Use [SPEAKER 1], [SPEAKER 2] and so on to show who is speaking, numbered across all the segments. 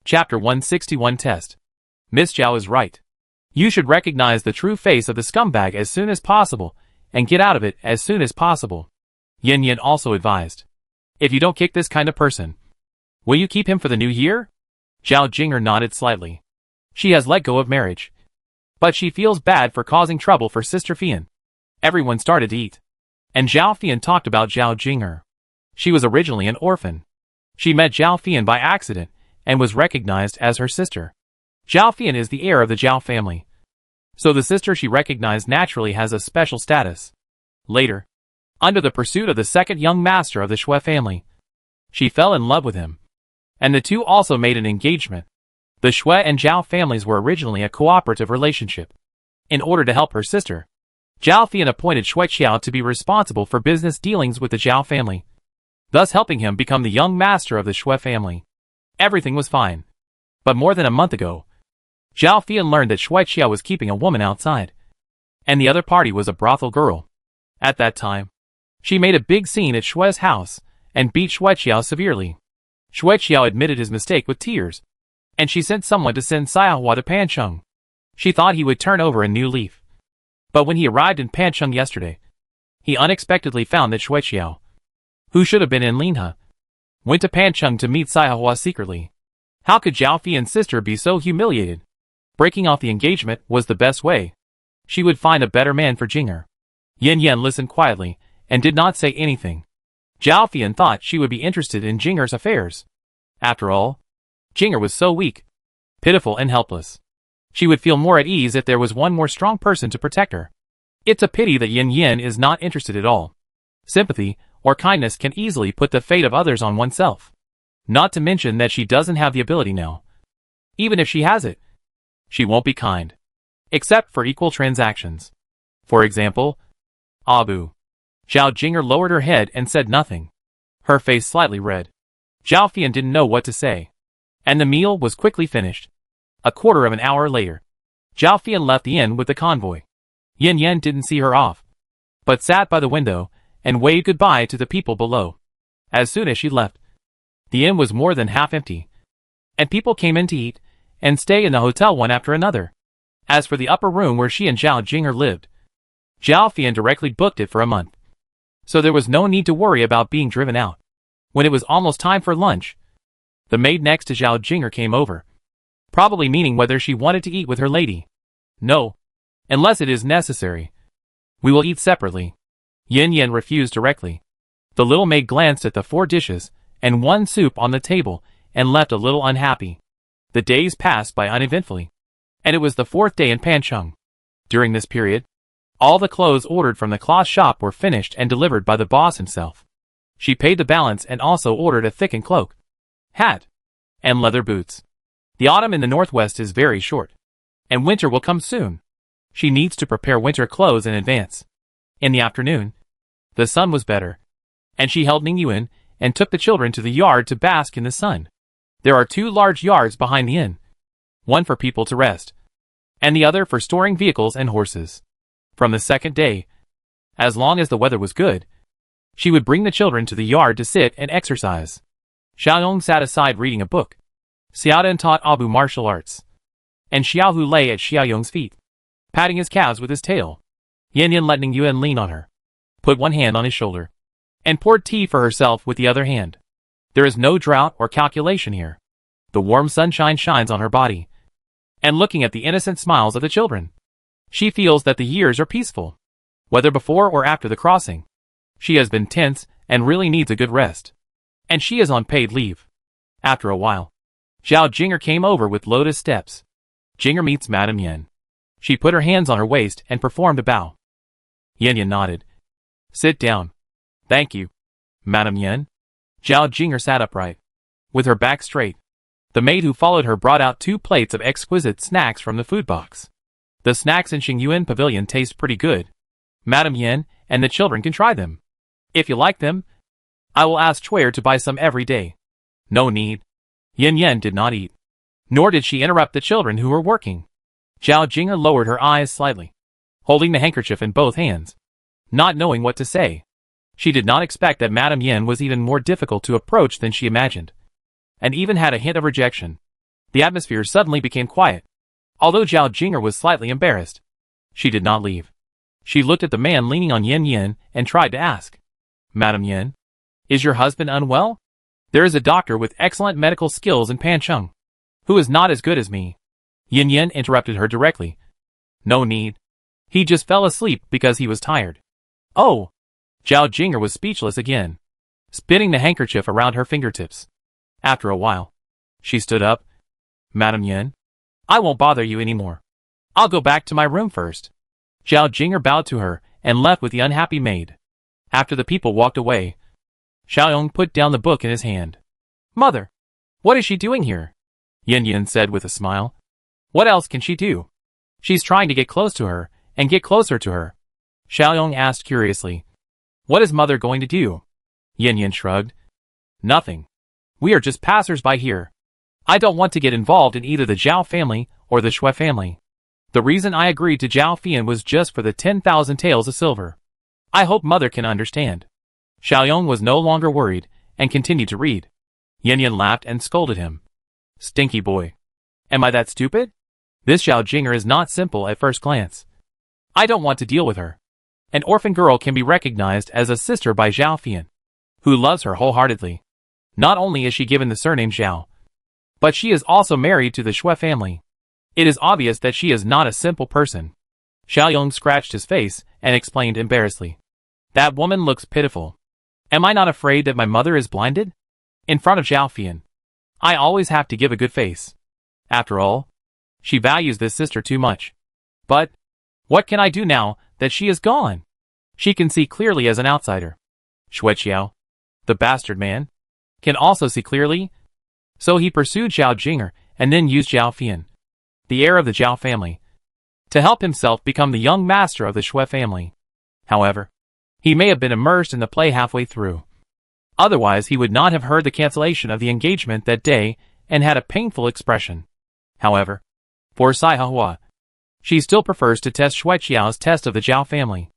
[SPEAKER 1] Chapter 161 Test. Miss Zhao is right. You should recognize the true face of the scumbag as soon as possible, and get out of it as soon as possible. Yin Yin also advised. If you don't kick this kind of person, will you keep him for the new year? Zhao Jing'er nodded slightly. She has let go of marriage, but she feels bad for causing trouble for Sister Fian. Everyone started to eat, and Zhao Fian talked about Zhao Jing'er. She was originally an orphan. She met Zhao Fian by accident, and was recognized as her sister. Zhao Fian is the heir of the Zhao family, so the sister she recognized naturally has a special status. Later, under the pursuit of the second young master of the Shui family, she fell in love with him, and the two also made an engagement. The Shui and Zhao families were originally a cooperative relationship. In order to help her sister, Zhao Fian appointed Shui Qiao to be responsible for business dealings with the Zhao family, thus helping him become the young master of the Shui family. Everything was fine. But more than a month ago, Zhao Fian learned that Shui Qiao was keeping a woman outside, and the other party was a brothel girl. At that time, she made a big scene at Shui's house, and beat Shui Qiao severely. Shui Qiao admitted his mistake with tears, and she sent someone to send Xiahua to Pancheng. She thought he would turn over a new leaf. But when he arrived in Pancheng yesterday, he unexpectedly found that Shui Qiao, who should have been in Linhe, went to Pancheng to meet Xiahua secretly. How could Zhao Fian's sister be so humiliated? Breaking off the engagement was the best way. She would find a better man for Jing'er. Yin Yan listened quietly, and did not say anything. Zhao Fian thought she would be interested in Jing'er's affairs. After all, Jing'er was so weak, pitiful and helpless. She would feel more at ease if there was one more strong person to protect her. It's a pity that Yin Yan is not interested at all. Sympathy or kindness can easily put the fate of others on oneself. Not to mention that she doesn't have the ability now. Even if she has it, she won't be kind. Except for equal transactions. For example, Abu. Zhao Jing'er lowered her head and said nothing. Her face slightly red. Zhao Fian didn't know what to say. And the meal was quickly finished. A quarter of an hour later, Zhao Fian left the inn with the convoy. Yin Yan didn't see her off, but sat by the window and waved goodbye to the people below. As soon as she left, the inn was more than half empty, and people came in to eat and stay in the hotel one after another. As for the upper room where she and Zhao Jing'er lived, Zhao Fian directly booked it for a month, so there was no need to worry about being driven out. When it was almost time for lunch, the maid next to Zhao Jing'er came over, probably meaning whether she wanted to eat with her lady. No, unless it is necessary. We will eat separately. Yin Yan refused directly. The little maid glanced at the 4 dishes and 1 soup on the table and left a little unhappy. The days passed by uneventfully, and it was the 4th day in Pancheng. During this period, all the clothes ordered from the cloth shop were finished and delivered by the boss himself. She paid the balance and also ordered a thickened cloak, hat, and leather boots. The autumn in the northwest is very short, and winter will come soon. She needs to prepare winter clothes in advance. In the afternoon, the sun was better, and she held Ning Yuan and took the children to the yard to bask in the sun. There are 2 large yards behind the inn, one for people to rest, and the other for storing vehicles and horses. From the 2nd day, as long as the weather was good, she would bring the children to the yard to sit and exercise. Xiaoyong sat aside reading a book. Xiaodan taught Abu martial arts, and Xiaohu lay at Xiaoyong's feet, patting his calves with his tail. Yin Yan let Ning Yuan lean on her, put one hand on his shoulder, and poured tea for herself with the other hand. There is no drought or calculation here. The warm sunshine shines on her body, and looking at the innocent smiles of the children, she feels that the years are peaceful. Whether before or after the crossing, she has been tense and really needs a good rest. And she is on paid leave. After a while, Zhao Jing'er came over with lotus steps. Jing'er meets Madame Yan. She put her hands on her waist and performed a bow. Yin Yan nodded. Sit down. Thank you, Madame Yan. Zhao Jing'er sat upright, with her back straight. The maid who followed her brought out 2 plates of exquisite snacks from the food box. The snacks in Xingyuan Pavilion taste pretty good. Madame Yan and the children can try them. If you like them, I will ask Chuer to buy some every day. No need. Yin Yan did not eat, nor did she interrupt the children who were working. Zhao Jing'er lowered her eyes slightly, holding the handkerchief in both hands, not knowing what to say. She did not expect that Madame Yan was even more difficult to approach than she imagined, and even had a hint of rejection. The atmosphere suddenly became quiet. Although Zhao Jing'er was slightly embarrassed, she did not leave. She looked at the man leaning on Yin Yin and tried to ask, "Madam Yin, is your husband unwell? There is a doctor with excellent medical skills in Pancheng, who is not as good as me." Yin Yin interrupted her directly. "No need. He just fell asleep because he was tired." "Oh!" Zhao Jing'er was speechless again, spinning the handkerchief around her fingertips. After a while, she stood up. "Madam Yin, I won't bother you anymore. I'll go back to my room first." Zhao Jing'er bowed to her and left with the unhappy maid. After the people walked away, Xiaoyong put down the book in his hand. "Mother, what is she doing here?" Yin Yin said with a smile. "What else can she do? She's trying to get close to her and get closer to her." Xiaoyong asked curiously, "What is mother going to do?" Yin Yin shrugged. "Nothing. We are just passers-by here. I don't want to get involved in either the Zhao family or the Shui family. The reason I agreed to Zhao Fian was just for the 10,000 taels of silver. I hope mother can understand." Xiaoyong was no longer worried and continued to read. Yin Yin laughed and scolded him. "Stinky boy. Am I that stupid? This Zhao Jing'er is not simple at first glance. I don't want to deal with her. An orphan girl can be recognized as a sister by Zhao Fian, who loves her wholeheartedly. Not only is she given the surname Zhao, but she is also married to the Shui family. It is obvious that she is not a simple person." Xiaoyong scratched his face and explained embarrassedly. "That woman looks pitiful. Am I not afraid that my mother is blinded? In front of Zhao Fian, I always have to give a good face. After all, she values this sister too much. But what can I do now that she is gone? She can see clearly as an outsider. Xueqiao, the bastard man, can also see clearly." So he pursued Zhao Jing'er and then used Zhao Fian, the heir of the Zhao family, to help himself become the young master of the Shui family. However, he may have been immersed in the play halfway through. Otherwise he would not have heard the cancellation of the engagement that day and had a painful expression. However, for Sai Hua, she still prefers to test Xueqiao's test of the Zhao family.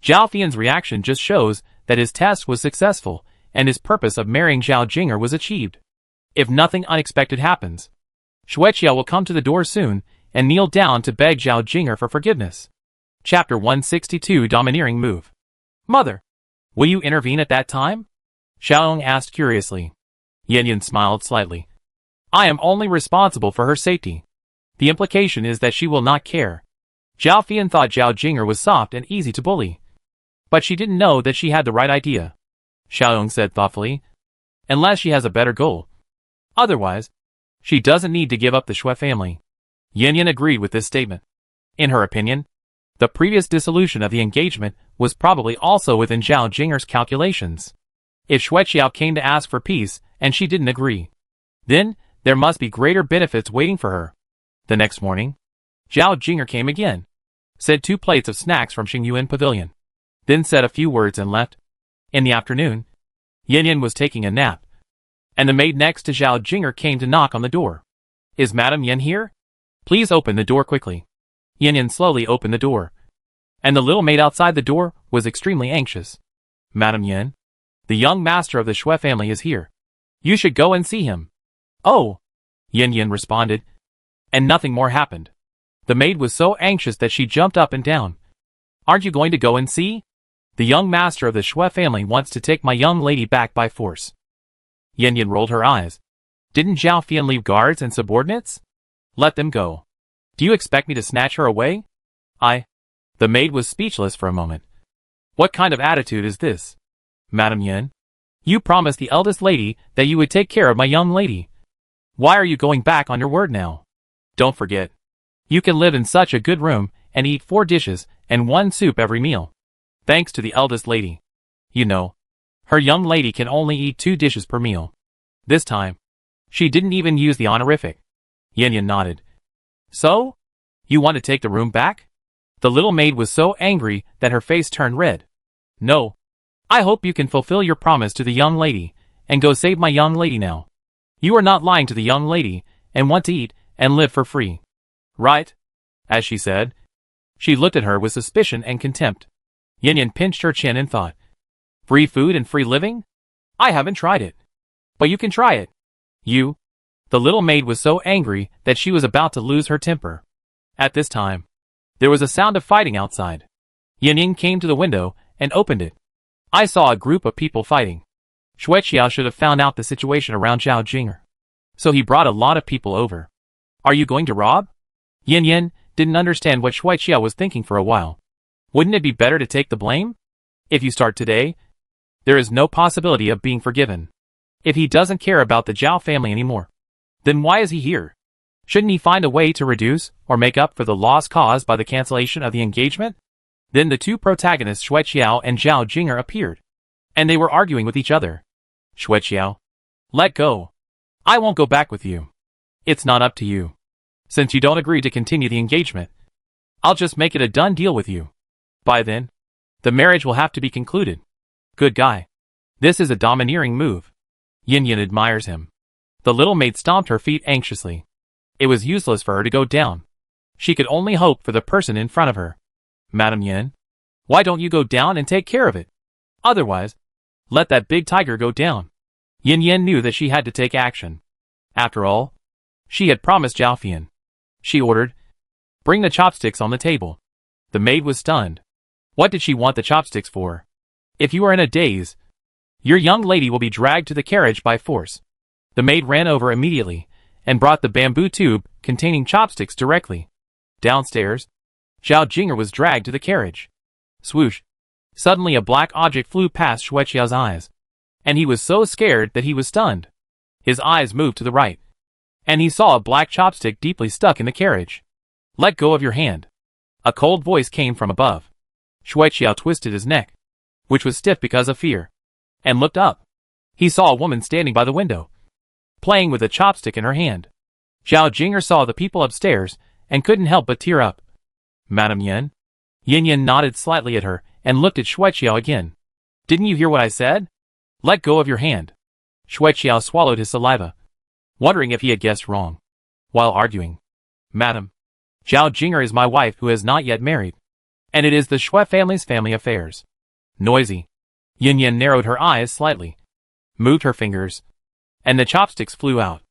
[SPEAKER 1] Zhao Fian's reaction just shows that his test was successful and his purpose of marrying Zhao Jing'er was achieved. If nothing unexpected happens, Xueqiao will come to the door soon and kneel down to beg Zhao Jing'er for forgiveness. Chapter 162 Domineering Move. "Mother, will you intervene at that time?" Xiaoyong asked curiously. Yin Yin smiled slightly. "I am only responsible for her safety. The implication is that she will not care." Zhao Fian thought Zhao Jing'er was soft and easy to bully, but she didn't know that she had the right idea. Xiaoyong said thoughtfully, "Unless she has a better goal. Otherwise, she doesn't need to give up the Shui family." Yin Yin agreed with this statement. In her opinion, the previous dissolution of the engagement was probably also within Zhao Jing'er's calculations. If Xueqiao came to ask for peace and she didn't agree, then there must be greater benefits waiting for her. The next morning, Zhao Jing'er came again, said 2 plates of snacks from Xingyuan Pavilion, then said a few words and left. In the afternoon, Yin Yin was taking a nap, and the maid next to Zhao Jing'er came to knock on the door. "Is Madam Yin here? Please open the door quickly." Yin Yin slowly opened the door, and the little maid outside the door was extremely anxious. "Madam Yin, the young master of the Shui family is here. You should go and see him." "Oh," Yin Yin responded, and nothing more happened. The maid was so anxious that she jumped up and down. "Aren't you going to go and see? The young master of the Shui family wants to take my young lady back by force." Yin Yin rolled her eyes. "Didn't Zhao Fian leave guards and subordinates? Let them go. Do you expect me to snatch her away?" The maid was speechless for a moment. "What kind of attitude is this? Madam Yin, you promised the eldest lady that you would take care of my young lady. Why are you going back on your word now? Don't forget, you can live in such a good room and eat 4 dishes and 1 soup every meal. Thanks to the eldest lady. You know, her young lady can only eat 2 dishes per meal. This time, she didn't even use the honorific." Yin Yin nodded. "So? You want to take the room back?" The little maid was so angry that her face turned red. "No. I hope you can fulfill your promise to the young lady and go save my young lady now. You are not lying to the young lady and want to eat and live for free. Right?" As she said, she looked at her with suspicion and contempt. Yin Yin pinched her chin and thought, "Free food and free living? I haven't tried it. But you can try it. You, The little maid was so angry that she was about to lose her temper. At this time, there was a sound of fighting outside. Yin Yin came to the window and opened it. I saw a group of people fighting. Xueqiao should have found out the situation around Zhao Jinger. So he brought a lot of people over. Are you going to rob? Yin Yin didn't understand what Xueqiao was thinking for a while. Wouldn't it be better to take the blame? If you start today, there is no possibility of being forgiven. If he doesn't care about the Zhao family anymore, then why is he here? Shouldn't he find a way to reduce or make up for the loss caused by the cancellation of the engagement? Then the two protagonists Xueqiao and Zhao Jinger appeared. And they were arguing with each other. Xueqiao, let go. I won't go back with you. It's not up to you. Since you don't agree to continue the engagement, I'll just make it a done deal with you. By then, the marriage will have to be concluded. Good guy. This is a domineering move. Yin Yin admires him. The little maid stomped her feet anxiously. It was useless for her to go down. She could only hope for the person in front of her. Madam Yin, why don't you go down and take care of it? Otherwise, let that big tiger go down. Yin Yin knew that she had to take action. After all, she had promised Zhao Fian. She ordered, bring the chopsticks on the table. The maid was stunned. What did she want the chopsticks for? If you are in a daze, your young lady will be dragged to the carriage by force. The maid ran over immediately and brought the bamboo tube containing chopsticks directly. Downstairs, Zhao Jinger was dragged to the carriage. Swoosh! Suddenly a black object flew past Xueqiao's eyes, and he was so scared that he was stunned. His eyes moved to the right, and he saw a black chopstick deeply stuck in the carriage. Let go of your hand. A cold voice came from above. Xueqiao twisted his neck, which was stiff because of fear, and looked up. He saw a woman standing by the window, playing with a chopstick in her hand. Zhao Jinger saw the people upstairs and couldn't help but tear up. Madam Yin? Yin Yin nodded slightly at her and looked at Xueqiao again. Didn't you hear what I said? Let go of your hand. Xueqiao swallowed his saliva, wondering if he had guessed wrong. While arguing, Madam, Zhao Jinger is my wife who is not yet married, and it is the Xue family's family affairs. Noisy. Yin Yin narrowed her eyes slightly, moved her fingers, and the chopsticks flew out.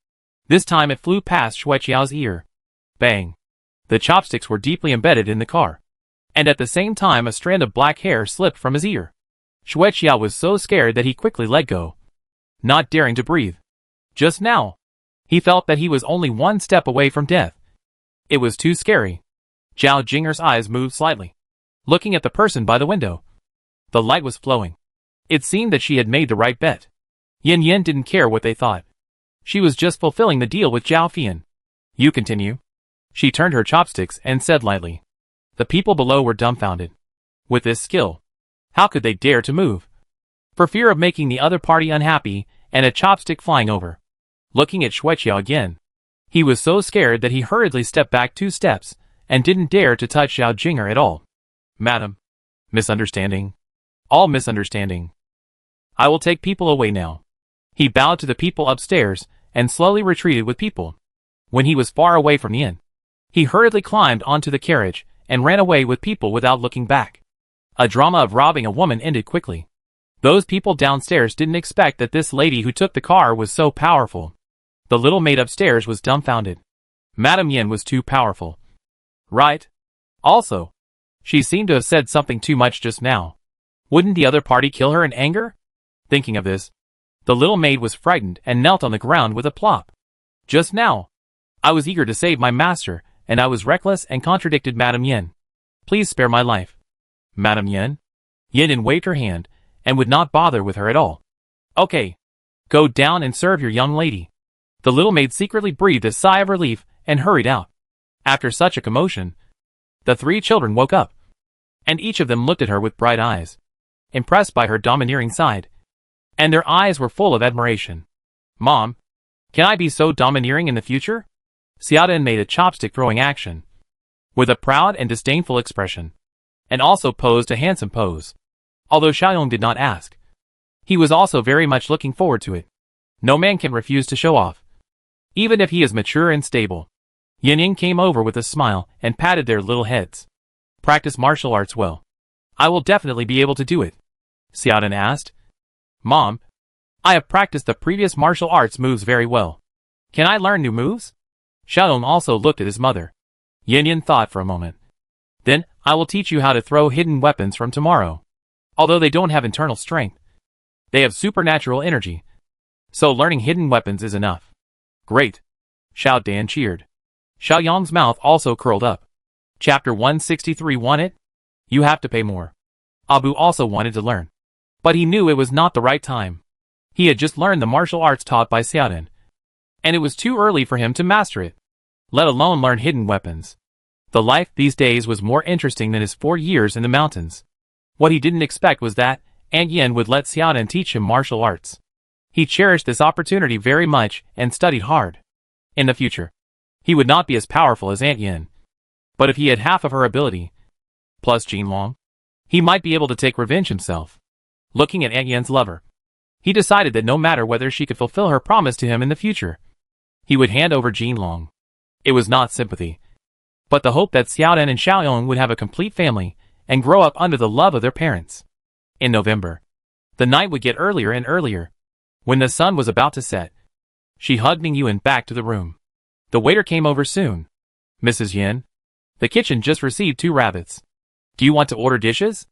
[SPEAKER 1] This time it flew past Xueqiao's ear. Bang. The chopsticks were deeply embedded in the car, and at the same time a strand of black hair slipped from his ear. Xueqiao was so scared that he quickly let go, not daring to breathe. Just now, he felt that he was only one step away from death. It was too scary. Zhao Jinger's eyes moved slightly, looking at the person by the window. The light was flowing. It seemed that she had made the right bet. Yin Yin didn't care what they thought. She was just fulfilling the deal with Zhao Fian. You continue. She turned her chopsticks and said lightly. The people below were dumbfounded. With this skill, how could they dare to move? For fear of making the other party unhappy and a chopstick flying over. Looking at Xueqiao again, he was so scared that he hurriedly stepped back 2 steps and didn't dare to touch Zhao Jinger at all. Madam. Misunderstanding. All misunderstanding. I will take people away now. He bowed to the people upstairs and slowly retreated with people. When he was far away from the inn, he hurriedly climbed onto the carriage and ran away with people without looking back. A drama of robbing a woman ended quickly. Those people downstairs didn't expect that this lady who took the car was so powerful. The little maid upstairs was dumbfounded. Madam Yin was too powerful. Right? Also, she seemed to have said something too much just now. Wouldn't the other party kill her in anger? Thinking of this, the little maid was frightened and knelt on the ground with a plop. Just now, I was eager to save my master, and I was reckless and contradicted Madam Yin. Please spare my life. Madam Yin? Yin Yin waved her hand and would not bother with her at all. Okay. Go down and serve your young lady. The little maid secretly breathed a sigh of relief and hurried out. After such a commotion, the 3 children woke up, and each of them looked at her with bright eyes, impressed by her domineering side, and their eyes were full of admiration. Mom, can I be so domineering in the future? Xiaodan made a chopstick throwing action, with a proud and disdainful expression, and also posed a handsome pose. Although Xiaoyong did not ask, he was also very much looking forward to it. No man can refuse to show off, even if he is mature and stable. Yin Yin came over with a smile and patted their little heads. Practice martial arts well. I will definitely be able to do it. Xiaodan asked. Mom, I have practiced the previous martial arts moves very well. Can I learn new moves? Xiaoyong also looked at his mother. Yin thought for a moment. Then, I will teach you how to throw hidden weapons from tomorrow. Although they don't have internal strength, they have supernatural energy. So learning hidden weapons is enough. Great. Xiao Dan cheered. Xiaoyong's mouth also curled up. Chapter 163 Want it? You have to pay more. Abu also wanted to learn. But he knew it was not the right time. He had just learned the martial arts taught by Xiaodan. And it was too early for him to master it, let alone learn hidden weapons. The life these days was more interesting than his 4 years in the mountains. What he didn't expect was that Aunt Yin would let Xiaodan teach him martial arts. He cherished this opportunity very much and studied hard. In the future, he would not be as powerful as Aunt Yin. But if he had half of her ability, plus Jinlong, he might be able to take revenge himself. Looking at Aunt Yin's lover, he decided that no matter whether she could fulfill her promise to him in the future, he would hand over Jinlong. It was not sympathy, but the hope that Xiaodan and Xiaoyong would have a complete family and grow up under the love of their parents. In November, the night would get earlier and earlier. When the sun was about to set, she hugged Ning Yuan back to the room. The waiter came over soon. Mrs. Yin, the kitchen just received 2 rabbits. Do you want to order dishes?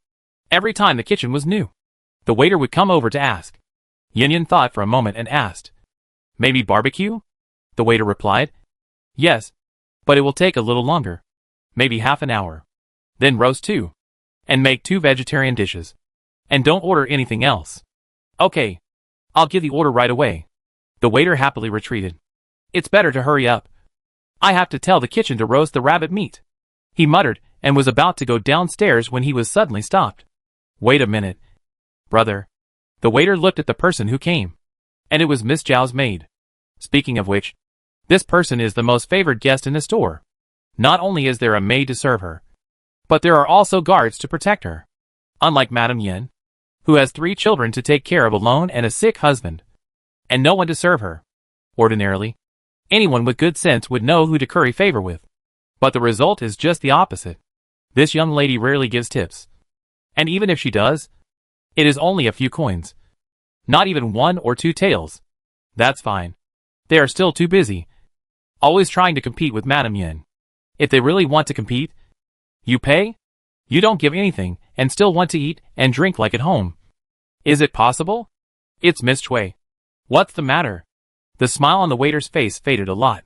[SPEAKER 1] Every time the kitchen was new, the waiter would come over to ask. Yin thought for a moment and asked, maybe barbecue? The waiter replied, yes, but it will take a little longer. Maybe half an hour. Then roast 2. And make 2 vegetarian dishes. And don't order anything else. Okay. I'll give the order right away. The waiter happily retreated. It's better to hurry up. I have to tell the kitchen to roast the rabbit meat. He muttered and was about to go downstairs when he was suddenly stopped. Wait a minute. Brother. The waiter looked at the person who came. And it was Miss Zhao's maid. Speaking of which, this person is the most favored guest in the store. Not only is there a maid to serve her, but there are also guards to protect her. Unlike Madame Yin, who has 3 children to take care of alone and a sick husband, and no one to serve her. Ordinarily, anyone with good sense would know who to curry favor with. But the result is just the opposite. This young lady rarely gives tips. And even if she does, it is only a few coins. Not even 1 or 2 taels. That's fine. They are still too busy, always trying to compete with Madame Yin. If they really want to compete, you pay? You don't give anything and still want to eat and drink like at home. Is it possible? It's Miss Chui. What's the matter? The smile on the waiter's face faded a lot.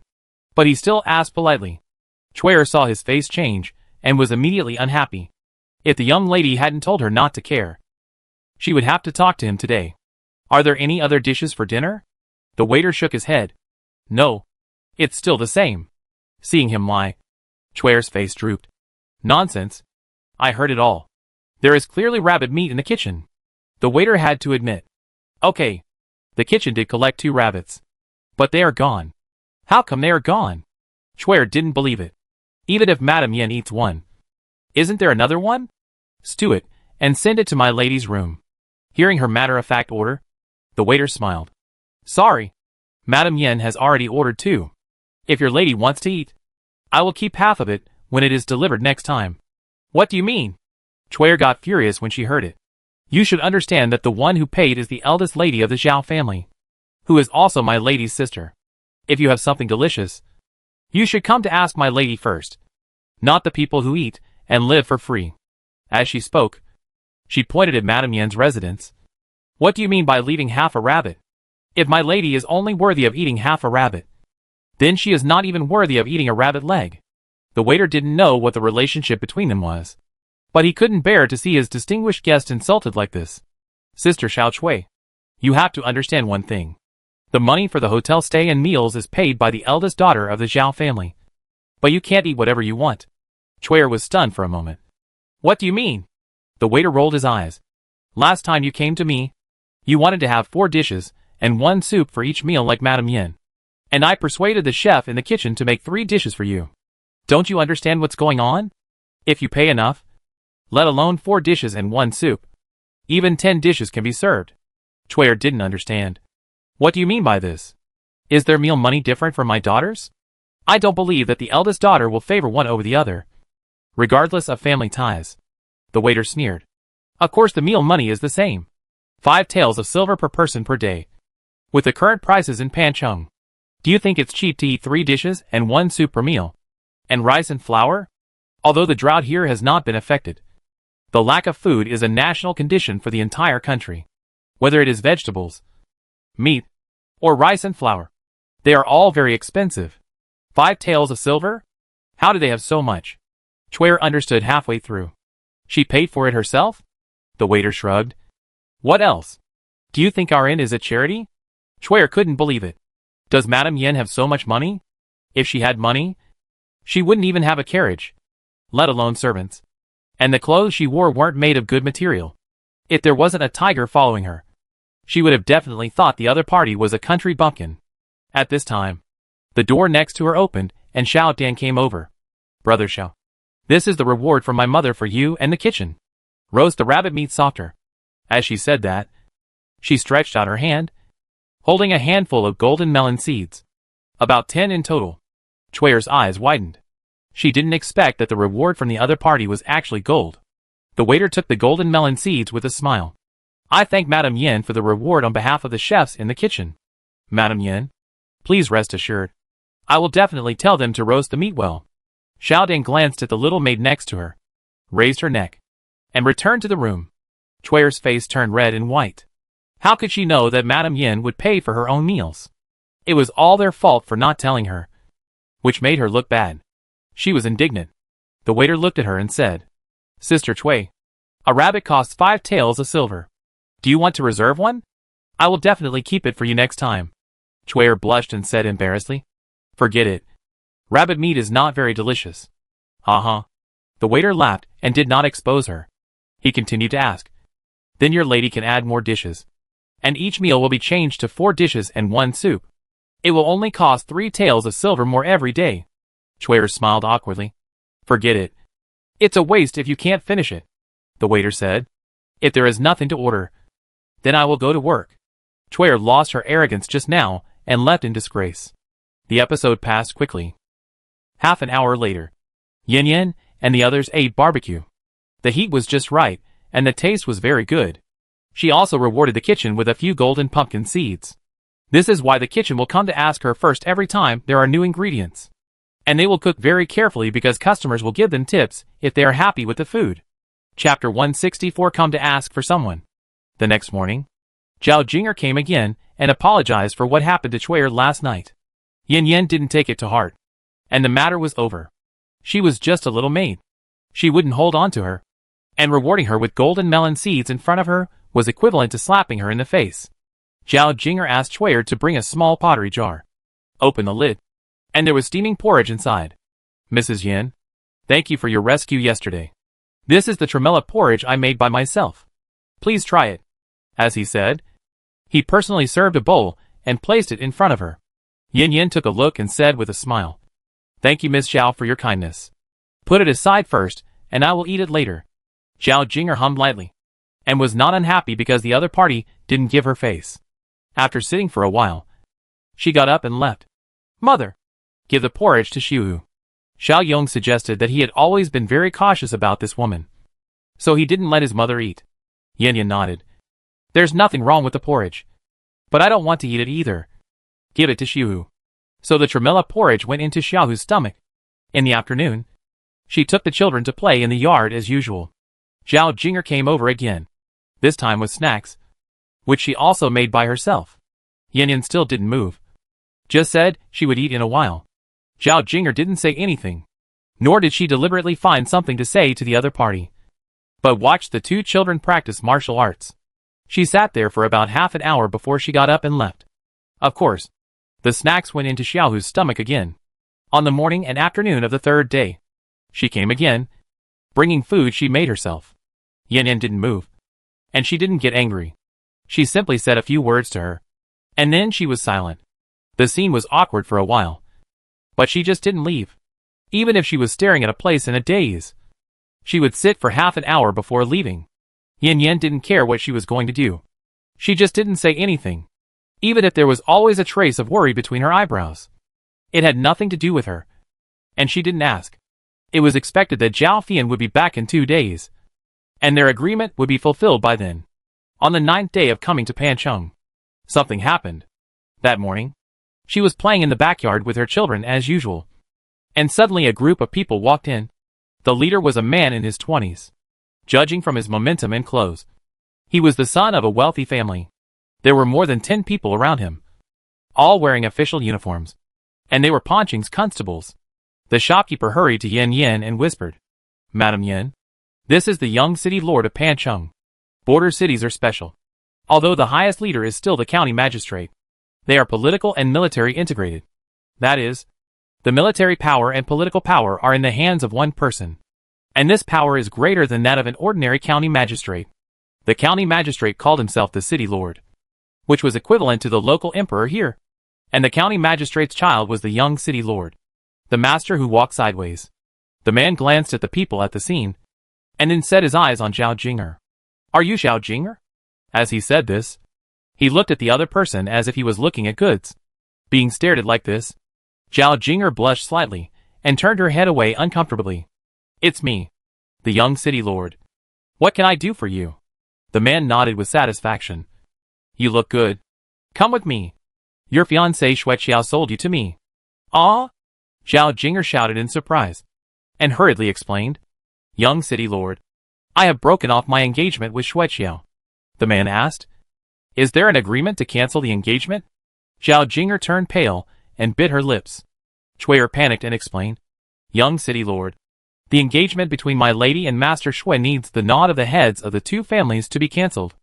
[SPEAKER 1] But he still asked politely. Chui saw his face change and was immediately unhappy. If the young lady hadn't told her not to care, she would have to talk to him today. Are there any other dishes for dinner? The waiter shook his head. No. It's still the same. Seeing him lie, Chui's face drooped. Nonsense. I heard it all. There is clearly rabbit meat in the kitchen. The waiter had to admit. Okay. The kitchen did collect 2 rabbits. But they are gone. How come they are gone? Chui didn't believe it. Even if Madame Yin eats one. Isn't there another one? Stew it, and send it to my lady's room. Hearing her matter-of-fact order, the waiter smiled. Sorry. Madame Yin has already ordered 2. If your lady wants to eat, I will keep half of it when it is delivered next time. What do you mean? Chui got furious when she heard it. You should understand that the one who paid is the eldest lady of the Zhao family, who is also my lady's sister. If you have something delicious, you should come to ask my lady first, not the people who eat and live for free. As she spoke, she pointed at Madame Yin's residence. What do you mean by leaving half a rabbit? If my lady is only worthy of eating half a rabbit, then she is not even worthy of eating a rabbit leg. The waiter didn't know what the relationship between them was, but he couldn't bear to see his distinguished guest insulted like this. Sister Xiao Chui, you have to understand one thing. The money for the hotel stay and meals is paid by the eldest daughter of the Zhao family. But you can't eat whatever you want. Chui was stunned for a moment. What do you mean? The waiter rolled his eyes. Last time you came to me, you wanted to have 4 dishes and 1 soup for each meal like Madame Yin. And I persuaded the chef in the kitchen to make 3 dishes for you. Don't you understand what's going on? If you pay enough, let alone 4 dishes and 1 soup, even 10 dishes can be served. Chui didn't understand. What do you mean by this? Is their meal money different from my daughters? I don't believe that the eldest daughter will favor one over the other, regardless of family ties. The waiter sneered. Of course the meal money is the same. 5 taels of silver per person per day, with the current prices in Pancheng. Do you think it's cheap to eat 3 dishes and 1 soup per meal? And rice and flour? Although the drought here has not been affected, the lack of food is a national condition for the entire country. Whether it is vegetables, meat, or rice and flour, they are all very expensive. 5 taels of silver? How do they have so much? Chwayer understood halfway through. She paid for it herself? The waiter shrugged. What else? Do you think our inn is a charity? Chwayer couldn't believe it. Does Madame Yen have so much money? If she had money, she wouldn't even have a carriage, let alone servants. And the clothes she wore weren't made of good material. If there wasn't a tiger following her, she would have definitely thought the other party was a country bumpkin. At this time, the door next to her opened, and Xiao Dan came over. Brother Xiao, this is the reward from my mother for you and the kitchen. Roast the rabbit meat softer. As she said that, she stretched out her hand, holding a handful of golden melon seeds. About 10 in total. Chwayer's eyes widened. She didn't expect that the reward from the other party was actually gold. The waiter took the golden melon seeds with a smile. I thank Madame Yen for the reward on behalf of the chefs in the kitchen. Madame Yen, please rest assured, I will definitely tell them to roast the meat well. Xiao Dan glanced at the little maid next to her, raised her neck, and returned to the room. Chwayer's face turned red and white. How could she know that Madame Yen would pay for her own meals? It was all their fault for not telling her, which made her look bad. She was indignant. The waiter looked at her and said, Sister Chway, a rabbit costs 5 taels of silver. Do you want to reserve one? I will definitely keep it for you next time. Chwayer blushed and said embarrassedly, Forget it. Rabbit meat is not very delicious. Uh-huh. The waiter laughed and did not expose her. He continued to ask, Then your lady can add more dishes. And each meal will be changed to 4 dishes and 1 soup. It will only cost 3 taels of silver more every day. Chwayer smiled awkwardly. Forget it. It's a waste if you can't finish it. The waiter said, If there is nothing to order, then I will go to work. Chwayer lost her arrogance just now and left in disgrace. The episode passed quickly. Half an hour later, Yin Yin and the others ate barbecue. The heat was just right, and the taste was very good. She also rewarded the kitchen with a few golden pumpkin seeds. This is why the kitchen will come to ask her first every time there are new ingredients. And they will cook very carefully because customers will give them tips if they are happy with the food. Chapter 164 Come to ask for someone. The next morning, Zhao Jinger came again and apologized for what happened to Chwayer last night. Yin Yin didn't take it to heart, and the matter was over. She was just a little maid. She wouldn't hold on to her, and rewarding her with golden melon seeds in front of her was equivalent to slapping her in the face. Zhao Jinger asked Chwayer to bring a small pottery jar. Open the lid, and there was steaming porridge inside. Mrs. Yin, thank you for your rescue yesterday. This is the tremella porridge I made by myself. Please try it. As he said, he personally served a bowl and placed it in front of her. Yin Yin took a look and said with a smile, Thank you, Miss Zhao, for your kindness. Put it aside first, and I will eat it later. Zhao Jinger hummed lightly, and was not unhappy because the other party didn't give her face. After sitting for a while, she got up and left. Mother, give the porridge to Xiu. Xiao Yong suggested that he had always been very cautious about this woman, so he didn't let his mother eat. Yin Yin nodded. There's nothing wrong with the porridge, but I don't want to eat it either. Give it to Xiu. So the tremella porridge went into Xiaohu's stomach. In the afternoon, she took the children to play in the yard as usual. Zhao Jinger came over again, this time with snacks, which she also made by herself. Yin Yin still didn't move. Just said she would eat in a while. Zhao Jinger didn't say anything, nor did she deliberately find something to say to the other party, but watched the 2 children practice martial arts. She sat there for about half an hour before she got up and left. Of course, the snacks went into Xiaohu's stomach again. On the morning and afternoon of the 3rd day, she came again, bringing food she made herself. Yin Yin didn't move, and she didn't get angry. She simply said a few words to her, and then she was silent. The scene was awkward for a while, but she just didn't leave. Even if she was staring at a place in a daze, she would sit for half an hour before leaving. Yin Yin didn't care what she was going to do. She just didn't say anything, even if there was always a trace of worry between her eyebrows. It had nothing to do with her, and she didn't ask. It was expected that Zhao Fian would be back in 2 days, and their agreement would be fulfilled by then. On the 9th day of coming to Pancheng, something happened. That morning, She was playing in the backyard with her children as usual. And suddenly a group of people walked in. The leader was a man in his 20s. Judging from his momentum and clothes, he was the son of a wealthy family. There were more than 10 people around him, all wearing official uniforms. And they were Ponching's constables. The shopkeeper hurried to Yin Yin and whispered, "Madam Yin, this is the young city lord of Pancheng. Border cities are special. Although the highest leader is still the county magistrate, they are political and military integrated. That is, the military power and political power are in the hands of one person. And this power is greater than that of an ordinary county magistrate. The county magistrate called himself the city lord, which was equivalent to the local emperor here. And the county magistrate's child was the young city lord, the master who walked sideways." The man glanced at the people at the scene, and then set his eyes on Zhao Jinger. "Are you Zhao Jinger?" As he said this, he looked at the other person as if he was looking at goods. Being stared at like this, Zhao Jinger blushed slightly, and turned her head away uncomfortably. "It's me, the young city lord. What can I do for you?" The man nodded with satisfaction. "You look good. Come with me. Your fiancé Xueqiao sold you to me." "Ah?" Zhao Jinger shouted in surprise, and hurriedly explained, "Young city lord, I have broken off my engagement with Xueqiao." The man asked, "Is there an agreement to cancel the engagement?" Zhao Jinger turned pale and bit her lips. Shui'er panicked and explained, "Young city lord, the engagement between my lady and Master Shui needs the nod of the heads of the two families to be cancelled.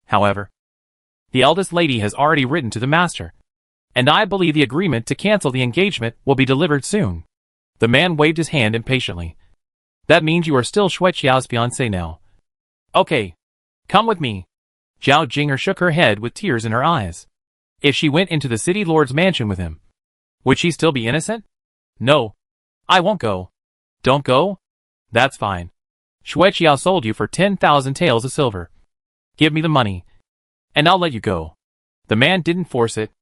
[SPEAKER 1] However, the eldest lady has already written to the master, and I believe the agreement to cancel the engagement will be delivered soon." The man waved his hand impatiently. "That means you are still Xueqiao's fiancé now. Okay, come with me." Zhao Jinger shook her head with tears in her eyes. If she went into the city lord's mansion with him, would she still be innocent? "No, I won't go." "Don't go? That's fine. Xueqiao sold you for 10,000 taels of silver. Give me the money, and I'll let you go." The man didn't force it.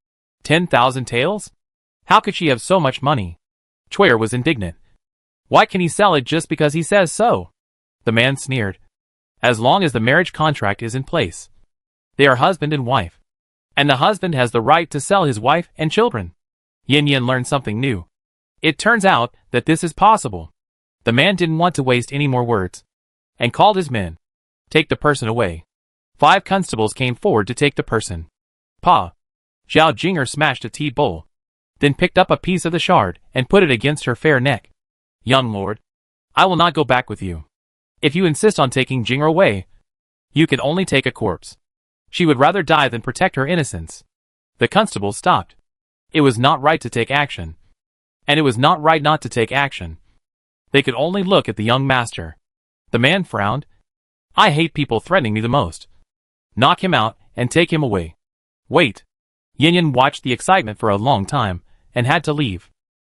[SPEAKER 1] 10,000 taels? How could she have so much money? Shui'er was indignant. Why can he sell it just because he says so? The man sneered. As long as the marriage contract is in place, they are husband and wife, and the husband has the right to sell his wife and children. Yin Yin learned something new. It turns out that this is possible. The man didn't want to waste any more words, and called his men. "Take the person away." 5 constables came forward to take the person. "Pa." Zhao Jinger smashed a tea bowl, then picked up a piece of the shard and put it against her fair neck. "Young lord, I will not go back with you. If you insist on taking Jinger away, you can only take a corpse. She would rather die than protect her innocence." The constable stopped. It was not right to take action, and it was not right not to take action. They could only look at the young master. The man frowned. "I hate people threatening me the most. Knock him out and take him away." "Wait." Yin Yin watched the excitement for a long time, and had to leave.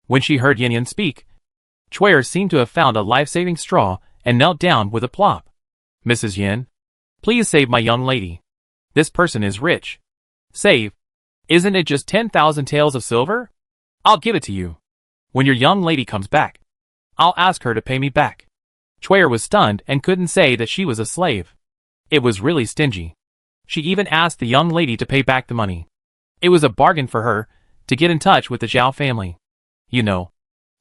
[SPEAKER 1] When she heard Yin Yin speak, Shui'er seemed to have found a life-saving straw, and knelt down with a plop. "Mrs. Yin, please save my young lady. This person is rich." "Save? Isn't it just 10,000 taels of silver? I'll give it to you. When your young lady comes back, I'll ask her to pay me back." Shui'er was stunned and couldn't say that she was a slave. It was really stingy. She even asked the young lady to pay back the money. It was a bargain for her to get in touch with the Zhao family. You know,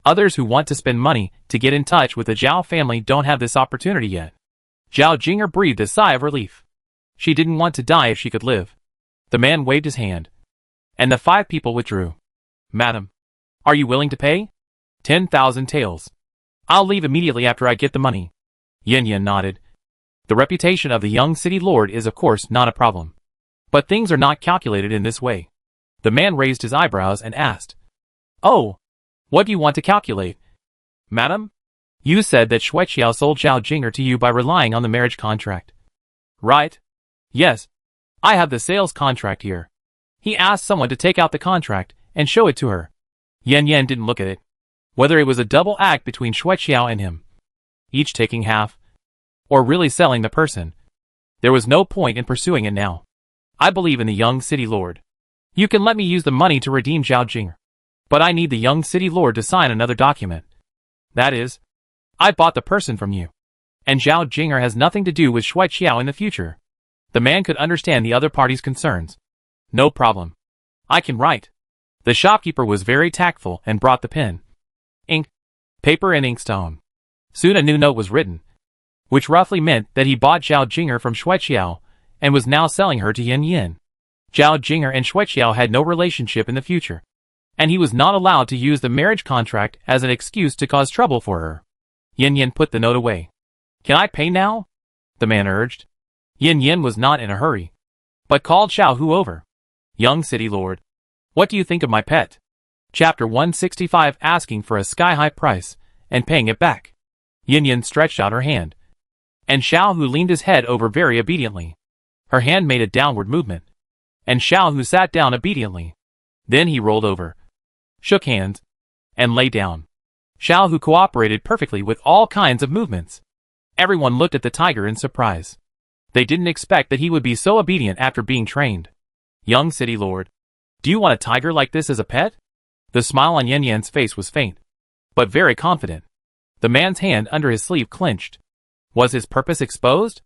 [SPEAKER 1] others who want to spend money to get in touch with the Zhao family don't have this opportunity yet. Zhao Jinger breathed a sigh of relief. She didn't want to die if she could live. The man waved his hand, and the 5 people withdrew. "Madam, are you willing to pay?" 10,000 taels. "I'll leave immediately after I get the money." Yin Yin nodded. The reputation of the young city lord is of course not a problem. But things are not calculated in this way. The man raised his eyebrows and asked, "Oh, what do you want to calculate?" "Madam, you said that Xueqiao sold Zhao Jinger to you by relying on the marriage contract." "Right. Yes. I have the sales contract here." He asked someone to take out the contract and show it to her. Yin Yin didn't look at it. Whether it was a double act between Xueqiao and him, each taking half, or really selling the person, there was no point in pursuing it now. "I believe in the young city lord. You can let me use the money to redeem Zhao Jinger. But I need the young city lord to sign another document. That is, I bought the person from you, and Zhao Jinger has nothing to do with Xueqiao in the future." The man could understand the other party's concerns. "No problem. I can write." The shopkeeper was very tactful and brought the pen, ink, paper and inkstone. Soon a new note was written, which roughly meant that he bought Zhao Jing'er from Xueqiao and was now selling her to Yin Yin. Zhao Jing'er and Xueqiao had no relationship in the future, and he was not allowed to use the marriage contract as an excuse to cause trouble for her. Yin Yin put the note away. "Can I pay now?" the man urged. Yin Yin was not in a hurry, but called Xiao Hu over. "Young city lord, what do you think of my pet?" Chapter 165, asking for a sky-high price and paying it back. Yin Yin stretched out her hand, and Xiao Hu leaned his head over very obediently. Her hand made a downward movement, and Xiao Hu sat down obediently. Then he rolled over, shook hands, and lay down. Xiao Hu cooperated perfectly with all kinds of movements. Everyone looked at the tiger in surprise. They didn't expect that he would be so obedient after being trained. "Young city lord, do you want a tiger like this as a pet?" The smile on Yin Yan's face was faint, but very confident. The man's hand under his sleeve clenched. Was his purpose exposed?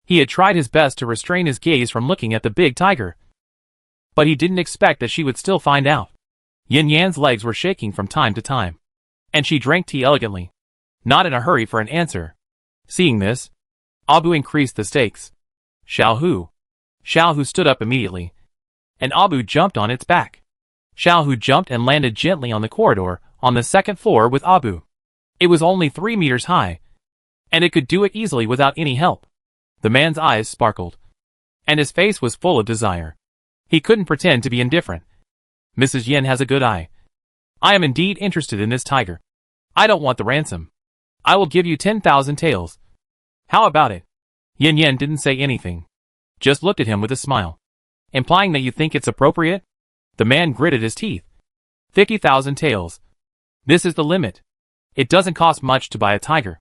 [SPEAKER 1] He had tried his best to restrain his gaze from looking at the big tiger, but he didn't expect that she would still find out. Yin Yan's legs were shaking from time to time, and she drank tea elegantly, not in a hurry for an answer. Seeing this, Abu increased the stakes. Xiao Hu stood up immediately, and Abu jumped on its back. Xiao Hu jumped and landed gently on the corridor on the second floor with Abu. It was only 3 meters high, and it could do it easily without any help. The man's eyes sparkled, and his face was full of desire. He couldn't pretend to be indifferent. "Mrs. Yin has a good eye. I am indeed interested in this tiger. I don't want the ransom. I will give you 10,000 taels. How about it?" Yin Yin didn't say anything, just looked at him with a smile. "Implying that you think it's appropriate?" The man gritted his teeth. 50,000 taels. This is the limit. It doesn't cost much to buy a tiger,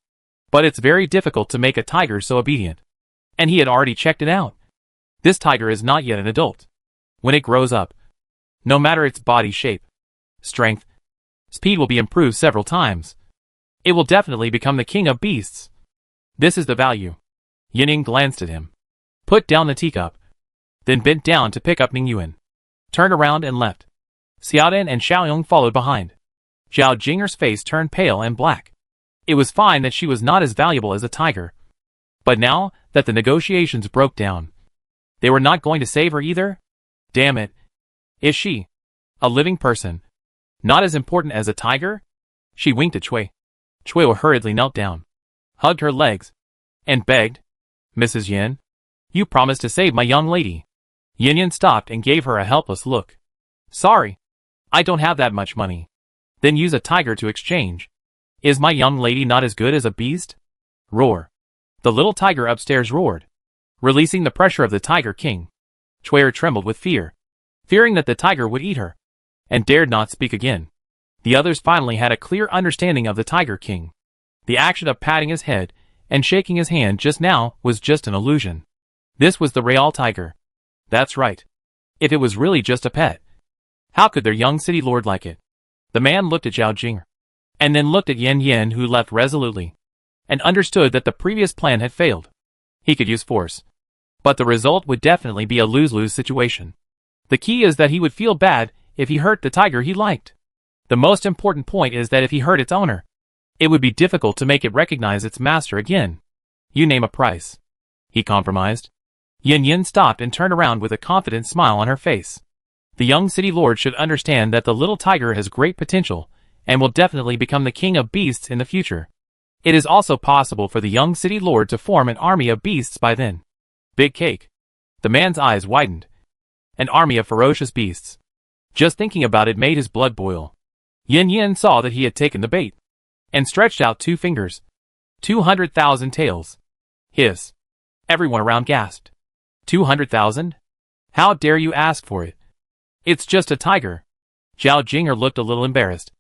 [SPEAKER 1] but it's very difficult to make a tiger so obedient. And he had already checked it out. This tiger is not yet an adult. When it grows up, no matter its body shape, strength, speed will be improved several times. It will definitely become the king of beasts. This is the value. Yining glanced at him, put down the teacup, then bent down to pick up Ningyuan, turned around and left. Xiaodan and Xiaoyong followed behind. Zhao Jing'er's face turned pale and black. It was fine that she was not as valuable as a tiger, but now that the negotiations broke down, they were not going to save her either? Damn it. Is she, a living person, not as important as a tiger? She winked at Cui. Cui hurriedly knelt down, hugged her legs, and begged, "Mrs. Yin, you promised to save my young lady." Yin Yin stopped and gave her a helpless look. "Sorry, I don't have that much money." "Then use a tiger to exchange. Is my young lady not as good as a beast?" Roar. The little tiger upstairs roared, releasing the pressure of the Tiger King. Cui trembled with fear, fearing that the tiger would eat her, and dared not speak again. The others finally had a clear understanding of the Tiger King. The action of patting his head and shaking his hand just now was just an illusion. This was the real tiger. That's right. If it was really just a pet, how could their young city lord like it? The man looked at Zhao Jing'er, and then looked at Yin Yin, who left resolutely, and understood that the previous plan had failed. He could use force, but the result would definitely be a lose-lose situation. The key is that he would feel bad if he hurt the tiger he liked. The most important point is that if he hurt its owner, it would be difficult to make it recognize its master again. "You name a price," he compromised. Yin Yin stopped and turned around with a confident smile on her face. The young city lord should understand that the little tiger has great potential and will definitely become the king of beasts in the future. It is also possible for the young city lord to form an army of beasts by then. Big cake. The man's eyes widened. An army of ferocious beasts. Just thinking about it made his blood boil. Yin Yin saw that he had taken the bait, and stretched out 2 fingers. 200,000 taels. Hiss. Everyone around gasped. 200,000? How dare you ask for it? It's just a tiger. Zhao Jing'er looked a little embarrassed,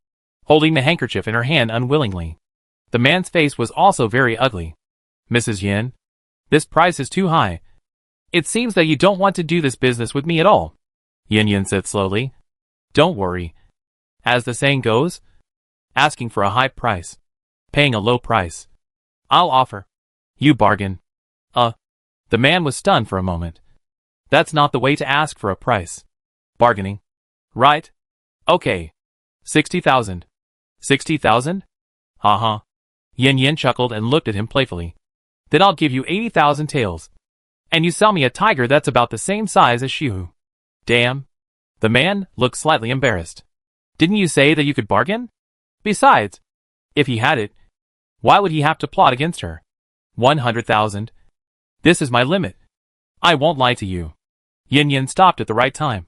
[SPEAKER 1] holding the handkerchief in her hand unwillingly. The man's face was also very ugly. "Mrs. Yin, this price is too high. It seems that you don't want to do this business with me at all," Yin Yin said slowly. "Don't worry. As the saying goes, asking for a high price, paying a low price. I'll offer. You bargain." The man was stunned for a moment. That's not the way to ask for a price. Bargaining. Right? Okay. 60,000. 60,000? Uh-huh. Yin Yin chuckled and looked at him playfully. Then I'll give you 80,000 taels. And you sell me a tiger that's about the same size as Xiu. Damn. The man looked slightly embarrassed. Didn't you say that you could bargain? Besides, if he had it, why would he have to plot against her? 100,000. This is my limit. I won't lie to you. Yin Yin stopped at the right time.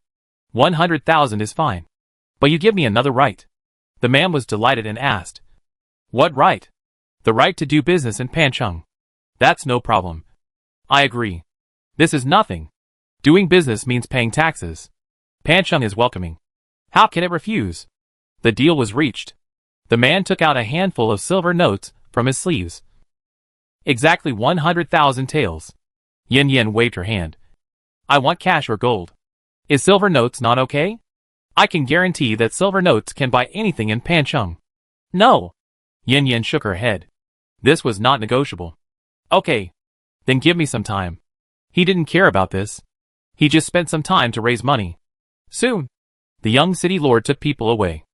[SPEAKER 1] 100,000 is fine. But you give me another right. The man was delighted and asked. What right? The right to do business in Pancheng. That's no problem. I agree. This is nothing. Doing business means paying taxes. Pancheng is welcoming. How can it refuse? The deal was reached. The man took out a handful of silver notes from his sleeves. Exactly 100,000 taels. Yin Yin waved her hand. I want cash or gold. Is silver notes not okay? I can guarantee that silver notes can buy anything in Pancheng. No. Yin Yin shook her head. This was not negotiable. Okay. Then give me some time. He didn't care about this. He just spent some time to raise money. Soon, the young city lord took people away.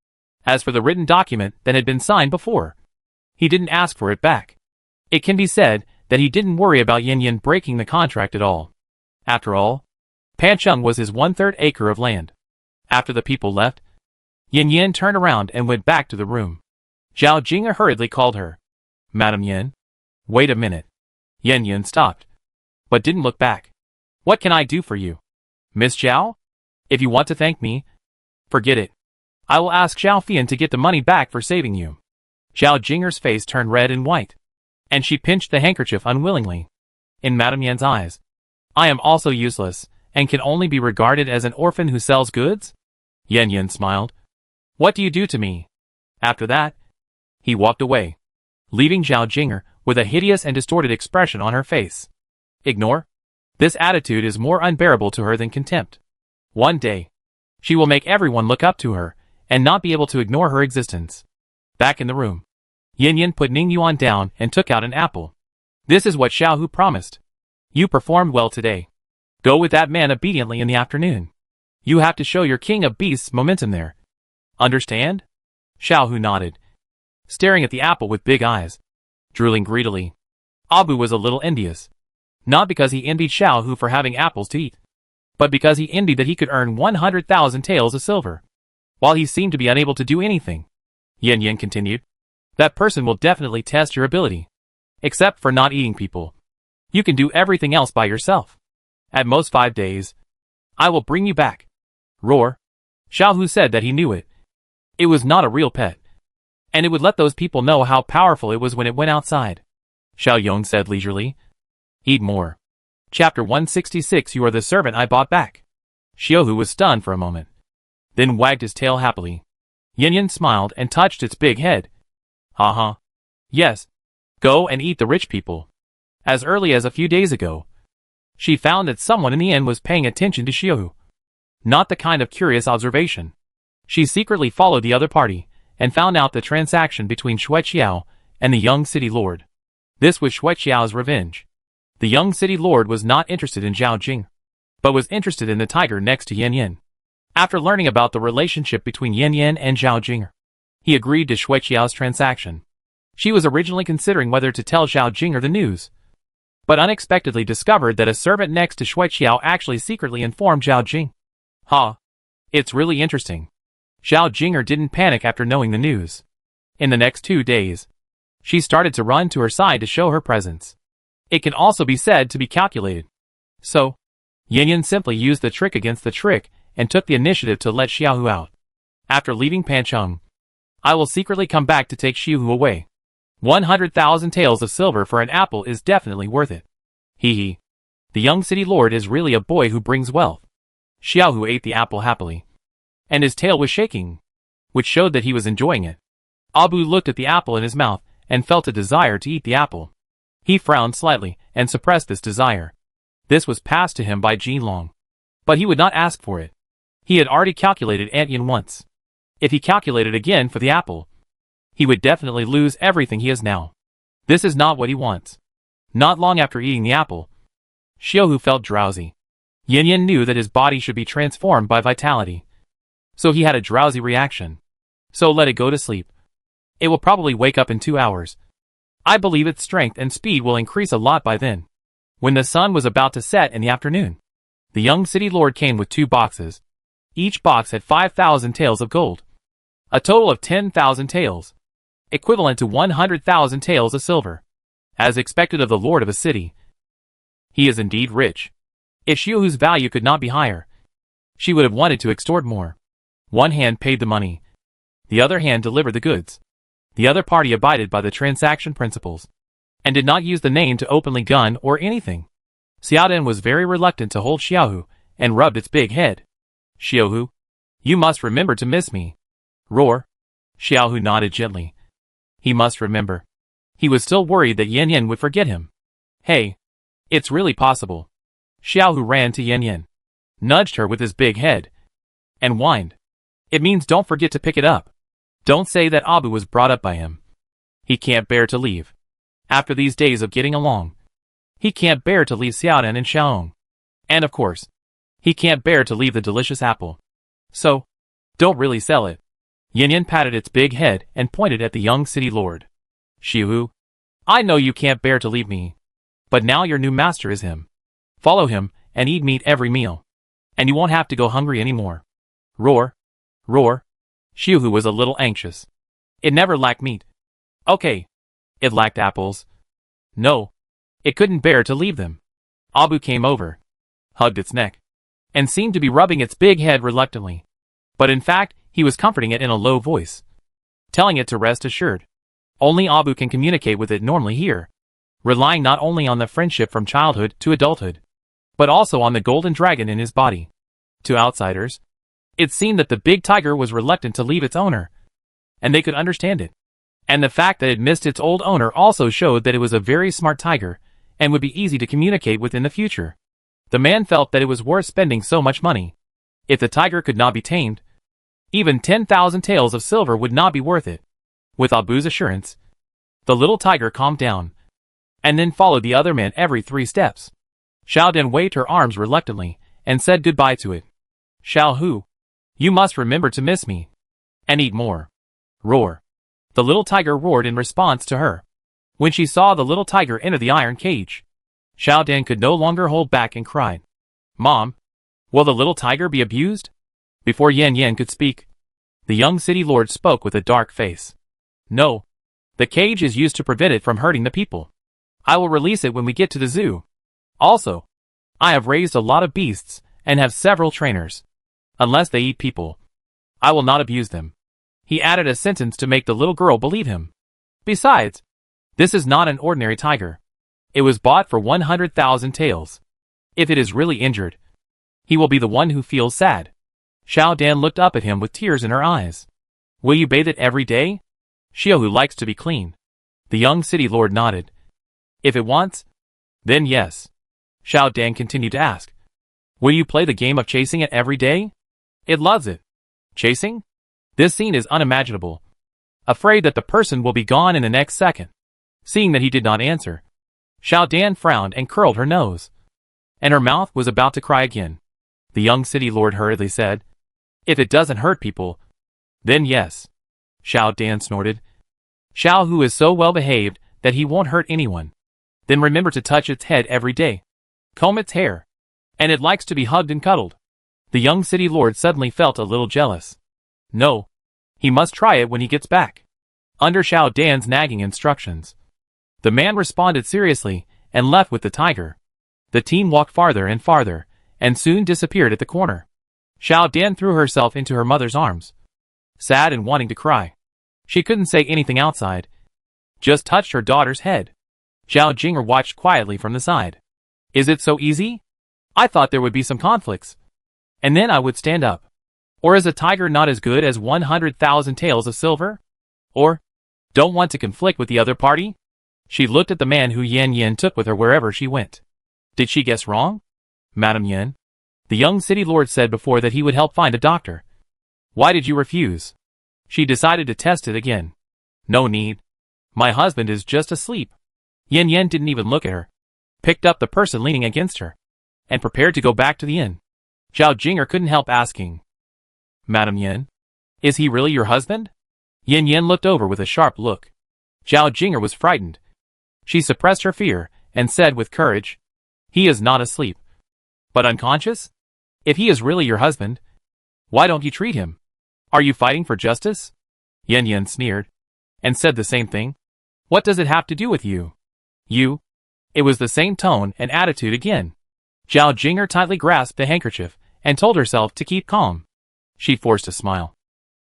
[SPEAKER 1] As for the written document that had been signed before, he didn't ask for it back. It can be said that he didn't worry about Yin Yin breaking the contract at all. After all, Pancheng was his 1/3 acre of land. After the people left, Yin Yin turned around and went back to the room. Zhao Jing hurriedly called her. Madam Yin? Wait a minute. Yin Yin stopped, but didn't look back. What can I do for you? Miss Zhao? If you want to thank me, forget it. I will ask Zhao Fian to get the money back for saving you. Zhao Jinger's face turned red and white, and she pinched the handkerchief unwillingly. In Madam Yan's eyes, I am also useless, and can only be regarded as an orphan who sells goods? Yin Yin smiled. What do you do to me? After that, he walked away, leaving Zhao Jinger with a hideous and distorted expression on her face. Ignore? This attitude is more unbearable to her than contempt. One day, she will make everyone look up to her, and not be able to ignore her existence. Back in the room, Yin Yin put Ning Yuan down and took out an apple. This is what Xiao Hu promised. You performed well today. Go with that man obediently in the afternoon. You have to show your king of beasts momentum there. Understand? Xiao Hu nodded, staring at the apple with big eyes, drooling greedily. Abu was a little envious. Not because he envied Xiao Hu for having apples to eat, but because he envied that he could earn 100,000 taels of silver, while he seemed to be unable to do anything. Yin Yin continued. That person will definitely test your ability. Except for not eating people. You can do everything else by yourself. At most 5 days, I will bring you back. Roar. Xiao Hu said that he knew it. It was not a real pet, and it would let those people know how powerful it was when it went outside. Xiao Yong said leisurely. Eat more. Chapter 166. You are the servant I bought back. Xiao Hu was stunned for a moment, then wagged his tail happily. Yin Yin smiled and touched its big head. Uh-huh. Yes. Go and eat the rich people. As early as a few days ago, she found that someone in the inn was paying attention to Xiao Hu. Not the kind of curious observation. She secretly followed the other party, and found out the transaction between Shui Qiao and the young city lord. This was Shui Qiao's revenge. The young city lord was not interested in Zhao Jing, but was interested in the tiger next to Yin Yin. After learning about the relationship between Yin Yin and Zhao Jinger, he agreed to Shui Qiao's transaction. She was originally considering whether to tell Zhao Jinger the news, but unexpectedly discovered that a servant next to Shui Qiao actually secretly informed Zhao Jing. It's really interesting. Zhao Jinger didn't panic after knowing the news. In the next 2 days, she started to run to her side to show her presence. It can also be said to be calculated. So, Yin Yin simply used the trick against the trick and took the initiative to let Xiao Hu out. After leaving Pancheng, I will secretly come back to take Xiao Hu away. 100,000 taels of silver for an apple is definitely worth it. Hee hee. The young city lord is really a boy who brings wealth. Xiao Hu ate the apple happily, and his tail was shaking, which showed that he was enjoying it. Abu looked at the apple in his mouth and felt a desire to eat the apple. He frowned slightly and suppressed this desire. This was passed to him by Jin Long, but he would not ask for it. He had already calculated Ant Yin once. If he calculated again for the apple, he would definitely lose everything he has now. This is not what he wants. Not long after eating the apple, Xiao Hu felt drowsy. Yin Yin knew that his body should be transformed by vitality. So he had a drowsy reaction. So let it go to sleep. It will probably wake up in 2 hours. I believe its strength and speed will increase a lot by then. When the sun was about to set in the afternoon, the young city lord came with 2 boxes. Each box had 5,000 taels of gold. A total of 10,000 taels, equivalent to 100,000 taels of silver. As expected of the lord of a city, he is indeed rich. If Xiaohu's value could not be higher, she would have wanted to extort more. One hand paid the money. The other hand delivered the goods. The other party abided by the transaction principles, and did not use the name to openly gun or anything. Xiaodian was very reluctant to hold Xiaohu, and rubbed its big head. Xiaohu, you must remember to miss me. Roar. Xiaohu nodded gently. He must remember. He was still worried that Yan Yan would forget him. Hey, it's really possible. Xiaohu ran to Yan Yan, nudged her with his big head, and whined. It means don't forget to pick it up. Don't say that Abu was brought up by him. He can't bear to leave. After these days of getting along, he can't bear to leave Xiaodian and Xiaong. And of course, he can't bear to leave the delicious apple. So, don't really sell it. Yan Yan patted its big head and pointed at the young city lord. Xiaohu, I know you can't bear to leave me, but now your new master is him. Follow him and eat meat every meal, and you won't have to go hungry anymore. Roar. Roar. Xiaohu was a little anxious. It never lacked meat. Okay. It lacked apples. No. It couldn't bear to leave them. Abu came over, hugged its neck, and seemed to be rubbing its big head reluctantly. But in fact, he was comforting it in a low voice, telling it to rest assured. Only Abu can communicate with it normally here, relying not only on the friendship from childhood to adulthood, but also on the golden dragon in his body. To outsiders, it seemed that the big tiger was reluctant to leave its owner, and they could understand it. And the fact that it missed its old owner also showed that it was a very smart tiger, and would be easy to communicate with in the future. The man felt that it was worth spending so much money. If the tiger could not be tamed, even 10,000 taels of silver would not be worth it. With Abu's assurance, the little tiger calmed down, and then followed the other man every 3 steps. Xiaodian waved her arms reluctantly, and said goodbye to it. Xiaohu, you must remember to miss me, and eat more. Roar. The little tiger roared in response to her. When she saw the little tiger enter the iron cage, Xiaodian could no longer hold back and cried. Mom, will the little tiger be abused? Before Yan Yan could speak, the young city lord spoke with a dark face. No. The cage is used to prevent it from hurting the people. I will release it when we get to the zoo. Also, I have raised a lot of beasts and have several trainers. Unless they eat people, I will not abuse them. He added a sentence to make the little girl believe him. Besides, this is not an ordinary tiger. It was bought for 100,000 taels. If it is really injured, he will be the one who feels sad. Xiaodian looked up at him with tears in her eyes. Will you bathe it every day? Xiaohu likes to be clean. The young city lord nodded. If it wants, then yes. Xiaodian continued to ask. Will you play the game of chasing it every day? It loves it. Chasing? This scene is unimaginable. Afraid that the person will be gone in the next second. Seeing that he did not answer, Xiaodian frowned and curled her nose, and her mouth was about to cry again. The young city lord hurriedly said, If it doesn't hurt people, then yes. Xiaodian snorted. Xiaohu is so well behaved that he won't hurt anyone. Then remember to touch its head every day. Comb its hair. And it likes to be hugged and cuddled. The young city lord suddenly felt a little jealous. No. He must try it when he gets back. Under Xiaodian's nagging instructions, the man responded seriously and left with the tiger. The team walked farther and farther, and soon disappeared at the corner. Xiaodian threw herself into her mother's arms, sad and wanting to cry. She couldn't say anything outside, just touched her daughter's head. Zhao Jinger watched quietly from the side. Is it so easy? I thought there would be some conflicts, and then I would stand up. Or is a tiger not as good as 100,000 taels of silver? Or, don't want to conflict with the other party? She looked at the man who Yan Yan took with her wherever she went. Did she guess wrong? Madam Yan, the young city lord said before that he would help find a doctor. Why did you refuse? She decided to test it again. No need. My husband is just asleep. Yan Yan didn't even look at her, picked up the person leaning against her, and prepared to go back to the inn. Zhao Jinger couldn't help asking. Madam Yin? Is he really your husband? Yin Yin looked over with a sharp look. Zhao Jinger was frightened. She suppressed her fear and said with courage, "He is not asleep. But unconscious? If he is really your husband, why don't you treat him? Are you fighting for justice?" Yin Yin sneered and said the same thing. "What does it have to do with you? You?" It was the same tone and attitude again. Zhao Jinger tightly grasped the handkerchief and told herself to keep calm. She forced a smile.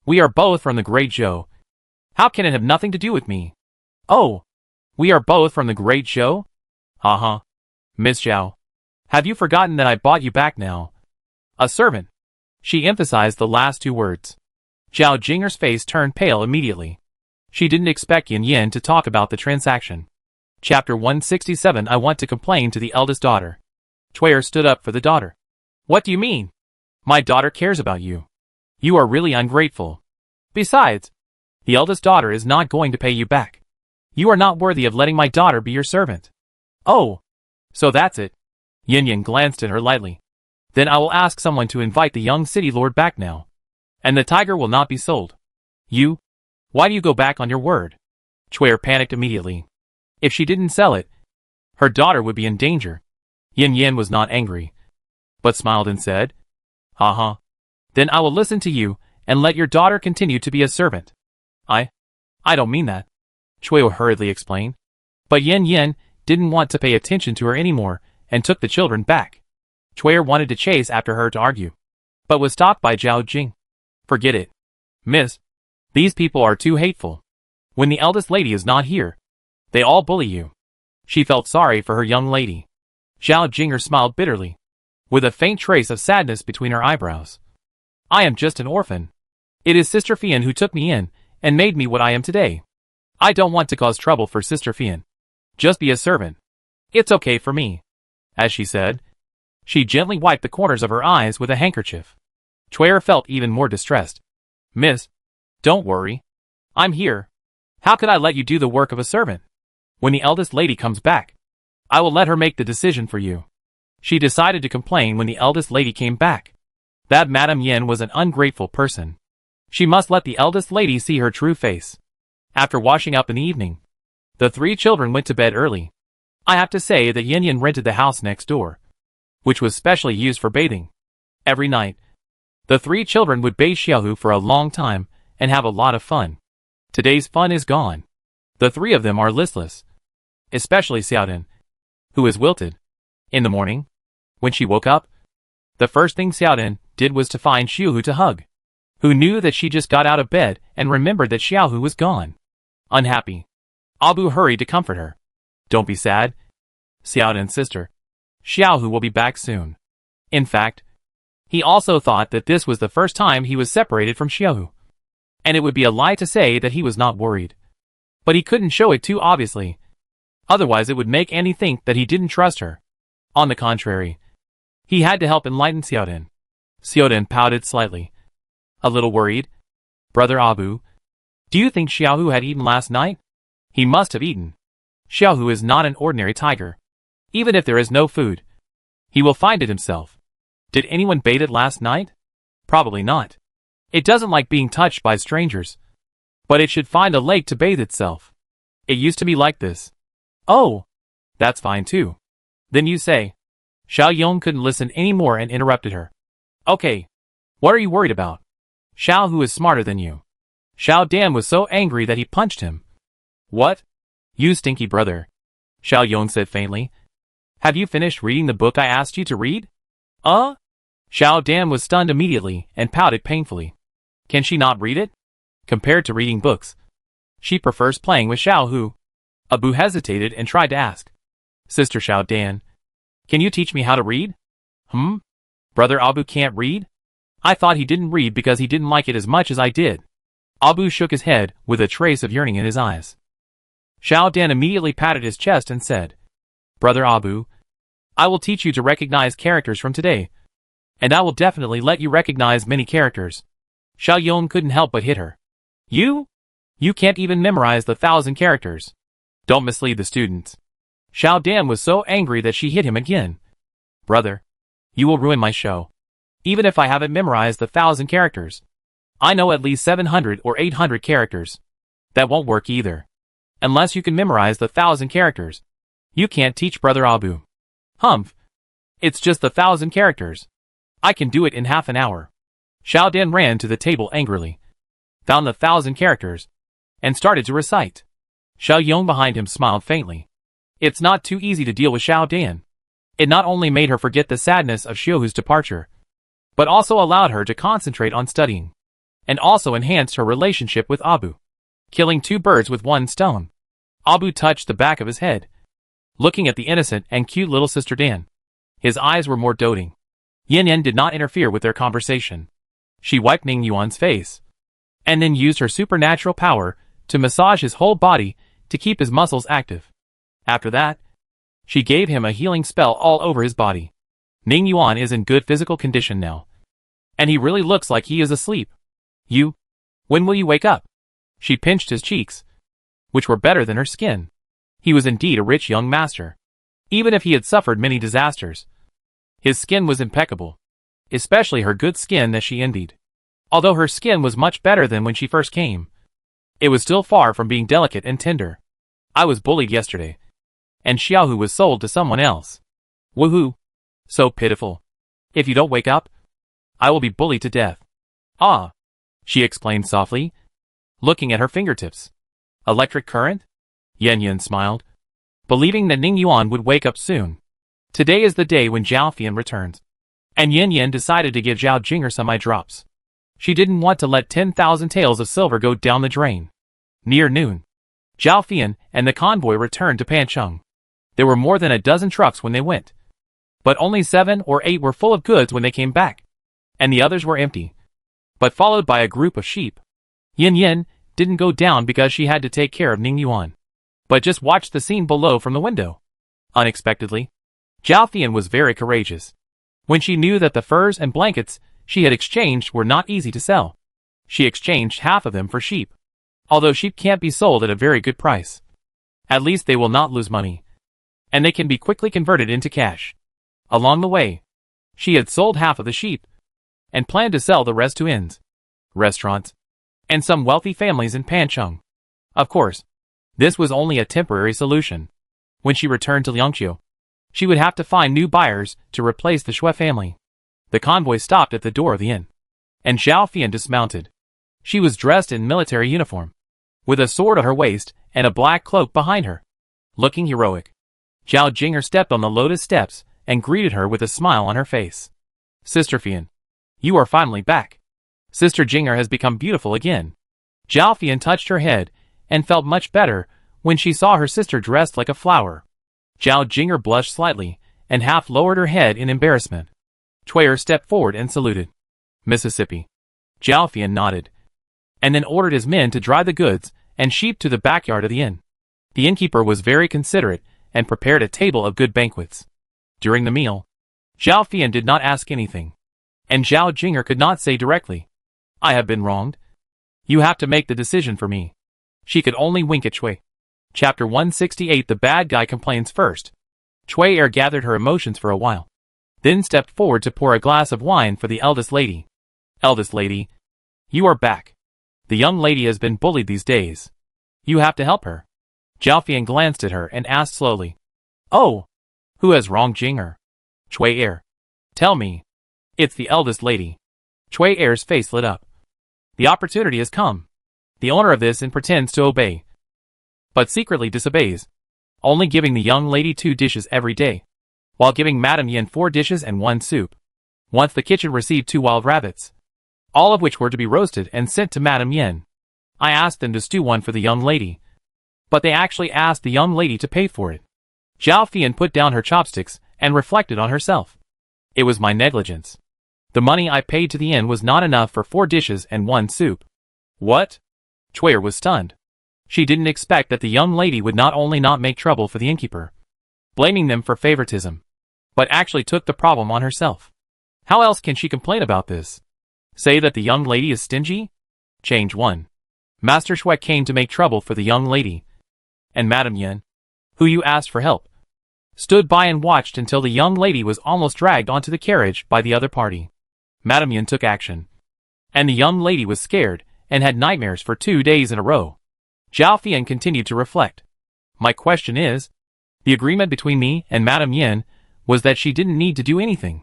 [SPEAKER 1] "We are both from the Great Zhou. How can it have nothing to do with me?" "Oh, we are both from the Great Zhou? Uh-huh. Miss Zhao, have you forgotten that I bought you back now? A servant." She emphasized the last two words. Zhao Jinger's face turned pale immediately. She didn't expect Yin Yin to talk about the transaction. Chapter 167. I want to complain to the eldest daughter. Chuyer stood up for the daughter. "What do you mean? My daughter cares about you. You are really ungrateful. Besides, the eldest daughter is not going to pay you back. You are not worthy of letting my daughter be your servant." "Oh, so that's it." Yin Yin glanced at her lightly. "Then I will ask someone to invite the young city lord back now. And the tiger will not be sold." "You? Why do you go back on your word?" Chuyer panicked immediately. If she didn't sell it, her daughter would be in danger. Yin Yin was not angry, but smiled and said, "Uh-huh. Then I will listen to you and let your daughter continue to be a servant." I don't mean that," Chuyer hurriedly explained. But Yin Yin didn't want to pay attention to her anymore and took the children back. Chuyer wanted to chase after her to argue, but was stopped by Zhao Jing. "Forget it. Miss, these people are too hateful. When the eldest lady is not here, they all bully you." She felt sorry for her young lady. Zhao Jinger smiled bitterly, with a faint trace of sadness between her eyebrows. "I am just an orphan. It is Sister Fian who took me in and made me what I am today. I don't want to cause trouble for Sister Fian. Just be a servant. It's okay for me." As she said, she gently wiped the corners of her eyes with a handkerchief. Chuyer felt even more distressed. "Miss, don't worry. I'm here. How could I let you do the work of a servant? When the eldest lady comes back, I will let her make the decision for you." She decided to complain when the eldest lady came back. That Madame Yin was an ungrateful person. She must let the eldest lady see her true face. After washing up in the evening, the three children went to bed early. I have to say that Yin Yin rented the house next door, which was specially used for bathing. Every night, the three children would bathe Xiaohu for a long time and have a lot of fun. Today's fun is gone. The three of them are listless, especially Xiaodin, who is wilted. In the morning, when she woke up, the first thing Xiaodin did was to find Xiaohu to hug, who knew that she just got out of bed and remembered that Xiaohu was gone. Unhappy, Abu hurried to comfort her. "Don't be sad, Xiaodin's sister. Xiaohu will be back soon." In fact, he also thought that this was the first time he was separated from Xiaohu, and it would be a lie to say that he was not worried. But he couldn't show it too obviously. Otherwise it would make Annie think that he didn't trust her. On the contrary, he had to help enlighten Xiaodin. Xiaodin pouted slightly. "A little worried? Brother Abu, do you think Xiaohu had eaten last night?" "He must have eaten. Xiaohu is not an ordinary tiger. Even if there is no food, he will find it himself. Did anyone bathe it last night? Probably not. It doesn't like being touched by strangers. But it should find a lake to bathe itself. It used to be like this." "Oh, that's fine too. Then you say." Xiao Yong couldn't listen anymore and interrupted her. "Okay, what are you worried about? Xiaohu is smarter than you." Xiao Dan was so angry that he punched him. "What? You stinky brother," Xiao Yong said faintly. "Have you finished reading the book I asked you to read?" Xiao Dan was stunned immediately and pouted painfully. Can she not read it? Compared to reading books, she prefers playing with Xiaohu. Abu hesitated and tried to ask, "Sister Xiao Dan, can you teach me how to read?" Brother Abu can't read? I thought he didn't read because he didn't like it as much as I did." Abu shook his head with a trace of yearning in his eyes. Xiao Dan immediately patted his chest and said, "Brother Abu, I will teach you to recognize characters from today. And I will definitely let you recognize many characters." Xiao Yong couldn't help but hit her. You can't even memorize the 1,000 characters. Don't mislead the students." Xiao Dan was so angry that she hit him again. "Brother, you will ruin my show. Even if I haven't memorized the 1,000 characters, I know at least 700 or 800 characters. That won't work either. Unless you can memorize the 1,000 characters. You can't teach Brother Abu. Humph. It's just the 1,000 characters. I can do it in half an hour. Xiao Dan ran to the table angrily, found the 1,000 characters, and started to recite. Xiao Yong behind him smiled faintly. It's not too easy to deal with Xiao Dan. It not only made her forget the sadness of Xiuhu's departure, but also allowed her to concentrate on studying, and also enhanced her relationship with Abu. Killing two birds with one stone. Abu touched the back of his head, looking at the innocent and cute little sister Dan. His eyes were more doting. Yin Yan did not interfere with their conversation. She wiped Ning Yuan's face, and then used her supernatural power to massage his whole body to keep his muscles active. After that, she gave him a healing spell all over his body. Ning Yuan is in good physical condition now, and he really looks like he is asleep. When will you wake up? She pinched his cheeks, which were better than her skin. He was indeed a rich young master. Even if he had suffered many disasters, his skin was impeccable, especially her good skin that she envied. Although her skin was much better than when she first came, it was still far from being delicate and tender. I was bullied yesterday, and Xiaohu was sold to someone else. Woohoo! So pitiful. If you don't wake up, I will be bullied to death. Ah, she explained softly, looking at her fingertips. Electric current? Yan Yan smiled, believing that Ning Yuan would wake up soon. Today is the day when Zhao Fian returns, and Yan Yan decided to give Zhao Jing'er some eye drops. She didn't want to let 10,000 taels of silver go down the drain. Near noon, Zhao Fian and the convoy returned to Pancheng. There were more than a dozen trucks when they went, but only 7 or 8 were full of goods when they came back, and the others were empty, but followed by a group of sheep. Yin Yin didn't go down because she had to take care of Ning Yuan, but just watched the scene below from the window. Unexpectedly, Zhao Fian was very courageous. When she knew that the furs and blankets she had exchanged were not easy to sell, she exchanged half of them for sheep. Although sheep can't be sold at a very good price, at least they will not lose money, and they can be quickly converted into cash. Along the way, she had sold half of the sheep, and planned to sell the rest to inns, restaurants, and some wealthy families in Pancheng. Of course, this was only a temporary solution. When she returned to Liangqiu, she would have to find new buyers to replace the Shui family. The convoy stopped at the door of the inn, and Zhao Fian dismounted. She was dressed in military uniform, with a sword at her waist and a black cloak behind her. Looking heroic, Zhao Jing'er stepped on the lotus steps and greeted her with a smile on her face. Sister Fian, you are finally back. Sister Jing'er has become beautiful again. Zhao Fian touched her head and felt much better when she saw her sister dressed like a flower. Zhao Jing'er blushed slightly and half lowered her head in embarrassment. Chui'er stepped forward and saluted. Mississippi. Zhao Fian nodded, and then ordered his men to drive the goods and sheep to the backyard of the inn. The innkeeper was very considerate and prepared a table of good banquets. During the meal, Zhao Fian did not ask anything, and Zhao Jing'er could not say directly, I have been wronged. You have to make the decision for me. She could only wink at Cui. Chapter 168. The bad guy complains first. Chui'er gathered her emotions for a while, then stepped forward to pour a glass of wine for the eldest lady. Eldest lady, you are back. The young lady has been bullied these days. You have to help her. Zhao Fian glanced at her and asked slowly. Oh, who has wronged Jing'er? Chui'er. Tell me. It's the eldest lady. Chui'er's face lit up. The opportunity has come. The owner of this inn pretends to obey, but secretly disobeys, only giving the young lady 2 dishes every day, while giving Madame Yin 4 dishes and 1 soup. Once the kitchen received 2 wild rabbits, all of which were to be roasted and sent to Madame Yin. I asked them to stew one for the young lady, but they actually asked the young lady to pay for it. Zhao Fian put down her chopsticks and reflected on herself. It was my negligence. The money I paid to the inn was not enough for 4 dishes and 1 soup. What? Chui'er was stunned. She didn't expect that the young lady would not only not make trouble for the innkeeper, blaming them for favoritism, but actually took the problem on herself. How else can she complain about this? Say that the young lady is stingy? Change 1. Master Shui came to make trouble for the young lady, and Madame Yin, who you asked for help, stood by and watched until the young lady was almost dragged onto the carriage by the other party. Madame Yin took action, And the young lady was scared and had nightmares for 2 days in a row. Zhao Fian continued to reflect. My question is, the agreement between me and Madame Yin was that she didn't need to do anything.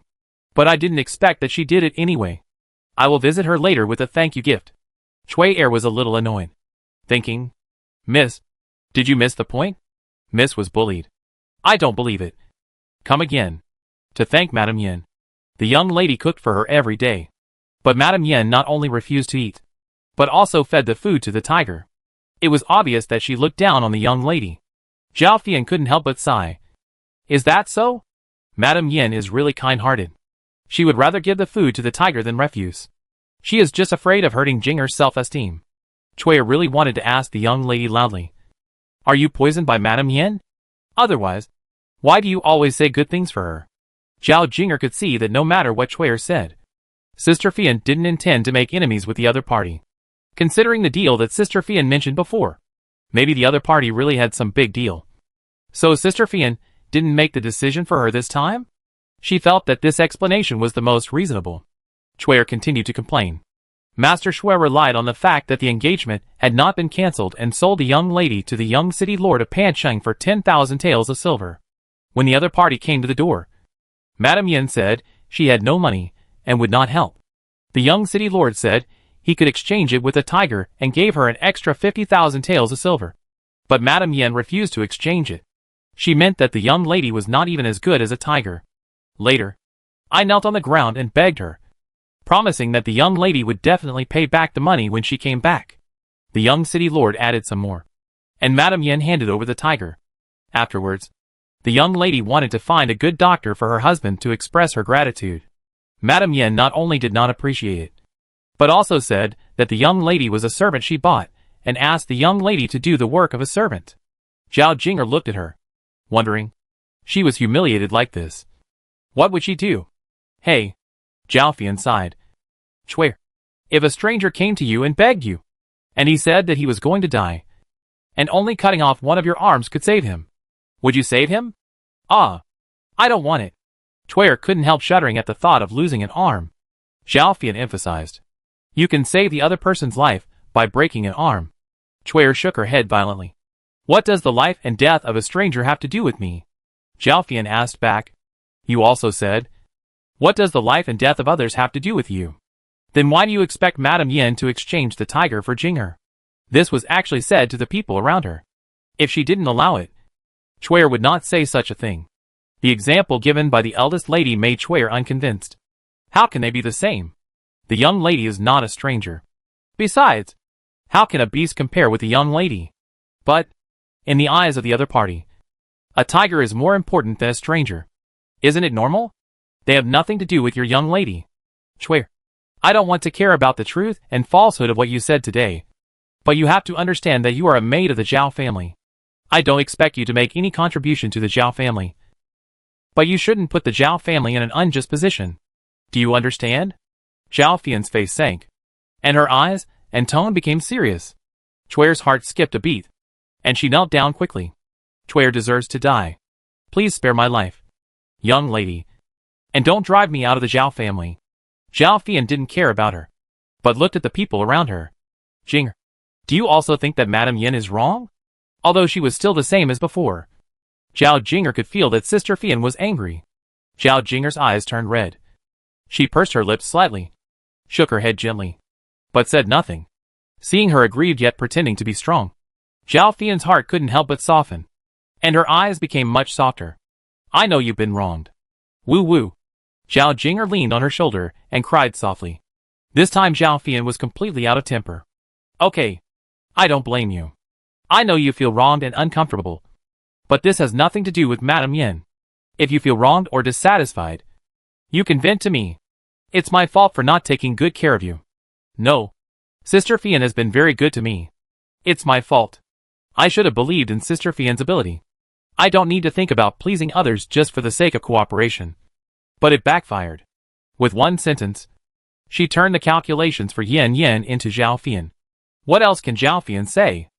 [SPEAKER 1] But I didn't expect that she did it anyway. I will visit her later with a thank you gift. Cui Er was a little annoyed. Thinking, Miss, did you miss the point? Miss was bullied. I don't believe it. Come again. To thank Madame Yin. The young lady cooked for her every day. But Madame Yin not only refused to eat, but also fed the food to the tiger. It was obvious that she looked down on the young lady. Zhao Fian couldn't help but sigh. Is that so? Madame Yin is really kind-hearted. She would rather give the food to the tiger than refuse. She is just afraid of hurting Jinger's self-esteem. Cui really wanted to ask the young lady loudly. Are you poisoned by Madame Yin? Otherwise, why do you always say good things for her? Zhao Jinger could see that no matter what Cui said, Sister Fian didn't intend to make enemies with the other party. Considering the deal that Sister Fian mentioned before, maybe the other party really had some big deal. So Sister Fian didn't make the decision for her this time? She felt that this explanation was the most reasonable. Cui continued to complain. Master Shui relied on the fact that the engagement had not been cancelled and sold the young lady to the young city lord of Pancheng for 10,000 taels of silver. When the other party came to the door, Madame Yin said she had no money and would not help. The young city lord said he could exchange it with a tiger and gave her an extra 50,000 taels of silver. But Madame Yin refused to exchange it. She meant that the young lady was not even as good as a tiger. Later, I knelt on the ground and begged her, promising that the young lady would definitely pay back the money when she came back. The young city lord added some more, and Madame Yin handed over the tiger. Afterwards, the young lady wanted to find a good doctor for her husband to express her gratitude. Madame Yin not only did not appreciate it, but also said that the young lady was a servant she bought, and asked the young lady to do the work of a servant. Zhao Jinger looked at her, wondering. She was humiliated like this. What would she do? Hey. Zhao Fian sighed. Cui, if a stranger came to you and begged you, and he said that he was going to die, and only cutting off one of your arms could save him, would you save him? Ah, I don't want it. Cui couldn't help shuddering at the thought of losing an arm. Zhao Fian emphasized. You can save the other person's life by breaking an arm. Cui shook her head violently. What does the life and death of a stranger have to do with me? Zhao Fian asked back. You also said, what does the life and death of others have to do with you? Then why do you expect Madame Yin to exchange the tiger for Jinger? This was actually said to the people around her. If she didn't allow it, Cui would not say such a thing. The example given by the eldest lady made Cui unconvinced. How can they be the same? The young lady is not a stranger. Besides, how can a beast compare with the young lady? But, in the eyes of the other party, a tiger is more important than a stranger. Isn't it normal? They have nothing to do with your young lady. Cui, I don't want to care about the truth and falsehood of what you said today. But you have to understand that you are a maid of the Zhao family. I don't expect you to make any contribution to the Zhao family. But you shouldn't put the Zhao family in an unjust position. Do you understand? Zhao Fian's face sank, and her eyes and tone became serious. Cui's heart skipped a beat, and she knelt down quickly. Cui deserves to die. Please spare my life, young lady, and don't drive me out of the Zhao family. Zhao Fian didn't care about her, but looked at the people around her. Jinger, do you also think that Madame Yin is wrong? Although she was still the same as before. Zhao Jinger could feel that Sister Fian was angry. Zhao Jinger's eyes turned red. She pursed her lips slightly, shook her head gently, but said nothing. Seeing her aggrieved yet pretending to be strong, Zhao Fian's heart couldn't help but soften, and her eyes became much softer. I know you've been wronged. Woo woo. Zhao Jinger leaned on her shoulder and cried softly. This time Zhao Fian was completely out of temper. Okay. I don't blame you. I know you feel wronged and uncomfortable. But this has nothing to do with Madame Yin. If you feel wronged or dissatisfied, you can vent to me. It's my fault for not taking good care of you. No. Sister Fian has been very good to me. It's my fault. I should have believed in Sister Fian's ability. I don't need to think about pleasing others just for the sake of cooperation. But it backfired. With one sentence, she turned the calculations for Yin Yin into Zhao Fian. What else can Zhao Fian say?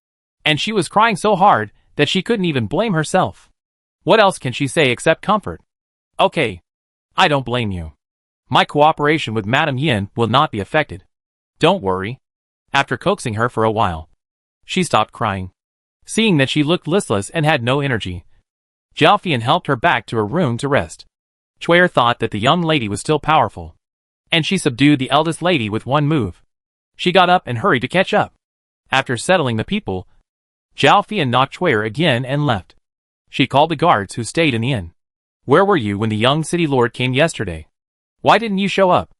[SPEAKER 1] And she was crying so hard that she couldn't even blame herself. What else can she say except comfort? Okay. I don't blame you. My cooperation with Madame Yin will not be affected. Don't worry. After coaxing her for a while, she stopped crying. Seeing that she looked listless and had no energy, Zhao Fian helped her back to her room to rest. Chuer thought that the young lady was still powerful, and she subdued the eldest lady with one move. She got up and hurried to catch up. After settling the people, Zhao Fian knocked Chuer again and left. She called the guards who stayed in the inn. Where were you when the young city lord came yesterday? Why didn't you show up?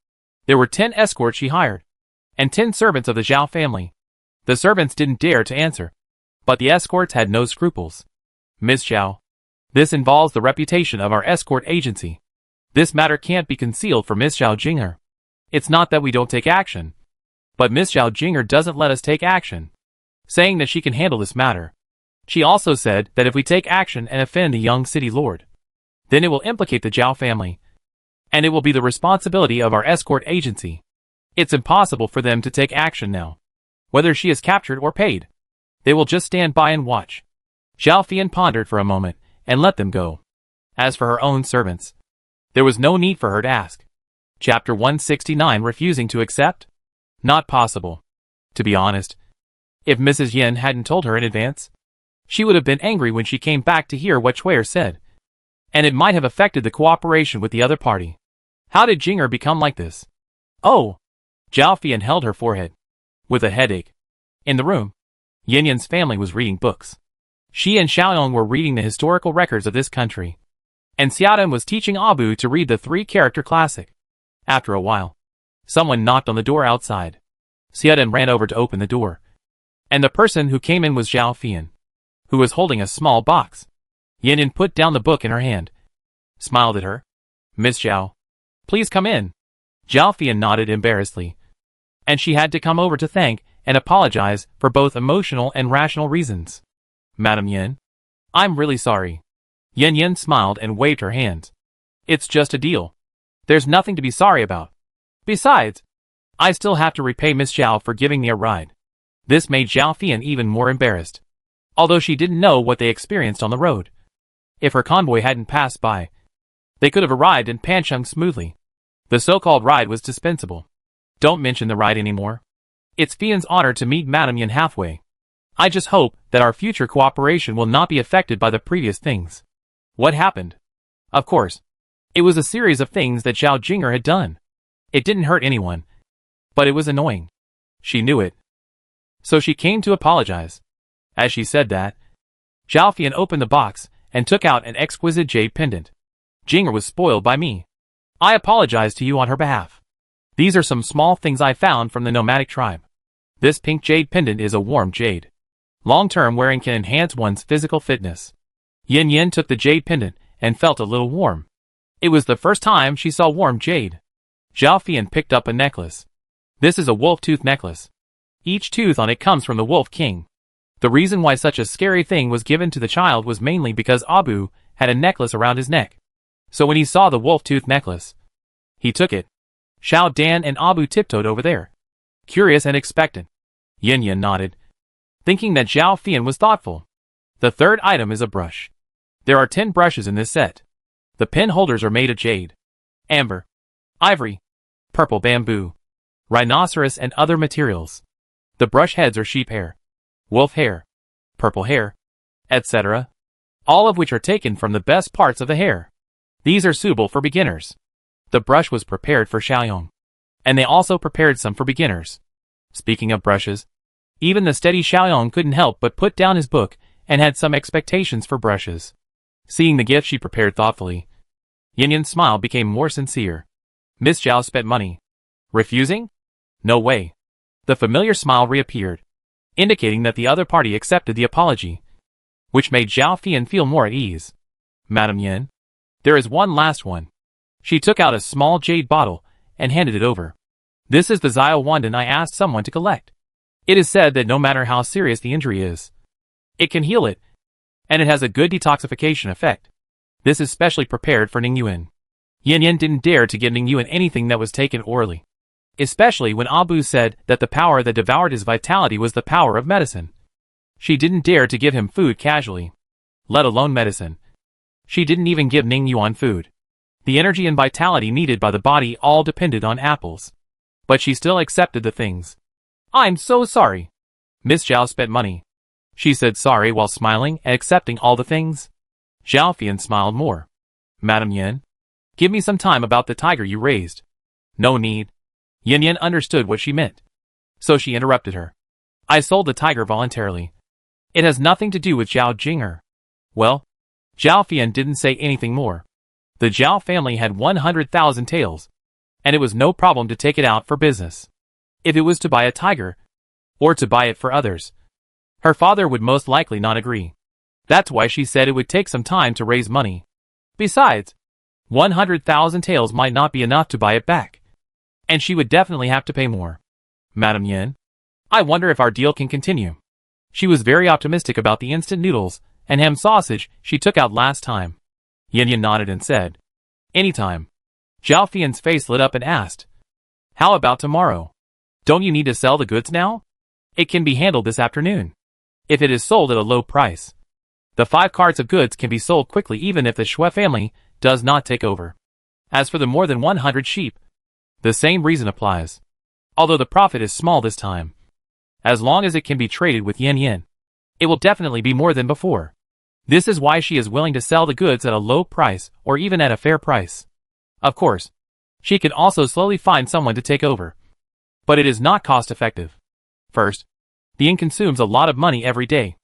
[SPEAKER 1] There were 10 escorts she hired, and 10 servants of the Zhao family. The servants didn't dare to answer, but the escorts had no scruples. Miss Zhao, this involves the reputation of our escort agency. This matter can't be concealed from Miss Zhao Jing'er. It's not that we don't take action, but Miss Zhao Jing'er doesn't let us take action, saying that she can handle this matter. She also said that if we take action and offend the young city lord, then it will implicate the Zhao family, and it will be the responsibility of our escort agency. It's impossible for them to take action now. Whether she is captured or paid, they will just stand by and watch. Zhao Fian pondered for a moment and let them go. As for her own servants, there was no need for her to ask. Chapter 169. Refusing to accept? Not possible. To be honest, if Mrs. Yin hadn't told her in advance, she would have been angry when she came back to hear what Chuer said, and it might have affected the cooperation with the other party. How did Jing'er become like this? Oh! Zhao Fian held her forehead, with a headache. In the room, Yin Yan's family was reading books. She and Xiaoyong were reading the historical records of this country, and Xiaodan was teaching Abu to read the 3-character classic. After a while, someone knocked on the door outside. Xiaodan ran over to open the door, and the person who came in was Zhao Fian, who was holding a small box. Yin Yan put down the book in her hand, smiled at her. Miss Zhao, please come in. Zhao Fian nodded embarrassedly, and she had to come over to thank and apologize for both emotional and rational reasons. Madam Yin, I'm really sorry. Yin Yan smiled and waved her hands. It's just a deal. There's nothing to be sorry about. Besides, I still have to repay Miss Zhao for giving me a ride. This made Zhao Fian even more embarrassed, although she didn't know what they experienced on the road. If her convoy hadn't passed by, they could have arrived in Pancheng smoothly. The so-called ride was dispensable. Don't mention the ride anymore. It's Fian's honor to meet Madam Yin halfway. I just hope that our future cooperation will not be affected by the previous things. What happened? Of course, it was a series of things that Zhao Jing'er had done. It didn't hurt anyone, but it was annoying. She knew it. So she came to apologize. As she said that, Zhao Fian opened the box and took out an exquisite jade pendant. Jing'er was spoiled by me. I apologize to you on her behalf. These are some small things I found from the nomadic tribe. This pink jade pendant is a warm jade. Long-term wearing can enhance one's physical fitness. Yin Yan took the jade pendant and felt a little warm. It was the first time she saw warm jade. Zhao Fian picked up a necklace. This is a wolf tooth necklace. Each tooth on it comes from the Wolf King. The reason why such a scary thing was given to the child was mainly because Abu had a necklace around his neck. So when he saw the wolf tooth necklace, he took it. Xiao Dan and Abu tiptoed over there, curious and expectant. Yin Yan nodded, thinking that Zhao Fian was thoughtful. The third item is a brush. There are 10 brushes in this set. The pen holders are made of jade, amber, ivory, purple bamboo, rhinoceros and other materials. The brush heads are sheep hair, wolf hair, purple hair, etc., all of which are taken from the best parts of the hair. These are suitable for beginners. The brush was prepared for Xiaoyong, and they also prepared some for beginners. Speaking of brushes, even the steady Xiaoyong couldn't help but put down his book and had some expectations for brushes. Seeing the gift she prepared thoughtfully, Yin Yan's smile became more sincere. Miss Zhao spent money. Refusing? No way. The familiar smile reappeared, indicating that the other party accepted the apology, which made Zhao Fian feel more at ease. Madam Yin, there is one last one. She took out a small jade bottle and handed it over. This is the Zio Wandan I asked someone to collect. It is said that no matter how serious the injury is, it can heal it, and it has a good detoxification effect. This is specially prepared for Ning Yuan. Yin Yan didn't dare to give Ning Yuan anything that was taken orally, especially when Abu said that the power that devoured his vitality was the power of medicine. She didn't dare to give him food casually, let alone medicine. She didn't even give Ning Yuan food. The energy and vitality needed by the body all depended on apples. but she still accepted the things. I'm so sorry. Miss Zhao spent money. She said sorry while smiling and accepting all the things. Zhao Fian smiled more. Madam Yin, give me some time about the tiger you raised. No need. Yin Yin understood what she meant. So she interrupted her. I sold the tiger voluntarily. It has nothing to do with Zhao Jing'er. Well, Zhao Fian didn't say anything more. The Zhao family had 100,000 taels, and it was no problem to take it out for business. If it was to buy a tiger, or to buy it for others, her father would most likely not agree. That's why she said it would take some time to raise money. Besides, 100,000 taels might not be enough to buy it back, and she would definitely have to pay more. Madam Yin, I wonder if our deal can continue. She was very optimistic about the instant noodles and ham sausage she took out last time. Yin Yin nodded and said, anytime. Zhao Fian's face lit up and asked, how about tomorrow? Don't you need to sell the goods now? It can be handled this afternoon. If it is sold at a low price, the 5 carts of goods can be sold quickly even if the Shui family does not take over. As for the more than 100 sheep, the same reason applies. Although the profit is small this time, as long as it can be traded with Yin Yin, it will definitely be more than before. This is why she is willing to sell the goods at a low price or even at a fair price. Of course, she can also slowly find someone to take over. But it is not cost effective. First, the yin consumes a lot of money every day.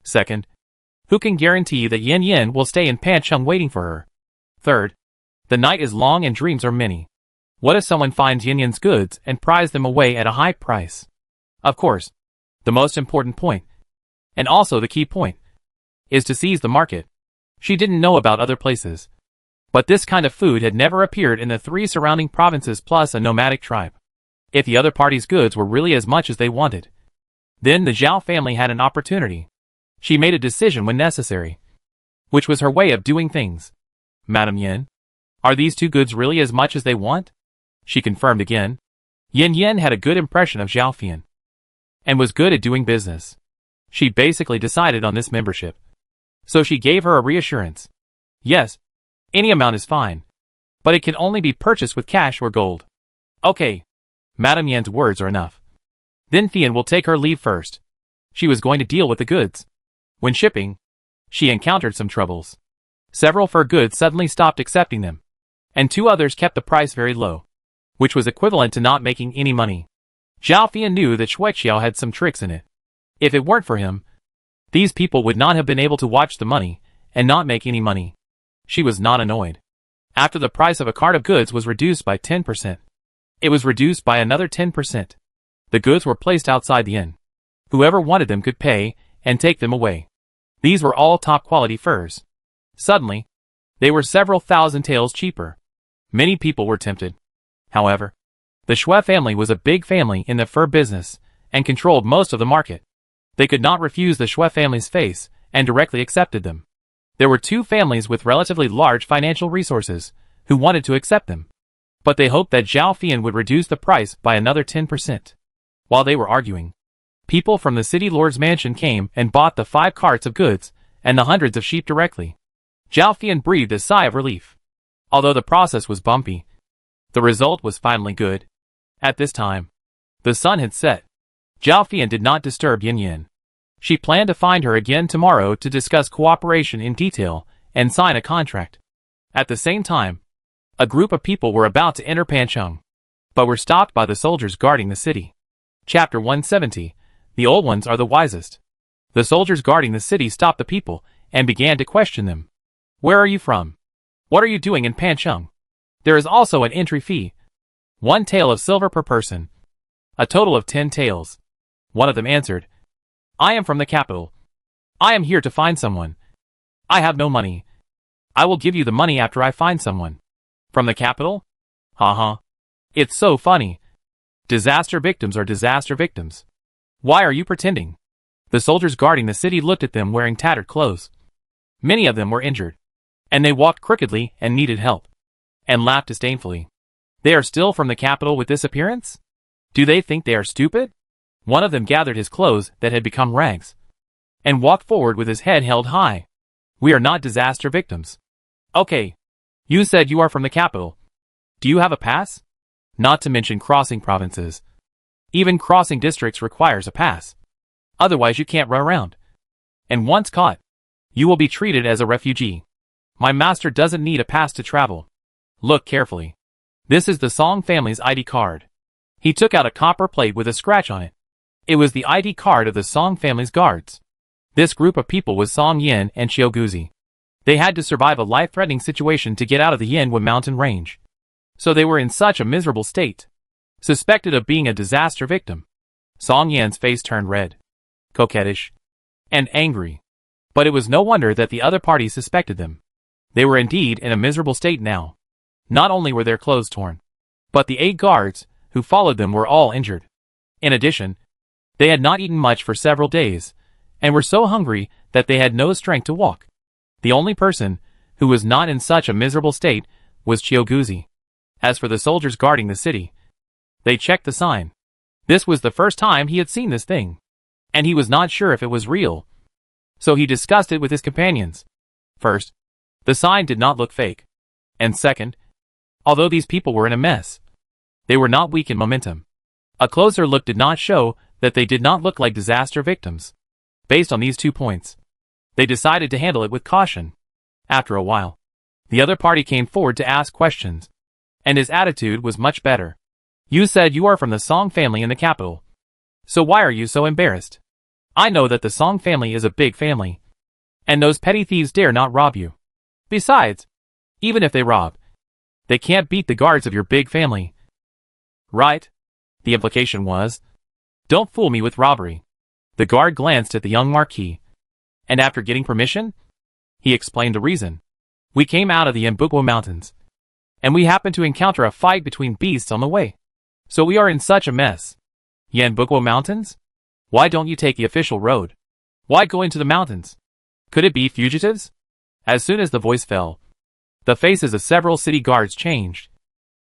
[SPEAKER 1] Second, who can guarantee that Yin Yin will stay in Pancheng waiting for her? Third, the night is long and dreams are many. What if someone finds Yin Yin's goods and pries them away at a high price? Of course, the most important point, and also the key point, is to seize the market. She didn't know about other places, but this kind of food had never appeared in the 3 surrounding provinces plus a nomadic tribe. If the other party's goods were really as much as they wanted, then the Zhao family had an opportunity. She made a decision when necessary, which was her way of doing things. Madam Yin, are these 2 goods really as much as they want? She confirmed again. Yin Yin had a good impression of Zhao Fian, and was good at doing business. She basically decided on this membership. So she gave her a reassurance. Yes, any amount is fine, but it can only be purchased with cash or gold. Okay, Madam Yan's words are enough. Then Fian will take her leave first. She was going to deal with the goods. When shipping, she encountered some troubles. Several fur goods suddenly stopped accepting them, and 2 others kept the price very low, which was equivalent to not making any money. Zhao Fian knew that Shuiqiao had some tricks in it. If it weren't for him, these people would not have been able to watch the money and not make any money. She was not annoyed. After the price of a cart of goods was reduced by 10%, it was reduced by another 10%. The goods were placed outside the inn. Whoever wanted them could pay and take them away. These were all top-quality furs. Suddenly, they were several thousand taels cheaper. Many people were tempted. However, the Shui family was a big family in the fur business and controlled most of the market. They could not refuse the Shui family's face and directly accepted them. There were 2 families with relatively large financial resources who wanted to accept them, but they hoped that Zhao Fian would reduce the price by another 10%. While they were arguing, people from the city lord's mansion came and bought the 5 carts of goods and the hundreds of sheep directly. Zhao Fian breathed a sigh of relief. Although the process was bumpy, the result was finally good. At this time, the sun had set. Zhao Fian did not disturb Yin Yin. She planned to find her again tomorrow to discuss cooperation in detail and sign a contract. At the same time, a group of people were about to enter Pancheng, but were stopped by the soldiers guarding the city. Chapter 170. The old ones are the wisest. The soldiers guarding the city stopped the people and began to question them. Where are you from? What are you doing in Pancheng? There is also an entry fee. 1 tael of silver per person. A total of 10 taels. One of them answered, I am from the capital. I am here to find someone. I have no money. I will give you the money after I find someone. From the capital? Haha. It's so funny. Disaster victims are disaster victims. Why are you pretending? The soldiers guarding the city looked at them wearing tattered clothes. Many of them were injured, and they walked crookedly and needed help, and laughed disdainfully. They are still from the capital with this appearance? Do they think they are stupid? One of them gathered his clothes that had become rags, and walked forward with his head held high. We are not disaster victims. Okay. You said you are from the capital. Do you have a pass? not to mention crossing provinces. Even crossing districts requires a pass. Otherwise you can't run around. And once caught, you will be treated as a refugee. My master doesn't need a pass to travel. Look carefully. This is the Song family's ID card. He took out a copper plate with a scratch on it. It was the ID card of the Song family's guards. This group of people was Song Yin and Chioguzi. They had to survive a life-threatening situation to get out of the Yinhua mountain range. So they were in such a miserable state. Suspected of being a disaster victim. Song Yan's face turned red, coquettish, and angry. But it was no wonder that the other party suspected them. They were indeed in a miserable state now. Not only were their clothes torn, but the 8 guards who followed them were all injured. In addition, they had not eaten much for several days, and were so hungry that they had no strength to walk. The only person who was not in such a miserable state was Chioguzi. As for the soldiers guarding the city, they checked the sign. This was the first time he had seen this thing, and he was not sure if it was real. So he discussed it with his companions. First, the sign did not look fake. And second, although these people were in a mess, they were not weak in momentum. A closer look did not show that they did not look like disaster victims. Based on these 2 points, they decided to handle it with caution. After a while, the other party came forward to ask questions, and his attitude was much better. You said you are from the Song family in the capital. So why are you so embarrassed? I know that the Song family is a big family, and those petty thieves dare not rob you. Besides, even if they rob, they can't beat the guards of your big family. Right? The implication was, don't fool me with robbery. The guard glanced at the young Marquis, and after getting permission, he explained the reason. We came out of the Yinhua mountains, and we happened to encounter a fight between beasts on the way. So we are in such a mess. Yinhua mountains? Why don't you take the official road? Why go into the mountains? Could it be fugitives? As soon as the voice fell, the faces of several city guards changed,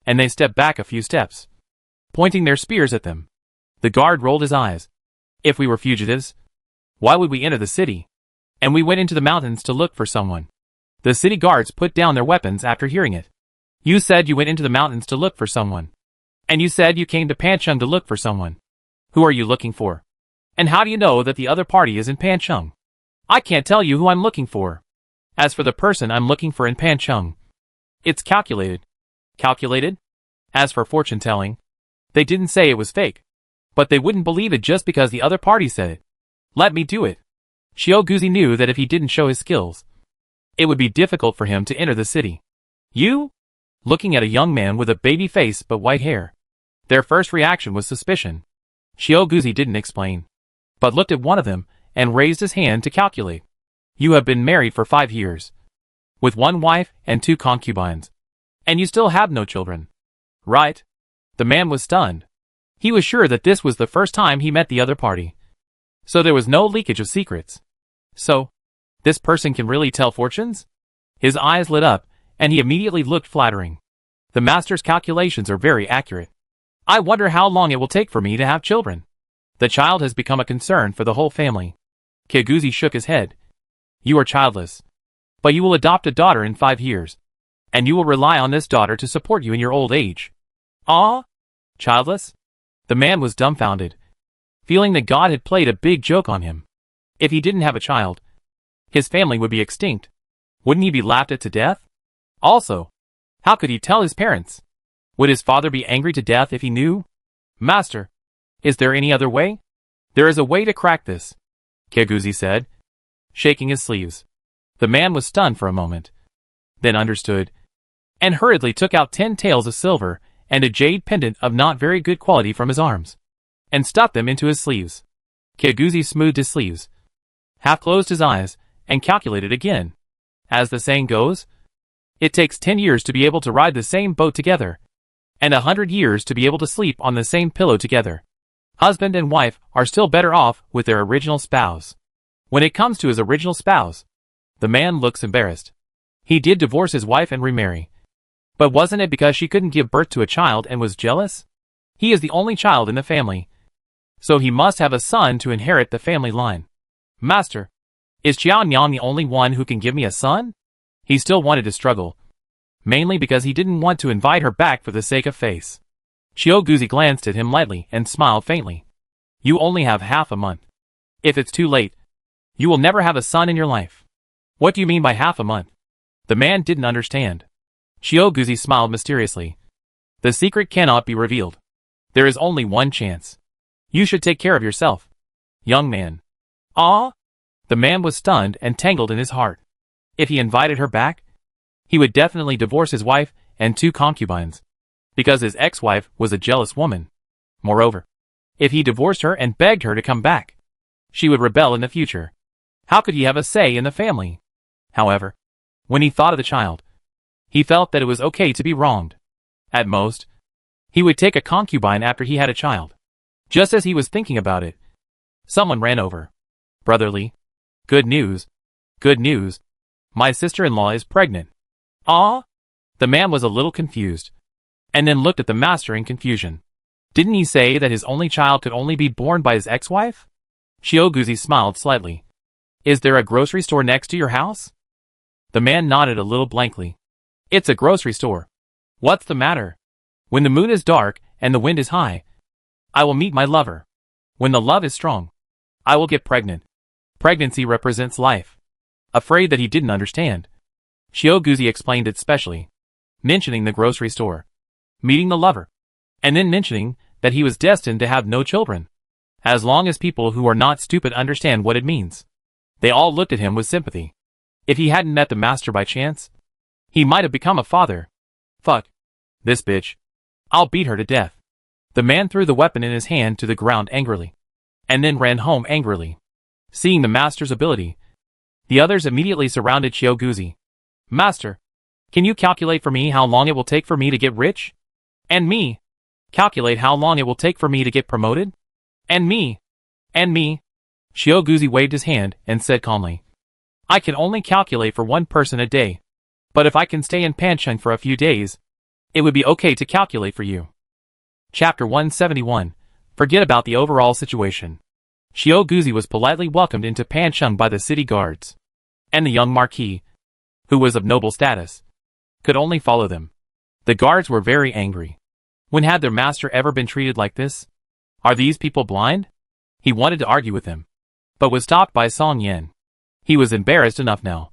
[SPEAKER 1] and they stepped back a few steps, pointing their spears at them. The guard rolled his eyes. If we were fugitives, why would we enter the city? And we went into the mountains to look for someone. The city guards put down their weapons after hearing it. You said you went into the mountains to look for someone. And you said you came to Pancheng to look for someone. Who are you looking for? And how do you know that the other party is in Pancheng? I can't tell you who I'm looking for. As for the person I'm looking for in Pancheng, it's calculated. Calculated? As for fortune-telling, they didn't say it was fake. But they wouldn't believe it just because the other party said it. Let me do it. Chioguzi knew that if he didn't show his skills, it would be difficult for him to enter the city. You? Looking at a young man with a baby face but white hair. Their first reaction was suspicion. Chioguzi didn't explain, but looked at one of them and raised his hand to calculate. You have been married for 5 years, with 1 wife and 2 concubines, and you still have no children. Right? The man was stunned. He was sure that this was the first time he met the other party. So there was no leakage of secrets. So, this person can really tell fortunes? His eyes lit up, and he immediately looked flattering. The master's calculations are very accurate. I wonder how long it will take for me to have children. The child has become a concern for the whole family. Chioguzi shook his head. You are childless. But you will adopt a daughter in 5 years. And you will rely on this daughter to support you in your old age. Ah? Childless? The man was dumbfounded, feeling that God had played a big joke on him. If he didn't have a child, his family would be extinct. Wouldn't he be laughed at to death? Also, how could he tell his parents? Would his father be angry to death if he knew? Master, is there any other way? There is a way to crack this, Chioguzi said, shaking his sleeves. The man was stunned for a moment, then understood, and hurriedly took out 10 taels of silver and a jade pendant of not very good quality from his arms, and stuffed them into his sleeves. Chioguzi smoothed his sleeves, half closed his eyes, and calculated again. As the saying goes, it takes 10 years to be able to ride the same boat together, and 100 years to be able to sleep on the same pillow together. Husband and wife are still better off with their original spouse. When it comes to his original spouse, the man looks embarrassed. He did divorce his wife and remarry. But wasn't it because she couldn't give birth to a child and was jealous? He is the only child in the family, so he must have a son to inherit the family line. Master, is Qiao Niang the only one who can give me a son? He still wanted to struggle, mainly because he didn't want to invite her back for the sake of face. Guzi glanced at him lightly and smiled faintly. You only have half a month. If it's too late, you will never have a son in your life. What do you mean by half a month? The man didn't understand. Guzi smiled mysteriously. The secret cannot be revealed. There is only one chance. You should take care of yourself, young man. Ah? The man was stunned and tangled in his heart. If he invited her back, he would definitely divorce his wife and 2 concubines, because his ex-wife was a jealous woman. Moreover, if he divorced her and begged her to come back, she would rebel in the future. How could he have a say in the family? However, when he thought of the child, he felt that it was okay to be wronged. At most, he would take a concubine after he had a child. Just as he was thinking about it, someone ran over. Brotherly. Good news. Good news. My sister-in-law is pregnant. Ah? The man was a little confused, and then looked at the master in confusion. Didn't he say that his only child could only be born by his ex-wife? Guzi smiled slightly. Is there a grocery store next to your house? The man nodded a little blankly. It's a grocery store. What's the matter? When the moon is dark and the wind is high, I will meet my lover. When the love is strong, I will get pregnant. Pregnancy represents life. Afraid that he didn't understand, Guzi explained it specially, mentioning the grocery store, meeting the lover, and then mentioning that he was destined to have no children. As long as people who are not stupid understand what it means. They all looked at him with sympathy. If he hadn't met the master by chance, he might have become a father. Fuck. This bitch. I'll beat her to death. The man threw the weapon in his hand to the ground angrily, and then ran home angrily. Seeing the master's ability, the others immediately surrounded Guzi. Master, can you calculate for me how long it will take for me to get rich? And me. Calculate how long it will take for me to get promoted? And me. And me. Guzi waved his hand and said calmly, I can only calculate for one person a day. But if I can stay in Pancheng for a few days, it would be okay to calculate for you. Chapter 171. Forget about the overall situation. Guzi was politely welcomed into Pancheng by the city guards. And the young marquis, who was of noble status, could only follow them. The guards were very angry. When had their master ever been treated like this? Are these people blind? He wanted to argue with them, but was stopped by Song Yan. He was embarrassed enough now,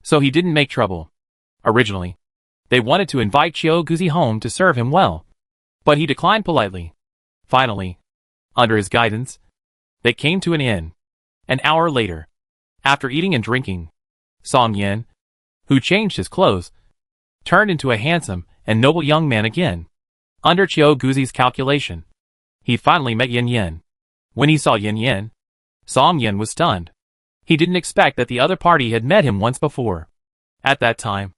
[SPEAKER 1] so he didn't make trouble. Originally, they wanted to invite Guzi home to serve him well, but he declined politely. Finally, under his guidance, they came to an inn. An hour later, after eating and drinking, Song Yan, who changed his clothes, turned into a handsome and noble young man again. Under Guzi's calculation, he finally met Yin Yan. When he saw Yin Yan, Song Yan was stunned. He didn't expect that the other party had met him once before. At that time,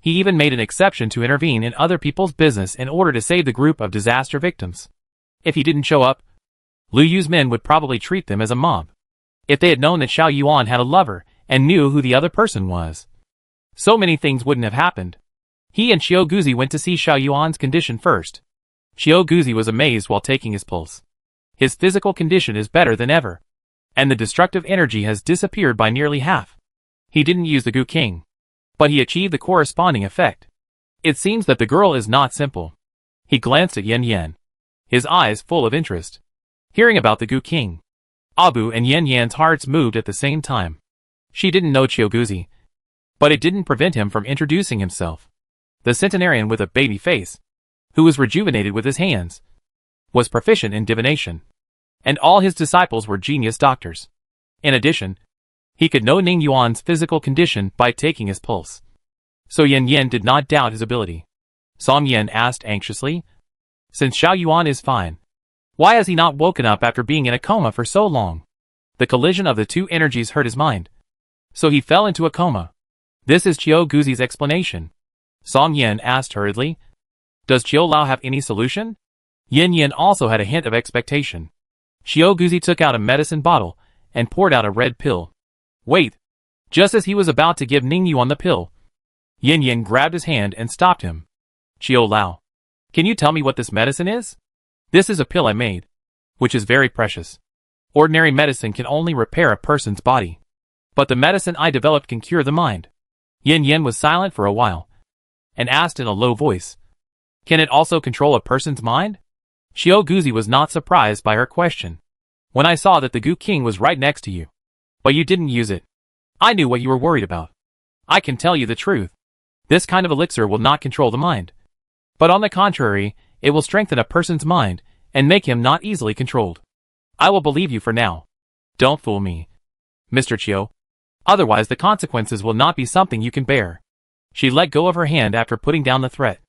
[SPEAKER 1] he even made an exception to intervene in other people's business in order to save the group of disaster victims. If he didn't show up, Liu Yu's men would probably treat them as a mob. If they had known that Xiao Yuan had a lover and knew who the other person was, so many things wouldn't have happened. He and Guzi went to see Xiao Yuan's condition first. Guzi was amazed while taking his pulse. His physical condition is better than ever, and the destructive energy has disappeared by nearly half. He didn't use the Gu King, but he achieved the corresponding effect. It seems that the girl is not simple. He glanced at Yin Yan, his eyes full of interest. Hearing about the Gu King, Abu and Yin Yan's hearts moved at the same time. She didn't know Guzi, but it didn't prevent him from introducing himself. The centenarian with a baby face, who was rejuvenated with his hands, was proficient in divination, and all his disciples were genius doctors. In addition, he could know Ning Yuan's physical condition by taking his pulse. So Yin Yan did not doubt his ability. Song Yan asked anxiously, since Xiao Yuan is fine, why has he not woken up after being in a coma for so long? The collision of the two energies hurt his mind, so he fell into a coma. This is Guzi's explanation. Song Yan asked hurriedly, does Lao have any solution? Yin Yan also had a hint of expectation. Guzi took out a medicine bottle and poured out a red pill. Wait! Just as he was about to give Ning Yuan the pill, Yin Yan grabbed his hand and stopped him. Lao, can you tell me what this medicine is? This is a pill I made, which is very precious. Ordinary medicine can only repair a person's body, but the medicine I developed can cure the mind. Yin Yan was silent for a while, and asked in a low voice, can it also control a person's mind? Xiao Guzi was not surprised by her question. When I saw that the Gu King was right next to you, but you didn't use it, I knew what you were worried about. I can tell you the truth. This kind of elixir will not control the mind. But on the contrary, it will strengthen a person's mind and make him not easily controlled. I will believe you for now. Don't fool me, Mr. Qiu. Otherwise the consequences will not be something you can bear. She let go of her hand after putting down the threat.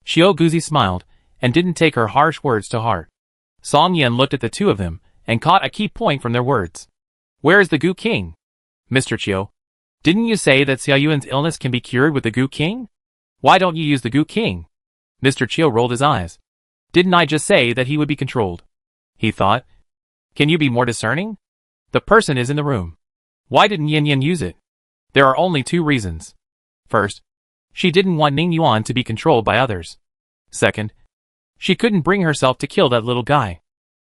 [SPEAKER 1] Xiao Guzi smiled and didn't take her harsh words to heart. Song Yan looked at the two of them and caught a key point from their words. Where is the Gu King? Mr. Qiu, didn't you say that Xiao Yuan's illness can be cured with the Gu King? Why don't you use the Gu King? Mr. Qiu rolled his eyes. Didn't I just say that he would be controlled? He thought. Can you be more discerning? The person is in the room. Why didn't Yin Yin use it? There are only two reasons. First, she didn't want Ning Yuan to be controlled by others. Second, she couldn't bring herself to kill that little guy.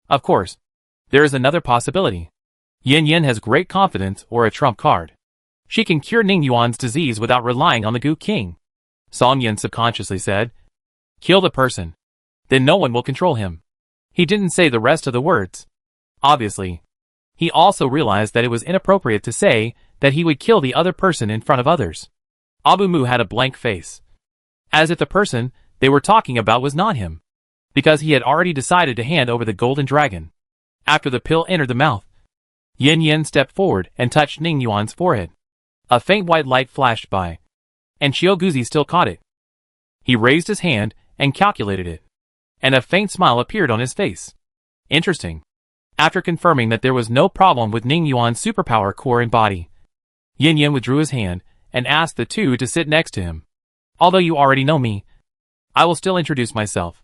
[SPEAKER 1] Of course, there is another possibility. Yin Yin has great confidence or a trump card. She can cure Ning Yuan's disease without relying on the Gu King. Song Yin subconsciously said. Kill the person. Then no one will control him. He didn't say the rest of the words. Obviously, he also realized that it was inappropriate to say that he would kill the other person in front of others. Abu Mu had a blank face. As if the person they were talking about was not him. Because he had already decided to hand over the golden dragon. After the pill entered the mouth, Yin Yin stepped forward and touched Ning Yuan's forehead. A faint white light flashed by, and Xiao Guzi still caught it. He raised his hand and calculated it, and a faint smile appeared on his face. Interesting. After confirming that there was no problem with Ning Yuan's superpower core and body, Yin Yin withdrew his hand and asked the two to sit next to him. Although you already know me, I will still introduce myself.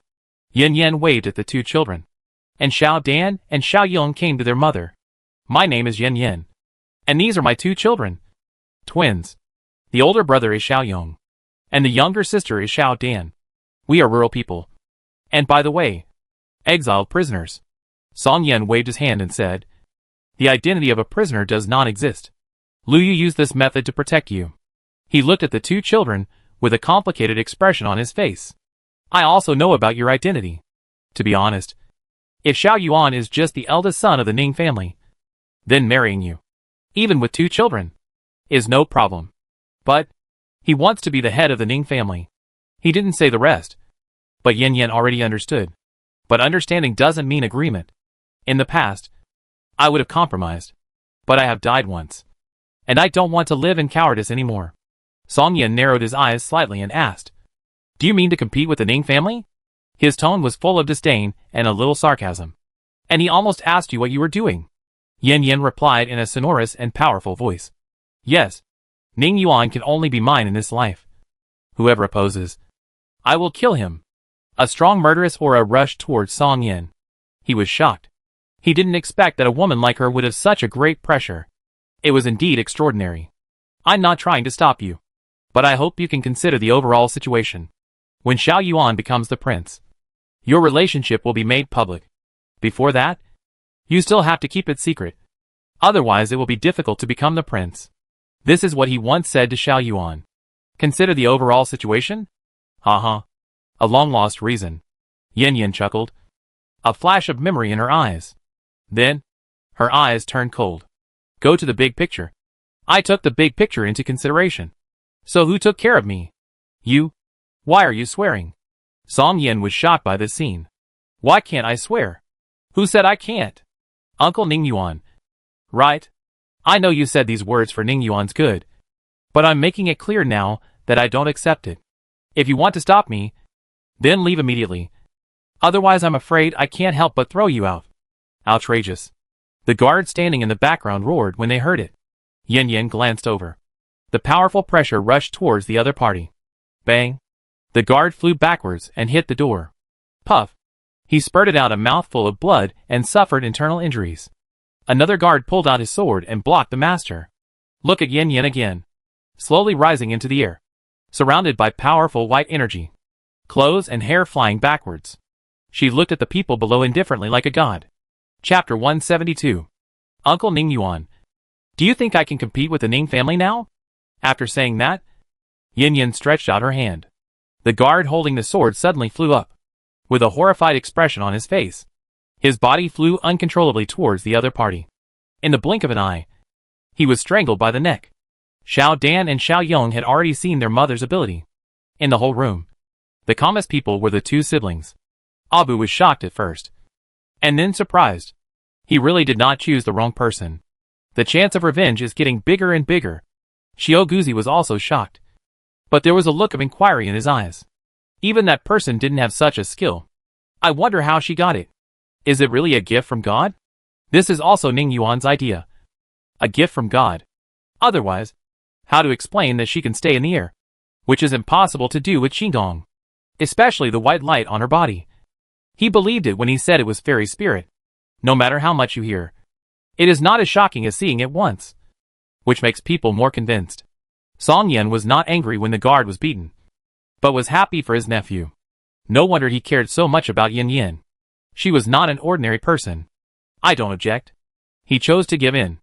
[SPEAKER 1] Yin Yin waved at the two children, and Xiao Dan and Xiao Yong came to their mother. My name is Yin Yin, and these are my two children. Twins. The older brother is Xiao Yong, and the younger sister is Xiao Dan. We are rural people. And by the way, exiled prisoners. Song Yan waved his hand and said, the identity of a prisoner does not exist. Lu Yu used this method to protect you. He looked at the two children with a complicated expression on his face. I also know about your identity. To be honest, if Xiao Yuan is just the eldest son of the Ning family, then marrying you, even with two children, is no problem. But he wants to be the head of the Ning family. He didn't say the rest. But Yin Yin already understood. But understanding doesn't mean agreement. In the past, I would have compromised. But I have died once. And I don't want to live in cowardice anymore. Song Yin narrowed his eyes slightly and asked, do you mean to compete with the Ning family? His tone was full of disdain and a little sarcasm. And he almost asked you what you were doing. Yin Yin replied in a sonorous and powerful voice. Yes, Ning Yuan can only be mine in this life. Whoever opposes, I will kill him. A strong murderous aura rushed towards Song Yin. He was shocked. He didn't expect that a woman like her would have such a great pressure. It was indeed extraordinary. I'm not trying to stop you. But I hope you can consider the overall situation. When Xiao Yuan becomes the prince, your relationship will be made public. Before that, you still have to keep it secret. Otherwise it will be difficult to become the prince. This is what he once said to Xiao Yuan. Consider the overall situation? Haha. A long-lost reason. Yin Yin chuckled. A flash of memory in her eyes. Then, her eyes turned cold. Go to the big picture. I took the big picture into consideration. So who took care of me? You? Why are you swearing? Song Yin was shocked by this scene. Why can't I swear? Who said I can't? Uncle Ning Yuan. Right. I know you said these words for Ning Yuan's good. But I'm making it clear now that I don't accept it. If you want to stop me, then leave immediately. Otherwise I'm afraid I can't help but throw you out. Outrageous. The guard standing in the background roared when they heard it. Yin Yin glanced over. The powerful pressure rushed towards the other party. Bang. The guard flew backwards and hit the door. Puff. He spurted out a mouthful of blood and suffered internal injuries. Another guard pulled out his sword and blocked the master. Look at Yin Yin again. Slowly rising into the air. Surrounded by powerful white energy. Clothes and hair flying backwards. She looked at the people below indifferently like a god. Chapter 172. Uncle Ning Yuan. Do you think I can compete with the Ning family now? After saying that, Yin Yin stretched out her hand. The guard holding the sword suddenly flew up. with a horrified expression on his face. His body flew uncontrollably towards the other party. In the blink of an eye, he was strangled by the neck. Xiao Dan and Xiao Yong had already seen their mother's ability. In the whole room, the calmest people were the two siblings. Abu was shocked at first, and then surprised. He really did not choose the wrong person. The chance of revenge is getting bigger and bigger. Xiao Guzi was also shocked, but there was a look of inquiry in his eyes. Even that person didn't have such a skill. I wonder how she got it. Is it really a gift from God? This is also Ning Yuan's idea. A gift from God. Otherwise, how to explain that she can stay in the air? Which is impossible to do with Qigong. Especially the white light on her body. He believed it when he said it was fairy spirit. No matter how much you hear, it is not as shocking as seeing it once. Which makes people more convinced. Song Yan was not angry when the guard was beaten, but was happy for his nephew. No wonder he cared so much about Yin Yin. She was not an ordinary person. I don't object. He chose to give in.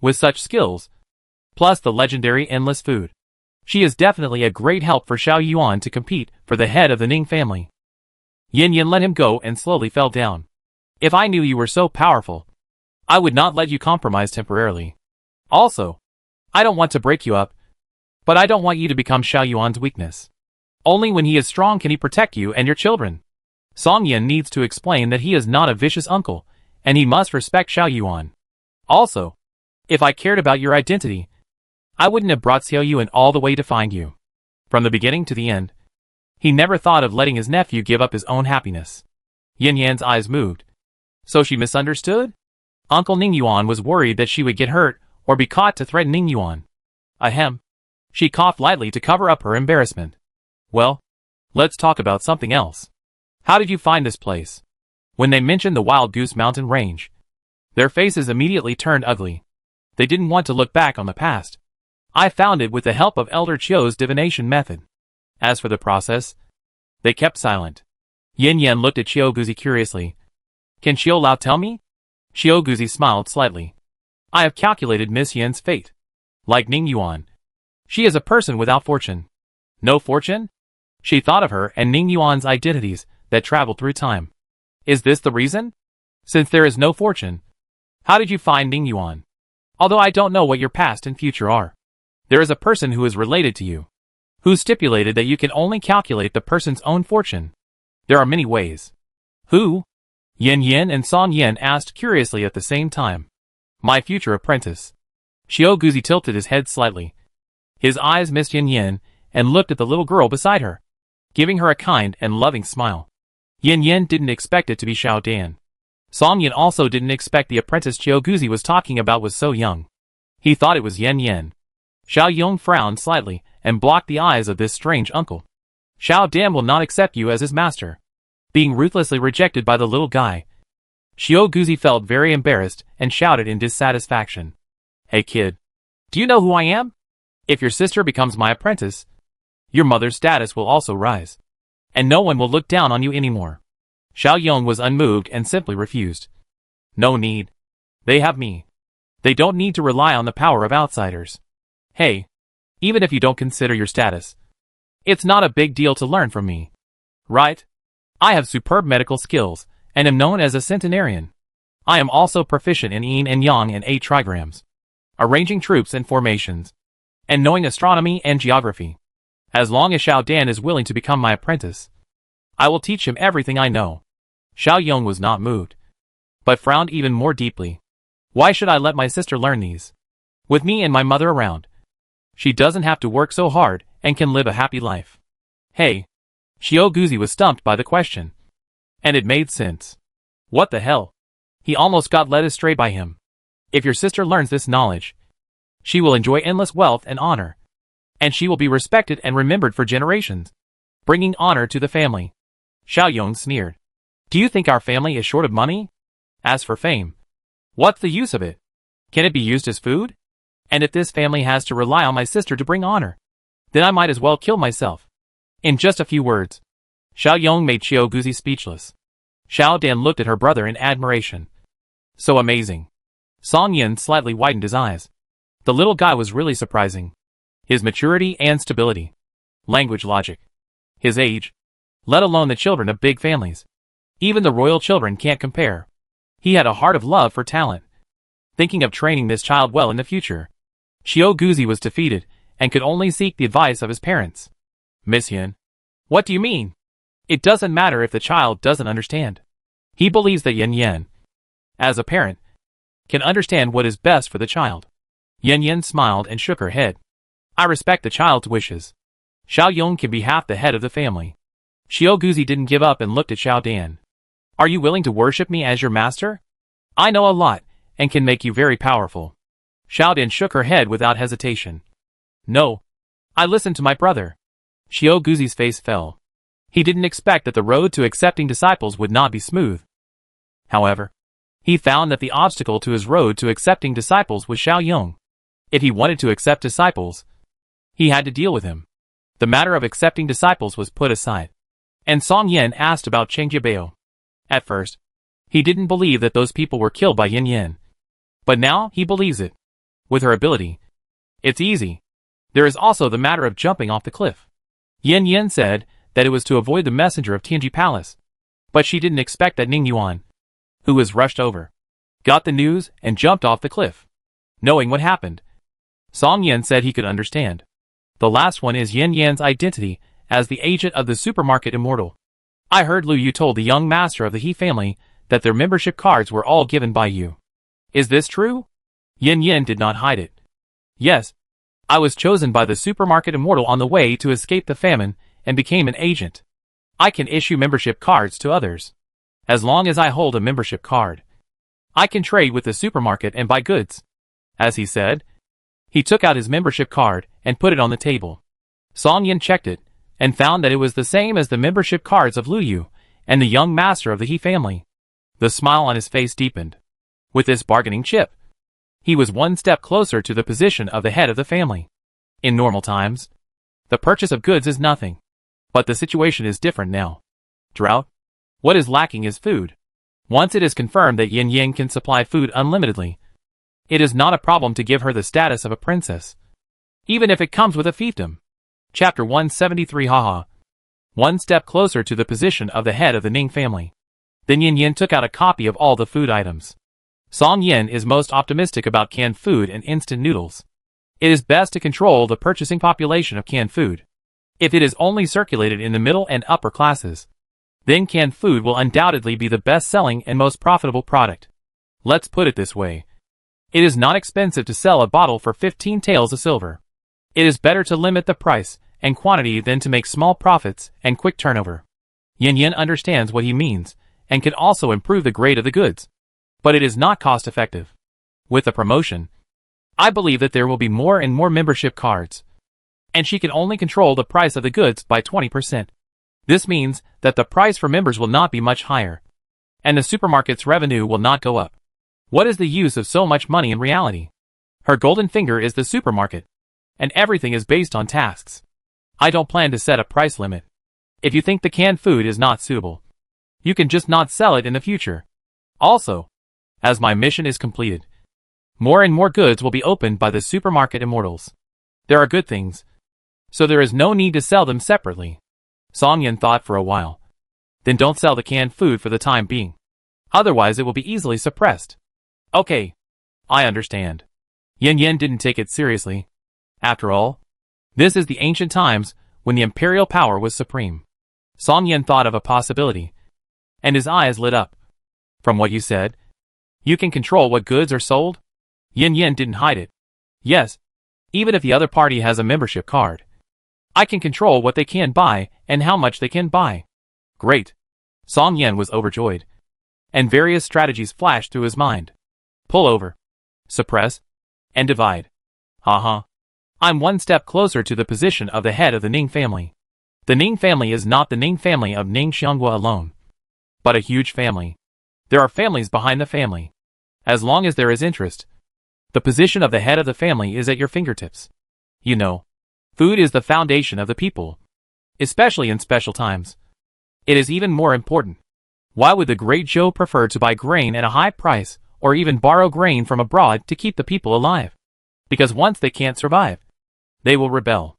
[SPEAKER 1] With such skills, plus the legendary endless food, she is definitely a great help for Xiao Yuan to compete for the head of the Ning family. Yin Yin let him go and slowly fell down. If I knew you were so powerful, I would not let you compromise temporarily. Also, I don't want to break you up, but I don't want you to become Xiao Yuan's weakness. Only when he is strong can he protect you and your children. Song Yin needs to explain that he is not a vicious uncle, and he must respect Xiao Yuan. Also, if I cared about your identity, I wouldn't have brought Xiao Yuan all the way to find you. From the beginning to the end, he never thought of letting his nephew give up his own happiness. Yin Yan's eyes moved. So she misunderstood? Uncle Ning Yuan was worried that she would get hurt or be caught to threaten Ning Yuan. Ahem. She coughed lightly to cover up her embarrassment. Well, let's talk about something else. How did you find this place? When they mentioned the Wild Goose Mountain Range, their faces immediately turned ugly. They didn't want to look back on the past. I found it with the help of Elder Chio's divination method. As for the process, they kept silent. Yin Yan looked at Xiao Guzi curiously. Can Xiao Lao tell me? Xiao Guzi smiled slightly. I have calculated Miss Yan's fate. Like Ning Yuan, she is a person without fortune. No fortune? She thought of her and Ning Yuan's identities that traveled through time. Is this the reason? Since there is no fortune, how did you find Ning Yuan? Although I don't know what your past and future are, there is a person who is related to you, who stipulated that you can only calculate the person's own fortune. There are many ways. Who? Yin Yin and Song Yin asked curiously at the same time. My future apprentice. Xiao Guzi tilted his head slightly. His eyes missed Yin Yin and looked at the little girl beside her, giving her a kind and loving smile. Yin Yin didn't expect it to be Xiao Dan. Song Yin also didn't expect the apprentice Xiao Guzi was talking about was so young. He thought it was Yin Yin. Xiao Yong frowned slightly and blocked the eyes of this strange uncle. Xiao Dan will not accept you as his master. Being ruthlessly rejected by the little guy. Xiao Guzi felt very embarrassed and shouted in dissatisfaction. Hey kid, do you know who I am? If your sister becomes my apprentice, your mother's status will also rise, and no one will look down on you anymore. Xiao Yong was unmoved and simply refused. No need. They have me. They don't need to rely on the power of outsiders. Hey, even if you don't consider your status, it's not a big deal to learn from me. Right? I have superb medical skills, and am known as a centenarian. I am also proficient in yin and yang and 8 trigrams, arranging troops and formations, and knowing astronomy and geography. As long as Xiao Dan is willing to become my apprentice, I will teach him everything I know. Xiao Yong was not moved, but frowned even more deeply. Why should I let my sister learn these? With me and my mother around, she doesn't have to work so hard and can live a happy life. Hey, Xiao Guzi was stumped by the question. And it made sense. What the hell? He almost got led astray by him. If your sister learns this knowledge, she will enjoy endless wealth and honor, and she will be respected and remembered for generations, bringing honor to the family. Xiao Yong sneered. Do you think our family is short of money? As for fame, what's the use of it? Can it be used as food? And if this family has to rely on my sister to bring honor, then I might as well kill myself. In just a few words, Xiao Yong made Xiao Guzi speechless. Xiao Dan looked at her brother in admiration. So amazing. Song Yin slightly widened his eyes. The little guy was really surprising. His maturity and stability. Language logic. His age. let alone the children of big families. Even the royal children can't compare. He had a heart of love for talent, thinking of training this child well in the future. Xiao Guzi was defeated, and could only seek the advice of his parents. Miss Yin. What do you mean? It doesn't matter if the child doesn't understand. He believes that Yin Yin, as a parent, can understand what is best for the child. Yin Yin smiled and shook her head. I respect the child's wishes. Xiao Yong can be half the head of the family. Xiao Guzi didn't give up and looked at Xiao Dan. Are you willing to worship me as your master? I know a lot, and can make you very powerful. Xiao Dan shook her head without hesitation. No. I listened to my brother. Xiao Guzi's face fell. He didn't expect that the road to accepting disciples would not be smooth. However, he found that the obstacle to his road to accepting disciples was Xiao Yong. If he wanted to accept disciples, he had to deal with him. The matter of accepting disciples was put aside. And Song Yin asked about Cheng Jiabao. At first, he didn't believe that those people were killed by Yin Yin. But now he believes it. With her ability, it's easy. There is also the matter of jumping off the cliff. Yin Yin said that it was to avoid the messenger of Tianji Palace. But she didn't expect that Ning Yuan, who was rushed over, got the news and jumped off the cliff. Knowing what happened, Song Yin said he could understand. The last one is Yin Yan's identity as the agent of the supermarket Immortal. I heard Lu Yu told the young master of the He family that their membership cards were all given by you. Is this true? Yin Yin did not hide it. Yes. I was chosen by the supermarket Immortal on the way to escape the famine and became an agent. I can issue membership cards to others. As long as I hold a membership card, I can trade with the supermarket and buy goods. As he said, he took out his membership card and put it on the table. Song Yin checked it and found that it was the same as the membership cards of Lu Yu and the young master of the He family. The smile on his face deepened. With this bargaining chip, he was one step closer to the position of the head of the family. In normal times, the purchase of goods is nothing. But the situation is different now. Drought? What is lacking is food. Once it is confirmed that Yin Yin can supply food unlimitedly, it is not a problem to give her the status of a princess, even if it comes with a fiefdom. Chapter 173. Haha. One step closer to the position of the head of the Ning family. Then Yin Yin took out a copy of all the food items. Song Yin is most optimistic about canned food and instant noodles. It is best to control the purchasing population of canned food. If it is only circulated in the middle and upper classes, then canned food will undoubtedly be the best-selling and most profitable product. Let's put it this way. It is not expensive to sell a bottle for 15 taels of silver. It is better to limit the price and quantity than to make small profits and quick turnover. Yin Yin understands what he means and can also improve the grade of the goods. But it is not cost-effective. With the promotion, I believe that there will be more and more membership cards. And she can only control the price of the goods by 20%. This means that the price for members will not be much higher, and the supermarket's revenue will not go up. What is the use of so much money in reality? Her golden finger is the supermarket, and everything is based on tasks. I don't plan to set a price limit. If you think the canned food is not suitable, you can just not sell it in the future. Also, as my mission is completed, more and more goods will be opened by the supermarket immortals. There are good things, so there is no need to sell them separately. Song Yin thought for a while. Then don't sell the canned food for the time being. Otherwise it will be easily suppressed. Okay. I understand. Yin Yin didn't take it seriously. After all, this is the ancient times when the imperial power was supreme. Song Yin thought of a possibility, and his eyes lit up. From what you said, you can control what goods are sold? Yin Yin didn't hide it. Yes. Even if the other party has a membership card, I can control what they can buy and how much they can buy. Great. Song Yin was overjoyed, and various strategies flashed through his mind. Pull over, suppress, and divide. Haha. I'm one step closer to the position of the head of the Ning family. The Ning family is not the Ning family of Ning Xianghua alone, but a huge family. There are families behind the family. As long as there is interest, the position of the head of the family is at your fingertips. You know, food is the foundation of the people, especially in special times. It is even more important. Why would the great Zhou prefer to buy grain at a high price or even borrow grain from abroad to keep the people alive? Because once they can't survive, they will rebel.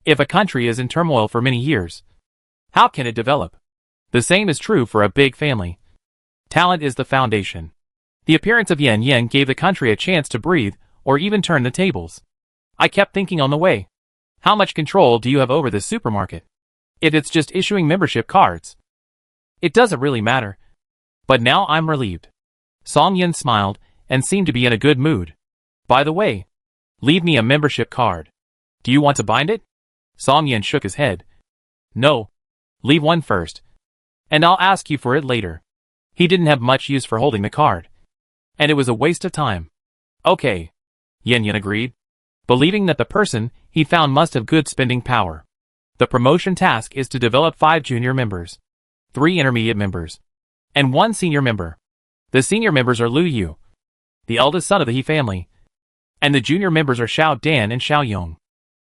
[SPEAKER 1] If a country is in turmoil for many years, How can it develop? The same is true for a big family. Talent is the foundation. The appearance of Yan Yan gave the country a chance to breathe, or even turn the tables. I kept thinking on the way. How much control do you have over this supermarket? If it's just issuing membership cards, it doesn't really matter. But now I'm relieved. Song Yin smiled, and seemed to be in a good mood. By the way, leave me a membership card. Do you want to bind it? Song Yin shook his head. No. Leave one first. And I'll ask you for it later. He didn't have much use for holding the card. And it was a waste of time. Okay. Yin Yin agreed, believing that the person he found must have good spending power. The promotion task is to develop 5 junior members, 3 intermediate members, and 1 senior member. The senior members are Lu Yu, the eldest son of the He family, and the junior members are Xiao Dan and Xiao Yong.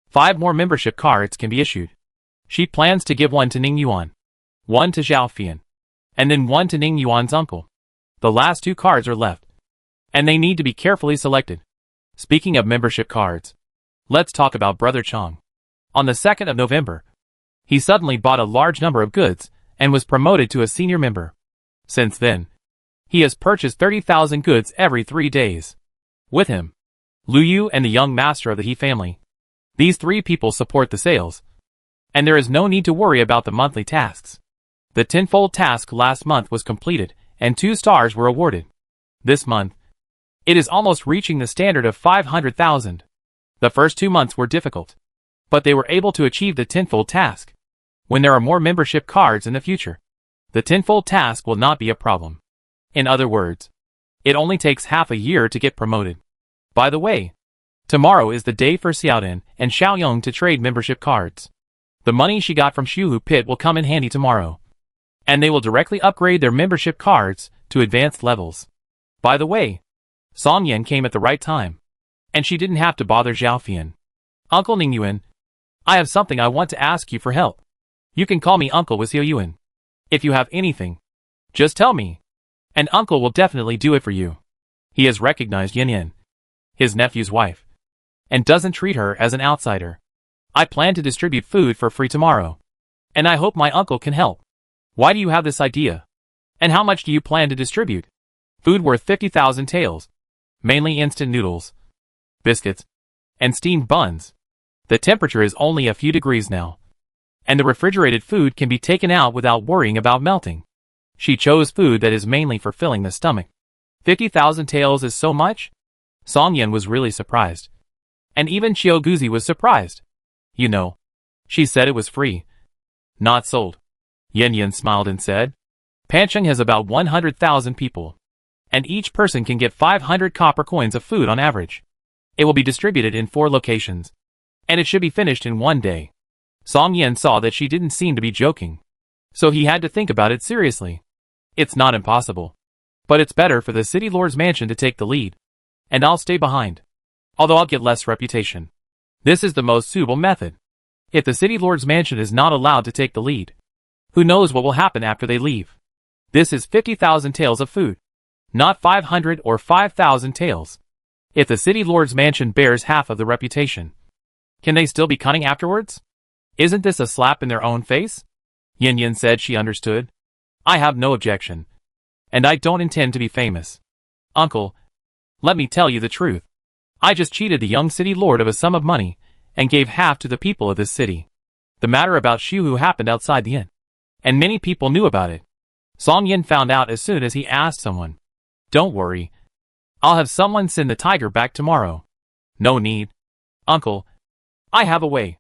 [SPEAKER 1] 5 more membership cards can be issued. She plans to give 1 to Ning Yuan, 1 to Xiao Fian, and then 1 to Ning Yuan's uncle. The last 2 cards are left, and they need to be carefully selected. Speaking of membership cards, let's talk about Brother Chong. On the 2nd of November, he suddenly bought a large number of goods and was promoted to a senior member. Since then, he has purchased 30,000 goods every 3 days. With him, Lu Yu and the young master of the He family. These 3 people support the sales, and there is no need to worry about the monthly tasks. The tenfold task last month was completed, and 2 stars were awarded. This month, it is almost reaching the standard of 500,000. The first 2 months were difficult, but they were able to achieve the tenfold task. When there are more membership cards in the future, the tenfold task will not be a problem. In other words, it only takes half a year to get promoted. By the way, tomorrow is the day for Xiaodan and Xiaoyong to trade membership cards. The money she got from Shuhu Pit will come in handy tomorrow, and they will directly upgrade their membership cards to advanced levels. By the way, Song Yan came at the right time, and she didn't have to bother Xiao Fian. Uncle Ning Yuan, I have something I want to ask you for help. You can call me Uncle with Xiao Yuan. If you have anything, just tell me, and Uncle will definitely do it for you. He has recognized Yan Yan, his nephew's wife, and doesn't treat her as an outsider. I plan to distribute food for free tomorrow, and I hope my uncle can help. Why do you have this idea? And how much do you plan to distribute? Food worth 50,000 taels, mainly instant noodles, biscuits, and steamed buns. The temperature is only a few degrees now, and the refrigerated food can be taken out without worrying about melting. She chose food that is mainly for filling the stomach. 50,000 taels is so much? Song Yan was really surprised. And even Xiao Guzi was surprised. You know, she said it was free, not sold. Yan Yan smiled and said, Pancheng has about 100,000 people, and each person can get 500 copper coins of food on average. It will be distributed in 4 locations, and it should be finished in 1 day. Song Yan saw that she didn't seem to be joking, so he had to think about it seriously. It's not impossible, but it's better for the city lord's mansion to take the lead, and I'll stay behind, although I'll get less reputation. This is the most suitable method. If the city lord's mansion is not allowed to take the lead, who knows what will happen after they leave? This is 50,000 taels of food, not 500 or 5,000 taels. If the city lord's mansion bears half of the reputation, can they still be cunning afterwards? Isn't this a slap in their own face? Yin Yin said she understood. I have no objection, and I don't intend to be famous. Uncle, let me tell you the truth. I just cheated the young city lord of a sum of money, and gave half to the people of this city. The matter about Shuhu happened outside the inn, and many people knew about it. Song Yin found out as soon as he asked someone. Don't worry. I'll have someone send the tiger back tomorrow. No need. Uncle, I have a way.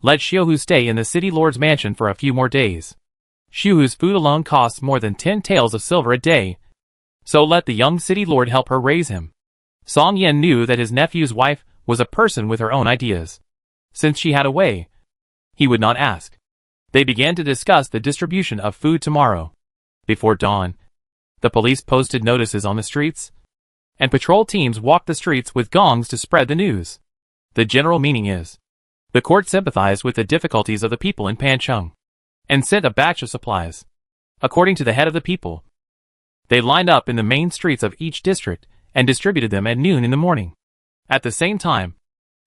[SPEAKER 1] Let Xiuhu stay in the city lord's mansion for a few more days. Xiuhu's food alone costs more than 10 taels of silver a day, so let the young city lord help her raise him. Song Yin knew that his nephew's wife was a person with her own ideas. Since she had a way, he would not ask. They began to discuss the distribution of food tomorrow. Before dawn, the police posted notices on the streets, and patrol teams walked the streets with gongs to spread the news. The general meaning is, the court sympathized with the difficulties of the people in Pancheng, and sent a batch of supplies. According to the head of the people, they lined up in the main streets of each district and distributed them at noon in the morning. At the same time,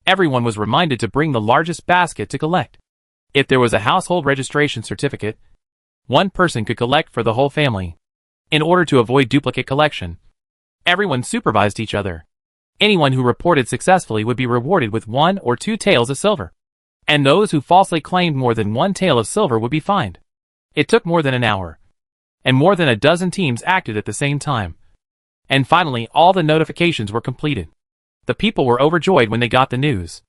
[SPEAKER 1] everyone was reminded to bring the largest basket to collect. If there was a household registration certificate, one person could collect for the whole family. In order to avoid duplicate collection, everyone supervised each other. Anyone who reported successfully would be rewarded with 1 or 2 taels of silver, and those who falsely claimed more than 1 tael of silver would be fined. It took more than an hour, and more than a dozen teams acted at the same time. And finally, all the notifications were completed. The people were overjoyed when they got the news.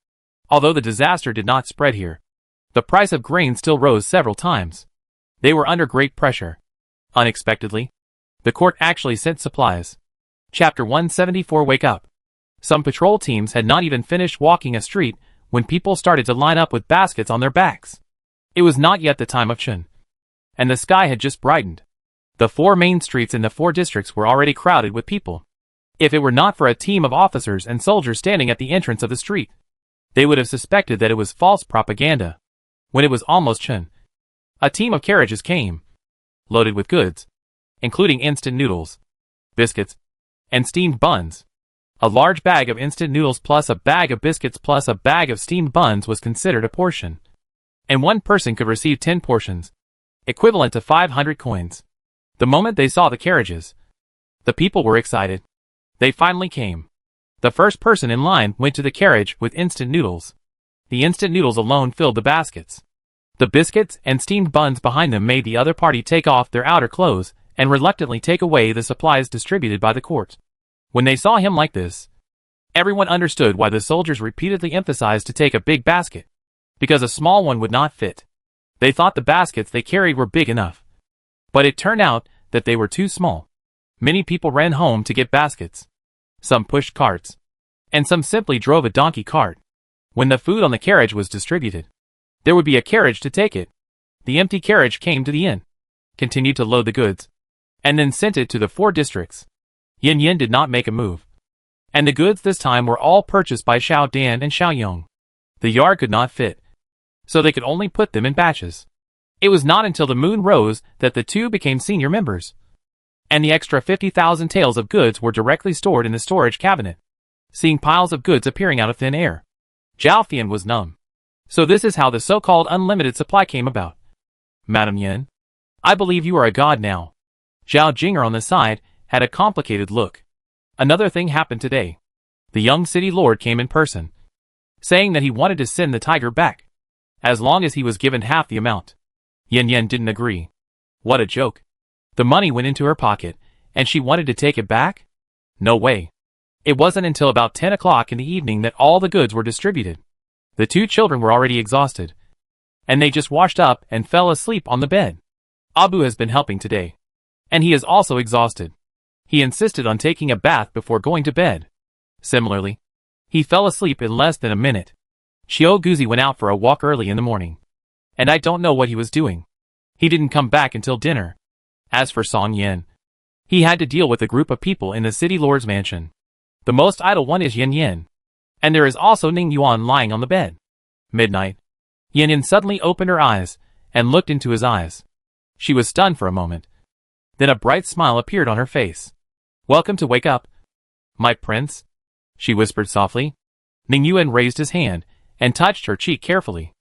[SPEAKER 1] Although the disaster did not spread here, the price of grain still rose several times. They were under great pressure. Unexpectedly, the court actually sent supplies. Chapter 174. Wake up. Some patrol teams had not even finished walking a street when people started to line up with baskets on their backs. It was not yet the time of Chun, and the sky had just brightened. The 4 main streets in the 4 districts were already crowded with people. If it were not for a team of officers and soldiers standing at the entrance of the street, they would have suspected that it was false propaganda. When it was almost Chun, a team of carriages came, loaded with goods, including instant noodles, biscuits, and steamed buns. A large bag of instant noodles plus a bag of biscuits plus a bag of steamed buns was considered a portion, and one person could receive 10 portions, equivalent to 500 coins. The moment they saw the carriages, the people were excited. They finally came. The first person in line went to the carriage with instant noodles. The instant noodles alone filled the baskets. The biscuits and steamed buns behind them made the other party take off their outer clothes and reluctantly take away the supplies distributed by the court. When they saw him like this, everyone understood why the soldiers repeatedly emphasized to take a big basket, because a small one would not fit. They thought the baskets they carried were big enough, but it turned out that they were too small. Many people ran home to get baskets. Some pushed carts, and some simply drove a donkey cart. When the food on the carriage was distributed, there would be a carriage to take it. The empty carriage came to the inn, continued to load the goods, and then sent it to the 4 districts. Yin Yin did not make a move, and the goods this time were all purchased by Xiao Dan and Xiao Yong. The yard could not fit, so they could only put them in batches. It was not until the moon rose that the 2 became senior members, and the extra 50,000 taels of goods were directly stored in the storage cabinet. Seeing piles of goods appearing out of thin air, Zhao Fian was numb. So this is how the so-called unlimited supply came about. Madam Yin, I believe you are a god now. Zhao Jinger on the side had a complicated look. Another thing happened today. The young city lord came in person, saying that he wanted to send the tiger back, as long as he was given half the amount. Yin Yin didn't agree. What a joke. The money went into her pocket, and she wanted to take it back? No way. It wasn't until about 10 o'clock in the evening that all the goods were distributed. The 2 children were already exhausted, and they just washed up and fell asleep on the bed. Abu has been helping today, and he is also exhausted. He insisted on taking a bath before going to bed. Similarly, he fell asleep in less than a minute. Xiao Guzi went out for a walk early in the morning, and I don't know what he was doing. He didn't come back until dinner. As for Song Yin, he had to deal with a group of people in the city lord's mansion. The most idle one is Yin Yin, and there is also Ning Yuan lying on the bed. Midnight. Yin Yin suddenly opened her eyes and looked into his eyes. She was stunned for a moment. Then a bright smile appeared on her face. Welcome to wake up, my prince, she whispered softly. Ning Yuan raised his hand and touched her cheek carefully.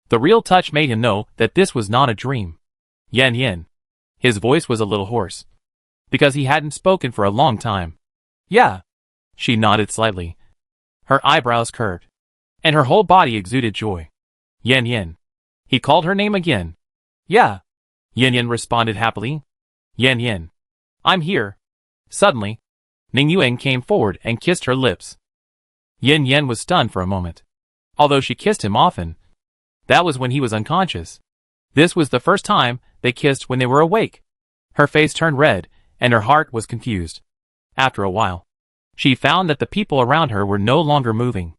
[SPEAKER 1] The real touch made him know that this was not a dream. Yin Yin. His voice was a little hoarse, because he hadn't spoken for a long time. Yeah. She nodded slightly. Her eyebrows curved, and her whole body exuded joy. Yin Yin. He called her name again. Yeah. Yin Yin responded happily. Yin Yin. I'm here. Suddenly, Ning Yuan came forward and kissed her lips. Yin Yin was stunned for a moment. Although she kissed him often, that was when he was unconscious. This was the first time they kissed when they were awake. Her face turned red, and her heart was confused. After a while, she found that the people around her were no longer moving.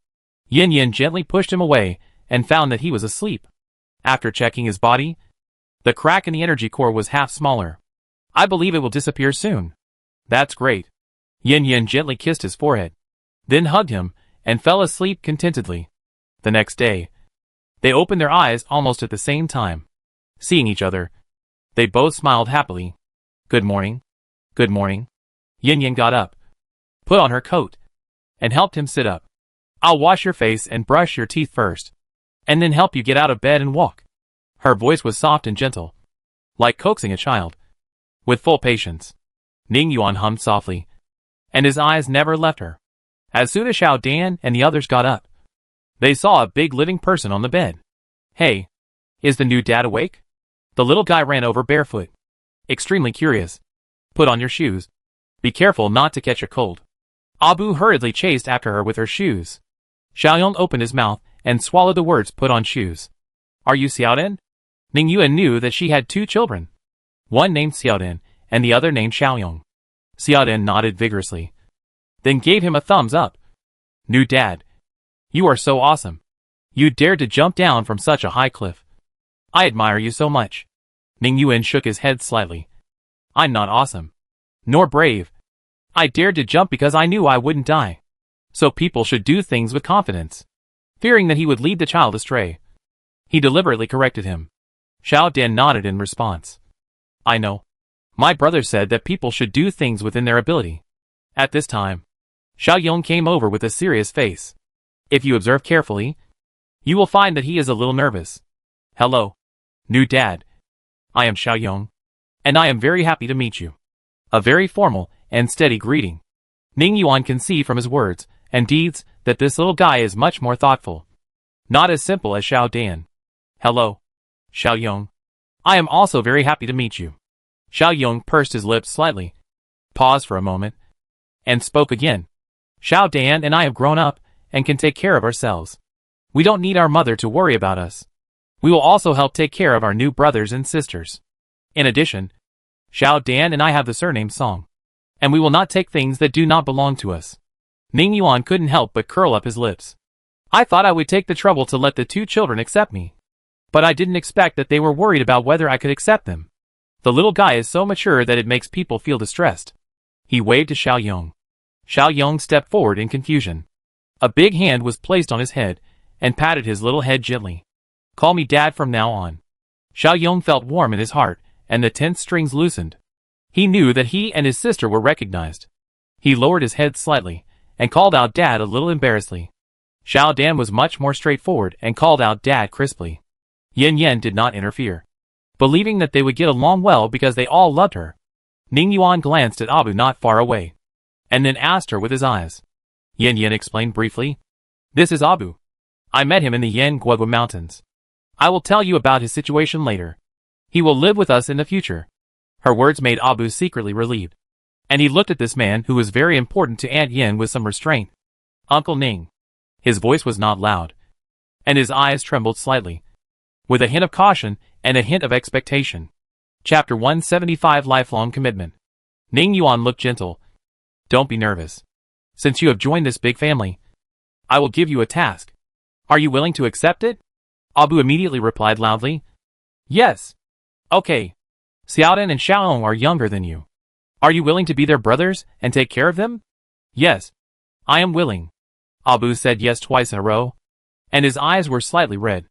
[SPEAKER 1] Yin Yin gently pushed him away and found that he was asleep. After checking his body, the crack in the energy core was half smaller. I believe it will disappear soon. That's great. Yin Yin gently kissed his forehead, then hugged him, and fell asleep contentedly. The next day, they opened their eyes almost at the same time. Seeing each other, they both smiled happily. Good morning. Good morning. Yin Yin got up, put on her coat, and helped him sit up. I'll wash your face and brush your teeth first, and then help you get out of bed and walk. Her voice was soft and gentle, like coaxing a child. With full patience, Ning Yuan hummed softly, and his eyes never left her. As soon as Xiao Dan and the others got up, they saw a big living person on the bed. Hey, is the new dad awake? The little guy ran over barefoot, extremely curious. Put on your shoes. Be careful not to catch a cold. Abu hurriedly chased after her with her shoes. Xiaoyong opened his mouth and swallowed the words put on shoes. Are you Xiaodan? Ning Yuan knew that she had two children, one named Xiaodan and the other named Xiaoyong. Xiaodan nodded vigorously, then gave him a thumbs up. New dad. You are so awesome. You dared to jump down from such a high cliff. I admire you so much. Ning Yuan shook his head slightly. I'm not awesome. Nor brave. I dared to jump because I knew I wouldn't die. So people should do things with confidence. Fearing that he would lead the child astray, he deliberately corrected him. Xiao Dan nodded in response. I know. My brother said that people should do things within their ability. At this time, Xiaoyong came over with a serious face. If you observe carefully, you will find that he is a little nervous. Hello, new dad. I am Xiaoyong, and I am very happy to meet you. A very formal and steady greeting. Ning Yuan can see from his words and deeds that this little guy is much more thoughtful. Not as simple as Xiao Dan. Hello, Xiaoyong. I am also very happy to meet you. Xiaoyong pursed his lips slightly, paused for a moment, and spoke again. Xiao Dan and I have grown up and can take care of ourselves. We don't need our mother to worry about us. We will also help take care of our new brothers and sisters. In addition, Xiao Dan and I have the surname Song, and we will not take things that do not belong to us. Ning Yuan couldn't help but curl up his lips. I thought I would take the trouble to let the two children accept me, but I didn't expect that they were worried about whether I could accept them. The little guy is so mature that it makes people feel distressed. He waved to Xiaoyong. Xiaoyong stepped forward in confusion. A big hand was placed on his head and patted his little head gently. Call me Dad from now on. Xiaoyong felt warm in his heart, and the tense strings loosened. He knew that he and his sister were recognized. He lowered his head slightly and called out Dad a little embarrassedly. Xiao Dan was much more straightforward and called out Dad crisply. Yin Yan did not interfere, believing that they would get along well because they all loved her. Ning Yuan glanced at Abu not far away, and then asked her with his eyes. Yin Yan explained briefly. This is Abu. I met him in the Yan Guogua Mountains. I will tell you about his situation later. He will live with us in the future. Her words made Abu secretly relieved, and he looked at this man who was very important to Aunt Yin with some restraint. Uncle Ning. His voice was not loud, and his eyes trembled slightly, with a hint of caution and a hint of expectation. Chapter 175 Lifelong Commitment. Ning Yuan looked gentle. Don't be nervous. Since you have joined this big family, I will give you a task. Are you willing to accept it? Abu immediately replied loudly. Yes. Okay. Xiaodan and Xiaoyong are younger than you. Are you willing to be their brothers and take care of them? Yes. I am willing. Abu said yes twice in a row, and his eyes were slightly red.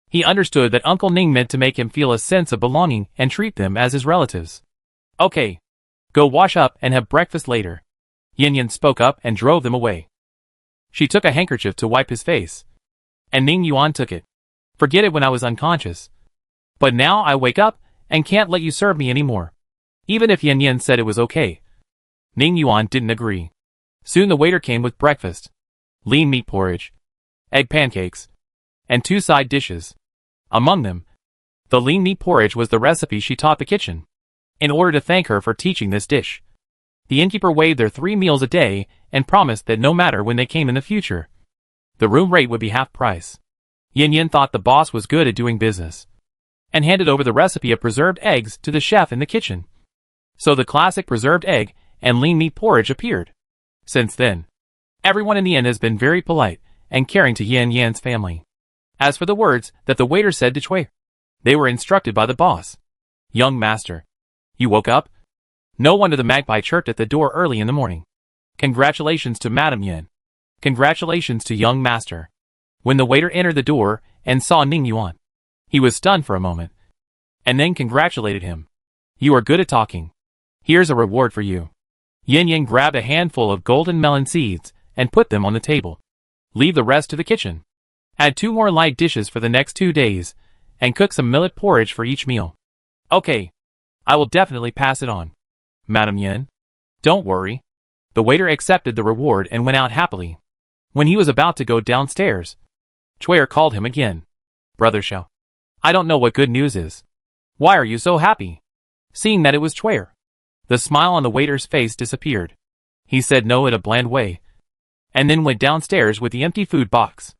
[SPEAKER 1] He understood that Uncle Ning meant to make him feel a sense of belonging and treat them as his relatives. Okay. Go wash up and have breakfast later. Yin Yan spoke up and drove them away. She took a handkerchief to wipe his face, and Ning Yuan took it. Forget it when I was unconscious. But now I wake up and can't let you serve me anymore. Even if Yin Yan said it was okay. Ning Yuan didn't agree. Soon the waiter came with breakfast. Lean meat porridge, egg pancakes, and 2 side dishes. Among them, the lean meat porridge was the recipe she taught the kitchen. In order to thank her for teaching this dish, the innkeeper waived their 3 meals a day and promised that no matter when they came in the future, the room rate would be half price. Yin Yan thought the boss was good at doing business, and handed over the recipe of preserved eggs to the chef in the kitchen. So the classic preserved egg and lean meat porridge appeared. Since then, everyone in the inn has been very polite and caring to Yin Yan's family. As for the words that the waiter said to Chui, they were instructed by the boss. Young master, you woke up? No wonder the magpie chirped at the door early in the morning. Congratulations to Madam Yin. Congratulations to young master. When the waiter entered the door and saw Ning Yuan, he was stunned for a moment, and then congratulated him. You are good at talking. Here's a reward for you. Yin Yang grabbed a handful of golden melon seeds and put them on the table. Leave the rest to the kitchen. Add 2 more light dishes for the next 2 days, and cook some millet porridge for each meal. Okay. I will definitely pass it on. Madam Yin. Don't worry. The waiter accepted the reward and went out happily. When he was about to go downstairs, Chuer called him again. Brother Xiao. I don't know what good news is. Why are you so happy? Seeing that it was Chuer, the smile on the waiter's face disappeared. He said no in a bland way, and then went downstairs with the empty food box.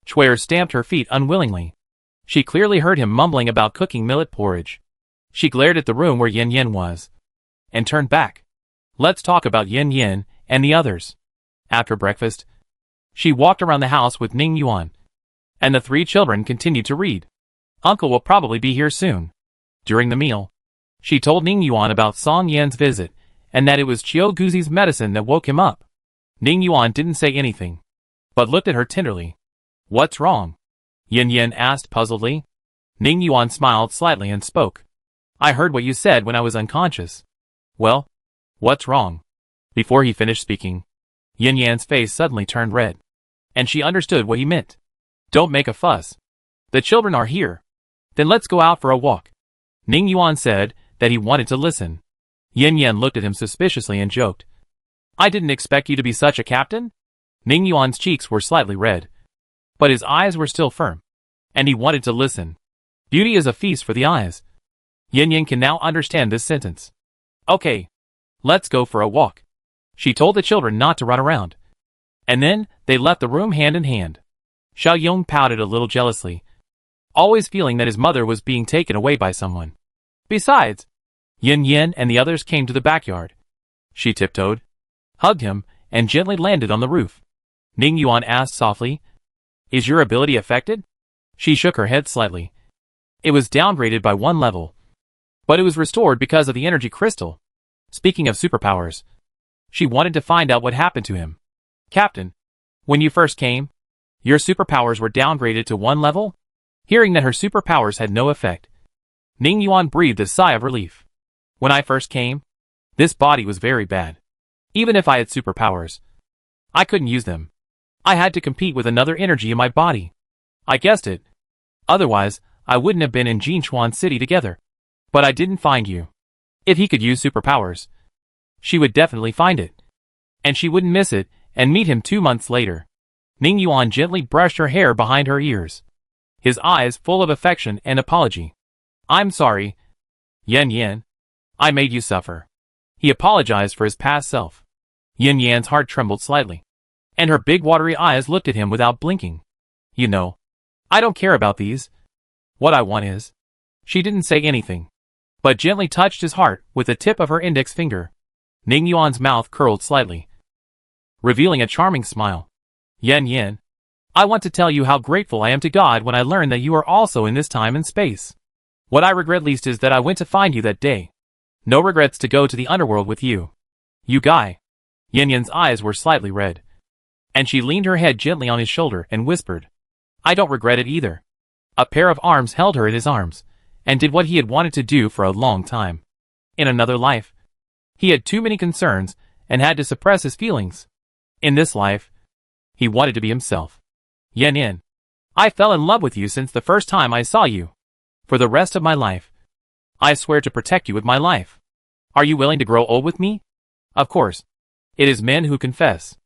[SPEAKER 1] Chuer stamped her feet unwillingly. She clearly heard him mumbling about cooking millet porridge. She glared at the room where Yin Yin was, and turned back. Let's talk about Yin Yin and the others. After breakfast, she walked around the house with Ning Yuan, and the three children continued to read. Uncle will probably be here soon. During the meal, she told Ning Yuan about Song Yan's visit, and that it was Chiu Guzi's medicine that woke him up. Ning Yuan didn't say anything, but looked at her tenderly. What's wrong? Yin Yin asked puzzledly. Ning Yuan smiled slightly and spoke. I heard what you said when I was unconscious. Well, what's wrong? Before he finished speaking, Yin Yan's face suddenly turned red, and she understood what he meant. Don't make a fuss. The children are here. Then let's go out for a walk. Ning Yuan said that he wanted to listen. Yin Yan looked at him suspiciously and joked. I didn't expect you to be such a captain? Ning Yuan's cheeks were slightly red, but his eyes were still firm, and he wanted to listen. Beauty is a feast for the eyes. Yin Yan can now understand this sentence. Okay. Let's go for a walk. She told the children not to run around. And then, they left the room hand in hand. Xiao Yong pouted a little jealously, always feeling that his mother was being taken away by someone. Besides, Yin Yin and the others came to the backyard. She tiptoed, hugged him, and gently landed on the roof. Ning Yuan asked softly, Is your ability affected? She shook her head slightly. It was downgraded by 1 level, but it was restored because of the energy crystal. Speaking of superpowers, she wanted to find out what happened to him. Captain, when you first came, your superpowers were downgraded to 1 level? Hearing that her superpowers had no effect, Ning Yuan breathed a sigh of relief. When I first came, this body was very bad. Even if I had superpowers, I couldn't use them. I had to compete with another energy in my body. I guessed it. Otherwise, I wouldn't have been in Jinchuan City together. But I didn't find you. If he could use superpowers, she would definitely find it. And she wouldn't miss it and meet him 2 months later. Ning Yuan gently brushed her hair behind her ears, his eyes full of affection and apology. I'm sorry, Yin Yin. I made you suffer. He apologized for his past self. Yin Yan's heart trembled slightly, and her big watery eyes looked at him without blinking. You know, I don't care about these. What I want is... She didn't say anything, but gently touched his heart with the tip of her index finger. Ning Yuan's mouth curled slightly, revealing a charming smile. Yin Yin, I want to tell you how grateful I am to God when I learned that you are also in this time and space. What I regret least is that I went to find you that day. No regrets to go to the underworld with you. You guy. Yin Yan's eyes were slightly red, and she leaned her head gently on his shoulder and whispered, I don't regret it either. A pair of arms held her in his arms, and did what he had wanted to do for a long time. In another life, he had too many concerns and had to suppress his feelings. In this life, he wanted to be himself. Yin Yin, I fell in love with you since the first time I saw you. For the rest of my life, I swear to protect you with my life. Are you willing to grow old with me? Of course. It is men who confess.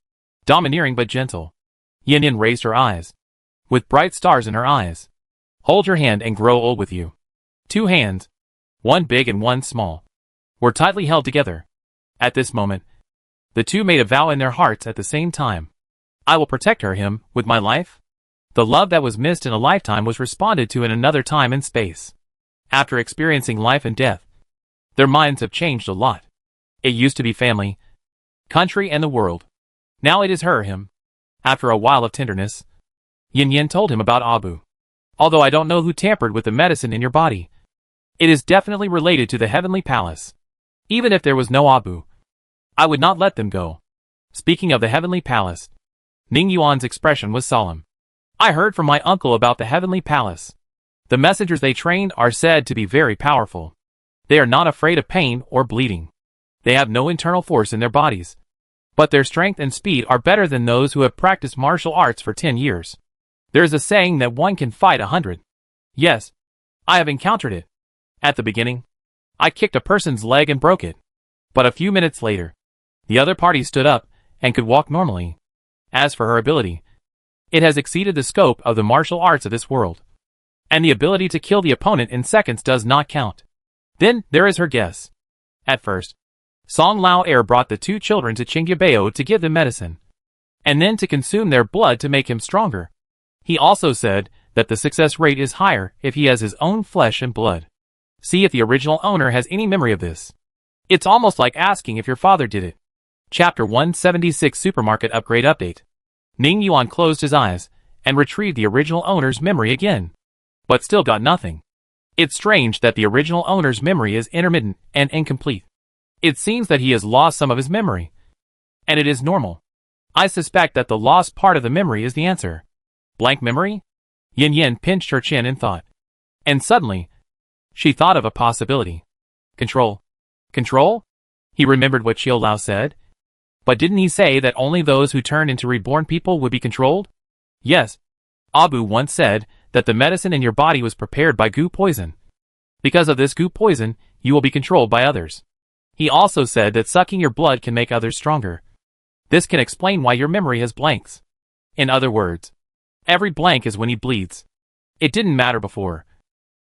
[SPEAKER 1] Domineering but gentle. Yin Yin raised her eyes, with bright stars in her eyes. Hold your hand and grow old with you. 2 hands, one big and one small, were tightly held together. At this moment, the two made a vow in their hearts at the same time. I will protect him with my life. The love that was missed in a lifetime was responded to in another time and space. After experiencing life and death, their minds have changed a lot. It used to be family, country and the world. Now it is him. After a while of tenderness, Yin Yin told him about Abu. Although I don't know who tampered with the medicine in your body, it is definitely related to the heavenly palace. Even if there was no Abu, I would not let them go. Speaking of the heavenly palace, Ning Yuan's expression was solemn. I heard from my uncle about the heavenly palace. The messengers they trained are said to be very powerful. They are not afraid of pain or bleeding. They have no internal force in their bodies, but their strength and speed are better than those who have practiced martial arts for 10 years. There is a saying that one can fight 100. Yes, I have encountered it. At the beginning, I kicked a person's leg and broke it. But a few minutes later, the other party stood up and could walk normally. As for her ability, it has exceeded the scope of the martial arts of this world. And the ability to kill the opponent in seconds does not count. Then, there is her guess. At first, Song Lao Er brought the two children to Chingyabeo to give them medicine, and then to consume their blood to make him stronger. He also said that the success rate is higher if he has his own flesh and blood. See if the original owner has any memory of this. It's almost like asking if your father did it. Chapter 176 Supermarket Upgrade Update. Ning Yuan closed his eyes and retrieved the original owner's memory again, but still got nothing. It's strange that the original owner's memory is intermittent and incomplete. It seems that he has lost some of his memory, and it is normal. I suspect that the lost part of the memory is the answer. Blank memory? Yin Yin pinched her chin in thought. And suddenly, she thought of a possibility. Control. Control? He remembered what Qiu Lao said. But didn't he say that only those who turned into reborn people would be controlled? Yes. Abu once said that the medicine in your body was prepared by goo poison. Because of this goo poison, you will be controlled by others. He also said that sucking your blood can make others stronger. This can explain why your memory has blanks. In other words, every blank is when he bleeds. It didn't matter before.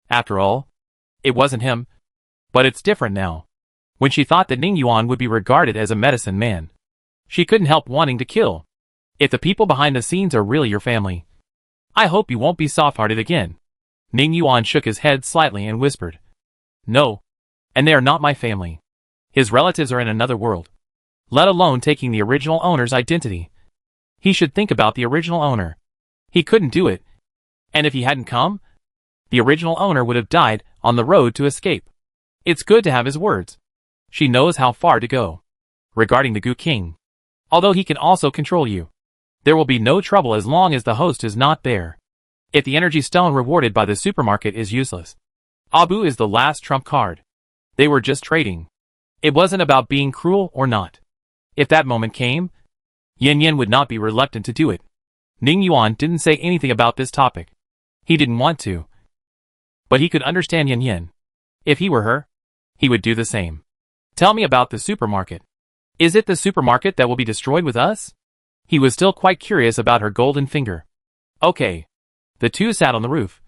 [SPEAKER 1] After all, it wasn't him. But it's different now. When she thought that Ning Yuan would be regarded as a medicine man, she couldn't help wanting to kill. If the people behind the scenes are really your family, I hope you won't be soft-hearted again. Ning Yuan shook his head slightly and whispered, No, and they are not my family. His relatives are in another world, let alone taking the original owner's identity. He should think about the original owner. He couldn't do it. And if he hadn't come, the original owner would have died on the road to escape. It's good to have his words. She knows how far to go. Regarding the Goo King, although he can also control you, there will be no trouble as long as the host is not there. If the energy stone rewarded by the supermarket is useless, Abu is the last trump card. They were just trading. It wasn't about being cruel or not. If that moment came, Yin Yin would not be reluctant to do it. Ning Yuan didn't say anything about this topic. He didn't want to. But he could understand Yin Yin. If he were her, he would do the same. Tell me about the supermarket. Is it the supermarket that will be destroyed with us? He was still quite curious about her golden finger. Okay. The two sat on the roof,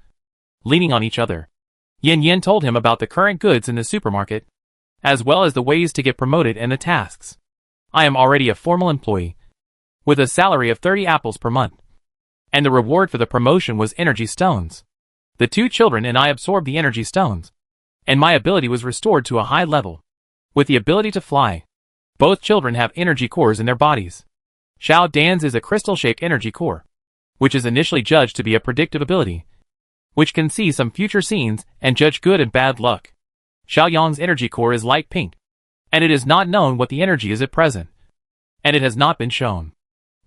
[SPEAKER 1] leaning on each other. Yin Yin told him about the current goods in the supermarket, as well as the ways to get promoted and the tasks. I am already a formal employee, with a salary of 30 apples per month. And the reward for the promotion was energy stones. The two children and I absorbed the energy stones, and my ability was restored to a high level. With the ability to fly, both children have energy cores in their bodies. Xiao Dan's is a crystal-shaped energy core, which is initially judged to be a predictive ability, which can see some future scenes and judge good and bad luck. Xiao Yang's energy core is light pink, and it is not known what the energy is at present, and it has not been shown.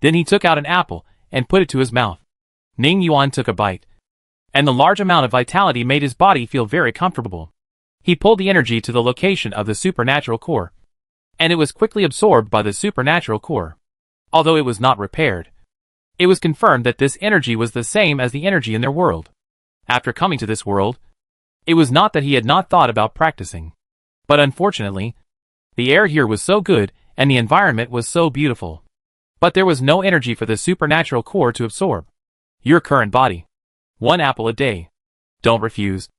[SPEAKER 1] Then he took out an apple and put it to his mouth. Ning Yuan took a bite, and the large amount of vitality made his body feel very comfortable. He pulled the energy to the location of the supernatural core, and it was quickly absorbed by the supernatural core. Although it was not repaired, it was confirmed that this energy was the same as the energy in their world. After coming to this world, it was not that he had not thought about practicing. But unfortunately, the air here was so good and the environment was so beautiful. But there was no energy for the supernatural core to absorb. Your current body. 1 apple a day. Don't refuse.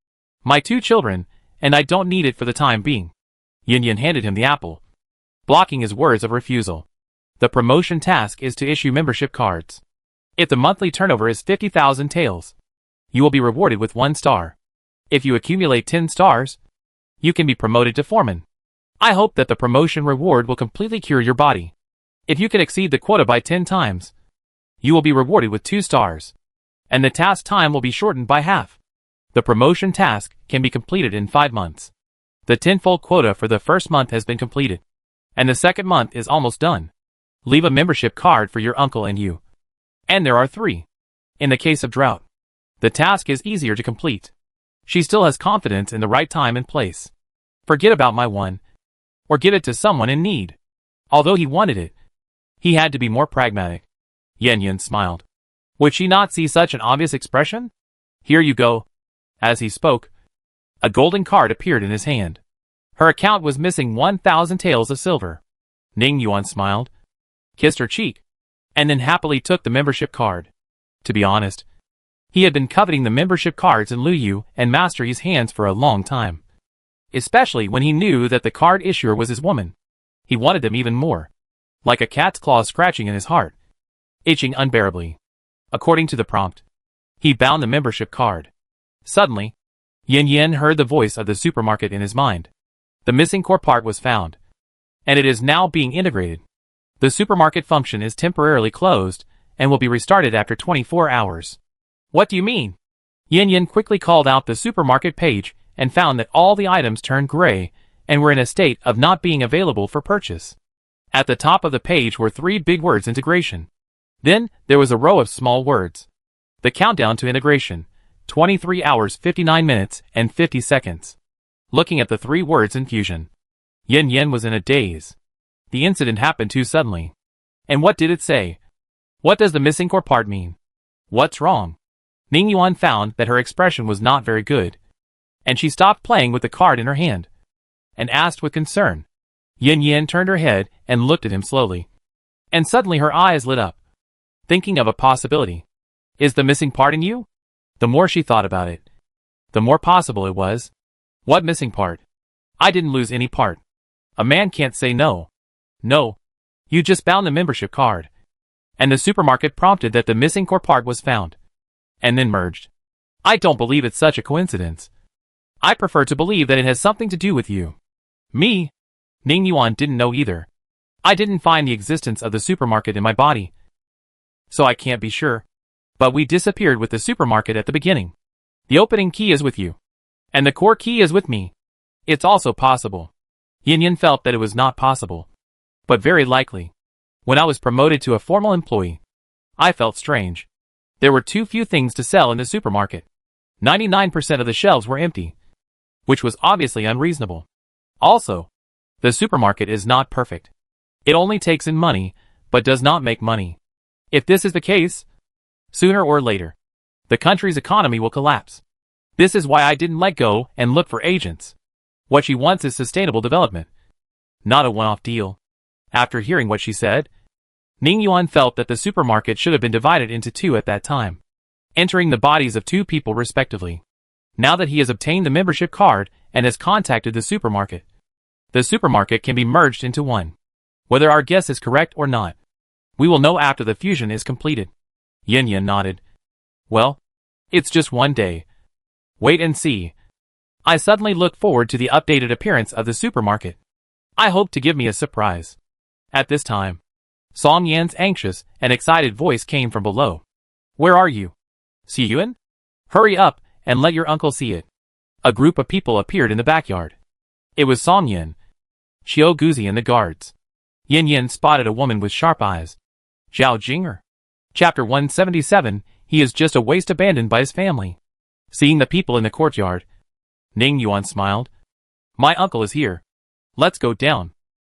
[SPEAKER 1] My 2 children, and I don't need it for the time being. Yin Yin handed him the apple, blocking his words of refusal. The promotion task is to issue membership cards. If the monthly turnover is 50,000 taels, you will be rewarded with 1 star. If you accumulate 10 stars, you can be promoted to foreman. I hope that the promotion reward will completely cure your body. If you can exceed the quota by 10 times, you will be rewarded with 2 stars, and the task time will be shortened by half. The promotion task can be completed in 5 months. The 10-fold quota for the first month has been completed, and the second month is almost done. Leave a membership card for your uncle and you. And there are 3. In the case of drought, the task is easier to complete. She still has confidence in the right time and place. Forget about my one, or give it to someone in need. Although he wanted it, he had to be more pragmatic. Yin Yin smiled. Would she not see such an obvious expression? Here you go. As he spoke, A golden card appeared in his hand. Her account was missing 1,000 taels of silver. Ning Yuan smiled, kissed her cheek, and then happily took the membership card. To be honest, he had been coveting the membership cards in Liu Yu and Master Yi's hands for a long time. Especially when he knew that the card issuer was his woman. He wanted them even more. Like a cat's claw scratching in his heart, itching unbearably. According to the prompt, he bound the membership card. Suddenly, Yin Yin heard the voice of the supermarket in his mind. The missing core part was found, and it is now being integrated. The supermarket function is temporarily closed and will be restarted after 24 hours. What do you mean? Yin Yin quickly called out the supermarket page and found that all the items turned gray and were in a state of not being available for purchase. At the top of the page were 3 big words: integration. Then, there was a row of small words. The countdown to integration, 23 hours 59 minutes and 50 seconds. Looking at the 3 words in fusion, Yin Yin was in a daze. The incident happened too suddenly. And what did it say? What does the missing core part mean? What's wrong? Ning Yuan found that her expression was not very good, and she stopped playing with the card in her hand, and asked with concern. Yin Yin turned her head and looked at him slowly. And suddenly her eyes lit up, thinking of a possibility. Is the missing part in you? The more she thought about it, the more possible it was. What missing part? I didn't lose any part. A man can't say no. No. You just bound the membership card. And the supermarket prompted that the missing core part was found. And then merged. I don't believe it's such a coincidence. I prefer to believe that it has something to do with you. Me? Ning Yuan didn't know either. I didn't find the existence of the supermarket in my body, so I can't be sure. But we disappeared with the supermarket at the beginning. The opening key is with you. And the core key is with me. It's also possible. Yin Yin felt that it was not possible, but very likely. When I was promoted to a formal employee, I felt strange. There were too few things to sell in the supermarket. 99% of the shelves were empty, which was obviously unreasonable. Also, the supermarket is not perfect. It only takes in money, but does not make money. If this is the case, sooner or later, the country's economy will collapse. This is why I didn't let go and look for agents. What she wants is sustainable development, not a one-off deal. After hearing what she said, Ning Yuan felt that the supermarket should have been divided into 2 at that time, entering the bodies of 2 people respectively. Now that he has obtained the membership card and has contacted the supermarket can be merged into 1. Whether our guess is correct or not, we will know after the fusion is completed. Yin Yin nodded. Well, it's just 1 day. Wait and see. I suddenly look forward to the updated appearance of the supermarket. I hope to give me a surprise. At this time, Song Yan's anxious and excited voice came from below. Where are you? Si Yuan? Hurry up and let your uncle see it. A group of people appeared in the backyard. It was Song Yan, Xiao Guzi and the guards. Yin Yin spotted a woman with sharp eyes. Zhao Jinger. Chapter 177, he is just a waste abandoned by his family. Seeing the people in the courtyard, Ning Yuan smiled. My uncle is here. Let's go down.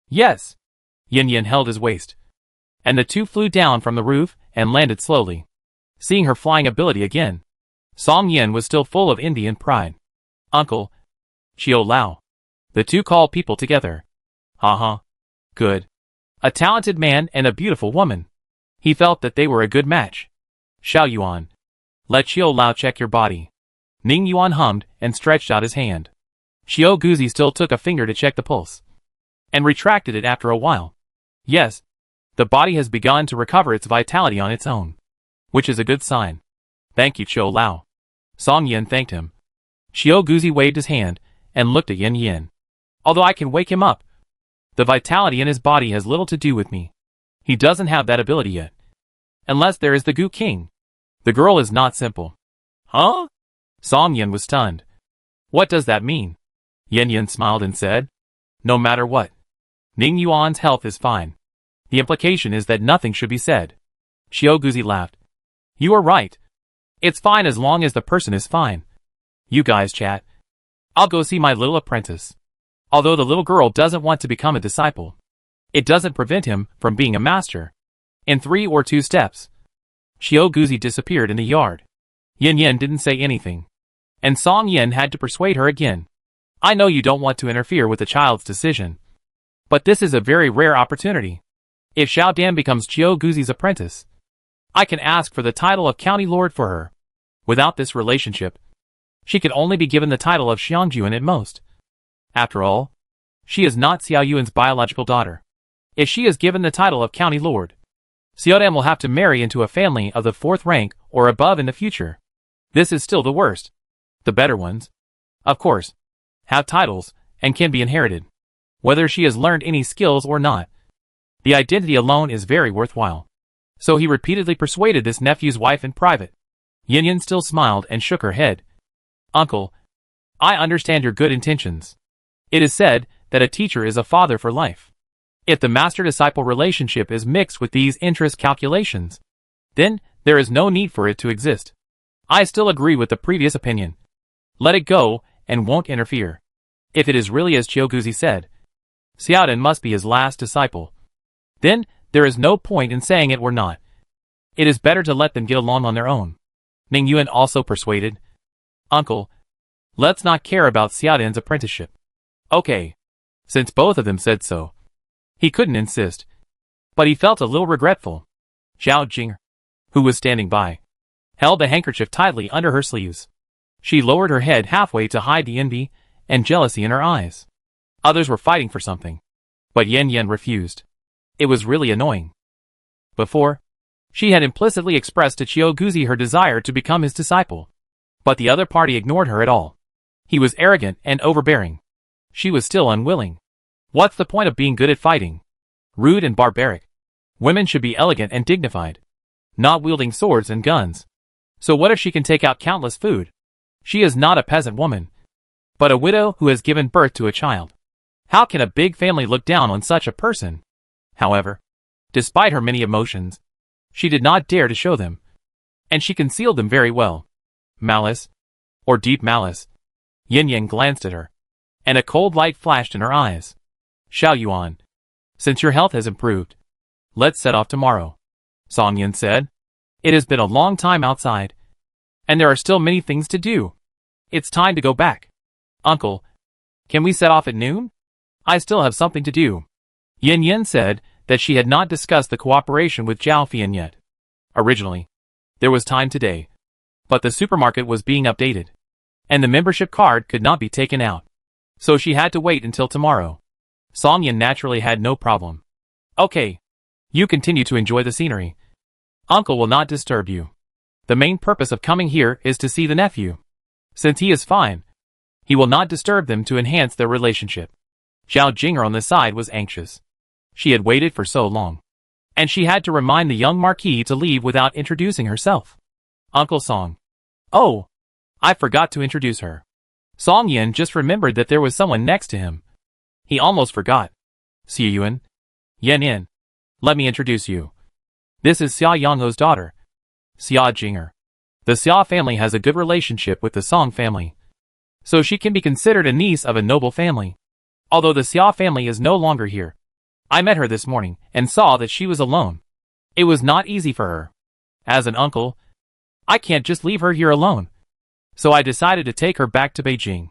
[SPEAKER 1] Yes. Yin Yin held his waist, and the 2 flew down from the roof and landed slowly. Seeing her flying ability again, Song Yan was still full of Indian pride. Uncle. Xiao Lao. The 2 called people together. Haha. Good. A talented man and a beautiful woman. He felt that they were a good match. Xiao Yuan. Let Xiao Lao check your body. Ning Yuan hummed and stretched out his hand. Xiao Guzi still took a finger to check the pulse, and retracted it after a while. Yes, the body has begun to recover its vitality on its own, which is a good sign. Thank you, Xiao Lao. Song Yan thanked him. Xiao Guzi waved his hand and looked at Yin Yin. Although I can wake him up, the vitality in his body has little to do with me. He doesn't have that ability yet. Unless there is the Gu King. The girl is not simple. Huh? Song Yan was stunned. What does that mean? Yin Yin smiled and said, no matter what, Ning Yuan's health is fine. The implication is that nothing should be said. Xiao Guzi laughed. You are right. It's fine as long as the person is fine. You guys chat. I'll go see my little apprentice. Although the little girl doesn't want to become a disciple, it doesn't prevent him from being a master. In 3 or 2 steps, Xiao Guzi disappeared in the yard. Yin Yin didn't say anything, and Song Yin had to persuade her again. I know you don't want to interfere with the child's decision, but this is a very rare opportunity. If Xiao Dan becomes Chiu Guzi's apprentice, I can ask for the title of county lord for her. Without this relationship, she could only be given the title of Xiangjuan at most. After all, she is not Xiao Yuan's biological daughter. If she is given the title of county lord, Xiao Dan will have to marry into a family of the 4th rank or above in the future. This is still the worst. The better ones, of course, have titles and can be inherited, whether she has learned any skills or not. The identity alone is very worthwhile. So he repeatedly persuaded this nephew's wife in private. Yin Yin still smiled and shook her head. Uncle, I understand your good intentions. It is said that a teacher is a father for life. If the master-disciple relationship is mixed with these interest calculations, then there is no need for it to exist. I still agree with the previous opinion. Let it go and won't interfere. If it is really as Chiu Guzi said, Xiao Dan must be his last disciple. Then there is no point in saying it or not. It is better to let them get along on their own. Ning Yuan also persuaded. Uncle, let's not care about Xiao Dan's apprenticeship. Okay. Since both of them said so. He couldn't insist. But he felt a little regretful. Zhao Jing, who was standing by, held the handkerchief tightly under her sleeves. She lowered her head halfway to hide the envy and jealousy in her eyes. Others were fighting for something, but Yen Yen refused. It was really annoying. Before, she had implicitly expressed to Chiu Guzi her desire to become his disciple. But the other party ignored her at all. He was arrogant and overbearing. She was still unwilling. What's the point of being good at fighting? Rude and barbaric. Women should be elegant and dignified, not wielding swords and guns. So what if she can take out countless food? She is not a peasant woman, but a widow who has given birth to a child. How can a big family look down on such a person? However, despite her many emotions, she did not dare to show them, and she concealed them very well. Malice, or deep malice. Yin Yin glanced at her, and a cold light flashed in her eyes. Xiao Yuan, since your health has improved, let's set off tomorrow, Song Yin said. It has been a long time outside, and there are still many things to do. It's time to go back. Uncle, can we set off at noon? I still have something to do. Yin Yin said that she had not discussed the cooperation with Zhao Fian yet. Originally, there was time today, but the supermarket was being updated, and the membership card could not be taken out. So she had to wait until tomorrow. Song Yin naturally had no problem. Okay. You continue to enjoy the scenery. Uncle will not disturb you. The main purpose of coming here is to see the nephew. Since he is fine, he will not disturb them to enhance their relationship. Zhao Jinger on the side was anxious. She had waited for so long, and she had to remind the young marquis to leave without introducing herself. Uncle Song. Oh, I forgot to introduce her. Song Yin just remembered that there was someone next to him. He almost forgot. Xia Yuan. Yen Yin. Let me introduce you. This is Xia Yangho's daughter, Xia Jinger. The Xia family has a good relationship with the Song family, so she can be considered a niece of a noble family. Although the Xia family is no longer here, I met her this morning and saw that she was alone. It was not easy for her. As an uncle, I can't just leave her here alone. So I decided to take her back to Beijing.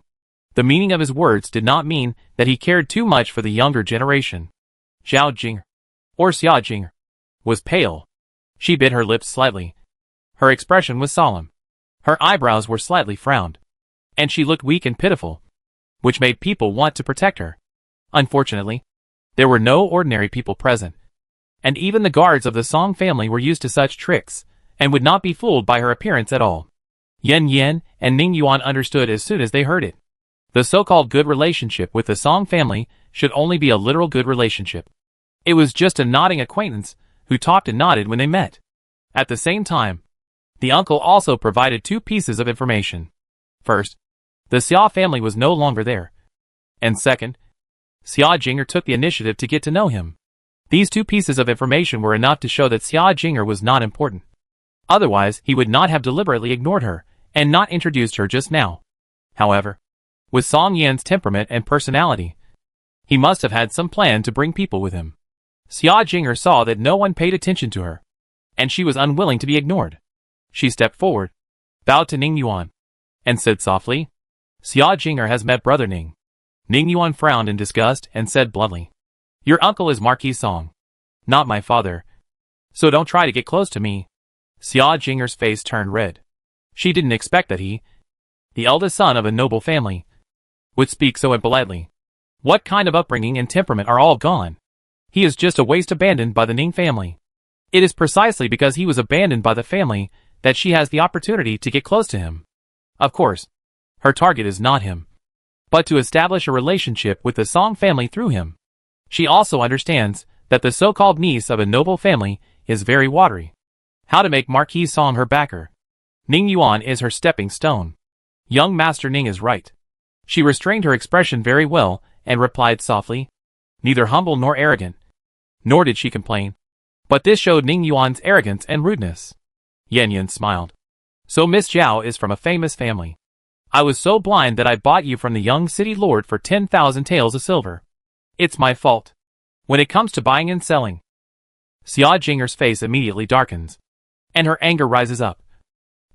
[SPEAKER 1] The meaning of his words did not mean that he cared too much for the younger generation. Zhao Jinger, or Xia Jinger, was pale. She bit her lips slightly. Her expression was solemn. Her eyebrows were slightly frowned, and she looked weak and pitiful, which made people want to protect her. Unfortunately, there were no ordinary people present, and even the guards of the Song family were used to such tricks, and would not be fooled by her appearance at all. Yen Yen and Ning Yuan understood as soon as they heard it. The so-called good relationship with the Song family should only be a literal good relationship. It was just a nodding acquaintance who talked and nodded when they met. At the same time, the uncle also provided 2 pieces of information. First, the Xia family was no longer there. And second, Xia Jinger took the initiative to get to know him. These 2 pieces of information were enough to show that Xia Jinger was not important. Otherwise, he would not have deliberately ignored her and not introduced her just now. However, with Song Yan's temperament and personality, he must have had some plan to bring people with him. Xia Jinger saw that no one paid attention to her, and she was unwilling to be ignored. She stepped forward, bowed to Ning Yuan, and said softly, Xia Jinger has met Brother Ning. Ning Yuan frowned in disgust and said bluntly, Your uncle is Marquis Song, not my father, so don't try to get close to me. Xia Jinger's face turned red. She didn't expect that he, the eldest son of a noble family, would speak so impolitely. What kind of upbringing and temperament are all gone? He is just a waste abandoned by the Ning family. It is precisely because he was abandoned by the family that she has the opportunity to get close to him. Of course, her target is not him, but to establish a relationship with the Song family through him. She also understands that the so-called niece of a noble family is very watery. How to make Marquis Song her backer? Ning Yuan is her stepping stone. Young Master Ning is right. She restrained her expression very well and replied softly, neither humble nor arrogant. Nor did she complain. But this showed Ning Yuan's arrogance and rudeness. Yan Yan smiled. So Miss Zhao is from a famous family. I was so blind that I bought you from the young city lord for 10,000 taels of silver. It's my fault. When it comes to buying and selling. Xia Jinger's face immediately darkens. And her anger rises up.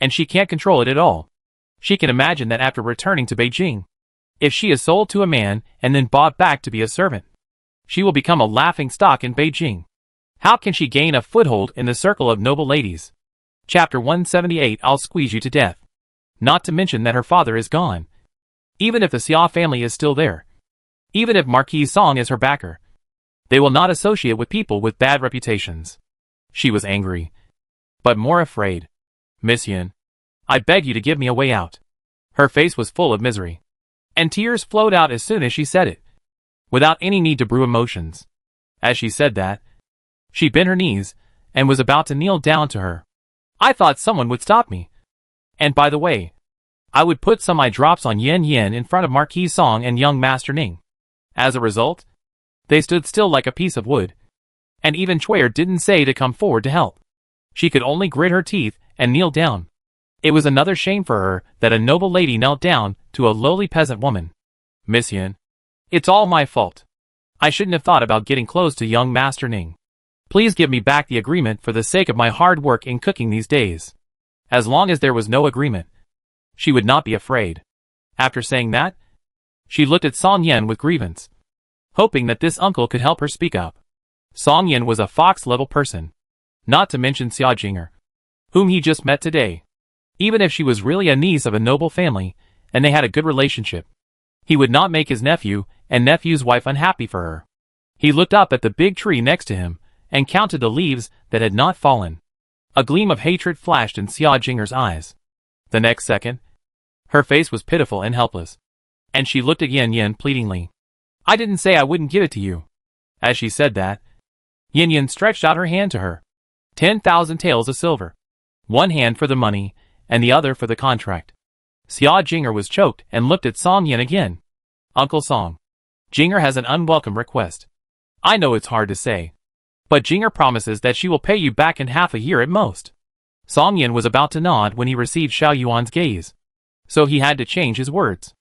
[SPEAKER 1] And she can't control it at all. She can imagine that after returning to Beijing, if she is sold to a man and then bought back to be a servant, she will become a laughing stock in Beijing. How can she gain a foothold in the circle of noble ladies? Chapter 178 I'll squeeze you to death. Not to mention that her father is gone. Even if the Xia family is still there, even if Marquis Song is her backer, they will not associate with people with bad reputations. She was angry, but more afraid. Miss Yin, I beg you to give me a way out. Her face was full of misery, and tears flowed out as soon as she said it, without any need to brew emotions. As she said that, she bent her knees and was about to kneel down to her. I thought someone would stop me. And by the way, I would put some eye drops on Yan Yan in front of Marquis Song and young Master Ning. As a result, they stood still like a piece of wood. And even Chuyer didn't say to come forward to help. She could only grit her teeth and kneel down. It was another shame for her that a noble lady knelt down to a lowly peasant woman. Miss Yin, it's all my fault. I shouldn't have thought about getting close to young Master Ning. Please give me back the agreement for the sake of my hard work in cooking these days. As long as there was no agreement, she would not be afraid. After saying that, she looked at Song Yen with grievance, hoping that this uncle could help her speak up. Song Yen was a fox-level person, not to mention Xia Jinger, whom he just met today. Even if she was really a niece of a noble family, and they had a good relationship, he would not make his nephew and nephew's wife unhappy for her. He looked up at the big tree next to him, and counted the leaves that had not fallen. A gleam of hatred flashed in Xia Jinger's eyes. The next second, her face was pitiful and helpless, and she looked at Yan Yan pleadingly. I didn't say I wouldn't give it to you. As she said that, Yan Yan stretched out her hand to her. 10,000 taels of silver. One hand for the money, and the other for the contract. Xia Jinger was choked and looked at Song Yen again. Uncle Song, Jinger has an unwelcome request. I know it's hard to say, but Jinger promises that she will pay you back in half a year at most. Song Yen was about to nod when he received Xiao Yuan's gaze, so he had to change his words.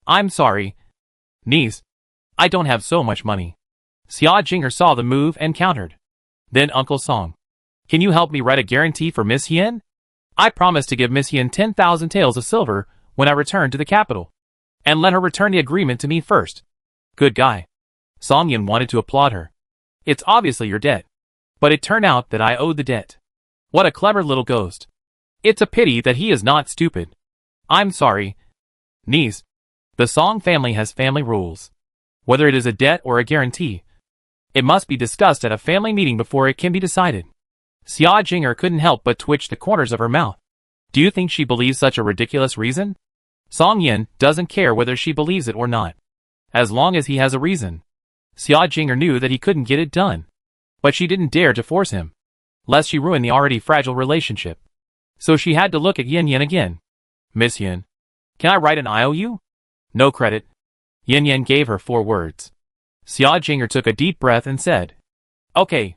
[SPEAKER 1] I'm sorry, niece. I don't have so much money. Xia Jinger saw the move and countered. Then Uncle Song, can you help me write a guarantee for Miss Yen? I promise to give Miss Yen 10,000 taels of silver when I return to the capital, and let her return the agreement to me first. Good guy. Song Yen wanted to applaud her. It's obviously your debt, but it turned out that I owed the debt. What a clever little ghost. It's a pity that he is not stupid. I'm sorry, niece. The Song family has family rules. Whether it is a debt or a guarantee, it must be discussed at a family meeting before it can be decided. Xia Jinger couldn't help but twitch the corners of her mouth. Do you think she believes such a ridiculous reason? Song Yen doesn't care whether she believes it or not, as long as he has a reason. Xia Jinger knew that he couldn't get it done, but she didn't dare to force him, lest she ruin the already fragile relationship. So she had to look at Yan Yan again. Miss Yen, can I write an IOU? No credit. Yan Yan gave her 4 words. Xia Jinger took a deep breath and said, Okay,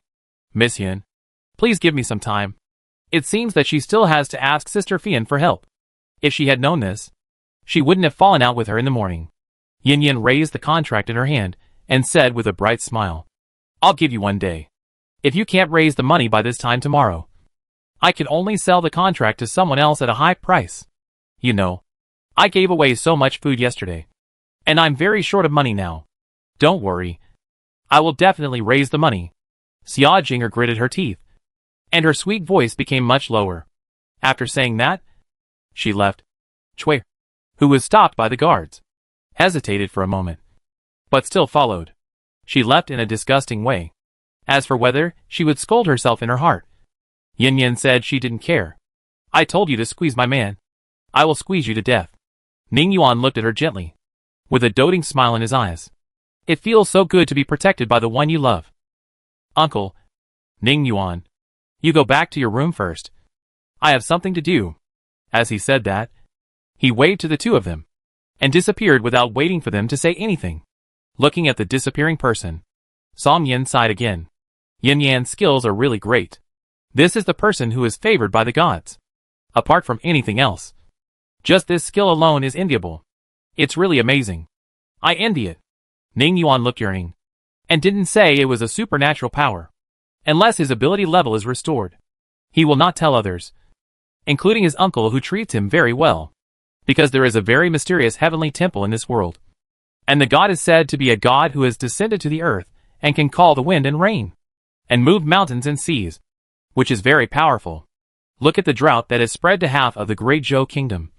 [SPEAKER 1] Miss Yen, please give me some time. It seems that she still has to ask Sister Fian for help. If she had known this, she wouldn't have fallen out with her in the morning. Yan Yan raised the contract in her hand and said with a bright smile, I'll give you 1 day. If you can't raise the money by this time tomorrow, I can only sell the contract to someone else at a high price. You know, I gave away so much food yesterday. And I'm very short of money now. Don't worry. I will definitely raise the money. Xia Jinger gritted her teeth. And her sweet voice became much lower. After saying that, she left. Chui, who was stopped by the guards, hesitated for a moment, but still followed. She left in a disgusting way. As for whether she would scold herself in her heart, Yin Yin said she didn't care. I told you to squeeze my man. I will squeeze you to death. Ning Yuan looked at her gently, with a doting smile in his eyes. It feels so good to be protected by the one you love. Uncle, Ning Yuan, you go back to your room first. I have something to do. As he said that, he waved to the two of them, and disappeared without waiting for them to say anything. Looking at the disappearing person, Som Yin sighed again. Yin Yan's skills are really great. This is the person who is favored by the gods. Apart from anything else, just this skill alone is enviable. It's really amazing. I envy it. Ning Yuan looked yearning, and didn't say it was a supernatural power. Unless his ability level is restored, he will not tell others, including his uncle who treats him very well, because there is a very mysterious heavenly temple in this world. And the god is said to be a god who has descended to the earth and can call the wind and rain, and move mountains and seas, which is very powerful. Look at the drought that has spread to half of the Great Zhou Kingdom,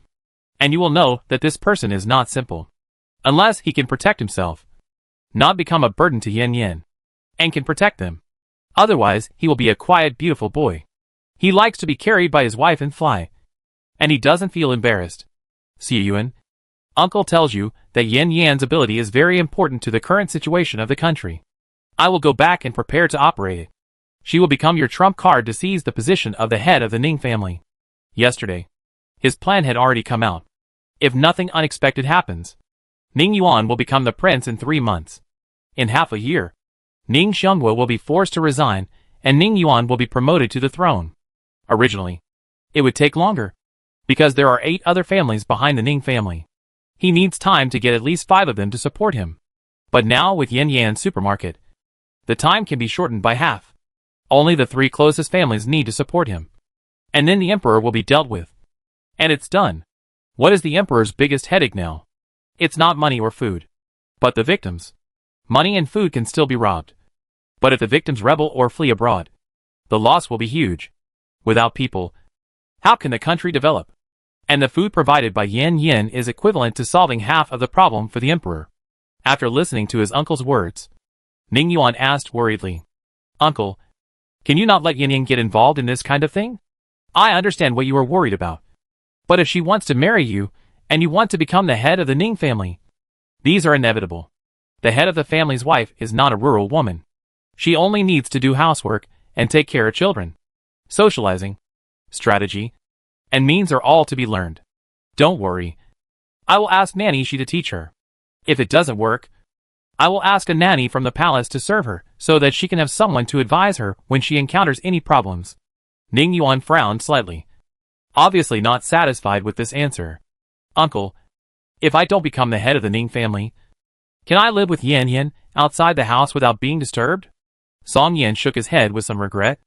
[SPEAKER 1] and you will know that this person is not simple. Unless he can protect himself, not become a burden to Yin Yin, and can protect them. Otherwise, he will be a quiet, beautiful boy. He likes to be carried by his wife and fly, and he doesn't feel embarrassed. Xie Yuan, Uncle tells you that Yin Yan's ability is very important to the current situation of the country. I will go back and prepare to operate it. She will become your trump card to seize the position of the head of the Ning family. Yesterday, his plan had already come out. If nothing unexpected happens, Ning Yuan will become the prince in 3 months. In half a year, Ning Xiongwu will be forced to resign, and Ning Yuan will be promoted to the throne. Originally, it would take longer, because there are 8 other families behind the Ning family. He needs time to get at least 5 of them to support him. But now with Yin Yan's supermarket, the time can be shortened by half. Only the 3 closest families need to support him. And then the emperor will be dealt with. And it's done. What is the emperor's biggest headache now? It's not money or food, but the victims. Money and food can still be robbed. But if the victims rebel or flee abroad, the loss will be huge. Without people, how can the country develop? And the food provided by Yin Yin is equivalent to solving half of the problem for the emperor. After listening to his uncle's words, Ning Yuan asked worriedly, Uncle, can you not let Yin Yin get involved in this kind of thing? I understand what you are worried about. But if she wants to marry you, and you want to become the head of the Ning family, these are inevitable. The head of the family's wife is not a rural woman. She only needs to do housework and take care of children. Socializing, strategy, and means are all to be learned. Don't worry. I will ask Nanny Shi to teach her. If it doesn't work, I will ask a nanny from the palace to serve her so that she can have someone to advise her when she encounters any problems. Ning Yuan frowned slightly, obviously not satisfied with this answer. Uncle, if I don't become the head of the Ning family, can I live with Yin Yin outside the house without being disturbed? Song Yin shook his head with some regret.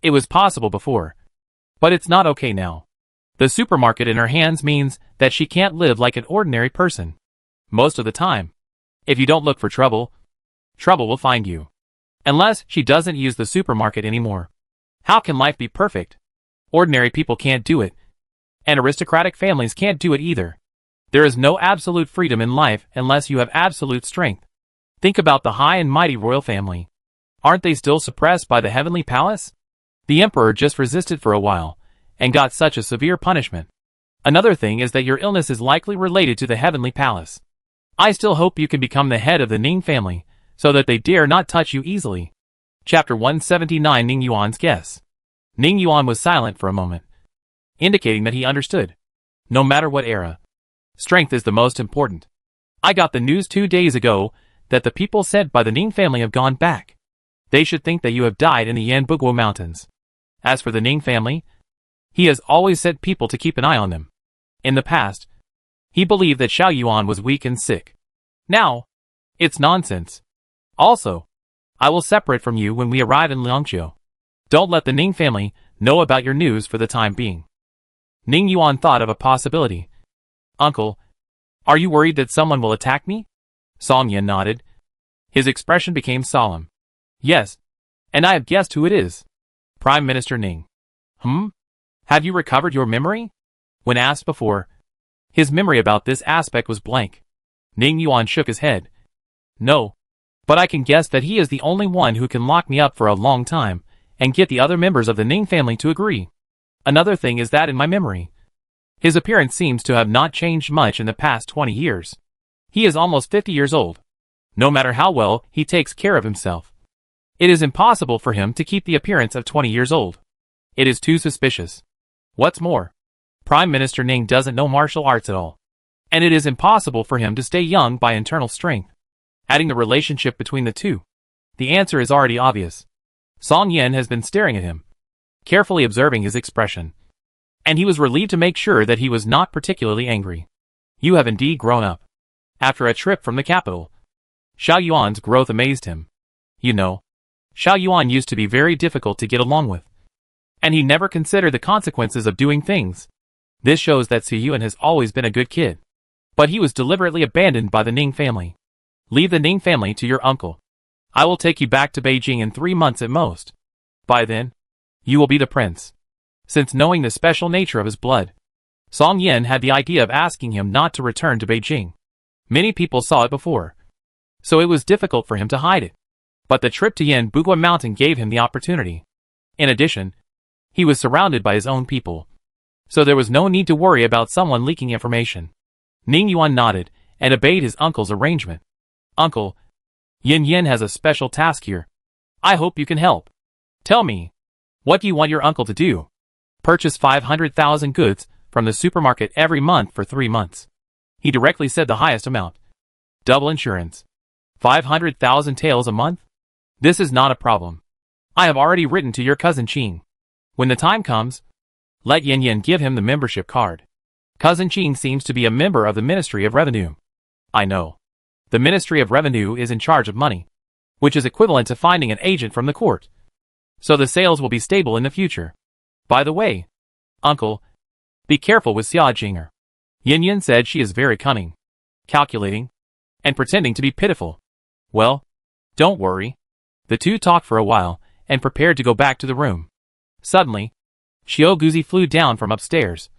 [SPEAKER 1] It was possible before, but it's not okay now. The supermarket in her hands means that she can't live like an ordinary person. Most of the time, if you don't look for trouble, trouble will find you. Unless she doesn't use the supermarket anymore. How can life be perfect? Ordinary people can't do it. And aristocratic families can't do it either. There is no absolute freedom in life unless you have absolute strength. Think about the high and mighty royal family. Aren't they still suppressed by the heavenly palace? The emperor just resisted for a while, and got such a severe punishment. Another thing is that your illness is likely related to the heavenly palace. I still hope you can become the head of the Ning family, so that they dare not touch you easily. Chapter 179 Ning Yuan's Guess. Ning Yuan was silent for a moment, indicating that he understood. No matter what era, strength is the most important. I got the news 2 days ago that the people sent by the Ning family have gone back. They should think that you have died in the Yanbuguo mountains. As for the Ning family, he has always sent people to keep an eye on them. In the past, he believed that Xiao Yuan was weak and sick. Now, it's nonsense. Also, I will separate from you when we arrive in Liangqiu. Don't let the Ning family know about your news for the time being. Ning Yuan thought of a possibility. Uncle, are you worried that someone will attack me? Song Yin nodded. His expression became solemn. Yes, and I have guessed who it is. Prime Minister Ning. Have you recovered your memory? When asked before, his memory about this aspect was blank. Ning Yuan shook his head. No, but I can guess that he is the only one who can lock me up for a long time, and get the other members of the Ning family to agree. Another thing is that in my memory, his appearance seems to have not changed much in the past 20 years. He is almost 50 years old. No matter how well he takes care of himself, it is impossible for him to keep the appearance of 20 years old. It is too suspicious. What's more, Prime Minister Ning doesn't know martial arts at all, and it is impossible for him to stay young by internal strength. Adding the relationship between the two, the answer is already obvious. Song Yin has been staring at him, carefully observing his expression, and he was relieved to make sure that he was not particularly angry. You have indeed grown up. After a trip from the capital, Xiao Yuan's growth amazed him. You know, Xiao Yuan used to be very difficult to get along with, and he never considered the consequences of doing things. This shows that Xu Yuan has always been a good kid, but he was deliberately abandoned by the Ning family. Leave the Ning family to your uncle. I will take you back to Beijing in 3 months at most. By then, you will be the prince. Since knowing the special nature of his blood, Song Yin had the idea of asking him not to return to Beijing. Many people saw it before, so it was difficult for him to hide it. But the trip to Yanbugua Mountain gave him the opportunity. In addition, he was surrounded by his own people, so there was no need to worry about someone leaking information. Ning Yuan nodded and obeyed his uncle's arrangement. Uncle, Yin Yin has a special task here. I hope you can help. Tell me, what do you want your uncle to do? Purchase 500,000 goods from the supermarket every month for 3 months. He directly said the highest amount. Double insurance. 500,000 taels a month? This is not a problem. I have already written to your cousin Qing. When the time comes, let Yin Yin give him the membership card. Cousin Qing seems to be a member of the Ministry of Revenue. I know. The Ministry of Revenue is in charge of money, which is equivalent to finding an agent from the court. So the sales will be stable in the future. By the way, uncle, be careful with Xia Jinger. Yin Yin said she is very cunning, calculating, and pretending to be pitiful. Well, don't worry. The two talked for a while and prepared to go back to the room. Suddenly, Xiao Guzi flew down from upstairs,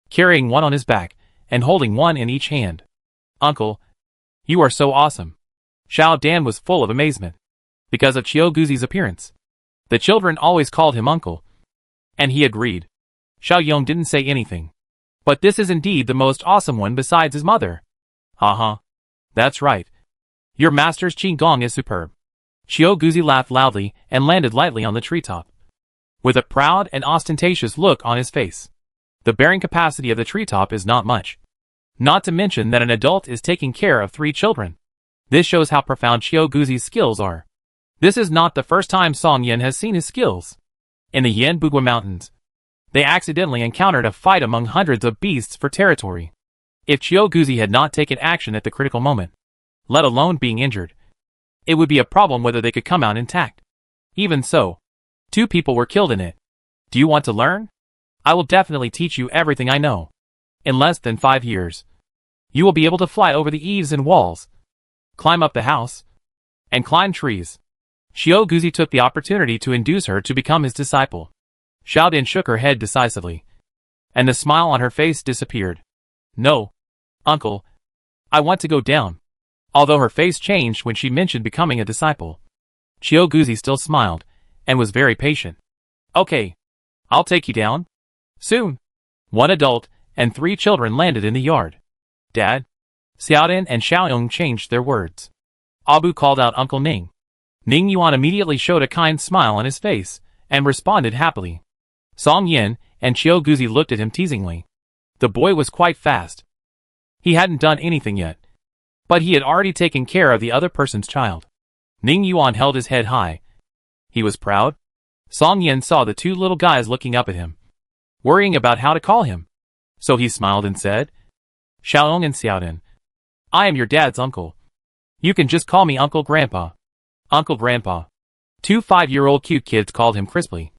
[SPEAKER 1] carrying one on his back and holding one in each hand. Uncle, you are so awesome. Xiao Dan was full of amazement because of Xiao Guzi's appearance. The children always called him uncle, and he agreed. Xiao Yong didn't say anything. But this is indeed the most awesome one besides his mother. Haha. That's right. Your master's Qigong is superb. Xiao Guzi laughed loudly and landed lightly on the treetop, with a proud and ostentatious look on his face. The bearing capacity of the treetop is not much. Not to mention that an adult is taking care of 3 children. This shows how profound Xiao Guzi's skills are. This is not the first time Song Yin has seen his skills. In the Yanbugua Mountains, they accidentally encountered a fight among hundreds of beasts for territory. If Xiao Guzi had not taken action at the critical moment, let alone being injured, it would be a problem whether they could come out intact. Even so, 2 people were killed in it. Do you want to learn? I will definitely teach you everything I know. In less than 5 years, you will be able to fly over the eaves and walls, climb up the house, and climb trees. Xiao Guzi took the opportunity to induce her to become his disciple. Xiao Din shook her head decisively, and the smile on her face disappeared. No, uncle, I want to go down. Although her face changed when she mentioned becoming a disciple, Xiao Guzi still smiled, and was very patient. Okay, I'll take you down. Soon, 1 adult and 3 children landed in the yard. Dad, Xiaodin and Xiaoyong changed their words. Abu called out Uncle Ning. Ning Yuan immediately showed a kind smile on his face, and responded happily. Song Yin and Xiao Guzi looked at him teasingly. The boy was quite fast. He hadn't done anything yet, but he had already taken care of the other person's child. Ning Yuan held his head high. He was proud. Song Yin saw the 2 little guys looking up at him, worrying about how to call him. So he smiled and said, Xiaoyong and Xiaodin, I am your dad's uncle. You can just call me Uncle Grandpa. Uncle Grandpa. 2 5-year-old cute kids called him crisply,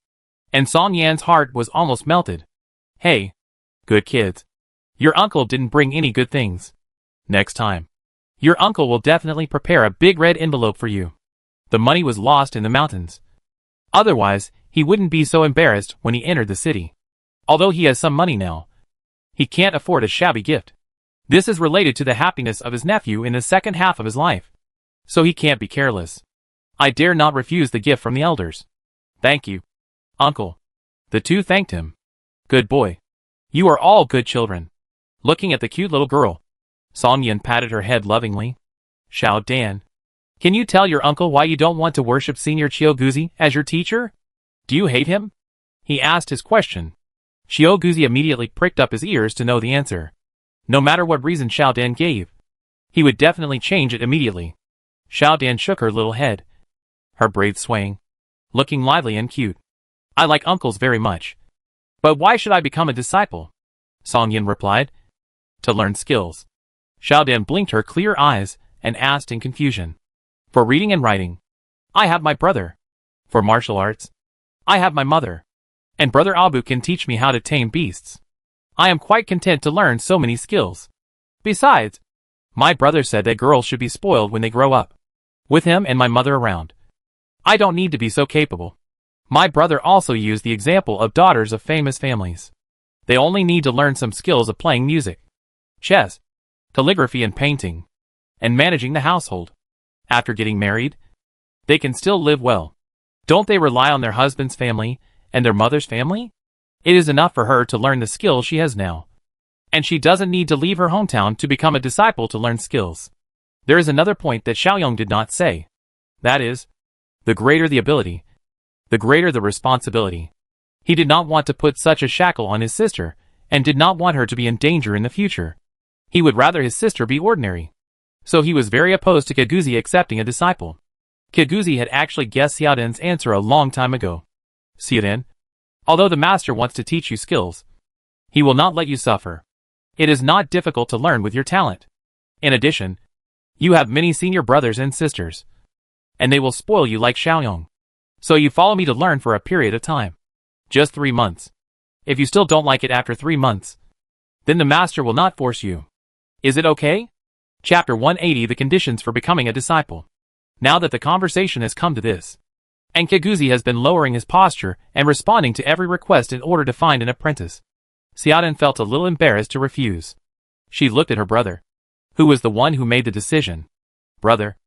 [SPEAKER 1] and Song Yan's heart was almost melted. Hey, good kids. Your uncle didn't bring any good things. Next time, your uncle will definitely prepare a big red envelope for you. The money was lost in the mountains. Otherwise, he wouldn't be so embarrassed when he entered the city. Although he has some money now, he can't afford a shabby gift. This is related to the happiness of his nephew in the second half of his life. So he can't be careless. I dare not refuse the gift from the elders. Thank you, uncle. The two thanked him. Good boy. You are all good children. Looking at the cute little girl, Song Yin patted her head lovingly. Xiao Dan, can you tell your uncle why you don't want to worship Senior Qiu Guzi as your teacher? Do you hate him? He asked his question. Qiu Guzi immediately pricked up his ears to know the answer. No matter what reason Xiao Dan gave, he would definitely change it immediately. Xiao Dan shook her little head, her braids swaying, looking lively and cute. I like uncles very much. But why should I become a disciple? Song Yin replied. To learn skills. Xiao Dan blinked her clear eyes and asked in confusion. For reading and writing, I have my brother. For martial arts, I have my mother. And brother Abu can teach me how to tame beasts. I am quite content to learn so many skills. Besides, my brother said that girls should be spoiled when they grow up. With him and my mother around, I don't need to be so capable. My brother also used the example of daughters of famous families. They only need to learn some skills of playing music, chess, calligraphy and painting, and managing the household. After getting married, they can still live well. Don't they rely on their husband's family and their mother's family? It is enough for her to learn the skills she has now. And she doesn't need to leave her hometown to become a disciple to learn skills. There is another point that Xiaoyong did not say. That is, the greater the ability, the greater the responsibility. He did not want to put such a shackle on his sister, and did not want her to be in danger in the future. He would rather his sister be ordinary. So he was very opposed to Kiguzi accepting a disciple. Kiguzi had actually guessed Xiaodan's answer a long time ago. Xiaodan, although the master wants to teach you skills, he will not let you suffer. It is not difficult to learn with your talent. In addition, you have many senior brothers and sisters, and they will spoil you like Xiaoyong. So you follow me to learn for a period of time. Just 3 months. If you still don't like it after 3 months, then the master will not force you. Is it okay? Chapter 180 The Conditions for Becoming a Disciple. Now that the conversation has come to this, and Kiguzi has been lowering his posture and responding to every request in order to find an apprentice, Xiaodan felt a little embarrassed to refuse. She looked at her brother, who was the one who made the decision. Brother,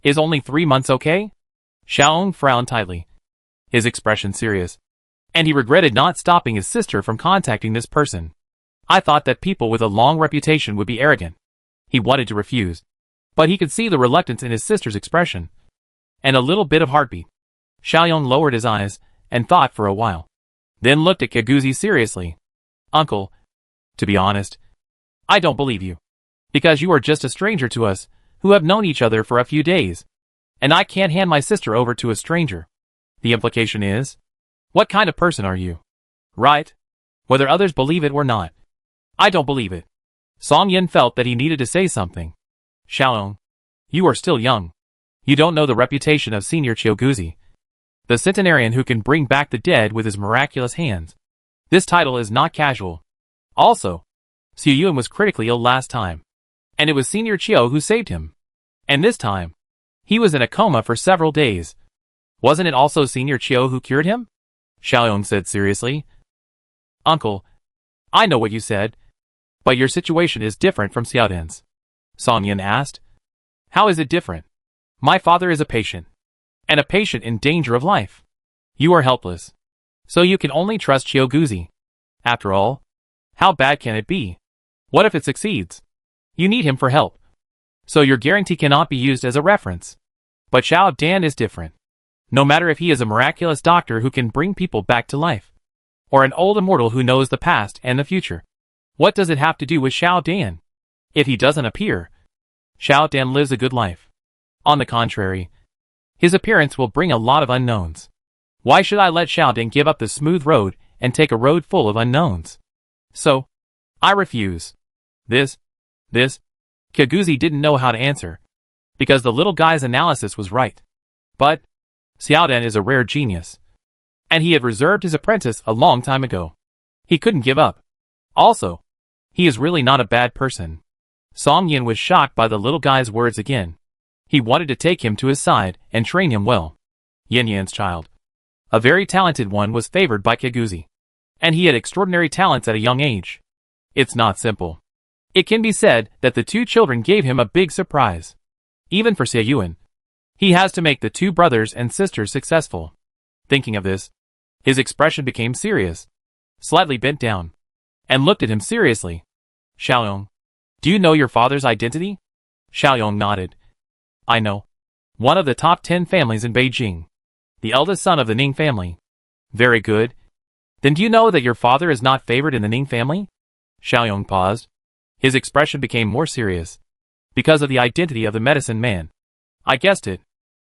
[SPEAKER 1] is only 3 months okay? Xiaoyong frowned tightly, his expression serious, and he regretted not stopping his sister from contacting this person. I thought that people with a long reputation would be arrogant. He wanted to refuse, but he could see the reluctance in his sister's expression, and a little bit of heartbeat. Xiaoyong lowered his eyes and thought for a while, then looked at Kiguzi seriously. Uncle, to be honest, I don't believe you, because you are just a stranger to us, who have known each other for a few days, and I can't hand my sister over to a stranger. The implication is, what kind of person are you? Right? Whether others believe it or not. I don't believe it. Song Yin felt that he needed to say something. Xiaoyong, you are still young. You don't know the reputation of Senior Qiu Guzi, the centenarian who can bring back the dead with his miraculous hands. This title is not casual. Also, Xu Yuan was critically ill last time, and it was Senior Qiu who saved him. And this time, he was in a coma for several days. Wasn't it also Senior Qiu who cured him? Xiaoyong said seriously. Uncle, I know what you said, but your situation is different from Xiaodan's. Song Yin asked. How is it different? My father is a patient, and a patient in danger of life. You are helpless, so you can only trust Qiu Guzi. After all, how bad can it be? What if it succeeds? You need him for help, so your guarantee cannot be used as a reference. But Xiao Dan is different. No matter if he is a miraculous doctor who can bring people back to life, or an old immortal who knows the past and the future. What does it have to do with Xiao Dan? If he doesn't appear, Xiao Dan lives a good life. On the contrary, his appearance will bring a lot of unknowns. Why should I let Xiao Dan give up the smooth road and take a road full of unknowns? So, I refuse. This. Kiguzi didn't know how to answer, because the little guy's analysis was right. But Xiaodan is a rare genius, and he had reserved his apprentice a long time ago. He couldn't give up. Also, He is really not a bad person. Song Yin was shocked by the little guy's words again. He wanted to take him to his side and train him well. Yin Yan's child, a very talented one, was favored by Kiguzi. And he had extraordinary talents at a young age. It's not simple. It can be said that the two children gave him a big surprise. Even for Xie Yuan, he has to make the two brothers and sisters successful. Thinking of this, his expression became serious, slightly bent down, and looked at him seriously. Xiaoyong, do you know your father's identity? Xiaoyong nodded. I know. One of the top 10 families in Beijing. The eldest son of the Ning family. Very good. Then do you know that your father is not favored in the Ning family? Xiaoyong paused. His expression became more serious. Because of the identity of the medicine man. I guessed it.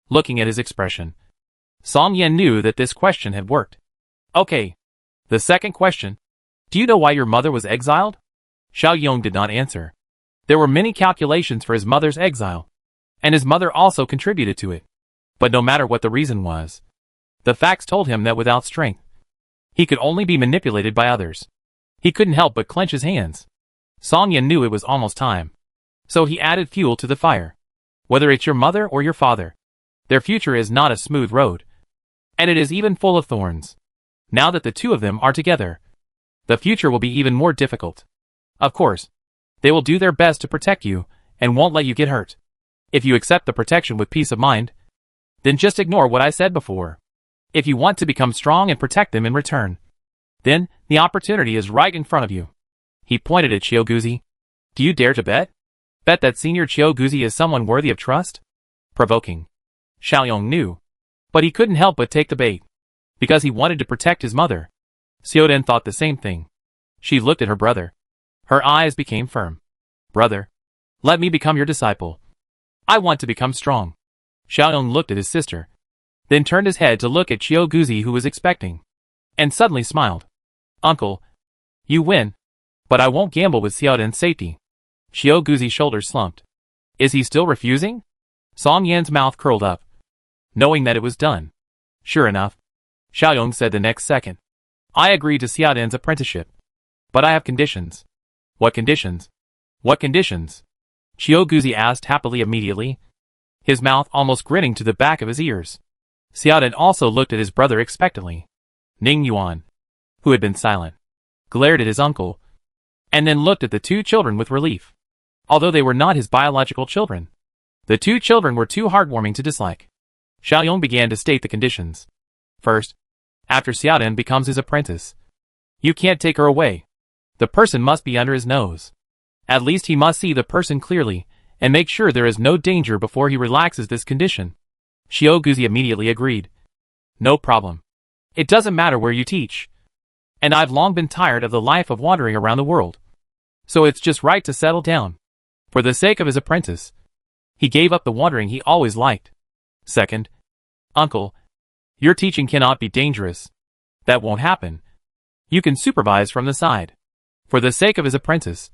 [SPEAKER 1] Looking at his expression, Song Yin knew that this question had worked. Okay. The second question. Do you know why your mother was exiled? Xiaoyong did not answer. There were many calculations for his mother's exile, and his mother also contributed to it. But no matter what the reason was, the facts told him that without strength, he could only be manipulated by others. He couldn't help but clench his hands. Song Yin knew it was almost time. So he added fuel to the fire. Whether it's your mother or your father, their future is not a smooth road. And it is even full of thorns. Now that the two of them are together, the future will be even more difficult. Of course, they will do their best to protect you and won't let you get hurt. If you accept the protection with peace of mind, then just ignore what I said before. If you want to become strong and protect them in return, then the opportunity is right in front of you. He pointed at Qiuguzi. Do you dare to bet? Bet that Senior Qiuguzi is someone worthy of trust? Provoking. Xiaoyong knew, but he couldn't help but take the bait, because he wanted to protect his mother. Xiaodan thought the same thing. She looked at her brother. Her eyes became firm. Brother, let me become your disciple. I want to become strong. Xiaoyong looked at his sister, then turned his head to look at Qiuguzi, who was expecting, and suddenly smiled. Uncle, you win, but I won't gamble with Xiaodan's safety. Qiuguzi's shoulders slumped. Is he still refusing? Song Yan's mouth curled up, knowing that it was done. Sure enough, Xiaoyong said the next second. I agree to Xiaodan's apprenticeship, but I have conditions. What conditions? What conditions? Qiuguzi asked happily immediately, his mouth almost grinning to the back of his ears. Xiaodan also looked at his brother expectantly. Ning Yuan, who had been silent, glared at his uncle, and then looked at the two children with relief. Although they were not his biological children, the two children were too heartwarming to dislike. Xiaoyong began to state the conditions. First, after Xiaodan becomes his apprentice, you can't take her away. The person must be under his nose. At least he must see the person clearly, and make sure there is no danger before he relaxes this condition. Qiuguzi immediately agreed. No problem. It doesn't matter where you teach. And I've long been tired of the life of wandering around the world. So it's just right to settle down. For the sake of his apprentice, he gave up the wandering he always liked. Second, Uncle, your teaching cannot be dangerous. That won't happen. You can supervise from the side. For the sake of his apprentice,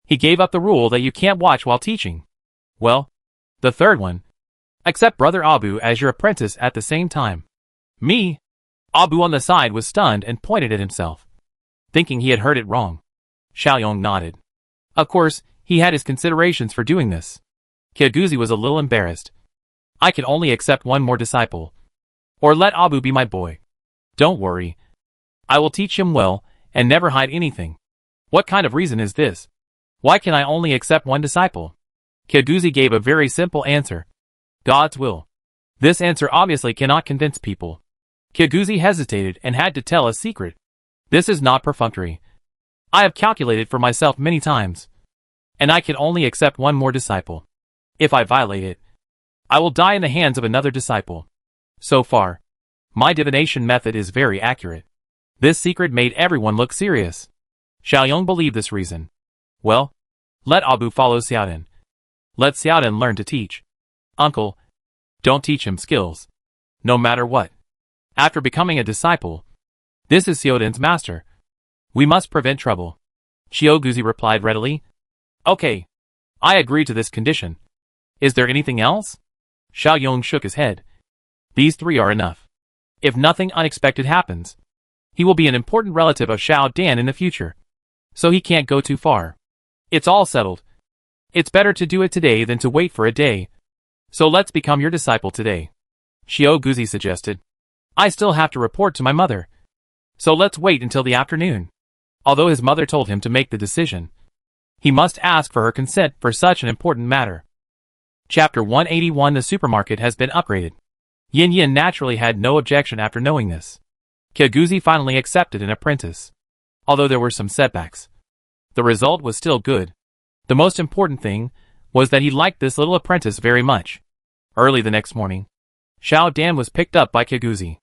[SPEAKER 1] he gave up the rule that you can't watch while teaching. Well, the third one, accept Brother Abu as your apprentice at the same time. Me? Abu on the side was stunned and pointed at himself, thinking he had heard it wrong. Xiaoyong nodded. Of course, he had his considerations for doing this. Kiguzi was a little embarrassed. I can only accept one more disciple. Or let Abu be my boy. Don't worry. I will teach him well, and never hide anything. What kind of reason is this? Why can I only accept one disciple? Kiguzi gave a very simple answer. God's will. This answer obviously cannot convince people. Kiguzi hesitated and had to tell a secret. This is not perfunctory. I have calculated for myself many times, and I can only accept one more disciple. If I violate it, I will die in the hands of another disciple. So far, my divination method is very accurate. This secret made everyone look serious. Xiaoyong believed this reason. Well, let Abu follow Xiaodan. Let Xiaodan learn to teach. Uncle, don't teach him skills. No matter what. After becoming a disciple, this is Xiaodan's master. We must prevent trouble. Qiuguzi replied readily. Okay. I agree to this condition. Is there anything else? Xiaoyong shook his head. These three are enough. If nothing unexpected happens, he will be an important relative of Xiao Dan in the future. so he can't go too far. It's all settled. It's better to do it today than to wait for a day. So let's become your disciple today. Xiao suggested. I still have to report to my mother. So let's wait until the afternoon. Although his mother told him to make the decision, he must ask for her consent for such an important matter. Chapter 181. The supermarket has been upgraded. Yin naturally had no objection after knowing this. Xiao finally accepted an apprentice. Although there were some setbacks, the result was still good. The most important thing was that he liked this little apprentice very much. Early the next morning, Xiao Dan was picked up by Xiao.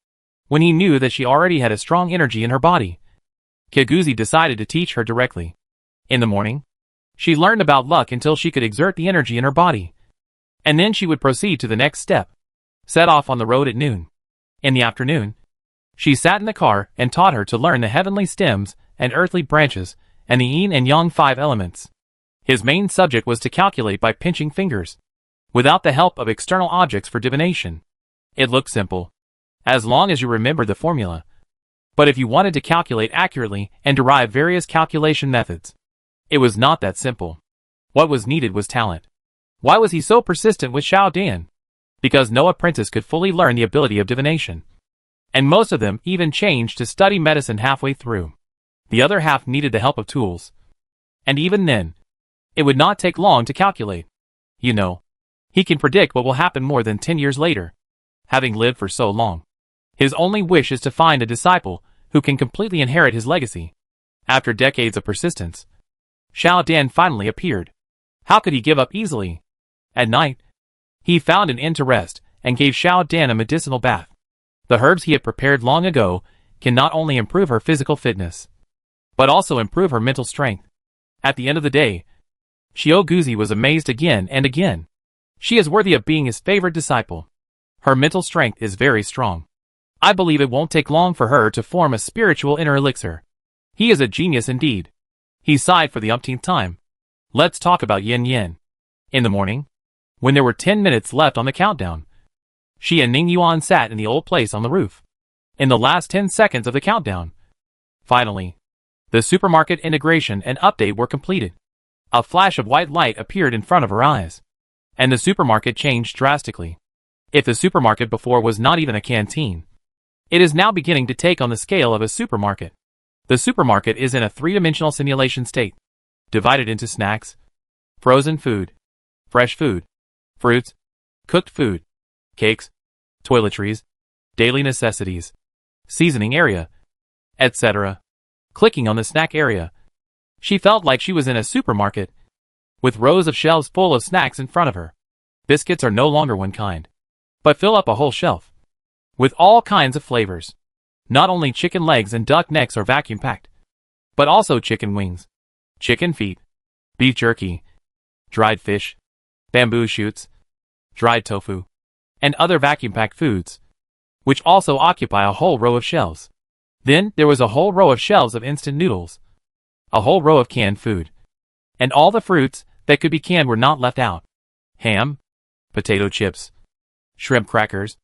[SPEAKER 1] When he knew that she already had a strong energy in her body, Xiao decided to teach her directly. In the morning, she learned about luck until she could exert the energy in her body, and then she would proceed to the next step, set off on the road at noon. In the afternoon, she sat in the car and taught her to learn the heavenly stems and earthly branches and the yin and yang 5 elements. His main subject was to calculate by pinching fingers, without the help of external objects for divination. It looked simple, as long as you remembered the formula. But if you wanted to calculate accurately and derive various calculation methods, it was not that simple. What was needed was talent. Why was he so persistent with Xiao Dan? Because no apprentice could fully learn the ability of divination, and most of them even changed to study medicine halfway through. The other half needed the help of tools, and even then, it would not take long to calculate. You know, he can predict what will happen more than 10 years later. Having lived for so long, his only wish is to find a disciple who can completely inherit his legacy. After decades of persistence, Xiao Dan finally appeared. How could he give up easily? At night, he found an inn to rest and gave Xiao Dan a medicinal bath. The herbs he had prepared long ago can not only improve her physical fitness, but also improve her mental strength. At the end of the day, Xiao was amazed again and again. She is worthy of being his favorite disciple. Her mental strength is very strong. I believe it won't take long for her to form a spiritual inner elixir. He is a genius indeed. He sighed for the umpteenth time. Let's talk about Yin. In the morning, when there were 10 minutes left on the countdown, she and Ning Yuan sat in the old place on the roof. In the last 10 seconds of the countdown, finally, the supermarket integration and update were completed. A flash of white light appeared in front of her eyes, and the supermarket changed drastically. If the supermarket before was not even a canteen, it is now beginning to take on the scale of a supermarket. The supermarket is in a three-dimensional simulation state, divided into snacks, frozen food, fresh food, fruits, cooked food, cakes, toiletries, daily necessities, seasoning area, etc. Clicking on the snack area, she felt like she was in a supermarket, with rows of shelves full of snacks in front of her. Biscuits are no longer one kind, but fill up a whole shelf, with all kinds of flavors. Not only chicken legs and duck necks are vacuum-packed, but also chicken wings, chicken feet, beef jerky, dried fish, bamboo shoots, dried tofu, and other vacuum-packed foods, which also occupy a whole row of shelves. Then there was a whole row of shelves of instant noodles, a whole row of canned food, and all the fruits that could be canned were not left out. Ham, potato chips, shrimp crackers,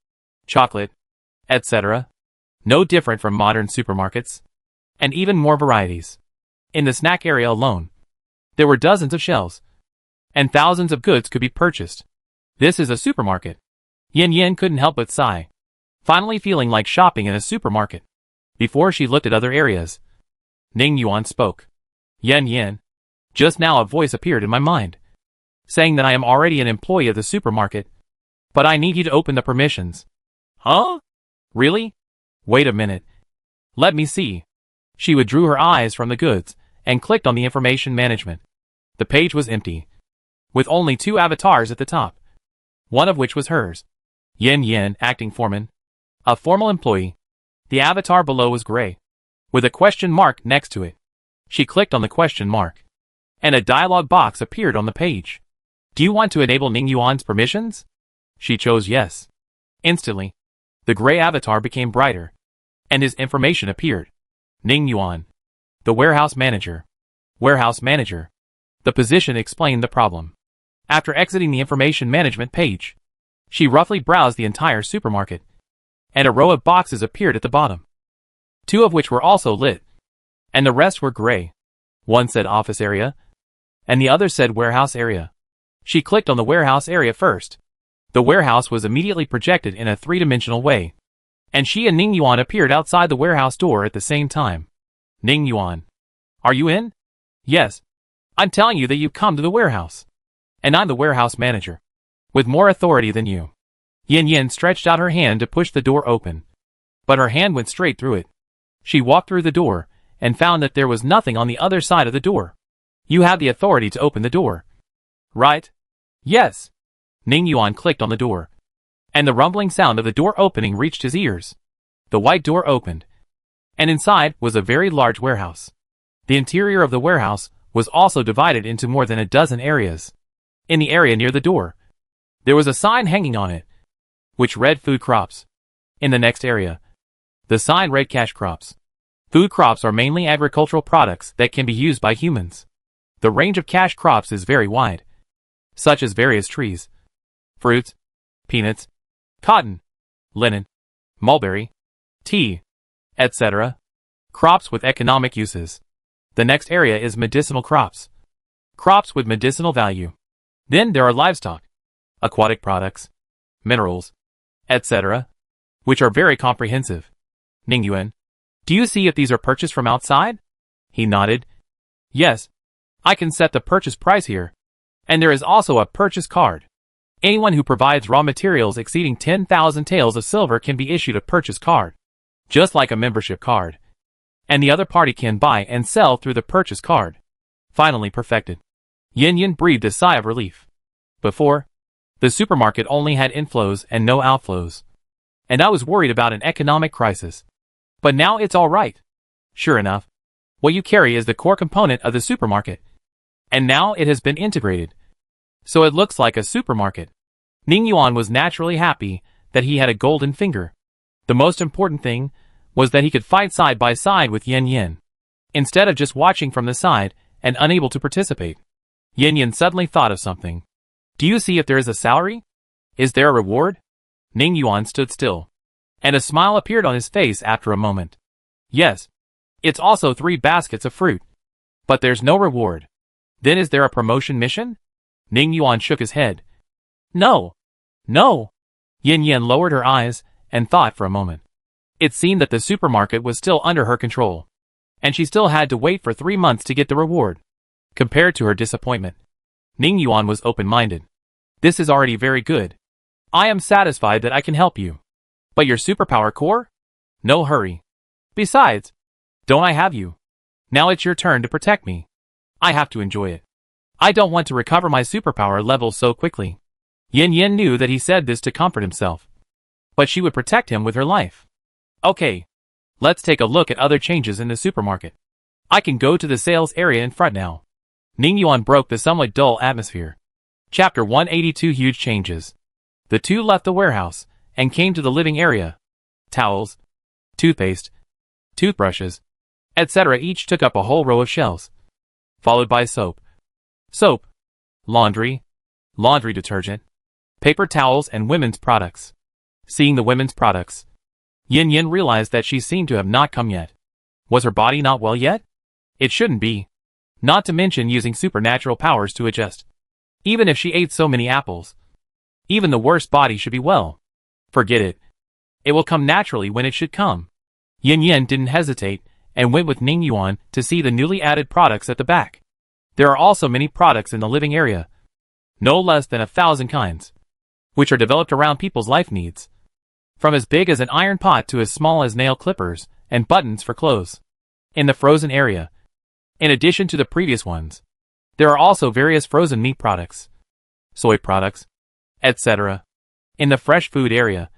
[SPEAKER 1] chocolate, etc. No different from modern supermarkets, and even more varieties. In the snack area alone, there were dozens of shelves, and thousands of goods could be purchased. This is a supermarket. Yin couldn't help but sigh, finally feeling like shopping in a supermarket. Before she looked at other areas, Ning Yuan spoke. Yin, just now a voice appeared in my mind, saying that I am already an employee of the supermarket, but I need you to open the permissions. Huh? Really? Wait a minute. Let me see. She withdrew her eyes from the goods and clicked on the information management. The page was empty, with only 2 avatars at the top, one of which was hers. Yin, acting foreman, a formal employee. The avatar below was gray, with a question mark next to it. She clicked on the question mark, and a dialog box appeared on the page. Do you want to enable Ning Yuan's permissions? She chose yes. Instantly, the gray avatar became brighter, and his information appeared. Ning Yuan, the warehouse manager. Warehouse manager. The position explained the problem. After exiting the information management page, she roughly browsed the entire supermarket, and a row of boxes appeared at the bottom, 2 of which were also lit, and the rest were gray. One said office area, and the other said warehouse area. She clicked on the warehouse area first. The warehouse was immediately projected in a three-dimensional way, and she and Ning Yuan appeared outside the warehouse door at the same time. Ning Yuan. Are you in? Yes. I'm telling you that you've come to the warehouse. And I'm the warehouse manager. With more authority than you. Yin Yin stretched out her hand to push the door open. But her hand went straight through it. She walked through the door, and found that there was nothing on the other side of the door. You have the authority to open the door. Right? Yes. Ning Yuan clicked on the door. And the rumbling sound of the door opening reached his ears. The white door opened. And inside was a very large warehouse. The interior of the warehouse was also divided into more than a dozen areas. In the area near the door, there was a sign hanging on it, which read food crops. In the next area, the sign read cash crops. Food crops are mainly agricultural products that can be used by humans. The range of cash crops is very wide, such as various trees, fruits, peanuts, cotton, linen, mulberry, tea, etc. Crops with economic uses. The next area is medicinal crops. Crops with medicinal value. Then there are livestock, aquatic products, minerals, etc., which are very comprehensive. Ning Yuan, do you see if these are purchased from outside? He nodded. Yes. I can set the purchase price here. And there is also a purchase card. Anyone who provides raw materials exceeding 10,000 taels of silver can be issued a purchase card. Just like a membership card. And the other party can buy and sell through the purchase card. Finally perfected. Yin Yin breathed a sigh of relief. Before, the supermarket only had inflows and no outflows. And I was worried about an economic crisis. But now it's all right. Sure enough, what you carry is the core component of the supermarket. And now it has been integrated. So it looks like a supermarket. Ning Yuan was naturally happy that he had a golden finger. The most important thing was that he could fight side by side with Yin Yin, instead of just watching from the side and unable to participate. Yin Yin suddenly thought of something. Do you see if there is a salary? Is there a reward? Ning Yuan stood still, and a smile appeared on his face after a moment. Yes. It's also 3 baskets of fruit. But there's no reward. Then is there a promotion mission? Ning Yuan shook his head. No. No. Yin Yin lowered her eyes and thought for a moment. It seemed that the supermarket was still under her control, and she still had to wait for 3 months to get the reward. Compared to her disappointment, Ning Yuan was open-minded. This is already very good. I am satisfied that I can help you. But your superpower core? No hurry. Besides, don't I have you? Now it's your turn to protect me. I have to enjoy it. I don't want to recover my superpower level so quickly. Yin Yin knew that he said this to comfort himself. But she would protect him with her life. Okay. Let's take a look at other changes in the supermarket. I can go to the sales area in front now. Ning Yuan broke the somewhat dull atmosphere. Chapter 182 Huge Changes. The two left the warehouse and came to the living area. Towels, toothpaste, toothbrushes, etc. each took up a whole row of shelves. Followed by soap, laundry detergent, paper towels and women's products. Seeing the women's products, Yin Yin realized that she seemed to have not come yet. Was her body not well yet? It shouldn't be. Not to mention using supernatural powers to adjust. Even if she ate so many apples. Even the worst body should be well. Forget it. It will come naturally when it should come. Yin Yin didn't hesitate and went with Ning Yuan to see the newly added products at the back. There are also many products in the living area. No less than 1,000 kinds. Which are developed around people's life needs. From as big as an iron pot to as small as nail clippers and buttons for clothes. In the frozen area, in addition to the previous ones, there are also various frozen meat products, soy products, etc. In the fresh food area,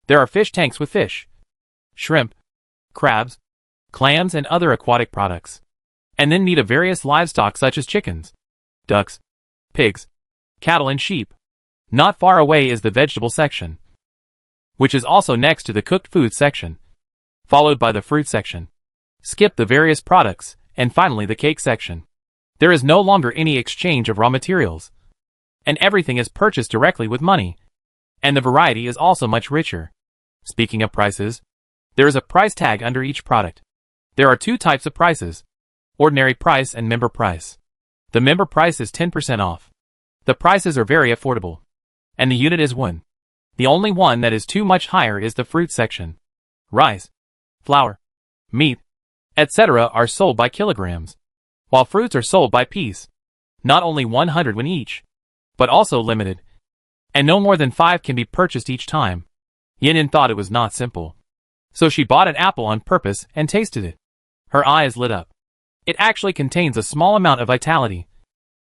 [SPEAKER 1] there are fish tanks with fish, shrimp, crabs, clams and other aquatic products. And then meat of various livestock such as chickens, ducks, pigs, cattle and sheep. Not far away is the vegetable section, which is also next to the cooked food section, followed by the fruit section. Skip the various products, and finally the cake section. There is no longer any exchange of raw materials, and everything is purchased directly with money, and the variety is also much richer. Speaking of prices, there is a price tag under each product. There are 2 types of prices. ordinary price and member price. The member price is 10% off. The prices are very affordable. And the unit is 1. The only one that is too much higher is the fruit section. Rice, flour, meat, etc. are sold by kilograms, while fruits are sold by piece. Not only 100 when each, but also limited. And no more than 5 can be purchased each time. Yin thought it was not simple. So she bought an apple on purpose and tasted it. Her eyes lit up. It actually contains a small amount of vitality.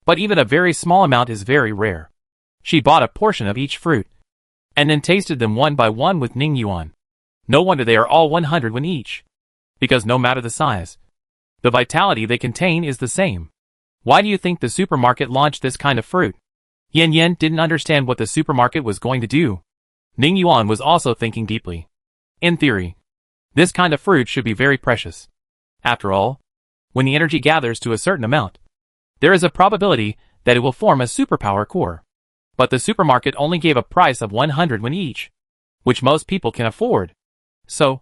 [SPEAKER 1] But even a very small amount is very rare. She bought a portion of each fruit, and then tasted them one by one with Ning Yuan. No wonder they are all 100 when each. Because no matter the size, the vitality they contain is the same. Why do you think the supermarket launched this kind of fruit? Yin didn't understand what the supermarket was going to do. Ning Yuan was also thinking deeply. In theory, this kind of fruit should be very precious. After all, when the energy gathers to a certain amount, there is a probability that it will form a superpower core. But the supermarket only gave a price of 100 when each, which most people can afford. So,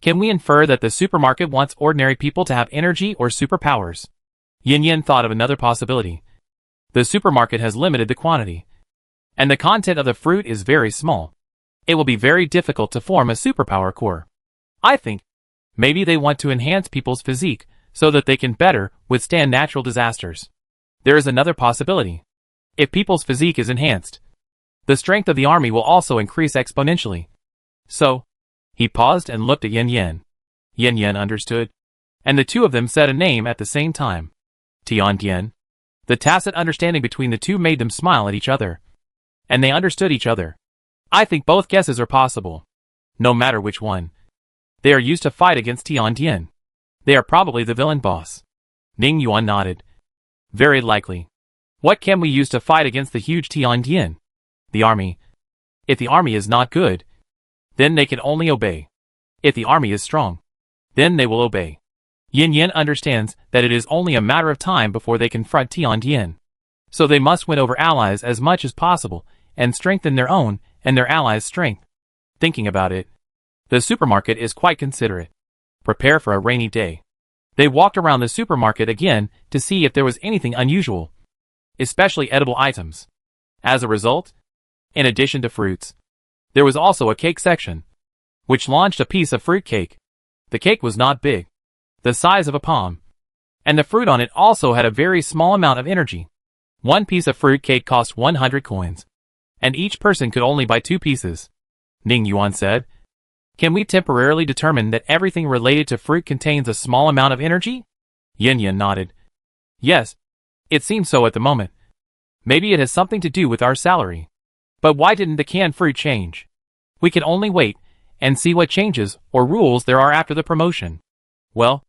[SPEAKER 1] can we infer that the supermarket wants ordinary people to have energy or superpowers? Yin thought of another possibility. The supermarket has limited the quantity, and the content of the fruit is very small. It will be very difficult to form a superpower core. I think maybe they want to enhance people's physique so that they can better withstand natural disasters. There is another possibility. If people's physique is enhanced, the strength of the army will also increase exponentially. So, he paused and looked at Yin. Yin understood, and the two of them said a name at the same time. Tiantian. The tacit understanding between the two made them smile at each other. And they understood each other. I think both guesses are possible. No matter which one. They are used to fight against Tiantian. They are probably the villain boss. Ning Yuan nodded. Very likely. What can we use to fight against the huge Tiantian? The army. If the army is not good, then they can only obey. If the army is strong, then they will obey. Yin understands that it is only a matter of time before they confront Tiantian. So they must win over allies as much as possible and strengthen their own and their allies' strength. Thinking about it, the supermarket is quite considerate. Prepare for a rainy day. They walked around the supermarket again to see if there was anything unusual, especially edible items. As a result, in addition to fruits, there was also a cake section, which launched a piece of fruit cake. The cake was not big, the size of a palm, and the fruit on it also had a very small amount of energy. One piece of fruit cake cost 100 coins, and each person could only buy 2 pieces. Ning Yuan said, "Can we temporarily determine that everything related to fruit contains a small amount of energy?" Yin nodded. Yes, it seems so at the moment. Maybe it has something to do with our salary. But why didn't the canned fruit change? We can only wait and see what changes or rules there are after the promotion. Well,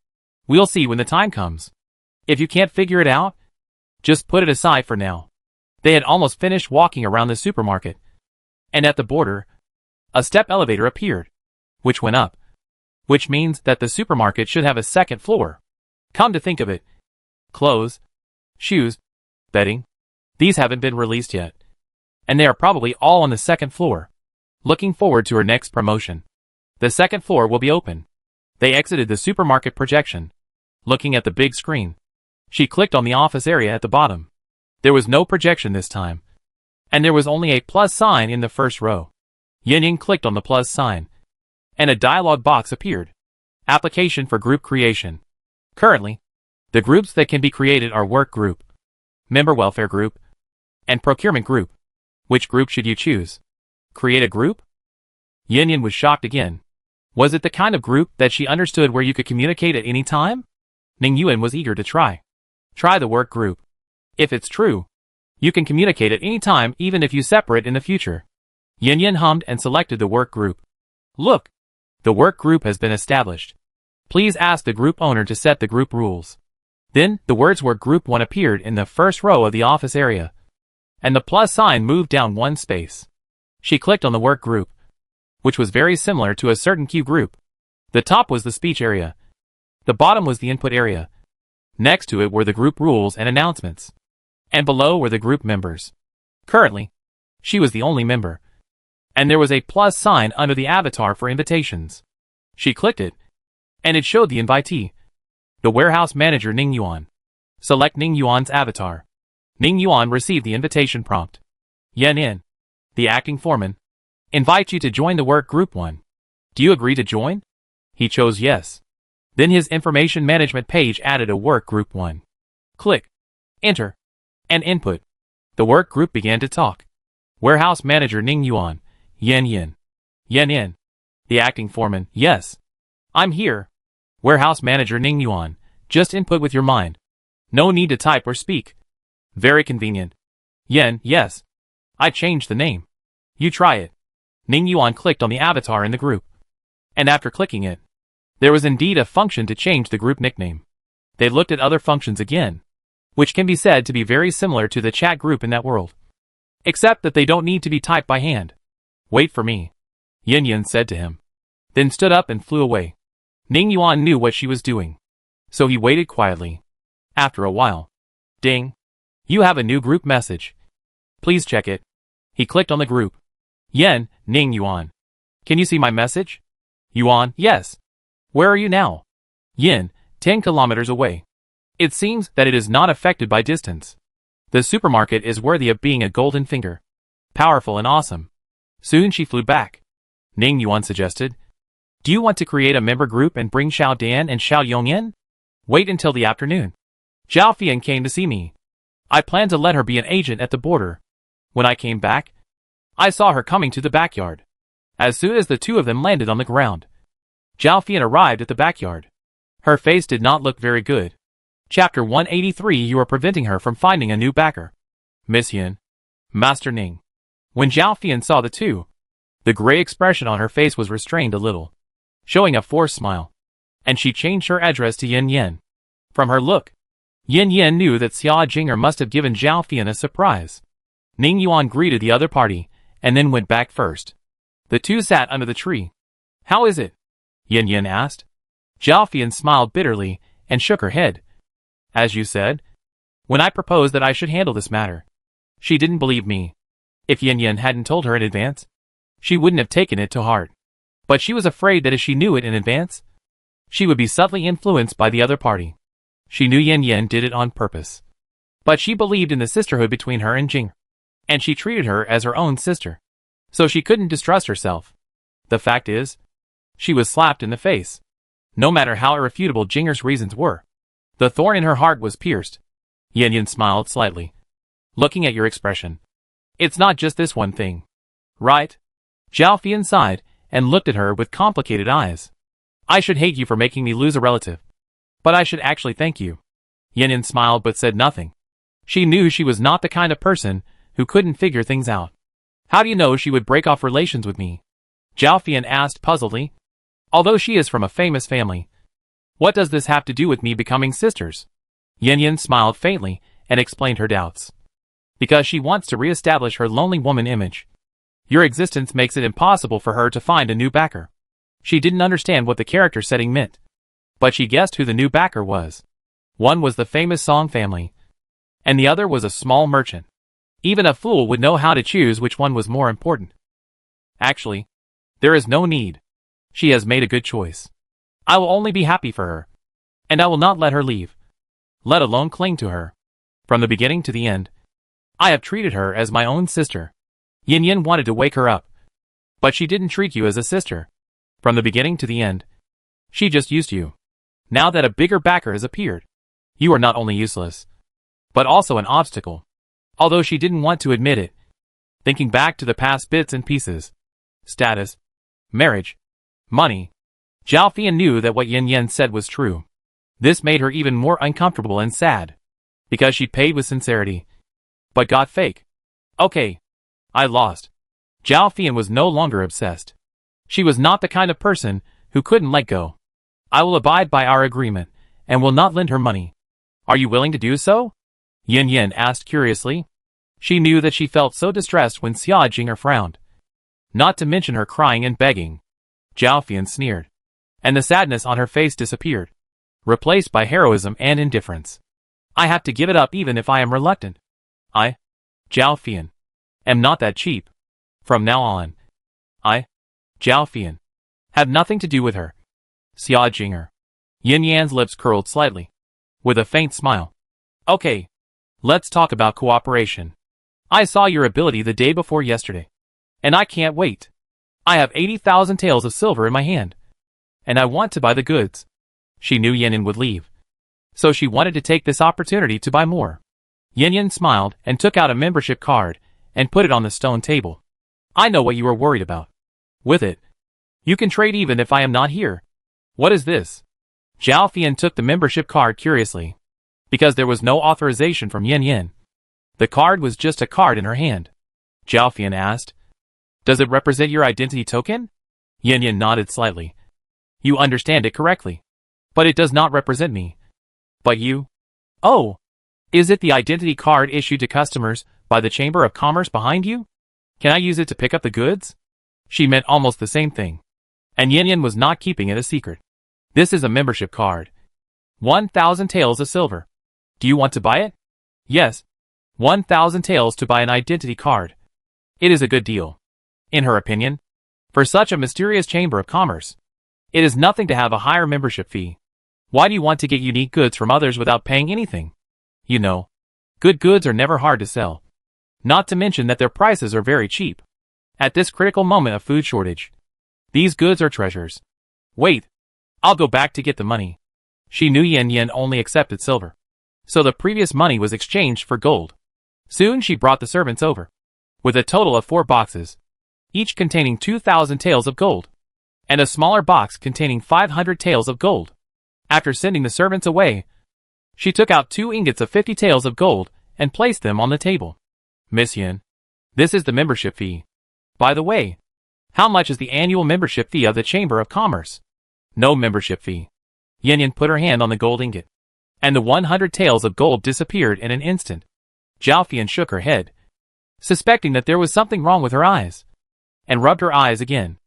[SPEAKER 1] we'll see when the time comes. If you can't figure it out, just put it aside for now. They had almost finished walking around the supermarket. And at the border, a step elevator appeared, which went up. Which means that the supermarket should have a second floor. Come to think of it. Clothes, shoes, bedding, these haven't been released yet. And they are probably all on the second floor. Looking forward to her next promotion. The second floor will be open. They exited the supermarket projection. Looking at the big screen, she clicked on the office area at the bottom. There was no projection this time. And there was only a plus sign in the first row. Yin clicked on the plus sign, and a dialog box appeared. Application for group creation. Currently, the groups that can be created are work group, member welfare group, and procurement group. Which group should you choose? Create a group? Yin was shocked again. Was it the kind of group that she understood where you could communicate at any time? Ning Yuan was eager to try. Try the work group. If it's true, you can communicate at any time even if you separate in the future. Yin hummed and selected the work group. Look! The work group has been established. Please ask the group owner to set the group rules. Then, the words work group 1 appeared in the first row of the office area. And the plus sign moved down 1 space. She clicked on the work group, which was very similar to a certain queue group. The top was the speech area. The bottom was the input area. Next to it were the group rules and announcements. And below were the group members. Currently, she was the only member. And there was a plus sign under the avatar for invitations. She clicked it, and it showed the invitee. The warehouse manager Ning Yuan. Select Ning Yuan's avatar. Ning Yuan received the invitation prompt. Yen In, the acting foreman, invites you to join the work group 1. Do you agree to join? He chose yes. Then his information management page added a work group 1. Click, enter, and input. The work group began to talk. Warehouse manager Ning Yuan. Yen In. Yen In, the acting foreman. Yes. I'm here. Warehouse manager Ning Yuan. Just input with your mind. No need to type or speak. Very convenient. Yen. Yes. I changed the name. You try it. Ning Yuan clicked on the avatar in the group. And after clicking it, there was indeed a function to change the group nickname. They looked at other functions again, which can be said to be very similar to the chat group in that world. Except that they don't need to be typed by hand. Wait for me, Yin Yin said to him. Then stood up and flew away. Ning Yuan knew what she was doing, so he waited quietly. After a while, ding. You have a new group message. Please check it. He clicked on the group. Yen, Ning Yuan. Can you see my message? Yuan, yes. Where are you now? Yin, 10 kilometers away. It seems that it is not affected by distance. The supermarket is worthy of being a golden finger. Powerful and awesome. Soon she flew back. Ning Yuan suggested. Do you want to create a member group and bring Xiao Dan and Xiao Yongyan? Wait until the afternoon. Zhao Fian came to see me. I planned to let her be an agent at the border. When I came back, I saw her coming to the backyard. As soon as the two of them landed on the ground, Zhao Fian arrived at the backyard. Her face did not look very good. Chapter 183. You are preventing her from finding a new backer. Miss Yin. Master Ning. When Zhao Fian saw the two, the gray expression on her face was restrained a little, showing a forced smile. And she changed her address to Yin Yin. From her look, Yin Yin knew that Xia Jinger must have given Zhao Fian a surprise. Ning Yuan greeted the other party, and then went back first. The two sat under the tree. How is it? Yin Yin asked. Zhao Fian smiled bitterly, and shook her head. As you said, when I proposed that I should handle this matter, she didn't believe me. If Yin Yin hadn't told her in advance, she wouldn't have taken it to heart. But she was afraid that if she knew it in advance, she would be subtly influenced by the other party. She knew Yin Yin did it on purpose. But she believed in the sisterhood between her and Jing, and she treated her as her own sister. So she couldn't distrust herself. The fact is, she was slapped in the face. No matter how irrefutable Jinger's reasons were, the thorn in her heart was pierced. Yin Yin smiled slightly. Looking at your expression, it's not just this one thing, right? Zhao Fian sighed and looked at her with complicated eyes. I should hate you for making me lose a relative, but I should actually thank you. Yin Yin smiled but said nothing. She knew she was not the kind of person who couldn't figure things out. How do you know she would break off relations with me? Zhao Fian asked puzzledly. Although she is from a famous family, what does this have to do with me becoming sisters? Yin Yin smiled faintly and explained her doubts. Because she wants to re-establish her lonely woman image. Your existence makes it impossible for her to find a new backer. She didn't understand what the character setting meant, but she guessed who the new backer was. One was the famous Song family, and the other was a small merchant. Even a fool would know how to choose which one was more important. Actually, there is no need. She has made a good choice. I will only be happy for her, and I will not let her leave, let alone cling to her. From the beginning to the end, I have treated her as my own sister. Yin Yin wanted to wake her up, but she didn't treat you as a sister. From the beginning to the end, she just used you. Now that a bigger backer has appeared, you are not only useless, but also an obstacle. Although she didn't want to admit it. Thinking back to the past bits and pieces, status, marriage, money, Zhao Fian knew that what Yin Yin said was true. This made her even more uncomfortable and sad, because she paid with sincerity, but got fake. Okay, I lost. Zhao Fian was no longer obsessed. She was not the kind of person who couldn't let go. I will abide by our agreement, and will not lend her money. Are you willing to do so? Yin Yin asked curiously. She knew that she felt so distressed when Xia Jinger frowned. Not to mention her crying and begging. Zhao Fian sneered, and the sadness on her face disappeared, replaced by heroism and indifference. I have to give it up even if I am reluctant. I, Zhao Fian, am not that cheap. From now on, I, Zhao Fian, have nothing to do with her. Xia Jinger. Yin Yan's lips curled slightly, with a faint smile. Okay. Let's talk about cooperation. I saw your ability the day before yesterday. And I can't wait. I have 80,000 taels of silver in my hand. And I want to buy the goods. She knew Yin Yan would leave. So she wanted to take this opportunity to buy more. Yin Yan smiled and took out a membership card and put it on the stone table. I know what you are worried about. With it, you can trade even if I am not here. What is this? Zhao Fian took the membership card curiously. Because there was no authorization from Yin Yan. The card was just a card in her hand. Zhao Fian asked, Does it represent your identity token? Yin Yan nodded slightly. You understand it correctly. But it does not represent me. But you? Oh! Is it the identity card issued to customers by the Chamber of Commerce behind you? Can I use it to pick up the goods? She meant almost the same thing. And Yin Yan was not keeping it a secret. This is a membership card. 1,000 taels of silver. Do you want to buy it? Yes. 1,000 taels to buy an identity card. It is a good deal. In her opinion. For such a mysterious Chamber of Commerce. It is nothing to have a higher membership fee. Why do you want to get unique goods from others without paying anything? You know, good goods are never hard to sell. Not to mention that their prices are very cheap. At this critical moment of food shortage. These goods are treasures. Wait. I'll go back to get the money. She knew Yin Yan only accepted silver. So the previous money was exchanged for gold. Soon she brought the servants over. With a total of 4 boxes. Each containing 2,000 taels of gold. And a smaller box containing 500 taels of gold. After sending the servants away, she took out 2 ingots of 50 taels of gold and placed them on the table. Miss Yin, this is the membership fee. By the way, how much is the annual membership fee of the Chamber of Commerce? No membership fee. Yin Yan put her hand on the gold ingot. And the 100 taels of gold disappeared in an instant. Zhao Fian shook her head, suspecting that there was something wrong with her eyes, and rubbed her eyes again.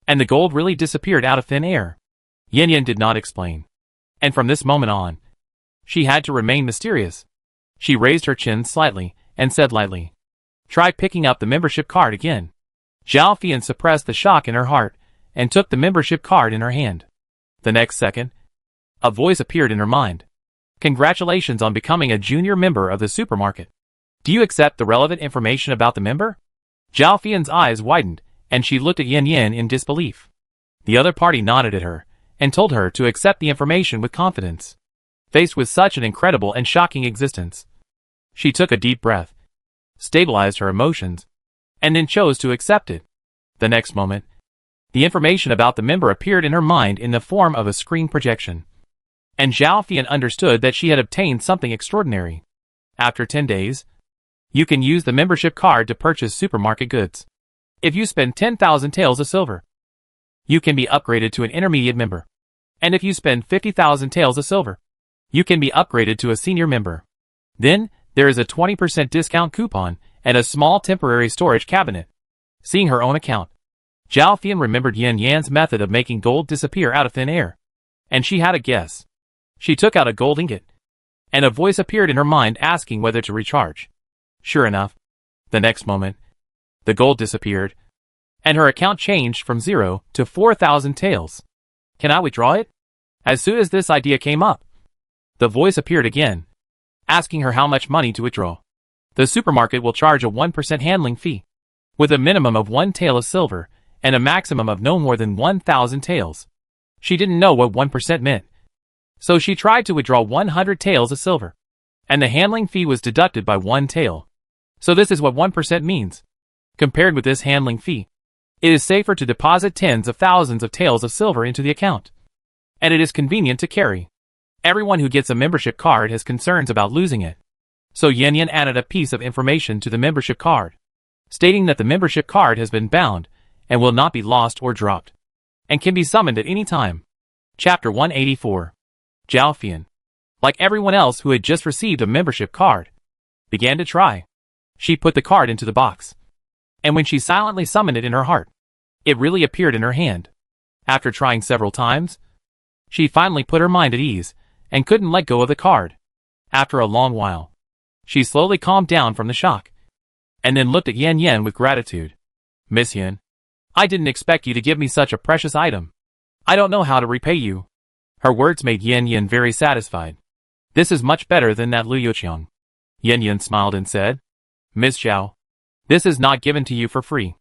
[SPEAKER 1] And the gold really disappeared out of thin air. Yin Yan did not explain. And from this moment on, she had to remain mysterious. She raised her chin slightly and said lightly, Try picking up the membership card again. Zhao Fian suppressed the shock in her heart and took the membership card in her hand. The next second, a voice appeared in her mind. Congratulations on becoming a junior member of the supermarket. Do you accept the relevant information about the member? Zhao Fian's eyes widened, and she looked at Yin Yan in disbelief. The other party nodded at her, and told her to accept the information with confidence. Faced with such an incredible and shocking existence, she took a deep breath, stabilized her emotions, and then chose to accept it. The next moment, the information about the member appeared in her mind in the form of a screen projection. And Zhao Fian understood that she had obtained something extraordinary. After 10 days, you can use the membership card to purchase supermarket goods. If you spend 10,000 taels of silver, you can be upgraded to an intermediate member. And if you spend 50,000 taels of silver, you can be upgraded to a senior member. Then, there is a 20% discount coupon and a small temporary storage cabinet. Seeing her own account, Zhao Fian remembered Yin Yan's method of making gold disappear out of thin air. And she had a guess. She took out a gold ingot. And a voice appeared in her mind asking whether to recharge. Sure enough, the next moment, the gold disappeared, and her account changed from 0 to 4,000 taels. Can I withdraw it? As soon as this idea came up, the voice appeared again, asking her how much money to withdraw. The supermarket will charge a 1% handling fee, with a minimum of 1 tael of silver, and a maximum of no more than 1,000 taels. She didn't know what 1% meant, so she tried to withdraw 100 taels of silver, and the handling fee was deducted by 1 tael. So this is what 1% means. Compared with this handling fee, it is safer to deposit tens of thousands of taels of silver into the account. And it is convenient to carry. Everyone who gets a membership card has concerns about losing it. So Yin Yan added a piece of information to the membership card, stating that the membership card has been bound and will not be lost or dropped, and can be summoned at any time. Chapter 184. Zhao Fian, like everyone else who had just received a membership card, began to try. She put the card into the box. And when she silently summoned it in her heart, it really appeared in her hand. After trying several times, she finally put her mind at ease and couldn't let go of the card. After a long while, she slowly calmed down from the shock, and then looked at Yin Yan with gratitude. Miss Yin, I didn't expect you to give me such a precious item. I don't know how to repay you. Her words made Yin Yin very satisfied. This is much better than that Liu Yuqiang. Yin Yin smiled and said, Miss Zhao, this is not given to you for free.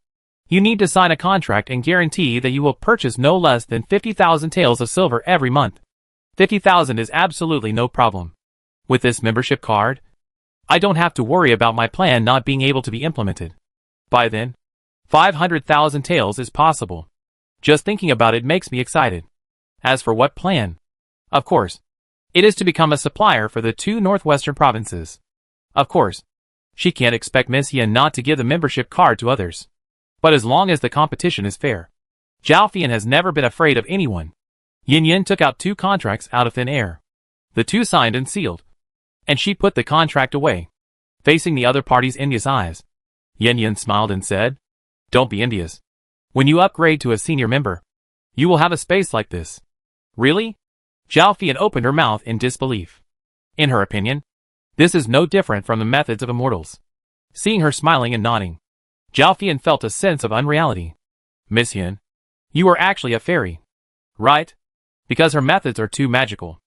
[SPEAKER 1] You need to sign a contract and guarantee that you will purchase no less than 50,000 taels of silver every month. 50,000 is absolutely no problem. With this membership card, I don't have to worry about my plan not being able to be implemented. By then, 500,000 taels is possible. Just thinking about it makes me excited. As for what plan? Of course, it is to become a supplier for the 2 northwestern provinces. Of course, she can't expect Miss Yin not to give the membership card to others. But as long as the competition is fair, Zhao Fian has never been afraid of anyone. Yin Yin took out 2 contracts out of thin air. The 2 signed and sealed. And she put the contract away, facing the other party's envious eyes. Yin Yin smiled and said, Don't be envious. When you upgrade to a senior member, you will have a space like this. Really? Zhao Fian opened her mouth in disbelief. In her opinion, this is no different from the methods of immortals. Seeing her smiling and nodding, Zhao Fian felt a sense of unreality. Miss Yin, you are actually a fairy, right? Because her methods are too magical.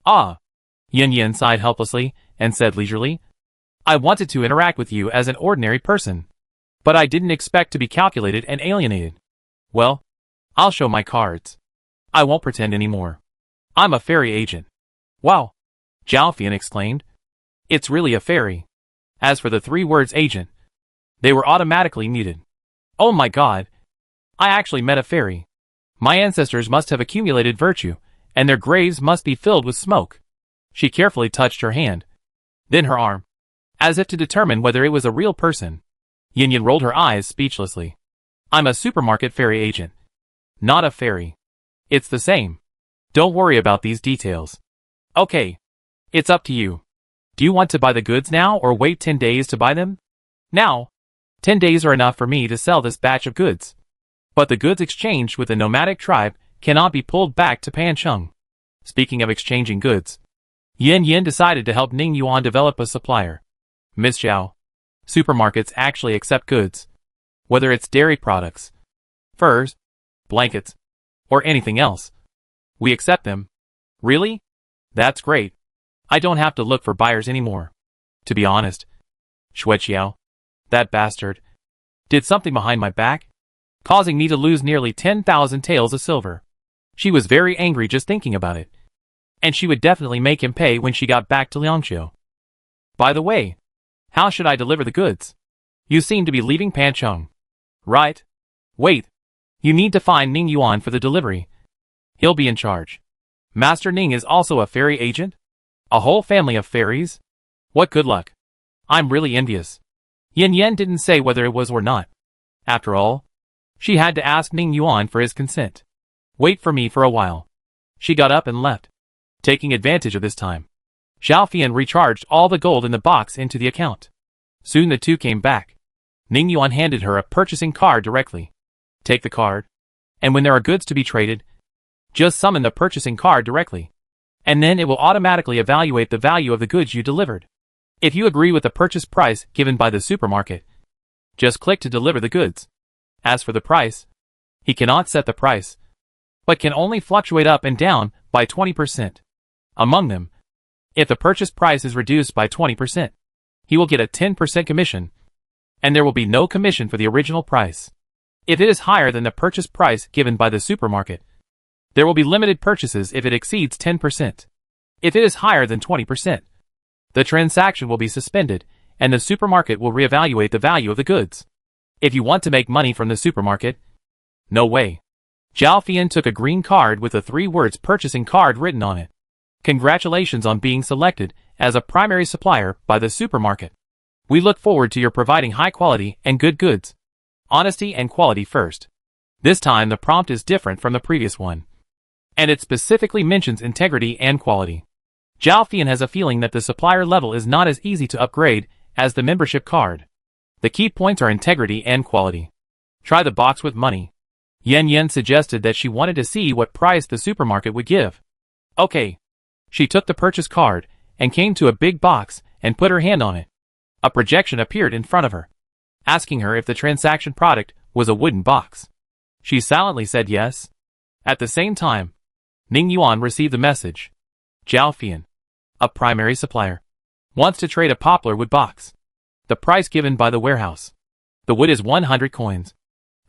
[SPEAKER 1] Ah. Yin Yin sighed helplessly and said leisurely, I wanted to interact with you as an ordinary person, but I didn't expect to be calculated and alienated. Well, I'll show my cards. I won't pretend anymore. I'm a fairy agent. Wow! Zhao Fian exclaimed. It's really a fairy. As for the 3 words agent, they were automatically muted. Oh my god! I actually met a fairy. My ancestors must have accumulated virtue, and their graves must be filled with smoke. She carefully touched her hand, then her arm, as if to determine whether it was a real person. Yin Yin rolled her eyes speechlessly. I'm a supermarket fairy agent, not a fairy. It's the same. Don't worry about these details. Okay. It's up to you. Do you want to buy the goods now or wait 10 days to buy them? Now. 10 days are enough for me to sell this batch of goods. But the goods exchanged with the nomadic tribe cannot be pulled back to Pancheng. Speaking of exchanging goods, Yin Yin decided to help Ning Yuan develop a supplier. Miss Zhao, supermarkets actually accept goods. Whether it's dairy products, furs, blankets, or anything else. We accept them. Really? That's great. I don't have to look for buyers anymore. To be honest, Xueqiao, that bastard, did something behind my back, causing me to lose nearly 10,000 taels of silver. She was very angry just thinking about it. And she would definitely make him pay when she got back to Liangqiu. By the way, how should I deliver the goods? You seem to be leaving Pancheng. Right? Wait. You need to find Ning Yuan for the delivery. He'll be in charge. Master Ning is also a fairy agent? A whole family of fairies? What good luck. I'm really envious. Yin Yin didn't say whether it was or not. After all, she had to ask Ning Yuan for his consent. Wait for me for a while. She got up and left. Taking advantage of this time, Zhao Fian recharged all the gold in the box into the account. Soon the 2 came back. Ning Yuan handed her a purchasing card directly. Take the card, and when there are goods to be traded, just summon the purchasing card directly, and then it will automatically evaluate the value of the goods you delivered. If you agree with the purchase price given by the supermarket, just click to deliver the goods. As for the price, he cannot set the price, but can only fluctuate up and down by 20%. Among them, if the purchase price is reduced by 20%, he will get a 10% commission, and there will be no commission for the original price. If it is higher than the purchase price given by the supermarket, there will be limited purchases if it exceeds 10%. If it is higher than 20%, the transaction will be suspended, and the supermarket will reevaluate the value of the goods. If you want to make money from the supermarket, no way. Zhao Fian took a green card with the 3 words purchasing card written on it. Congratulations on being selected as a primary supplier by the supermarket. We look forward to your providing high quality and good goods. Honesty and quality first. This time the prompt is different from the previous one, and it specifically mentions integrity and quality. Zhao Fian has a feeling that the supplier level is not as easy to upgrade as the membership card. The key points are integrity and quality. Try the box with money. Yin Yin suggested that she wanted to see what price the supermarket would give. Okay. She took the purchase card and came to a big box and put her hand on it. A projection appeared in front of her, asking her if the transaction product was a wooden box. She silently said yes. At the same time, Ning Yuan received the message. Zhao Fian, a primary supplier, wants to trade a poplar wood box. The price given by the warehouse. The wood is 100 coins.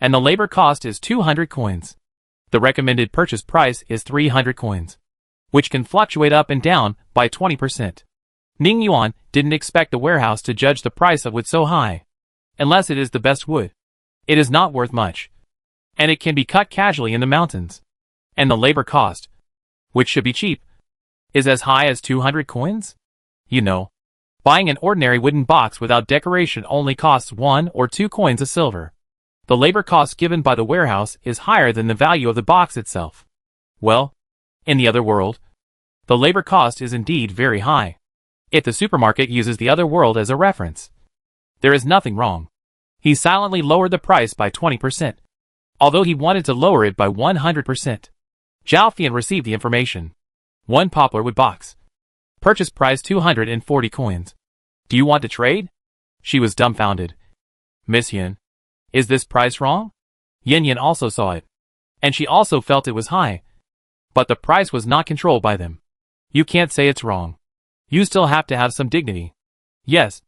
[SPEAKER 1] And the labor cost is 200 coins. The recommended purchase price is 300 coins, which can fluctuate up and down by 20%. Ning Yuan didn't expect the warehouse to judge the price of wood so high. Unless it is the best wood, it is not worth much. And it can be cut casually in the mountains. And the labor cost, which should be cheap, is as high as 200 coins? You know, buying an ordinary wooden box without decoration only costs 1 or 2 coins of silver. The labor cost given by the warehouse is higher than the value of the box itself. Well, in the other world, the labor cost is indeed very high. If the supermarket uses the other world as a reference, there is nothing wrong. He silently lowered the price by 20%, although he wanted to lower it by 100%. Zhao Fian received the information. 1 poplar wood box. Purchase price 240 coins. Do you want to trade? She was dumbfounded. Miss Yin, is this price wrong? Yin Yin also saw it, and she also felt it was high. But the price was not controlled by them. You can't say it's wrong. You still have to have some dignity. Yes,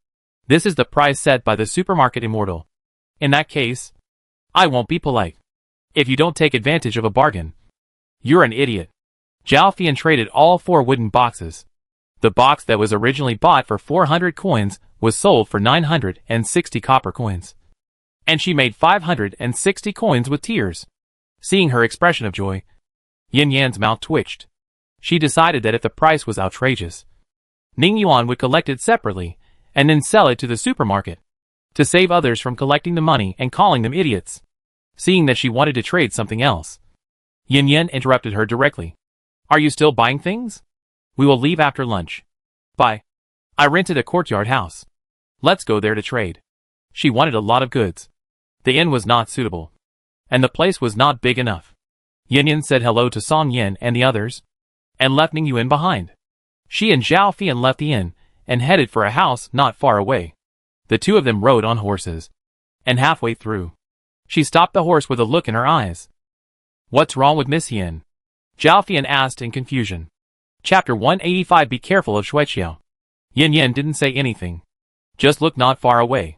[SPEAKER 1] this is the price set by the supermarket immortal. In that case, I won't be polite. If you don't take advantage of a bargain, you're an idiot. Zhao Fian traded all 4 wooden boxes. The box that was originally bought for 400 coins was sold for 960 copper coins. And she made 560 coins with tears. Seeing her expression of joy, Yin Yan's mouth twitched. She decided that if the price was outrageous, Ning Yuan would collect it separately and then sell it to the supermarket, to save others from collecting the money and calling them idiots. Seeing that she wanted to trade something else, Yin Yan interrupted her directly. Are you still buying things? We will leave after lunch. Bye. I rented a courtyard house. Let's go there to trade. She wanted a lot of goods. The inn was not suitable, and the place was not big enough. Yin Yan said hello to Song Yin and the others, and left Ning Yuan behind. She and Zhao Fian left the inn and headed for a house not far away. The two of them rode on horses, and halfway through, she stopped the horse with a look in her eyes. What's wrong with Miss Yin? Zhao Fian asked in confusion. Chapter 185. Be careful of Xueqiao. Yin Yan didn't say anything, just looked not far away.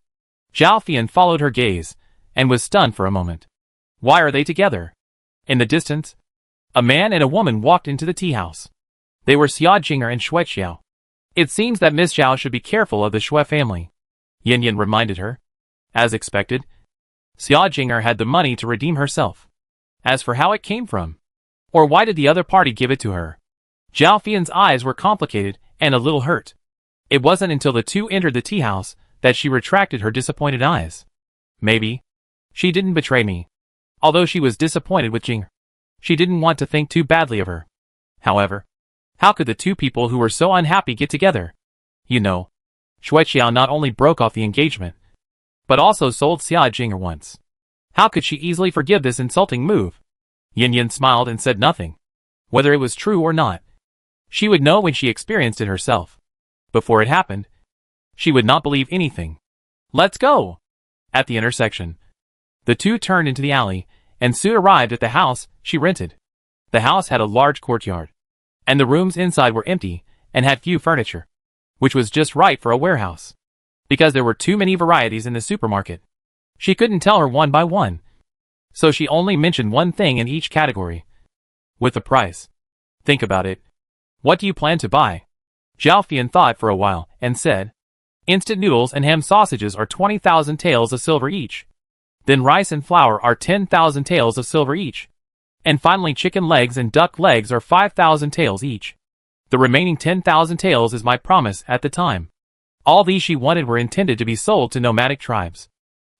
[SPEAKER 1] Zhao Fian followed her gaze, and was stunned for a moment. Why are they together? In the distance, a man and a woman walked into the tea house. They were Xia Jinger and Xueqiao. It seems that Miss Zhao should be careful of the Xue family, Yin Yan reminded her. As expected, Xia Jinger had the money to redeem herself. As for how it came from, or why did the other party give it to her, Zhao Fian's eyes were complicated and a little hurt. It wasn't until the two entered the tea house that she retracted her disappointed eyes. Maybe she didn't betray me. Although she was disappointed with Jinger, she didn't want to think too badly of her. However, how could the two people who were so unhappy get together? You know, Xueqiao not only broke off the engagement, but also sold Xia Jinger once. How could she easily forgive this insulting move? Yin Yan smiled and said nothing. Whether it was true or not, she would know when she experienced it herself. Before it happened, she would not believe anything. Let's go! At the intersection, the two turned into the alley, and soon arrived at the house she rented. The house had a large courtyard, and the rooms inside were empty and had few furniture, which was just right for a warehouse. Because there were too many varieties in the supermarket, she couldn't tell her one by one. So she only mentioned one thing in each category. With the price. Think about it. What do you plan to buy? Zhao Fian thought for a while and said, instant noodles and ham sausages are 20,000 taels of silver each. Then rice and flour are 10,000 taels of silver each. And finally chicken legs and duck legs are 5,000 taels each. The remaining 10,000 taels is my promise at the time. All these she wanted were intended to be sold to nomadic tribes.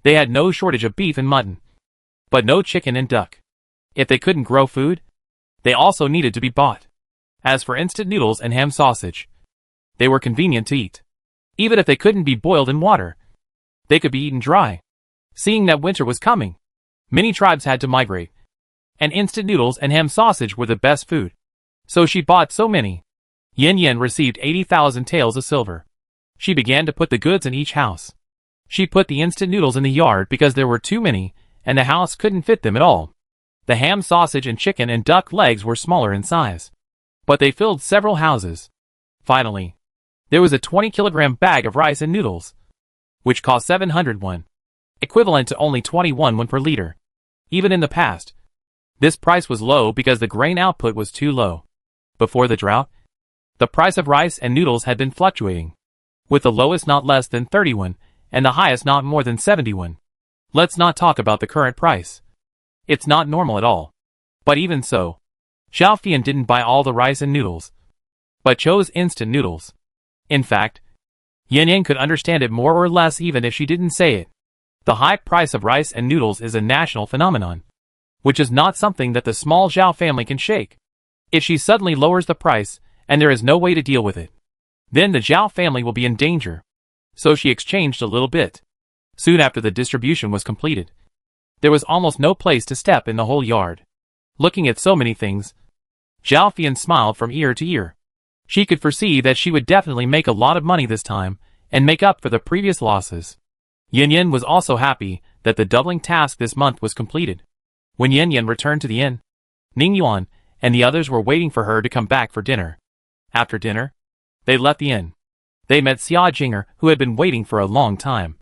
[SPEAKER 1] They had no shortage of beef and mutton, but no chicken and duck. If they couldn't grow food, they also needed to be bought. As for instant noodles and ham sausage, they were convenient to eat. Even if they couldn't be boiled in water, they could be eaten dry. Seeing that winter was coming, many tribes had to migrate, and instant noodles and ham sausage were the best food. So she bought so many. Yin Yan received 80,000 taels of silver. She began to put the goods in each house. She put the instant noodles in the yard because there were too many, and the house couldn't fit them at all. The ham, sausage, and chicken and duck legs were smaller in size, but they filled several houses. Finally, there was a 20-kilogram bag of rice and noodles, which cost 700 won, equivalent to only 21 won per liter. Even in the past, this price was low because the grain output was too low. Before the drought, the price of rice and noodles had been fluctuating, with the lowest not less than 30 won and the highest not more than 70 won. Let's not talk about the current price. It's not normal at all. But even so, Xiao Fian didn't buy all the rice and noodles, but chose instant noodles. In fact, Yan Yan could understand it more or less even if she didn't say it. The high price of rice and noodles is a national phenomenon, which is not something that the small Zhao family can shake. If she suddenly lowers the price, and there is no way to deal with it, then the Zhao family will be in danger. So she exchanged a little bit. Soon after the distribution was completed, there was almost no place to step in the whole yard. Looking at so many things, Zhao Fian smiled from ear to ear. She could foresee that she would definitely make a lot of money this time, and make up for the previous losses. Yan Yan was also happy that the doubling task this month was completed. When Yan Yan returned to the inn, Ning Yuan and the others were waiting for her to come back for dinner. After dinner, they left the inn. They met Xia Jinger, who had been waiting for a long time,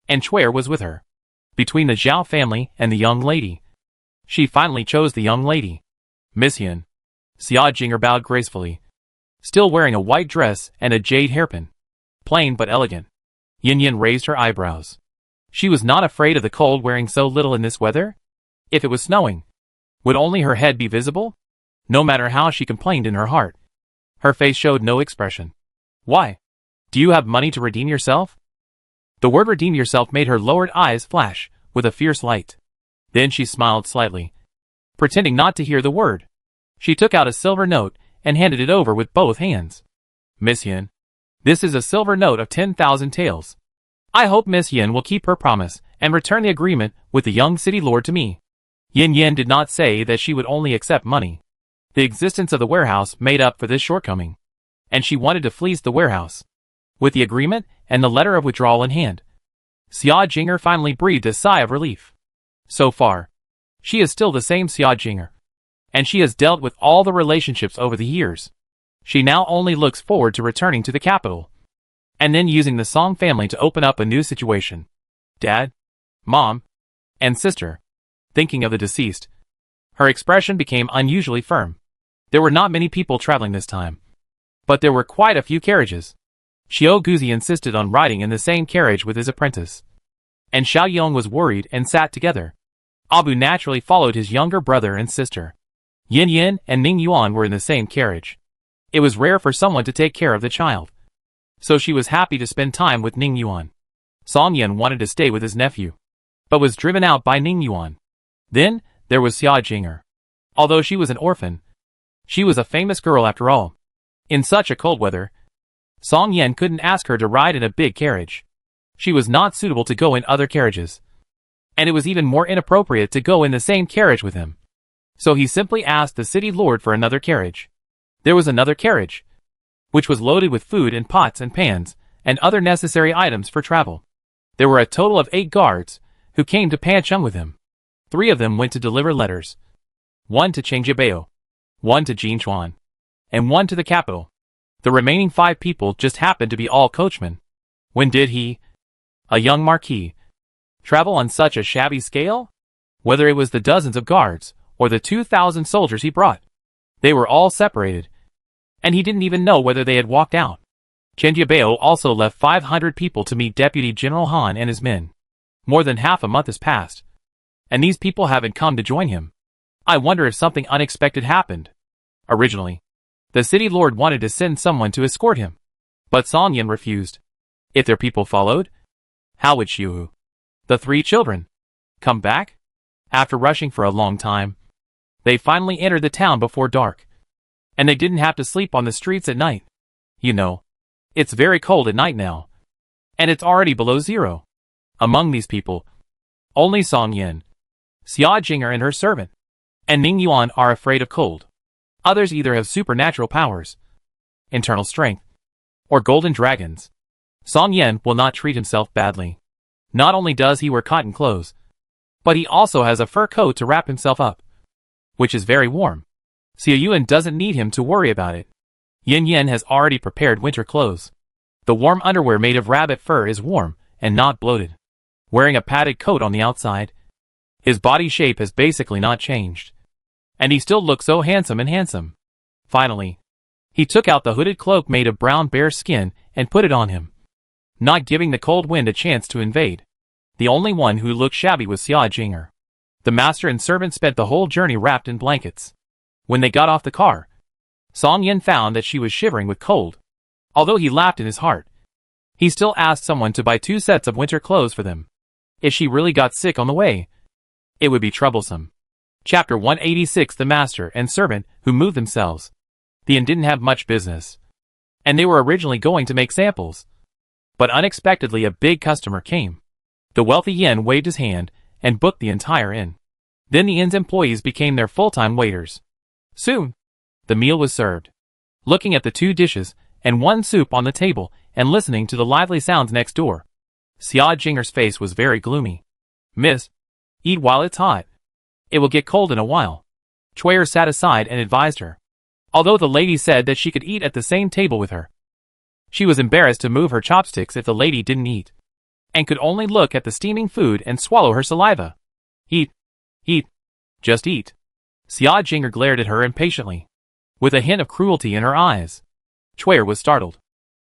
[SPEAKER 1] and Chuer was with her. Between the Zhao family and the young lady, she finally chose the young lady. Miss Yan. Xia Jinger bowed gracefully, still wearing a white dress and a jade hairpin. Plain but elegant. Yan Yan raised her eyebrows. She was not afraid of the cold wearing so little in this weather. If it was snowing, would only her head be visible? No matter how she complained in her heart, her face showed no expression. Why? Do you have money to redeem yourself? The word redeem yourself made her lowered eyes flash with a fierce light. Then she smiled slightly, pretending not to hear the word. She took out a silver note and handed it over with both hands. Miss Yan, this is a silver note of 10,000 taels. I hope Miss Yan will keep her promise and return the agreement with the young city lord to me. Yan Yan did not say that she would only accept money. The existence of the warehouse made up for this shortcoming, and she wanted to fleece the warehouse. With the agreement and the letter of withdrawal in hand, Xia Jinger finally breathed a sigh of relief. So far, she is still the same Xia Jinger, and she has dealt with all the relationships over the years. She now only looks forward to returning to the capital, and then using the Song family to open up a new situation. Dad, Mom, and sister. Thinking of the deceased, her expression became unusually firm. There were not many people traveling this time, but there were quite a few carriages. Xiao Guzi insisted on riding in the same carriage with his apprentice, and Xiao Yong was worried and sat together. Abu naturally followed his younger brother and sister. Yin Yin and Ning Yuan were in the same carriage. It was rare for someone to take care of the child, so she was happy to spend time with Ning Yuan. Song Yen wanted to stay with his nephew, but was driven out by Ning Yuan. Then, there was Xia Jinger. Although she was an orphan, she was a famous girl after all. In such a cold weather, Song Yen couldn't ask her to ride in a big carriage. She was not suitable to go in other carriages, and it was even more inappropriate to go in the same carriage with him. So he simply asked the city lord for another carriage. There was another carriage, which was loaded with food and pots and pans, and other necessary items for travel. There were a total of 8 guards, who came to Pancheng with him. 3 of them went to deliver letters. 1 to Chengjibao, 1 to Jinchuan, and 1 to the capital. The remaining 5 people just happened to be all coachmen. When did he, a young marquis, travel on such a shabby scale? Whether it was the dozens of guards, or the 2,000 soldiers he brought, they were all separated, and he didn't even know whether they had walked out. Chengjibao also left 500 people to meet Deputy General Han and his men. More than half a month has passed, and these people haven't come to join him. I wonder if something unexpected happened. Originally, the city lord wanted to send someone to escort him, but Song Yin refused. If their people followed, how would Xiuhu, the 3 children, come back? After rushing for a long time, they finally entered the town before dark, and they didn't have to sleep on the streets at night. You know, it's very cold at night now, and it's already below 0. Among these people, only Song Yin, Xia Jinger and her servant, and Ning Yuan are afraid of cold. Others either have supernatural powers, internal strength, or golden dragons. Song Yen will not treat himself badly. Not only does he wear cotton clothes, but he also has a fur coat to wrap himself up. which is very warm. Xiao Yuan doesn't need him to worry about it. Yin Yan has already prepared winter clothes. The warm underwear made of rabbit fur is warm and not bloated. Wearing a padded coat on the outside, his body shape has basically not changed. And he still looks so handsome. Finally, he took out the hooded cloak made of brown bear skin and put it on him, not giving the cold wind a chance to invade. The only one who looked shabby was Xia Jinger. The master and servant spent the whole journey wrapped in blankets. When they got off the car, Song Yin found that she was shivering with cold. Although he laughed in his heart, he still asked someone to buy 2 sets of winter clothes for them. If she really got sick on the way, it would be troublesome. Chapter 186. The master and servant who moved themselves. The inn didn't have much business, and they were originally going to make samples. But unexpectedly a big customer came. The wealthy Yin waved his hand and booked the entire inn. Then the inn's employees became their full-time waiters. Soon, the meal was served. Looking at the 2 dishes and 1 soup on the table and listening to the lively sounds next door, Xia Jinger's face was very gloomy. "Miss, eat while it's hot. It will get cold in a while." Chuyer sat aside and advised her. Although the lady said that she could eat at the same table with her, she was embarrassed to move her chopsticks if the lady didn't eat, and could only look at the steaming food and swallow her saliva. "Eat. Eat. Just eat." Xia Jinger glared at her impatiently, with a hint of cruelty in her eyes. Chuyer was startled.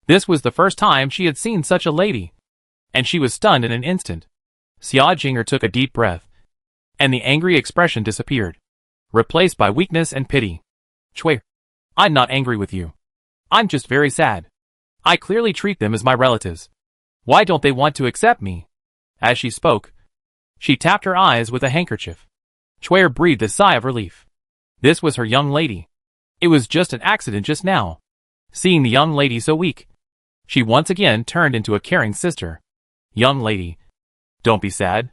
[SPEAKER 1] This was the first time she had seen such a lady, and she was stunned in an instant. Xia Jinger took a deep breath, and the angry expression disappeared, replaced by weakness and pity. "Chuyer, I'm not angry with you. I'm just very sad. I clearly treat them as my relatives. Why don't they want to accept me?" As she spoke, she tapped her eyes with a handkerchief. Chuyer breathed a sigh of relief. This was her young lady. It was just an accident just now. Seeing the young lady so weak, she once again turned into a caring sister. "Young lady, don't be sad.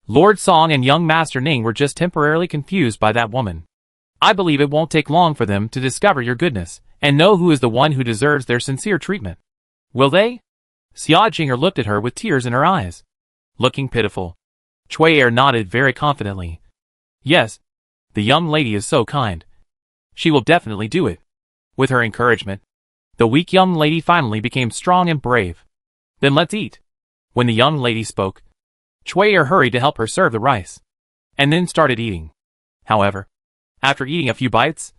[SPEAKER 1] Lord Song and young Master Ning were just temporarily confused by that woman. I believe it won't take long for them to discover your goodness and know who is the one who deserves their sincere treatment. Will they?" Xia Jinger looked at her with tears in her eyes, looking pitiful. Chuyer nodded very confidently. "Yes, the young lady is so kind. She will definitely do it." With her encouragement, the weak young lady finally became strong and brave. "Then let's eat." When the young lady spoke, Chuyer hurried to help her serve the rice, and then started eating. However, after eating a few bites,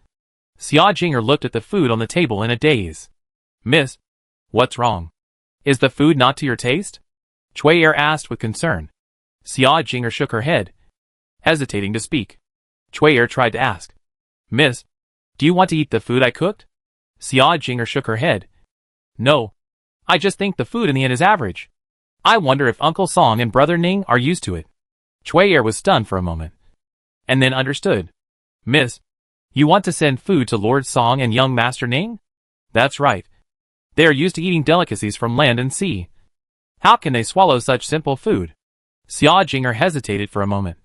[SPEAKER 1] Xia Jinger looked at the food on the table in a daze. "Miss, what's wrong? Is the food not to your taste?" Chuyer asked with concern. Xia Jinger shook her head, hesitating to speak. Chuyer tried to ask, "Miss, do you want to eat the food I cooked?" Xia Jinger shook her head. "No, I just think the food in the inn is average. I wonder if Uncle Song and Brother Ning are used to it." Chuyer was stunned for a moment, and then understood. "Miss, you want to send food to Lord Song and young Master Ning?" "That's right. They are used to eating delicacies from land and sea. How can they swallow such simple food?" Xia Jinger hesitated for a moment,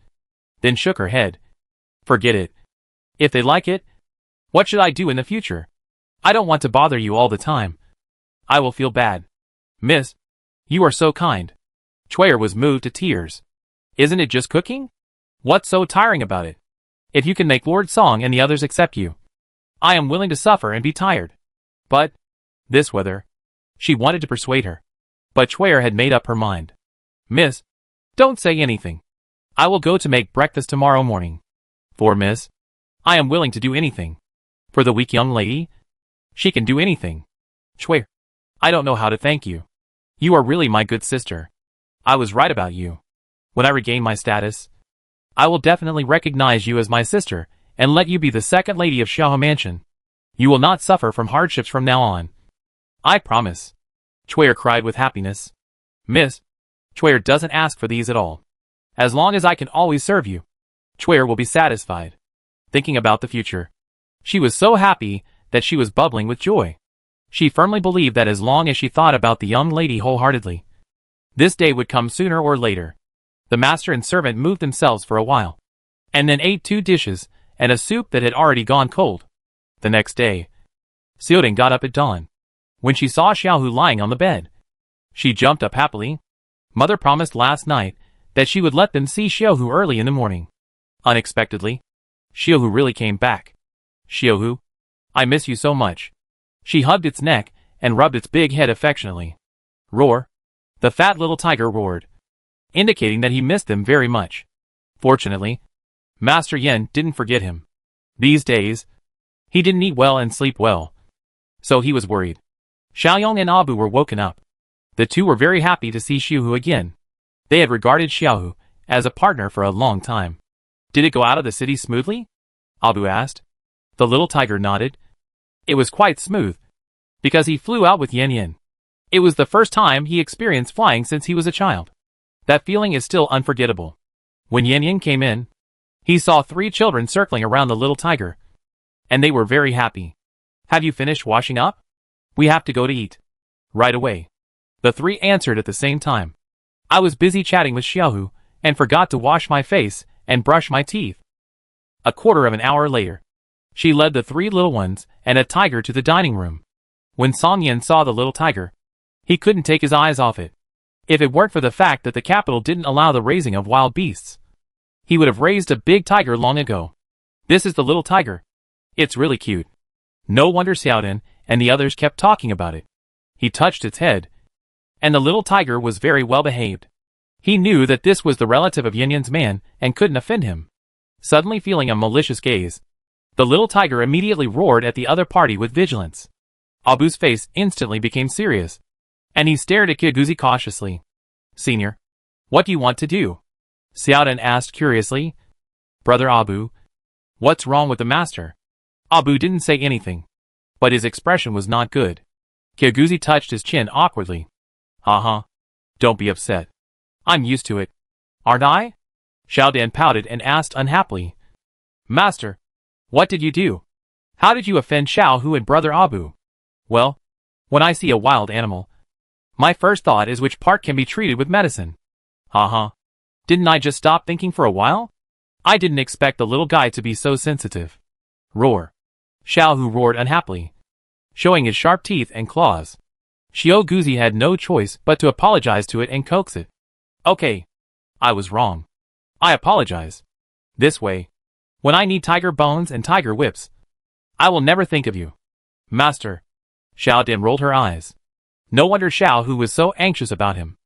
[SPEAKER 1] then shook her head. "Forget it. If they like it, what should I do in the future? I don't want to bother you all the time. I will feel bad." "Miss, you are so kind." Chuyer was moved to tears. "Isn't it just cooking? What's so tiring about it? If you can make Lord Song and the others accept you, I am willing to suffer and be tired. But this weather..." She wanted to persuade her, but Chuyer had made up her mind. "Miss, don't say anything. I will go to make breakfast tomorrow morning. For Miss, I am willing to do anything. For the weak young lady, she can do anything. Chuyer, I don't know how to thank you. You are really my good sister. I was right about you. When I regain my status, I will definitely recognize you as my sister and let you be the second lady of Xiao Mansion. You will not suffer from hardships from now on. I promise." Chuyer cried with happiness. "Miss, Chuyer doesn't ask for these at all. As long as I can always serve you, Chuyer will be satisfied." Thinking about the future, she was so happy that she was bubbling with joy. She firmly believed that as long as she thought about the young lady wholeheartedly, this day would come sooner or later. The master and servant moved themselves for a while, and then ate 2 dishes and a soup that had already gone cold. The next day, Xiaoding got up at dawn. When she saw Xiaohu lying on the bed, she jumped up happily. Mother promised last night that she would let them see Xiaohu early in the morning. Unexpectedly, Xiaohu really came back. Xiaohu, I miss you so much. She hugged its neck and rubbed its big head affectionately. Roar. The fat little tiger roared, indicating that he missed them very much. Fortunately, Master Yen didn't forget him. These days, he didn't eat well and sleep well, so he was worried. Xiaoyong and Abu were woken up. The two were very happy to see Xiaohu again. They had regarded Xiaohu as a partner for a long time. Did it go out of the city smoothly? Abu asked. The little tiger nodded. It was quite smooth, because he flew out with Yen Yen. It was the first time he experienced flying since he was a child. That feeling is still unforgettable. When Yen Yen came in, he saw 3 children circling around the little tiger, and they were very happy. Have you finished washing up? We have to go to eat. Right away. The 3 answered at the same time. I was busy chatting with Xiaohu, and forgot to wash my face and brush my teeth. A quarter of an hour later, she led the 3 little ones and a tiger to the dining room. When Song Yen saw the little tiger, he couldn't take his eyes off it. If it weren't for the fact that the capital didn't allow the raising of wild beasts, he would have raised a big tiger long ago. This is the little tiger. It's really cute. No wonder Xiaodin and the others kept talking about it. He touched its head, and the little tiger was very well behaved. He knew that this was the relative of Yen Yen's man and couldn't offend him. Suddenly feeling a malicious gaze, the little tiger immediately roared at the other party with vigilance. Abu's face instantly became serious, and he stared at Kiguzi cautiously. Senior, what do you want to do? Xiaodin asked curiously. Brother Abu, what's wrong with the master? Abu didn't say anything, but his expression was not good. Kiguzi touched his chin awkwardly. Don't be upset. I'm used to it. Aren't I? Xiaodan pouted and asked unhappily. Master, what did you do? How did you offend Xiaohu and Brother Abu? Well, when I see a wild animal, my first thought is which part can be treated with medicine. Didn't I just stop thinking for a while? I didn't expect the little guy to be so sensitive. Roar. Xiaohu roared unhappily, showing his sharp teeth and claws. Xiaoguzi had no choice but to apologize to it and coax it. Okay. I was wrong. I apologize. This way, when I need tiger bones and tiger whips, I will never think of you. Master. Xiaodin rolled her eyes. No wonder Xiaohu was so anxious about him.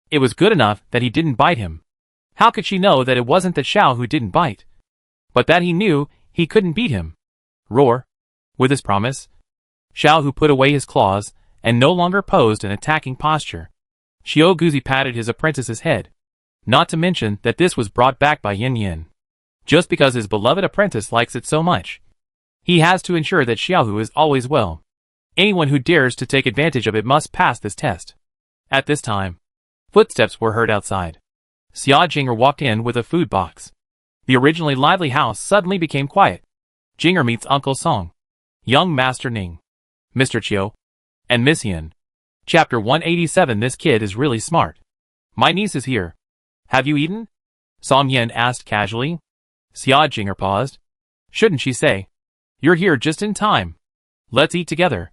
[SPEAKER 1] It was good enough that he didn't bite him. How could she know that it wasn't that Xiaohu didn't bite, but that he knew he couldn't beat him? Roar. With his promise, Xiaohu put away his claws and no longer posed an attacking posture. Xiaoguzi patted his apprentice's head, not to mention that this was brought back by Yen Yen. Just because his beloved apprentice likes it so much, he has to ensure that Xiaohu is always well. Anyone who dares to take advantage of it must pass this test. At this time, footsteps were heard outside. Xia Jinger walked in with a food box. The originally lively house suddenly became quiet. Jinger meets Uncle Song, young Master Ning, Mr. Chiu, and Miss Yin. Chapter 187. This kid is really smart. My niece is here. Have you eaten? Song Yin asked casually. Xia Jinger paused. Shouldn't she say? You're here just in time. Let's eat together.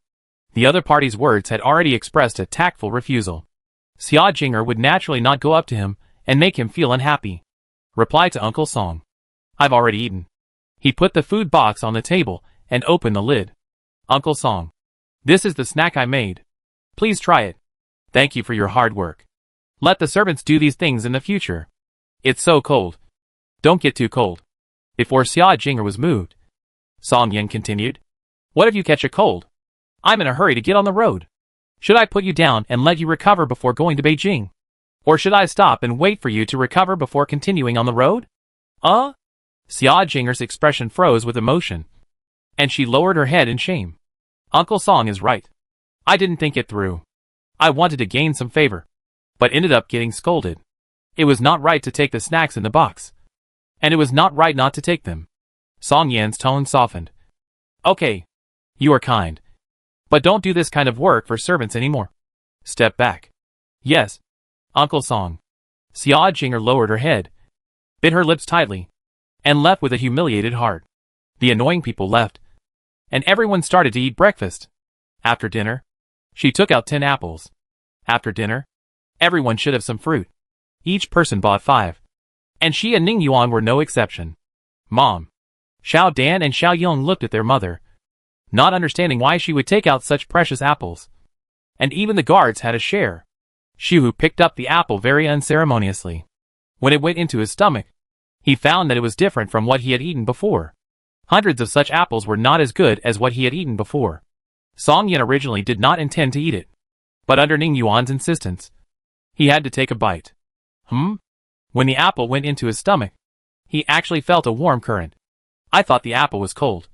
[SPEAKER 1] The other party's words had already expressed a tactful refusal. Xia Jinger would naturally not go up to him and make him feel unhappy. Reply to Uncle Song. I've already eaten. He put the food box on the table and opened the lid. Uncle Song. This is the snack I made. Please try it. Thank you for your hard work. Let the servants do these things in the future. It's so cold. Don't get too cold. Before Xia Jinger was moved, Song Yin continued. What if you catch a cold? I'm in a hurry to get on the road. Should I put you down and let you recover before going to Beijing? Or should I stop and wait for you to recover before continuing on the road? Xia Jinger's expression froze with emotion, and she lowered her head in shame. Uncle Song is right. I didn't think it through. I wanted to gain some favor, but ended up getting scolded. It was not right to take the snacks in the box, and it was not right not to take them. Song Yan's tone softened. Okay, you are kind, but don't do this kind of work for servants anymore. Step back. Yes, Uncle Song. Xia Jinger lowered her head, bit her lips tightly, and left with a humiliated heart. The annoying people left, and everyone started to eat breakfast. After dinner, she took out 10 apples. After dinner, everyone should have some fruit. Each person bought 5, and she and Ning Yuan were no exception. Mom, Xiao Dan and Xiao Yong looked at their mother, not understanding why she would take out such precious apples. And even the guards had a share. Xiu picked up the apple very unceremoniously. When it went into his stomach, he found that it was different from what he had eaten before. Hundreds of such apples were not as good as what he had eaten before. Song Yin originally did not intend to eat it, but under Ning Yuan's insistence, he had to take a bite. When the apple went into his stomach, he actually felt a warm current. I thought the apple was cold,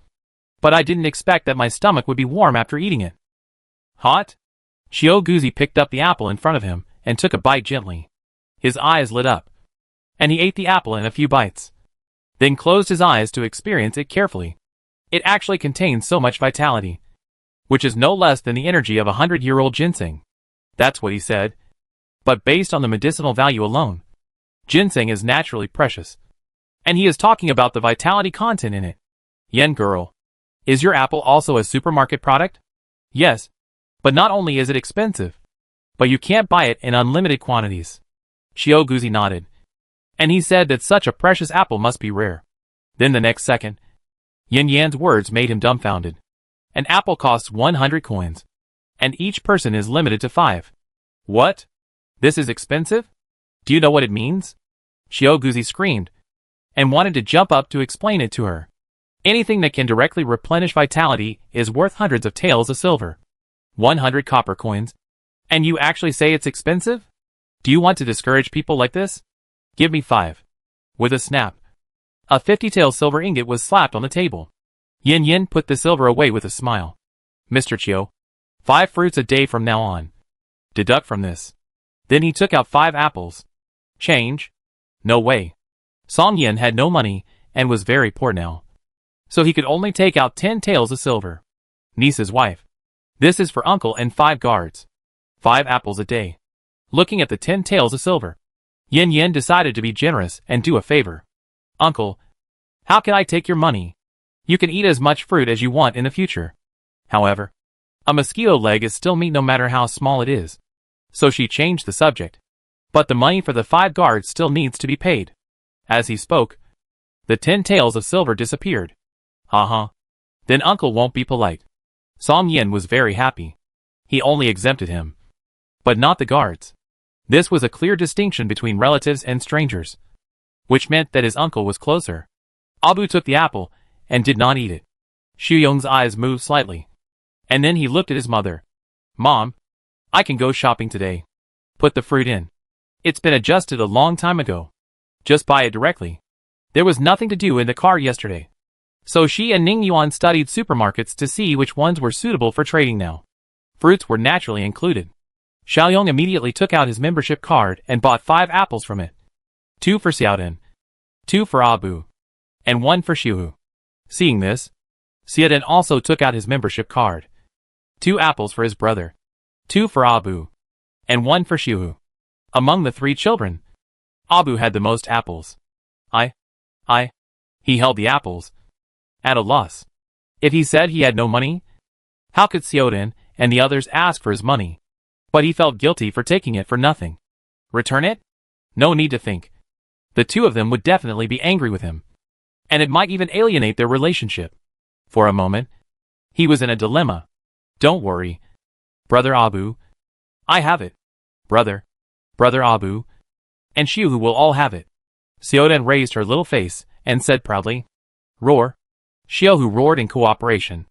[SPEAKER 1] but I didn't expect that my stomach would be warm after eating it. Hot? Xiao Guzi picked up the apple in front of him and took a bite gently. His eyes lit up, and he ate the apple in a few bites, then closed his eyes to experience it carefully. It actually contains so much vitality, which is no less than the energy of 100-year-old ginseng. That's what he said. But based on the medicinal value alone, ginseng is naturally precious. And he is talking about the vitality content in it. Yen girl, is your apple also a supermarket product? Yes. But not only is it expensive, but you can't buy it in unlimited quantities. Xiao Guzi nodded, and he said that such a precious apple must be rare. Then the next second, Yin Yan's words made him dumbfounded. An apple costs 100 coins, and each person is limited to 5. What? This is expensive? Do you know what it means? Xiao Guzi screamed, and wanted to jump up to explain it to her. Anything that can directly replenish vitality is worth hundreds of taels of silver. 100 copper coins. And you actually say it's expensive? Do you want to discourage people like this? Give me 5. With a snap, a 50-tael silver ingot was slapped on the table. Yin Yin put the silver away with a smile. Mr. Chiu, 5 fruits a day from now on. Deduct from this. Then he took out 5 apples. Change? No way. Song Yin had no money and was very poor now, so he could only take out 10 taels of silver. Niece's wife. This is for uncle and 5 guards. 5 apples a day. Looking at the 10 taels of silver, Yin Yin decided to be generous and do a favor. Uncle, how can I take your money? You can eat as much fruit as you want in the future. However, a mosquito leg is still meat no matter how small it is. So she changed the subject. But the money for the 5 guards still needs to be paid. As he spoke, the 10 taels of silver disappeared. Then uncle won't be polite. Song Yin was very happy. He only exempted him, but not the guards. This was a clear distinction between relatives and strangers, which meant that his uncle was closer. Abu took the apple and did not eat it. Xu Yong's eyes moved slightly, and then he looked at his mother. Mom, I can go shopping today. Put the fruit in. It's been adjusted a long time ago. Just buy it directly. There was nothing to do in the car yesterday. So she and Ning Yuan studied supermarkets to see which ones were suitable for trading now. Fruits were naturally included. Xiaoyong immediately took out his membership card and bought 5 apples from it. 2 for Xiaodan, 2 for Abu, and 1 for Xiuhu. Seeing this, Xiaodan also took out his membership card. 2 apples for his brother, 2 for Abu, and 1 for Xiuhu. Among the 3 children, Abu had the most apples. He held the apples, at a loss. If he said he had no money, how could Xiaodan and the others ask for his money? But he felt guilty for taking it for nothing. Return it? No need to think. The 2 of them would definitely be angry with him, and it might even alienate their relationship. For a moment, he was in a dilemma. Don't worry, Brother Abu. I have it. Brother Abu, and Xiuhu will all have it. Xiaodan raised her little face and said proudly. Roar. Xiuhu roared in cooperation.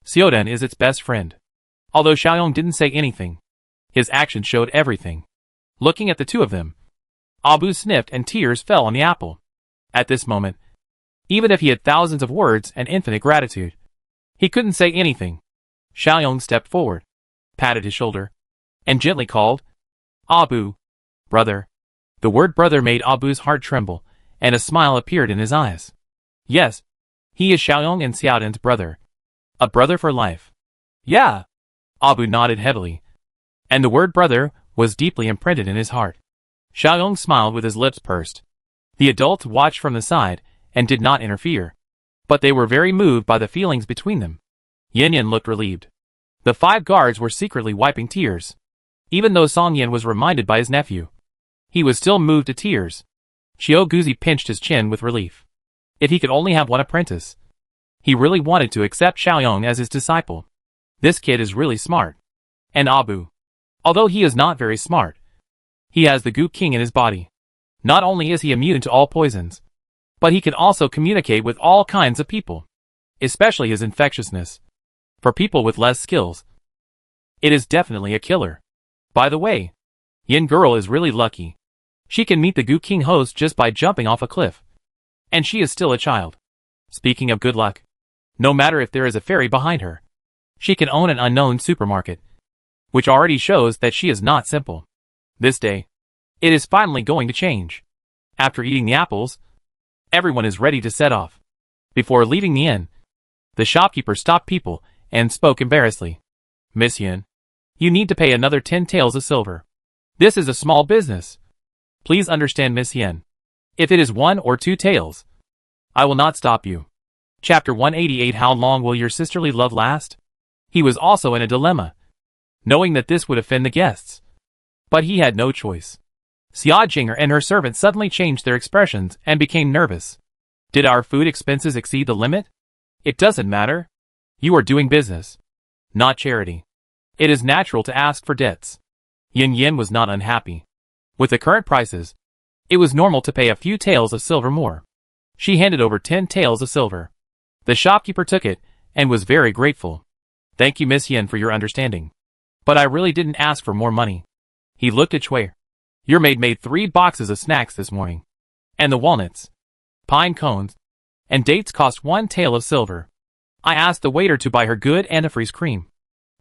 [SPEAKER 1] Xiaodan is its best friend. Although Xiaoyong didn't say anything, his actions showed everything. Looking at the 2 of them, Abu sniffed and tears fell on the apple. At this moment, even if he had thousands of words and infinite gratitude, he couldn't say anything. Xiaoyong stepped forward, patted his shoulder, and gently called, Abu, brother. The word brother made Abu's heart tremble, and a smile appeared in his eyes. Yes, he is Xiaoyong and Xiaodan's brother. A brother for life. Yeah. Abu nodded heavily, and the word brother was deeply imprinted in his heart. Xiaoyong smiled with his lips pursed. The adults watched from the side and did not interfere, but they were very moved by the feelings between them. Yin Yin looked relieved. The 5 guards were secretly wiping tears. Even though Song Yin was reminded by his nephew, he was still moved to tears. Xiao Guzi pinched his chin with relief. If he could only have one apprentice, He really wanted to accept Xiaoyong as his disciple. This kid is really smart. And Abu. Although he is not very smart, he has the Gu King in his body. Not only is he immune to all poisons, but he can also communicate with all kinds of people, especially his infectiousness. For people with less skills, it is definitely a killer. By the way, Yin girl is really lucky. She can meet the Gu King host just by jumping off a cliff. And she is still a child. Speaking of good luck, no matter if there is a fairy behind her, she can own an unknown supermarket, which already shows that she is not simple. This day, it is finally going to change. After eating the apples, everyone is ready to set off. Before leaving the inn, the shopkeeper stopped people and spoke embarrassedly. Miss Yin, you need to pay another 10 taels of silver. This is a small business. Please understand, Miss Yin. If it is 1 or 2 taels, I will not stop you. Chapter 188. How long will your sisterly love last? He was also in a dilemma, knowing that this would offend the guests. But he had no choice. Xia Jinger and her servant suddenly changed their expressions and became nervous. Did our food expenses exceed the limit? It doesn't matter. You are doing business, not charity. It is natural to ask for debts. Yin Yin was not unhappy. With the current prices, it was normal to pay a few taels of silver more. She handed over 10 taels of silver. The shopkeeper took it and was very grateful. Thank you, Miss Yin, for your understanding. But I really didn't ask for more money. He looked at Chui. Your maid made 3 boxes of snacks this morning. And the walnuts, pine cones, and dates cost 1 tael of silver. I asked the waiter to buy her good antifreeze cream,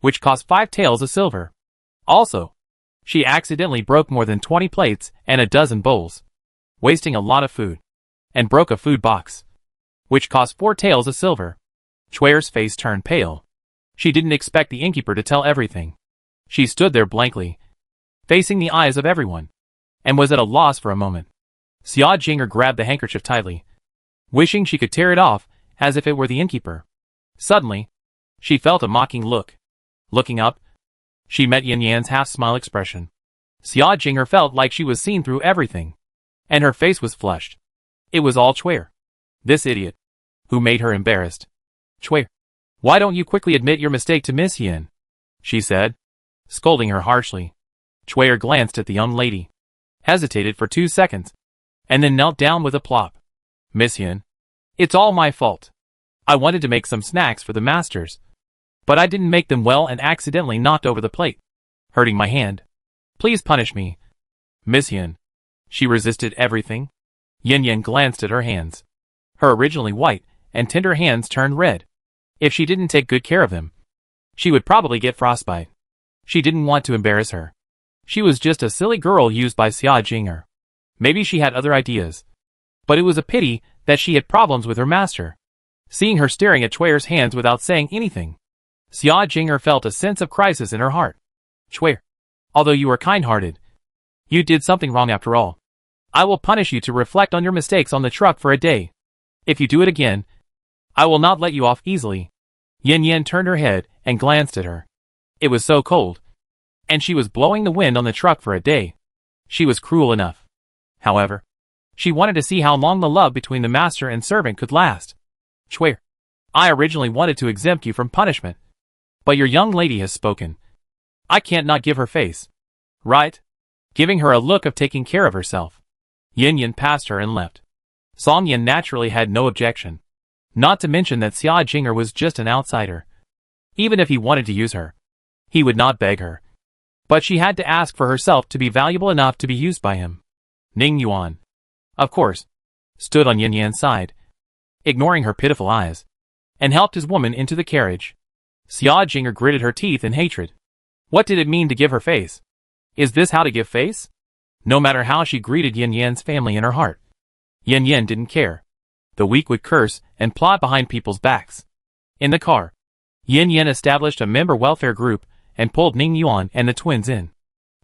[SPEAKER 1] which cost 5 taels of silver. Also, she accidentally broke more than 20 plates and a dozen bowls, wasting a lot of food, and broke a food box, which cost 4 taels of silver. Chui's face turned pale. She didn't expect the innkeeper to tell everything. She stood there blankly, facing the eyes of everyone, and was at a loss for a moment. Xia Jinger grabbed the handkerchief tightly, wishing she could tear it off as if it were the innkeeper. Suddenly, she felt a mocking look. Looking up, she met Yin Yan's half-smile expression. Xia Jinger felt like she was seen through everything, and her face was flushed. It was all Chui, this idiot, who made her embarrassed. Chui, why don't you quickly admit your mistake to Miss Yin? She said, scolding her harshly. Chui glanced at the young lady, hesitated for 2 seconds, and then knelt down with a plop. Miss Yin, it's all my fault. I wanted to make some snacks for the masters, but I didn't make them well and accidentally knocked over the plate, hurting my hand. Please punish me. Miss Yin. She resisted everything. Yin Yin glanced at her hands. Her originally white and tender hands turned red. If she didn't take good care of them, she would probably get frostbite. She didn't want to embarrass her. She was just a silly girl used by Xia Jinger. Maybe she had other ideas. But it was a pity that she had problems with her master. Seeing her staring at Chui's hands without saying anything, Xia Jinger felt a sense of crisis in her heart. Chui, although you are kind-hearted, you did something wrong after all. I will punish you to reflect on your mistakes on the truck for a day. If you do it again, I will not let you off easily. Yin Yin turned her head and glanced at her. It was so cold, and she was blowing the wind on the truck for a day. She was cruel enough. However, she wanted to see how long the love between the master and servant could last. Chui, I originally wanted to exempt you from punishment, but your young lady has spoken. I can't not give her face. Right? Giving her a look of taking care of herself. Yin Yin passed her and left. Song Yin naturally had no objection. Not to mention that Xia Jinger was just an outsider. Even if he wanted to use her, he would not beg her. But she had to ask for herself to be valuable enough to be used by him. Ning Yuan, of course, stood on Yin Yan's side, ignoring her pitiful eyes, and helped his woman into the carriage. Xia Jinger gritted her teeth in hatred. What did it mean to give her face? Is this how to give face? No matter how she greeted Yin Yan's family in her heart, Yin Yan didn't care. The weak would curse and plot behind people's backs. In the car, Yin Yan established a member welfare group and pulled Ning Yuan and the twins in.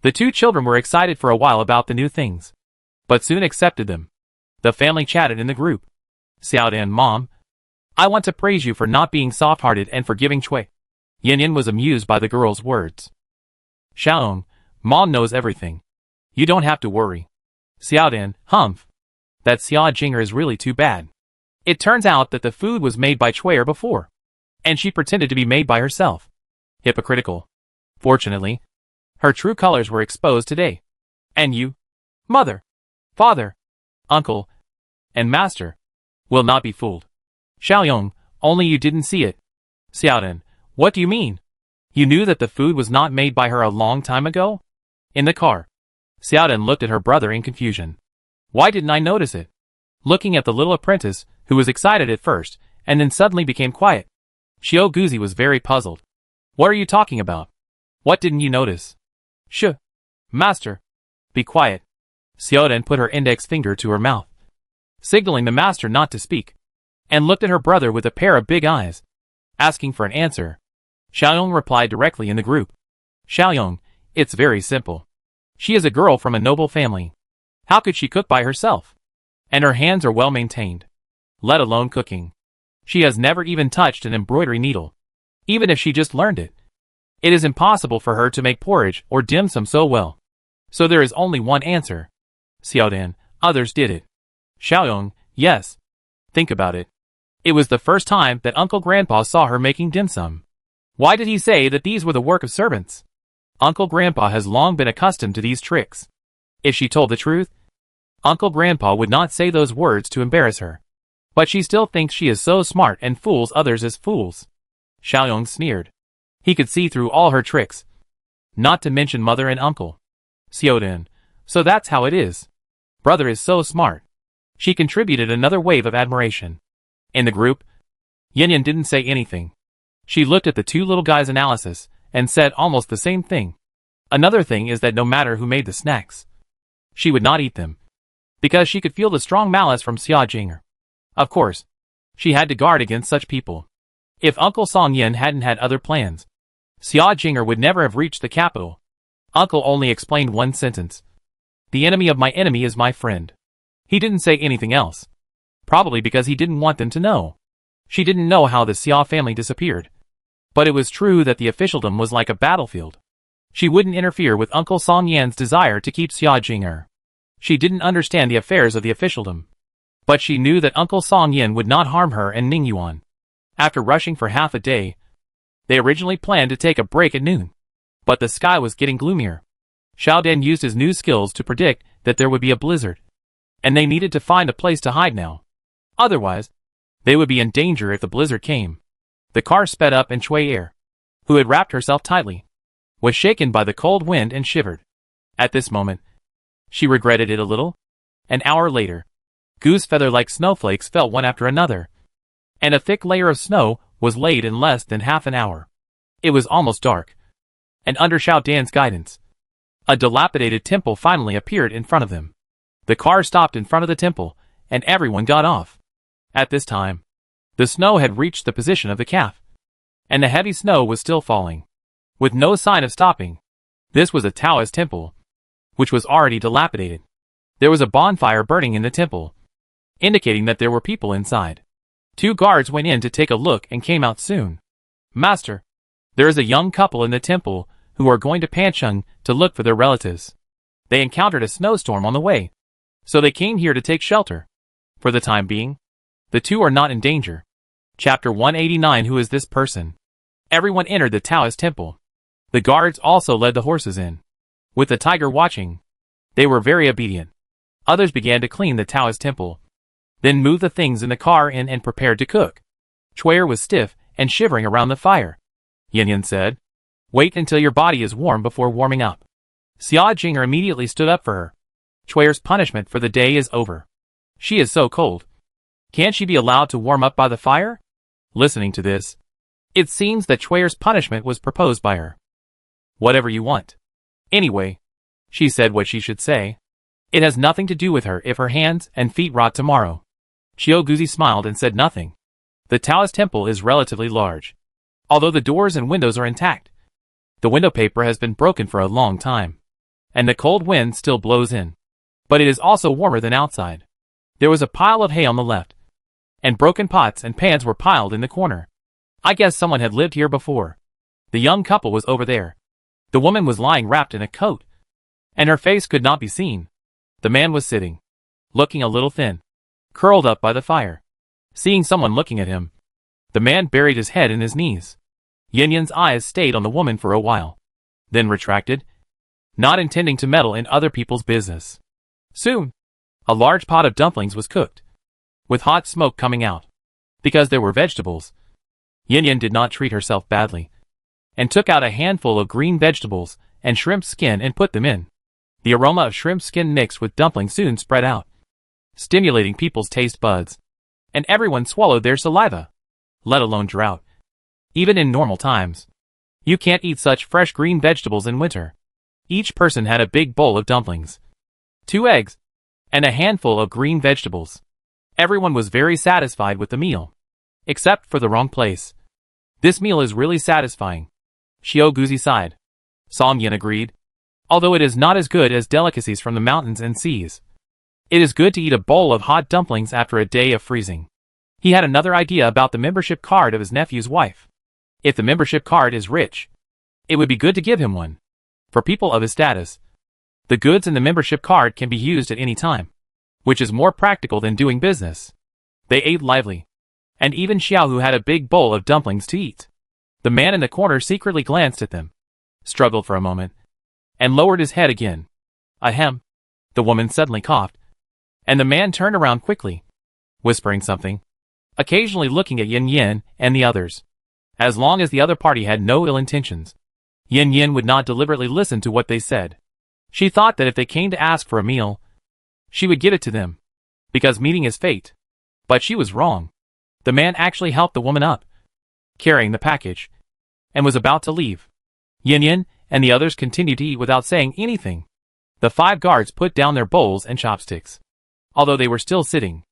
[SPEAKER 1] The 2 children were excited for a while about the new things, but soon accepted them. The family chatted in the group. Xiaodan, Mom, I want to praise you for not being soft-hearted and forgiving Chui. Yin Yin was amused by the girl's words. Xiaong, Mom knows everything. You don't have to worry. Xiaodan, humph. That Xia Jinger is really too bad. It turns out that the food was made by Chuyer before, and she pretended to be made by herself. Hypocritical. Fortunately, her true colors were exposed today. And you, mother, father, uncle, and master, will not be fooled. Xiaoyong, only you didn't see it. Xiaodan, what do you mean? You knew that the food was not made by her a long time ago? In the car, Xiaodan looked at her brother in confusion. Why didn't I notice it? Looking at the little apprentice, who was excited at first, and then suddenly became quiet. Xiao Guzi was very puzzled. What are you talking about? What didn't you notice? Master. Be quiet. Xiaodan put her index finger to her mouth, signaling the master not to speak, and looked at her brother with a pair of big eyes, asking for an answer. Xiaoyong replied directly in the group. Xiaoyong, it's very simple. She is a girl from a noble family. How could she cook by herself? And her hands are well maintained, let alone cooking. She has never even touched an embroidery needle. Even if she just learned it, it is impossible for her to make porridge or dim sum so well. So there is only one answer. Xiaodan, others did it. Xiaoyong, yes. Think about it. It was the first time that Uncle Grandpa saw her making dim sum. Why did he say that these were the work of servants? Uncle Grandpa has long been accustomed to these tricks. If she told the truth, Uncle Grandpa would not say those words to embarrass her. But she still thinks she is so smart and fools others as fools. Xiaoyong sneered. He could see through all her tricks. Not to mention mother and uncle. Xiaodan, so that's how it is. Brother is so smart. She contributed another wave of admiration. In the group, Yin didn't say anything. She looked at the two little guys' analysis, and said almost the same thing. Another thing is that no matter who made the snacks, she would not eat them, because she could feel the strong malice from Xia Jinger. Of course, she had to guard against such people. If Uncle Song Yin hadn't had other plans, Xia Jinger would never have reached the capital. Uncle only explained one sentence. The enemy of my enemy is my friend. He didn't say anything else. Probably because he didn't want them to know. She didn't know how the Xia family disappeared. But it was true that the officialdom was like a battlefield. She wouldn't interfere with Uncle Song Yan's desire to keep Xia Jinger. She didn't understand the affairs of the officialdom. But she knew that Uncle Song Yin would not harm her and Ning Yuan. After rushing for half a day, they originally planned to take a break at noon. But the sky was getting gloomier. Xiaodan used his new skills to predict that there would be a blizzard. And they needed to find a place to hide now. Otherwise, they would be in danger if the blizzard came. The car sped up and Chuyer, who had wrapped herself tightly, was shaken by the cold wind and shivered. At this moment, she regretted it a little. An hour later, goose feather-like snowflakes fell one after another, and a thick layer of snow was laid in less than half an hour. It was almost dark, and under Xiaodan's guidance, a dilapidated temple finally appeared in front of them. The car stopped in front of the temple, and everyone got off. At this time, the snow had reached the position of the calf, and the heavy snow was still falling, with no sign of stopping. This was a Taoist temple, which was already dilapidated. There was a bonfire burning in the temple, indicating that there were people inside. 2 guards went in to take a look and came out soon. Master, there is a young couple in the temple who are going to Pancheng to look for their relatives. They encountered a snowstorm on the way, so they came here to take shelter. For the time being, the 2 are not in danger. Chapter 189. Who is this person? Everyone entered the Taoist temple. The guards also led the horses in. With the tiger watching, they were very obedient. Others began to clean the Taoist temple, then moved the things in the car in and prepared to cook. Chuyer was stiff and shivering around the fire. Yin said, "Wait until your body is warm before warming up." Xia Jinger immediately stood up for her. Chuyer's punishment for the day is over. She is so cold. Can't she be allowed to warm up by the fire? Listening to this, it seems that Chuyer's punishment was proposed by her. Whatever you want. Anyway, she said what she should say. It has nothing to do with her if her hands and feet rot tomorrow. Xiao Guzi smiled and said nothing. The Taoist temple is relatively large. Although the doors and windows are intact, the window paper has been broken for a long time, and the cold wind still blows in. But it is also warmer than outside. There was a pile of hay on the left, and broken pots and pans were piled in the corner. I guess someone had lived here before. The young couple was over there. The woman was lying wrapped in a coat, and her face could not be seen. The man was sitting, looking a little thin, curled up by the fire. Seeing someone looking at him, the man buried his head in his knees. Yin Yan's eyes stayed on the woman for a while, then retracted, not intending to meddle in other people's business. Soon, a large pot of dumplings was cooked, with hot smoke coming out. Because there were vegetables, Yin Yan did not treat herself badly, and took out a handful of green vegetables and shrimp skin and put them in. The aroma of shrimp skin mixed with dumplings soon spread out, stimulating people's taste buds, and everyone swallowed their saliva, let alone drought. Even in normal times, you can't eat such fresh green vegetables in winter. Each person had a big bowl of dumplings, 2 eggs, and a handful of green vegetables. Everyone was very satisfied with the meal, except for the wrong place. This meal is really satisfying, Xiao Guzi sighed. Song Yin agreed. Although it is not as good as delicacies from the mountains and seas, it is good to eat a bowl of hot dumplings after a day of freezing. He had another idea about the membership card of his nephew's wife. If the membership card is rich, it would be good to give him one. For people of his status, the goods in the membership card can be used at any time, which is more practical than doing business. They ate lively, and even Xiao, who had a big bowl of dumplings to eat. The man in the corner secretly glanced at them, struggled for a moment, and lowered his head again. Ahem. The woman suddenly coughed, and the man turned around quickly, whispering something, occasionally looking at Yin Yan and the others. As long as the other party had no ill intentions, Yin Yan would not deliberately listen to what they said. She thought that if they came to ask for a meal, she would give it to them, because meeting is fate. But she was wrong. The man actually helped the woman up, carrying the package, and was about to leave. Yin Yan and the others continued to eat without saying anything. The 5 guards put down their bowls and chopsticks. Although they were still sitting,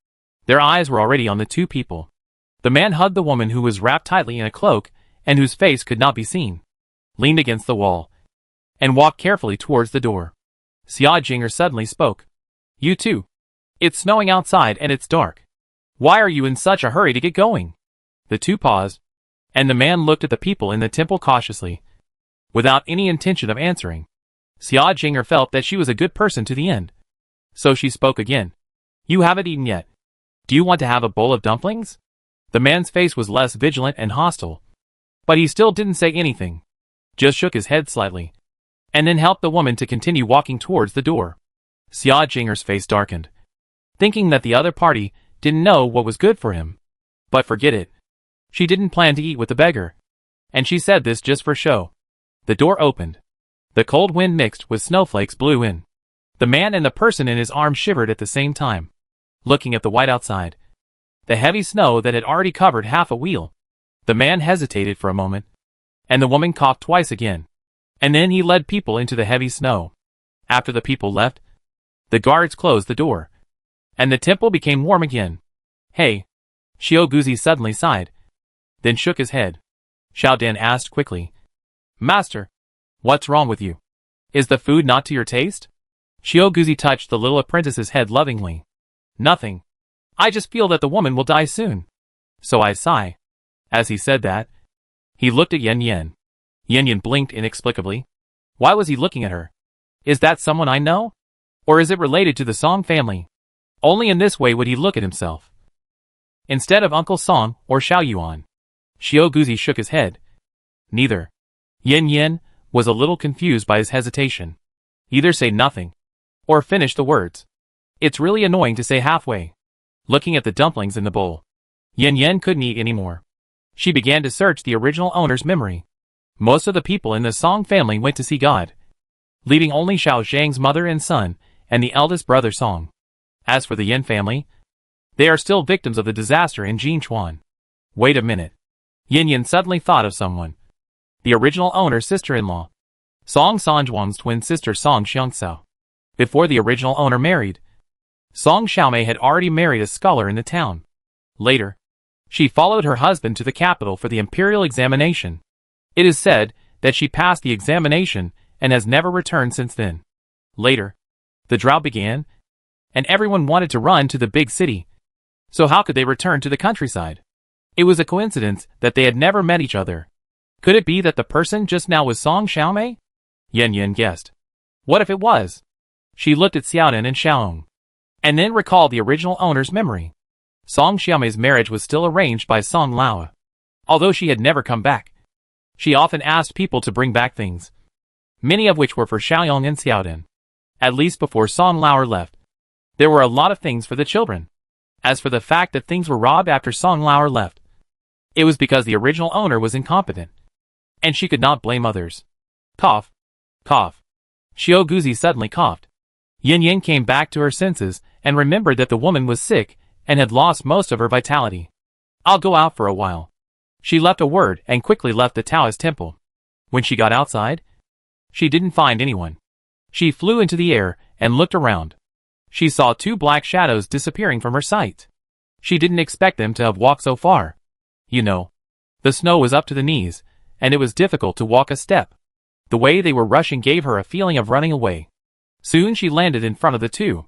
[SPEAKER 1] their eyes were already on the 2 people. The man hugged the woman, who was wrapped tightly in a cloak and whose face could not be seen, leaned against the wall, and walked carefully towards the door. Xia Jinger suddenly spoke. You too. It's snowing outside and it's dark. Why are you in such a hurry to get going? The 2 paused, and the man looked at the people in the temple cautiously, without any intention of answering. Xia Jinger felt that she was a good person to the end, so she spoke again. You haven't eaten yet. Do you want to have a bowl of dumplings? The man's face was less vigilant and hostile, but he still didn't say anything, just shook his head slightly, and then helped the woman to continue walking towards the door. Xia Jinger's face darkened, thinking that the other party didn't know what was good for him. But forget it. She didn't plan to eat with the beggar, and she said this just for show. The door opened. The cold wind mixed with snowflakes blew in. The man and the person in his arms shivered at the same time, looking at the white outside, the heavy snow that had already covered half a wheel. The man hesitated for a moment, and the woman coughed twice again, and then he led people into the heavy snow. After the people left, the guards closed the door, and the temple became warm again. Hey! Xiao Guzi suddenly sighed, then shook his head. Xiao Dan asked quickly, Master, what's wrong with you? Is the food not to your taste? Xiao Guzi touched the little apprentice's head lovingly. Nothing. I just feel that the woman will die soon. So I sigh. As he said that, he looked at Yin Yan. Yin Yan blinked inexplicably. Why was he looking at her? Is that someone I know? Or is it related to the Song family? Only in this way would he look at himself, instead of Uncle Song or Xiao Yuan. Xiao Guzi shook his head. Neither. Yin Yan was a little confused by his hesitation. Either say nothing, or finish the words. It's really annoying to say halfway. Looking at the dumplings in the bowl, Yin Yan couldn't eat anymore. She began to search the original owner's memory. Most of the people in the Song family went to see God, leaving only Xiao Zhang's mother and son, and the eldest brother Song. As for the Yin family, they are still victims of the disaster in Jinchuan. Wait a minute. Yin Yan suddenly thought of someone. The original owner's sister-in-law, Song Sanjuan's twin sister Song Xiangxiao. Before the original owner married, Song Xiaomei had already married a scholar in the town. Later, she followed her husband to the capital for the imperial examination. It is said that she passed the examination and has never returned since then. Later, the drought began, and everyone wanted to run to the big city. So how could they return to the countryside? It was a coincidence that they had never met each other. Could it be that the person just now was Song Xiaomei? Yin Yan guessed. What if it was? She looked at Xiaodan and Xiaong, and then recalled the original owner's memory. Song Xiaomei's marriage was still arranged by Song Lao. Although she had never come back, she often asked people to bring back things, many of which were for Xiaoyong and Xiaodin. At least before Song Lao left, there were a lot of things for the children. As for the fact that things were robbed after Song Lao left, it was because the original owner was incompetent, and she could not blame others. Cough. Cough. Xiao Guzi suddenly coughed. Yin Yin came back to her senses and remembered that the woman was sick and had lost most of her vitality. I'll go out for a while. She left a word and quickly left the Taoist temple. When she got outside, she didn't find anyone. She flew into the air and looked around. She saw two black shadows disappearing from her sight. She didn't expect them to have walked so far. You know, the snow was up to the knees, and it was difficult to walk a step. The way they were rushing gave her a feeling of running away. Soon she landed in front of the two.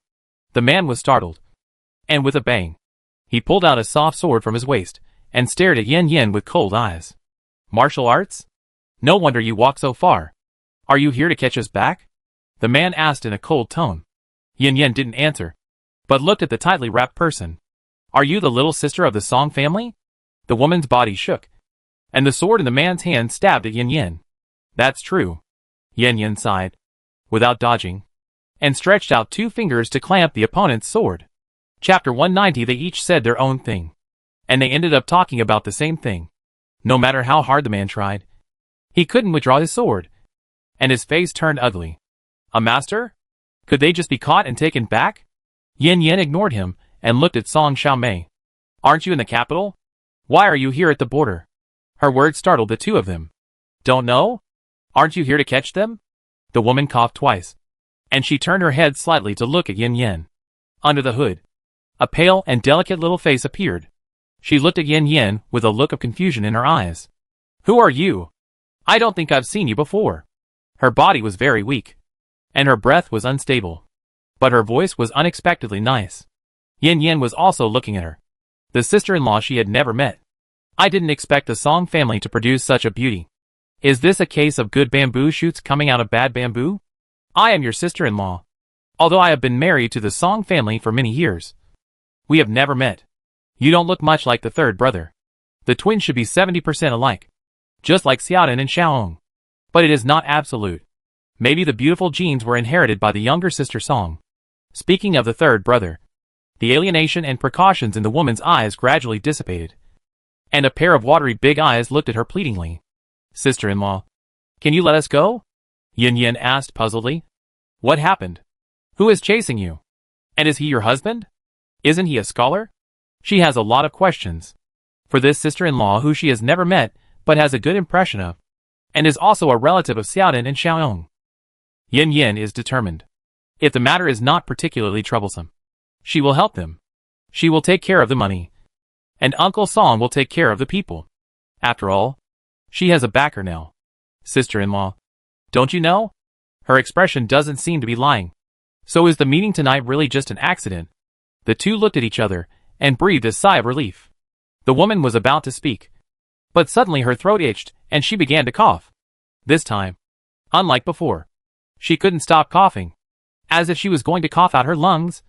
[SPEAKER 1] The man was startled, and with a bang, he pulled out a soft sword from his waist and stared at Yin Yin with cold eyes. Martial arts? No wonder you walk so far. Are you here to catch us back? The man asked in a cold tone. Yin Yin didn't answer, but looked at the tightly wrapped person. Are you the little sister of the Song family? The woman's body shook, and the sword in the man's hand stabbed at Yin Yin. That's true. Yin Yin sighed, without dodging, and stretched out two fingers to clamp the opponent's sword. Chapter 190. They each said their own thing, and they ended up talking about the same thing. No matter how hard the man tried, he couldn't withdraw his sword, and his face turned ugly. A master? Could they just be caught and taken back? Yin Yin ignored him and looked at Song Xiaomei. Aren't you in the capital? Why are you here at the border? Her words startled the two of them. Don't know? Aren't you here to catch them? The woman coughed twice, and she turned her head slightly to look at Yin Yin. Under the hood, a pale and delicate little face appeared. She looked at Yin Yin with a look of confusion in her eyes. Who are you? I don't think I've seen you before. Her body was very weak, and her breath was unstable, but her voice was unexpectedly nice. Yin Yin was also looking at her, the sister-in-law she had never met. I didn't expect the Song family to produce such a beauty. Is this a case of good bamboo shoots coming out of bad bamboo? I am your sister-in-law, although I have been married to the Song family for many years. We have never met. You don't look much like the third brother. The twins should be 70% alike, just like Xiaodin and Xiaoyong. But it is not absolute. Maybe the beautiful genes were inherited by the younger sister Song. Speaking of the third brother, the alienation and precautions in the woman's eyes gradually dissipated, and a pair of watery big eyes looked at her pleadingly. Sister-in-law, can you let us go? Yin Yin asked puzzledly. What happened? Who is chasing you? And is he your husband? Isn't he a scholar? She has a lot of questions for this sister-in-law who she has never met but has a good impression of, and is also a relative of Xiaodin and Xiaoyong. Yin Yin is determined. If the matter is not particularly troublesome, she will help them. She will take care of the money, and Uncle Song will take care of the people. After all, she has a backer now. Sister-in-law, don't you know? Her expression doesn't seem to be lying. So is the meeting tonight really just an accident? The two looked at each other and breathed a sigh of relief. The woman was about to speak, but suddenly her throat itched and she began to cough. This time, unlike before, she couldn't stop coughing, as if she was going to cough out her lungs,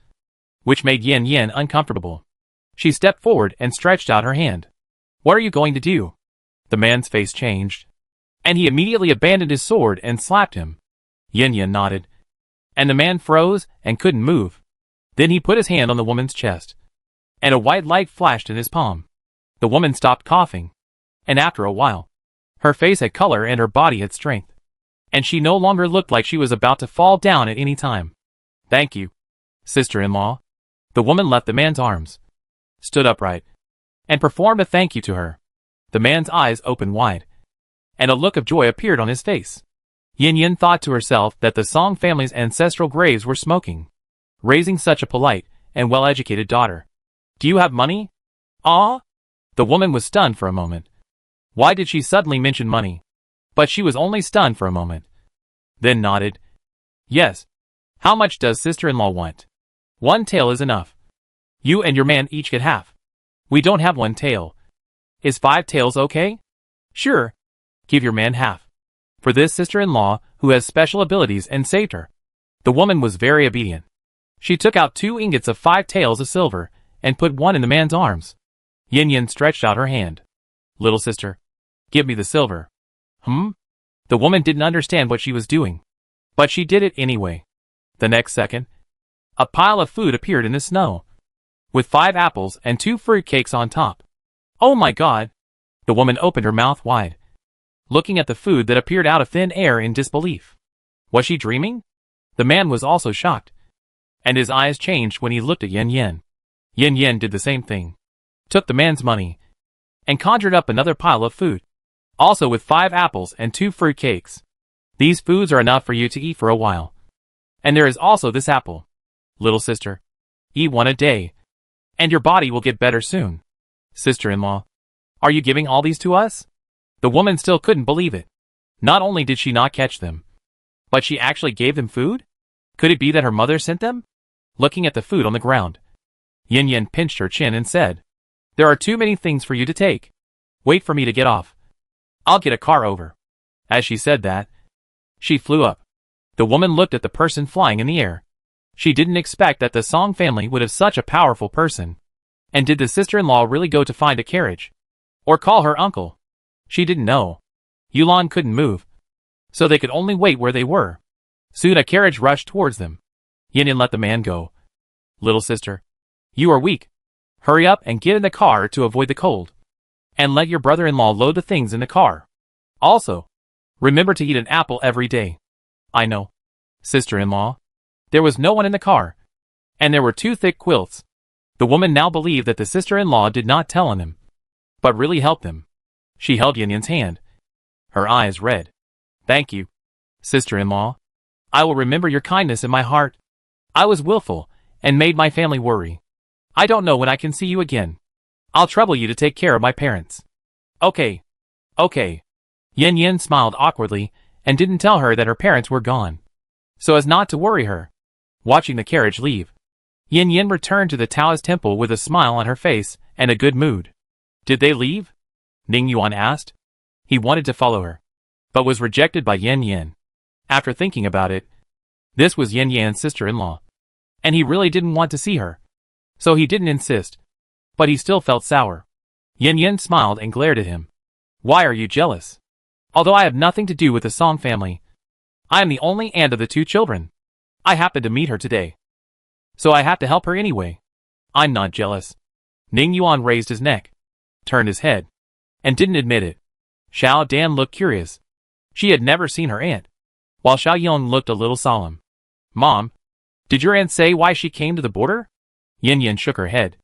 [SPEAKER 1] which made Yin Yin uncomfortable. She stepped forward and stretched out her hand. What are you going to do? The man's face changed, and he immediately abandoned his sword and slapped him. Yin Yin nodded, and the man froze and couldn't move. Then he put his hand on the woman's chest, and a white light flashed in his palm. The woman stopped coughing, and after a while, her face had color and her body had strength, and she no longer looked like she was about to fall down at any time. Thank you, sister-in-law. The woman left the man's arms, stood upright, and performed a thank you to her. The man's eyes opened wide, and a look of joy appeared on his face. Yin Yin thought to herself that the Song family's ancestral graves were smoking, raising such a polite and well-educated daughter. Do you have money? Ah? The woman was stunned for a moment. Why did she suddenly mention money? But she was only stunned for a moment, then nodded. Yes. How much does sister-in-law want? 1 tael is enough. You and your man each get half. We don't have 1 tael. Is 5 taels okay? Sure. Give your man half. For this sister-in-law who has special abilities and saved her. The woman was very obedient. She took out 2 ingots of 5 taels of silver and put one in the man's arms. Yin Yin stretched out her hand. Little sister, give me the silver. The woman didn't understand what she was doing, but she did it anyway. The next second, a pile of food appeared in the snow, with 5 apples and 2 fruit cakes on top. Oh my God! The woman opened her mouth wide, looking at the food that appeared out of thin air in disbelief. Was she dreaming? The man was also shocked, and his eyes changed when he looked at Yin Yin. Yin Yin did the same thing, took the man's money, and conjured up another pile of food, also with 5 apples and 2 fruit cakes. These foods are enough for you to eat for a while. And there is also this apple. Little sister, eat one a day, and your body will get better soon. Sister-in-law, are you giving all these to us? The woman still couldn't believe it. Not only did she not catch them, but she actually gave them food? Could it be that her mother sent them? Looking at the food on the ground, Yin Yin pinched her chin and said, there are too many things for you to take. Wait for me to get off. I'll get a car over. As she said that, she flew up. The woman looked at the person flying in the air. She didn't expect that the Song family would have such a powerful person. And did the sister-in-law really go to find a carriage? Or call her uncle? She didn't know. Yulan couldn't move, so they could only wait where they were. Soon a carriage rushed towards them. Yin Yin let the man go. Little sister, you are weak. Hurry up and get in the car to avoid the cold. And let your brother-in-law load the things in the car. Also, remember to eat an apple every day. I know. Sister-in-law. There was no one in the car, and there were 2 thick quilts. The woman now believed that the sister-in-law did not tell on him, but really helped him. She held Yin Yin's hand, her eyes red. Thank you, sister-in-law. I will remember your kindness in my heart. I was willful and made my family worry. I don't know when I can see you again. I'll trouble you to take care of my parents. Okay. Okay. Yin Yin smiled awkwardly and didn't tell her that her parents were gone, so as not to worry her. Watching the carriage leave, Yin Yin returned to the Taoist temple with a smile on her face and a good mood. Did they leave? Ning Yuan asked. He wanted to follow her, but was rejected by Yin Yin. After thinking about it, this was Yin Yan's sister-in-law, and he really didn't want to see her, so he didn't insist. But he still felt sour. Yin Yin smiled and glared at him. Why are you jealous? Although I have nothing to do with the Song family, I am the only aunt of the 2 children. I happened to meet her today, so I have to help her anyway. I'm not jealous. Ning Yuan raised his neck, turned his head, and didn't admit it. Xiao Dan looked curious. She had never seen her aunt, while Xiao Yong looked a little solemn. Mom, did your aunt say why she came to the border? Yin Yin shook her head.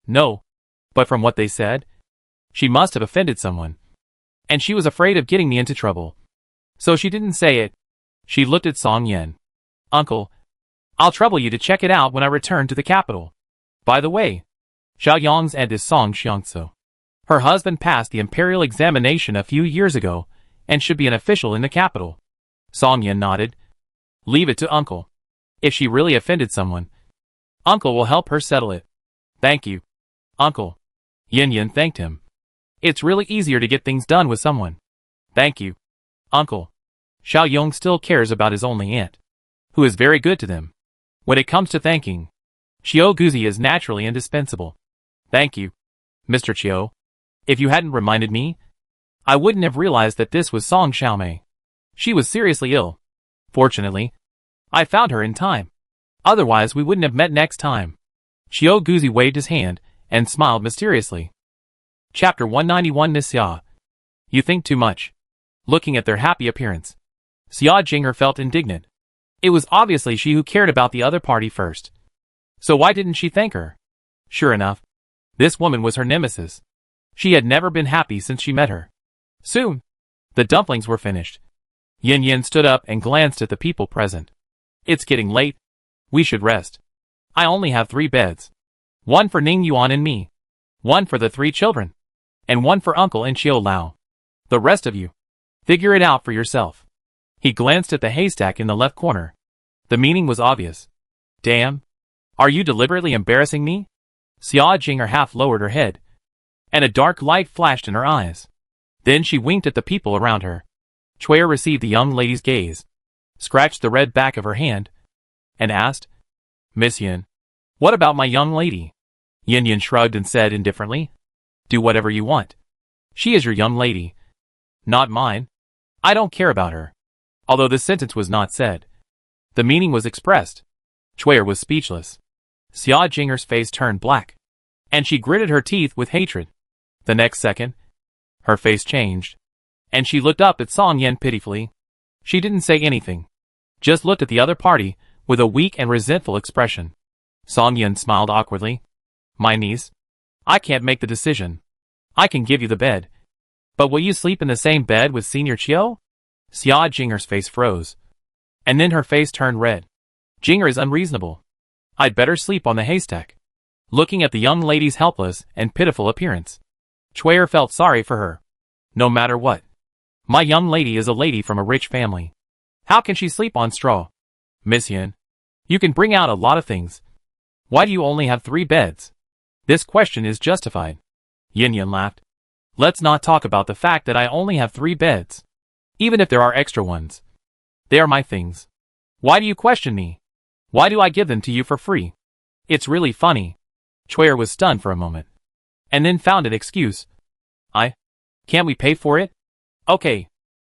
[SPEAKER 1] No, but from what they said, she must have offended someone, and she was afraid of getting me into trouble, so she didn't say it. She looked at Song Yen. Uncle, I'll trouble you to check it out when I return to the capital. By the way, Xiao Yong's aunt is Song Xiangsu. Her husband passed the imperial examination a few years ago and should be an official in the capital. Song Yen nodded. Leave it to Uncle. If she really offended someone, Uncle will help her settle it. Thank you, Uncle. Yin Yin thanked him. It's really easier to get things done with someone. Thank you, Uncle. Xiao Yong still cares about his only aunt, who is very good to them. When it comes to thanking, Xiao Guzi is naturally indispensable. Thank you, Mr. Qiu. If you hadn't reminded me, I wouldn't have realized that this was Song Xiaomei. She was seriously ill. Fortunately, I found her in time. Otherwise we wouldn't have met next time. Xiao Guzi waved his hand and smiled mysteriously. Chapter 191 Nisya. You think too much. Looking at their happy appearance, Xia Jing'er felt indignant. It was obviously she who cared about the other party first. So why didn't she thank her? Sure enough, this woman was her nemesis. She had never been happy since she met her. Soon, the dumplings were finished. Yin Yin stood up and glanced at the people present. It's getting late. We should rest. I only have 3 beds. One for Ning Yuan and me. One for the 3 children. And one for Uncle and Xiao Lao. The rest of you, figure it out for yourself. He glanced at the haystack in the left corner. The meaning was obvious. Damn. Are you deliberately embarrassing me? Xia Jing'er half lowered her head, and a dark light flashed in her eyes. Then she winked at the people around her. Chuer received the young lady's gaze, scratched the red back of her hand, and asked, Miss Yin, what about my young lady? Yin Yin shrugged and said indifferently. Do whatever you want. She is your young lady. Not mine. I don't care about her. Although this sentence was not said, the meaning was expressed. Chuer was speechless. Xia Jinger's face turned black, and she gritted her teeth with hatred. The next second, her face changed, and she looked up at Song Yen pitifully. She didn't say anything, just looked at the other party with a weak and resentful expression. Song Yen smiled awkwardly. My niece, I can't make the decision. I can give you the bed, but will you sleep in the same bed with Senior Chiu? Xia Jinger's face froze, and then her face turned red. Jinger is unreasonable. I'd better sleep on the haystack. Looking at the young lady's helpless and pitiful appearance, Chuer felt sorry for her. No matter what, my young lady is a lady from a rich family. How can she sleep on straw? Miss Yin, you can bring out a lot of things. Why do you only have 3 beds? This question is justified. Yin Yin laughed. Let's not talk about the fact that I only have 3 beds. Even if there are extra ones, they are my things. Why do you question me? Why do I give them to you for free? It's really funny. Chuer was stunned for a moment, and then found an excuse. Can't we pay for it? Okay.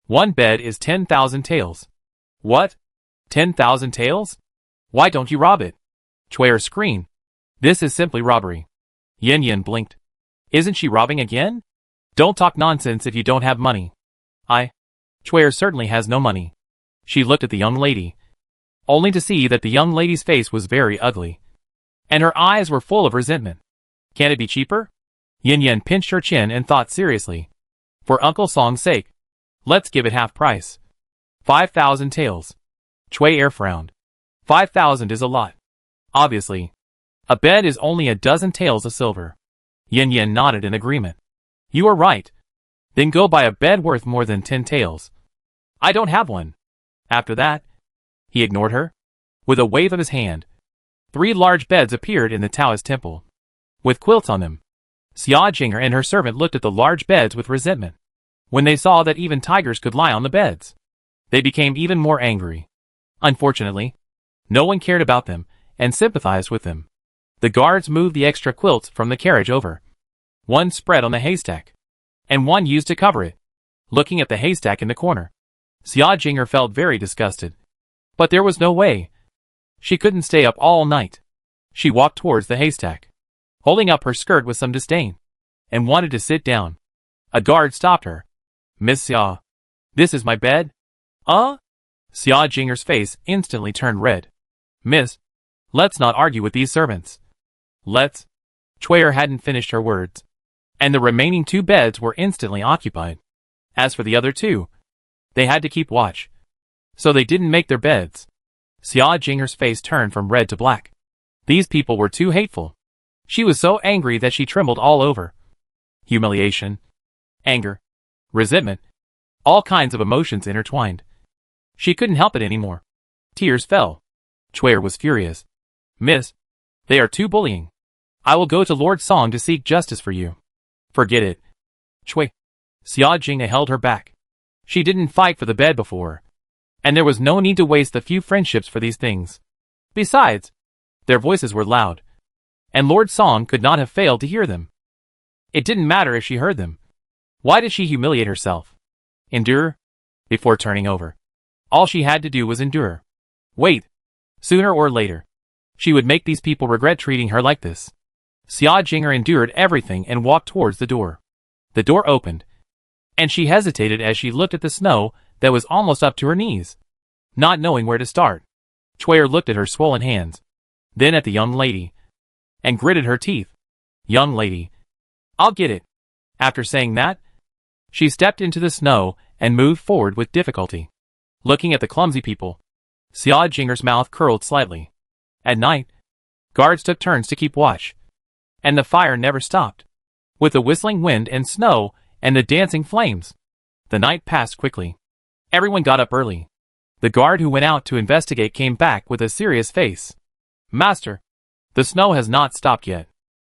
[SPEAKER 1] 1 bed is 10,000 taels. What? 10,000 taels? Why don't you rob it? Chuer screamed. This is simply robbery. Yin Yin blinked. Isn't she robbing again? Don't talk nonsense if you don't have money. Chuer certainly has no money. She looked at the young lady, only to see that the young lady's face was very ugly, and her eyes were full of resentment. Can it be cheaper? Yin Yin pinched her chin and thought seriously. For Uncle Song's sake, let's give it half price. 5,000 taels. Chuer frowned. 5,000 is a lot. Obviously, a bed is only a dozen taels of silver. Yin Yin nodded in agreement. You are right. Then go buy a bed worth more than 10 taels. I don't have one. After that, he ignored her. With a wave of his hand, 3 large beds appeared in the Taoist temple, with quilts on them. Xia Jinger and her servant looked at the large beds with resentment. When they saw that even tigers could lie on the beds, they became even more angry. Unfortunately, no one cared about them and sympathized with them. The guards moved the extra quilts from the carriage over. One spread on the haystack, and one used to cover it. Looking at the haystack in the corner, Xia Jinger felt very disgusted. But there was no way. She couldn't stay up all night. She walked towards the haystack, holding up her skirt with some disdain, and wanted to sit down. A guard stopped her. Miss Xia, this is my bed? Xia Jinger's face instantly turned red. Miss, let's not argue with these servants. Let's. Chuer hadn't finished her words, and the remaining 2 beds were instantly occupied. As for the other 2, they had to keep watch, so they didn't make their beds. Xia Jinger's face turned from red to black. These people were too hateful. She was so angry that she trembled all over. Humiliation, anger, resentment, all kinds of emotions intertwined. She couldn't help it anymore. Tears fell. Chuer was furious. Miss, they are too bullying. I will go to Lord Song to seek justice for you. Forget it. Chuer. Xia Jinga held her back. She didn't fight for the bed before, and there was no need to waste the few friendships for these things. Besides, their voices were loud, and Lord Song could not have failed to hear them. It didn't matter if she heard them. Why did she humiliate herself? Endure? Before turning over. All she had to do was endure. Wait. Sooner or later, she would make these people regret treating her like this. Xia Jinger endured everything and walked towards the door. The door opened, and she hesitated as she looked at the snow that was almost up to her knees. Not knowing where to start, Chuer looked at her swollen hands, then at the young lady, and gritted her teeth. Young lady, I'll get it. After saying that, she stepped into the snow and moved forward with difficulty. Looking at the clumsy people, Xia Jinger's mouth curled slightly. At night, guards took turns to keep watch, and the fire never stopped. With the whistling wind and snow and the dancing flames, the night passed quickly. Everyone got up early. The guard who went out to investigate came back with a serious face. Master, the snow has not stopped yet.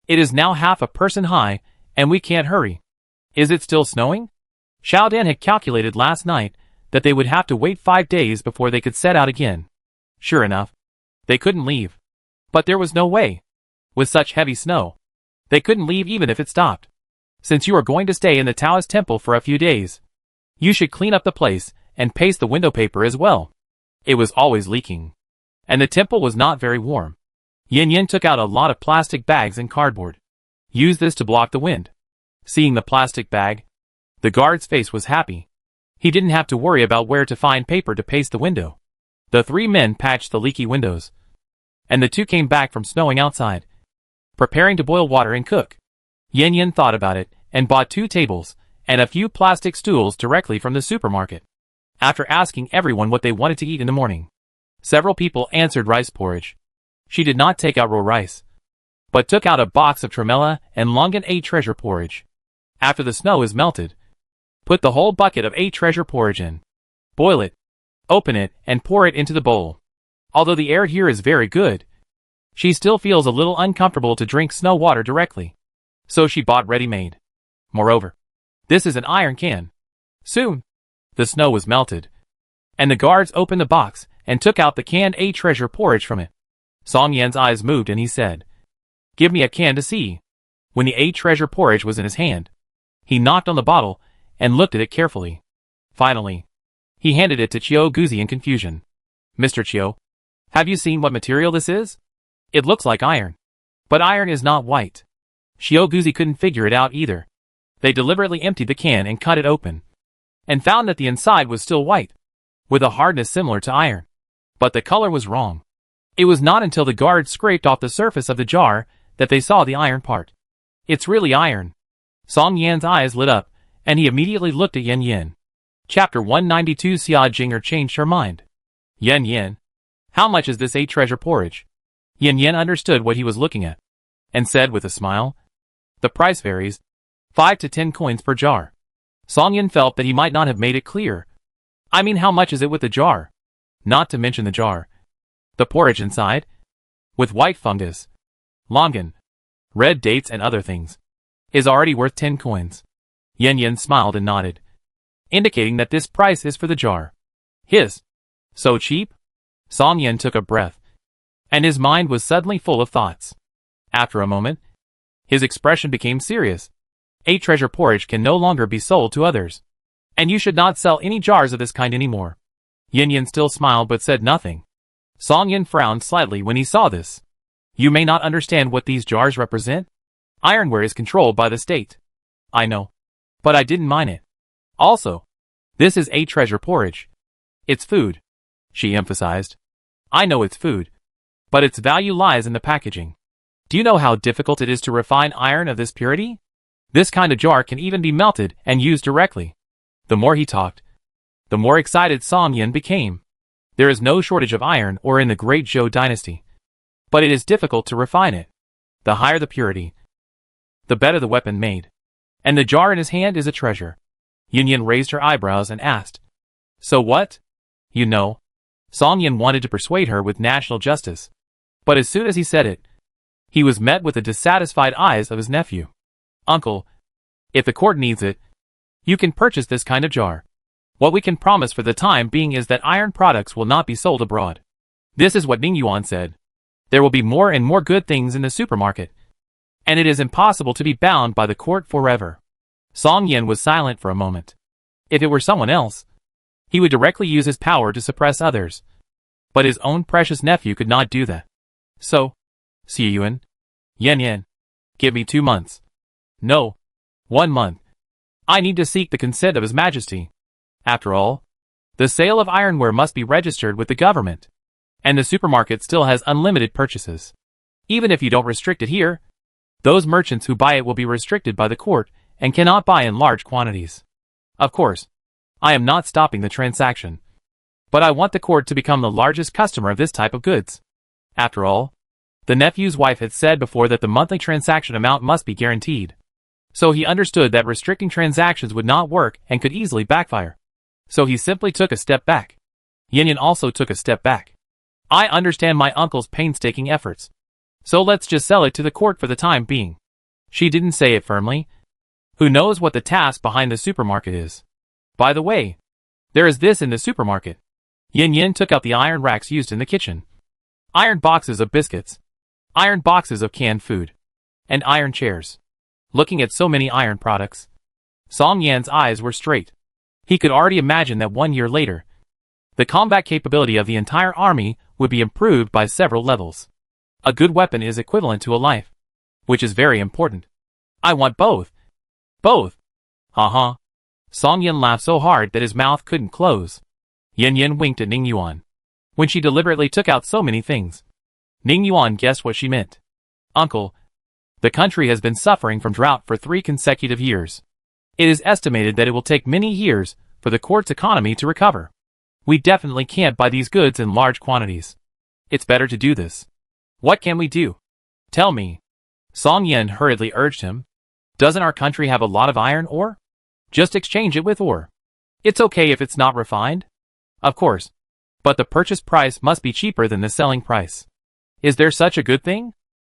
[SPEAKER 1] It is now half a person high, and we can't hurry. Is it still snowing? Xiao Dan had calculated last night that they would have to wait 5 days before they could set out again. Sure enough, they couldn't leave. But there was no way. With such heavy snow, They couldn't leave even if it stopped. Since you are going to stay in the Taoist temple for a few days, you should clean up the place and paste the window paper as well. It was always leaking. And the temple was not very warm. Yin Yin took out a lot of plastic bags and cardboard. Use this to block the wind. Seeing the plastic bag, the guard's face was happy. He didn't have to worry about where to find paper to paste the window. The three men patched the leaky windows. And the two came back from snowing outside, preparing to boil water and cook. Yin Yin thought about it and bought 2 tables and a few plastic stools directly from the supermarket. After asking everyone what they wanted to eat in the morning, several people answered rice porridge. She did not take out raw rice, but took out a box of tremella and longan A treasure porridge. After the snow is melted, put the whole bucket of A treasure porridge in. Boil it, open it, and pour it into the bowl. Although the air here is very good, she still feels a little uncomfortable to drink snow water directly. So she bought ready-made. Moreover, this is an iron can. Soon, the snow was melted, and the guards opened the box and took out the canned A treasure porridge from it. Song Yan's eyes moved and he said, "Give me a can to see." When the A treasure porridge was in his hand, he knocked on the bottle and looked at it carefully. Finally, he handed it to Chiu Guzi in confusion. "Mr. Chiu, have you seen what material this is? It looks like iron. But iron is not white." Chiu Guzi couldn't figure it out either. They deliberately emptied the can and cut it open, and found that the inside was still white, with a hardness similar to iron. But the color was wrong. It was not until the guards scraped off the surface of the jar that they saw the iron part. "It's really iron." Song Yan's eyes lit up, and he immediately looked at Yin Yin. Chapter 192. Xia Jinger changed her mind. "Yin Yin, how much is this A treasure porridge?" Yin Yin understood what he was looking at, and said with a smile, "The price varies, 5 to 10 coins per jar." Song Yin felt that he might not have made it clear. "I mean, how much is it with the jar? Not to mention the jar. The porridge inside, with white fungus, longan, red dates and other things, is already worth 10 coins. Yin Yin smiled and nodded, indicating that this price is for the jar. His. So cheap? Song Yin took a breath, and his mind was suddenly full of thoughts. After a moment, his expression became serious. A treasure porridge can no longer be sold to others, and you should not sell any jars of this kind anymore. Yin Yin still smiled but said nothing. Song Yin frowned slightly when he saw this. "You may not understand what these jars represent. Ironware is controlled by the state." "I know. But I didn't mind it. Also, this is A treasure porridge. It's food," she emphasized. "I know it's food, but its value lies in the packaging. Do you know how difficult it is to refine iron of this purity? This kind of jar can even be melted and used directly." The more he talked, the more excited Song Yin became. There is no shortage of iron ore in the great Zhou dynasty, but it is difficult to refine it. The higher the purity, the better the weapon made. And the jar in his hand is a treasure. Yin Yin raised her eyebrows and asked, "So what? You know?" Song Yin wanted to persuade her with national justice, but as soon as he said it, he was met with the dissatisfied eyes of his nephew. "Uncle, if the court needs it, you can purchase this kind of jar. What we can promise for the time being is that iron products will not be sold abroad." This is what Ning Yuan said. "There will be more and more good things in the supermarket, and it is impossible to be bound by the court forever." Song Yin was silent for a moment. If it were someone else, he would directly use his power to suppress others. But his own precious nephew could not do that. "So, Xie Yuan, Yin Yin, give me 2 months. No, 1 month. I need to seek the consent of His Majesty. After all, the sale of ironware must be registered with the government, and the supermarket still has unlimited purchases. Even if you don't restrict it here, those merchants who buy it will be restricted by the court and cannot buy in large quantities. Of course, I am not stopping the transaction, but I want the court to become the largest customer of this type of goods." After all, the nephew's wife had said before that the monthly transaction amount must be guaranteed. So he understood that restricting transactions would not work and could easily backfire. So he simply took a step back. Yin Yin also took a step back. "I understand my uncle's painstaking efforts, so let's just sell it to the court for the time being." She didn't say it firmly. Who knows what the task behind the supermarket is? By the way, there is this in the supermarket. Yin Yin took out the iron racks used in the kitchen. Iron boxes of biscuits, iron boxes of canned food, and iron chairs. Looking at so many iron products, Song Yan's eyes were straight. He could already imagine that 1 year later, the combat capability of the entire army would be improved by several levels. A good weapon is equivalent to a life, which is very important. I want both. Both. Ha. Song Yan laughed so hard that his mouth couldn't close. Yin Yin winked at Ning Yuan when she deliberately took out so many things. Ning Yuan guessed what she meant. Uncle, the country has been suffering from drought for 3 consecutive years. It is estimated that it will take many years for the court's economy to recover. We definitely can't buy these goods in large quantities. It's better to do this. What can we do? Tell me. Song Yan hurriedly urged him. Doesn't our country have a lot of iron ore? Just exchange it with ore. It's okay if it's not refined. Of course. But the purchase price must be cheaper than the selling price. Is there such a good thing?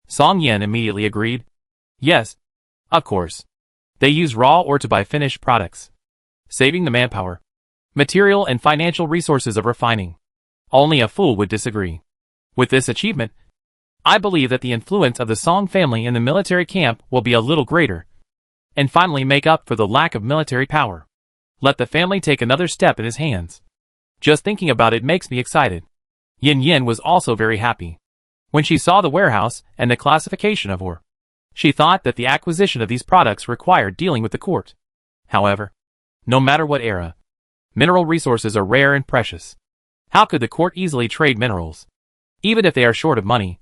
[SPEAKER 1] Song Yan immediately agreed. Yes. Of course. They use raw ore to buy finished products, saving the manpower, material and financial resources of refining. Only a fool would disagree. With this achievement, I believe that the influence of the Song family in the military camp will be a little greater, and finally make up for the lack of military power. Let the family take another step in his hands. Just thinking about it makes me excited. Yin Yin was also very happy when she saw the warehouse and the classification of ore. She thought that the acquisition of these products required dealing with the court. However, no matter what era, mineral resources are rare and precious. How could the court easily trade minerals? Even if they are short of money,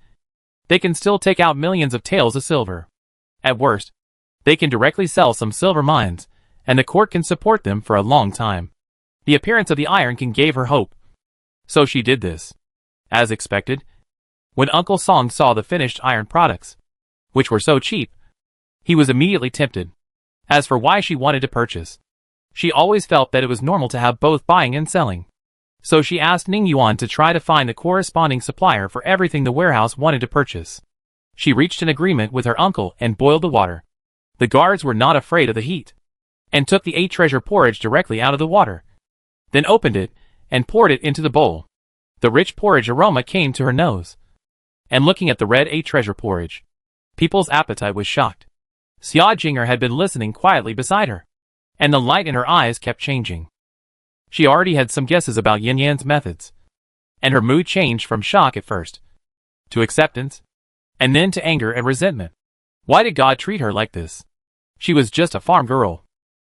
[SPEAKER 1] they can still take out millions of taels of silver. At worst, they can directly sell some silver mines, and the court can support them for a long time. The appearance of the iron can give her hope. So she did this. As expected, when Uncle Song saw the finished iron products, which were so cheap, he was immediately tempted. As for why she wanted to purchase, she always felt that it was normal to have both buying and selling. So she asked Ning Yuan to try to find a corresponding supplier for everything the warehouse wanted to purchase. She reached an agreement with her uncle and boiled the water. The guards were not afraid of the heat, and took the 8 treasure porridge directly out of the water, then opened it and poured it into the bowl. The rich porridge aroma came to her nose. And looking at the red 8 treasure porridge, people's appetite was shocked. Xia Jinger had been listening quietly beside her, and the light in her eyes kept changing. She already had some guesses about Yin Yan's methods, and her mood changed from shock at first to acceptance, and then to anger and resentment. Why did God treat her like this? She was just a farm girl.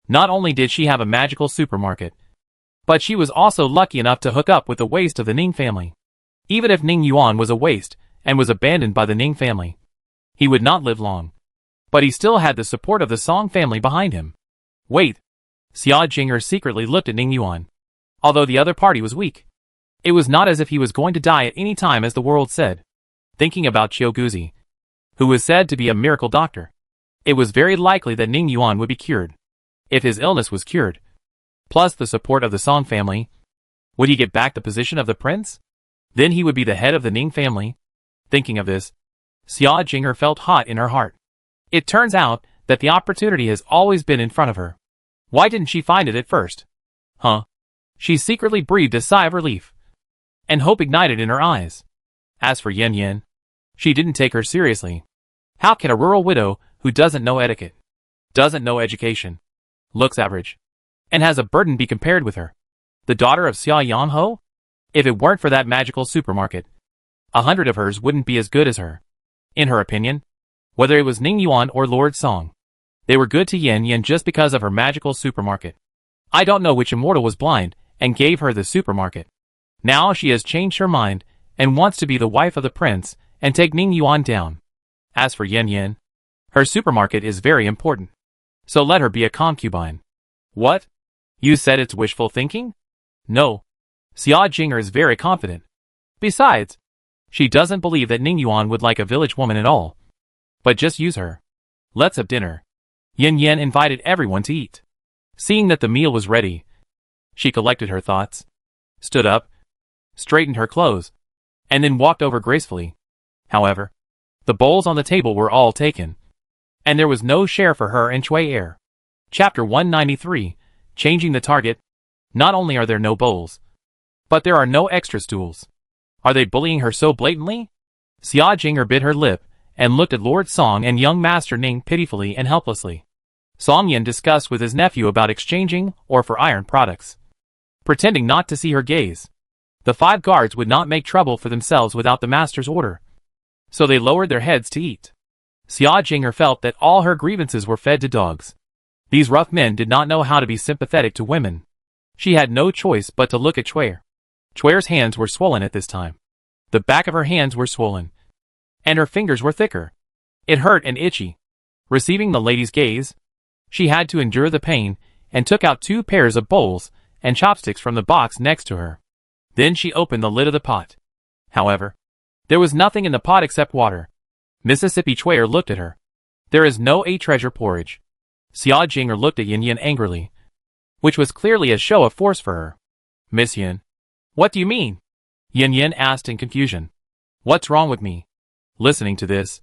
[SPEAKER 1] Not only did she have a magical supermarket, but she was also lucky enough to hook up with the waste of the Ning family. Even if Ning Yuan was a waste and was abandoned by the Ning family, he would not live long. But he still had the support of the Song family behind him. Wait. Xia Jinger secretly looked at Ning Yuan. Although the other party was weak, it was not as if he was going to die at any time, as the world said. Thinking about Chiu Guzi, who was said to be a miracle doctor, it was very likely that Ning Yuan would be cured. If his illness was cured, plus the support of the Song family, would he get back the position of the prince? Then he would be the head of the Ning family. Thinking of this, Xia Jinger felt hot in her heart. It turns out that the opportunity has always been in front of her. Why didn't she find it at first? Huh? She secretly breathed a sigh of relief, and hope ignited in her eyes. As for Yin Yin, she didn't take her seriously. How can a rural widow who doesn't know etiquette, doesn't know education, looks average, and has a burden be compared with her, the daughter of Xia Yangho? If it weren't for that magical supermarket, 100 of hers wouldn't be as good as her. In her opinion, whether it was Ning Yuan or Lord Song, they were good to Yin Yin just because of her magical supermarket. I don't know which immortal was blind and gave her the supermarket. Now she has changed her mind and wants to be the wife of the prince and take Ning Yuan down. As for Yin Yin, her supermarket is very important, so let her be a concubine. What? You said it's wishful thinking? No. Xia Jinger is very confident. Besides, she doesn't believe that Ning Yuan would like a village woman at all, but just use her. Let's have dinner. Yin Yin invited everyone to eat. Seeing that the meal was ready, she collected her thoughts, stood up, straightened her clothes, and then walked over gracefully. However, the bowls on the table were all taken, and there was no share for her and Cui Er. Chapter 193, Changing the Target. Not only are there no bowls, but there are no extra stools. Are they bullying her so blatantly? Xia Jinger bit her lip and looked at Lord Song and young Master Ning pitifully and helplessly. Song Yin discussed with his nephew about exchanging or for iron products. Pretending not to see her gaze. The 5 guards would not make trouble for themselves without the master's order. So they lowered their heads to eat. Xia Jinger felt that all her grievances were fed to dogs. These rough men did not know how to be sympathetic to women. She had no choice but to look at Chuer. Chuer's hands were swollen at this time. The back of her hands were swollen. And her fingers were thicker. It hurt and itchy. Receiving the lady's gaze, she had to endure the pain, and took out 2 pairs of bowls and chopsticks from the box next to her. Then she opened the lid of the pot. However, there was nothing in the pot except water. Mississippi Chuer looked at her. There is no treasure porridge. Xia Jinger looked at Yin Yin angrily, which was clearly a show of force for her. Miss Yin. What do you mean? Yin Yin asked in confusion. What's wrong with me? Listening to this,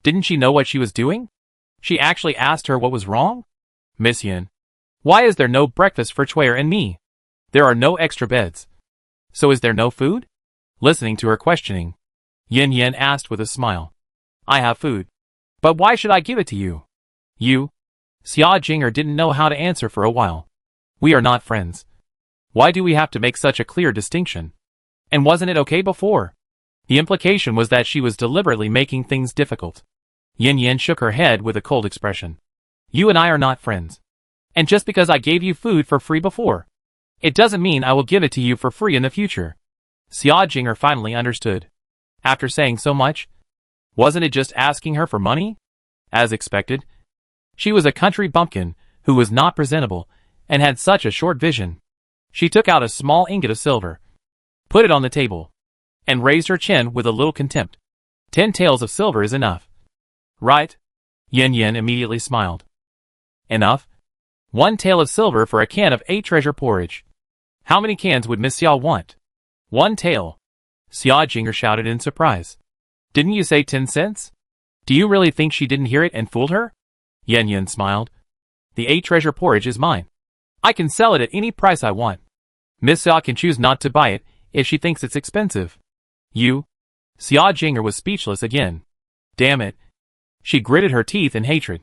[SPEAKER 1] didn't she know what she was doing? She actually asked her what was wrong? Miss Yin. Why is there no breakfast for Chuer and me? There are no extra beds. So is there no food? Listening to her questioning, Yin Yin asked with a smile. I have food. But why should I give it to you? You? Xia Jinger didn't know how to answer for a while. We are not friends. Why do we have to make such a clear distinction? And wasn't it okay before? The implication was that she was deliberately making things difficult. Yin Yin shook her head with a cold expression. You and I are not friends. And just because I gave you food for free before, it doesn't mean I will give it to you for free in the future. Xia Jinger finally understood. After saying so much, wasn't it just asking her for money? As expected, she was a country bumpkin who was not presentable and had such a short vision. She took out a small ingot of silver, put it on the table, and raised her chin with a little contempt. 10 taels of silver is enough. Right? Yin Yin immediately smiled. Enough? 1 tael of silver for a can of treasure porridge. How many cans would Miss Xia want? 1 tael. Xia Jinger shouted in surprise. Didn't you say 10 cents? Do you really think she didn't hear it and fooled her? Yin Yin smiled. The treasure porridge is mine. I can sell it at any price I want. Miss Xia can choose not to buy it if she thinks it's expensive. You? Xia Jinger was speechless again. Damn it. She gritted her teeth in hatred.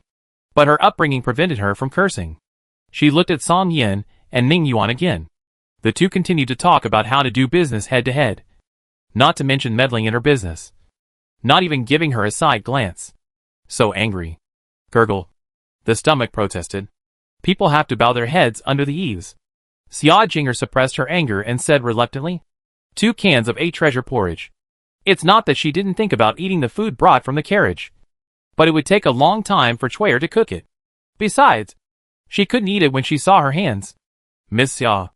[SPEAKER 1] But her upbringing prevented her from cursing. She looked at Song Yin and Ning Yuan again. The two continued to talk about how to do business head to head. Not to mention meddling in her business. Not even giving her a side glance. So angry. Gurgle. The stomach protested. People have to bow their heads under the eaves. Xia Jinger suppressed her anger and said reluctantly, 2 cans of treasure porridge. It's not that she didn't think about eating the food brought from the carriage. But it would take a long time for Chuer to cook it. Besides, she couldn't eat it when she saw her hands. Miss Xia,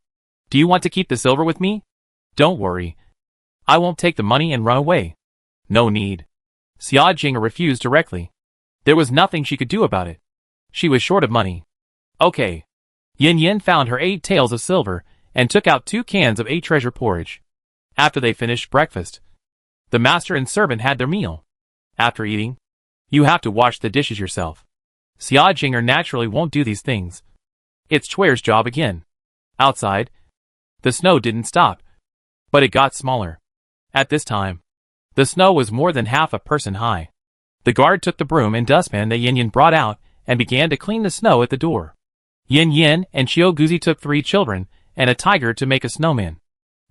[SPEAKER 1] do you want to keep the silver with me? Don't worry. I won't take the money and run away. No need. Xia Jinger refused directly. There was nothing she could do about it. She was short of money. Okay. Yin Yin found her 8 taels of silver and took out 2 cans of treasure porridge. After they finished breakfast, the master and servant had their meal. After eating, you have to wash the dishes yourself. Xia Jinger naturally won't do these things. It's Chuer's job again. Outside, the snow didn't stop, but it got smaller. At this time, the snow was more than half a person high. The guard took the broom and dustpan that Yin Yin brought out and began to clean the snow at the door. Yin Yin and Xiao Guzi took 3 children and a tiger to make a snowman.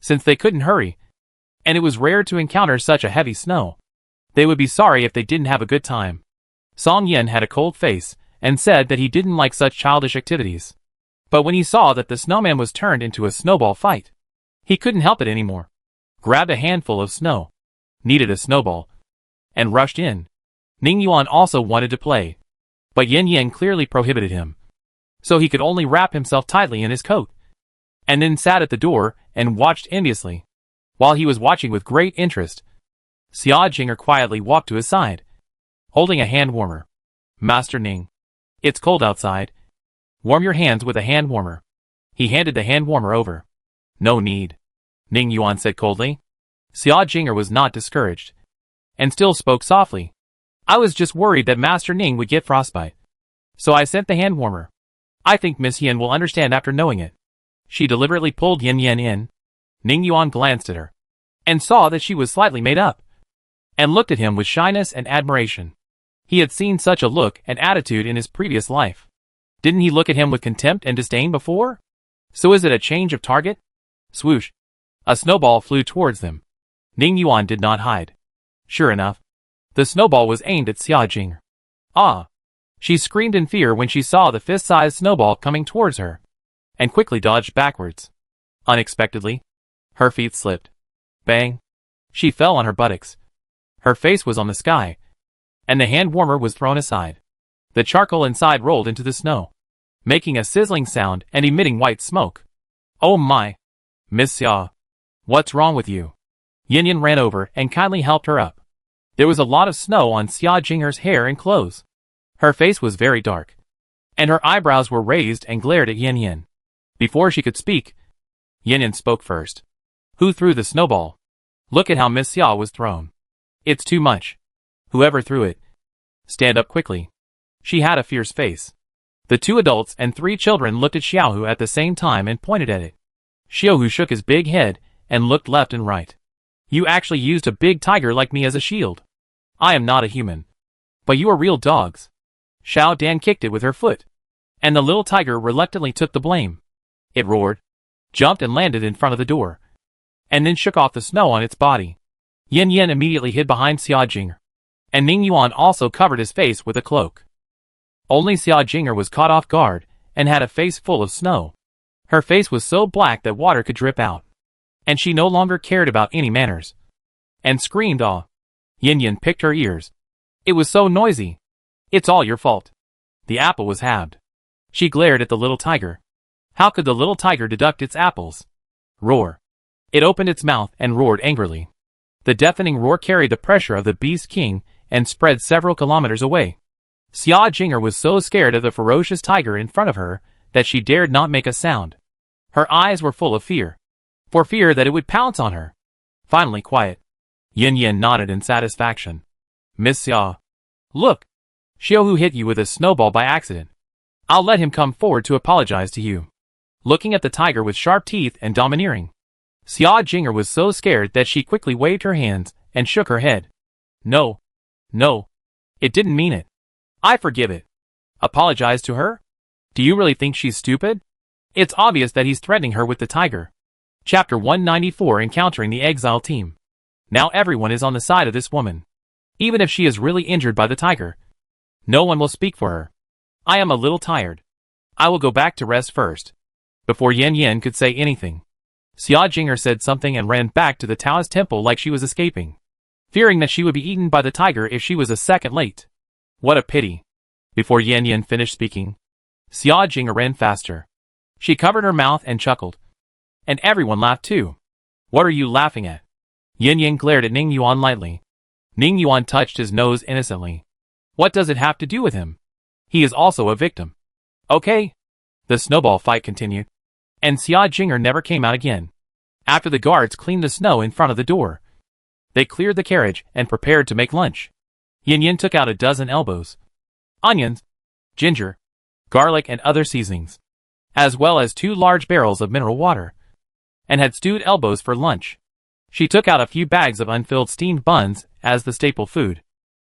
[SPEAKER 1] Since they couldn't hurry, and it was rare to encounter such a heavy snow, they would be sorry if they didn't have a good time. Song Yin had a cold face and said that he didn't like such childish activities. But when he saw that the snowman was turned into a snowball fight, he couldn't help it anymore. Grabbed a handful of snow, needed a snowball, and rushed in. Ning Yuan also wanted to play, but Yin Yin clearly prohibited him. So he could only wrap himself tightly in his coat, and then sat at the door and watched enviously. While he was watching with great interest, Xia Jinger quietly walked to his side, holding a hand warmer. Master Ning, it's cold outside. Warm your hands with a hand warmer. He handed the hand warmer over. No need, Ning Yuan said coldly. Xia Jinger was not discouraged, and still spoke softly. I was just worried that Master Ning would get frostbite. So I sent the hand warmer. I think Miss Yin will understand after knowing it. She deliberately pulled Yin Yin in. Ning Yuan glanced at her, and saw that she was slightly made up. and looked at him with shyness and admiration. He had seen such a look and attitude in his previous life. Didn't he look at him with contempt and disdain before? So is it a change of target? Swoosh. A snowball flew towards them. Ning Yuan did not hide. Sure enough, the snowball was aimed at Xia Jing. Ah! She screamed in fear when she saw the fist-sized snowball coming towards her, and quickly dodged backwards. Unexpectedly, her feet slipped. Bang! She fell on her buttocks. Her face was on the sky, and the hand warmer was thrown aside. The charcoal inside rolled into the snow, making a sizzling sound and emitting white smoke. Oh my! Miss Xia, what's wrong with you? Yin Yin ran over and kindly helped her up. There was a lot of snow on Xia Jinger's hair and clothes. Her face was very dark, and her eyebrows were raised and glared at Yin Yin. Before she could speak, Yin Yin spoke first. Who threw the snowball? Look at how Miss Xia was thrown. It's too much. Whoever threw it, stand up quickly. She had a fierce face. The 2 adults and 3 children looked at Xiaohu at the same time and pointed at it. Xiaohu shook his big head and looked left and right. You actually used a big tiger like me as a shield. I am not a human. But you are real dogs. Xiao Dan kicked it with her foot, and the little tiger reluctantly took the blame. It roared, jumped and landed in front of the door, and then shook off the snow on its body. Yin Yin immediately hid behind Xia Jinger, and Ning Yuan also covered his face with a cloak. Only Xia Jinger was caught off guard and had a face full of snow. Her face was so black that water could drip out, and she no longer cared about any manners, and screamed aw. Yin Yin picked her ears. It was so noisy. It's all your fault. The apple was halved. She glared at the little tiger. How could the little tiger deduct its apples? Roar. It opened its mouth and roared angrily. The deafening roar carried the pressure of the Beast King and spread several kilometers away. Xia Jinger was so scared of the ferocious tiger in front of her that she dared not make a sound. Her eyes were full of fear, for fear that it would pounce on her. Finally quiet. Yin Yin nodded in satisfaction. Miss Xia. Look. Xiaohu hit you with a snowball by accident. I'll let him come forward to apologize to you. Looking at the tiger with sharp teeth and domineering, Xia Jinger was so scared that she quickly waved her hands and shook her head. No. No. It didn't mean it. I forgive it. Apologize to her? Do you really think she's stupid? It's obvious that he's threatening her with the tiger. Chapter 194 Encountering the Exile Team. Now everyone is on the side of this woman. Even if she is really injured by the tiger, no one will speak for her. I am a little tired. I will go back to rest first. Before Yin Yin could say anything, Xia Jinger said something and ran back to the Taoist temple like she was escaping, fearing that she would be eaten by the tiger if she was a second late. What a pity. Before Yin Yin finished speaking, Xia Jinger ran faster. She covered her mouth and chuckled. And everyone laughed too. What are you laughing at? Yin Yin glared at Ning Yuan lightly. Ning Yuan touched his nose innocently. What does it have to do with him? He is also a victim. Okay. The snowball fight continued, and Xia Jinger never came out again. After the guards cleaned the snow in front of the door, they cleared the carriage and prepared to make lunch. Yin Yin took out a dozen elbows, onions, ginger, garlic and other seasonings, as well as 2 large barrels of mineral water, and had stewed elbows for lunch. She took out a few bags of unfilled steamed buns as the staple food.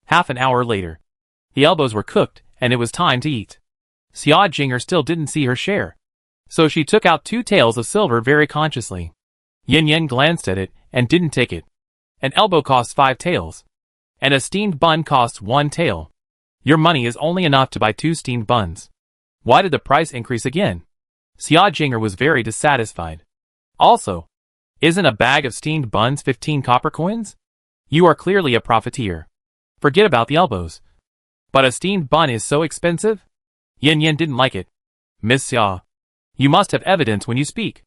[SPEAKER 1] Half an hour later, the elbows were cooked and it was time to eat. Xia Jinger still didn't see her share, so she took out 2 taels of silver very consciously. Yin Yin glanced at it and didn't take it. An elbow costs 5 taels, and a steamed bun costs 1 tael. Your money is only enough to buy 2 steamed buns. Why did the price increase again? Xia Jinger was very dissatisfied. Also, isn't a bag of steamed buns 15 copper coins? You are clearly a profiteer. Forget about the elbows. But a steamed bun is so expensive? Yin Yin didn't like it. Miss Xia, you must have evidence when you speak.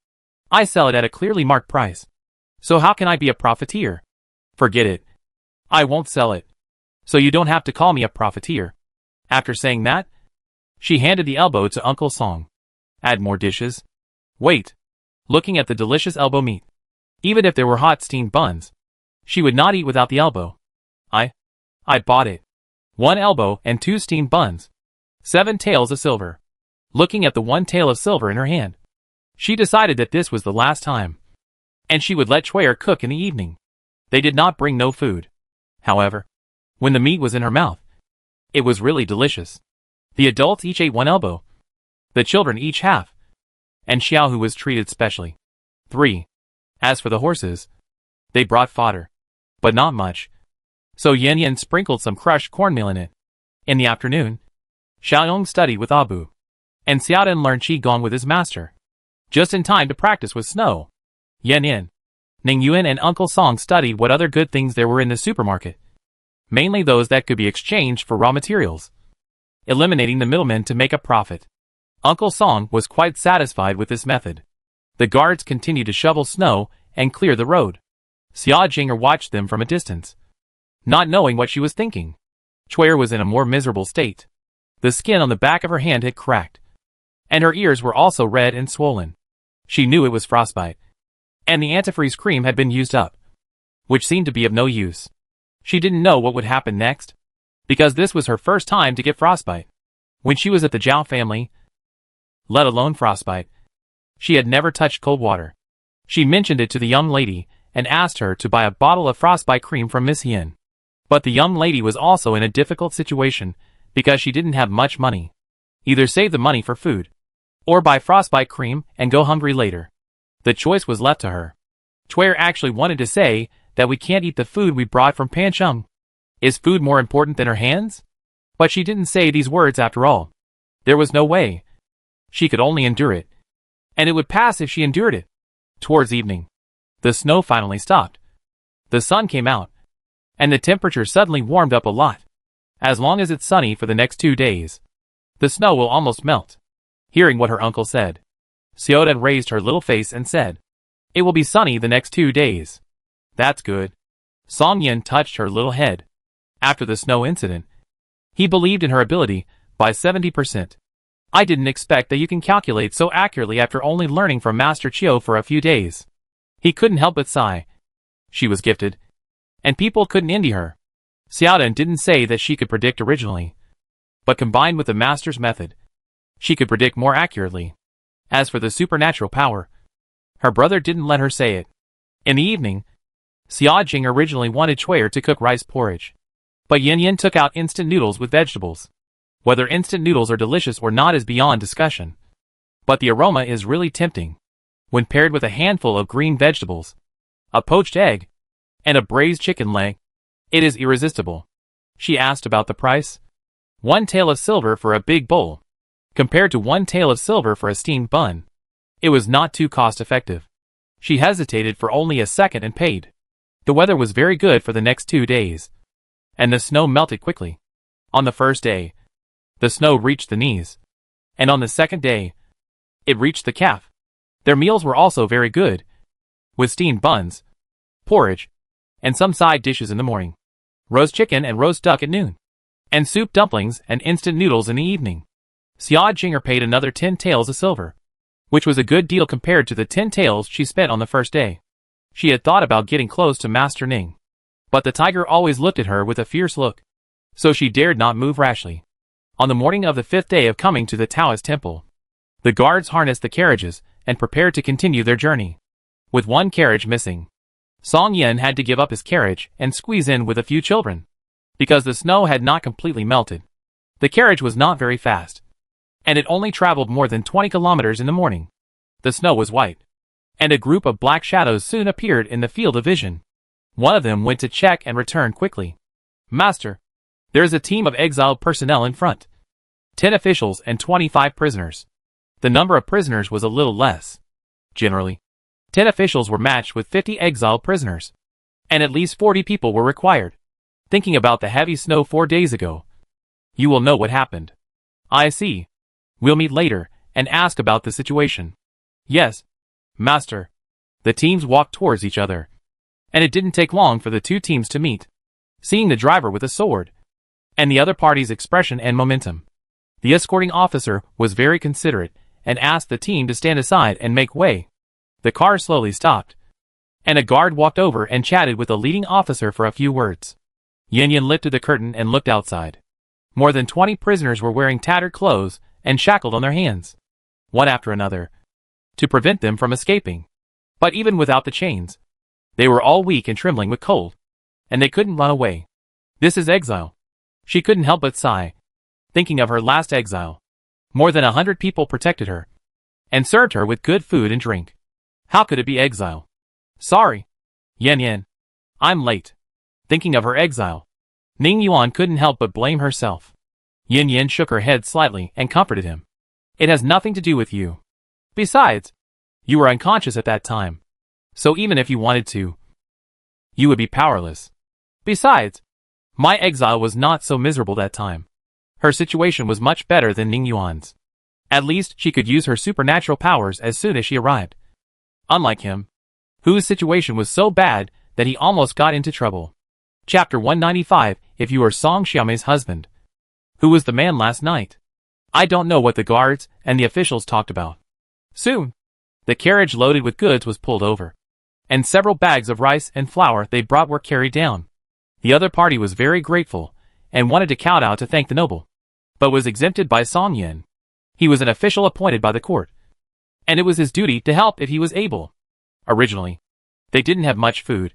[SPEAKER 1] I sell it at a clearly marked price. So how can I be a profiteer? Forget it. I won't sell it. So you don't have to call me a profiteer. After saying that, she handed the elbow to Uncle Song. Add more dishes. Wait. Looking at the delicious elbow meat. Even if there were hot steamed buns, she would not eat without the elbow. I bought it. 1 elbow and 2 steamed buns. 7 taels of silver. Looking at the 1 tael of silver in her hand, she decided that this was the last time, and she would let Chuyer cook in the evening. They did not bring no food. However, when the meat was in her mouth, it was really delicious. The adults each ate one elbow, the children each half, and Xiao Hu was treated specially. 3. As for the horses, they brought fodder, but not much, so Yan Yan sprinkled some crushed cornmeal in it. In the afternoon, Xiaoyong studied with Abu, and Xiaodan learned Qigong with his master, just in time to practice with Snow. Yan Yan, Ning Yuan and Uncle Song studied what other good things there were in the supermarket, mainly those that could be exchanged for raw materials, eliminating the middlemen to make a profit. Uncle Song was quite satisfied with this method. The guards continued to shovel snow and clear the road. Xia Jinger watched them from a distance, not knowing what she was thinking. Chuer was in a more miserable state. The skin on the back of her hand had cracked, and her ears were also red and swollen. She knew it was frostbite, and the antifreeze cream had been used up, which seemed to be of no use. She didn't know what would happen next, because this was her first time to get frostbite. When she was at the Zhao family, let alone frostbite, she had never touched cold water. She mentioned it to the young lady and asked her to buy a bottle of frostbite cream from Miss Yin. But the young lady was also in a difficult situation because she didn't have much money. Either save the money for food, or buy frostbite cream and go hungry later. The choice was left to her. Chuer actually wanted to say that we can't eat the food we brought from Pancheng. Is food more important than her hands? But she didn't say these words after all. There was no way. She could only endure it. And it would pass if she endured it. Towards evening, the snow finally stopped. The sun came out, and the temperature suddenly warmed up a lot. As long as it's sunny for the next 2 days, the snow will almost melt. Hearing what her uncle said, Xiaodan raised her little face and said, "It will be sunny the next 2 days." That's good. Song Yin touched her little head. After the snow incident, he believed in her ability by 70%. I didn't expect that you can calculate so accurately after only learning from Master Chiu for a few days. He couldn't help but sigh. She was gifted, and people couldn't envy her. Xiaodan didn't say that she could predict originally, but combined with the master's method, she could predict more accurately. As for the supernatural power, her brother didn't let her say it. In the evening, Xia Jing originally wanted Chuer to cook rice porridge, but Yin Yin took out instant noodles with vegetables. Whether instant noodles are delicious or not is beyond discussion, but the aroma is really tempting. When paired with a handful of green vegetables, a poached egg, and a braised chicken leg, it is irresistible. She asked about the price. 1 tael of silver for a big bowl, compared to 1 tael of silver for a steamed bun. It was not too cost-effective. She hesitated for only a second and paid. The weather was very good for the next 2 days, and the snow melted quickly. On the first day, the snow reached the knees, and on the second day, it reached the calf. Their meals were also very good, with steamed buns, porridge, and some side dishes in the morning, roast chicken and roast duck at noon, and soup dumplings and instant noodles in the evening. Xia Jinger paid another 10 taels of silver, which was a good deal compared to the 10 taels she spent on the first day. She had thought about getting close to Master Ning, but the tiger always looked at her with a fierce look, so she dared not move rashly. On the morning of the 5th day of coming to the Taoist temple, the guards harnessed the carriages and prepared to continue their journey. With one carriage missing, Song Yin had to give up his carriage and squeeze in with a few children, because the snow had not completely melted. The carriage was not very fast, and it only traveled more than 20 kilometers in the morning. The snow was white, and a group of black shadows soon appeared in the field of vision. One of them went to check and returned quickly. "Master, there is a team of exiled personnel in front. 10 officials and 25 prisoners." The number of prisoners was a little less. Generally, 10 officials were matched with 50 exiled prisoners, and at least 40 people were required. Thinking about the heavy snow 4 days ago, you will know what happened. I see. We'll meet later and ask about the situation. Yes, Master. The teams walked towards each other, and it didn't take long for the 2 teams to meet. Seeing the driver with a sword, and the other party's expression and momentum, the escorting officer was very considerate and asked the team to stand aside and make way. The car slowly stopped, and a guard walked over and chatted with the leading officer for a few words. Yin Yin lifted the curtain and looked outside. More than 20 prisoners were wearing tattered clothes and shackled on their hands, one after another, to prevent them from escaping. But even without the chains, they were all weak and trembling with cold, and they couldn't run away. This is exile. She couldn't help but sigh, thinking of her last exile. More than 100 people protected her and served her with good food and drink. How could it be exile? Sorry. Yan. I'm late. Thinking of her exile, Ning Yuan couldn't help but blame herself. Yan shook her head slightly and comforted him. It has nothing to do with you. Besides, you were unconscious at that time. So even if you wanted to, you would be powerless. Besides, my exile was not so miserable that time. Her situation was much better than Ning Yuan's. At least she could use her supernatural powers as soon as she arrived. Unlike him, whose situation was so bad that he almost got into trouble. Chapter 195. If you are Song Xiaomei's husband. Who was the man last night? I don't know what the guards and the officials talked about. Soon, the carriage loaded with goods was pulled over, and several bags of rice and flour they brought were carried down. The other party was very grateful and wanted to kowtow to thank the noble, but was exempted by Song Yin. He was an official appointed by the court, and it was his duty to help if he was able. Originally, they didn't have much food,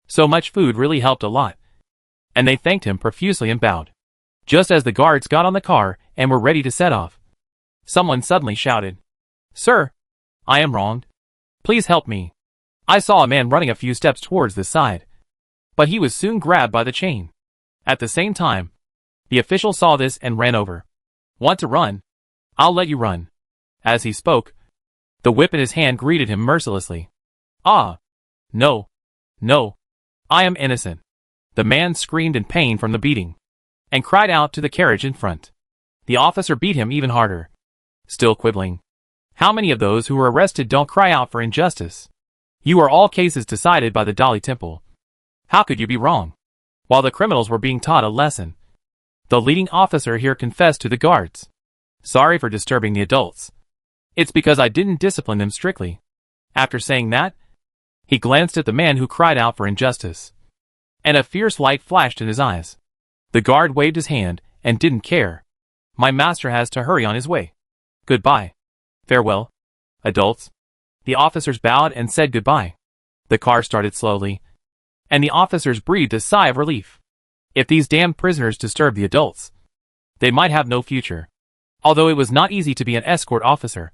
[SPEAKER 1] so much food really helped a lot, and they thanked him profusely and bowed. Just as the guards got on the car and were ready to set off, someone suddenly shouted, "Sir, I am wronged. Please help me." I saw a man running a few steps towards this side, but he was soon grabbed by the chain. At the same time, the official saw this and ran over. "Want to run? I'll let you run." As he spoke, the whip in his hand greeted him mercilessly. "Ah! No! No! I am innocent." The man screamed in pain from the beating, and cried out to the carriage in front. The officer beat him even harder, still quibbling. How many of those who were arrested don't cry out for injustice? You are all cases decided by the Dali Temple. How could you be wrong? While the criminals were being taught a lesson, the leading officer here confessed to the guards. "Sorry for disturbing the adults. It's because I didn't discipline them strictly." After saying that, he glanced at the man who cried out for injustice, and a fierce light flashed in his eyes. The guard waved his hand and didn't care. "My master has to hurry on his way. Goodbye. Farewell, adults." The officers bowed and said goodbye. The car started slowly, and the officers breathed a sigh of relief. If these damned prisoners disturbed the adults, they might have no future. Although it was not easy to be an escort officer,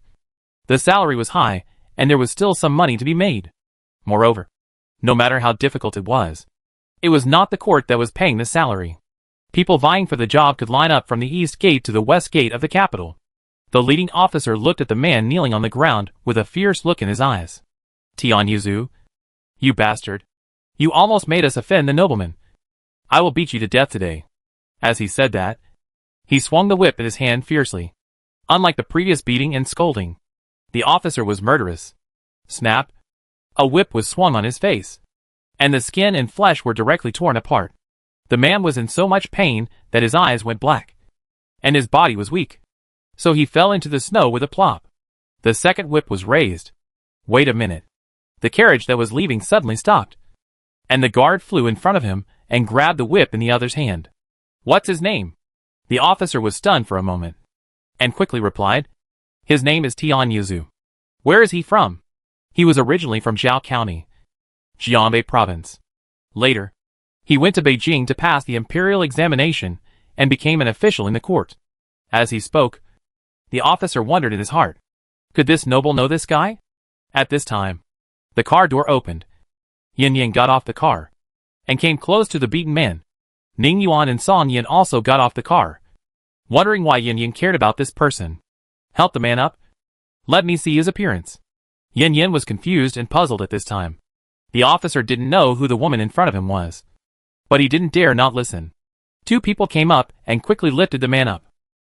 [SPEAKER 1] the salary was high, and there was still some money to be made. Moreover, no matter how difficult it was not the court that was paying the salary. People vying for the job could line up from the east gate to the west gate of the capital. The leading officer looked at the man kneeling on the ground with a fierce look in his eyes. "Tian Yuzu, you bastard. You almost made us offend the nobleman. I will beat you to death today." As he said that, he swung the whip in his hand fiercely. Unlike the previous beating and scolding, the officer was murderous. Snap! A whip was swung on his face, and the skin and flesh were directly torn apart. The man was in so much pain that his eyes went black, and his body was weak, so he fell into the snow with a plop. The second whip was raised. Wait a minute. The carriage that was leaving suddenly stopped, and the guard flew in front of him and grabbed the whip in the other's hand. "What's his name?" The officer was stunned for a moment, and quickly replied, "His name is Tian Yuzu." "Where is he from?" "He was originally from Zhao County, Jianbei Province. Later, he went to Beijing to pass the imperial examination and became an official in the court." As he spoke, the officer wondered in his heart, could this noble know this guy? At this time, the car door opened. Yan got off the car and came close to the beaten man. Ning Yuan and Song Yin also got off the car, wondering why Yan cared about this person. "Help the man up. Let me see his appearance." Yan was confused and puzzled at this time. The officer didn't know who the woman in front of him was, but he didn't dare not listen. Two people came up and quickly lifted the man up.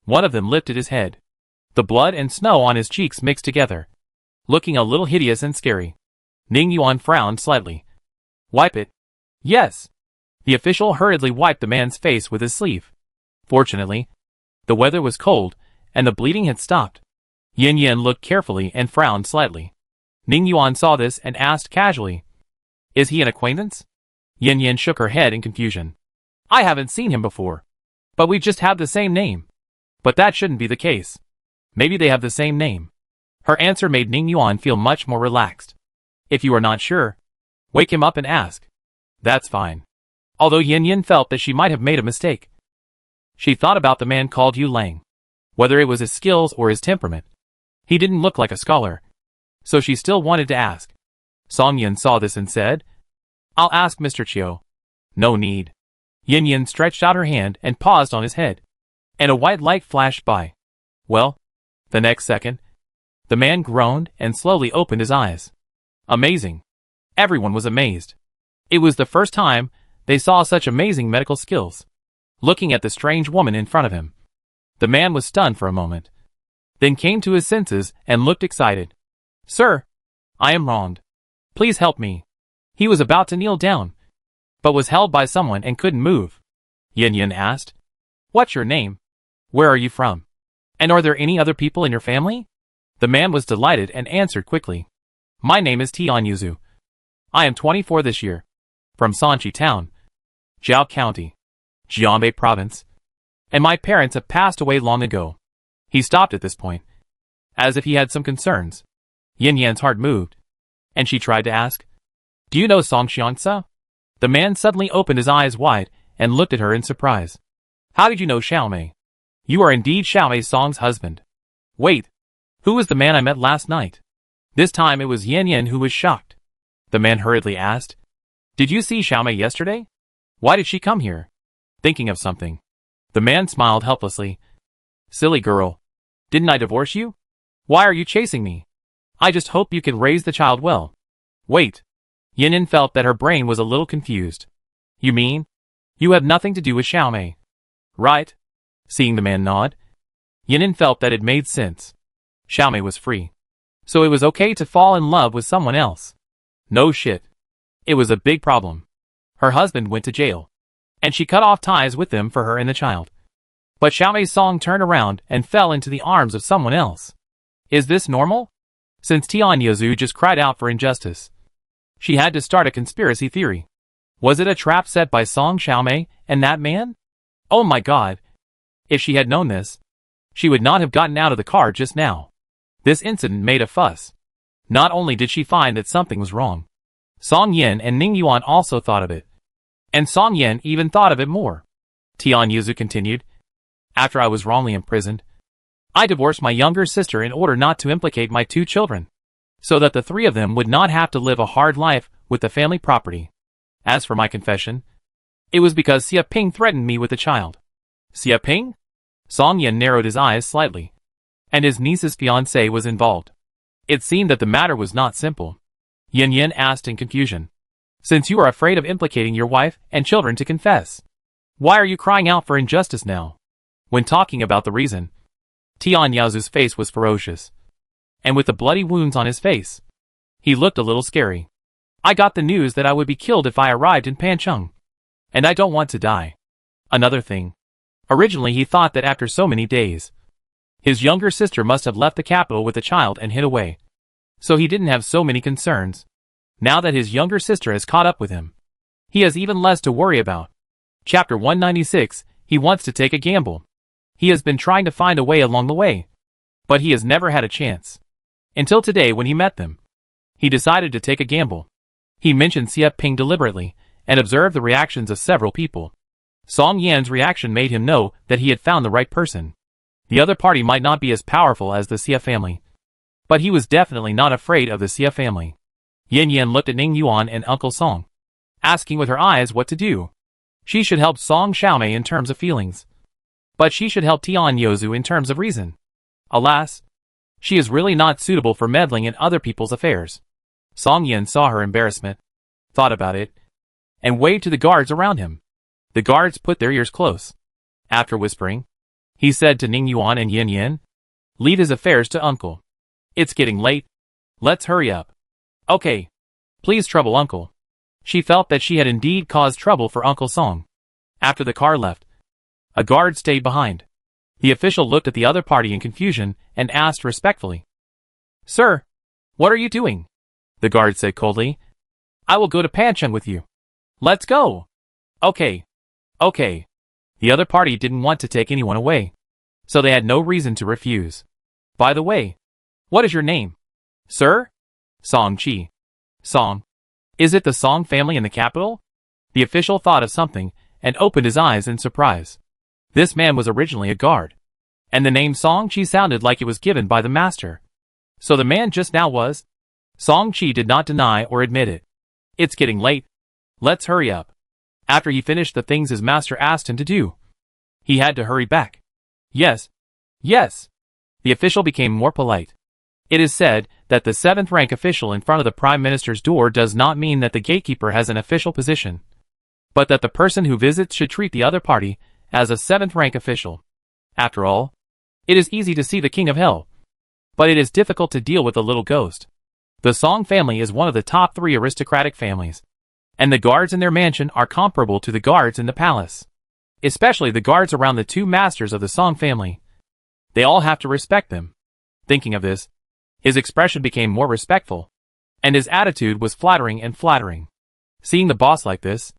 [SPEAKER 1] One of them lifted his head. The blood and snow on his cheeks mixed together, looking a little hideous and scary. Ning Yuan frowned slightly. "Wipe it." "Yes." The official hurriedly wiped the man's face with his sleeve. Fortunately, the weather was cold, and the bleeding had stopped. Yan looked carefully and frowned slightly. Ning Yuan saw this and asked casually, "Is he an acquaintance?" Yan shook her head in confusion. "I haven't seen him before, but we just have the same name." "But that shouldn't be the case. Maybe they have the same name." Her answer made Ning Yuan feel much more relaxed. "If you are not sure, wake him up and ask." "That's fine." although Yin Yin felt that she might have made a mistake. She thought about the man called Yu Lang. Whether it was his skills or his temperament, he didn't look like a scholar. So she still wanted to ask. Song Yin saw this and said, "I'll ask Mr. Chiu." "No need." Yin Yin stretched out her hand and paused on his head, and a white light flashed by. Well, the next second, the man groaned and slowly opened his eyes. Amazing. Everyone was amazed. It was the first time they saw such amazing medical skills. Looking at the strange woman in front of him, the man was stunned for a moment, then came to his senses and looked excited. "Sir, I am wronged. Please help me." He was about to kneel down, but was held by someone and couldn't move. Yin Yin asked, "What's your name? Where are you from? And are there any other people in your family?" The man was delighted and answered quickly. "My name is Tian Yuzu. I am 24 this year. From Sanchi Town, Jiao County, Jianbei Province. And my parents have passed away long ago." He stopped at this point, as if he had some concerns. Yin Yan's heart moved, and she tried to ask, "Do you know Song Xiansa?" The man suddenly opened his eyes wide and looked at her in surprise. "How did you know Xiaomei? You are indeed Xiaomei Song's husband." "Wait, who was the man I met last night?" This time it was Yin Yin who was shocked. The man hurriedly asked, "Did you see Xiaomei yesterday? Why did she come here?" Thinking of something, the man smiled helplessly. "Silly girl. Didn't I divorce you? Why are you chasing me? I just hope you can raise the child well." "Wait." Yin Yin felt that her brain was a little confused. "You mean, you have nothing to do with Xiaomei, right?" Seeing the man nod, Yin Yin felt that it made sense. Xiaomei was free, so it was okay to fall in love with someone else. No shit. It was a big problem. Her husband went to jail, and she cut off ties with them for her and the child. But Xiaomei Song turned around and fell into the arms of someone else. Is this normal? Since Tian Yuzu just cried out for injustice, she had to start a conspiracy theory. Was it a trap set by Song Xiaomei and that man? Oh my god. If she had known this, she would not have gotten out of the car just now. This incident made a fuss. Not only did she find that something was wrong, Song Yin and Ning Yuan also thought of it. And Song Yin even thought of it more. Tian Yuzu continued, "After I was wrongly imprisoned, I divorced my younger sister in order not to implicate my two children, so that the three of them would not have to live a hard life with the family property. As for my confession, it was because Xia Ping threatened me with a child." "Xia Ping?" Song Yin narrowed his eyes slightly, and his niece's fiancé was involved. It seemed that the matter was not simple. Yin Yin asked in confusion, "Since you are afraid of implicating your wife and children to confess, why are you crying out for injustice now?" When talking about the reason, Tian Yaozu's face was ferocious, and with the bloody wounds on his face, he looked a little scary. "I got the news that I would be killed if I arrived in Pancheng, and I don't want to die. Another thing, originally he thought that after so many days, his younger sister must have left the capital with the child and hid away, so he didn't have so many concerns. Now that his younger sister has caught up with him, he has even less to worry about." Chapter 196, he wants to take a gamble. He has been trying to find a way along the way, but he has never had a chance. Until today when he met them, he decided to take a gamble. He mentioned Xia Ping deliberately, and observed the reactions of several people. Song Yan's reaction made him know that he had found the right person. The other party might not be as powerful as the Xia family, but he was definitely not afraid of the Xia family. Yin Yin looked at Ning Yuan and Uncle Song, asking with her eyes what to do. She should help Song Xiaomei in terms of feelings, but she should help Tian Yuzu in terms of reason. Alas, she is really not suitable for meddling in other people's affairs. Song Yin saw her embarrassment, thought about it, and waved to the guards around him. The guards put their ears close. After whispering, he said to Ning Yuan and Yin Yin, "Leave his affairs to Uncle. It's getting late. Let's hurry up." "Okay. Please trouble Uncle." She felt that she had indeed caused trouble for Uncle Song. After the car left, a guard stayed behind. The official looked at the other party in confusion and asked respectfully, "Sir, what are you doing?" The guard said coldly, "I will go to Pancheng with you." "Let's go." "Okay. Okay." The other party didn't want to take anyone away, so they had no reason to refuse. "By the way, what is your name?" "Sir?" "Song Chi." "Song. Is it the Song family in the capital?" The official thought of something and opened his eyes in surprise. This man was originally a guard, and the name Song Chi sounded like it was given by the master. So the man just now was? Song Chi did not deny or admit it. It's getting late. Let's hurry up. After he finished the things his master asked him to do, he had to hurry back. Yes. Yes. The official became more polite. It is said that the 7th rank official in front of the Prime Minister's door does not mean that the gatekeeper has an official position, but that the person who visits should treat the other party as a 7th rank official. After all, it is easy to see the king of hell, but it is difficult to deal with a little ghost. The Song family is one of the top 3 aristocratic families, and the guards in their mansion are comparable to the guards in the palace. Especially the guards around the 2 masters of the Song family. They all have to respect them. Thinking of this, his expression became more respectful, and his attitude was flattering and flattering. Seeing the boss like this,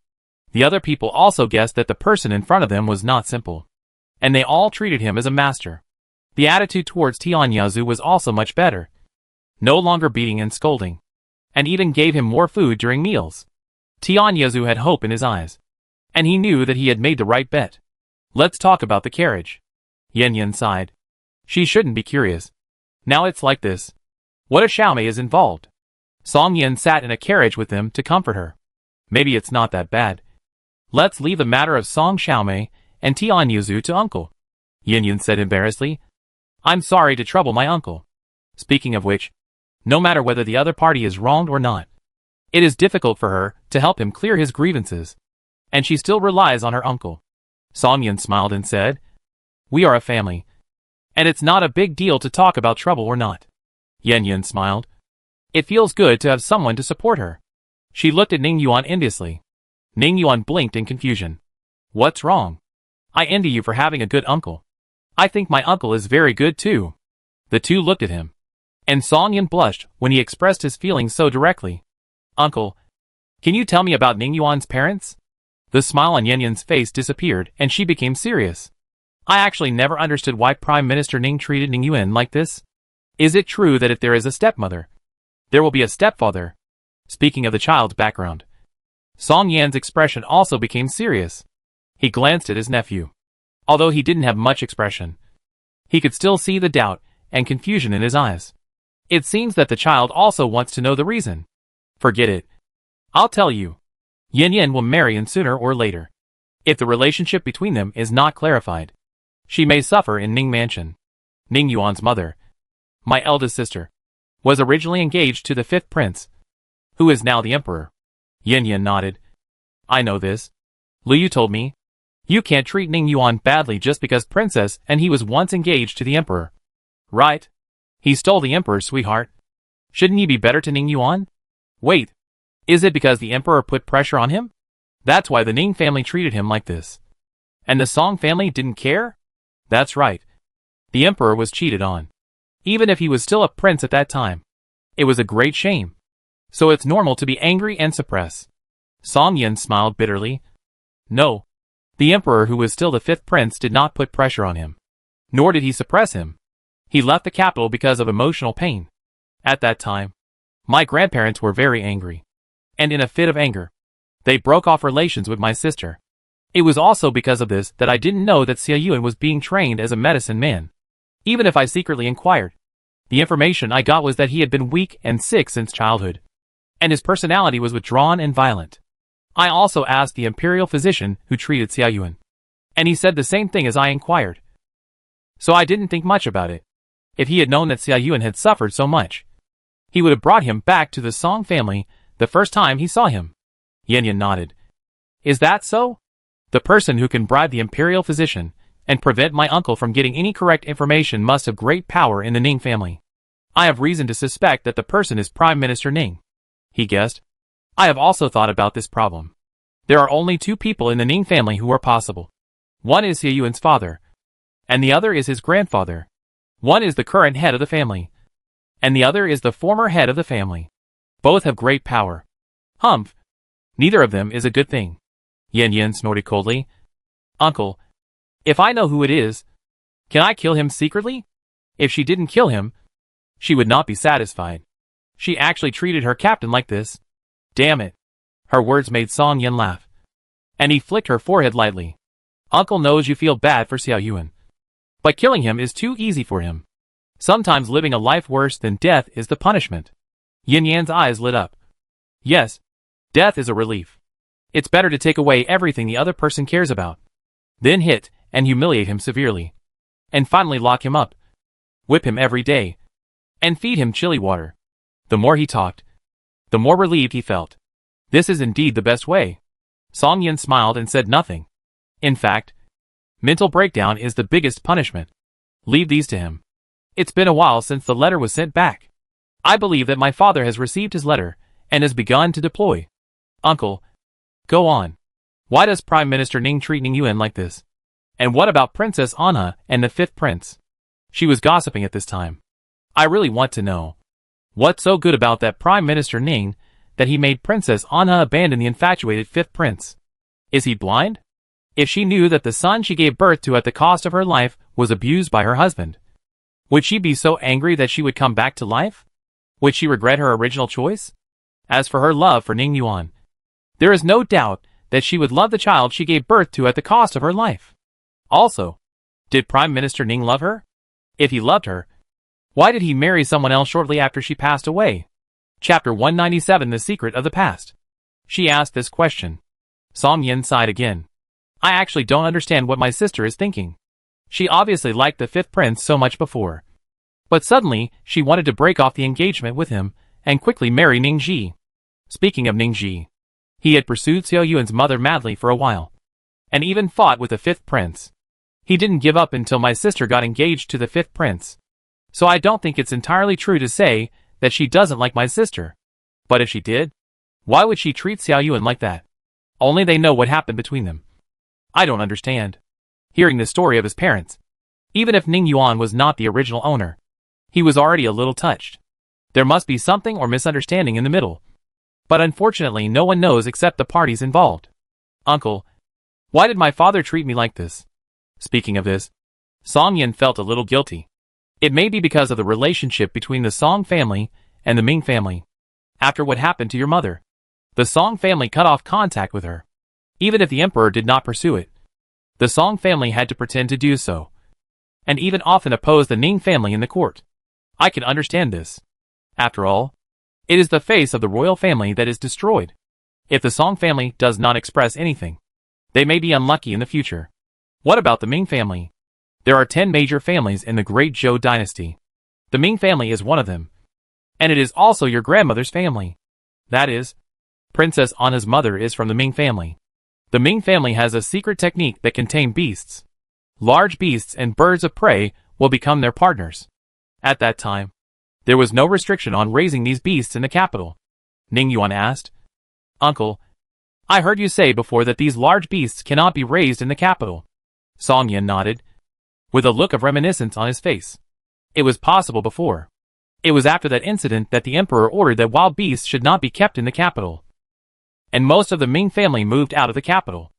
[SPEAKER 1] the other people also guessed that the person in front of them was not simple, and they all treated him as a master. The attitude towards Tianyazu was also much better, no longer beating and scolding, and even gave him more food during meals. Tianyazu had hope in his eyes, and he knew that he had made the right bet. Let's talk about the carriage. Yan sighed. She shouldn't be curious. Now it's like this. What if Xiaomei is involved? Song Yin sat in a carriage with them to comfort her. Maybe it's not that bad. Let's leave the matter of Song Xiaomei and Tianyazu to uncle. Yin said embarrassedly. I'm sorry to trouble my uncle. Speaking of which, no matter whether the other party is wronged or not, it is difficult for her to help him clear his grievances, and she still relies on her uncle. Song Yin smiled and said, We are a family, and it's not a big deal to talk about trouble or not. Yan smiled. It feels good to have someone to support her. She looked at Ning Yuan enviously. Ning Yuan blinked in confusion. What's wrong? I envy you for having a good uncle. I think my uncle is very good too. The two looked at him, and Song Yin blushed when he expressed his feelings so directly. Uncle, can you tell me about Ning Yuan's parents? The smile on Yan's face disappeared and she became serious. I actually never understood why Prime Minister Ning treated Ning Yuan like this. Is it true that if there is a stepmother, there will be a stepfather? Speaking of the child's background, Song Yan's expression also became serious. He glanced at his nephew. Although he didn't have much expression, he could still see the doubt and confusion in his eyes. It seems that the child also wants to know the reason. Forget it. I'll tell you. Yan will marry in sooner or later. If the relationship between them is not clarified, she may suffer in Ning Mansion. Ning Yuan's mother, my eldest sister, was originally engaged to the 5th prince, who is now the emperor. Yan nodded. I know this. Liu Yu told me. You can't treat Ning Yuan badly just because princess and he was once engaged to the emperor. Right? He stole the emperor's sweetheart. Shouldn't he be better to Ning Yuan? Wait. Is it because the emperor put pressure on him? That's why the Ning family treated him like this. And the Song family didn't care? That's right. The emperor was cheated on. Even if he was still a prince at that time. It was a great shame. So it's normal to be angry and suppress. Song Yin smiled bitterly. No. The emperor who was still the 5th prince did not put pressure on him. Nor did he suppress him. He left the capital because of emotional pain. At that time, my grandparents were very angry. And in a fit of anger, they broke off relations with my sister. It was also because of this that I didn't know that Xia Yuan was being trained as a medicine man. Even if I secretly inquired, the information I got was that he had been weak and sick since childhood, and his personality was withdrawn and violent. I also asked the imperial physician who treated Xia Yuan, and he said the same thing as I inquired. So I didn't think much about it. If he had known that Xia Yuan had suffered so much, he would have brought him back to the Song family the first time he saw him. Yan nodded. Is that so? The person who can bribe the imperial physician and prevent my uncle from getting any correct information must have great power in the Ning family. I have reason to suspect that the person is Prime Minister Ning. He guessed. I have also thought about this problem. There are only 2 people in the Ning family who are possible. One is Xia Yuan's father, and the other is his grandfather. One is the current head of the family, and the other is the former head of the family. Both have great power. Humph. Neither of them is a good thing. Yan snorted coldly. Uncle, if I know who it is, can I kill him secretly? If she didn't kill him, she would not be satisfied. She actually treated her captain like this. Damn it. Her words made Song Yin laugh. And he flicked her forehead lightly. Uncle knows you feel bad for Xiao Yuan. But killing him is too easy for him. Sometimes living a life worse than death is the punishment. Yin Yan's eyes lit up. Yes, death is a relief. It's better to take away everything the other person cares about. Then hit and humiliate him severely. And finally lock him up. Whip him every day. And feed him chili water. The more he talked, the more relieved he felt. This is indeed the best way. Song Yin smiled and said nothing. In fact, mental breakdown is the biggest punishment. Leave these to him. It's been a while since the letter was sent back. I believe that my father has received his letter and has begun to deploy. Uncle, go on. Why does Prime Minister Ning treat Ning Yuan like this? And what about Princess Anha and the fifth prince? She was gossiping at this time. I really want to know. What's so good about that Prime Minister Ning that he made Princess Anha abandon the infatuated fifth prince? Is he blind? If she knew that the son she gave birth to at the cost of her life was abused by her husband, would she be so angry that she would come back to life? Would she regret her original choice? As for her love for Ning Yuan, there is no doubt that she would love the child she gave birth to at the cost of her life. Also, did Prime Minister Ning love her? If he loved her, why did he marry someone else shortly after she passed away? Chapter 197 The Secret of the Past. She asked this question. Song Yin sighed again. I actually don't understand what my sister is thinking. She obviously liked the fifth prince so much before. But suddenly, she wanted to break off the engagement with him and quickly marry Ning Ji. Speaking of Ning Ji, he had pursued Xiao Yuan's mother madly for a while, and even fought with the fifth prince. He didn't give up until my sister got engaged to the fifth prince. So I don't think it's entirely true to say that she doesn't like my sister. But if she did, why would she treat Xiao Yuan like that? Only they know what happened between them. I don't understand. Hearing the story of his parents, even if Ning Yuan was not the original owner, he was already a little touched. There must be something or misunderstanding in the middle. But unfortunately no one knows except the parties involved. Uncle, why did my father treat me like this? Speaking of this, Song Yin felt a little guilty. It may be because of the relationship between the Song family and the Ming family. After what happened to your mother, the Song family cut off contact with her. Even if the emperor did not pursue it, the Song family had to pretend to do so, and even often oppose the Ning family in the court. I can understand this. After all, it is the face of the royal family that is destroyed. If the Song family does not express anything, they may be unlucky in the future. What about the Ming family? There are 10 major families in the Great Zhou dynasty. The Ming family is one of them. And it is also your grandmother's family. That is, Princess Anna's mother is from the Ming family. The Ming family has a secret technique that can tame beasts. Large beasts and birds of prey will become their partners. At that time, there was no restriction on raising these beasts in the capital. Ning Yuan asked. Uncle, I heard you say before that these large beasts cannot be raised in the capital. Song Yin nodded, with a look of reminiscence on his face. It was possible before. It was after that incident that the emperor ordered that wild beasts should not be kept in the capital. And most of the Ming family moved out of the capital.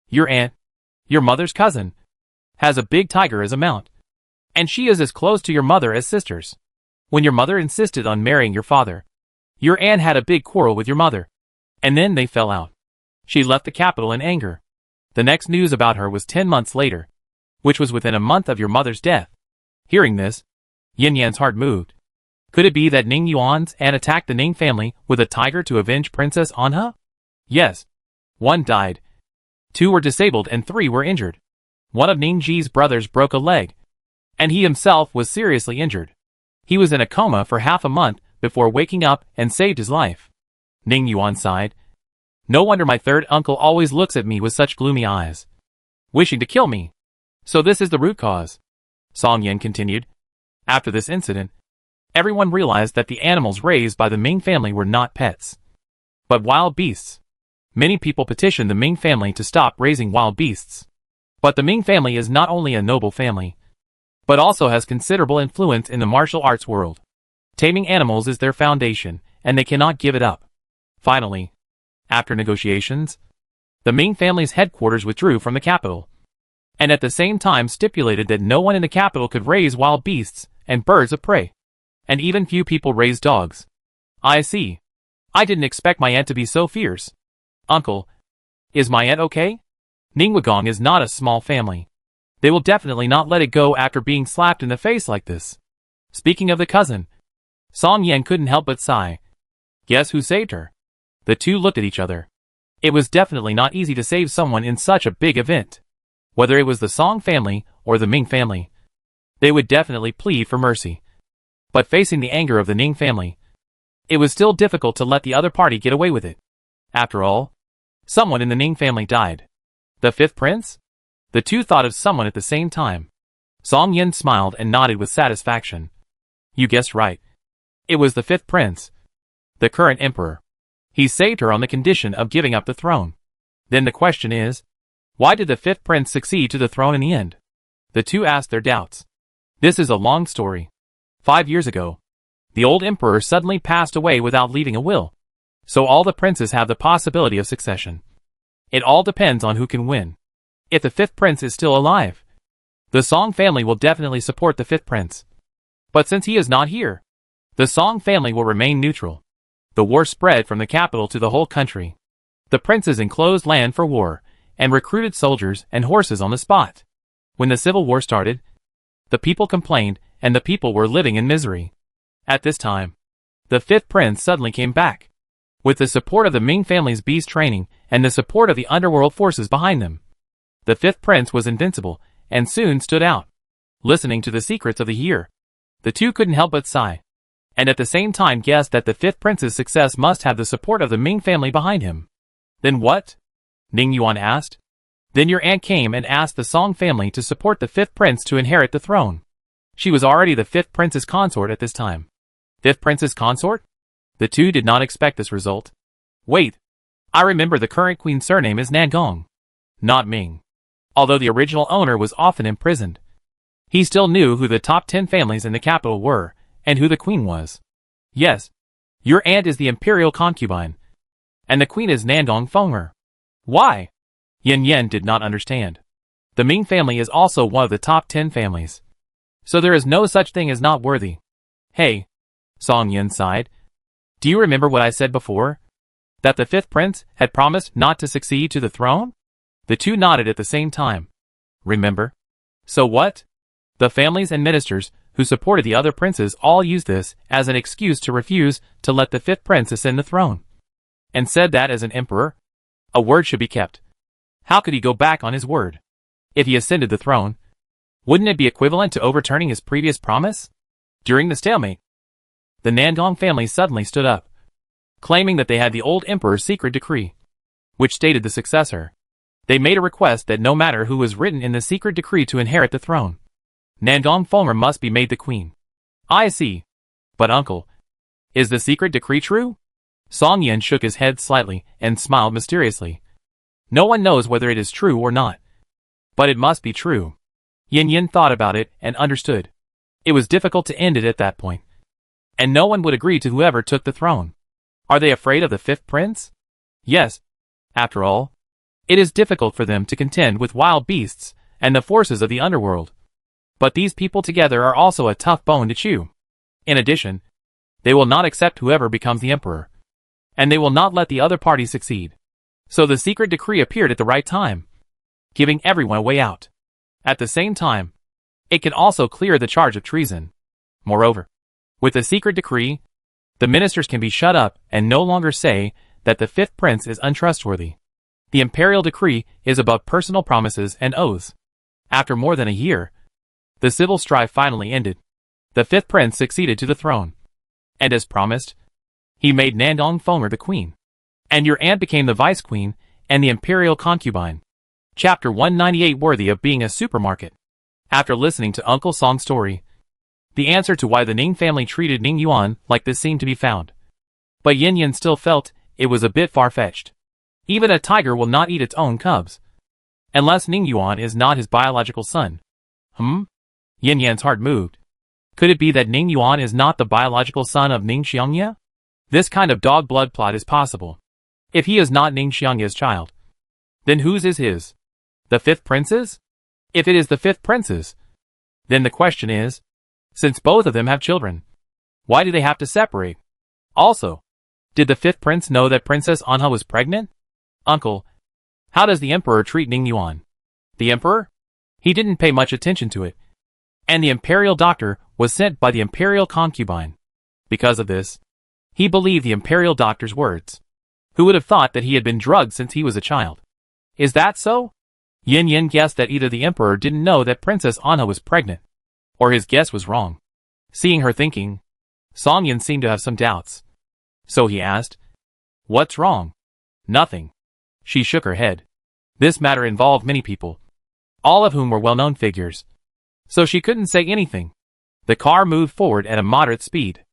[SPEAKER 1] Your aunt, your mother's cousin, has a big tiger as a mount. And she is as close to your mother as sisters. When your mother insisted on marrying your father, your aunt had a big quarrel with your mother. And then they fell out. She left the capital in anger. The next news about her was 10 months later, which was within a month of your mother's death. Hearing this, Yin Yan's heart moved. Could it be that Ning Yuan's aunt attacked the Ning family with a tiger to avenge Princess Anha? Yes. 1 died. 2 were disabled and 3 were injured. One of Ning Ji's brothers broke a leg, and he himself was seriously injured. He was in a coma for half a month before waking up and saved his life. Ning Yuan sighed. No wonder my third uncle always looks at me with such gloomy eyes, wishing to kill me. So this is the root cause. Song Yin continued. After this incident, everyone realized that the animals raised by the Ming family were not pets, but wild beasts. Many people petitioned the Ming family to stop raising wild beasts. But the Ming family is not only a noble family, but also has considerable influence in the martial arts world. Taming animals is their foundation, and they cannot give it up. Finally, after negotiations, the Ming family's headquarters withdrew from the capital, and at the same time stipulated that no one in the capital could raise wild beasts and birds of prey, and even few people raise dogs. I see. I didn't expect my aunt to be so fierce. Uncle, Is my aunt okay? Ningguang is not a small family. They will definitely not let it go after being slapped in the face like this. Speaking of the cousin, Song Yan couldn't help but sigh. Guess who saved her? The two looked at each other. It was definitely not easy to save someone in such a big event. Whether it was the Song family or the Ming family, they would definitely plead for mercy. But facing the anger of the Ning family, it was still difficult to let the other party get away with it. After all, someone in the Ning family died. The fifth prince? The two thought of someone at the same time. Song Yin smiled and nodded with satisfaction. You guessed right. It was the fifth prince, the current emperor. He saved her on the condition of giving up the throne. Then the question is, why did the fifth prince succeed to the throne in the end? The two asked their doubts. This is a long story. 5 years ago, the old emperor suddenly passed away without leaving a will. So all the princes have the possibility of succession. It all depends on who can win. If the fifth prince is still alive, the Song family will definitely support the fifth prince. But since he is not here, the Song family will remain neutral. The war spread from the capital to the whole country. The princes enclosed land for war, and recruited soldiers and horses on the spot. When the civil war started, the people complained, and the people were living in misery. At this time, the fifth prince suddenly came back. With the support of the Ming family's beast training, and the support of the underworld forces behind them, the fifth prince was invincible, and soon stood out. Listening to the secrets of the year, the two couldn't help but sigh, and at the same time guessed that the fifth prince's success must have the support of the Ming family behind him. Then what? Ning Yuan asked. Then your aunt came and asked the Song family to support the fifth prince to inherit the throne. She was already the fifth prince's consort at this time. Fifth prince's consort? The two did not expect this result. Wait, I remember the current queen's surname is Nangong, not Ming. Although the original owner was often imprisoned, he still knew who the top 10 families in the capital were, and who the queen was. Yes, your aunt is the imperial concubine, and the queen is Nangong Fenger. Why? Yin Yen did not understand. The Ming family is also one of the top 10 families, so there is no such thing as not worthy. Hey, Song Yin sighed. Do you remember what I said before? That the fifth prince had promised not to succeed to the throne? The two nodded at the same time. Remember? So what? The families and ministers who supported the other princes all used this as an excuse to refuse to let the fifth prince ascend the throne. And said that as an emperor, a word should be kept. How could he go back on his word? If he ascended the throne, wouldn't it be equivalent to overturning his previous promise? During the stalemate, the Nangong family suddenly stood up, claiming that they had the old emperor's secret decree, which stated the successor. They made a request that no matter who was written in the secret decree to inherit the throne, Nangong Fenger must be made the queen. I see. But uncle, is the secret decree true? Song Yin shook his head slightly and smiled mysteriously. No one knows whether it is true or not. But it must be true. Yin Yin thought about it and understood. It was difficult to end it at that point. And no one would agree to whoever took the throne. Are they afraid of the fifth prince? Yes. After all, it is difficult for them to contend with wild beasts and the forces of the underworld. But these people together are also a tough bone to chew. In addition, they will not accept whoever becomes the emperor. And they will not let the other party succeed. So the secret decree appeared at the right time, giving everyone a way out. At the same time, it can also clear the charge of treason. Moreover, with the secret decree, the ministers can be shut up and no longer say that the fifth prince is untrustworthy. The imperial decree is above personal promises and oaths. After more than a year, the civil strife finally ended. The fifth prince succeeded to the throne. And as promised, he made Nangong Fenger the queen. And your aunt became the vice queen and the imperial concubine. Chapter 198 worthy of being a supermarket. After listening to Uncle Song's story, the answer to why the Ning family treated Ning Yuan like this seemed to be found. But Yin Yin still felt it was a bit far-fetched. Even a tiger will not eat its own cubs, unless Ning Yuan is not his biological son. Yin Yan's heart moved. Could it be that Ning Yuan is not the biological son of Ning Xiangye? This kind of dog blood plot is possible. If he is not Ning Xiangye's child, then whose is his? The fifth prince's? If it is the fifth prince's, then the question is, since both of them have children, why do they have to separate? Also, did the fifth prince know that Princess Anha was pregnant? Uncle, How does the emperor treat Ning Yuan? The emperor? He didn't pay much attention to it. And the imperial doctor was sent by the imperial concubine. Because of this, he believed the imperial doctor's words. Who would have thought that he had been drugged since he was a child? Is that so? Yin Yin guessed that either the emperor didn't know that Princess Anna was pregnant, or his guess was wrong. Seeing her thinking, Song Yin seemed to have some doubts. So he asked, "What's wrong?" "Nothing." She shook her head. This matter involved many people, all of whom were well-known figures. So she couldn't say anything. The car moved forward at a moderate speed.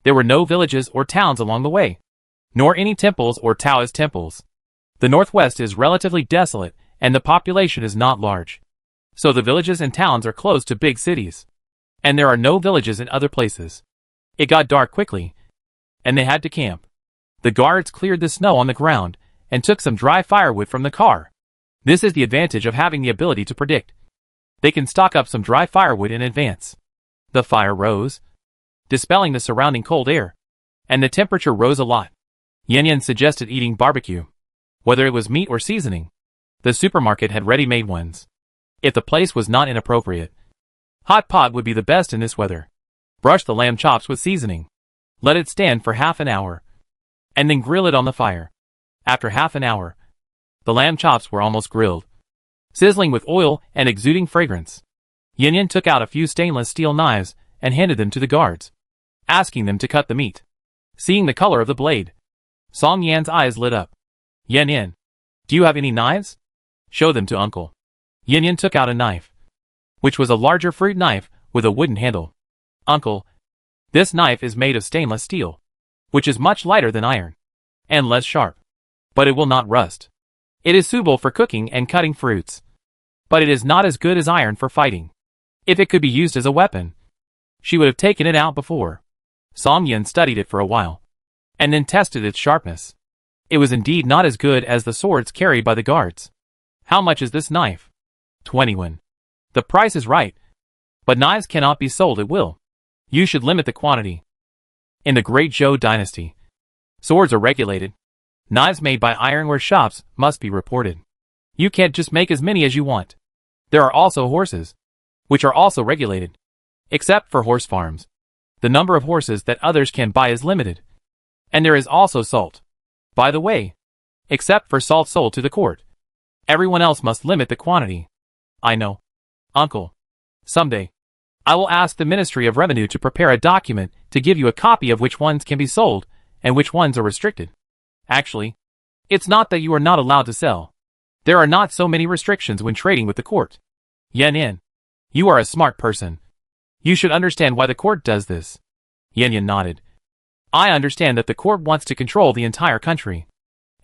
[SPEAKER 1] There were no villages or towns along the way, nor any temples or Taoist temples. The northwest is relatively desolate, and the population is not large. So the villages and towns are close to big cities. And there are no villages in other places. It got dark quickly, and they had to camp. The guards cleared the snow on the ground, and took some dry firewood from the car. This is the advantage of having the ability to predict. They can stock up some dry firewood in advance. The fire rose, dispelling the surrounding cold air, and the temperature rose a lot. Yin Yin suggested eating barbecue, whether it was meat or seasoning. The supermarket had ready-made ones. If the place was not inappropriate, hot pot would be the best in this weather. Brush the lamb chops with seasoning. Let it stand for half an hour, and then grill it on the fire. After half an hour, the lamb chops were almost grilled, sizzling with oil and exuding fragrance. Yin Yin took out a few stainless steel knives and handed them to the guards, asking them to cut the meat. Seeing the color of the blade, Song Yan's eyes lit up. "Yin Yin, do you have any knives? Show them to uncle." Yin Yin took out a knife, which was a larger fruit knife with a wooden handle. "Uncle, this knife is made of stainless steel, which is much lighter than iron, and less sharp. But it will not rust. It is suitable for cooking and cutting fruits. But it is not as good as iron for fighting. If it could be used as a weapon, she would have taken it out before." Song Yin studied it for a while, and then tested its sharpness. It was indeed not as good as the swords carried by the guards. "How much is this knife?" 21. "The price is right. But knives cannot be sold at will. You should limit the quantity. In the Great Zhou dynasty, swords are regulated. Knives made by ironware shops must be reported. You can't just make as many as you want. There are also horses, which are also regulated. Except for horse farms, the number of horses that others can buy is limited. And there is also salt. By the way, except for salt sold to the court, everyone else must limit the quantity." "I know, uncle. Someday, I will ask the Ministry of Revenue to prepare a document to give you a copy of which ones can be sold and which ones are restricted. Actually, it's not that you are not allowed to sell. There are not so many restrictions when trading with the court." "Yin Yin, you are a smart person. You should understand why the court does this." Yin Yin nodded. "I understand that the court wants to control the entire country,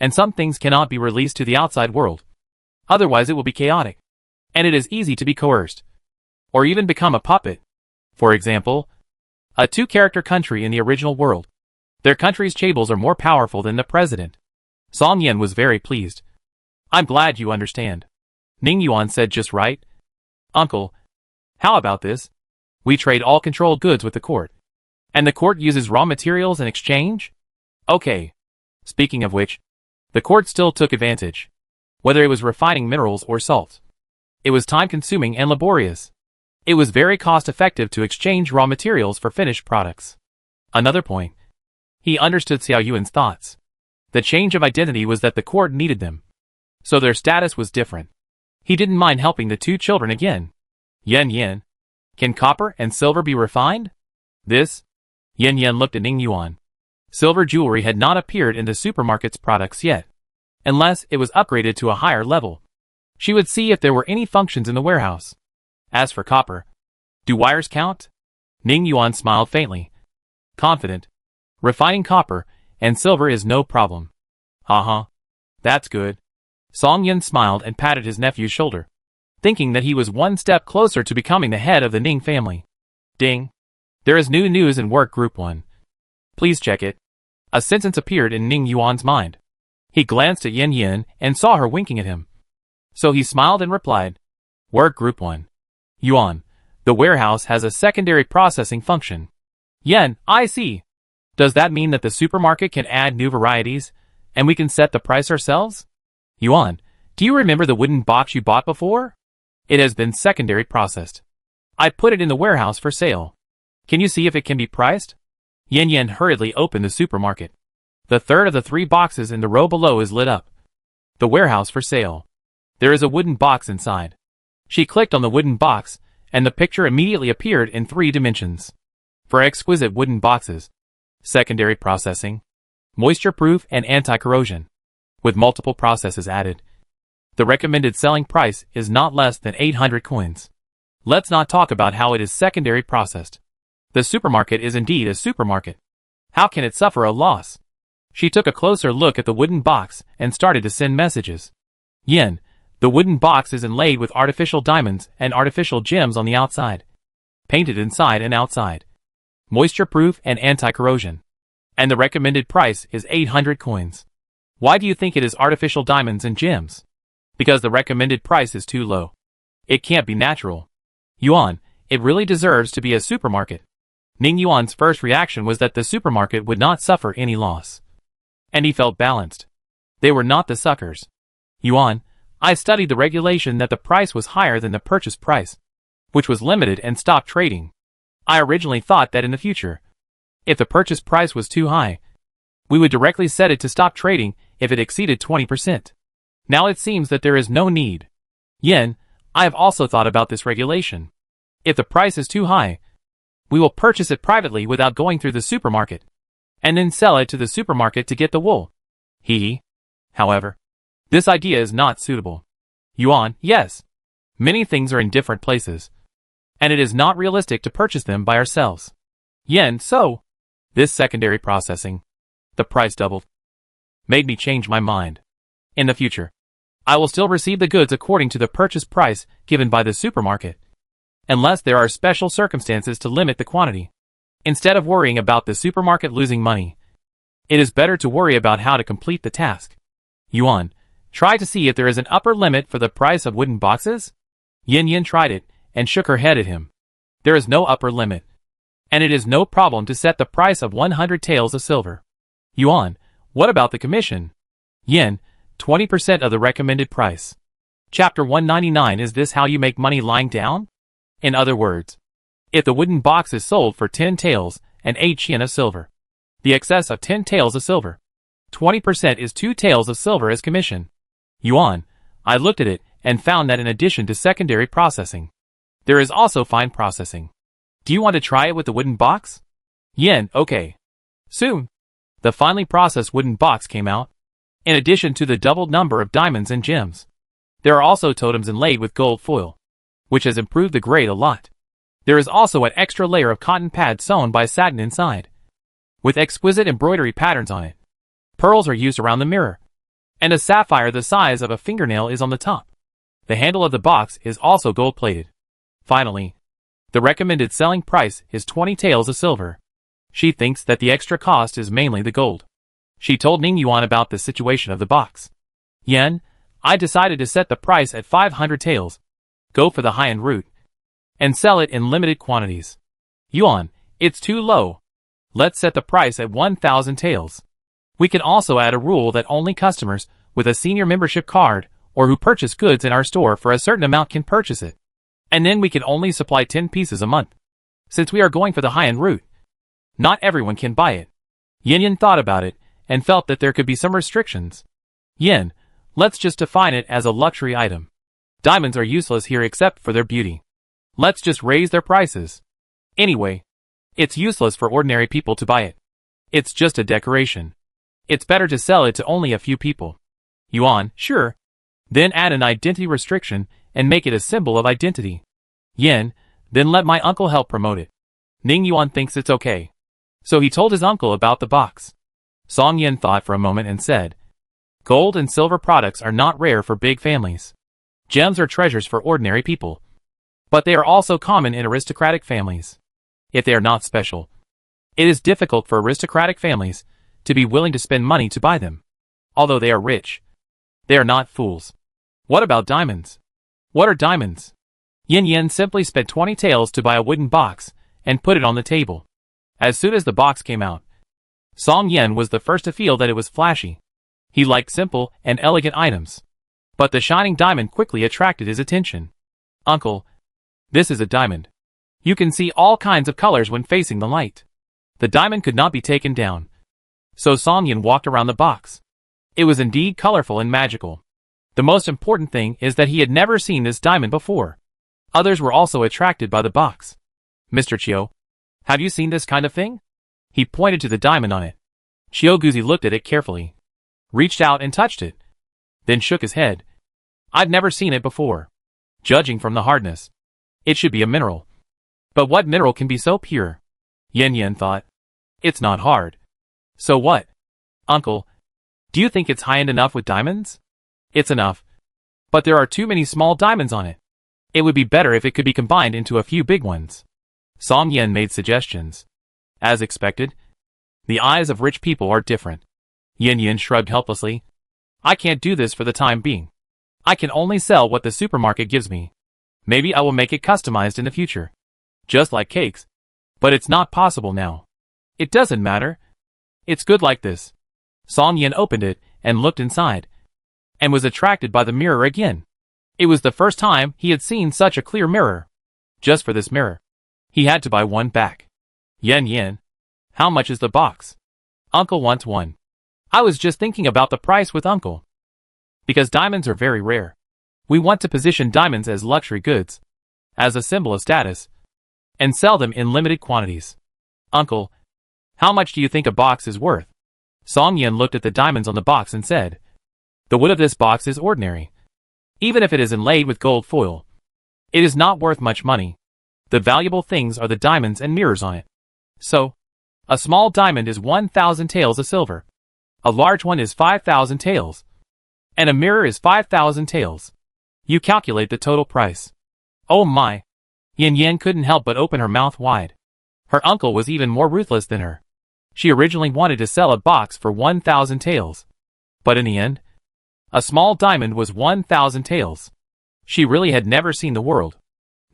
[SPEAKER 1] and some things cannot be released to the outside world. Otherwise it will be chaotic, and it is easy to be coerced, or even become a puppet. For example, a two-character country in the original world. Their country's chaebols are more powerful than the president." Song Yin was very pleased. "I'm glad you understand. Ning Yuan said just right. Uncle, how about this? We trade all controlled goods with the court, and the court uses raw materials in exchange? Okay. Speaking of which, the court still took advantage, whether it was refining minerals or salt. It was time-consuming and laborious. It was very cost-effective to exchange raw materials for finished products." Another point. He understood Xiao Yuan's thoughts. The change of identity was that the court needed them, so their status was different. He didn't mind helping the two children again. "Yin Yin, can copper and silver be refined?" "This?" Yin Yin looked at Ning Yuan. Silver jewelry had not appeared in the supermarket's products yet, unless it was upgraded to a higher level. She would see if there were any functions in the warehouse. As for copper, do wires count? Ning Yuan smiled faintly, confident. Refining copper and silver is no problem. "Uh-huh. That's good." Song Yin smiled and patted his nephew's shoulder, thinking that he was one step closer to becoming the head of the Ning family. Ding. There is new news in Work Group 1. Please check it. A sentence appeared in Ning Yuan's mind. He glanced at Yin Yin and saw her winking at him. So he smiled and replied, "Work Group 1. Yuan, the warehouse has a secondary processing function." "Yen, I see. Does that mean that the supermarket can add new varieties, and we can set the price ourselves?" "Yuan, Do you remember the wooden box you bought before? It has been secondary processed. I put it in the warehouse for sale. Can you see if it can be priced? Yen Yen hurriedly opened the supermarket. The third of the 3 boxes in the row below is lit up. The warehouse for sale. There is a wooden box inside. She clicked on the wooden box, and the picture immediately appeared in 3 dimensions. For exquisite wooden boxes. Secondary processing. Moisture-proof and anti-corrosion. With multiple processes added. The recommended selling price is not less than 800 coins. Let's not talk about how it is secondary processed. The supermarket is indeed a supermarket. How can it suffer a loss? She took a closer look at the wooden box and started to send messages. Yen, the wooden box is inlaid with artificial diamonds and artificial gems on the outside. Painted inside and outside. Moisture-proof and anti-corrosion. And the recommended price is 800 coins. Why do you think it is artificial diamonds and gems? Because the recommended price is too low. It can't be natural. Yuan, it really deserves to be a supermarket. Ning Yuan's first reaction was that the supermarket would not suffer any loss. And he felt balanced. They were not the suckers. Yuan, I studied the regulation that the price was higher than the purchase price, which was limited and stopped trading. I originally thought that in the future, if the purchase price was too high, we would directly set it to stop trading if it exceeded 20%. Now it seems that there is no need. Yen, I have also thought about this regulation. If the price is too high, we will purchase it privately without going through the supermarket, and then sell it to the supermarket to get the wool. However, this idea is not suitable. Yuan, yes. Many things are in different places, and it is not realistic to purchase them by ourselves. Yen, so, this secondary processing, the price doubled, made me change my mind. In the future, I will still receive the goods according to the purchase price given by the supermarket, unless there are special circumstances to limit the quantity. Instead of worrying about the supermarket losing money, it is better to worry about how to complete the task. Yuan, try to see if there is an upper limit for the price of wooden boxes? Yen Yen tried it, and shook her head at him. There is no upper limit, and it is no problem to set the price of 100 taels of silver. Yuan, what about the commission? Yen, 20% of the recommended price. Chapter 199. Is this how you make money lying down? In other words, if the wooden box is sold for 10 taels and 8 yen of silver, the excess of 10 taels of silver, 20% is 2 taels of silver as commission. Yuan, I looked at it and found that in addition to secondary processing, there is also fine processing. Do you want to try it with the wooden box? Yen, okay. Soon, the finely processed wooden box came out. In addition to the doubled number of diamonds and gems, there are also totems inlaid with gold foil, which has improved the grade a lot. There is also an extra layer of cotton pad sewn by satin inside, with exquisite embroidery patterns on it. Pearls are used around the mirror, and a sapphire the size of a fingernail is on the top. The handle of the box is also gold-plated. Finally, the recommended selling price is 20 taels of silver. She thinks that the extra cost is mainly the gold. She told Ning Yuan about the situation of the box. Yen, I decided to set the price at 500 taels, go for the high-end route, and sell it in limited quantities. Yuan, it's too low. Let's set the price at 1,000 taels. We can also add a rule that only customers with a senior membership card or who purchase goods in our store for a certain amount can purchase it. And then we can only supply 10 pieces a month. Since we are going for the high-end route, not everyone can buy it. Yen Yen thought about it and felt that there could be some restrictions. Yen, let's just define it as a luxury item. Diamonds are useless here except for their beauty. Let's just raise their prices. Anyway, it's useless for ordinary people to buy it. It's just a decoration. It's better to sell it to only a few people. Yuan, sure. Then add an identity restriction and make it a symbol of identity. Yen, then let my uncle help promote it. Ning Yuan thinks it's okay. So he told his uncle about the box. Song Yen thought for a moment and said, gold and silver products are not rare for big families. Gems are treasures for ordinary people. But they are also common in aristocratic families. If they are not special, it is difficult for aristocratic families to be willing to spend money to buy them. Although they are rich, they are not fools. What about diamonds? What are diamonds? Yen Yen simply spent 20 taels to buy a wooden box and put it on the table. As soon as the box came out, Song Yen was the first to feel that it was flashy. He liked simple and elegant items. But the shining diamond quickly attracted his attention. Uncle, this is a diamond. You can see all kinds of colors when facing the light. The diamond could not be taken down. So Song Yin walked around the box. It was indeed colorful and magical. The most important thing is that he had never seen this diamond before. Others were also attracted by the box. Mr. Chiu, have you seen this kind of thing? He pointed to the diamond on it. Chiu Guzi looked at it carefully, reached out and touched it, then shook his head. I've never seen it before. Judging from the hardness, it should be a mineral. But what mineral can be so pure? Yen thought. It's not hard. So what? Uncle, do you think it's high-end enough with diamonds? It's enough. But there are too many small diamonds on it. It would be better if it could be combined into a few big ones. Song Yin made suggestions. As expected, the eyes of rich people are different. Yen shrugged helplessly. I can't do this for the time being. I can only sell what the supermarket gives me. Maybe I will make it customized in the future. Just like cakes. But it's not possible now. It doesn't matter. It's good like this. Song Yin opened it and looked inside, and was attracted by the mirror again. It was the first time he had seen such a clear mirror. Just for this mirror, he had to buy one back. Yen, how much is the box? Uncle wants one. I was just thinking about the price with Uncle. Because diamonds are very rare. We want to position diamonds as luxury goods, as a symbol of status, and sell them in limited quantities. Uncle, how much do you think a box is worth? Song Yin looked at the diamonds on the box and said, the wood of this box is ordinary. Even if it is inlaid with gold foil, it is not worth much money. The valuable things are the diamonds and mirrors on it. So, a small diamond is 1,000 taels of silver. A large one is 5,000 taels. And a mirror is 5,000 taels. You calculate the total price. Oh my! Yen couldn't help but open her mouth wide. Her uncle was even more ruthless than her. She originally wanted to sell a box for 1,000 taels. But in the end, a small diamond was 1,000 taels. She really had never seen the world.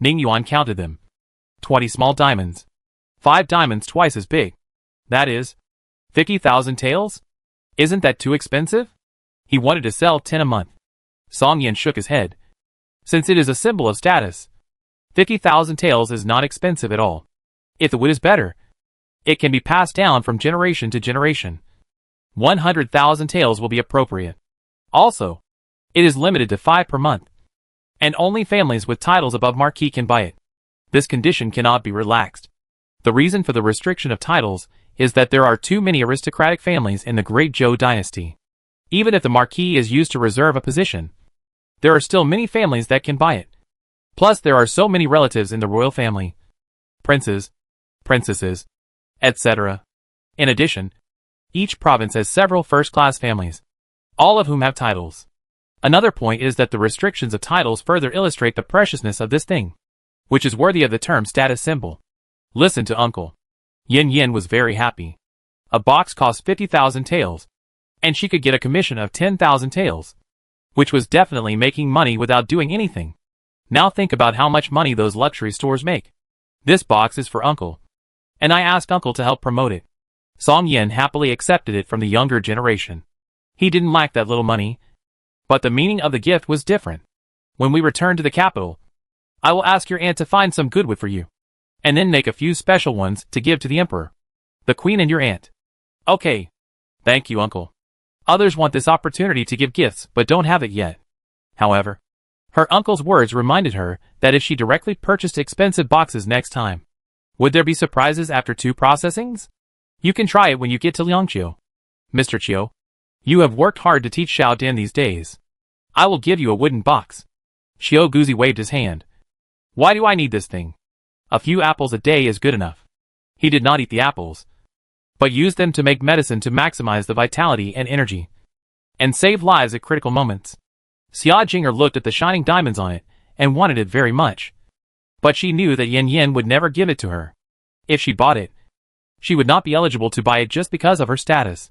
[SPEAKER 1] Ning Yuan counted them. 20 small diamonds. 5 diamonds twice as big. That is 50,000 taels? Isn't that too expensive? He wanted to sell 10 a month. Song Yin shook his head. Since it is a symbol of status, 50,000 taels is not expensive at all. If the wood is better, it can be passed down from generation to generation. 100,000 taels will be appropriate. Also, it is limited to 5 per month. And only families with titles above marquis can buy it. This condition cannot be relaxed. The reason for the restriction of titles is that there are too many aristocratic families in the Great Zhou dynasty. Even if the marquis is used to reserve a position, there are still many families that can buy it. Plus there are so many relatives in the royal family. Princes, princesses, etc. In addition, each province has several first-class families, all of whom have titles. Another point is that the restrictions of titles further illustrate the preciousness of this thing, which is worthy of the term status symbol. Listen to Uncle. Yen was very happy. A box cost 50,000 taels, and she could get a commission of 10,000 taels, which was definitely making money without doing anything. Now think about how much money those luxury stores make. This box is for Uncle, and I asked Uncle to help promote it. Song Yin happily accepted it from the younger generation. He didn't lack that little money, but the meaning of the gift was different. When we return to the capital, I will ask your aunt to find some good wood for you, and then make a few special ones to give to the emperor, the queen and your aunt. Okay. Thank you, Uncle. Others want this opportunity to give gifts but don't have it yet. However, her uncle's words reminded her that if she directly purchased expensive boxes next time, would there be surprises after 2 processings? You can try it when you get to Liangqiu. Mr. Chiu, you have worked hard to teach Xiao Dan these days. I will give you a wooden box. Xiu Guzi waved his hand. Why do I need this thing? A few apples a day is good enough. He did not eat the apples, but used them to make medicine to maximize the vitality and energy, and save lives at critical moments. Xia Jinger looked at the shining diamonds on it, and wanted it very much. But she knew that Yen would never give it to her. If she bought it, she would not be eligible to buy it just because of her status.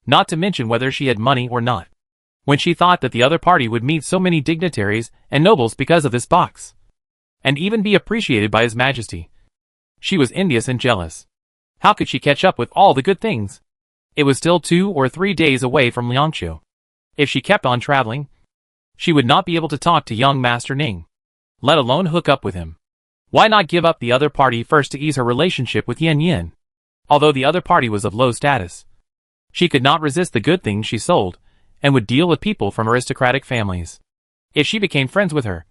[SPEAKER 1] Not to mention whether she had money or not. When she thought that the other party would meet so many dignitaries and nobles because of this box, and even be appreciated by His Majesty, she was envious and jealous. How could she catch up with all the good things? It was still 2 or 3 days away from Liangqiu. If she kept on traveling, She would not be able to talk to young Master Ning, let alone hook up with him. Why not give up the other party first to ease her relationship with Yin Yin? Although the other party was of low status, she could not resist the good things she sold, and would deal with people from aristocratic families. If she became friends with her,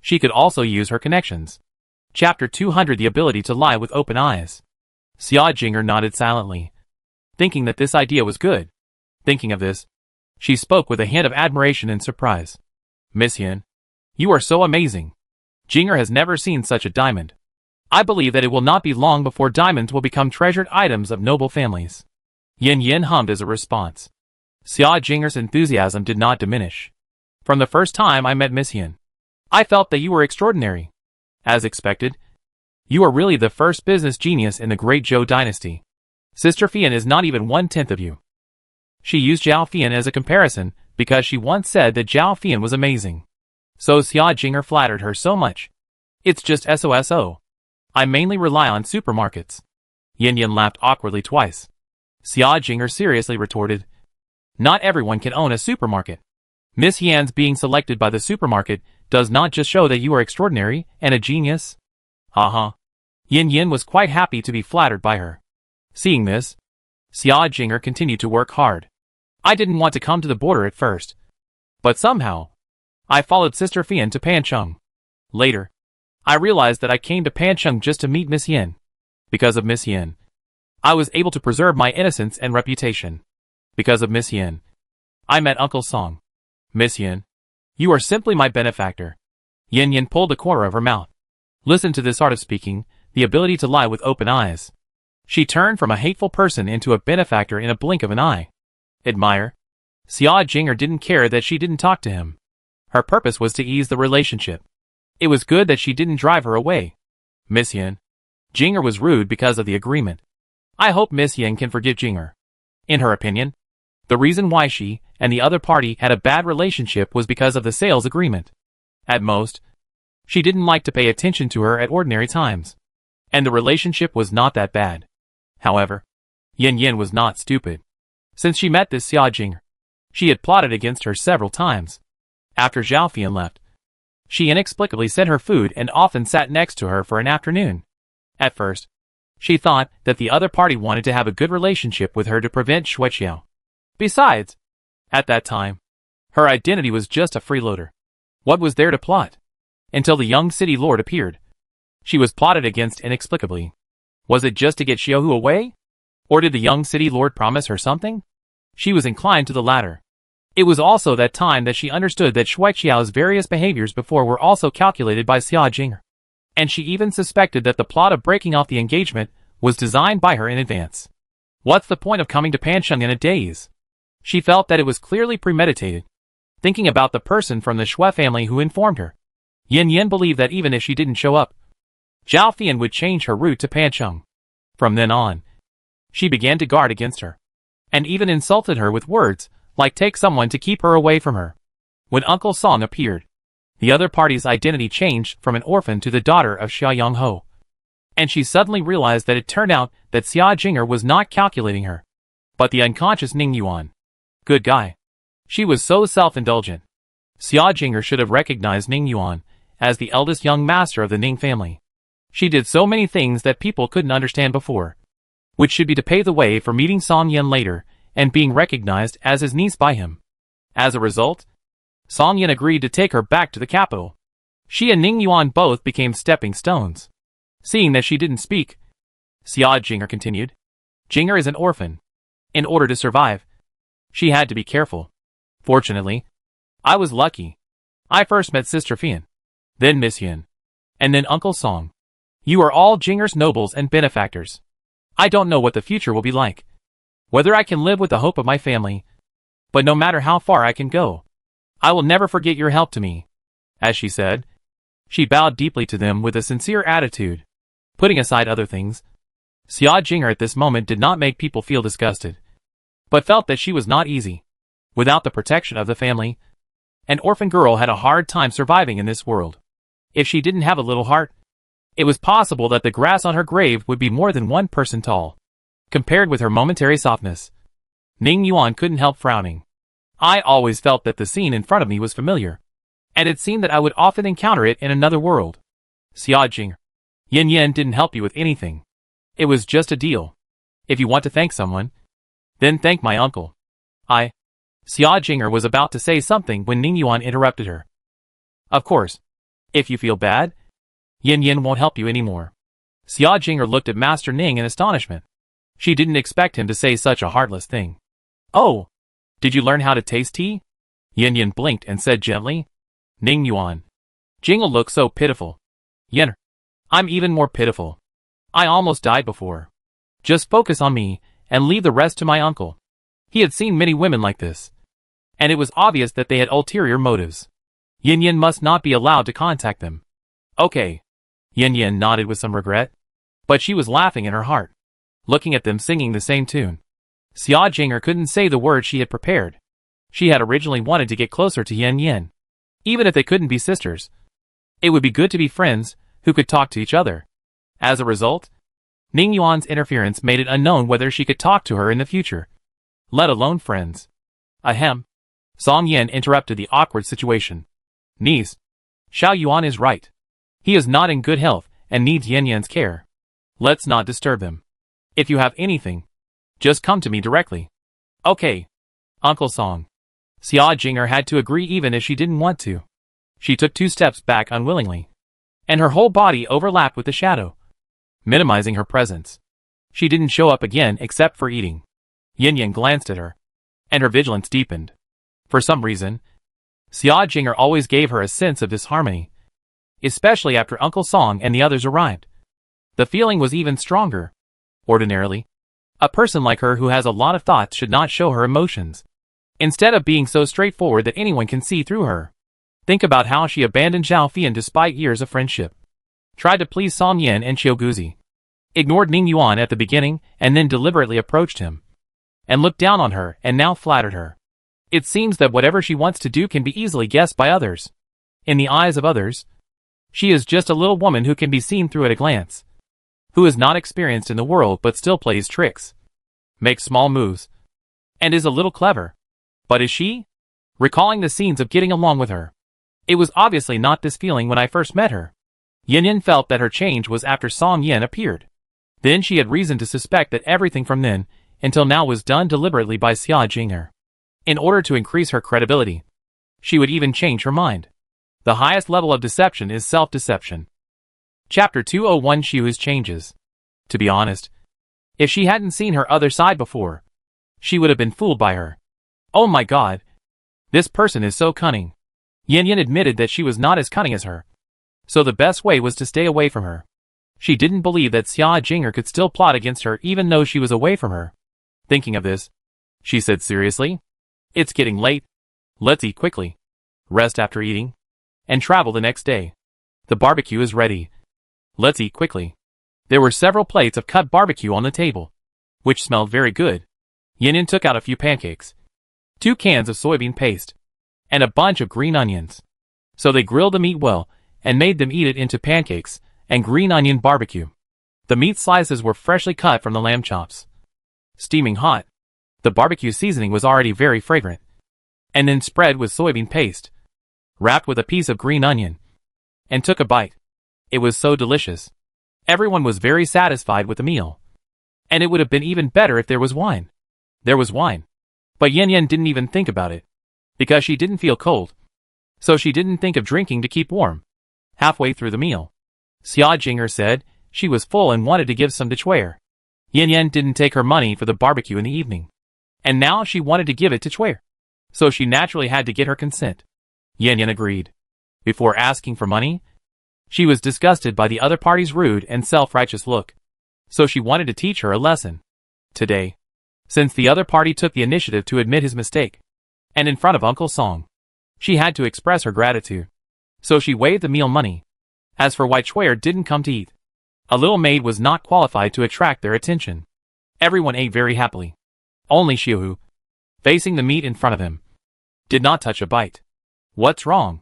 [SPEAKER 1] she could also use her connections. Chapter 200: The Ability to Lie with Open Eyes. Xia Jinger nodded silently, thinking that this idea was good. Thinking of this, she spoke with a hint of admiration and surprise. Miss Yin, you are so amazing. Jinger has never seen such a diamond. I believe that it will not be long before diamonds will become treasured items of noble families. Yin Yin hummed as a response. Xia Jinger's enthusiasm did not diminish. From the first time I met Miss Yin, I felt that you were extraordinary. As expected, you are really the first business genius in the great Zhou dynasty. Sister Fian is not even 1/10 of you. She used Zhao Fian as a comparison because she once said that Zhao Fian was amazing. So Xia Jinger flattered her so much. It's just SOSO. I mainly rely on supermarkets. Yin Yin laughed awkwardly twice. Xia Jinger seriously retorted. Not everyone can own a supermarket. Miss Yan's being selected by the supermarket does not just show that you are extraordinary and a genius. Haha. Yin Yin was quite happy to be flattered by her. Seeing this, Xia Jinger continued to work hard. I didn't want to come to the border at first, but somehow, I followed Sister Fian to Pancheng. Later, I realized that I came to Pancheng just to meet Miss Yin. Because of Miss Yin, I was able to preserve my innocence and reputation. Because of Miss Yin, I met Uncle Song. Miss Yin, you are simply my benefactor. Yin Yin pulled the corner of her mouth. Listen to this art of speaking, the ability to lie with open eyes. She turned from a hateful person into a benefactor in a blink of an eye. Admire. Xia Jinger didn't care that she didn't talk to him. Her purpose was to ease the relationship. It was good that she didn't drive her away. Miss Yin. Jinger was rude because of the agreement. I hope Miss Yin can forgive Jinger. In her opinion, the reason why she and the other party had a bad relationship was because of the sales agreement. At most, she didn't like to pay attention to her at ordinary times. And the relationship was not that bad. However, Yin Yin was not stupid. Since she met this Xia Jinger, she had plotted against her several times. After Zhao Fian left, she inexplicably sent her food and often sat next to her for an afternoon. At first, she thought that the other party wanted to have a good relationship with her to prevent Xueqiao. Besides, at that time, her identity was just a freeloader. What was there to plot? Until the young city lord appeared, she was plotted against inexplicably. Was it just to get Xiaohu away? Or did the young city lord promise her something? She was inclined to the latter. It was also that time that she understood that Xueqiao's various behaviors before were also calculated by Xia Jinger. And she even suspected that the plot of breaking off the engagement was designed by her in advance. What's the point of coming to Pancheng in a daze? She felt that it was clearly premeditated. Thinking about the person from the Xue family who informed her, Yin Yin believed that even if she didn't show up, Zhao Fian would change her route to Pancheng. From then on, she began to guard against her, and even insulted her with words like take someone to keep her away from her. When Uncle Song appeared, the other party's identity changed from an orphan to the daughter of Xia Yongho. And she suddenly realized that it turned out that Xia Jinger was not calculating her, but the unconscious Ning Yuan. Good guy. She was so self-indulgent. Xia Jinger should have recognized Ning Yuan as the eldest young master of the Ning family. She did so many things that people couldn't understand before, which should be to pave the way for meeting Song Yin later and being recognized as his niece by him. As a result, Song Yin agreed to take her back to the capital. She and Ning Yuan both became stepping stones. Seeing that she didn't speak, Xia Jinger continued. Jinger is an orphan. In order to survive, she had to be careful. Fortunately, I was lucky. I first met Sister Fian, then Miss Yin, and then Uncle Song. You are all Jinger's nobles and benefactors. I don't know what the future will be like, whether I can live with the hope of my family, but no matter how far I can go, I will never forget your help to me. As she said, she bowed deeply to them with a sincere attitude. Putting aside other things, Xia Jinger at this moment did not make people feel disgusted, but felt that she was not easy. Without the protection of the family, an orphan girl had a hard time surviving in this world. If she didn't have a little heart, it was possible that the grass on her grave would be more than one person tall. Compared with her momentary softness, Ning Yuan couldn't help frowning. I always felt that the scene in front of me was familiar. and it seemed that I would often encounter it in another world. Xia Jing. Yin Yin didn't help you with anything. It was just a deal. If you want to thank someone, then thank my uncle. Xia Jinger was about to say something when Ning Yuan interrupted her. Of course. If you feel bad, Yin Yin won't help you anymore. Xia Jinger looked at Master Ning in astonishment. She didn't expect him to say such a heartless thing. Oh, did you learn how to taste tea? Yin Yin blinked and said gently. Ning Yuan. Jingle looked so pitiful. Yin, I'm even more pitiful. I almost died before. Just focus on me, and leave the rest to my uncle. He had seen many women like this, and it was obvious that they had ulterior motives. Yin Yin must not be allowed to contact them. Okay. Yin Yin nodded with some regret, but she was laughing in her heart, looking at them singing the same tune. Xia Jinger couldn't say the words she had prepared. She had originally wanted to get closer to Yin Yin. Even if they couldn't be sisters, it would be good to be friends who could talk to each other. As a result, Ning Yuan's interference made it unknown whether she could talk to her in the future, let alone friends. Ahem. Song Yin interrupted the awkward situation. Niece, Xiao Yuan is right. He is not in good health and needs Yin Yan's care. Let's not disturb him. If you have anything, just come to me directly. Okay. Uncle Song. Xia Jinger had to agree even if she didn't want to. She took 2 steps back unwillingly, and her whole body overlapped with the shadow, minimizing her presence. She didn't show up again except for eating. Yin Yin glanced at her, and her vigilance deepened. For some reason, Xia Jinger always gave her a sense of disharmony, especially after Uncle Song and the others arrived. The feeling was even stronger. Ordinarily, a person like her who has a lot of thoughts should not show her emotions, instead of being so straightforward that anyone can see through her. Think about how she abandoned Zhao Fian despite years of friendship, tried to please Song Yin and Qiu Guzi, ignored Ning Yuan at the beginning and then deliberately approached him, and looked down on her and now flattered her. It seems that whatever she wants to do can be easily guessed by others. In the eyes of others, she is just a little woman who can be seen through at a glance, who is not experienced in the world but still plays tricks, makes small moves, and is a little clever. But is she? Recalling the scenes of getting along with her, it was obviously not this feeling when I first met her. Yin Yin felt that her change was after Song Yin appeared. Then she had reason to suspect that everything from then until now was done deliberately by Xia Jinger. In order to increase her credibility, she would even change her mind. The highest level of deception is self-deception. Chapter 201 Xiu's Changes. To be honest, if she hadn't seen her other side before, she would have been fooled by her. Oh my god, this person is so cunning. Yin Yin admitted that she was not as cunning as her, so the best way was to stay away from her. She didn't believe that Xia Jinger could still plot against her even though she was away from her. Thinking of this, she said seriously, "It's getting late. Let's eat quickly, rest after eating, and travel the next day. The barbecue is ready. Let's eat quickly." There were several plates of cut barbecue on the table, which smelled very good. Yin Yin took out a few pancakes, 2 cans of soybean paste, and a bunch of green onions. So they grilled the meat well and made them eat it into pancakes and green onion barbecue. The meat slices were freshly cut from the lamb chops, steaming hot. The barbecue seasoning was already very fragrant, and then spread with soybean paste, wrapped with a piece of green onion, and took a bite. It was so delicious. Everyone was very satisfied with the meal, and it would have been even better if there was wine. There was wine, but Yin Yin didn't even think about it, because she didn't feel cold, so she didn't think of drinking to keep warm. Halfway through the meal, Xia Jinger said she was full and wanted to give some to Chuer. Yin Yin didn't take her money for the barbecue in the evening, and now she wanted to give it to Chuer, so she naturally had to get her consent. Yin Yin agreed. Before asking for money, she was disgusted by the other party's rude and self-righteous look, so she wanted to teach her a lesson. Today, since the other party took the initiative to admit his mistake, and in front of Uncle Song, she had to express her gratitude, so she waived the meal money. As for why Chuer didn't come to eat, a little maid was not qualified to attract their attention. Everyone ate very happily. Only Xiu, facing the meat in front of him, did not touch a bite. What's wrong?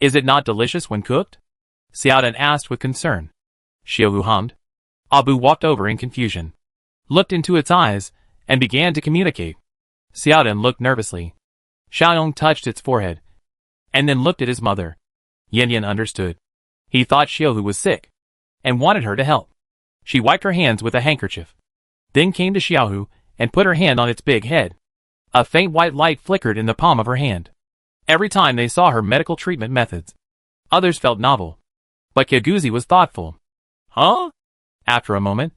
[SPEAKER 1] Is it not delicious when cooked? Xiaodan asked with concern. Xiu hummed. Abu walked over in confusion, looked into its eyes, and began to communicate. Xiaodan looked nervously. Xiaoyong touched its forehead, and then looked at his mother. Yin Yin understood. He thought Xiaohu was sick, and wanted her to help. She wiped her hands with a handkerchief, then came to Xiaohu and put her hand on its big head. A faint white light flickered in the palm of her hand. Every time they saw her medical treatment methods, others felt novel. But Kiguzi was thoughtful. Huh? After a moment,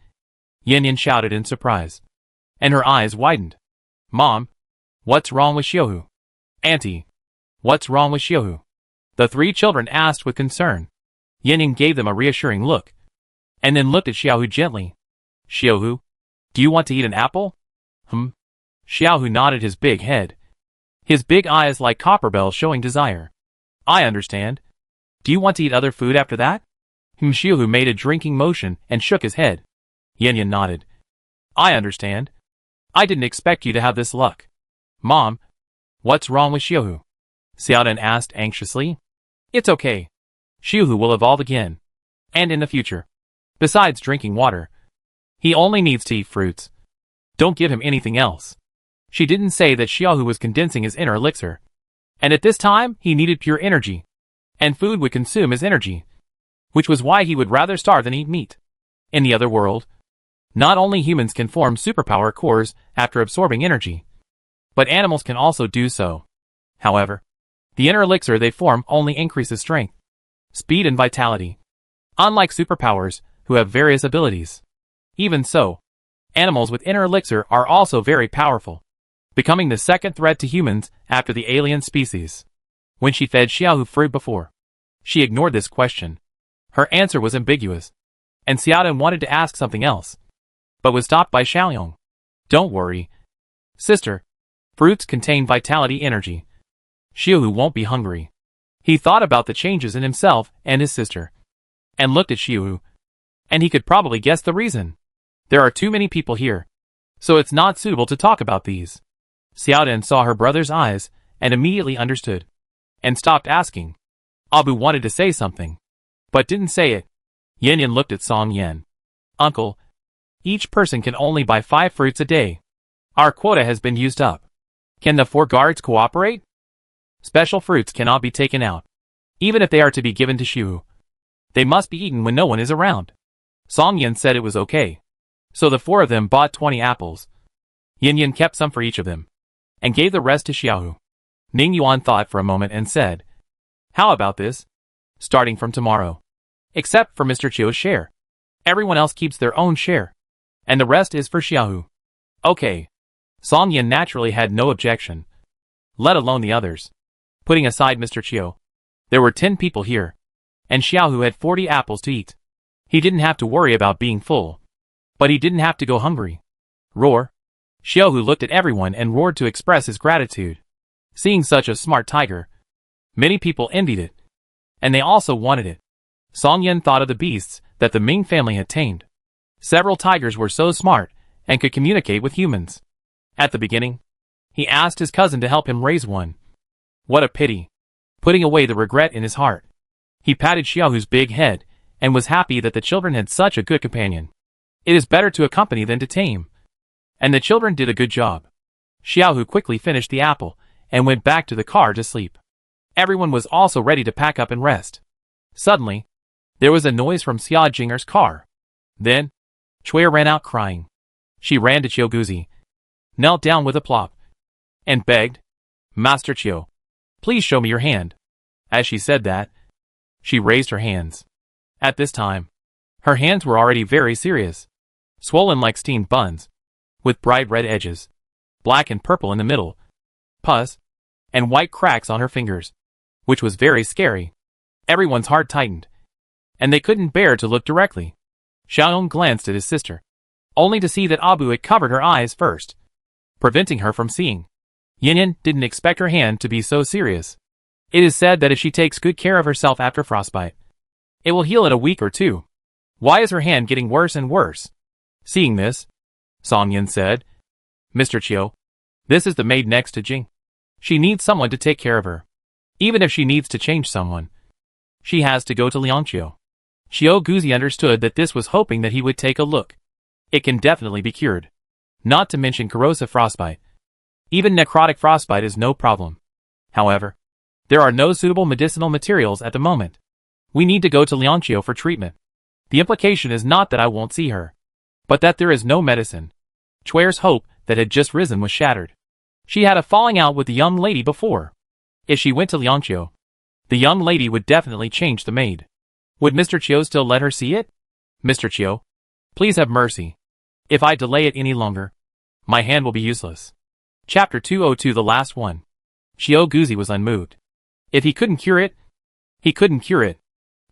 [SPEAKER 1] Yin Yin shouted in surprise, and her eyes widened. Mom, what's wrong with Xiaohu? Auntie, what's wrong with Xiaohu? The three children asked with concern. Yin Yin gave them a reassuring look, and then looked at Xiaohu gently. Xiaohu, do you want to eat an apple? Xiaohu nodded his big head, his big eyes like copper bells showing desire. I understand. Do you want to eat other food after that? Xiaohu made a drinking motion and shook his head. Yin Yin nodded. I understand. I didn't expect you to have this luck. Mom, what's wrong with Xiaohu? Xiaodan asked anxiously. It's okay. Xiaohu will evolve again, and in the future. Besides drinking water, he only needs to eat fruits. Don't give him anything else. She didn't say that Xiaohu was condensing his inner elixir, and at this time he needed pure energy, and food would consume his energy, which was why he would rather starve than eat meat. In the other world, not only humans can form superpower cores after absorbing energy, but animals can also do so. However, the inner elixir they form only increases strength, speed and vitality, unlike superpowers who have various abilities. Even so, animals with inner elixir are also very powerful, becoming the second threat to humans after the alien species. When she fed Xiaohu fruit before, she ignored this question. Her answer was ambiguous, and Xiaodan wanted to ask something else, but was stopped by Xiaoyong. Don't worry, sister. Fruits contain vitality energy. Xiaohu won't be hungry. He thought about the changes in himself and his sister, and looked at Xiaohu, and he could probably guess the reason. There are too many people here, so it's not suitable to talk about these. Xiaodan saw her brother's eyes and immediately understood, and stopped asking. Abu wanted to say something, but didn't say it. Yin Yin looked at Song Yan. Uncle, each person can only buy 5 fruits a day. Our quota has been used up. Can the 4 guards cooperate? Special fruits cannot be taken out, even if they are to be given to Xiaohu. They must be eaten when no one is around. Song Yan said it was okay, so the 4 of them bought 20 apples. Yin Yin kept some for each of them, and gave the rest to Xiaohu. Ning Yuan thought for a moment and said, how about this? Starting from tomorrow, except for Mr. Chio's share, everyone else keeps their own share, and the rest is for Xiaohu. Okay. Song Yan naturally had no objection, let alone the others. Putting aside Mr. Chio, there were 10 people here, and Xiaohu had 40 apples to eat. He didn't have to worry about being full, but he didn't have to go hungry. Roar. Xiaohu looked at everyone and roared to express his gratitude. Seeing such a smart tiger, many people envied it, and they also wanted it. Song Yan thought of the beasts that the Ming family had tamed. Several tigers were so smart and could communicate with humans. At the beginning, he asked his cousin to help him raise one. What a pity. Putting away the regret in his heart, he patted Xiaohu's big head and was happy that the children had such a good companion. It is better to accompany than to tame. And the children did a good job. Xiaohu quickly finished the apple and went back to the car to sleep. Everyone was also ready to pack up and rest. Suddenly, there was a noise from Xia Jinger's car. Then, Chue ran out crying. She ran to Chioguzi, knelt down with a plop, and begged, Master Chio, please show me your hand. As she said that, she raised her hands. At this time, her hands were already very serious, swollen like steamed buns, with bright red edges, black and purple in the middle, pus, and white cracks on her fingers, which was very scary. Everyone's heart tightened, and they couldn't bear to look directly. Xiaoyong glanced at his sister, only to see that Abu had covered her eyes first, preventing her from seeing. Yin Yin didn't expect her hand to be so serious. It is said that if she takes good care of herself after frostbite, it will heal in a week or 2. Why is her hand getting worse and worse? Seeing this, Song Yin said, Mr. Chio, this is the maid next to Jing. She needs someone to take care of her. Even if she needs to change someone, she has to go to Liangqiu. Xiao Guzi understood that this was hoping that he would take a look. It can definitely be cured. Not to mention corrosive frostbite. Even necrotic frostbite is no problem. However, There are no suitable medicinal materials at the moment. We need to go to Lianqiu for treatment. The implication is not that I won't see her, but that there is no medicine. Chui's hope that had just risen was shattered. She had a falling out with the young lady before. If she went to Lianqiu, the young lady would definitely change the maid. Would Mr. Chiu still let her see it? Mr. Chiu, please have mercy. If I delay it any longer, my hand will be useless. Chapter 202, the last one. Chiu Guzi was unmoved. If he couldn't cure it, he couldn't cure it.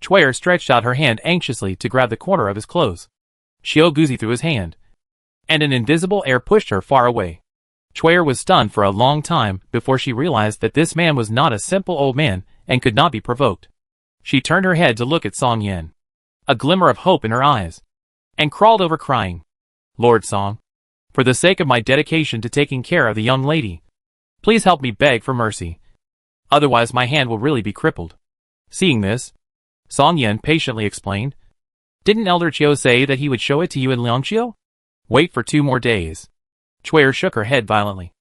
[SPEAKER 1] Cui stretched out her hand anxiously to grab the corner of his clothes. Chiu Guzi threw his hand, and an invisible air pushed her far away. Cui was stunned for a long time before she realized that this man was not a simple old man and could not be provoked. She turned her head to look at Song Yan, a glimmer of hope in her eyes, and crawled over crying. Lord Song, for the sake of my dedication to taking care of the young lady, please help me beg for mercy. Otherwise my hand will really be crippled. Seeing this, Song Yan patiently explained. Didn't Elder Chiu say that he would show it to you in Lianqiu? Wait for 2 more days. Cui shook her head violently.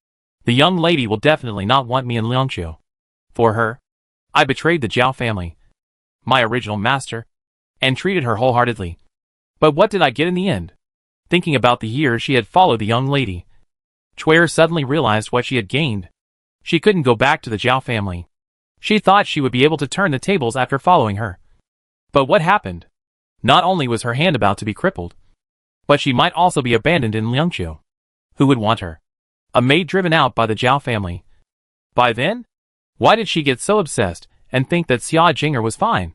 [SPEAKER 1] The young lady will definitely not want me in Lianqiu. For her, I betrayed the Zhao family, my original master, and treated her wholeheartedly. But what did I get in the end? Thinking about the years she had followed the young lady, Cui suddenly realized what she had gained. She couldn't go back to the Zhao family. She thought she would be able to turn the tables after following her. But what happened? Not only was her hand about to be crippled, but she might also be abandoned in Lianqiu. Who would want her? A maid driven out by the Zhao family. By then? Why did she get so obsessed and think that Xia Jinger was fine?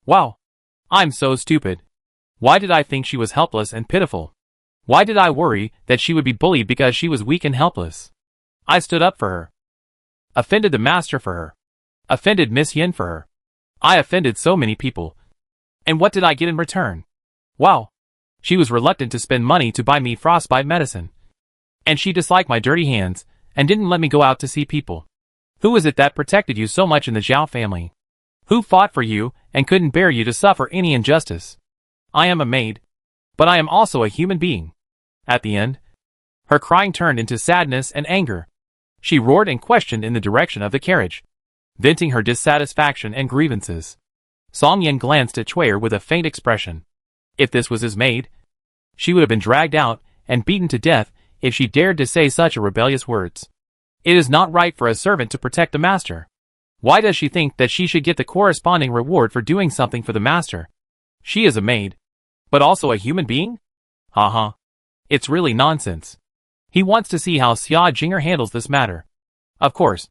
[SPEAKER 1] Wow. I'm so stupid. Why did I think she was helpless and pitiful? Why did I worry that she would be bullied because she was weak and helpless? I stood up for her. Offended the master for her. Offended Miss Yin for her. I offended so many people. And what did I get in return? Wow. She was reluctant to spend money to buy me frostbite medicine. And she disliked my dirty hands, and didn't let me go out to see people. Who is it that protected you so much in the Zhao family? Who fought for you, and couldn't bear you to suffer any injustice? I am a maid, but I am also a human being. At the end, her crying turned into sadness and anger. She roared and questioned in the direction of the carriage, venting her dissatisfaction and grievances. Song Yan glanced at Cui with a faint expression. If this was his maid, she would have been dragged out and beaten to death if she dared to say such rebellious words. It is not right for a servant to protect the master. Why does she think that she should get the corresponding reward for doing something for the master? She is a maid, but also a human being? Haha. It's really nonsense. He wants to see how Xia Jinger handles this matter. Of course,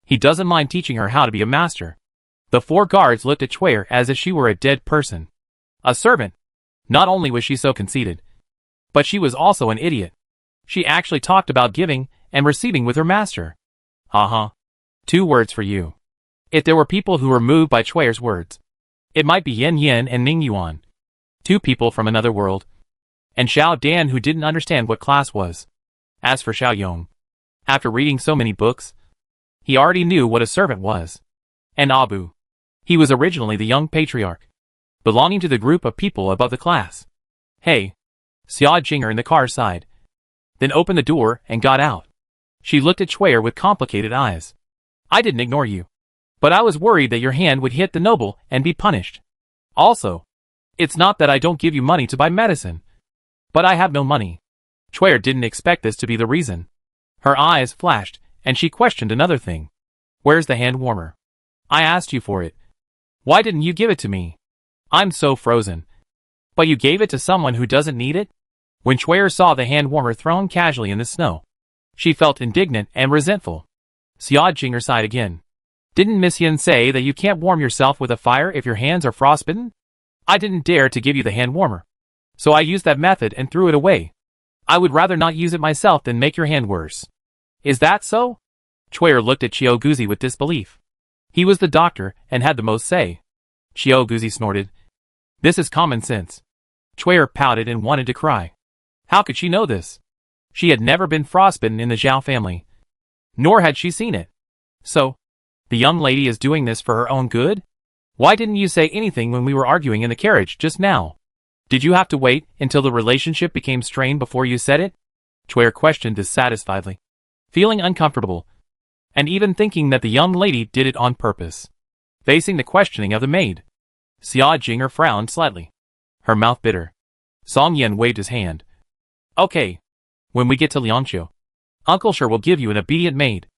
[SPEAKER 1] he doesn't mind teaching her how to be a master. The 4 guards looked at Cui as if she were a dead person. A servant. Not only was she so conceited, but she was also an idiot. She actually talked about giving and receiving with her master. Haha. 2 words for you. If there were people who were moved by Cui's words, it might be Yin Yin and Ning Yuan. 2 people from another world. And Xiao Dan, who didn't understand what class was. As for Xiao Yong, after reading so many books, he already knew what a servant was. And Abu. He was originally the young patriarch, belonging to the group of people above the class. Hey. Xia Jinger in the car sighed, then opened the door and got out. She looked at Cui with complicated eyes. I didn't ignore you, but I was worried that your hand would hit the noble and be punished. Also, it's not that I don't give you money to buy medicine, but I have no money. Cui didn't expect this to be the reason. Her eyes flashed, and she questioned another thing. Where's the hand warmer? I asked you for it. Why didn't you give it to me? I'm so frozen. But you gave it to someone who doesn't need it? When Cui saw the hand warmer thrown casually in the snow, she felt indignant and resentful. Xia Jinger sighed again. Didn't Miss Yin say that you can't warm yourself with a fire if your hands are frostbitten? I didn't dare to give you the hand warmer, so I used that method and threw it away. I would rather not use it myself than make your hand worse. Is that so? Cui looked at Chiu Guzi with disbelief. He was the doctor and had the most say. Chiu Guzi snorted. This is common sense. Cui pouted and wanted to cry. How could she know this? She had never been frostbitten in the Zhao family. Nor had she seen it. So, the young lady is doing this for her own good? Why didn't you say anything when we were arguing in the carriage just now? Did you have to wait until the relationship became strained before you said it? Cui questioned dissatisfiedly, feeling uncomfortable, and even thinking that the young lady did it on purpose. Facing the questioning of the maid, Xia Jing'er frowned slightly, her mouth bitter. Song Yan waved his hand. Okay. When we get to Liangqiu, Uncle sure will give you an obedient maid.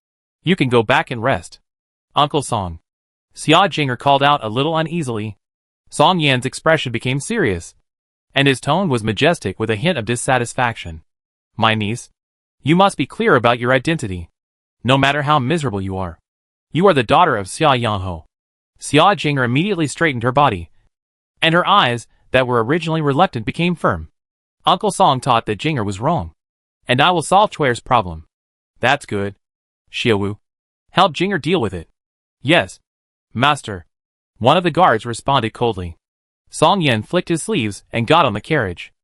[SPEAKER 1] You can go back and rest. Uncle Song. Xia Jing'er called out a little uneasily. Song Yan's expression became serious, and his tone was majestic with a hint of dissatisfaction. My niece, you must be clear about your identity. No matter how miserable you are the daughter of Xia Yangho. Xia Jing'er immediately straightened her body, and her eyes, that were originally reluctant, became firm. Uncle Song taught that Jing'er was wrong, and I will solve Chuer's problem. That's good. Xiaowu, help Jing'er deal with it. Yes, master. One of the guards responded coldly. Song Yan flicked his sleeves and got on the carriage.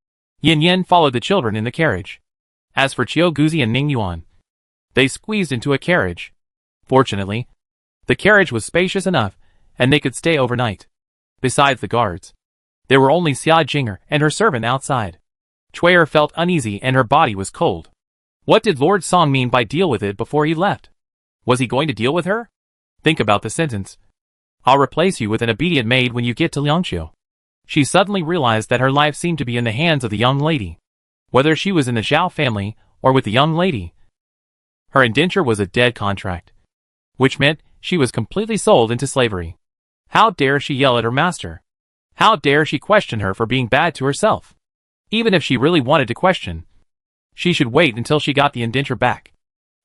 [SPEAKER 1] Yin Yen followed the children in the carriage. As for Qiu Guzi and Ning Yuan, they squeezed into a carriage. Fortunately, the carriage was spacious enough, and they could stay overnight. Besides the guards, there were only Xia Jing'er and her servant outside. Chuer felt uneasy and her body was cold. What did Lord Song mean by deal with it before he left? Was he going to deal with her? Think about the sentence. I'll replace you with an obedient maid when you get to Liangqiu. She suddenly realized that her life seemed to be in the hands of the young lady. Whether she was in the Zhao family or with the young lady, her indenture was a dead contract, which meant she was completely sold into slavery. How dare she yell at her master? How dare she question her for being bad to herself? Even if she really wanted to question, she should wait until she got the indenture back.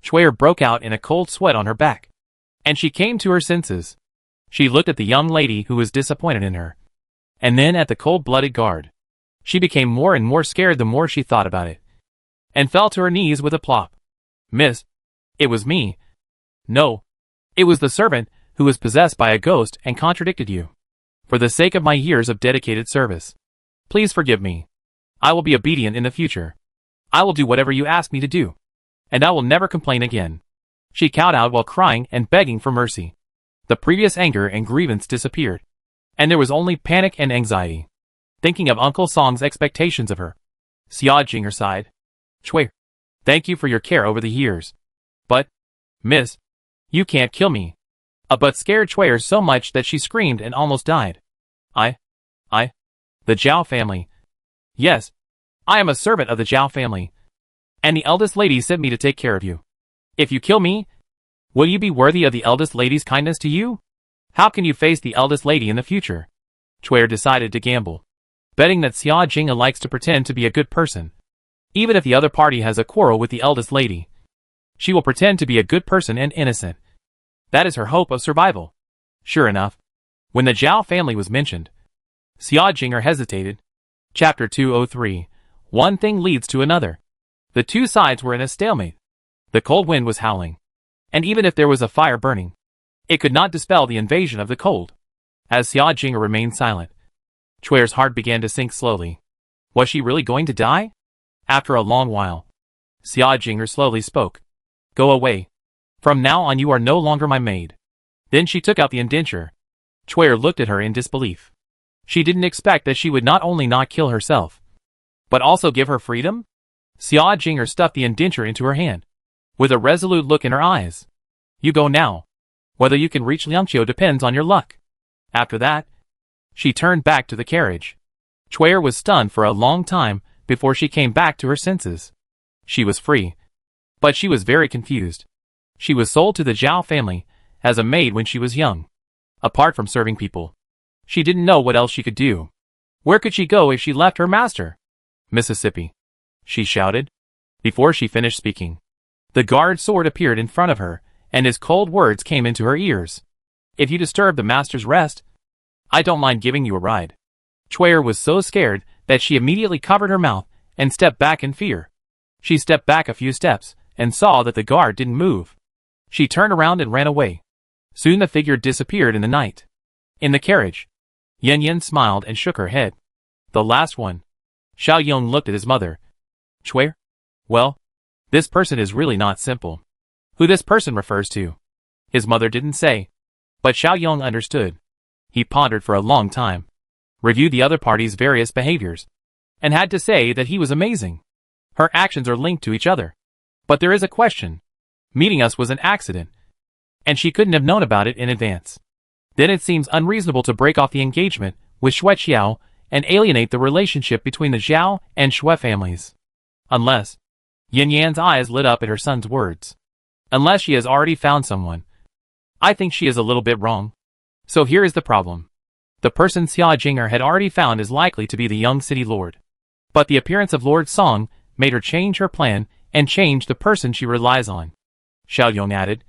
[SPEAKER 1] Chuer broke out in a cold sweat on her back, and she came to her senses. She looked at the young lady who was disappointed in her, and then at the cold-blooded guard. She became more and more scared the more she thought about it, and fell to her knees with a plop. Miss, it was me. No, it was the servant who was possessed by a ghost and contradicted you. For the sake of my years of dedicated service, please forgive me. I will be obedient in the future. I will do whatever you ask me to do, and I will never complain again. She cowed out while crying and begging for mercy. The previous anger and grievance disappeared, and there was only panic and anxiety. Thinking of Uncle Song's expectations of her, Xia Jing'er sighed. Chuer, thank you for your care over the years. But, miss, you can't kill me. But scared Chuer so much that she screamed and almost died. The Zhao family. Yes, I am a servant of the Zhao family, and the eldest lady sent me to take care of you. If you kill me, will you be worthy of the eldest lady's kindness to you? How can you face the eldest lady in the future? Chuer decided to gamble, betting that Xia Jing'er likes to pretend to be a good person. Even if the other party has a quarrel with the eldest lady, she will pretend to be a good person and innocent. That is her hope of survival. Sure enough, when the Zhao family was mentioned, Xia Jing'er hesitated. Chapter 203. One thing leads to another. The two sides were in a stalemate. The cold wind was howling, and even if there was a fire burning, it could not dispel the invasion of the cold. As Xia Jing'er remained silent, Chuer's heart began to sink slowly. Was she really going to die? After a long while, Xia Jing'er slowly spoke. Go away. From now on you are no longer my maid. Then she took out the indenture. Chuer looked at her in disbelief. She didn't expect that she would not only not kill herself, but also give her freedom? Xia Jing'er stuffed the indenture into her hand, with a resolute look in her eyes. You go now. Whether you can reach Liangqiu depends on your luck. After that, she turned back to the carriage. Chuer was stunned for a long time before she came back to her senses. She was free, but she was very confused. She was sold to the Zhao family as a maid when she was young. Apart from serving people, she didn't know what else she could do. Where could she go if she left her master? Mississippi, she shouted. Before she finished speaking, the guard's sword appeared in front of her, and his cold words came into her ears. If you disturb the master's rest, I don't mind giving you a ride. Chuer was so scared that she immediately covered her mouth and stepped back in fear. She stepped back a few steps and saw that the guard didn't move. She turned around and ran away. Soon the figure disappeared in the night. In the carriage, Yen Yen smiled and shook her head. The last one. Xiao Yong looked at his mother. Chuer? Well, this person is really not simple. Who this person refers to? His mother didn't say, but Xiao Yong understood. He pondered for a long time, reviewed the other party's various behaviors, and had to say that he was amazing. Her actions are linked to each other. But there is a question. Meeting us was an accident. and she couldn't have known about it in advance. Then it seems unreasonable to break off the engagement with Xue Xiao and alienate the relationship between the Zhao and Xue families. Unless, Yin Yan's eyes lit up at her son's words. Unless she has already found someone. I think she is a little bit wrong. So here is the problem. The person Xia Jinger had already found is likely to be the young city lord. But the appearance of Lord Song made her change her plan and change the person she relies on. Xiao Yong added.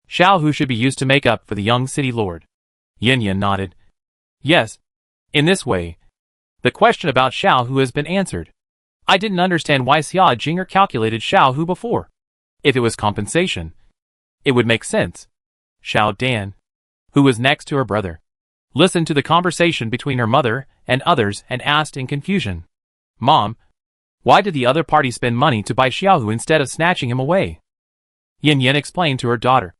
[SPEAKER 1] Xiao Hu should be used to make up for the young city lord. Yin Yan nodded. Yes. In this way, the question about Xiao Hu has been answered. I didn't understand why Xia Jinger calculated Xiao Hu before. If it was compensation, it would make sense. Xiao Dan, who was next to her brother, listened to the conversation between her mother and others and asked in confusion. Mom, why did the other party spend money to buy Xiao Hu instead of snatching him away? Yin Yan explained to her daughter.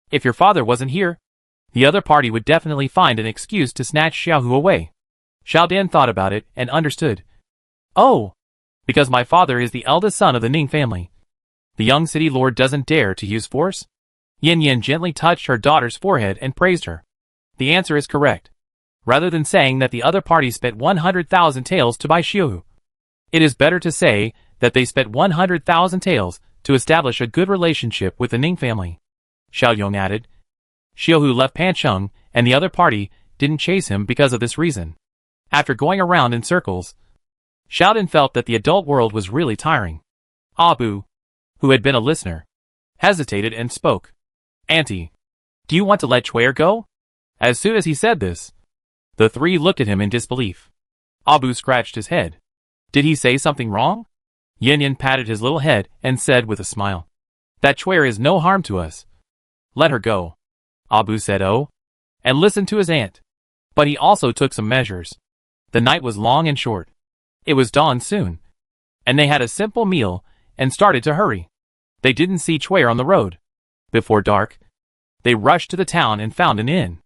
[SPEAKER 1] If your father wasn't here, the other party would definitely find an excuse to snatch Xiao Hu away. Xiao Dan thought about it and understood. Oh, because my father is the eldest son of the Ning family. The young city lord doesn't dare to use force? Yin Yan gently touched her daughter's forehead and praised her. The answer is correct. Rather than saying that the other party spent 100,000 taels to buy Xiao Hu, it is better to say that they spent 100,000 taels to establish a good relationship with the Ning family. Xiao Yong added. Xiao Hu left Pancheng, and the other party didn't chase him because of this reason. After going around in circles, Xiaodin felt that the adult world was really tiring. Abu, who had been a listener, hesitated and spoke. Auntie, do you want to let Chuer go? As soon as he said this, the three looked at him in disbelief. Abu scratched his head. Did he say something wrong? Yin Yan patted his little head and said with a smile. That Chuer is no harm to us. Let her go. Abu said oh, and listened to his aunt. But he also took some measures. The night was long and short. It was dawn soon, and they had a simple meal and started to hurry. They didn't see Chuer on the road. Before dark, they rushed to the town and found an inn.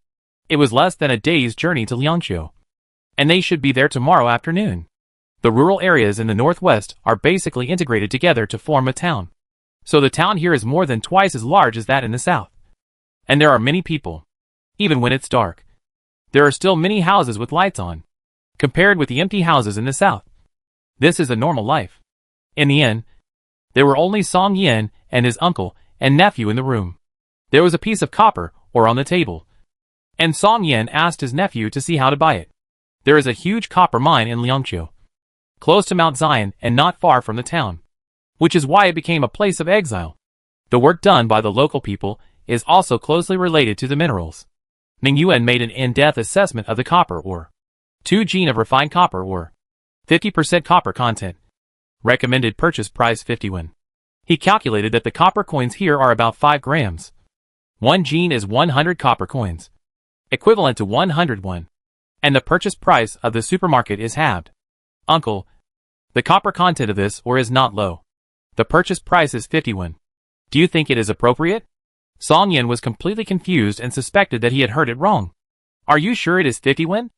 [SPEAKER 1] It was less than a day's journey to Liangqiu, and they should be there tomorrow afternoon. The rural areas in the northwest are basically integrated together to form a town. So the town here is more than twice as large as that in the south. And there are many people. Even when it's dark, there are still many houses with lights on, compared with the empty houses in the south. This is a normal life. In the inn, there were only Song Yin and his uncle and nephew in the room. There was a piece of copper ore on the table, and Song Yin asked his nephew to see how to buy it. There is a huge copper mine in Liangqiu, close to Mount Zion and not far from the town, which is why it became a place of exile. The work done by the local people is also closely related to the minerals. Ning Yuan made an in-depth assessment of the copper ore. 2 gene of refined copper ore. 50% copper content. Recommended purchase price 50 yuan. He calculated that the copper coins here are about 5 grams. 1 gene is 100 copper coins, equivalent to 101. And the purchase price of the supermarket is halved. Uncle, the copper content of this ore is not low. The purchase price is 50 yuan. Do you think it is appropriate? Song Yin was completely confused and suspected that he had heard it wrong. Are you sure it is 50 yuan?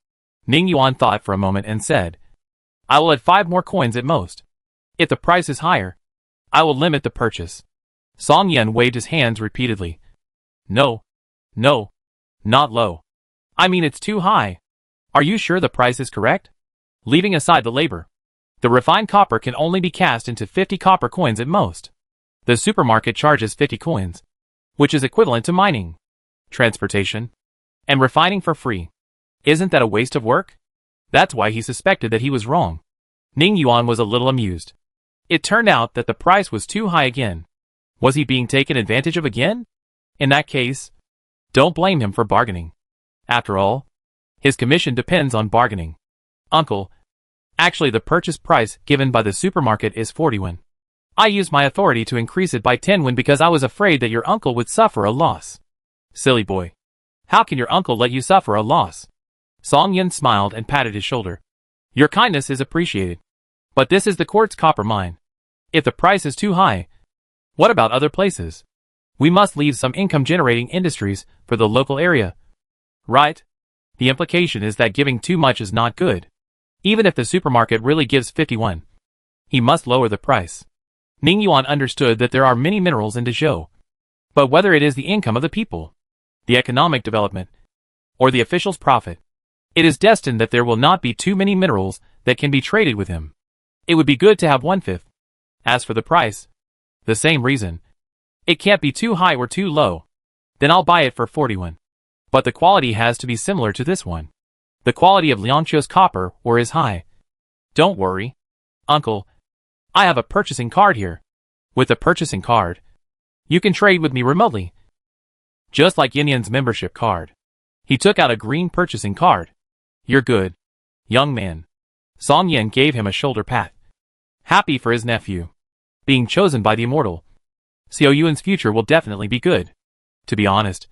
[SPEAKER 1] Ning Yuan thought for a moment and said, I will add 5 more coins at most. If the price is higher, I will limit the purchase. Song Yin waved his hands repeatedly. No. No. Not low. I mean it's too high. Are you sure the price is correct? Leaving aside the labor, the refined copper can only be cast into 50 copper coins at most. The supermarket charges 50 coins, which is equivalent to mining, transportation, and refining for free. Isn't that a waste of work? That's why he suspected that he was wrong. Ning Yuan was a little amused. It turned out that the price was too high again. Was he being taken advantage of again? In that case, don't blame him for bargaining. After all, his commission depends on bargaining. Uncle, actually the purchase price given by the supermarket is 40 yuan. I used my authority to increase it by 10 yuan because I was afraid that your uncle would suffer a loss. Silly boy. How can your uncle let you suffer a loss? Song Yin smiled and patted his shoulder. Your kindness is appreciated. But this is the quartz copper mine. If the price is too high, what about other places? We must leave some income-generating industries for the local area. Right? The implication is that giving too much is not good. Even if the supermarket really gives 51, he must lower the price. Ning Yuan understood that there are many minerals in Dezhou. But whether it is the income of the people, the economic development, or the official's profit, it is destined that there will not be too many minerals that can be traded with him. It would be good to have 1/5. As for the price, the same reason. It can't be too high or too low. Then I'll buy it for 41. But the quality has to be similar to this one. The quality of Lianqiu's copper ore is high. Don't worry, uncle. I have a purchasing card here. With the purchasing card, you can trade with me remotely. Just like Yanyan's membership card. He took out a green purchasing card. You're good, young man. Song Yan gave him a shoulder pat. Happy for his nephew being chosen by the immortal. Xiao Yuan's future will definitely be good. To be honest,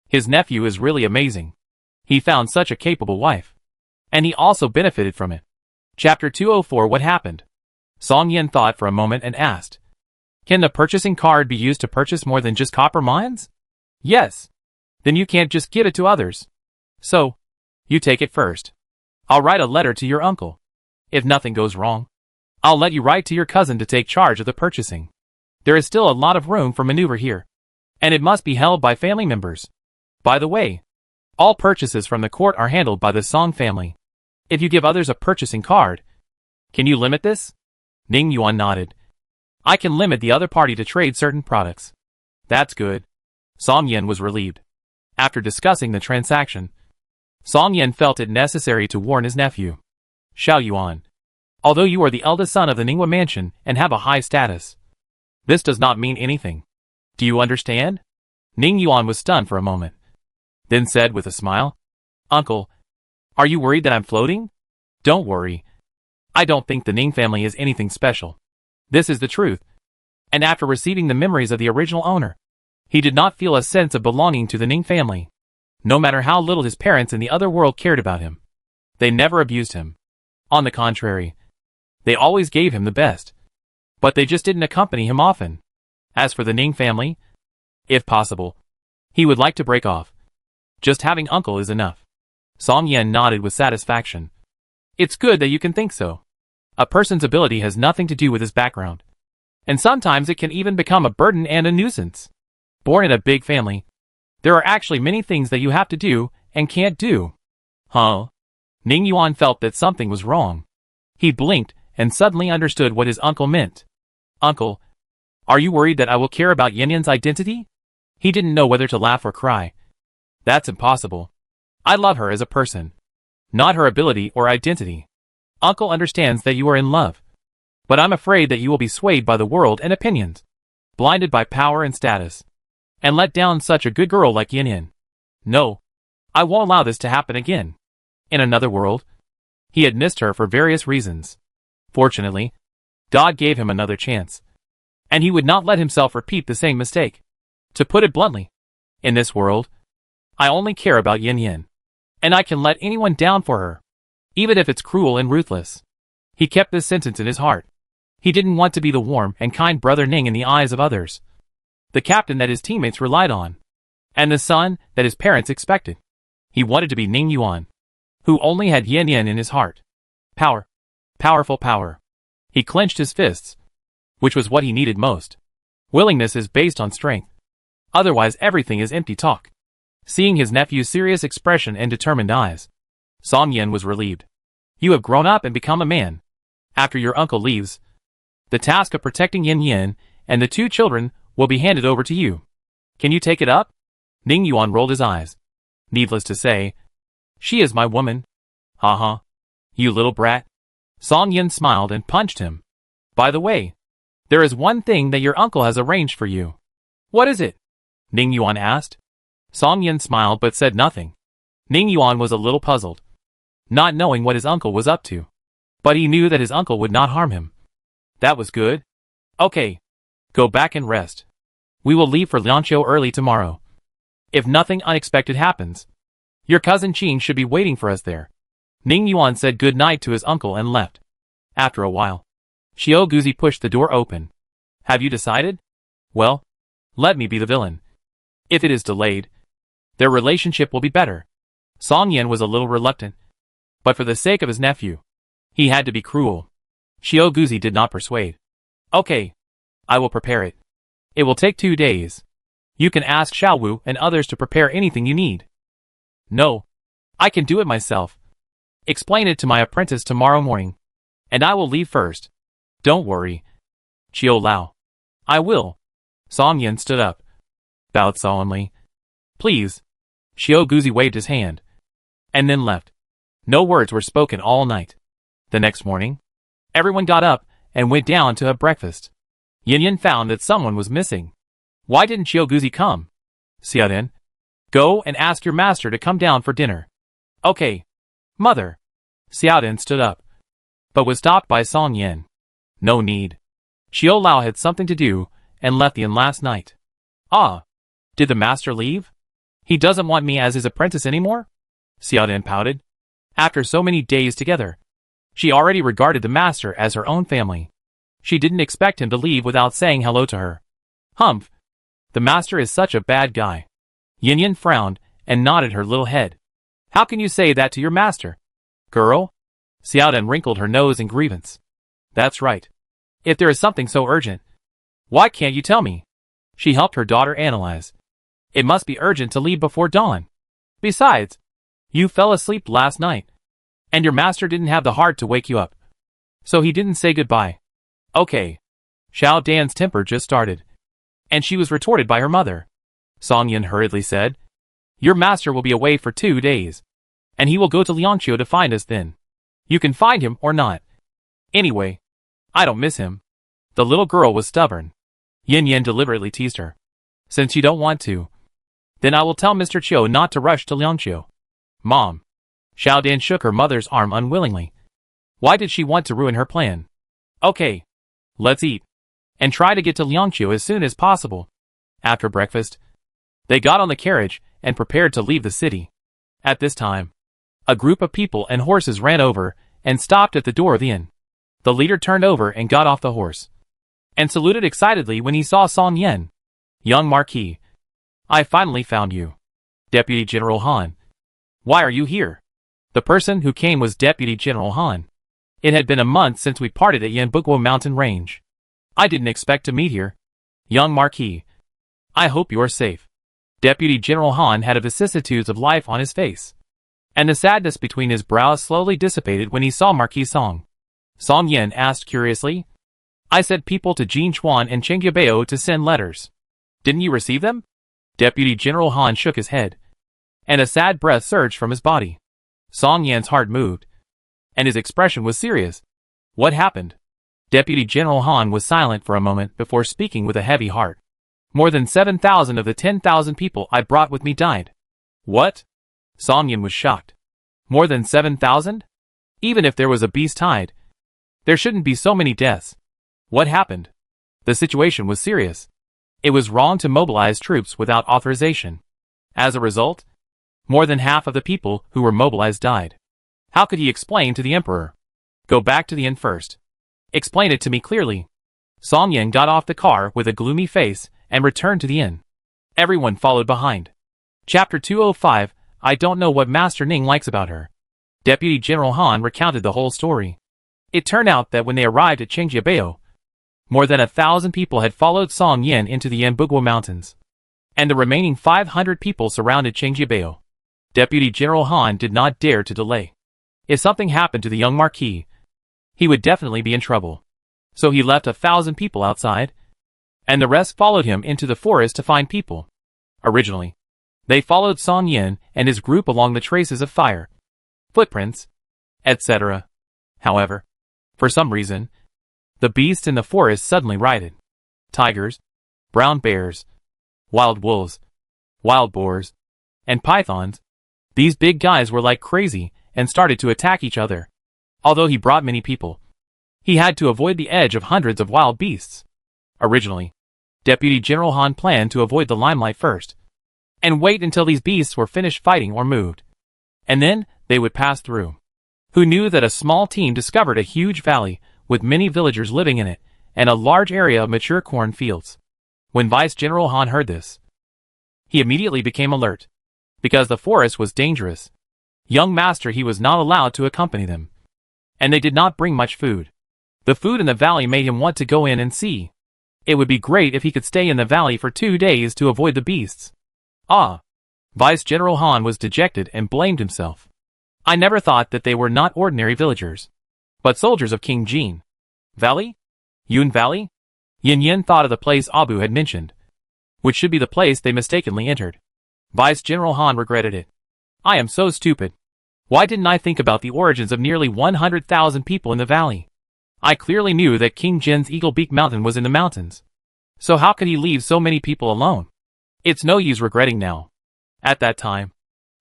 [SPEAKER 1] his nephew is really amazing. He found such a capable wife. And he also benefited from it. Chapter 204 What happened? Song Yan thought for a moment and asked, can the purchasing card be used to purchase more than just copper mines? Yes. Then you can't just give it to others. So, you take it first. I'll write a letter to your uncle. If nothing goes wrong, I'll let you write to your cousin to take charge of the purchasing. There is still a lot of room for maneuver here. And it must be held by family members. By the way, all purchases from the court are handled by the Song family. If you give others a purchasing card, can you limit this? Ning Yuan nodded. I can limit the other party to trade certain products. That's good. Song Yan was relieved. After discussing the transaction, Song Yan felt it necessary to warn his nephew. Xiao Yuan, although you are the eldest son of the Ninghua mansion and have a high status, this does not mean anything. Do you understand? Ning Yuan was stunned for a moment. Then said with a smile, Uncle, are you worried that I'm floating? Don't worry. I don't think the Ning family is anything special. This is the truth. And after receiving the memories of the original owner, he did not feel a sense of belonging to the Ning family. No matter how little his parents in the other world cared about him, they never abused him. On the contrary, they always gave him the best. But they just didn't accompany him often. As for the Ning family, if possible, he would like to break off. Just having uncle is enough. Song Yan nodded with satisfaction. It's good that you can think so. A person's ability has nothing to do with his background. And sometimes it can even become a burden and a nuisance. Born in a big family, there are actually many things that you have to do and can't do. Huh? Ning Yuan felt that something was wrong. He blinked and suddenly understood what his uncle meant. Uncle, are you worried that I will care about Yanyan's identity? He didn't know whether to laugh or cry. That's impossible. I love her as a person, not her ability or identity. Uncle understands that you are in love. But I'm afraid that you will be swayed by the world and opinions, blinded by power and status, and let down such a good girl like Yanyan. No, I won't allow this to happen again. In another world, he had missed her for various reasons. Fortunately, God gave him another chance. And he would not let himself repeat the same mistake. To put it bluntly, in this world, I only care about Yanyan. And I can let anyone down for her, even if it's cruel and ruthless. He kept this sentence in his heart. He didn't want to be the warm and kind brother Ning in the eyes of others, the captain that his teammates relied on, and the son that his parents expected. He wanted to be Ning Yuan, who only had Yanyan in his heart. Power. Powerful power. He clenched his fists, which was what he needed most. Willingness is based on strength. Otherwise everything is empty talk. Seeing his nephew's serious expression and determined eyes, Song Yan was relieved. You have grown up and become a man. After your uncle leaves, the task of protecting Yanyan and the 2 children will be handed over to you. Can you take it up? Ning Yuan rolled his eyes. Needless to say, she is my woman. Ha. You little brat. Song Yan smiled and punched him. By the way, there is one thing that your uncle has arranged for you. What is it? Ning Yuan asked. Song Yan smiled but said nothing. Ning Yuan was a little puzzled, not knowing what his uncle was up to. But he knew that his uncle would not harm him. That was good. Okay. Go back and rest. We will leave for Lianqiu early tomorrow. If nothing unexpected happens, your cousin Qin should be waiting for us there. Ning Yuan said good night to his uncle and left. After a while, Xiao Guzi pushed the door open. Have you decided? Well, let me be the villain. If it is delayed, their relationship will be better. Song Yan was a little reluctant, but for the sake of his nephew, he had to be cruel. Xiao Guzi did not persuade. Okay, I will prepare it. It will take 2 days. You can ask Xiao Wu and others to prepare anything you need. No. I can do it myself. Explain it to my apprentice tomorrow morning. And I will leave first. Don't worry. Qiu Lao. I will. Song Yin stood up. Bowed solemnly. Please. Xiao Guzi waved his hand. And then left. No words were spoken all night. The next morning, everyone got up and went down to have breakfast. Yin Yin found that someone was missing. Why didn't Xiao Guzi come? Xiaodin. Go and ask your master to come down for dinner. Okay. Mother. Xiaodin stood up, but was stopped by Song Yin. No need. Qiu Lao had something to do and left the inn last night. Ah. Did the master leave? He doesn't want me as his apprentice anymore? Xiaodin pouted. After so many days together, she already regarded the master as her own family. She didn't expect him to leave without saying hello to her. Humph. The master is such a bad guy. Yin Yin frowned and nodded her little head. How can you say that to your master? Girl? Xiaodin wrinkled her nose in grievance. That's right. If there is something so urgent, why can't you tell me? She helped her daughter analyze. It must be urgent to leave before dawn. Besides, you fell asleep last night, and your master didn't have the heart to wake you up. So he didn't say goodbye. Okay. Xiao Dan's temper just started, and she was retorted by her mother. Song Yin hurriedly said, Your master will be away for 2 days, and he will go to Liangqiu to find us then. You can find him or not. Anyway, I don't miss him. The little girl was stubborn. Yin Yin deliberately teased her. Since you don't want to, then I will tell Mr. Qiu not to rush to Liangqiu. Mom. Xiao Dan shook her mother's arm unwillingly. Why did she want to ruin her plan? Okay. Let's eat. And try to get to Liangqiu as soon as possible. After breakfast, they got on the carriage and prepared to leave the city. At this time, a group of people and horses ran over and stopped at the door of the inn. The leader turned over and got off the horse, and saluted excitedly when he saw Song Yin. Young Marquis. I finally found you. Deputy General Han. Why are you here? The person who came was Deputy General Han. It had been a month since we parted at Yanbukwo Mountain Range. I didn't expect to meet here. Young Marquis. I hope you are safe. Deputy General Han had a vicissitudes of life on his face, and the sadness between his brows slowly dissipated when he saw Marquis Song. Song Yin asked curiously. I sent people to Jin Chuan and Chengyabeo to send letters. Didn't you receive them? Deputy General Han shook his head, and a sad breath surged from his body. Song Yin's heart moved, and his expression was serious. What happened? Deputy General Han was silent for a moment before speaking with a heavy heart. More than 7,000 of the 10,000 people I brought with me died. What? Song Yin was shocked. More than 7,000? Even if there was a beast tide, there shouldn't be so many deaths. What happened? The situation was serious. It was wrong to mobilize troops without authorization. As a result, more than half of the people who were mobilized died. How could he explain to the emperor? Go back to the inn first. Explain it to me clearly. Song Yin got off the car with a gloomy face and returned to the inn. Everyone followed behind. Chapter 205, I don't know what Master Ning likes about her. Deputy General Han recounted the whole story. It turned out that when they arrived at Chengyabeo, more than 1,000 people had followed Song Yin into the Yanbukwo Mountains, and the remaining 500 people surrounded Chengyabeo. Deputy General Han did not dare to delay. If something happened to the young Marquis, he would definitely be in trouble. So he left 1,000 people outside, and the rest followed him into the forest to find people. Originally, they followed Song Yin and his group along the traces of fire, footprints, etc. However, for some reason, the beasts in the forest suddenly rioted. Tigers, brown bears, wild wolves, wild boars, and pythons. These big guys were like crazy and started to attack each other. Although he brought many people, he had to avoid the edge of hundreds of wild beasts. Originally, Deputy General Han planned to avoid the limelight first, and wait until these beasts were finished fighting or moved, and then they would pass through. Who knew that a small team discovered a huge valley with many villagers living in it, and a large area of mature corn fields. When Vice General Han heard this, he immediately became alert, because the forest was dangerous. Young master, he was not allowed to accompany them, and they did not bring much food. The food in the valley made him want to go in and see. It would be great if he could stay in the valley for 2 days to avoid the beasts. Ah! Vice General Han was dejected and blamed himself. I never thought that they were not ordinary villagers, but soldiers of King Jin. Valley? Yun Valley? Yin Yin thought of the place Abu had mentioned, which should be the place they mistakenly entered. Vice General Han regretted it. I am so stupid. Why didn't I think about the origins of nearly 100,000 people in the valley? I clearly knew that King Jin's Eagle Beak Mountain was in the mountains. So how could he leave so many people alone? It's no use regretting now. At that time,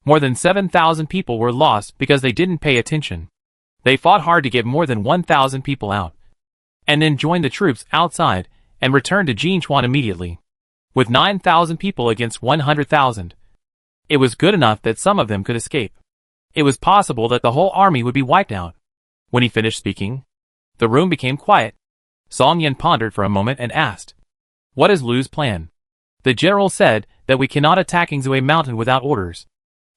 [SPEAKER 1] more than 7,000 people were lost because they didn't pay attention. They fought hard to get more than 1,000 people out, and then joined the troops outside and returned to Jinchuan immediately. With 9,000 people against 100,000, it was good enough that some of them could escape. It was possible that the whole army would be wiped out. When he finished speaking, the room became quiet. Song Yin pondered for a moment and asked, "What is Lu's plan?" The general said that we cannot attack Yingzue Mountain without orders,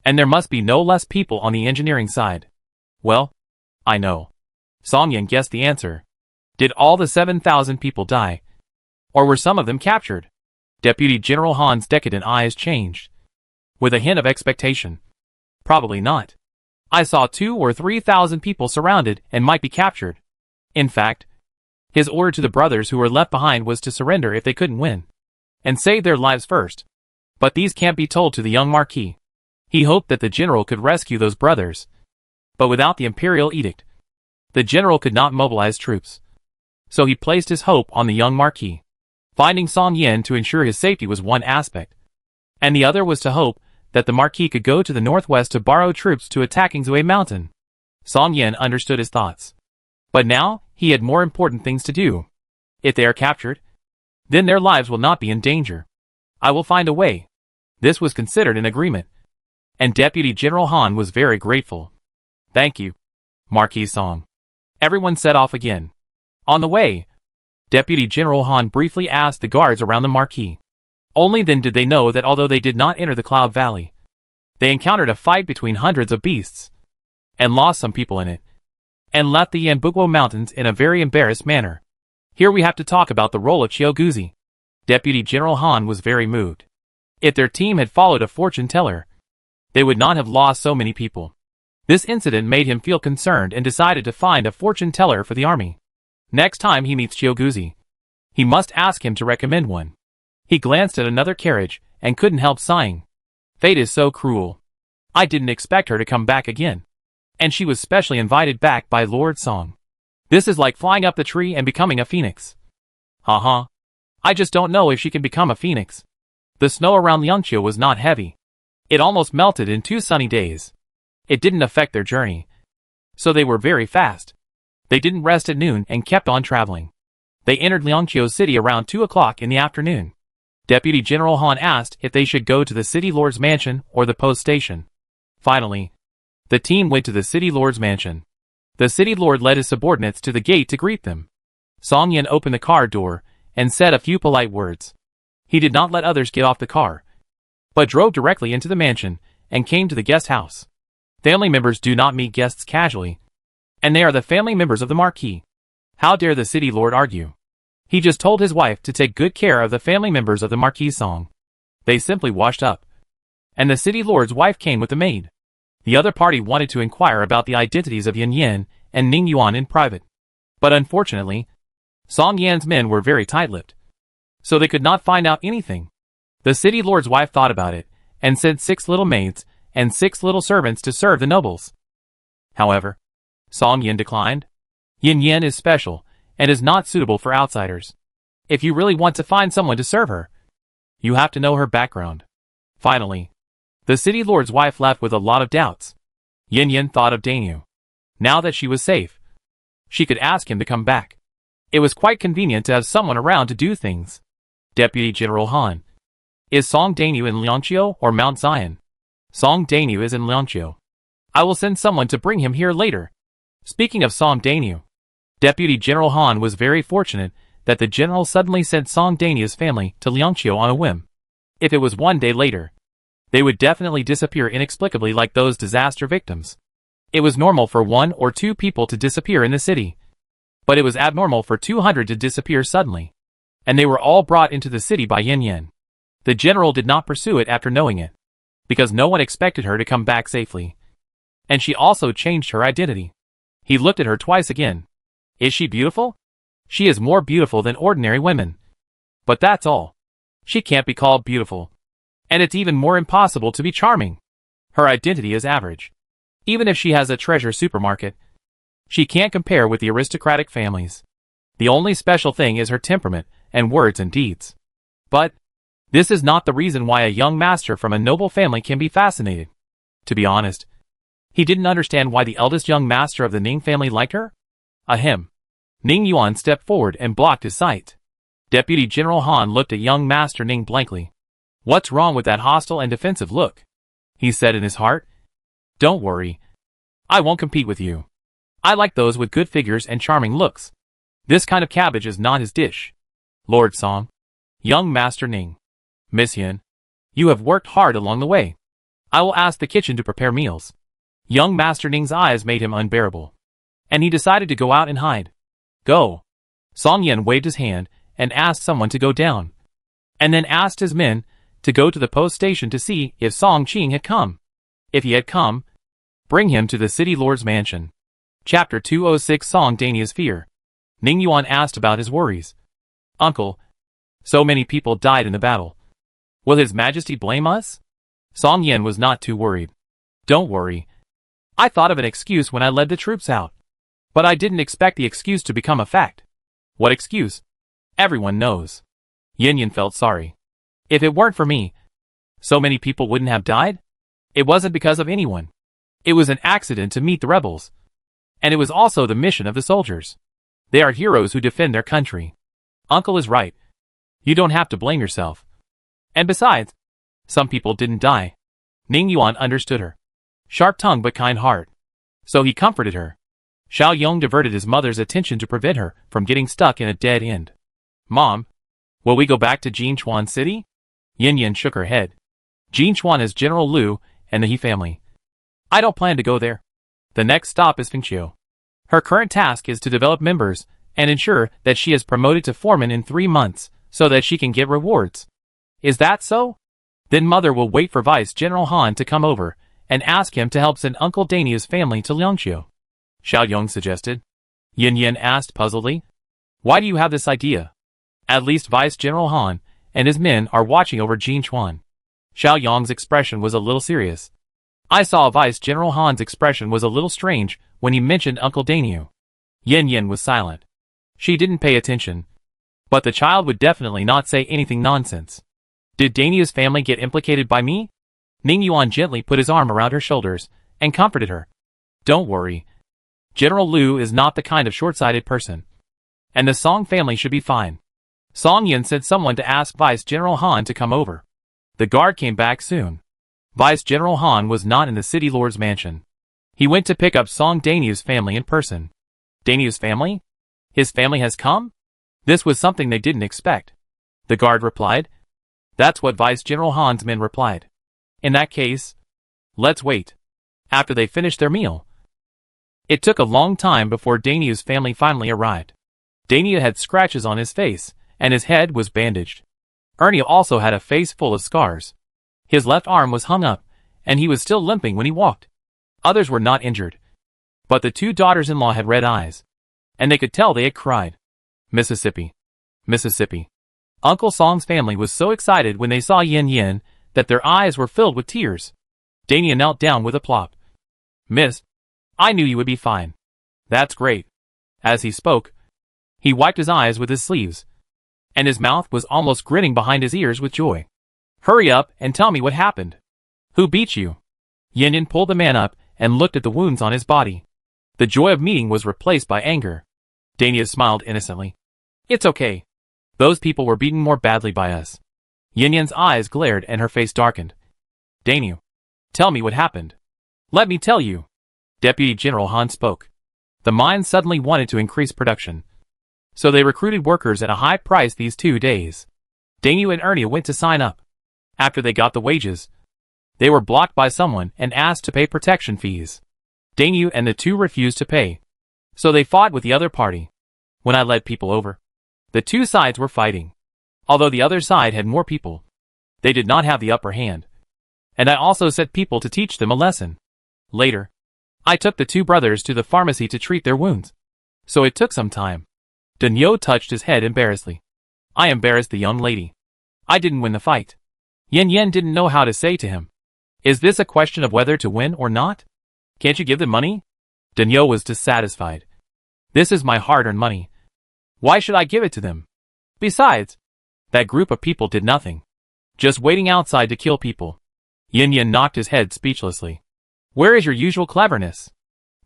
[SPEAKER 1] and there must be no less people on the engineering side. Well, I know. Song Yin guessed the answer. Did all the 7,000 people die? Or were some of them captured? Deputy General Han's decadent eyes changed, with a hint of expectation. Probably not. I saw 2,000 or 3,000 people surrounded and might be captured. In fact, his order to the brothers who were left behind was to surrender if they couldn't win, and save their lives first. But these can't be told to the young Marquis. He hoped that the general could rescue those brothers. But without the imperial edict, the general could not mobilize troops. So he placed his hope on the young Marquis. Finding Song Yin to ensure his safety was one aspect, and the other was to hope that the Marquis could go to the northwest to borrow troops to attack Yingzue Mountain. Song Yin understood his thoughts. But now, he had more important things to do. If they are captured, then their lives will not be in danger. I will find a way. This was considered an agreement, and Deputy General Han was very grateful. Thank you, Marquis Song. Everyone set off again. On the way, Deputy General Han briefly asked the guards around the Marquis. Only then did they know that although they did not enter the Cloud Valley, they encountered a fight between hundreds of beasts, and lost some people in it, and left the Yanbuguo Mountains in a very embarrassed manner. Here we have to talk about the role of Chiyoguzi. Deputy General Han was very moved. If their team had followed a fortune teller, they would not have lost so many people. This incident made him feel concerned and decided to find a fortune teller for the army. Next time he meets Chiyoguzi, he must ask him to recommend one. He glanced at another carriage and couldn't help sighing. Fate is so cruel. I didn't expect her to come back again. And she was specially invited back by Lord Song. This is like flying up the tree and becoming a phoenix. Haha. I just don't know if she can become a phoenix. The snow around Liangqiu was not heavy. It almost melted in 2 sunny days. It didn't affect their journey, so they were very fast. They didn't rest at noon and kept on traveling. They entered Liangqiu City around 2 o'clock in the afternoon. Deputy General Han asked if they should go to the city lord's mansion or the post station. Finally, the team went to the city lord's mansion. The city lord led his subordinates to the gate to greet them. Song Yin opened the car door and said a few polite words. He did not let others get off the car, but drove directly into the mansion and came to the guest house. Family members do not meet guests casually, and they are the family members of the Marquis. How dare the city lord argue? He just told his wife to take good care of the family members of the Marquis Song. They simply washed up, and the city lord's wife came with the maid. The other party wanted to inquire about the identities of Yin Yin and Ning Yuan in private, but unfortunately, Song Yan's men were very tight-lipped, so they could not find out anything. The city lord's wife thought about it, and sent 6 little maids and 6 little servants to serve the nobles. However, Song Yin declined. Yin Yin is special, and is not suitable for outsiders. If you really want to find someone to serve her, you have to know her background. Finally, the city lord's wife left with a lot of doubts. Yin Yin thought of Dainu. Now that she was safe, she could ask him to come back. It was quite convenient to have someone around to do things. Deputy General Han. Is Song Dainu in Liangqiu or Mount Zion? Song Dainu is in Liangqiu. I will send someone to bring him here later. Speaking of Song Dainu, Deputy General Han was very fortunate that the general suddenly sent Song Dainu's family to Liangqiu on a whim. If it was 1 day later, they would definitely disappear inexplicably like those disaster victims. It was normal for 1 or 2 people to disappear in the city, but it was abnormal for 200 to disappear suddenly. and they were all brought into the city by Yin Yin. The general did not pursue it after knowing it, because no one expected her to come back safely. And she also changed her identity. He looked at her twice again. Is she beautiful? She is more beautiful than ordinary women. But that's all. She can't be called beautiful. And it's even more impossible to be charming. Her identity is average. Even if she has a treasure supermarket, she can't compare with the aristocratic families. The only special thing is her temperament and words and deeds. But this is not the reason why a young master from a noble family can be fascinated. To be honest, he didn't understand why the eldest young master of the Ning family liked her. Ahem. Ning Yuan stepped forward and blocked his sight. Deputy General Han looked at young Master Ning blankly. What's wrong with that hostile and defensive look? He said in his heart. Don't worry. I won't compete with you. I like those with good figures and charming looks. This kind of cabbage is not his dish. Lord Song. Young Master Ning. Miss Yin. You have worked hard along the way. I will ask the kitchen to prepare meals. Young Master Ning's eyes made him unbearable, and he decided to go out and hide. Go. Song Yin waved his hand and asked someone to go down, and then asked his men to go to the post station to see if Song Qing had come. If he had come, bring him to the city lord's mansion. Chapter 206 Song Dania's Fear. Ning Yuan asked about his worries. Uncle, so many people died in the battle. Will His Majesty blame us? Song Yin was not too worried. Don't worry. I thought of an excuse when I led the troops out. But I didn't expect the excuse to become a fact. What excuse? Everyone knows. Yin Yin felt sorry. If it weren't for me, so many people wouldn't have died? It wasn't because of anyone. It was an accident to meet the rebels. And it was also the mission of the soldiers. They are heroes who defend their country. Uncle is right. You don't have to blame yourself. And besides, some people didn't die. Ning Yuan understood her. Sharp tongue but kind heart. So he comforted her. Xiao Yong diverted his mother's attention to prevent her from getting stuck in a dead end. Mom, will we go back to Jinchuan City? Yin Yin shook her head. Jinchuan is General Liu and the He family. I don't plan to go there. The next stop is Fengqiu. Her current task is to develop members and ensure that she is promoted to foreman in 3 months so that she can get rewards. Is that so? Then Mother will wait for Vice General Han to come over and ask him to help send Uncle Dania's family to Liangqiu. Xiao Yong suggested. Yin Yin asked puzzledly. Why do you have this idea? At least Vice General Han and his men are watching over Jinchuan. Xiao Yong's expression was a little serious. I saw Vice General Han's expression was a little strange when he mentioned Uncle Daniu. Yin Yin was silent. She didn't pay attention. But the child would definitely not say anything nonsense. Did Daniu's family get implicated by me? Ning Yuan gently put his arm around her shoulders and comforted her. Don't worry. General Liu is not the kind of short-sighted person. And the Song family should be fine. Song Yin sent someone to ask Vice General Han to come over. The guard came back soon. Vice General Han was not in the city lord's mansion. He went to pick up Song Daniu's family in person. Daniu's family? His family has come? This was something they didn't expect. The guard replied. That's what Vice General Han's men replied. In that case, let's wait. After they finished their meal. It took a long time before Daniu's family finally arrived. Daniu had scratches on his face, and his head was bandaged. Ernie also had a face full of scars. His left arm was hung up, and he was still limping when he walked. Others were not injured. But the 2 daughters-in-law had red eyes, and they could tell they had cried. Mississippi. Mississippi. Uncle Song's family was so excited when they saw Yin Yin that their eyes were filled with tears. Dania knelt down with a plop. Miss, I knew you would be fine. That's great. As he spoke, he wiped his eyes with his sleeves, and his mouth was almost grinning behind his ears with joy. Hurry up and tell me what happened. Who beat you? Yin Yin pulled the man up and looked at the wounds on his body. The joy of meeting was replaced by anger. Dania smiled innocently. It's okay. Those people were beaten more badly by us. Yin Yin's eyes glared and her face darkened. Daniu, tell me what happened. Let me tell you. Deputy General Han spoke. The mine suddenly wanted to increase production. So they recruited workers at a high price these 2 days. Daniu and Ernie went to sign up. After they got the wages, they were blocked by someone and asked to pay protection fees. Daniu and the 2 refused to pay. So they fought with the other party. When I led people over, The two sides were fighting. Although the other side had more people, they did not have the upper hand. And I also set people to teach them a lesson. Later, I took the two brothers to the pharmacy to treat their wounds. So it took some time. Danyo touched his head embarrassedly. I embarrassed the young lady. I didn't win the fight. Yen Yen didn't know how to say to him. Is this a question of whether to win or not? Can't you give them money? Danyo was dissatisfied. This is my hard-earned money. Why should I give it to them? Besides, that group of people did nothing. Just waiting outside to kill people. Yen Yen knocked his head speechlessly. Where is your usual cleverness?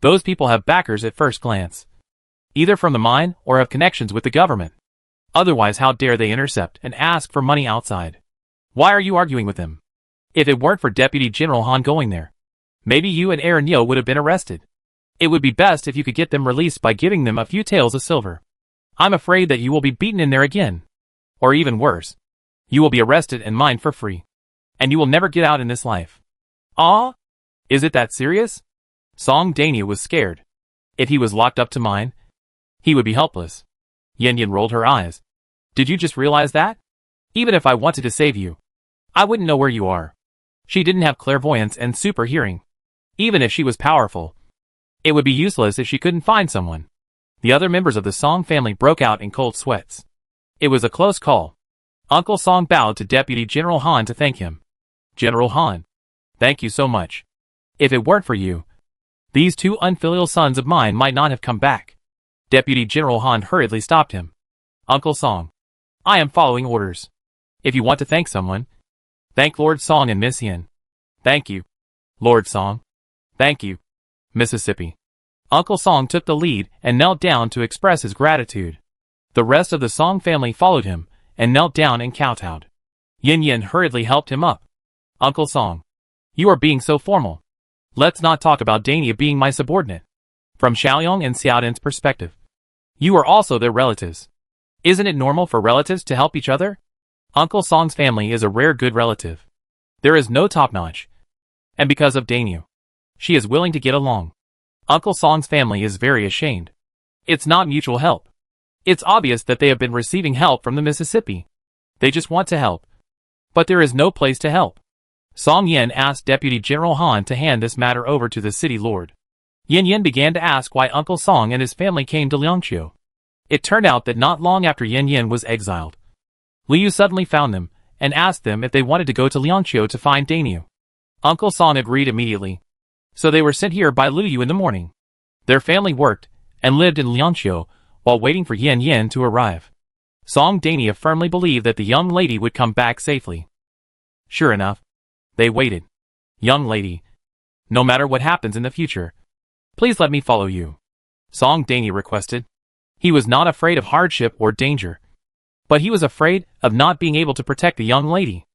[SPEAKER 1] Those people have backers at first glance. Either from the mine or have connections with the government. Otherwise, how dare they intercept and ask for money outside? Why are you arguing with them? If it weren't for Deputy General Han going there, maybe you and Aaron Yo would have been arrested. It would be best if you could get them released by giving them a few taels of silver. I'm afraid that you will be beaten in there again. Or even worse. You will be arrested and mined for free. And you will never get out in this life. Ah? Is it that serious? Song Dania was scared. If he was locked up to mine, he would be helpless. Yen Yen rolled her eyes. Did you just realize that? Even if I wanted to save you, I wouldn't know where you are. She didn't have clairvoyance and super hearing. Even if she was powerful, it would be useless if she couldn't find someone. The other members of the Song family broke out in cold sweats. It was a close call. Uncle Song bowed to Deputy General Han to thank him. General Han, thank you so much. If it weren't for you, these two unfilial sons of mine might not have come back. Deputy General Han hurriedly stopped him. Uncle Song, I am following orders. If you want to thank someone, thank Lord Song and Miss Yin. Thank you. Lord Song. Thank you. Mississippi. Uncle Song took the lead and knelt down to express his gratitude. The rest of the Song family followed him and knelt down and kowtowed. Yin Yin hurriedly helped him up. Uncle Song, you are being so formal. Let's not talk about Dania being my subordinate. From Xiaoyong and Xiaodin's perspective, you are also their relatives. Isn't it normal for relatives to help each other? Uncle Song's family is a rare good relative. There is no top-notch. And because of Dania, she is willing to get along. Uncle Song's family is very ashamed. It's not mutual help. It's obvious that they have been receiving help from the Mississippi. They just want to help. But there is no place to help. Song Yen asked Deputy General Han to hand this matter over to the city lord. Yin Yin began to ask why Uncle Song and his family came to Liangqiu. It turned out that not long after Yin Yin was exiled, Liu suddenly found them and asked them if they wanted to go to Liangqiu to find Daniu. Uncle Song agreed immediately. So they were sent here by Liu in the morning. Their family worked and lived in Liangqiu while waiting for Yin Yin to arrive. Song Dania firmly believed that the young lady would come back safely. Sure enough, they waited. Young lady, no matter what happens in the future, please let me follow you. Song Dania requested. He was not afraid of hardship or danger, but he was afraid of not being able to protect the young lady.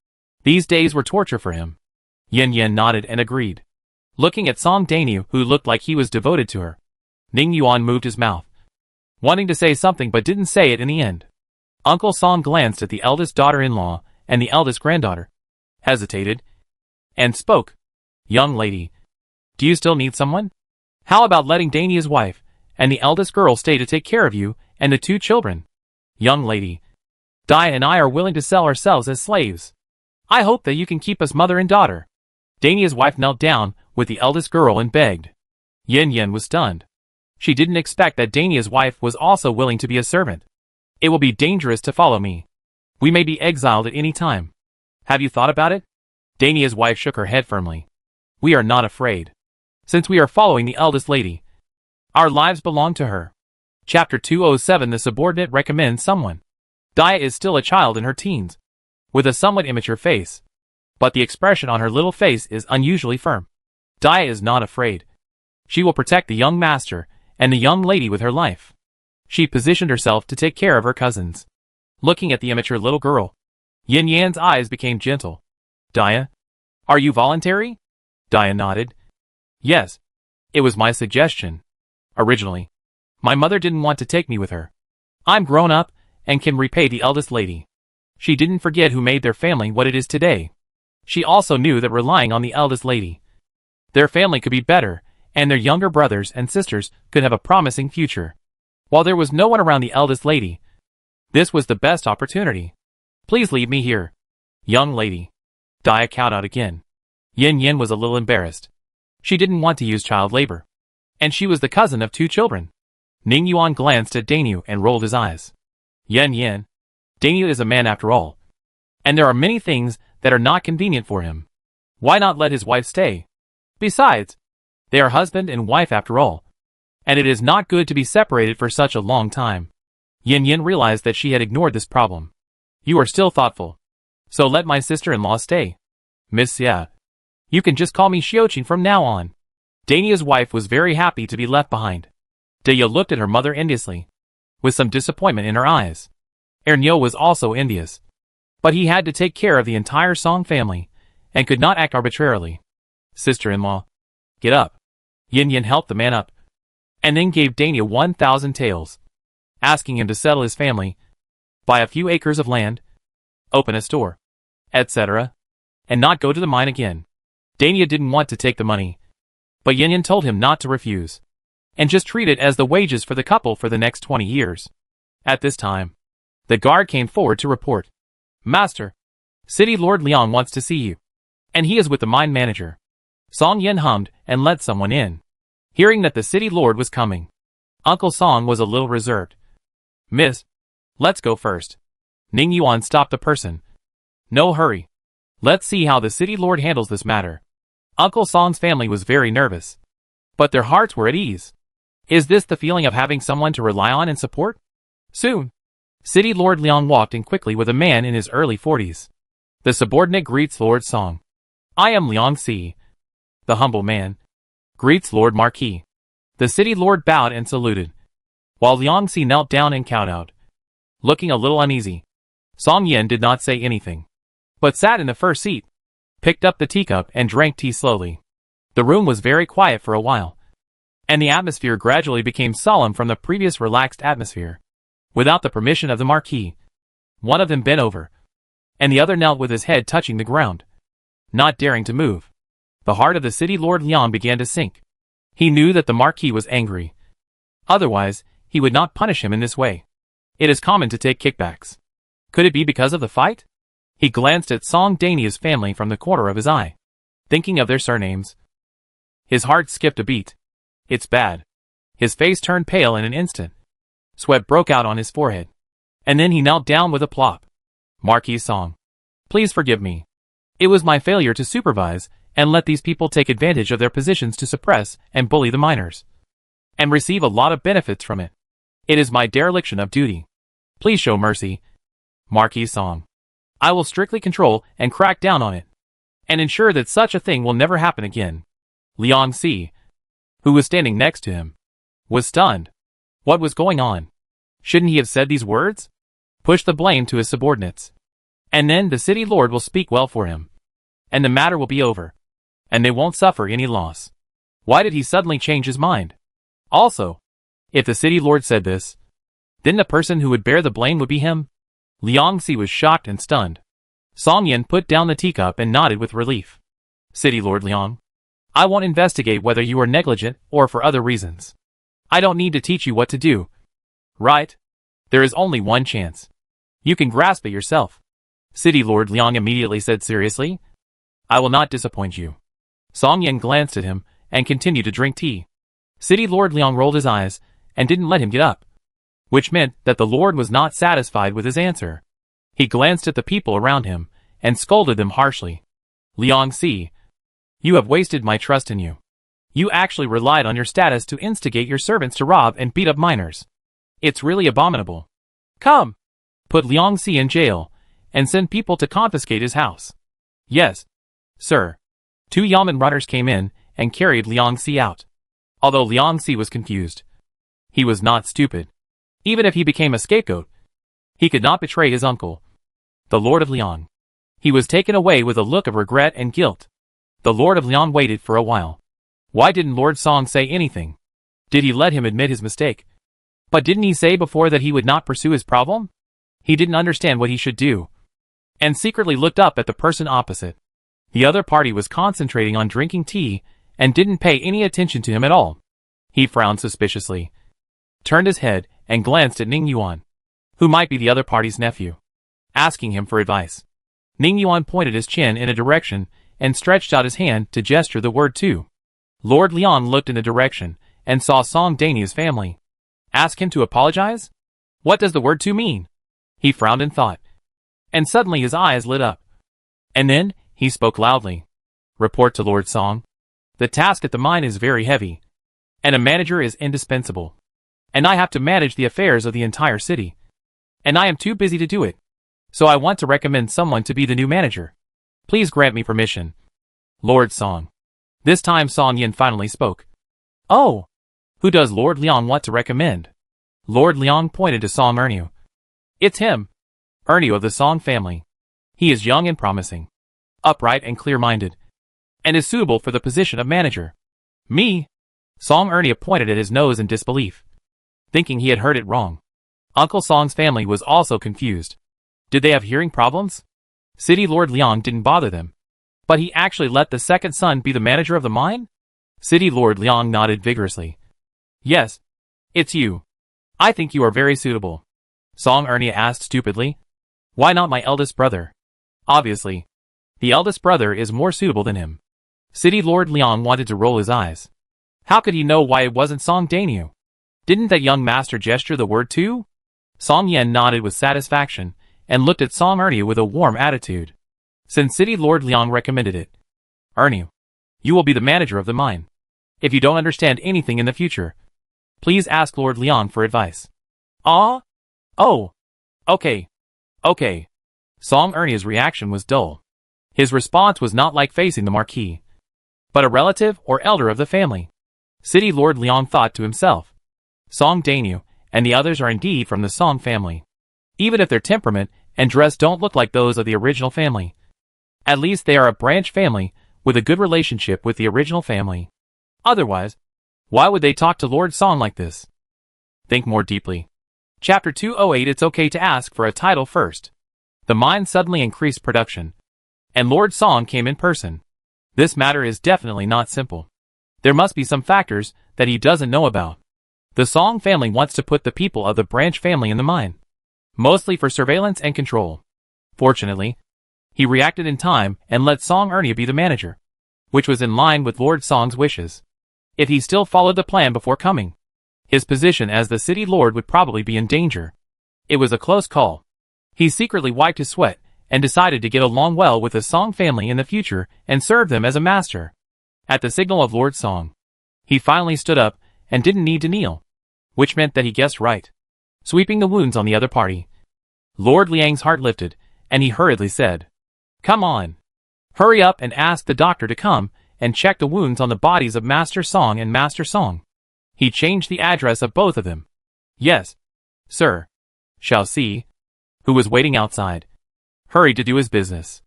[SPEAKER 1] These days were torture for him. Yin Yin nodded and agreed. Looking at Song Daniu, who looked like he was devoted to her, Ning Yuan moved his mouth, wanting to say something but didn't say it in the end. Uncle Song glanced at the eldest daughter-in-law and the eldest granddaughter, hesitated, and spoke. Young lady, do you still need someone? How about letting Dania's wife and the eldest girl stay to take care of you and the two children? Young lady, Dai and I are willing to sell ourselves as slaves. I hope that you can keep us mother and daughter. Dania's wife knelt down with the eldest girl and begged. Yin Yin was stunned. She didn't expect that Dania's wife was also willing to be a servant. It will be dangerous to follow me. We may be exiled at any time. Have you thought about it? Dania's wife shook her head firmly. We are not afraid. Since we are following the eldest lady, our lives belong to her. Chapter 207 The Subordinate Recommends Someone. Dia is still a child in her teens, with a somewhat immature face. But the expression on her little face is unusually firm. Dia is not afraid. She will protect the young master and the young lady with her life. She positioned herself to take care of her cousins. Looking at the immature little girl, Yin Yan's eyes became gentle. Dia, are you voluntary? Dia nodded. Yes. It was my suggestion. Originally, my mother didn't want to take me with her. I'm grown up and can repay the eldest lady. She didn't forget who made their family what it is today. She also knew that relying on the eldest lady, their family could be better, and their younger brothers and sisters could have a promising future. While there was no one around the eldest lady, This was the best opportunity. Please leave me here. Young lady. Dia kowtowed again. Yin Yin was a little embarrassed. She didn't want to use child labor. And she was the cousin of 2 children. Ning Yuan glanced at Dainyu and rolled his eyes. Yin Yin. Dainyu is a man after all. And there are many things that are not convenient for him. Why not let his wife stay? Besides, they are husband and wife after all. And it is not good to be separated for such a long time. Yin Yin realized that she had ignored this problem. You are still thoughtful. So let my sister-in-law stay. Miss Xia. You can just call me Xiaoqing from now on. Dainya's wife was very happy to be left behind. Dia looked at her mother enviously, with some disappointment in her eyes. Ernyo was also envious. But he had to take care of the entire Song family, and could not act arbitrarily. Sister-in-law. Get up. Yin Yin helped the man up, and then gave Dania 1,000 taels, asking him to settle his family, buy a few acres of land, open a store, etc., and not go to the mine again. Dania didn't want to take the money, but Yin Yin told him not to refuse, and just treat it as the wages for the couple for the next 20 years. At this time, the guard came forward to report. Master, City Lord Liang wants to see you, and he is with the mine manager. Song Yin hummed and let someone in. Hearing that the city lord was coming, Uncle Song was a little reserved. Miss, let's go first. Ning Yuan stopped the person. No hurry. Let's see how the city lord handles this matter. Uncle Song's family was very nervous, but their hearts were at ease. Is this the feeling of having someone to rely on and support? Soon, City Lord Liang walked in quickly with a man in his early 40s. The subordinate greets Lord Song. I am Liang Si. The humble man greets Lord Marquis. The city lord bowed and saluted, while Liang Si knelt down and kowtowed, looking a little uneasy. Song Yin did not say anything, but sat in the first seat, picked up the teacup and drank tea slowly. The room was very quiet for a while, and the atmosphere gradually became solemn from the previous relaxed atmosphere. Without the permission of the Marquis, one of them bent over, and the other knelt with his head touching the ground, not daring to move. The heart of the city lord Liang began to sink. He knew that the Marquis was angry. Otherwise, he would not punish him in this way. It is common to take kickbacks. Could it be because of the fight? He glanced at Song Dainya's family from the corner of his eye, thinking of their surnames. His heart skipped a beat. It's bad. His face turned pale in an instant. Sweat broke out on his forehead. And then he knelt down with a plop. Marquis Song. Please forgive me. It was my failure to supervise and let these people take advantage of their positions to suppress and bully the miners, and receive a lot of benefits from it. It is my dereliction of duty. Please show mercy. Marquis Song. I will strictly control and crack down on it, and ensure that such a thing will never happen again. Liang Si, who was standing next to him, was stunned. What was going on? Shouldn't he have said these words? Push the blame to his subordinates, and then the city lord will speak well for him, and the matter will be over, and they won't suffer any loss. Why did he suddenly change his mind? Also, if the city lord said this, then the person who would bear the blame would be him? Liang Si was shocked and stunned. Song Yin put down the teacup and nodded with relief. City Lord Liang, I won't investigate whether you are negligent or for other reasons. I don't need to teach you what to do. Right? There is only one chance. You can grasp it yourself. City Lord Liang immediately said seriously, I will not disappoint you. Song Yin glanced at him and continued to drink tea. City Lord Liang rolled his eyes and didn't let him get up, which meant that the Lord was not satisfied with his answer. He glanced at the people around him and scolded them harshly. Liang Si, you have wasted my trust in you. You actually relied on your status to instigate your servants to rob and beat up miners. It's really abominable. Come, put Liang Si in jail and send people to confiscate his house. Yes, sir. 2 Yamen runners came in and carried Liang Si out. Although Liang Si was confused, he was not stupid. Even if he became a scapegoat, he could not betray his uncle, the Lord of Liang. He was taken away with a look of regret and guilt. The Lord of Liang waited for a while. Why didn't Lord Song say anything? Did he let him admit his mistake? But didn't he say before that he would not pursue his problem? He didn't understand what he should do, and secretly looked up at the person opposite. The other party was concentrating on drinking tea and didn't pay any attention to him at all. He frowned suspiciously, turned his head, and glanced at Ning Yuan, who might be the other party's nephew, asking him for advice. Ning Yuan pointed his chin in a direction and stretched out his hand to gesture the word to. Lord Liang looked in the direction and saw Song Daniu's family. Ask him to apologize? What does the word to mean? He frowned in thought. And suddenly his eyes lit up. And then, he spoke loudly. Report to Lord Song. The task at the mine is very heavy, and a manager is indispensable. And I have to manage the affairs of the entire city. And I am too busy to do it. So I want to recommend someone to be the new manager. Please grant me permission. Lord Song. This time Song Yin finally spoke. Oh! Who does Lord Liang want to recommend? Lord Liang pointed to Song Erniu. It's him. Erniu of the Song family. He is young and promising, upright and clear-minded, and is suitable for the position of manager. Me? Song Erniu pointed at his nose in disbelief, thinking he had heard it wrong. Uncle Song's family was also confused. Did they have hearing problems? City Lord Liang didn't bother them, but he actually let the second son be the manager of the mine? City Lord Liang nodded vigorously. Yes, it's you. I think you are very suitable. Song Erniu asked stupidly. Why not my eldest brother? Obviously, the eldest brother is more suitable than him. City Lord Liang wanted to roll his eyes. How could he know why it wasn't Song Daniu? Didn't that young master gesture the word too? Song Yen nodded with satisfaction and looked at Song Erniu with a warm attitude. Since City Lord Liang recommended it. Erniu, you will be the manager of the mine. If you don't understand anything in the future, please ask Lord Liang for advice. Ah? Oh. Okay. Okay. Song Erniu's reaction was dull. His response was not like facing the Marquis, but a relative or elder of the family. City Lord Liang thought to himself. Song Daniu and the others are indeed from the Song family. Even if their temperament and dress don't look like those of the original family, at least they are a branch family with a good relationship with the original family. Otherwise, why would they talk to Lord Song like this? Think more deeply. Chapter 208. It's okay to ask for a title first. The mine suddenly increased production, and Lord Song came in person. This matter is definitely not simple. There must be some factors that he doesn't know about. The Song family wants to put the people of the branch family in the mine, mostly for surveillance and control. Fortunately, he reacted in time and let Song Erniu be the manager, which was in line with Lord Song's wishes. If he still followed the plan before coming, his position as the city lord would probably be in danger. It was a close call. He secretly wiped his sweat and decided to get along well with the Song family in the future and serve them as a master. At the signal of Lord Song, he finally stood up and didn't need to kneel, which meant that he guessed right, sweeping the wounds on the other party. Lord Liang's heart lifted, and he hurriedly said, Come on. Hurry up and ask the doctor to come and check the wounds on the bodies of Master Song and Master Song. He changed the address of both of them. Yes, sir. Shall see, who was waiting outside, hurried to do his business.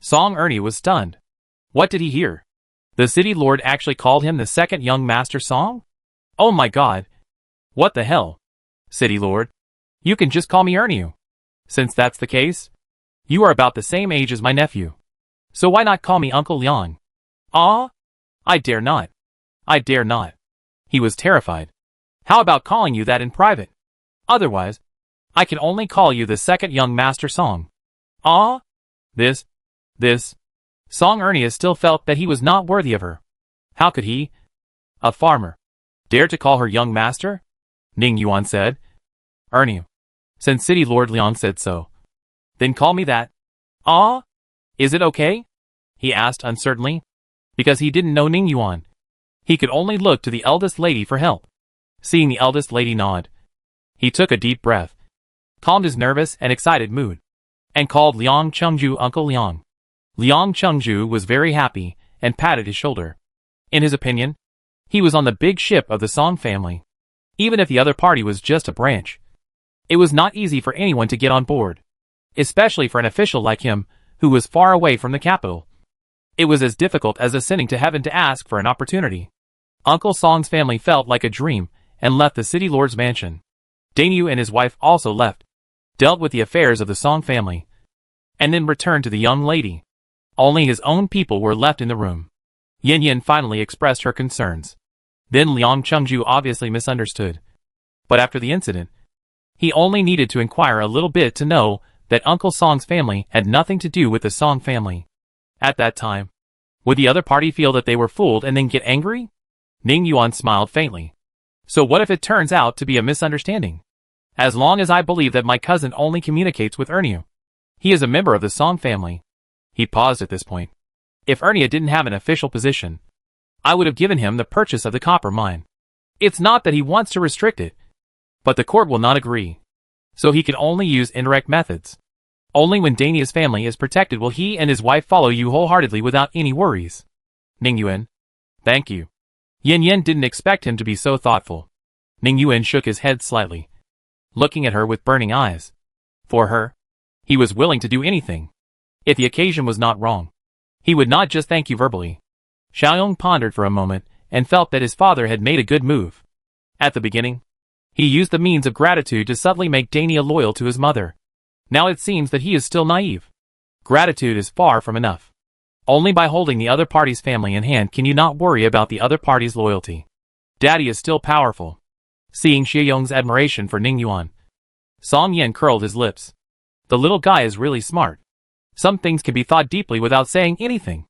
[SPEAKER 1] Song Erniu was stunned. What did he hear? The city lord actually called him the second young Master Song? Oh my god. What the hell? City lord, you can just call me Erniu. Since that's the case, you are about the same age as my nephew. So why not call me Uncle Liang? Ah? I dare not. I dare not. He was terrified. How about calling you that in private? Otherwise, I can only call you the second young Master Song. Ah? This. Song Erniu still felt that he was not worthy of her. How could he, a farmer, dare to call her young master? Ning Yuan said. Erniu, since City Lord Liang said so, then call me that. Ah? Is it okay? He asked uncertainly, because he didn't know Ning Yuan. He could only look to the eldest lady for help. Seeing the eldest lady nod, he took a deep breath, calmed his nervous and excited mood, and called Liang Chengju Uncle Liang. Liang Chengju was very happy and patted his shoulder. In his opinion, he was on the big ship of the Song family. Even if the other party was just a branch, it was not easy for anyone to get on board, especially for an official like him who was far away from the capital. It was as difficult as ascending to heaven to ask for an opportunity. Uncle Song's family felt like a dream and left the city lord's mansion. Daniu and his wife also left, dealt with the affairs of the Song family, and then returned to the young lady. Only his own people were left in the room. Yin Yin finally expressed her concerns. Then Liang Chengju obviously misunderstood. But after the incident, He only needed to inquire a little bit to know that Uncle Song's family had nothing to do with the Song family. At that time, would the other party feel that they were fooled and then get angry? Ning Yuan smiled faintly. So what if it turns out to be a misunderstanding? As long as I believe that my cousin only communicates with Ernia. He is a member of the Song family. He paused at this point. If Ernia didn't have an official position, I would have given him the purchase of the copper mine. It's not that he wants to restrict it, but the court will not agree. So he can only use indirect methods. Only when Dania's family is protected will he and his wife follow you wholeheartedly without any worries. Ning Yuan. Thank you. Yin Yin didn't expect him to be so thoughtful. Ning Yuan shook his head slightly, looking at her with burning eyes. For her, he was willing to do anything. If the occasion was not wrong, he would not just thank you verbally. Xiaoyong pondered for a moment and felt that his father had made a good move. At the beginning, he used the means of gratitude to subtly make Dania loyal to his mother. Now it seems that he is still naive. Gratitude is far from enough. Only by holding the other party's family in hand can you not worry about the other party's loyalty. Daddy is still powerful. Seeing Xiaoyong's admiration for Ning Yuan, Song Yen curled his lips. The little guy is really smart. Some things can be thought deeply without saying anything.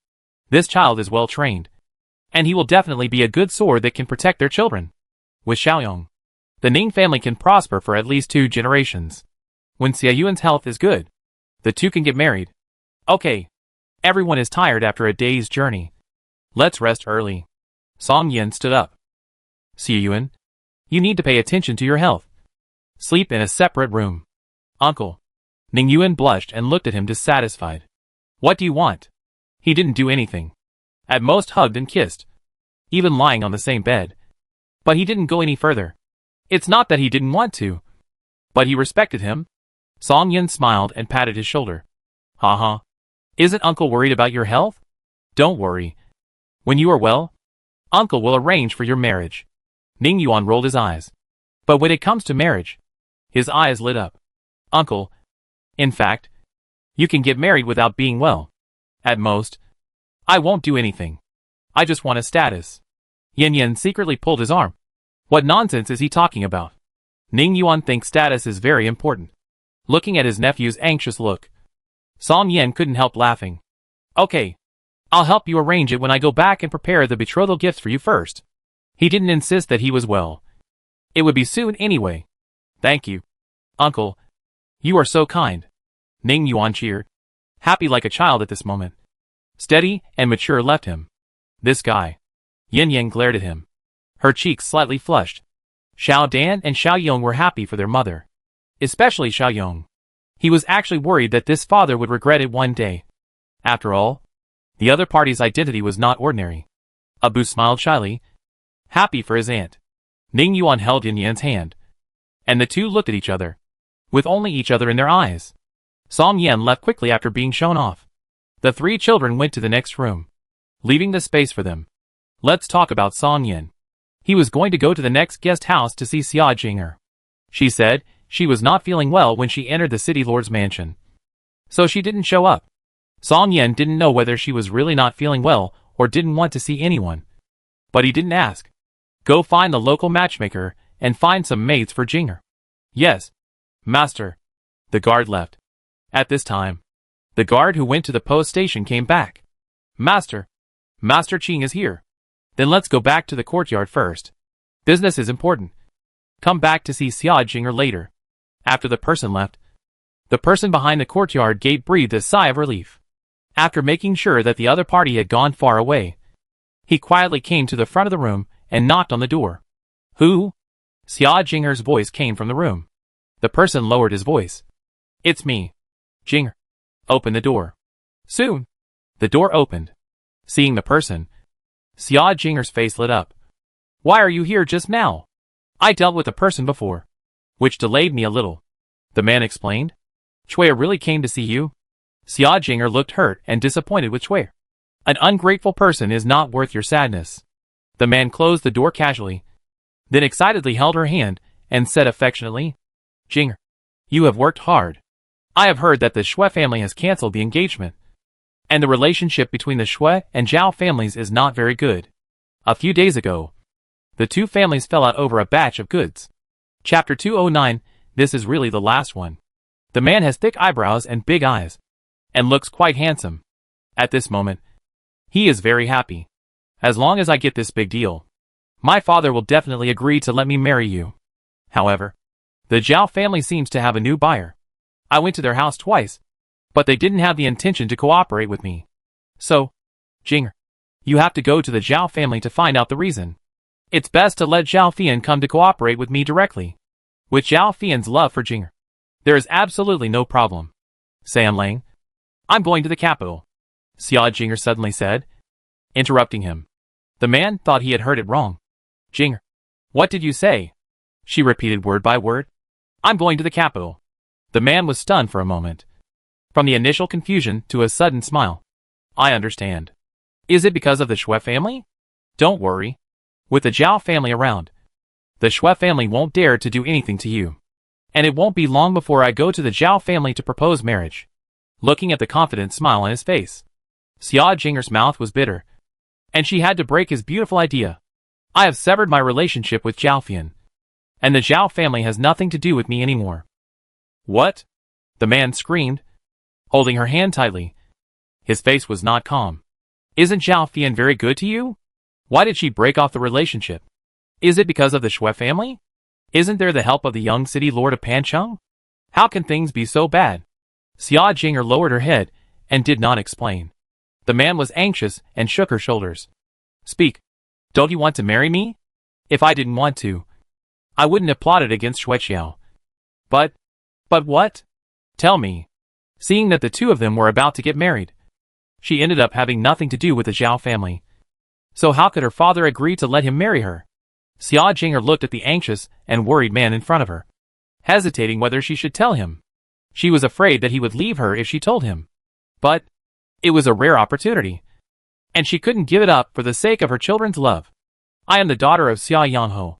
[SPEAKER 1] This child is well trained, and he will definitely be a good sword that can protect their children. With Xiaoyong, the Ning family can prosper for at least 2 generations. When Xia Yuan's health is good, the two can get married. Okay. Everyone is tired after a day's journey. Let's rest early. Song Yen stood up. Xia Yuan, you need to pay attention to your health. Sleep in a separate room. Uncle. Ning Yuan blushed and looked at him dissatisfied. What do you want? He didn't do anything. At most hugged and kissed. Even lying on the same bed. But he didn't go any further. It's not that he didn't want to, but he respected him. Song Yen smiled and patted his shoulder. Haha. Isn't Uncle worried about your health? Don't worry. When you are well, Uncle will arrange for your marriage. Ning Yuan rolled his eyes. But when it comes to marriage, his eyes lit up. Uncle, in fact, you can get married without being well. At most, I won't do anything. I just want a status. Yin Yin secretly pulled his arm. What nonsense is he talking about? Ning Yuan thinks status is very important. Looking at his nephew's anxious look, Song Yen couldn't help laughing. Okay. I'll help you arrange it when I go back and prepare the betrothal gifts for you first. He didn't insist that he was well. It would be soon anyway. Thank you. Uncle. You are so kind. Ning Yuan cheered, happy like a child at this moment. Steady and mature left him. This guy. Yin Yang glared at him. Her cheeks slightly flushed. Xiao Dan and Xiao Yong were happy for their mother. Especially Xiao Yong. He was actually worried that this father would regret it one day. After all, the other party's identity was not ordinary. Abu smiled shyly, happy for his aunt. Ning Yuan held Yin Yan's hand, and the two looked at each other, with only each other in their eyes. Song Yen left quickly after being shown off. The 3 children went to the next room, leaving the space for them. Let's talk about Song Yen. He was going to go to the next guest house to see Xia Jinger. She said she was not feeling well when she entered the city lord's mansion, so she didn't show up. Song Yen didn't know whether she was really not feeling well or didn't want to see anyone. But he didn't ask. Go find the local matchmaker and find some maids for Jinger. Yes, master. The guard left. At this time, the guard who went to the post station came back. Master. Master Qing is here. Then let's go back to the courtyard first. Business is important. Come back to see Xia Jinger later. After the person left, the person behind the courtyard gate breathed a sigh of relief. After making sure that the other party had gone far away, he quietly came to the front of the room and knocked on the door. Who? Xia Jinger's voice came from the room. The person lowered his voice. It's me. Jinger. Open the door. Soon. The door opened. Seeing the person, Xia Jinger's face lit up. Why are you here just now? I dealt with the person before, which delayed me a little. The man explained. Chui really came to see you? Xia Jinger looked hurt and disappointed with Chui. An ungrateful person is not worth your sadness. The man closed the door casually, then excitedly held her hand and said affectionately, Jinger, you have worked hard. I have heard that the Shui family has cancelled the engagement, and the relationship between the Shui and Zhao families is not very good. A few days ago, the two families fell out over a batch of goods. Chapter 209, This is really the last one. The man has thick eyebrows and big eyes, and looks quite handsome. At this moment, he is very happy. As long as I get this big deal, my father will definitely agree to let me marry you. However, the Zhao family seems to have a new buyer. I went to their house twice, but they didn't have the intention to cooperate with me. So, Jinger, you have to go to the Zhao family to find out the reason. It's best to let Zhao Fian come to cooperate with me directly. With Zhao Fian's love for Jinger, there is absolutely no problem. Sam Lang, I'm going to the capital, Xia Jinger suddenly said, interrupting him. The man thought he had heard it wrong. Jinger, what did you say? She repeated word by word. I'm going to the capital. The man was stunned for a moment. From the initial confusion to a sudden smile. I understand. Is it because of the Shui family? Don't worry. With the Zhao family around, the Shui family won't dare to do anything to you. And it won't be long before I go to the Zhao family to propose marriage. Looking at the confident smile on his face, Xia Jinger's mouth was bitter, and she had to break his beautiful idea. I have severed my relationship with Zhao Fian, and the Zhao family has nothing to do with me anymore. What? The man screamed, holding her hand tightly. His face was not calm. Isn't Zhao Fian very good to you? Why did she break off the relationship? Is it because of the Shui family? Isn't there the help of the young city lord of Pancheng? How can things be so bad? Xia Jinger lowered her head and did not explain. The man was anxious and shook her shoulders. Speak. Don't you want to marry me? If I didn't want to, I wouldn't have plotted against Xueqiao. But what? Tell me. Seeing that the two of them were about to get married, she ended up having nothing to do with the Zhao family. So how could her father agree to let him marry her? Xia Jinger looked at the anxious and worried man in front of her, hesitating whether she should tell him. She was afraid that he would leave her if she told him. But it was a rare opportunity, and she couldn't give it up for the sake of her children's love. I am the daughter of Xia Yanho.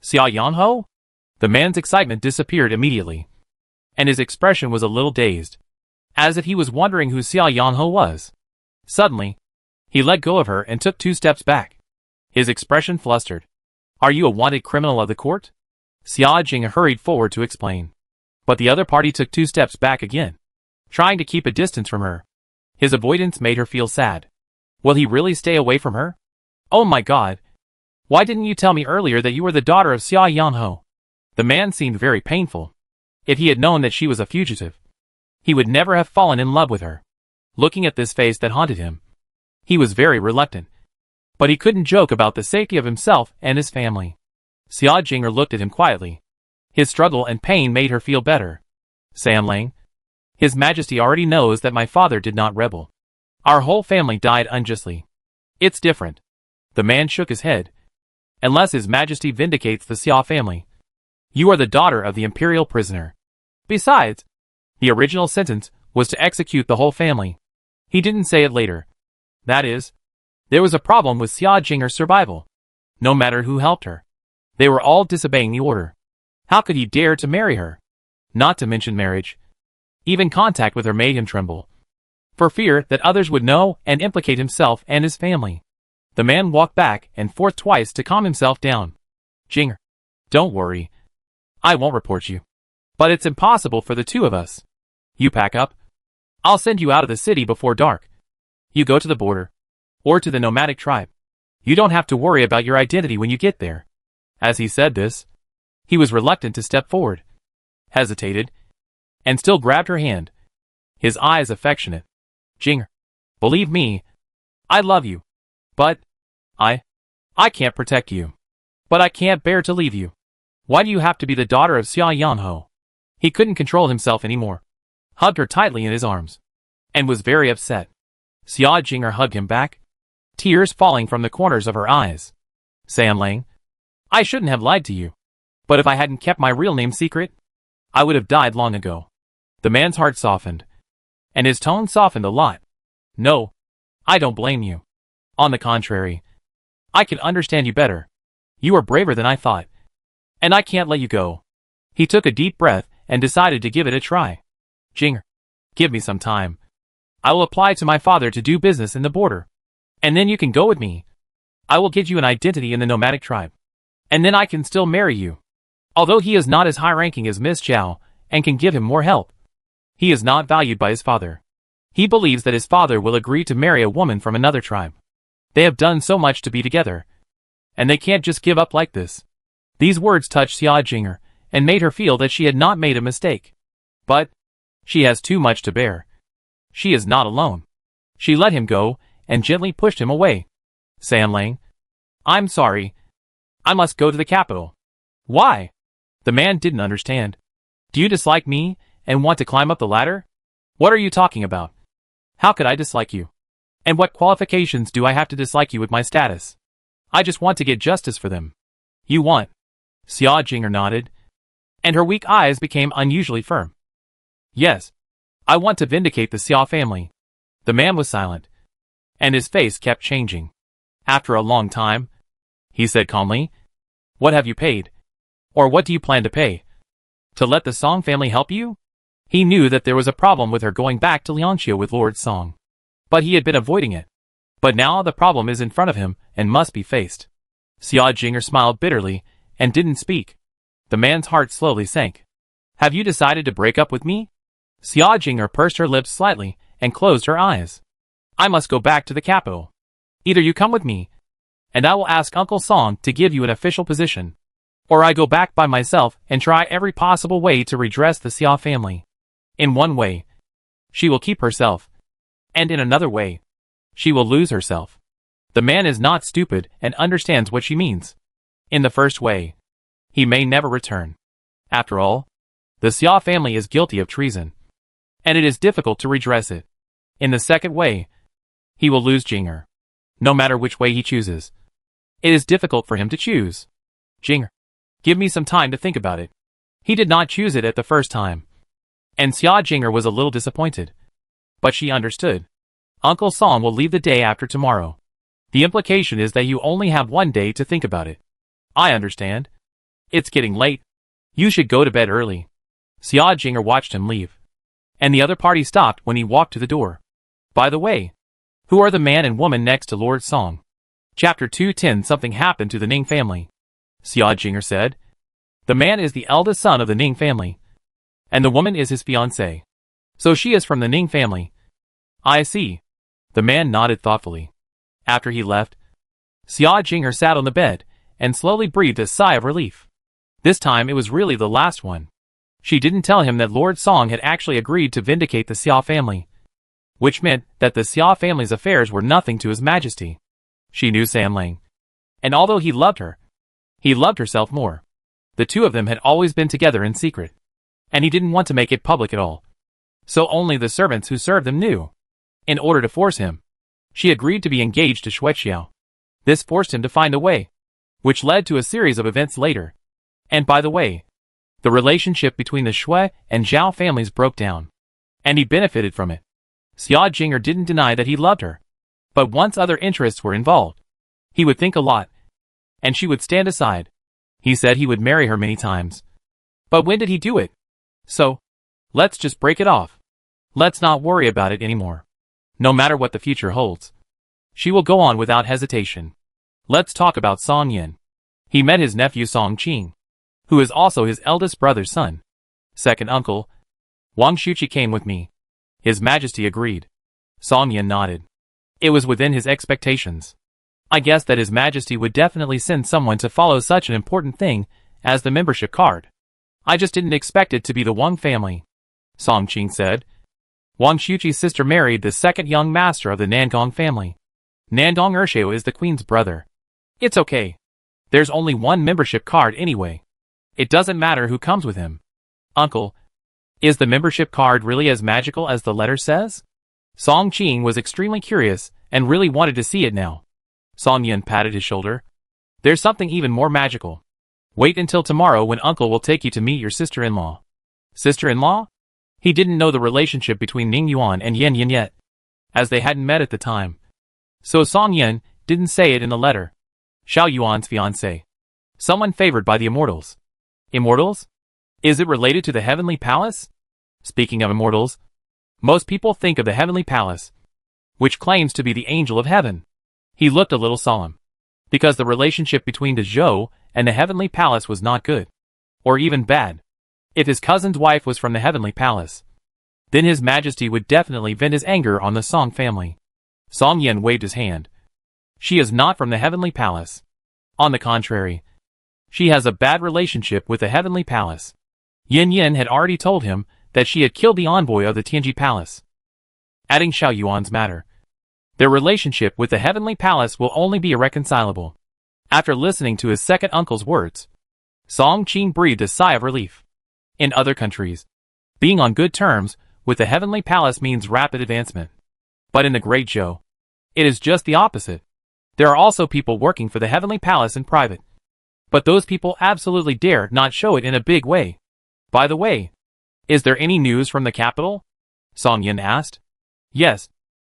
[SPEAKER 1] Xia Yanho? The man's excitement disappeared immediately, and his expression was a little dazed, as if he was wondering who Xia Yanho was. Suddenly, he let go of her and took 2 steps back. His expression flustered. Are you a wanted criminal of the court? Xia Jing hurried forward to explain. But the other party took 2 steps back again, trying to keep a distance from her. His avoidance made her feel sad. Will he really stay away from her? Oh my god. Why didn't you tell me earlier that you were the daughter of Xia Yanho? The man seemed very painful. If he had known that she was a fugitive, he would never have fallen in love with her. Looking at this face that haunted him, he was very reluctant. But he couldn't joke about the safety of himself and his family. Xia Jinger looked at him quietly. His struggle and pain made her feel better. Sam Lang, His Majesty already knows that my father did not rebel. Our whole family died unjustly. It's different. The man shook his head. Unless His Majesty vindicates the Xia family, you are the daughter of the imperial prisoner. Besides, the original sentence was to execute the whole family. He didn't say it later. That is, there was a problem with Xia Jinger's survival. No matter who helped her, they were all disobeying the order. How could he dare to marry her? Not to mention marriage. Even contact with her made him tremble, for fear that others would know and implicate himself and his family. The man walked back and forth twice to calm himself down. Jinger, don't worry. I won't report you. But it's impossible for the two of us. You pack up. I'll send you out of the city before dark. You go to the border, or to the nomadic tribe. You don't have to worry about your identity when you get there. As he said this, he was reluctant to step forward, hesitated, and still grabbed her hand, his eyes affectionate. Jinger, believe me, I love you. But I can't protect you. But I can't bear to leave you. Why do you have to be the daughter of Xia Yanho? He couldn't control himself anymore, hugged her tightly in his arms, and was very upset. Xia Jinger hugged him back, tears falling from the corners of her eyes. Sam Lang, I shouldn't have lied to you. But if I hadn't kept my real name secret, I would have died long ago. The man's heart softened, and his tone softened a lot. No, I don't blame you. On the contrary, I can understand you better. You are braver than I thought, and I can't let you go. He took a deep breath and decided to give it a try. Jinger, give me some time. I will apply to my father to do business in the border, and then you can go with me. I will get you an identity in the nomadic tribe, and then I can still marry you. Although he is not as high-ranking as Miss Zhao and can give him more help, he is not valued by his father. He believes that his father will agree to marry a woman from another tribe. They have done so much to be together, and they can't just give up like this. These words touched Xia Jinger and made her feel that she had not made a mistake. But she has too much to bear. She is not alone. She let him go and gently pushed him away. Sam Lang, I'm sorry. I must go to the capital. Why? The man didn't understand. Do you dislike me and want to climb up the ladder? What are you talking about? How could I dislike you? And what qualifications do I have to dislike you with my status? I just want to get justice for them. You want? Xia Jinger nodded, and her weak eyes became unusually firm. Yes. I want to vindicate the Xia family. The man was silent, and his face kept changing. After a long time, he said calmly, What have you paid? Or what do you plan to pay? To let the Song family help you? He knew that there was a problem with her going back to Lianxia with Lord Song. But he had been avoiding it. But now the problem is in front of him and must be faced. Xia Jinger smiled bitterly and didn't speak. The man's heart slowly sank. Have you decided to break up with me? Xia Jinger pursed her lips slightly and closed her eyes. I must go back to the capital. Either you come with me, and I will ask Uncle Song to give you an official position, or I go back by myself and try every possible way to redress the Xia family. In one way, she will keep herself, and in another way, she will lose herself. The man is not stupid and understands what she means. In the first way, he may never return. After all, the Xia family is guilty of treason, and it is difficult to redress it. In the second way, he will lose Jinger. No matter which way he chooses, it is difficult for him to choose. Jinger, give me some time to think about it. He did not choose it at the first time, and Xia Jinger was a little disappointed. But she understood. Uncle Song will leave the day after tomorrow. The implication is that you only have one day to think about it. I understand. It's getting late. You should go to bed early. Xia Jinger watched him leave, and the other party stopped when he walked to the door. By the way, who are the man and woman next to Lord Song? Chapter 210. Something happened to the Ning family. Xia Jinger said. The man is the eldest son of the Ning family, and the woman is his fiancée. So she is from the Ning family. I see. The man nodded thoughtfully. After he left, Xia Jinger sat on the bed and slowly breathed a sigh of relief. This time it was really the last one. She didn't tell him that Lord Song had actually agreed to vindicate the Xia family, which meant that the Xia family's affairs were nothing to His Majesty. She knew Sam Lang, and although he loved her, he loved herself more. The two of them had always been together in secret, and he didn't want to make it public at all. So only the servants who served them knew. In order to force him, she agreed to be engaged to Xueqiao. This forced him to find a way, which led to a series of events later. And by the way, the relationship between the Xue and Zhao families broke down, and he benefited from it. Xia Jinger didn't deny that he loved her, but once other interests were involved, he would think a lot, and she would stand aside. He said he would marry her many times. But when did he do it? So, let's just break it off. Let's not worry about it anymore. No matter what the future holds, she will go on without hesitation. Let's talk about Song Yin. He met his nephew Song Qing, who is also his eldest brother's son. Second uncle, Wang Shuqi came with me. His Majesty agreed. Song Yin nodded. It was within his expectations. I guessed that His Majesty would definitely send someone to follow such an important thing as the membership card. I just didn't expect it to be the Wang family. Song Qing said. Wang Shuqi's sister married the second young master of the Nangong family. Nandong Ershio is the queen's brother. It's okay. There's only one membership card anyway. It doesn't matter who comes with him. Uncle, is the membership card really as magical as the letter says? Song Qing was extremely curious and really wanted to see it now. Song Yin patted his shoulder. There's something even more magical. Wait until tomorrow when Uncle will take you to meet your sister-in-law. Sister-in-law? He didn't know the relationship between Ning Yuan and Yan Yin yet, as they hadn't met at the time. So Song Yin didn't say it in the letter. Xiao Yuan's fiancé. Someone favored by the immortals. Immortals? Is it related to the Heavenly Palace? Speaking of immortals, most people think of the Heavenly Palace, which claims to be the angel of heaven. He looked a little solemn, because the relationship between the Zhou and the Heavenly Palace was not good. or even bad. If his cousin's wife was from the heavenly palace, then His Majesty would definitely vent his anger on the Song family. Song Yin waved his hand. She is not from the heavenly palace. On the contrary, she has a bad relationship with the heavenly palace. Yin Yin had already told him that she had killed the envoy of the Tianji palace. Adding Xiao Yuan's matter, their relationship with the heavenly palace will only be irreconcilable. After listening to his second uncle's words, Song Qing breathed a sigh of relief. In other countries, being on good terms with the heavenly palace means rapid advancement. But in the Great Zhou, it is just the opposite. There are also people working for the heavenly palace in private. But those people absolutely dare not show it in a big way. By the way, is there any news from the capital? Song Yin asked. Yes.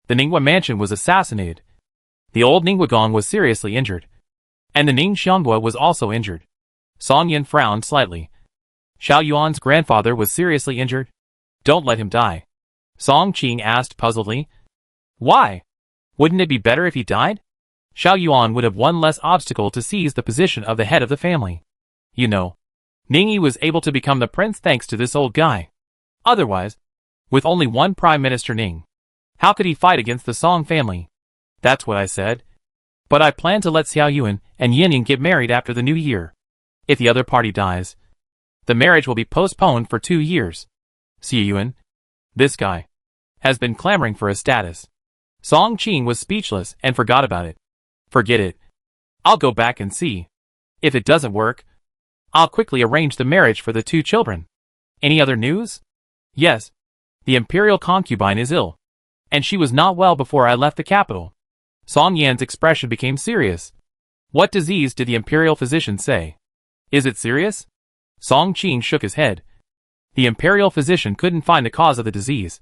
[SPEAKER 1] The Ninghua mansion was assassinated. The old Ninghua Gong was seriously injured. And the Ning Xianghua was also injured. Song Yin frowned slightly. Xiao Yuan's grandfather was seriously injured? Don't let him die. Song Qing asked puzzledly. Why? Wouldn't it be better if he died? Xiao Yuan would have one less obstacle to seize the position of the head of the family. You know, Ningyi was able to become the prince thanks to this old guy. Otherwise, with only one prime minister Ning, how could he fight against the Song family? That's what I said. But I plan to let Xiao Yuan and Yin Yin get married after the new year. If the other party dies, the marriage will be postponed for 2 years. Xiao Yuan, this guy, has been clamoring for a status. Song Qing was speechless and forgot about it. Forget it. I'll go back and see. If it doesn't work, I'll quickly arrange the marriage for the 2 children. Any other news? Yes. The imperial concubine is ill. And she was not well before I left the capital. Song Yan's expression became serious. What disease did the imperial physician say? Is it serious? Song Qing shook his head. The imperial physician couldn't find the cause of the disease,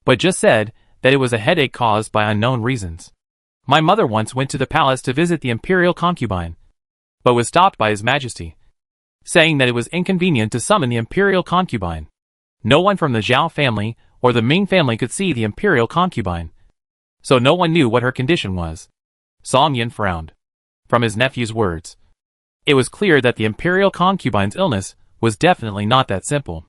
[SPEAKER 1] but just said that it was a headache caused by unknown reasons. My mother once went to the palace to visit the imperial concubine, but was stopped by His Majesty, saying that it was inconvenient to summon the imperial concubine. No one from the Zhao family or the Ming family could see the imperial concubine, so no one knew what her condition was. Song Yin frowned. From his nephew's words, it was clear that the imperial concubine's illness was definitely not that simple.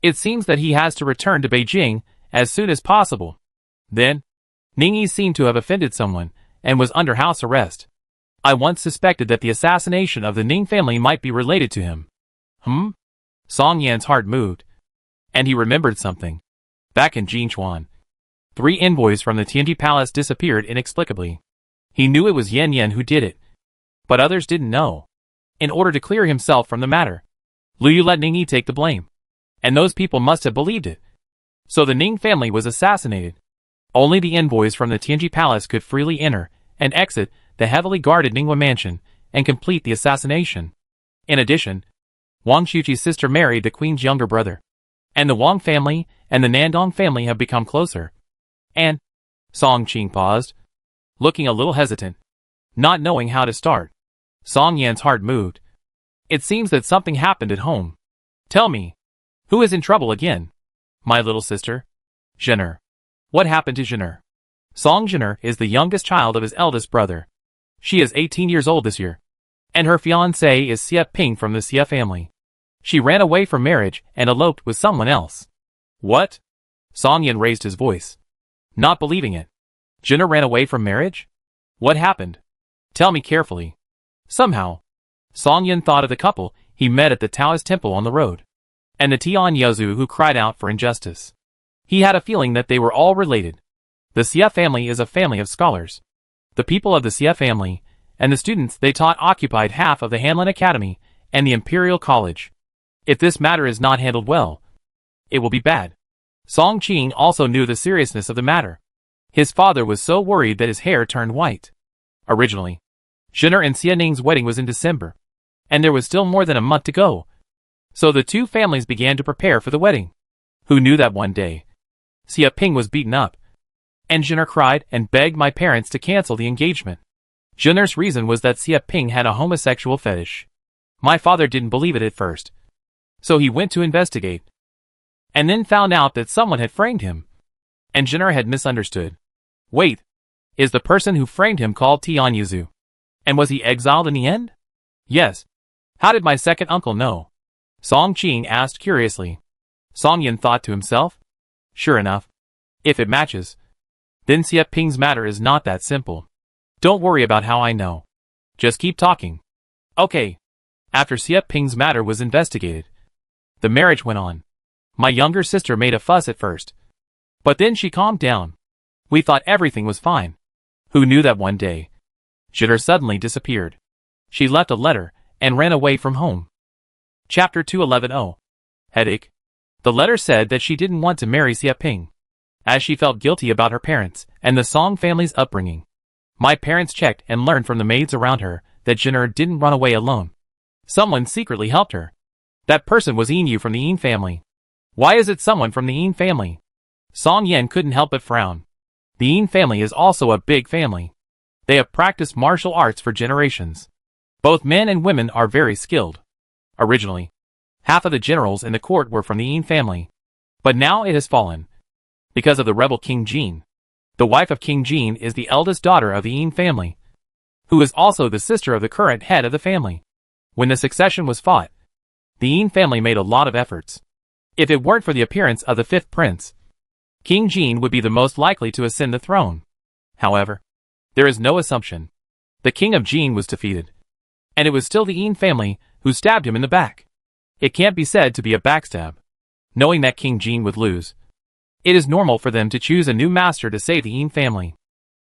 [SPEAKER 1] It seems that he has to return to Beijing as soon as possible. Then, Ningyi seemed to have offended someone and was under house arrest. I once suspected that the assassination of the Ning family might be related to him. Song Yan's heart moved, and he remembered something. Back in Jinchuan, 3 envoys from the Tianji palace disappeared inexplicably. He knew it was Yan Yan who did it, but others didn't know. In order to clear himself from the matter, Lu Yu let Ningyi take the blame, and those people must have believed it. So the Ning family was assassinated. Only the envoys from the Tianji palace could freely enter and exit the heavily guarded Ninghua mansion and complete the assassination. In addition, Wang Xuqi's sister married the queen's younger brother, and the Wang family and the Nandong family have become closer. And Song Qing paused, looking a little hesitant, not knowing how to start. Song Yan's heart moved. It seems that something happened at home. Tell me, who is in trouble again? My little sister? Zhener. What happened to Zhener? Song Zhener is the youngest child of his eldest brother. She is 18 years old this year, and her fiancé is Xie Ping from the Xie family. She ran away from marriage and eloped with someone else. What? Song Yan raised his voice, not believing it. Zhener ran away from marriage? What happened? Tell me carefully. Somehow, Song Yan thought of the couple he met at the Taoist temple on the road, and the Tian Yozu who cried out for injustice. He had a feeling that they were all related. The Xie family is a family of scholars. The people of the Xie family and the students they taught occupied half of the Hanlin Academy and the Imperial College. If this matter is not handled well, it will be bad. Song Qing also knew the seriousness of the matter. His father was so worried that his hair turned white. Originally, Zhener and Xie Ning's wedding was in December, and there was still more than a month to go. So the 2 families began to prepare for the wedding. Who knew that one day, Xie Ping was beaten up, and Zhener cried and begged my parents to cancel the engagement. Zhener's reason was that Xie Ping had a homosexual fetish. My father didn't believe it at first, so he went to investigate, and then found out that someone had framed him, and Zhener had misunderstood. Wait, is the person who framed him called Tian Yuzu? And was he exiled in the end? Yes. How did my second uncle know? Song Qing asked curiously. Song Yin thought to himself. Sure enough. If it matches, then Xie Ping's matter is not that simple. Don't worry about how I know. Just keep talking. Okay. After Xie Ping's matter was investigated, the marriage went on. My younger sister made a fuss at first, but then she calmed down. We thought everything was fine. Who knew that one day, Jitter suddenly disappeared. She left a letter and ran away from home. Chapter 211. Headache. The letter said that she didn't want to marry Xie Ping, as she felt guilty about her parents and the Song family's upbringing. My parents checked and learned from the maids around her that Jinner didn't run away alone. Someone secretly helped her. That person was Yin Yu from the Yin family. Why is it someone from the Yin family? Song Yen couldn't help but frown. The Yin family is also a big family. They have practiced martial arts for generations. Both men and women are very skilled. Originally, half of the generals in the court were from the Yin family. But now it has fallen, because of the rebel King Jin. The wife of King Jin is the eldest daughter of the Yin family, who is also the sister of the current head of the family. When the succession was fought, the Yin family made a lot of efforts. If it weren't for the appearance of the fifth prince, King Jin would be the most likely to ascend the throne. However, there is no assumption. The king of Jin was defeated, and it was still the Yin family who stabbed him in the back. It can't be said to be a backstab. Knowing that King Jin would lose, it is normal for them to choose a new master to save the Yin family.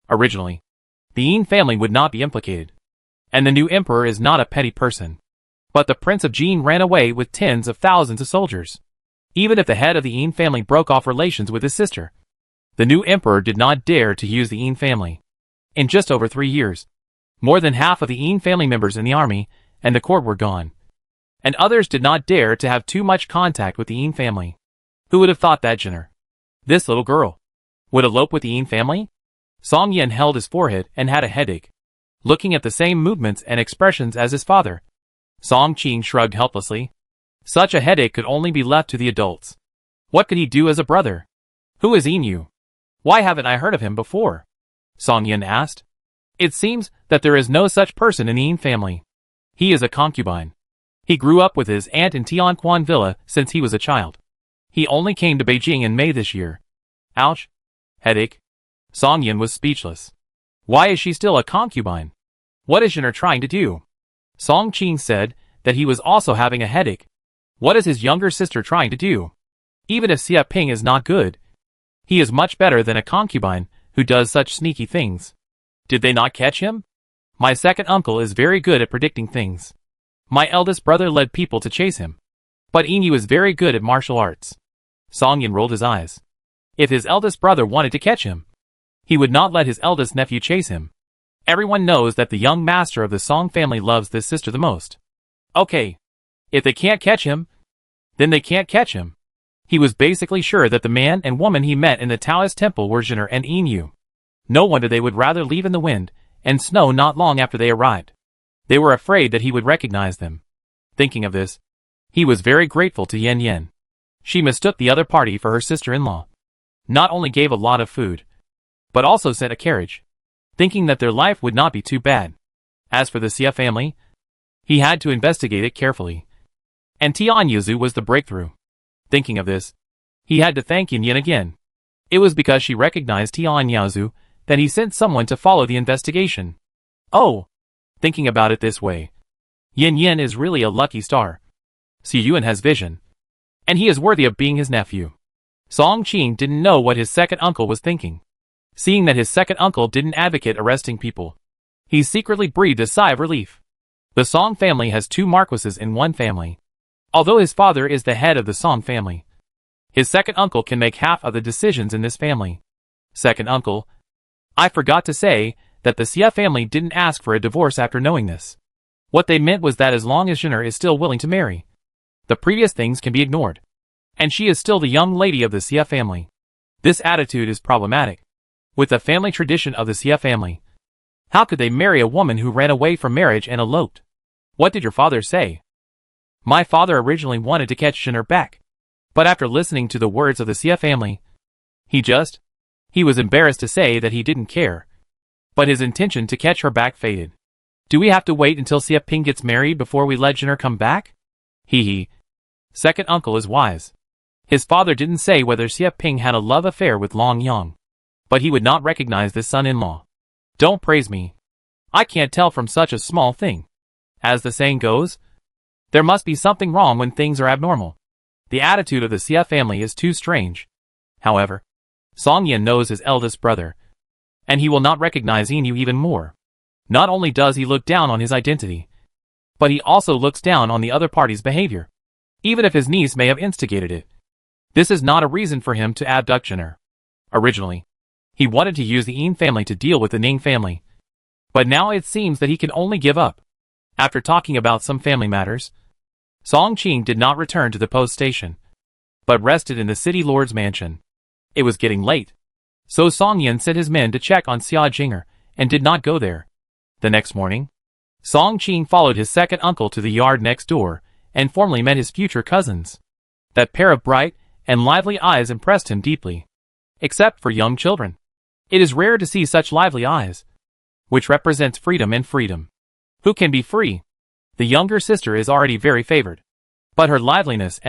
[SPEAKER 1] Originally, the Yin family would not be implicated, and the new emperor is not a petty person. But the Prince of Jin ran away with tens of thousands of soldiers. Even if the head of the Yin family broke off relations with his sister, the new emperor did not dare to use the Yin family. In just over 3 years, more than half of the Yin family members in the army and the court were gone. And others did not dare to have too much contact with the Yin family. Who would have thought that Jinner, this little girl, would elope with the Yin family? Song Yen held his forehead and had a headache, looking at the same movements and expressions as his father. Song Qing shrugged helplessly. Such a headache could only be left to the adults. What could he do as a brother? Who is Yin Yu? Why haven't I heard of him before? Song Yin asked. It seems that there is no such person in the Yin family. He is a concubine. He grew up with his aunt in Tianquan Villa since he was a child. He only came to Beijing in May this year. Ouch. Headache. Song Yin was speechless. Why is she still a concubine? What is Jinner trying to do? Song Qing said that he was also having a headache. What is his younger sister trying to do? Even if Xie Ping is not good, he is much better than a concubine who does such sneaky things. Did they not catch him? My second uncle is very good at predicting things. My eldest brother led people to chase him. But Yin Yu is very good at martial arts. Song Yin rolled his eyes. If his eldest brother wanted to catch him, he would not let his eldest nephew chase him. Everyone knows that the young master of the Song family loves this sister the most. Okay. If they can't catch him, then they can't catch him. He was basically sure that the man and woman he met in the Taoist temple were Jinner and Yin Yu. No wonder they would rather leave in the wind and snow not long after they arrived. They were afraid that he would recognize them. Thinking of this, he was very grateful to Yen Yen. She mistook the other party for her sister-in-law. Not only gave a lot of food, but also sent a carriage, thinking that their life would not be too bad. As for the Xie family, he had to investigate it carefully. And Tian Yuzu was the breakthrough. Thinking of this, he had to thank Yin Yin again. It was because she recognized Tian Yuzu that he sent someone to follow the investigation. Oh! Thinking about it this way, Yin Yin is really a lucky star. Xie Yuan has vision, and he is worthy of being his nephew. Song Qing didn't know what his second uncle was thinking. Seeing that his second uncle didn't advocate arresting people, he secretly breathed a sigh of relief. The Song family has 2 marquises in one family. Although his father is the head of the Song family, his second uncle can make half of the decisions in this family. Second uncle, I forgot to say that the Xie family didn't ask for a divorce after knowing this. What they meant was that as long as Jinner is still willing to marry, the previous things can be ignored. And she is still the young lady of the Xie family. This attitude is problematic. With the family tradition of the Xie family, how could they marry a woman who ran away from marriage and eloped? What did your father say? My father originally wanted to catch Jinner back, but after listening to the words of the Xie family, he was embarrassed to say that he didn't care. But his intention to catch her back faded. Do we have to wait until Xie Ping gets married before we let Jinner come back? Hee hee. Second uncle is wise. His father didn't say whether Xie Ping had a love affair with Long Yang, but he would not recognize this son-in-law. Don't praise me. I can't tell from such a small thing. As the saying goes, there must be something wrong when things are abnormal. The attitude of the Xie family is too strange. However, Song Yin knows his eldest brother, and he will not recognize Inu even more. Not only does he look down on his identity, but he also looks down on the other party's behavior, even if his niece may have instigated it. This is not a reason for him to abduct her. Originally, he wanted to use the Yin family to deal with the Ning family, but now it seems that he can only give up. After talking about some family matters, Song Qing did not return to the post station, but rested in the city lord's mansion. It was getting late, so Song Yin sent his men to check on Xia Jinger, and did not go there. The next morning, Song Qing followed his second uncle to the yard next door, and formally met his future cousins. That pair of bright and lively eyes impressed him deeply. Except for young children, it is rare to see such lively eyes, which represents freedom and freedom. Who can be free? The younger sister is already very favored, but her liveliness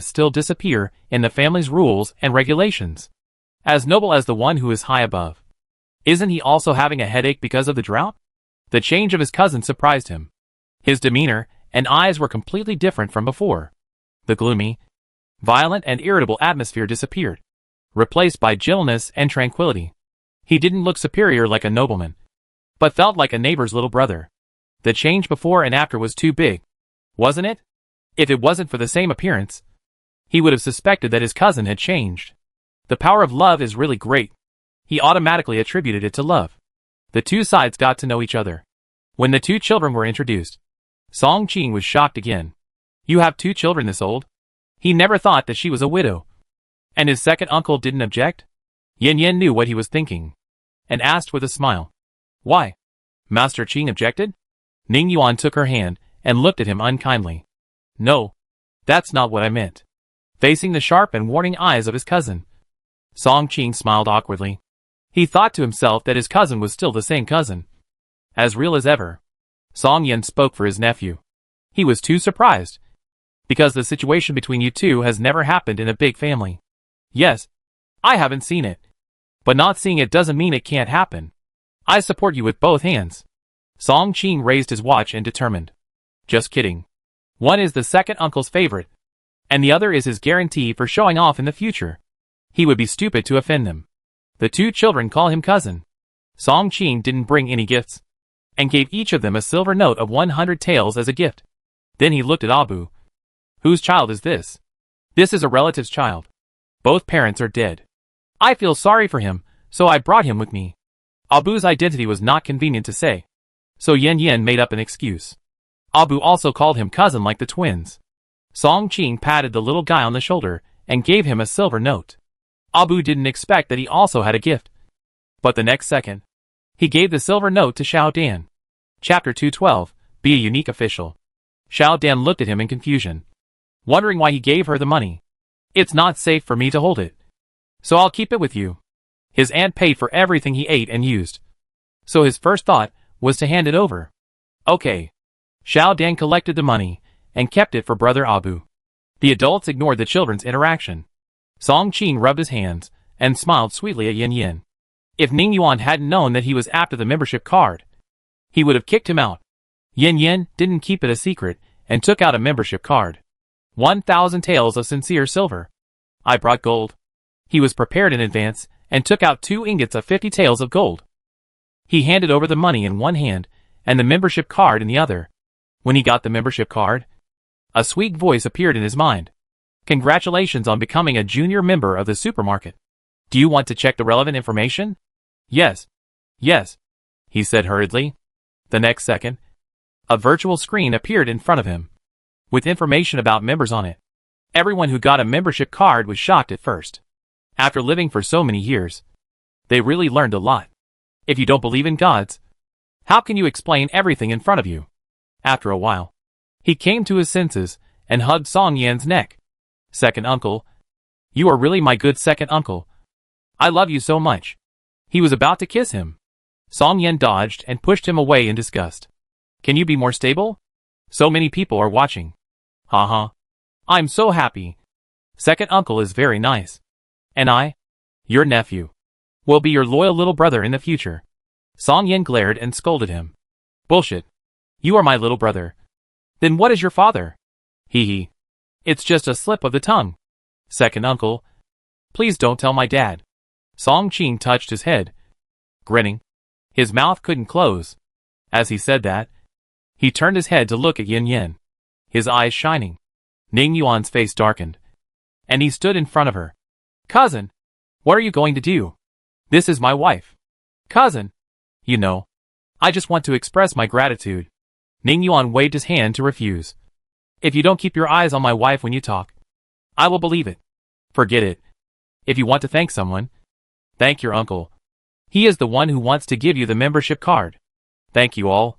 [SPEAKER 1] still disappear in the family's rules and regulations. As noble as the one who is high above. Isn't he also having a headache because of the drought? The change of his cousin surprised him. His demeanor and eyes were completely different from before. The gloomy, violent and irritable atmosphere disappeared, replaced by gentleness and tranquility. He didn't look superior like a nobleman, but felt like a neighbor's little brother. The change before and after was too big, wasn't it? If it wasn't for the same appearance, he would have suspected that his cousin had changed. The power of love is really great. He automatically attributed it to love. The two sides got to know each other. When the two children were introduced, Song Qing was shocked again. You have two children this old? He never thought that she was a widow. And his second uncle didn't object? Yin Yin knew what he was thinking, and asked with a smile. Why? Master Qing objected? Ning Yuan took her hand and looked at him unkindly. No, that's not what I meant. Facing the sharp and warning eyes of his cousin, Song Qing smiled awkwardly. He thought to himself that his cousin was still the same cousin, as real as ever. Song Yin spoke for his nephew. He was too surprised, because the situation between you two has never happened in a big family. Yes, I haven't seen it, but not seeing it doesn't mean it can't happen. I support you with both hands. Song Qing raised his watch and determined. Just kidding. One is the second uncle's favorite, and the other is his guarantee for showing off in the future. He would be stupid to offend them. The two children call him cousin. Song Qing didn't bring any gifts, and gave each of them a silver note of 100 taels as a gift. Then he looked at Abu. Whose child is this? This is a relative's child. Both parents are dead. I feel sorry for him, so I brought him with me. Abu's identity was not convenient to say, so Yin Yin made up an excuse. Abu also called him cousin like the twins. Song Qing patted the little guy on the shoulder and gave him a silver note. Abu didn't expect that he also had a gift. But the next second, he gave the silver note to Xiao Dan. Chapter 212, Be a Unique Official. Xiao Dan looked at him in confusion, wondering why he gave her the money. It's not safe for me to hold it, so I'll keep it with you. His aunt paid for everything he ate and used, so his first thought was to hand it over. Okay. Xiao Dan collected the money and kept it for brother Abu. The adults ignored the children's interaction. Song Qing rubbed his hands and smiled sweetly at Yin Yin. If Ning Yuan hadn't known that he was after the membership card, he would have kicked him out. Yin Yin didn't keep it a secret and took out a membership card. 1,000 taels of sincere silver. I brought gold. He was prepared in advance and took out 2 ingots of 50 taels of gold. He handed over the money in one hand and the membership card in the other. When he got the membership card, a sweet voice appeared in his mind. Congratulations on becoming a junior member of the supermarket. Do you want to check the relevant information? Yes. Yes, he said hurriedly. The next second, a virtual screen appeared in front of him, with information about members on it. Everyone who got a membership card was shocked at first. After living for so many years, they really learned a lot. If you don't believe in gods, how can you explain everything in front of you? After a while, he came to his senses and hugged Song Yan's neck. Second uncle, you are really my good second uncle. I love you so much. He was about to kiss him. Song Yan dodged and pushed him away in disgust. Can you be more stable? So many people are watching. Ha ha. I'm so happy. Second uncle is very nice. And I, your nephew, will be your loyal little brother in the future. Song Yin glared and scolded him. Bullshit. You are my little brother. Then what is your father? Hee hee. It's just a slip of the tongue. Second uncle. Please don't tell my dad. Song Qing touched his head, grinning. His mouth couldn't close. As he said that, he turned his head to look at Yin Yin, his eyes shining. Ning Yuan's face darkened, and he stood in front of her. Cousin, what are you going to do? This is my wife. Cousin, you know, I just want to express my gratitude. Ning Yuan waved his hand to refuse. If you don't keep your eyes on my wife when you talk, I will believe it. Forget it. If you want to thank someone, thank your uncle. He is the one who wants to give you the membership card. Thank you all.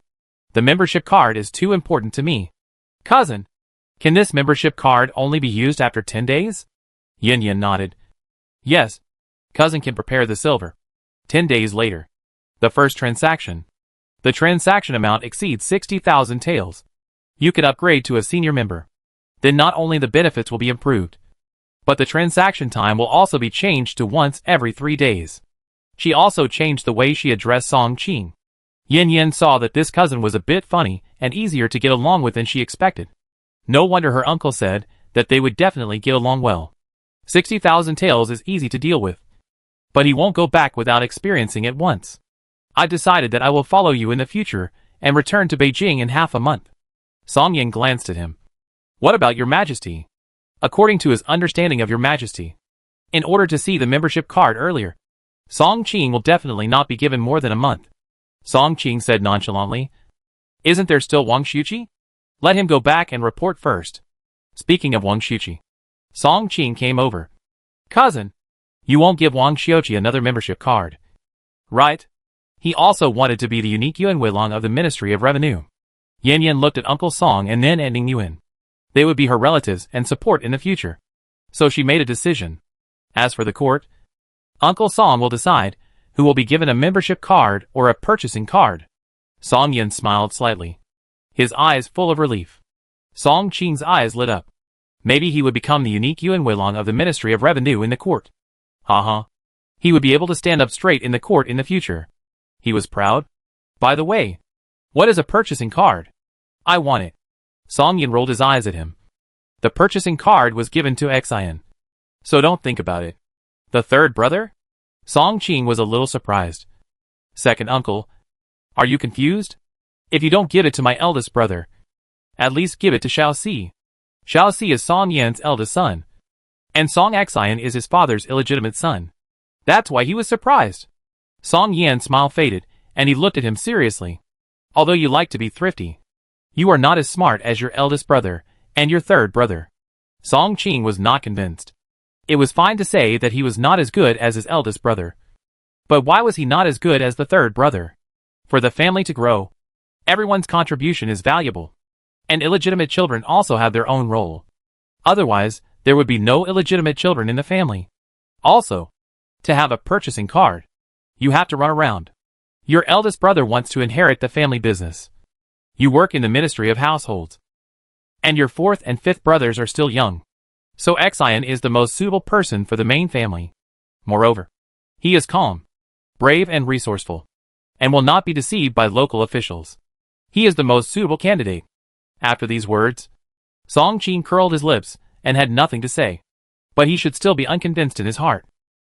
[SPEAKER 1] The membership card is too important to me. Cousin, can this membership card only be used after 10 days? Yin Yin nodded. Yes. Cousin can prepare the silver. 10 days later. The first transaction. The transaction amount exceeds 60,000 taels. You could upgrade to a senior member. Then not only the benefits will be improved, but the transaction time will also be changed to once every 3 days. She also changed the way she addressed Song Qing. Yin Yin saw that this cousin was a bit funny and easier to get along with than she expected. No wonder her uncle said that they would definitely get along well. 60,000 taels is easy to deal with. But he won't go back without experiencing it once. I decided that I will follow you in the future and return to Beijing in half a month. Song Yin glanced at him. What about your majesty? According to his understanding of your majesty, in order to see the membership card earlier, Song Qing will definitely not be given more than a month. Song Qing said nonchalantly. Isn't there still Wang Xuqi? Let him go back and report first. Speaking of Wang Xuqi, Song Qing came over. Cousin, you won't give Wang Xuqi another membership card. Right? He also wanted to be the unique Yuan Weilong of the Ministry of Revenue. Yin Yin looked at Uncle Song and then at Ning Yuan. They would be her relatives and support in the future. So she made a decision. As for the court, Uncle Song will decide who will be given a membership card or a purchasing card. Song Yin smiled slightly, his eyes full of relief. Song Qing's eyes lit up. Maybe he would become the unique Yuan Weilong of the Ministry of Revenue in the court. Haha. He would be able to stand up straight in the court in the future. He was proud. By the way, what is a purchasing card? I want it. Song Yin rolled his eyes at him. The purchasing card was given to Xian. So don't think about it. The third brother? Song Qing was a little surprised. Second uncle, are you confused? If you don't give it to my eldest brother, at least give it to Xiao Si. Xiao Si is Song Yan's eldest son, and Song Xian is his father's illegitimate son. That's why he was surprised. Song Yan's smile faded, and he looked at him seriously. Although you like to be thrifty, you are not as smart as your eldest brother and your third brother. Song Qing was not convinced. It was fine to say that he was not as good as his eldest brother. But why was he not as good as the third brother? For the family to grow, everyone's contribution is valuable. And illegitimate children also have their own role. Otherwise, there would be no illegitimate children in the family. Also, to have a purchasing card, you have to run around. Your eldest brother wants to inherit the family business. You work in the Ministry of Households. And your fourth and fifth brothers are still young. So Xian is the most suitable person for the main family. Moreover, he is calm, brave and resourceful, and will not be deceived by local officials. He is the most suitable candidate. After these words, Song Qing curled his lips and had nothing to say. But he should still be unconvinced in his heart.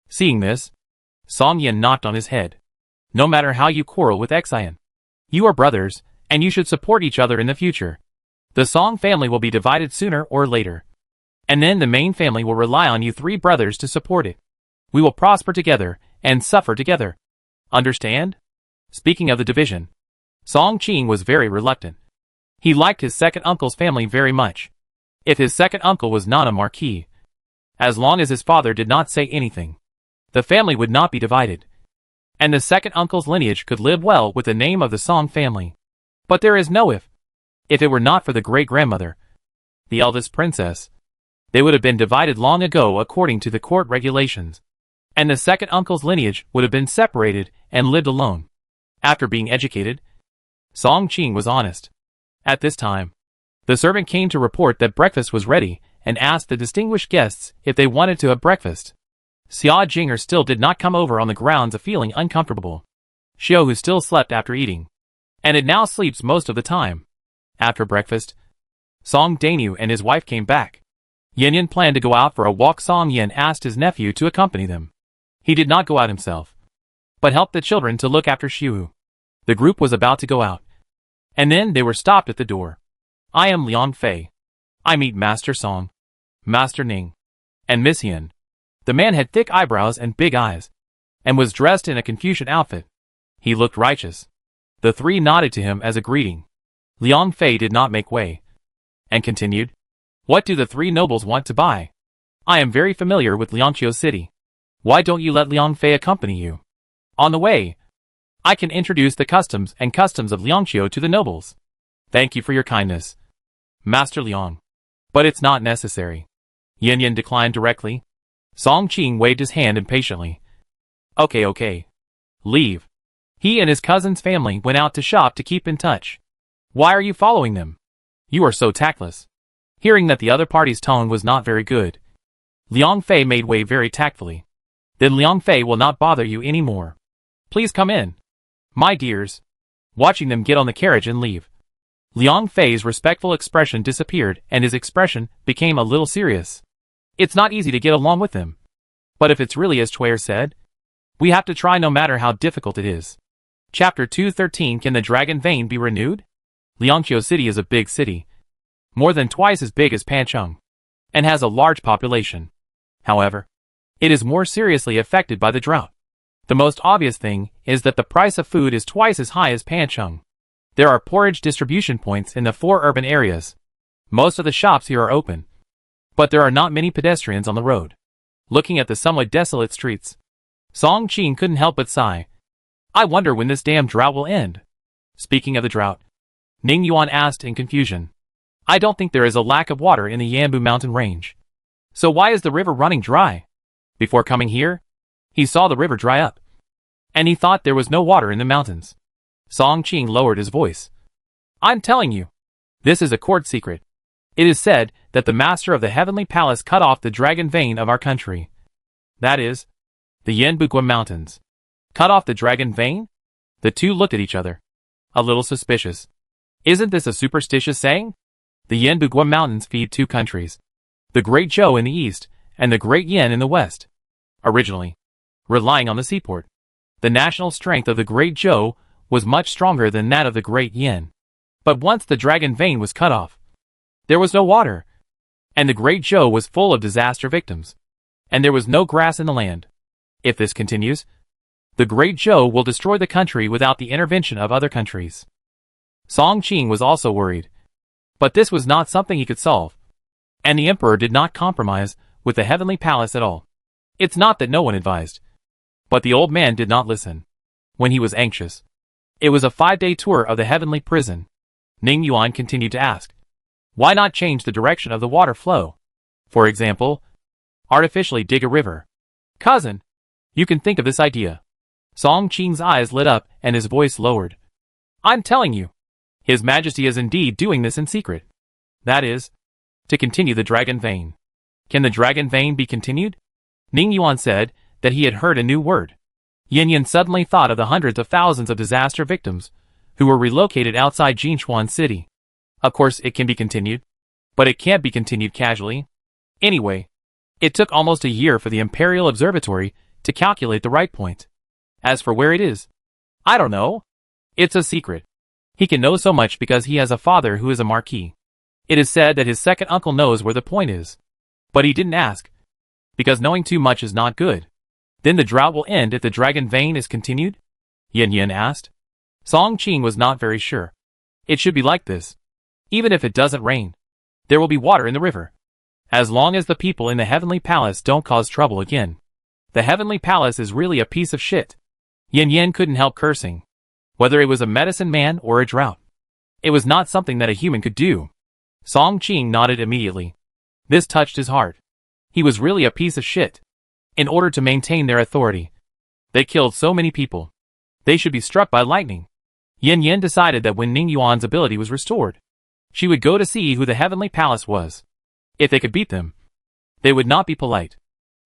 [SPEAKER 1] Seeing this, Song Yin knocked on his head. No matter how you quarrel with Xian, you are brothers, and you should support each other in the future. The Song family will be divided sooner or later. And then the main family will rely on you three brothers to support it. We will prosper together and suffer together. Understand? Speaking of the division, Song Qing was very reluctant. He liked his second uncle's family very much. If his second uncle was not a marquis, as long as his father did not say anything, the family would not be divided. And the second uncle's lineage could live well with the name of the Song family. But there is no if. If it were not for the great-grandmother, the eldest princess, they would have been divided long ago according to the court regulations. And the second uncle's lineage would have been separated and lived alone. After being educated, Song Qing was honest. At this time, the servant came to report that breakfast was ready and asked the distinguished guests if they wanted to have breakfast. Xia Jinger still did not come over on the grounds of feeling uncomfortable. Xiao, who still slept after eating, and it now sleeps most of the time. After breakfast, Song Danu and his wife came back. Yan Yan planned to go out for a walk. Song Yan asked his nephew to accompany them. He did not go out himself, but helped the children to look after Xiu. The group was about to go out, and then they were stopped at the door. I am Liang Fei. I meet Master Song, Master Ning, and Miss Yan. The man had thick eyebrows and big eyes, and was dressed in a Confucian outfit. He looked righteous. The three nodded to him as a greeting. Liang Fei did not make way, and continued, "What do the three nobles want to buy? I am very familiar with Liangqiu City. Why don't you let Liang Fei accompany you? On the way, I can introduce the customs of Liangqiu to the nobles. Thank you for your kindness, Master Liang. But it's not necessary." Yan Yan declined directly. Song Qing waved his hand impatiently. Okay. Leave. He and his cousin's family went out to shop to keep in touch. Why are you following them? You are so tactless. Hearing that the other party's tone was not very good, Liang Fei made way very tactfully. Then Liang Fei will not bother you anymore. Please come in, my dears. Watching them get on the carriage and leave, Liang Fei's respectful expression disappeared and his expression became a little serious. It's not easy to get along with them. But if it's really as Chuer said, we have to try no matter how difficult it is. Chapter 213. Can the Dragon Vein be renewed? Liangqiu City is a big city, more than twice as big as Pancheng, and has a large population. However, it is more seriously affected by the drought. The most obvious thing is that the price of food is twice as high as Pancheng. There are porridge distribution points in the 4 urban areas. Most of the shops here are open, but there are not many pedestrians on the road. Looking at the somewhat desolate streets, Song Qing couldn't help but sigh. I wonder when this damn drought will end. Speaking of the drought, Ning Yuan asked in confusion. I don't think there is a lack of water in the Yanbu mountain range. So why is the river running dry? Before coming here, he saw the river dry up, and he thought there was no water in the mountains. Song Qing lowered his voice. I'm telling you, this is a court secret. It is said that the master of the heavenly palace cut off the dragon vein of our country. That is, the Yanbu mountains. Cut off the dragon vein? The two looked at each other, a little suspicious. Isn't this a superstitious saying? The Yanbu mountains feed 2 countries, the Great Zhou in the east and the Great Yan in the west. Originally, relying on the seaport, the national strength of the Great Zhou was much stronger than that of the Great Yan. But once the dragon vein was cut off, there was no water, and the Great Zhou was full of disaster victims, and there was no grass in the land. If this continues, the Great Zhou will destroy the country without the intervention of other countries. Song Qing was also worried, but this was not something he could solve, and the emperor did not compromise with the heavenly palace at all. It's not that no one advised, but the old man did not listen. When he was anxious, it was a 5-day tour of the heavenly prison. Ning Yuan continued to ask, why not change the direction of the water flow? For example, artificially dig a river. Cousin, you can think of this idea. Song Qing's eyes lit up and his voice lowered. I'm telling you, His Majesty is indeed doing this in secret. That is, to continue the dragon vein. Can the dragon vein be continued? Ning Yuan said that he had heard a new word. Yan Yan suddenly thought of the hundreds of thousands of disaster victims who were relocated outside Jinchuan City. Of course it can be continued, but it can't be continued casually. Anyway, it took almost a year for the Imperial Observatory to calculate the right point. As for where it is, I don't know. It's a secret. He can know so much because he has a father who is a marquis. It is said that his second uncle knows where the point is, but he didn't ask, because knowing too much is not good. Then the drought will end if the dragon vein is continued? Yan Yan asked. Song Qing was not very sure. It should be like this. Even if it doesn't rain, there will be water in the river, as long as the people in the heavenly palace don't cause trouble again. The heavenly palace is really a piece of shit. Yan Yan couldn't help cursing. Whether it was a medicine man or a drought, it was not something that a human could do. Song Qing nodded immediately. This touched his heart. He was really a piece of shit. In order to maintain their authority, they killed so many people. They should be struck by lightning. Yan Yan decided that when Ning Yuan's ability was restored, she would go to see who the heavenly palace was. If they could beat them, they would not be polite.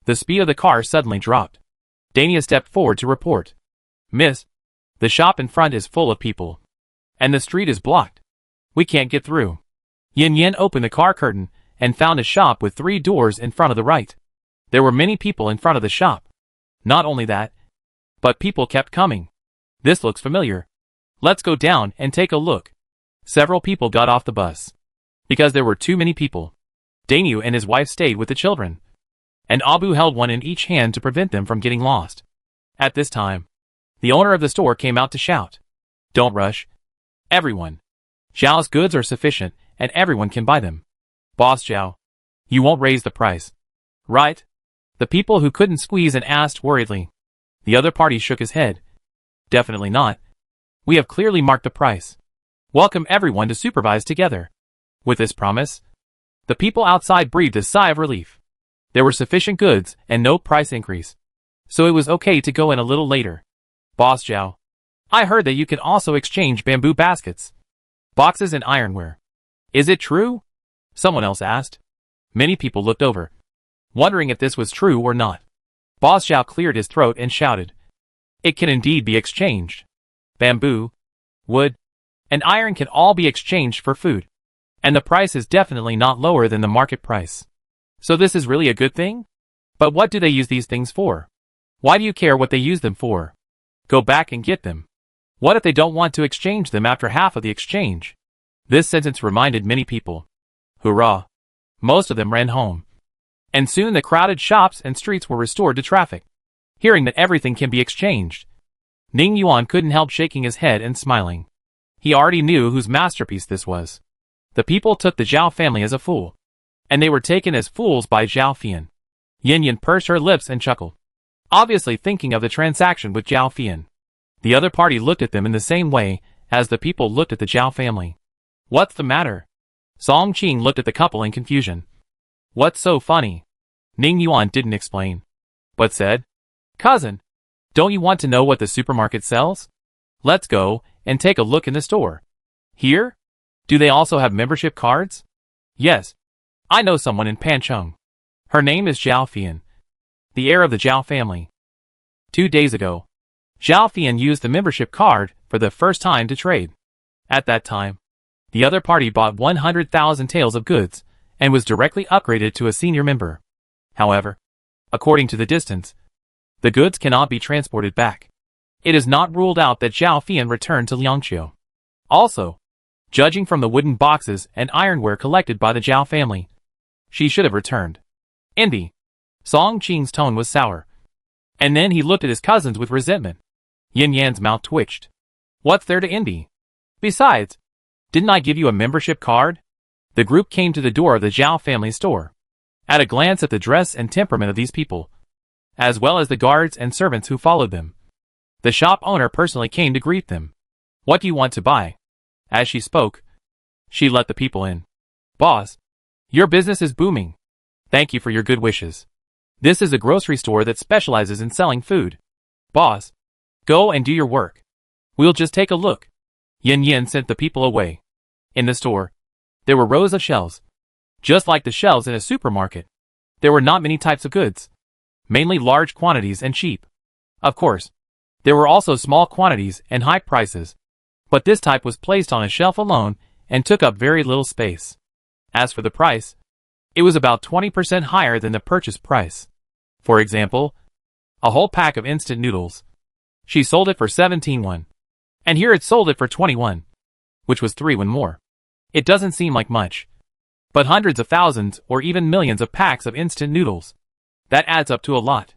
[SPEAKER 1] The speed of the car suddenly dropped. Dania stepped forward to report. Miss, the shop in front is full of people. And the street is blocked. We can't get through. Yin Yin opened the car curtain and found a shop with 3 doors in front of the right. There were many people in front of the shop. Not only that, but people kept coming. This looks familiar. Let's go down and take a look. Several people got off the bus. Because there were too many people. Daniel and his wife stayed with the children. And Abu held one in each hand to prevent them from getting lost. At this time, the owner of the store came out to shout. Don't rush. Everyone. Zhao's goods are sufficient, and everyone can buy them. Boss Zhao, you won't raise the price. Right? The people who couldn't squeeze and asked worriedly. The other party shook his head. Definitely not. We have clearly marked the price. Welcome everyone to supervise together. With this promise, the people outside breathed a sigh of relief. There were sufficient goods and no price increase. So it was okay to go in a little later. Boss Zhao, I heard that you can also exchange bamboo baskets, boxes and ironware. Is it true? Someone else asked. Many people looked over, wondering if this was true or not. Boss Zhao cleared his throat and shouted. It can indeed be exchanged. Bamboo, wood, and iron can all be exchanged for food. And the price is definitely not lower than the market price. So this is really a good thing? But what do they use these things for? Why do you care what they use them for? Go back and get them. What if they don't want to exchange them after half of the exchange? This sentence reminded many people. Hurrah! Most of them ran home. And soon the crowded shops and streets were restored to traffic. Hearing that everything can be exchanged, Ning Yuan couldn't help shaking his head and smiling. He already knew whose masterpiece this was. The people took the Zhao family as a fool. And they were taken as fools by Zhao Fian. Yin Yin pursed her lips and chuckled, obviously thinking of the transaction with Zhao Fian. The other party looked at them in the same way as the people looked at the Zhao family. What's the matter? Song Qing looked at the couple in confusion. What's so funny? Ning Yuan didn't explain, but said, Cousin, don't you want to know what the supermarket sells? Let's go and take a look in the store. Here? Do they also have membership cards? Yes. I know someone in Pancheng. Her name is Zhao Fian, the heir of the Zhao family. 2 days ago, Zhao Fian used the membership card for the first time to trade. At that time, the other party bought 100,000 taels of goods and was directly upgraded to a senior member. However, according to the distance, the goods cannot be transported back. It is not ruled out that Zhao Fian returned to Liangqiu. Also, judging from the wooden boxes and ironware collected by the Zhao family, she should have returned. Indy. Song Qing's tone was sour. And then he looked at his cousins with resentment. Yin Yan's mouth twitched. What's there to Indy? Besides, didn't I give you a membership card? The group came to the door of the Zhao family store. At a glance at the dress and temperament of these people, as well as the guards and servants who followed them, the shop owner personally came to greet them. What do you want to buy? As she spoke, she let the people in. Boss, your business is booming. Thank you for your good wishes. This is a grocery store that specializes in selling food. Boss, go and do your work. We'll just take a look. Yin Yin sent the people away. In the store, there were rows of shelves. Just like the shelves in a supermarket. There were not many types of goods. Mainly large quantities and cheap. Of course, there were also small quantities and high prices. But this type was placed on a shelf alone and took up very little space. As for the price, it was about 20% higher than the purchase price. For example, a whole pack of instant noodles. She sold it for 17 won. And here it sold it for 21, which was 3 won more. It doesn't seem like much. But hundreds of thousands or even millions of packs of instant noodles. That adds up to a lot.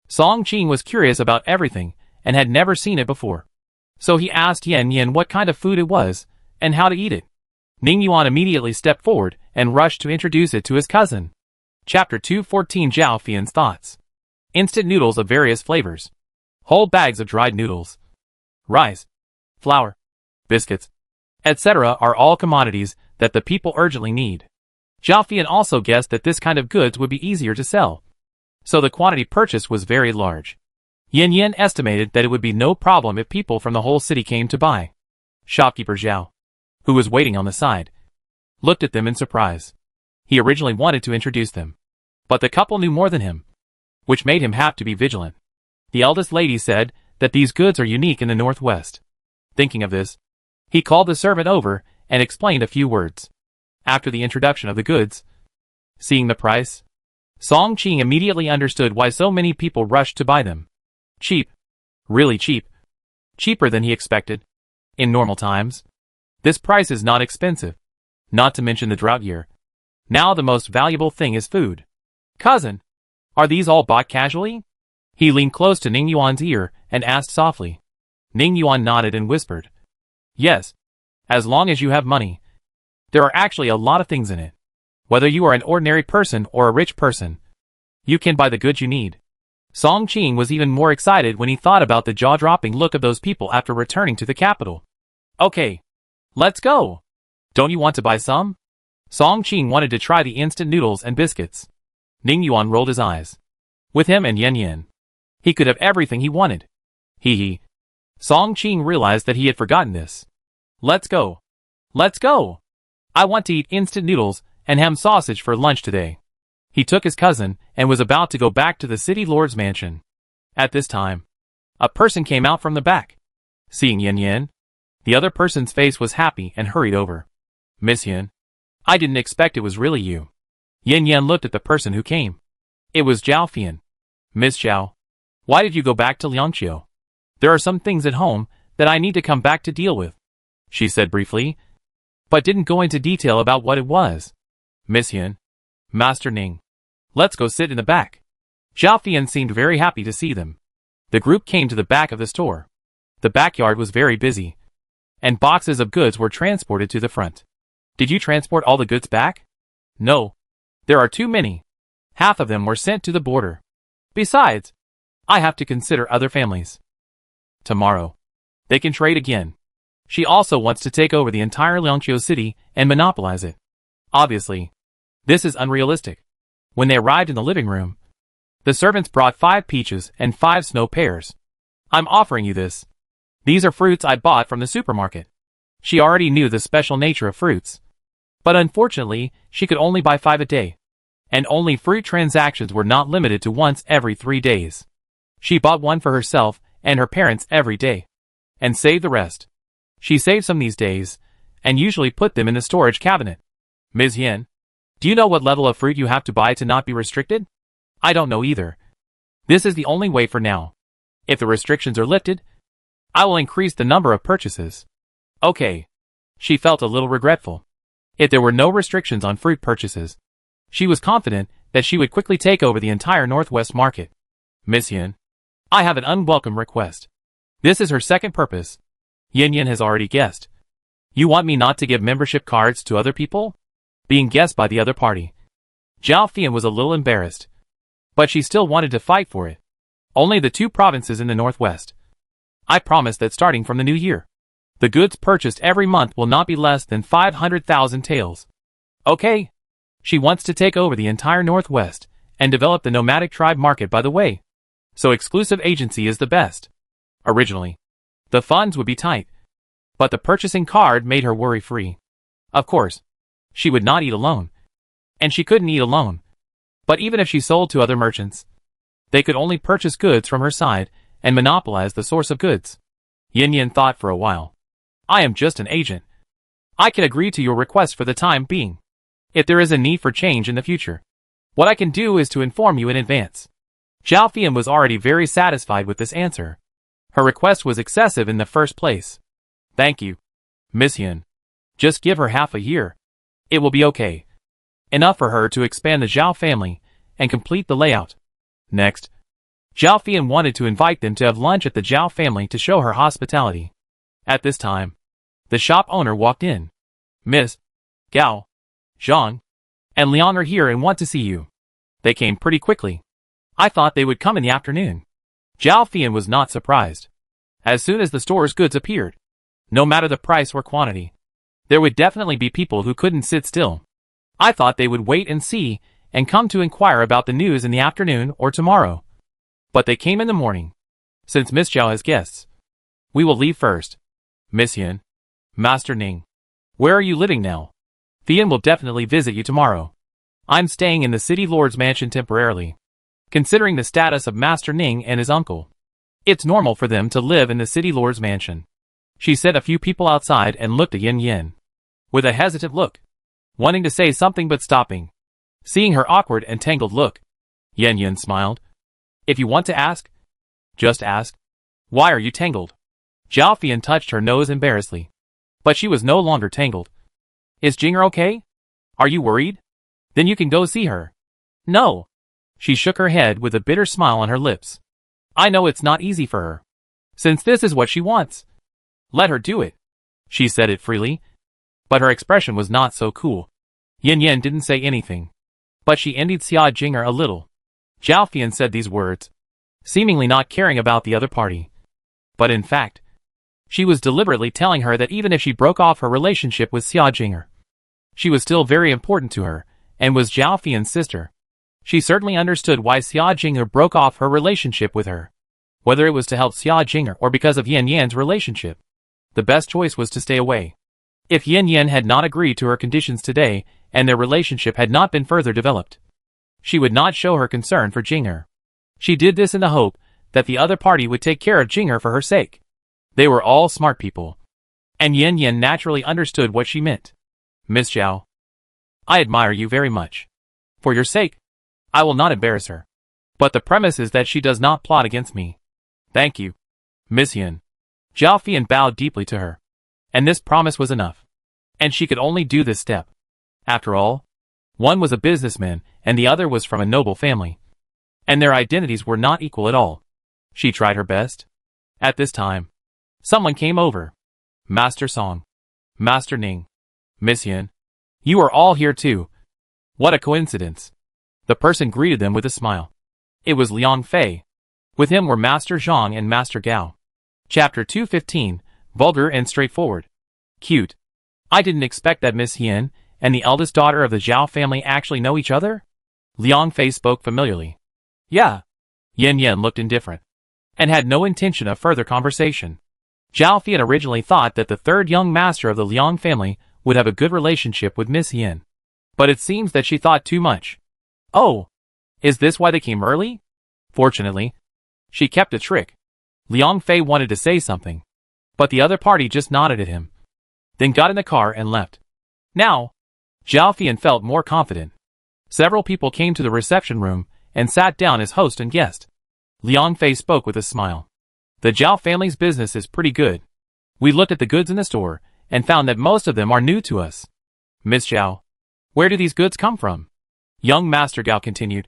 [SPEAKER 1] Song Qing was curious about everything and had never seen it before. So he asked Yin Yin what kind of food it was and how to eat it. Ning Yuan immediately stepped forward and rushed to introduce it to his cousin. Chapter 214 Zhao Fian's Thoughts. Instant noodles of various flavors. Whole bags of dried noodles. Rice, flour, biscuits, etc. are all commodities that the people urgently need. Zhao Fian also guessed that this kind of goods would be easier to sell. So the quantity purchased was very large. Yin Yin estimated that it would be no problem if people from the whole city came to buy. Shopkeeper Zhao, who was waiting on the side, looked at them in surprise. He originally wanted to introduce them, but the couple knew more than him, which made him have to be vigilant. The eldest lady said that these goods are unique in the Northwest. Thinking of this, he called the servant over and explained a few words. After the introduction of the goods, seeing the price, Song Ching immediately understood why so many people rushed to buy them. Cheap. Really cheap. Cheaper than he expected. In normal times, this price is not expensive. Not to mention the drought year. Now the most valuable thing is food. Cousin, are these all bought casually? He leaned close to Ning Yuan's ear and asked softly. Ning Yuan nodded and whispered. Yes. As long as you have money. There are actually a lot of things in it. Whether you are an ordinary person or a rich person, you can buy the goods you need. Song Ching was even more excited when he thought about the jaw-dropping look of those people after returning to the capital. Okay. Let's go. Don't you want to buy some? Song Ching wanted to try the instant noodles and biscuits. Ning Yuan rolled his eyes. With him and Yen Yen, he could have everything he wanted. Hee. Song Ching realized that he had forgotten this. Let's go. Let's go. I want to eat instant noodles and ham sausage for lunch today. He took his cousin and was about to go back to the city lord's mansion. At this time, a person came out from the back. Seeing Yen Yen, the other person's face was happy and hurried over. Miss Yen, I didn't expect it was really you. Yen Yen looked at the person who came. It was Zhao Fian. Miss Zhao, why did you go back to Liangqiu? There are some things at home that I need to come back to deal with, she said briefly, but didn't go into detail about what it was. Miss Yen, Master Ning, let's go sit in the back. Zhao Fian seemed very happy to see them. The group came to the back of the store. The backyard was very busy, and boxes of goods were transported to the front. Did you transport all the goods back? No. There are too many. Half of them were sent to the border. Besides, I have to consider other families. Tomorrow, they can trade again. She also wants to take over the entire Liangqiu city and monopolize it. Obviously, this is unrealistic. When they arrived in the living room, the servants brought 5 peaches and 5 snow pears. I'm offering you this. These are fruits I bought from the supermarket. She already knew the special nature of fruits. But unfortunately, she could only buy 5 a day. And only fruit transactions were not limited to once every 3 days. She bought one for herself and her parents every day. And saved the rest. She saved some these days, and usually put them in the storage cabinet. Ms. Yen, do you know what level of fruit you have to buy to not be restricted? I don't know either. This is the only way for now. If the restrictions are lifted, I will increase the number of purchases. Okay. She felt a little regretful. If there were no restrictions on fruit purchases, she was confident that she would quickly take over the entire Northwest market. Miss Yen, I have an unwelcome request. This is her second purpose. Yen Yen has already guessed. You want me not to give membership cards to other people? Being guessed by the other party. Zhao Fian was a little embarrassed, but she still wanted to fight for it. Only the 2 provinces in the Northwest. I promise that starting from the new year, the goods purchased every month will not be less than 500,000 taels. Okay. She wants to take over the entire Northwest and develop the nomadic tribe market by the way. So exclusive agency is the best. Originally, the funds would be tight, but the purchasing card made her worry-free. Of course, she would not eat alone. And she couldn't eat alone. But even if she sold to other merchants, they could only purchase goods from her side and monopolize the source of goods. Yin Yin thought for a while. I am just an agent. I can agree to your request for the time being. If there is a need for change in the future, what I can do is to inform you in advance. Zhao Fian was already very satisfied with this answer. Her request was excessive in the first place. Thank you, Miss Yin. Just give her half a year. It will be okay. Enough for her to expand the Zhao family and complete the layout. Next, Zhao Fian wanted to invite them to have lunch at the Zhao family to show her hospitality. At this time, the shop owner walked in. Miss Gao, Zhang, and Liang are here and want to see you. They came pretty quickly. I thought they would come in the afternoon. Zhao Fian was not surprised. As soon as the store's goods appeared, no matter the price or quantity, there would definitely be people who couldn't sit still. I thought they would wait and see and come to inquire about the news in the afternoon or tomorrow. But they came in the morning. Since Miss Zhao has guests, we will leave first. Miss Yin, Master Ning, where are you living now? Fian will definitely visit you tomorrow. I'm staying in the city lord's mansion temporarily. Considering the status of Master Ning and his uncle, it's normal for them to live in the city lord's mansion. She said a few people outside and looked at Yin Yin with a hesitant look, wanting to say something but stopping. Seeing her awkward and tangled look, Yin Yin smiled. If you want to ask, just ask. Why are you tangled? Zhao Fian touched her nose embarrassedly. But she was no longer tangled. Is Jinger okay? Are you worried? Then you can go see her. No. She shook her head with a bitter smile on her lips. I know it's not easy for her, since this is what she wants. Let her do it. She said it freely. But her expression was not so cool. Yin Yin didn't say anything, but she envied Xia Jinger a little. Zhao Fian said these words, seemingly not caring about the other party. But in fact, she was deliberately telling her that even if she broke off her relationship with Xia Jinger, she was still very important to her, and was Zhao Fian's sister. She certainly understood why Xia Jinger broke off her relationship with her. Whether it was to help Xia Jinger or because of Yin Yan's relationship, the best choice was to stay away. If Yin Yan had not agreed to her conditions today, and their relationship had not been further developed, she would not show her concern for Jinger. She did this in the hope that the other party would take care of Jinger for her sake. They were all smart people, and Yin Yan naturally understood what she meant. Miss Zhao, I admire you very much. For your sake, I will not embarrass her. But the premise is that she does not plot against me. Thank you, Miss Yin. Zhao Fian bowed deeply to her, and this promise was enough. And she could only do this step. After all, one was a businessman and the other was from a noble family, and their identities were not equal at all. She tried her best. At this time, someone came over. Master Song, Master Ning, Miss Yin, you are all here too. What a coincidence. The person greeted them with a smile. It was Liang Fei. With him were Master Zhang and Master Gao. Chapter 215, Vulgar and Straightforward. Cute. I didn't expect that Miss Yin and the eldest daughter of the Zhao family actually know each other? Liang Fei spoke familiarly. Yeah. Yin Yin looked indifferent, and had no intention of further conversation. Zhao Fian originally thought that the third young master of the Liang family would have a good relationship with Miss Yin. But it seems that she thought too much. Oh, is this why they came early? Fortunately, she kept a trick. Liang Fei wanted to say something, but the other party just nodded at him, then got in the car and left. Now, Zhao Fian felt more confident. Several people came to the reception room and sat down as host and guest. Liang Fei spoke with a smile. The Zhao family's business is pretty good. We looked at the goods in the store and found that most of them are new to us. Miss Zhao, where do these goods come from? Young Master Gao continued.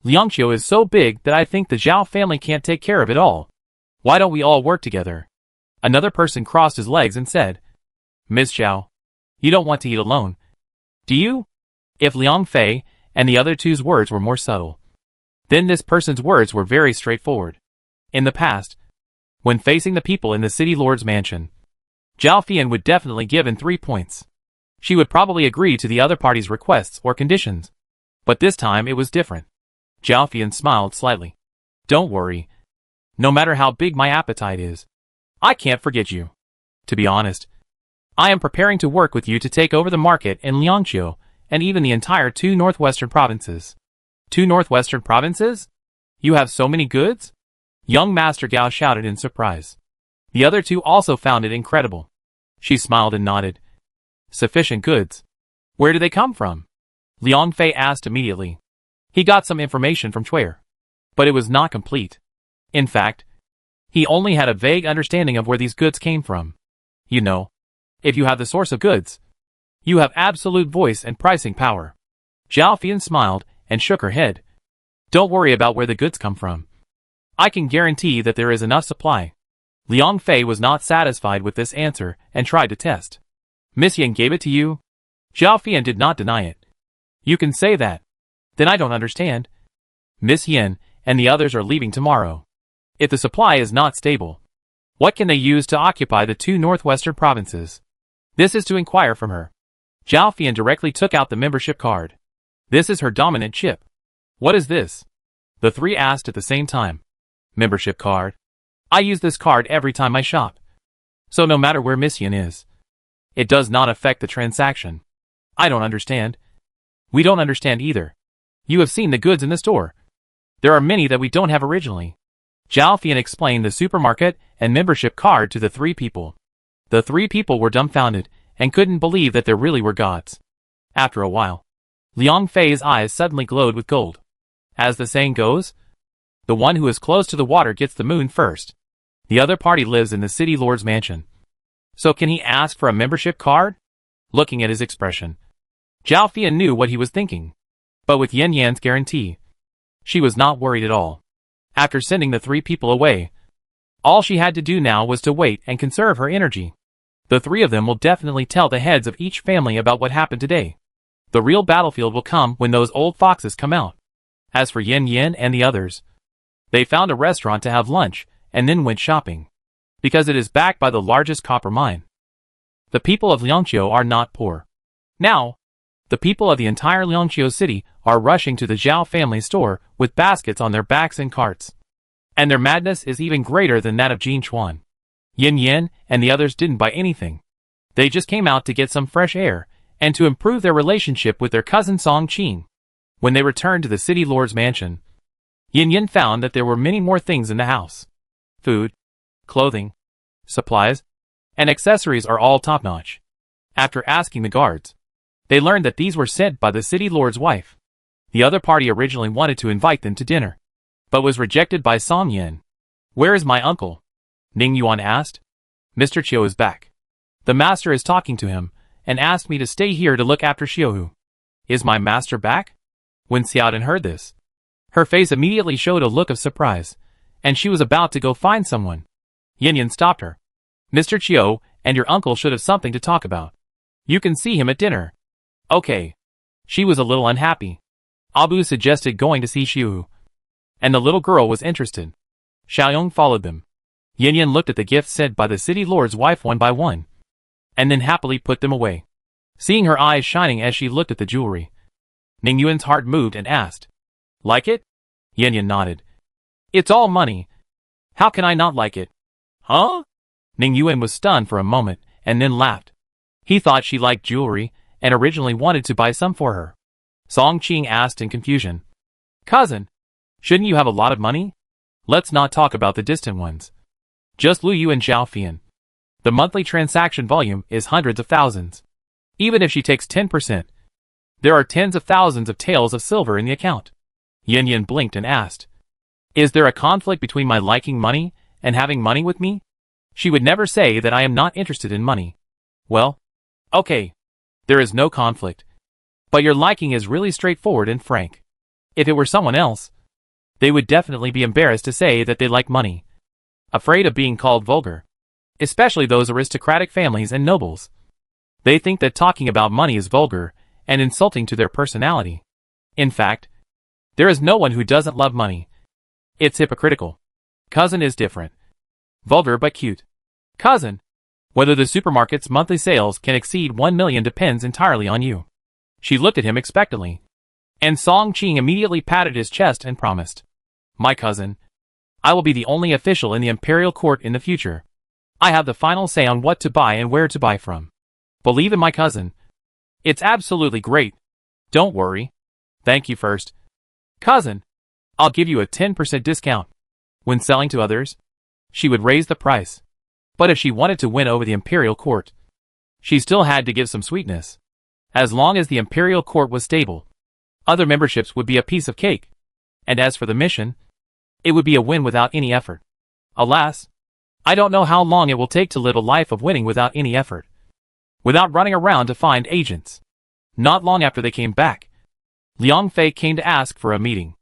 [SPEAKER 1] Liangqiu is so big that I think the Zhao family can't take care of it all. Why don't we all work together? Another person crossed his legs and said, Miss Zhao, you don't want to eat alone, do you? If Liang Fei and the other two's words were more subtle, then this person's words were very straightforward. In the past, when facing the people in the city lord's mansion, Zhao Fian would definitely give in 3 points. She would probably agree to the other party's requests or conditions. But this time it was different. Zhao Fian smiled slightly. Don't worry. No matter how big my appetite is, I can't forget you. To be honest, I am preparing to work with you to take over the market in Liangqiu and even the entire 2 northwestern provinces. 2 northwestern provinces? You have so many goods? Young Master Gao shouted in surprise. The other 2 also found it incredible. She smiled and nodded. Sufficient goods. Where do they come from? Liang Fei asked immediately. He got some information from Chuer, but it was not complete. In fact, he only had a vague understanding of where these goods came from. You know, if you have the source of goods, you have absolute voice and pricing power. Zhao Fian smiled and shook her head. Don't worry about where the goods come from. I can guarantee that there is enough supply. Liang Fei was not satisfied with this answer and tried to test. Miss Yin gave it to you? Zhao Fian did not deny it. You can say that. Then I don't understand. Miss Yin and the others are leaving tomorrow. If the supply is not stable, what can they use to occupy the 2 northwestern provinces? This is to inquire from her. Zhao Fian directly took out the membership card. This is her dominant chip. What is this? The 3 asked at the same time. Membership card. I use this card every time I shop. So no matter where Miss Yin is, it does not affect the transaction. I don't understand. We don't understand either. You have seen the goods in the store. There are many that we don't have originally. Zhao Fian explained the supermarket and membership card to the three people. The three people were dumbfounded and couldn't believe that there really were gods. After a while, Liang Fei's eyes suddenly glowed with gold. As the saying goes, the one who is close to the water gets the moon first. The other party lives in the city lord's mansion. So can he ask for a membership card? Looking at his expression, Zhao Fian knew what he was thinking. But with Yan Yan's guarantee, she was not worried at all. After sending the three people away, all she had to do now was to wait and conserve her energy. The three of them will definitely tell the heads of each family about what happened today. The real battlefield will come when those old foxes come out. As for Yan Yan and the others, they found a restaurant to have lunch and then went shopping, because it is backed by the largest copper mine. The people of Liangqiu are not poor. Now, the people of the entire Liangqiu city are rushing to the Zhao family store with baskets on their backs and carts. And their madness is even greater than that of Jin Chuan. Yin Yin and the others didn't buy anything. They just came out to get some fresh air and to improve their relationship with their cousin Song Qing. When they returned to the city lord's mansion, Yin Yin found that there were many more things in the house. Food, clothing, supplies, and accessories are all top-notch. After asking the guards, they learned that these were sent by the city lord's wife. The other party originally wanted to invite them to dinner, but was rejected by Song Yin. "Where is my uncle?" Ning Yuan asked. "Mr. Chiu is back. The master is talking to him, and asked me to stay here to look after Xiuhu." "Is my master back?" When Xiaodan heard this, her face immediately showed a look of surprise, and she was about to go find someone. Yin Yin stopped her. "Mr. Chiu and your uncle should have something to talk about. You can see him at dinner." "Okay." She was a little unhappy. Abu suggested going to see Xiuhu, and the little girl was interested. Xiaoyong followed them. Yin Yin looked at the gifts sent by the city lord's wife one by one, and then happily put them away. Seeing her eyes shining as she looked at the jewelry, Ning Yuan's heart moved and asked, "Like it?" Yin Yin nodded. "It's all money. How can I not like it?" "Huh?" Ning Yuan was stunned for a moment, and then laughed. He thought she liked jewelry, and originally wanted to buy some for her. Song Qing asked in confusion, "Cousin, shouldn't you have a lot of money? Let's not talk about the distant ones. Just Lu Yu and Zhao Fian. The monthly transaction volume is hundreds of thousands. Even if she takes 10%, there are tens of thousands of taels of silver in the account." Yin Yin blinked and asked, "Is there a conflict between my liking money and having money with me? She would never say that I am not interested in money." "Well, okay. There is no conflict. But your liking is really straightforward and frank. If it were someone else, they would definitely be embarrassed to say that they like money. Afraid of being called vulgar. Especially those aristocratic families and nobles. They think that talking about money is vulgar and insulting to their personality. In fact, there is no one who doesn't love money. It's hypocritical. Cousin is different. Vulgar but cute. Cousin, whether the supermarket's monthly sales can exceed 1 million depends entirely on you." She looked at him expectantly. And Song Qing immediately patted his chest and promised, "My cousin, I will be the only official in the imperial court in the future. I have the final say on what to buy and where to buy from. Believe in my cousin. It's absolutely great. Don't worry. Thank you first. Cousin, I'll give you a 10% discount." When selling to others, she would raise the price. But if she wanted to win over the imperial court, she still had to give some sweetness. As long as the imperial court was stable, other memberships would be a piece of cake. And as for the mission, it would be a win without any effort. Alas, I don't know how long it will take to live a life of winning without any effort. Without running around to find agents. Not long after they came back, Liang Fei came to ask for a meeting.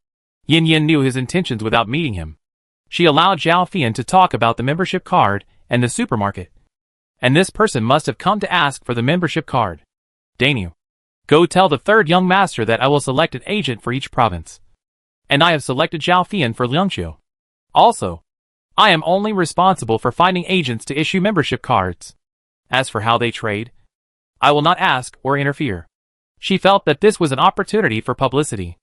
[SPEAKER 1] Yin Yin knew his intentions without meeting him. She allowed Zhao Fian to talk about the membership card and the supermarket. And this person must have come to ask for the membership card. "Daniel, go tell the third young master that I will select an agent for each province. And I have selected Zhao Fian for Liangqiu. Also, I am only responsible for finding agents to issue membership cards. As for how they trade, I will not ask or interfere." She felt that this was an opportunity for publicity.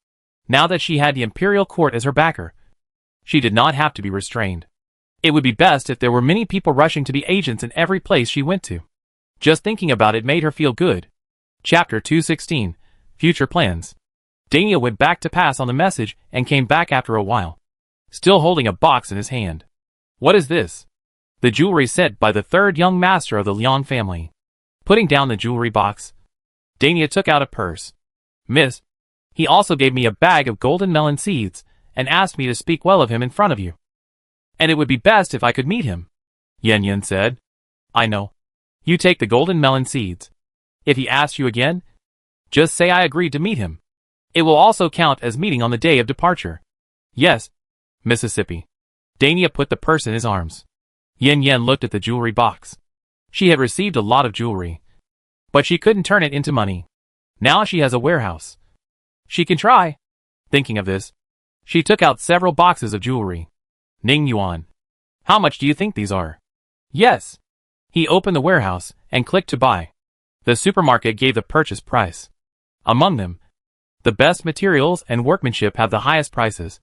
[SPEAKER 1] Now that she had the imperial court as her backer, she did not have to be restrained. It would be best if there were many people rushing to be agents in every place she went to. Just thinking about it made her feel good. Chapter 216. Future plans. Dania went back to pass on the message and came back after a while, still holding a box in his hand. What is this? The jewelry sent by the third young master of the Liang family. Putting down the jewelry box, Dania took out a purse. Miss, he also gave me a bag of golden melon seeds and asked me to speak well of him in front of you. And it would be best if I could meet him. Yan Yan said. I know. You take the golden melon seeds. If he asks you again, just say I agreed to meet him. It will also count as meeting on the day of departure. Yes, Mississippi. Dania put the purse in his arms. Yan Yan looked at the jewelry box. She had received a lot of jewelry, but she couldn't turn it into money. Now she has a warehouse. She can try. Thinking of this, she took out several boxes of jewelry. Ning Yuan. How much do you think these are? Yes. He opened the warehouse and clicked to buy. The supermarket gave the purchase price. Among them, the best materials and workmanship have the highest prices,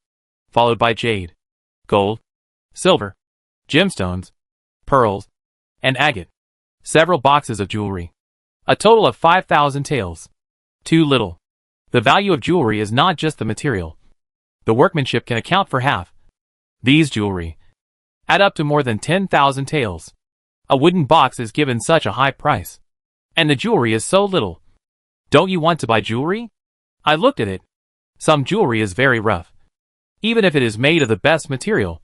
[SPEAKER 1] followed by jade, gold, silver, gemstones, pearls, and agate. Several boxes of jewelry. A total of 5,000 taels. Too little. The value of jewelry is not just the material. The workmanship can account for half. These jewelry add up to more than 10,000 taels. A wooden box is given such a high price. And the jewelry is so little. Don't you want to buy jewelry? I looked at it. Some jewelry is very rough. Even if it is made of the best material,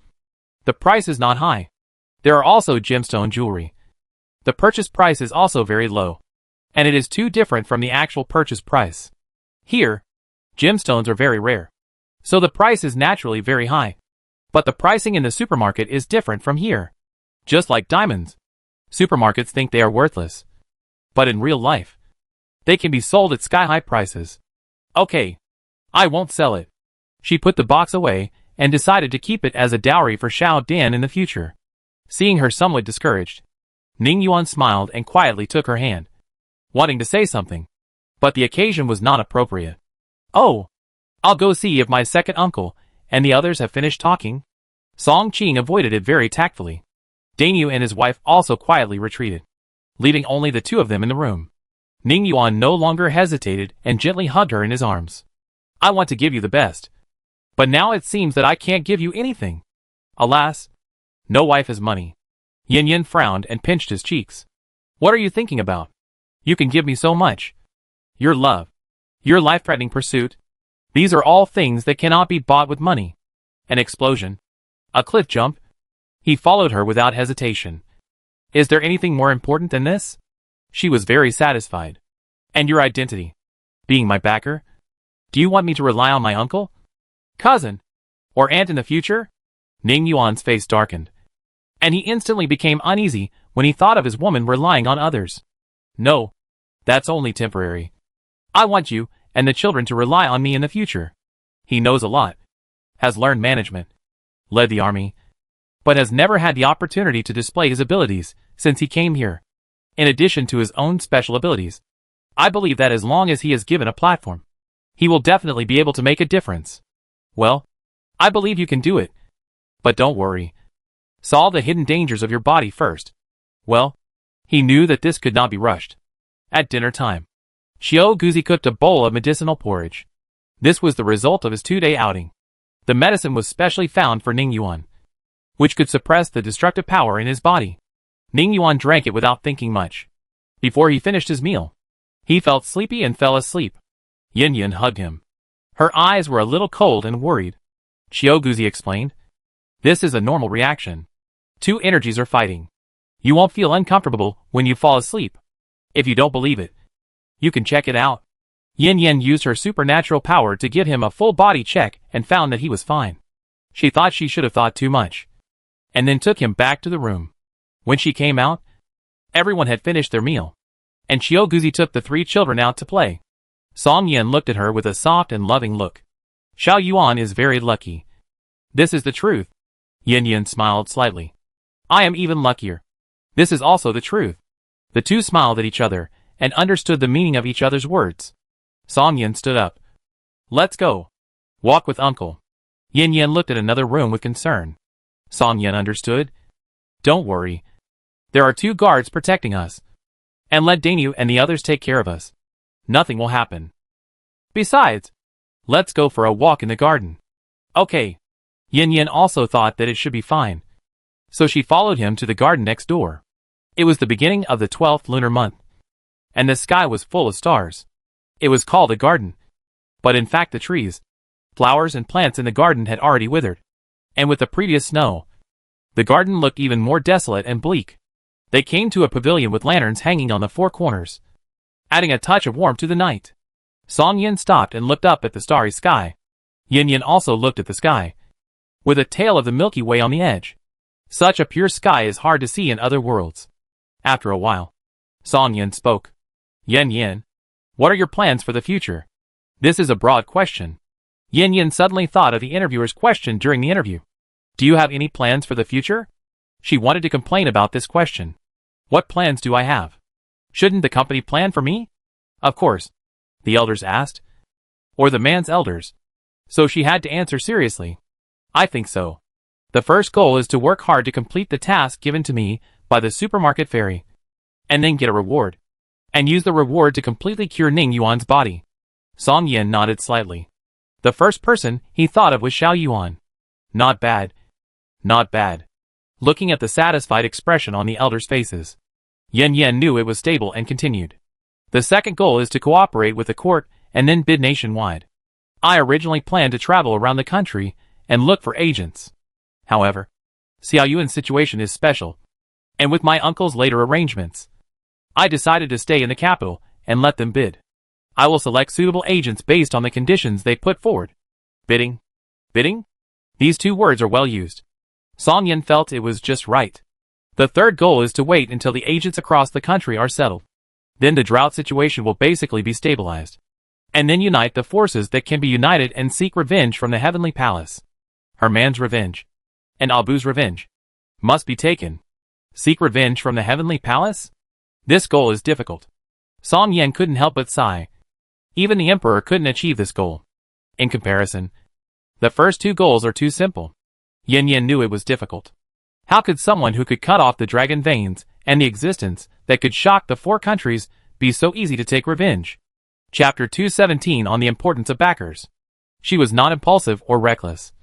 [SPEAKER 1] the price is not high. There are also gemstone jewelry. The purchase price is also very low, and it is too different from the actual purchase price. Here, gemstones are very rare, so the price is naturally very high. But the pricing in the supermarket is different from here. Just like diamonds, supermarkets think they are worthless. But in real life, they can be sold at sky-high prices. Okay, I won't sell it. She put the box away and decided to keep it as a dowry for Xiao Dan in the future. Seeing her somewhat discouraged, Ning Yuan smiled and quietly took her hand, wanting to say something, but the occasion was not appropriate. Oh, I'll go see if my second uncle and the others have finished talking. Song Qing avoided it very tactfully. Daniu and his wife also quietly retreated, leaving only the two of them in the room. Ning Yuan no longer hesitated and gently hugged her in his arms. I want to give you the best, but now it seems that I can't give you anything. Alas, no wife has money. Yin Yin frowned and pinched his cheeks. What are you thinking about? You can give me so much. Your love, your life-threatening pursuit. These are all things that cannot be bought with money. An explosion. A cliff jump. He followed her without hesitation. Is there anything more important than this? She was very satisfied. And your identity? Being my backer? Do you want me to rely on my uncle, cousin, or aunt in the future? Ning Yuan's face darkened, and he instantly became uneasy when he thought of his woman relying on others. No, that's only temporary. I want you and the children to rely on me in the future. He knows a lot, has learned management, led the army, but has never had the opportunity to display his abilities since he came here. In addition to his own special abilities, I believe that as long as he is given a platform, he will definitely be able to make a difference. Well, I believe you can do it. But don't worry. Solve the hidden dangers of your body first. Well, he knew that this could not be rushed. At dinner time, Xiao Guzi cooked a bowl of medicinal porridge. This was the result of his 2-day outing. The medicine was specially found for Ning Yuan, which could suppress the destructive power in his body. Ning Yuan drank it without thinking much. Before he finished his meal, he felt sleepy and fell asleep. Yin Yin hugged him. Her eyes were a little cold and worried. Xiao Guzi explained. This is a normal reaction. Two energies are fighting. You won't feel uncomfortable when you fall asleep. If you don't believe it, you can check it out. Yin Yin used her supernatural power to give him a full body check and found that he was fine. She thought she should have thought too much, and then took him back to the room. When she came out, everyone had finished their meal, and Xiao Guzi took the 3 children out to play. Song Yin looked at her with a soft and loving look. Xiao Yuan is very lucky. This is the truth. Yin Yin smiled slightly. I am even luckier. This is also the truth. The two smiled at each other and understood the meaning of each other's words. Song Yin stood up. Let's go. Walk with uncle. Yin Yin looked at another room with concern. Song Yin understood. Don't worry. There are 2 guards protecting us. And let Daniu and the others take care of us. Nothing will happen. Besides, let's go for a walk in the garden. Okay. Yin Yin also thought that it should be fine. So she followed him to the garden next door. It was the beginning of the 12th lunar month, and the sky was full of stars. It was called a garden. But in fact the trees, flowers and plants in the garden had already withered. And with the previous snow, the garden looked even more desolate and bleak. They came to a pavilion with lanterns hanging on the four corners, adding a touch of warmth to the night. Song Yin stopped and looked up at the starry sky. Yin Yin also looked at the sky, with a tail of the Milky Way on the edge. Such a pure sky is hard to see in other worlds. After a while, Song Yin spoke. Yin Yin, what are your plans for the future? This is a broad question. Yin Yin suddenly thought of the interviewer's question during the interview. Do you have any plans for the future? She wanted to complain about this question. What plans do I have? Shouldn't the company plan for me? Of course, the elders asked. Or the man's elders. So she had to answer seriously. I think so. The first goal is to work hard to complete the task given to me by the supermarket fairy, and then get a reward, and use the reward to completely cure Ning Yuan's body. Song Yin nodded slightly. The first person he thought of was Xiao Yuan. Not bad. Not bad. Looking at the satisfied expression on the elders' faces, Yin Yin knew it was stable and continued. The second goal is to cooperate with the court and then bid nationwide. I originally planned to travel around the country and look for agents. However, Xiao Yuan's situation is special, and with my uncle's later arrangements, I decided to stay in the capital and let them bid. I will select suitable agents based on the conditions they put forward. Bidding? Bidding? These two words are well used. Song Yin felt it was just right. The third goal is to wait until the agents across the country are settled. Then the drought situation will basically be stabilized. And then unite the forces that can be united and seek revenge from the Heavenly Palace. Her man's revenge, and Abu's revenge, must be taken. Seek revenge from the Heavenly Palace? This goal is difficult. Song Yin couldn't help but sigh. Even the Emperor couldn't achieve this goal. In comparison, the first two goals are too simple. Yin Yin knew it was difficult. How could someone who could cut off the dragon veins and the existence that could shock the four countries be so easy to take revenge? Chapter 217 on the importance of backers. She was not impulsive or reckless,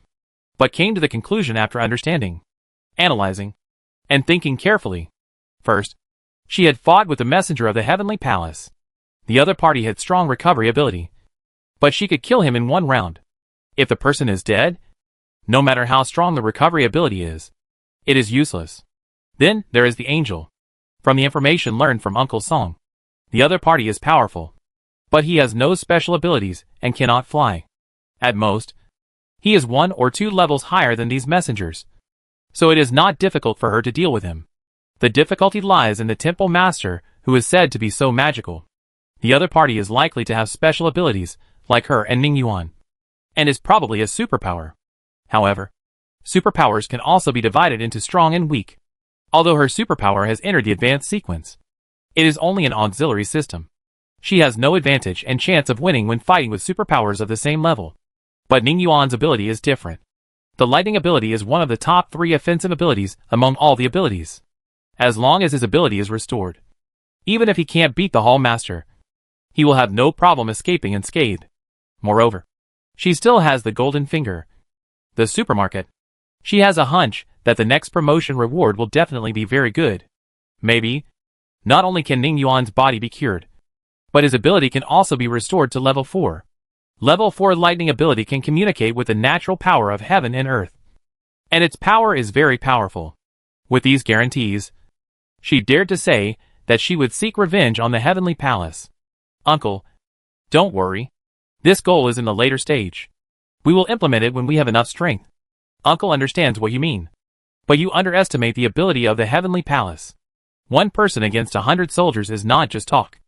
[SPEAKER 1] but came to the conclusion after understanding, analyzing, and thinking carefully. First, she had fought with the messenger of the Heavenly Palace. The other party had strong recovery ability, but she could kill him in one round. If the person is dead, no matter how strong the recovery ability is, it is useless. Then there is the angel. From the information learned from Uncle Song, the other party is powerful, but he has no special abilities and cannot fly. At most, he is 1 or 2 levels higher than these messengers, so it is not difficult for her to deal with him. The difficulty lies in the temple master, who is said to be so magical. The other party is likely to have special abilities, like her and Ning Yuan, and is probably a superpower. However, superpowers can also be divided into strong and weak. Although her superpower has entered the advanced sequence, it is only an auxiliary system. She has no advantage and chance of winning when fighting with superpowers of the same level. But Ning Yuan's ability is different. The lightning ability is one of the top 3 offensive abilities among all the abilities. As long as his ability is restored, even if he can't beat the Hall Master, he will have no problem escaping unscathed. Moreover, she still has the golden finger. The supermarket. She has a hunch that the next promotion reward will definitely be very good. Maybe, not only can Ning Yuan's body be cured, but his ability can also be restored to level 4. Level 4 lightning ability can communicate with the natural power of heaven and earth, and its power is very powerful. With these guarantees, she dared to say that she would seek revenge on the Heavenly Palace. Uncle, don't worry. This goal is in the later stage. We will implement it when we have enough strength. Uncle understands what you mean. But you underestimate the ability of the Heavenly Palace. 1 person against 100 soldiers is not just talk.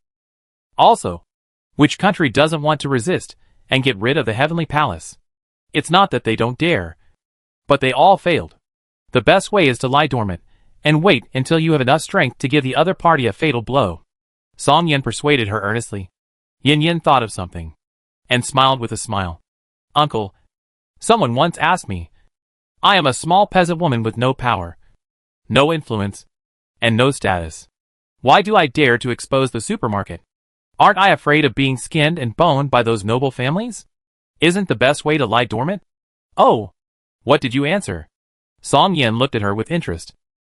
[SPEAKER 1] Also, which country doesn't want to resist and get rid of the Heavenly Palace? It's not that they don't dare, but they all failed. The best way is to lie dormant and wait until you have enough strength to give the other party a fatal blow. Song Yin persuaded her earnestly. Yin Yin thought of something and smiled with a smile. Uncle, someone once asked me, I am a small peasant woman with no power, no influence, and no status. Why do I dare to expose the supermarket? Aren't I afraid of being skinned and boned by those noble families? Isn't the best way to lie dormant? Oh! What did you answer? Song Yin looked at her with interest.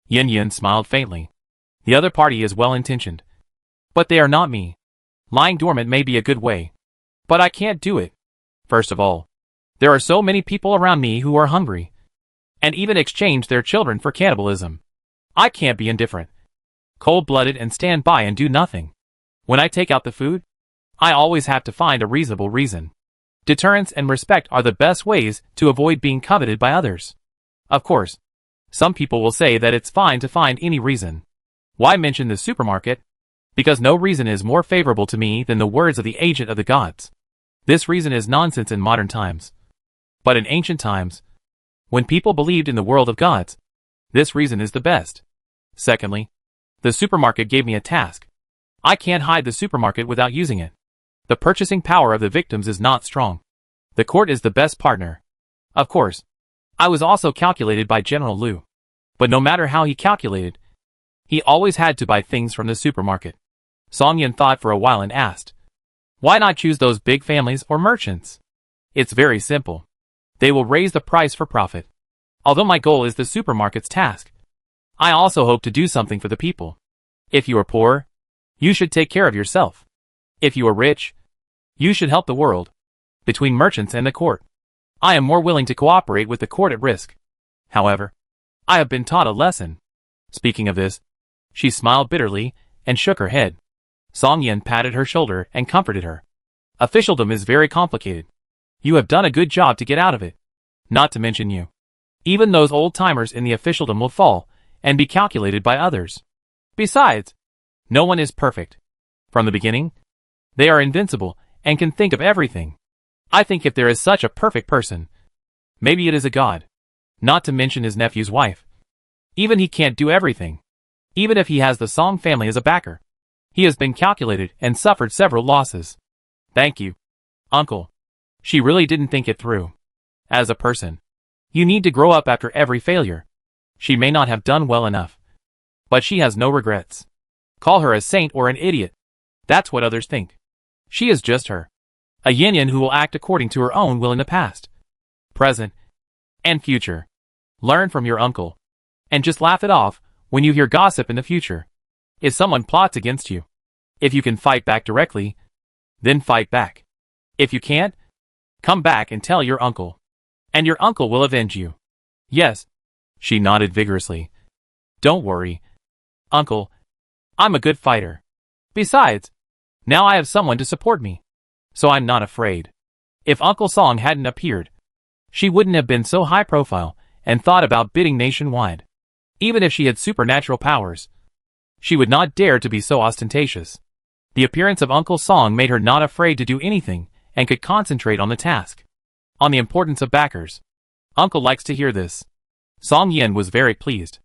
[SPEAKER 1] Yin Yin smiled faintly. The other party is well-intentioned. But they are not me. Lying dormant may be a good way. But I can't do it. First of all, there are so many people around me who are hungry. And even exchange their children for cannibalism. I can't be indifferent. Cold-blooded and stand by and do nothing. When I take out the food, I always have to find a reasonable reason. Deterrence and respect are the best ways to avoid being coveted by others. Of course, some people will say that it's fine to find any reason. Why mention the supermarket? Because no reason is more favorable to me than the words of the agent of the gods. This reason is nonsense in modern times. But in ancient times, when people believed in the world of gods, this reason is the best. Secondly, the supermarket gave me a task. I can't hide the supermarket without using it. The purchasing power of the victims is not strong. The court is the best partner. Of course, I was also calculated by General Liu. But no matter how he calculated, he always had to buy things from the supermarket. Song Yin thought for a while and asked, why not choose those big families or merchants? It's very simple. They will raise the price for profit. Although my goal is the supermarket's task, I also hope to do something for the people. If you are poor, you should take care of yourself. If you are rich, you should help the world. Between merchants and the court, I am more willing to cooperate with the court at risk. However, I have been taught a lesson. Speaking of this, she smiled bitterly and shook her head. Song Yin patted her shoulder and comforted her. Officialdom is very complicated. You have done a good job to get out of it. Not to mention you. Even those old-timers in the officialdom will fall and be calculated by others. Besides, no one is perfect. From the beginning, they are invincible and can think of everything. I think if there is such a perfect person, maybe it is a god. Not to mention his nephew's wife. Even he can't do everything. Even if he has the Song family as a backer, he has been calculated and suffered several losses. Thank you, uncle. She really didn't think it through. As a person, you need to grow up after every failure. She may not have done well enough, but she has no regrets. Call her a saint or an idiot. That's what others think. She is just her. A yin-yin who will act according to her own will in the past, present, and future. Learn from your uncle. And just laugh it off when you hear gossip in the future. If someone plots against you, if you can fight back directly, then fight back. If you can't, come back and tell your uncle. And your uncle will avenge you. Yes. She nodded vigorously. Don't worry, uncle. I'm a good fighter. Besides, now I have someone to support me. So I'm not afraid. If Uncle Song hadn't appeared, she wouldn't have been so high profile and thought about bidding nationwide. Even if she had supernatural powers, she would not dare to be so ostentatious. The appearance of Uncle Song made her not afraid to do anything and could concentrate on the task. On the importance of backers. Uncle likes to hear this. Song Yin was very pleased.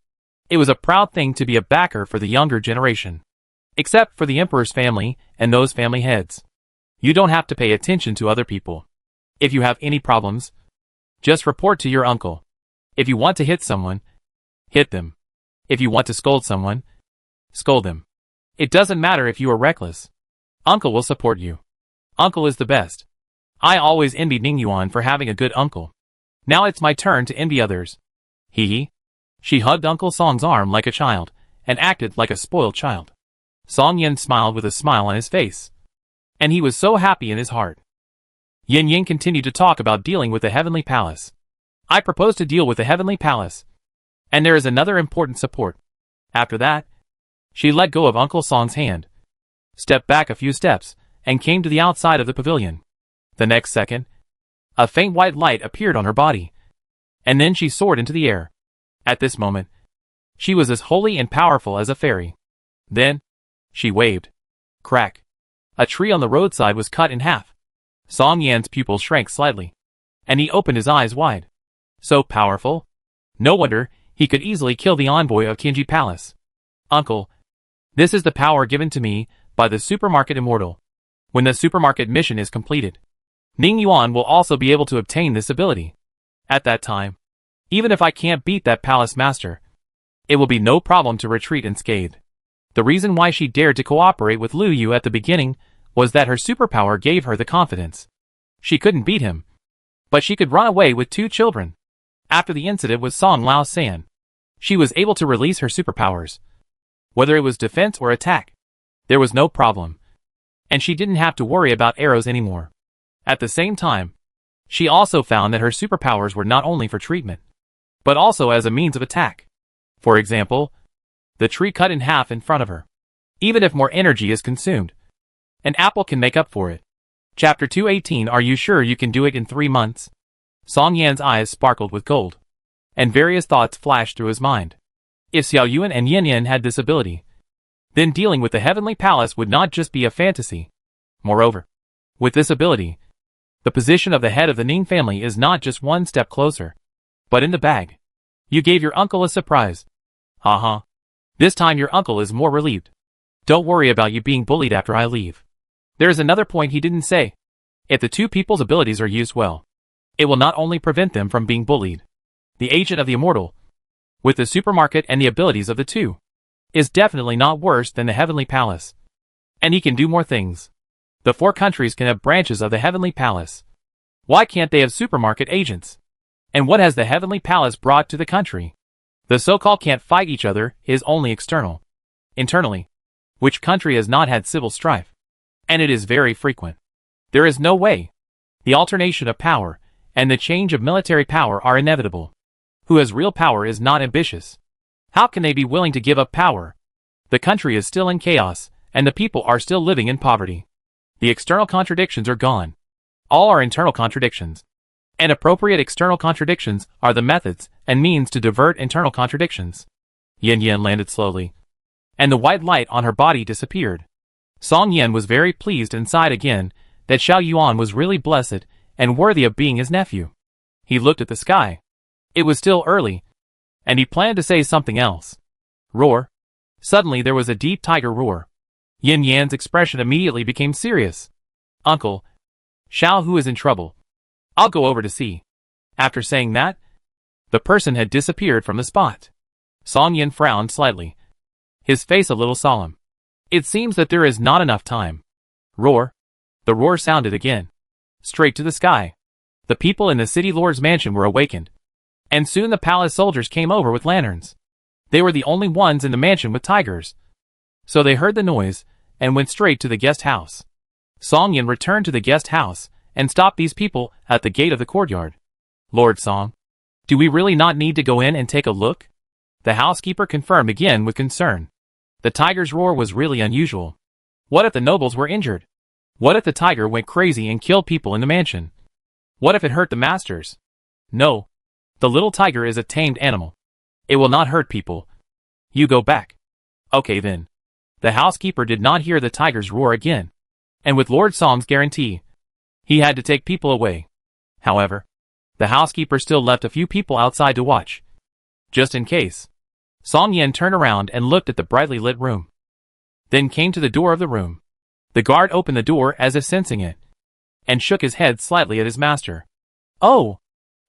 [SPEAKER 1] It was a proud thing to be a backer for the younger generation. Except for the emperor's family and those family heads. You don't have to pay attention to other people. If you have any problems, just report to your uncle. If you want to hit someone, hit them. If you want to scold someone, scold them. It doesn't matter if you are reckless. Uncle will support you. Uncle is the best. I always envied Ning Yuan for having a good uncle. Now it's my turn to envy others. Hee hee. She hugged Uncle Song's arm like a child, and acted like a spoiled child. Song Yin smiled with a smile on his face. And he was so happy in his heart. Yin Yin continued to talk about dealing with the Heavenly Palace. I propose to deal with the Heavenly Palace. And there is another important support. After that, she let go of Uncle Song's hand, stepped back a few steps, and came to the outside of the pavilion. The next second, a faint white light appeared on her body. And then she soared into the air. At this moment, she was as holy and powerful as a fairy. Then, she waved. Crack. A tree on the roadside was cut in half. Song Yan's pupils shrank slightly, and he opened his eyes wide. So powerful? No wonder he could easily kill the envoy of Qinji Palace. Uncle, this is the power given to me by the supermarket immortal. When the supermarket mission is completed, Ning Yuan will also be able to obtain this ability. At that time, even if I can't beat that palace master, it will be no problem to retreat unscathed. The reason why she dared to cooperate with Liu Yu at the beginning was that her superpower gave her the confidence. She couldn't beat him, but she could run away with 2 children. After the incident with Song Lao San, she was able to release her superpowers. Whether it was defense or attack, there was no problem, and she didn't have to worry about arrows anymore. At the same time, she also found that her superpowers were not only for treatment, but also as a means of attack. For example, the tree cut in half in front of her. Even if more energy is consumed, an apple can make up for it. Chapter 218. Are you sure you can do it in 3 months? Song Yan's eyes sparkled with gold, and various thoughts flashed through his mind. If Xiao Yuan and Yin Yin had this ability, then dealing with the Heavenly Palace would not just be a fantasy. Moreover, with this ability, the position of the head of the Ning family is not just one step closer, but in the bag. You gave your uncle a surprise. Haha. This time your uncle is more relieved. Don't worry about you being bullied after I leave. There is another point he didn't say. If the 2 people's abilities are used well, it will not only prevent them from being bullied. The agent of the immortal, with the supermarket and the abilities of the 2, is definitely not worse than the Heavenly Palace. And he can do more things. The 4 countries can have branches of the Heavenly Palace. Why can't they have supermarket agents? And what has the Heavenly Palace brought to the country? The so-called can't fight each other is only external. Internally, which country has not had civil strife? And it is very frequent. There is no way. The alternation of power and the change of military power are inevitable. Who has real power is not ambitious. How can they be willing to give up power? The country is still in chaos, and the people are still living in poverty. The external contradictions are gone. All are internal contradictions. And appropriate external contradictions are the methods and means to divert internal contradictions. Yin Yin landed slowly, and the white light on her body disappeared. Song Yin was very pleased and sighed again that Xiao Yuan was really blessed and worthy of being his nephew. He looked at the sky. It was still early, and he planned to say something else. Roar. Suddenly there was a deep tiger roar. Yin Yan's expression immediately became serious. Uncle, Xiao Hu is in trouble. I'll go over to see. After saying that, the person had disappeared from the spot. Song Yin frowned slightly, his face a little solemn. It seems that there is not enough time. Roar. The roar sounded again. Straight to the sky. The people in the city lord's mansion were awakened. And soon the palace soldiers came over with lanterns. They were the only ones in the mansion with tigers. So they heard the noise, and went straight to the guest house. Song Yin returned to the guest house, and stopped these people at the gate of the courtyard. Lord Song, do we really not need to go in and take a look? The housekeeper confirmed again with concern. The tiger's roar was really unusual. What if the nobles were injured? What if the tiger went crazy and killed people in the mansion? What if it hurt the masters? No. The little tiger is a tamed animal. It will not hurt people. You go back. Okay then. The housekeeper did not hear the tiger's roar again. And with Lord Song's guarantee, he had to take people away. However, the housekeeper still left a few people outside to watch. Just in case. Song Yin turned around and looked at the brightly lit room. Then came to the door of the room. The guard opened the door as if sensing it, and shook his head slightly at his master. Oh!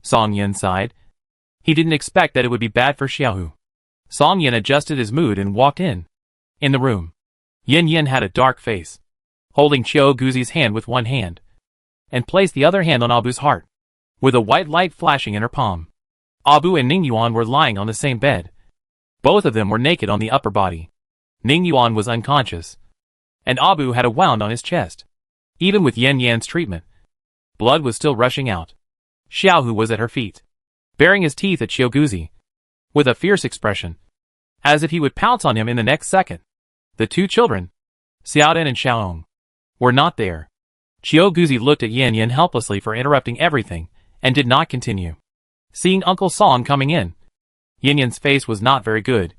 [SPEAKER 1] Song Yin sighed. He didn't expect that it would be bad for Xiaohu. Song Yin adjusted his mood and walked in. In the room, Yin Yin had a dark face, holding Qiao Guzi's hand with one hand, and placed the other hand on Abu's heart, with a white light flashing in her palm. Abu and Ning Yuan were lying on the same bed. Both of them were naked on the upper body. Ning Yuan was unconscious, and Abu had a wound on his chest. Even with Yin Yan's treatment, blood was still rushing out. Xiaohu was at her feet, baring his teeth at Qiao Guzi, with a fierce expression, as if he would pounce on him in the next second. The 2 children, Xiaodan and Xiaohong, were not there. Qiao Guzi looked at Yin Yin helplessly for interrupting everything, and did not continue. Seeing Uncle Song coming in, Yin Yin's face was not very good,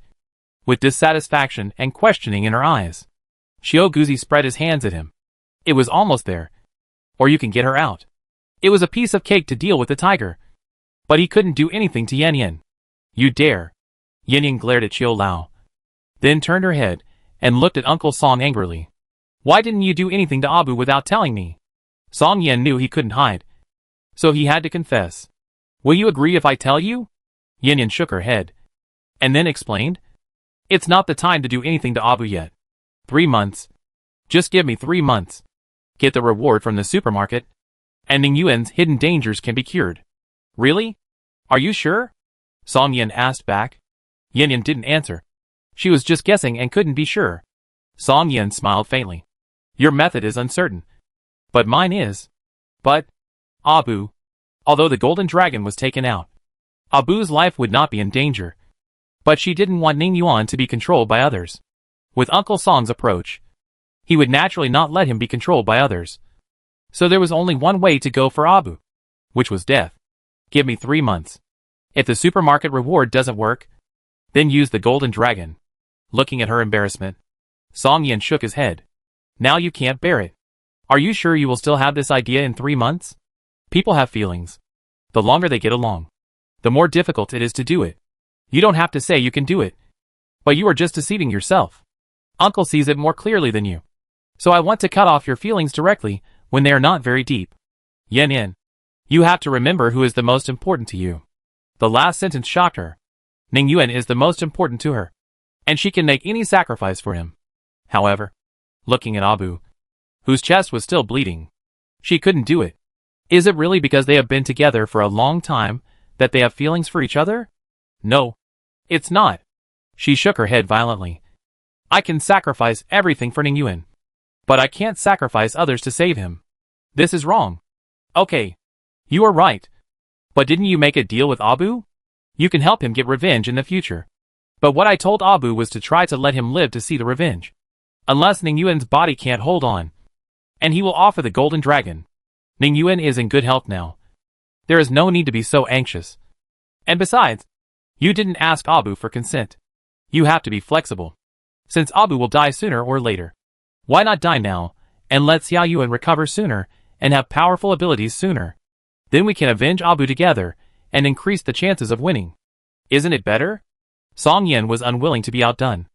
[SPEAKER 1] with dissatisfaction and questioning in her eyes. Qiao Guzi spread his hands at him. It was almost there. Or you can get her out. It was a piece of cake to deal with the tiger. But he couldn't do anything to Yin Yin. You dare. Yin Yin glared at Qiao Lao, then turned her head and looked at Uncle Song angrily. Why didn't you do anything to Abu without telling me? Song Yin knew he couldn't hide, so he had to confess. Will you agree if I tell you? Yin Yin shook her head, and then explained. It's not the time to do anything to Abu yet. 3 months. Just give me 3 months. get the reward from the supermarket, and Ning Yuan's hidden dangers can be cured. Really? Are you sure? Song Yin asked back. Yin Yin didn't answer. She was just guessing and couldn't be sure. Song Yin smiled faintly. Your method is uncertain. But mine is. But, Abu. Although the golden dragon was taken out, Abu's life would not be in danger. But she didn't want Ning Yuan to be controlled by others. With Uncle Song's approach, he would naturally not let him be controlled by others. So there was only one way to go for Abu, which was death. Give me 3 months. If the supermarket reward doesn't work, then use the golden dragon. Looking at her embarrassment, Song Yin shook his head. Now you can't bear it. Are you sure you will still have this idea in 3 months? People have feelings. The longer they get along, the more difficult it is to do it. You don't have to say you can do it. But you are just deceiving yourself. Uncle sees it more clearly than you. So I want to cut off your feelings directly when they are not very deep. Yin Yin. You have to remember who is the most important to you. The last sentence shocked her. Ning Yuan is the most important to her, and she can make any sacrifice for him. However, looking at Abu, whose chest was still bleeding, she couldn't do it. Is it really because they have been together for a long time that they have feelings for each other? No, it's not. She shook her head violently. I can sacrifice everything for Ning Yuan, but I can't sacrifice others to save him. This is wrong. Okay, you are right. But didn't you make a deal with Abu? You can help him get revenge in the future. But what I told Abu was to try to let him live to see the revenge. Unless Ning Yuan's body can't hold on, and he will offer the golden dragon. Ning Yuan is in good health now. There is no need to be so anxious. And besides, you didn't ask Abu for consent. You have to be flexible. Since Abu will die sooner or later, why not die now, and let Xiao Yuan recover sooner, and have powerful abilities sooner? Then we can avenge Abu together, and increase the chances of winning. Isn't it better? Song Yin was unwilling to be outdone.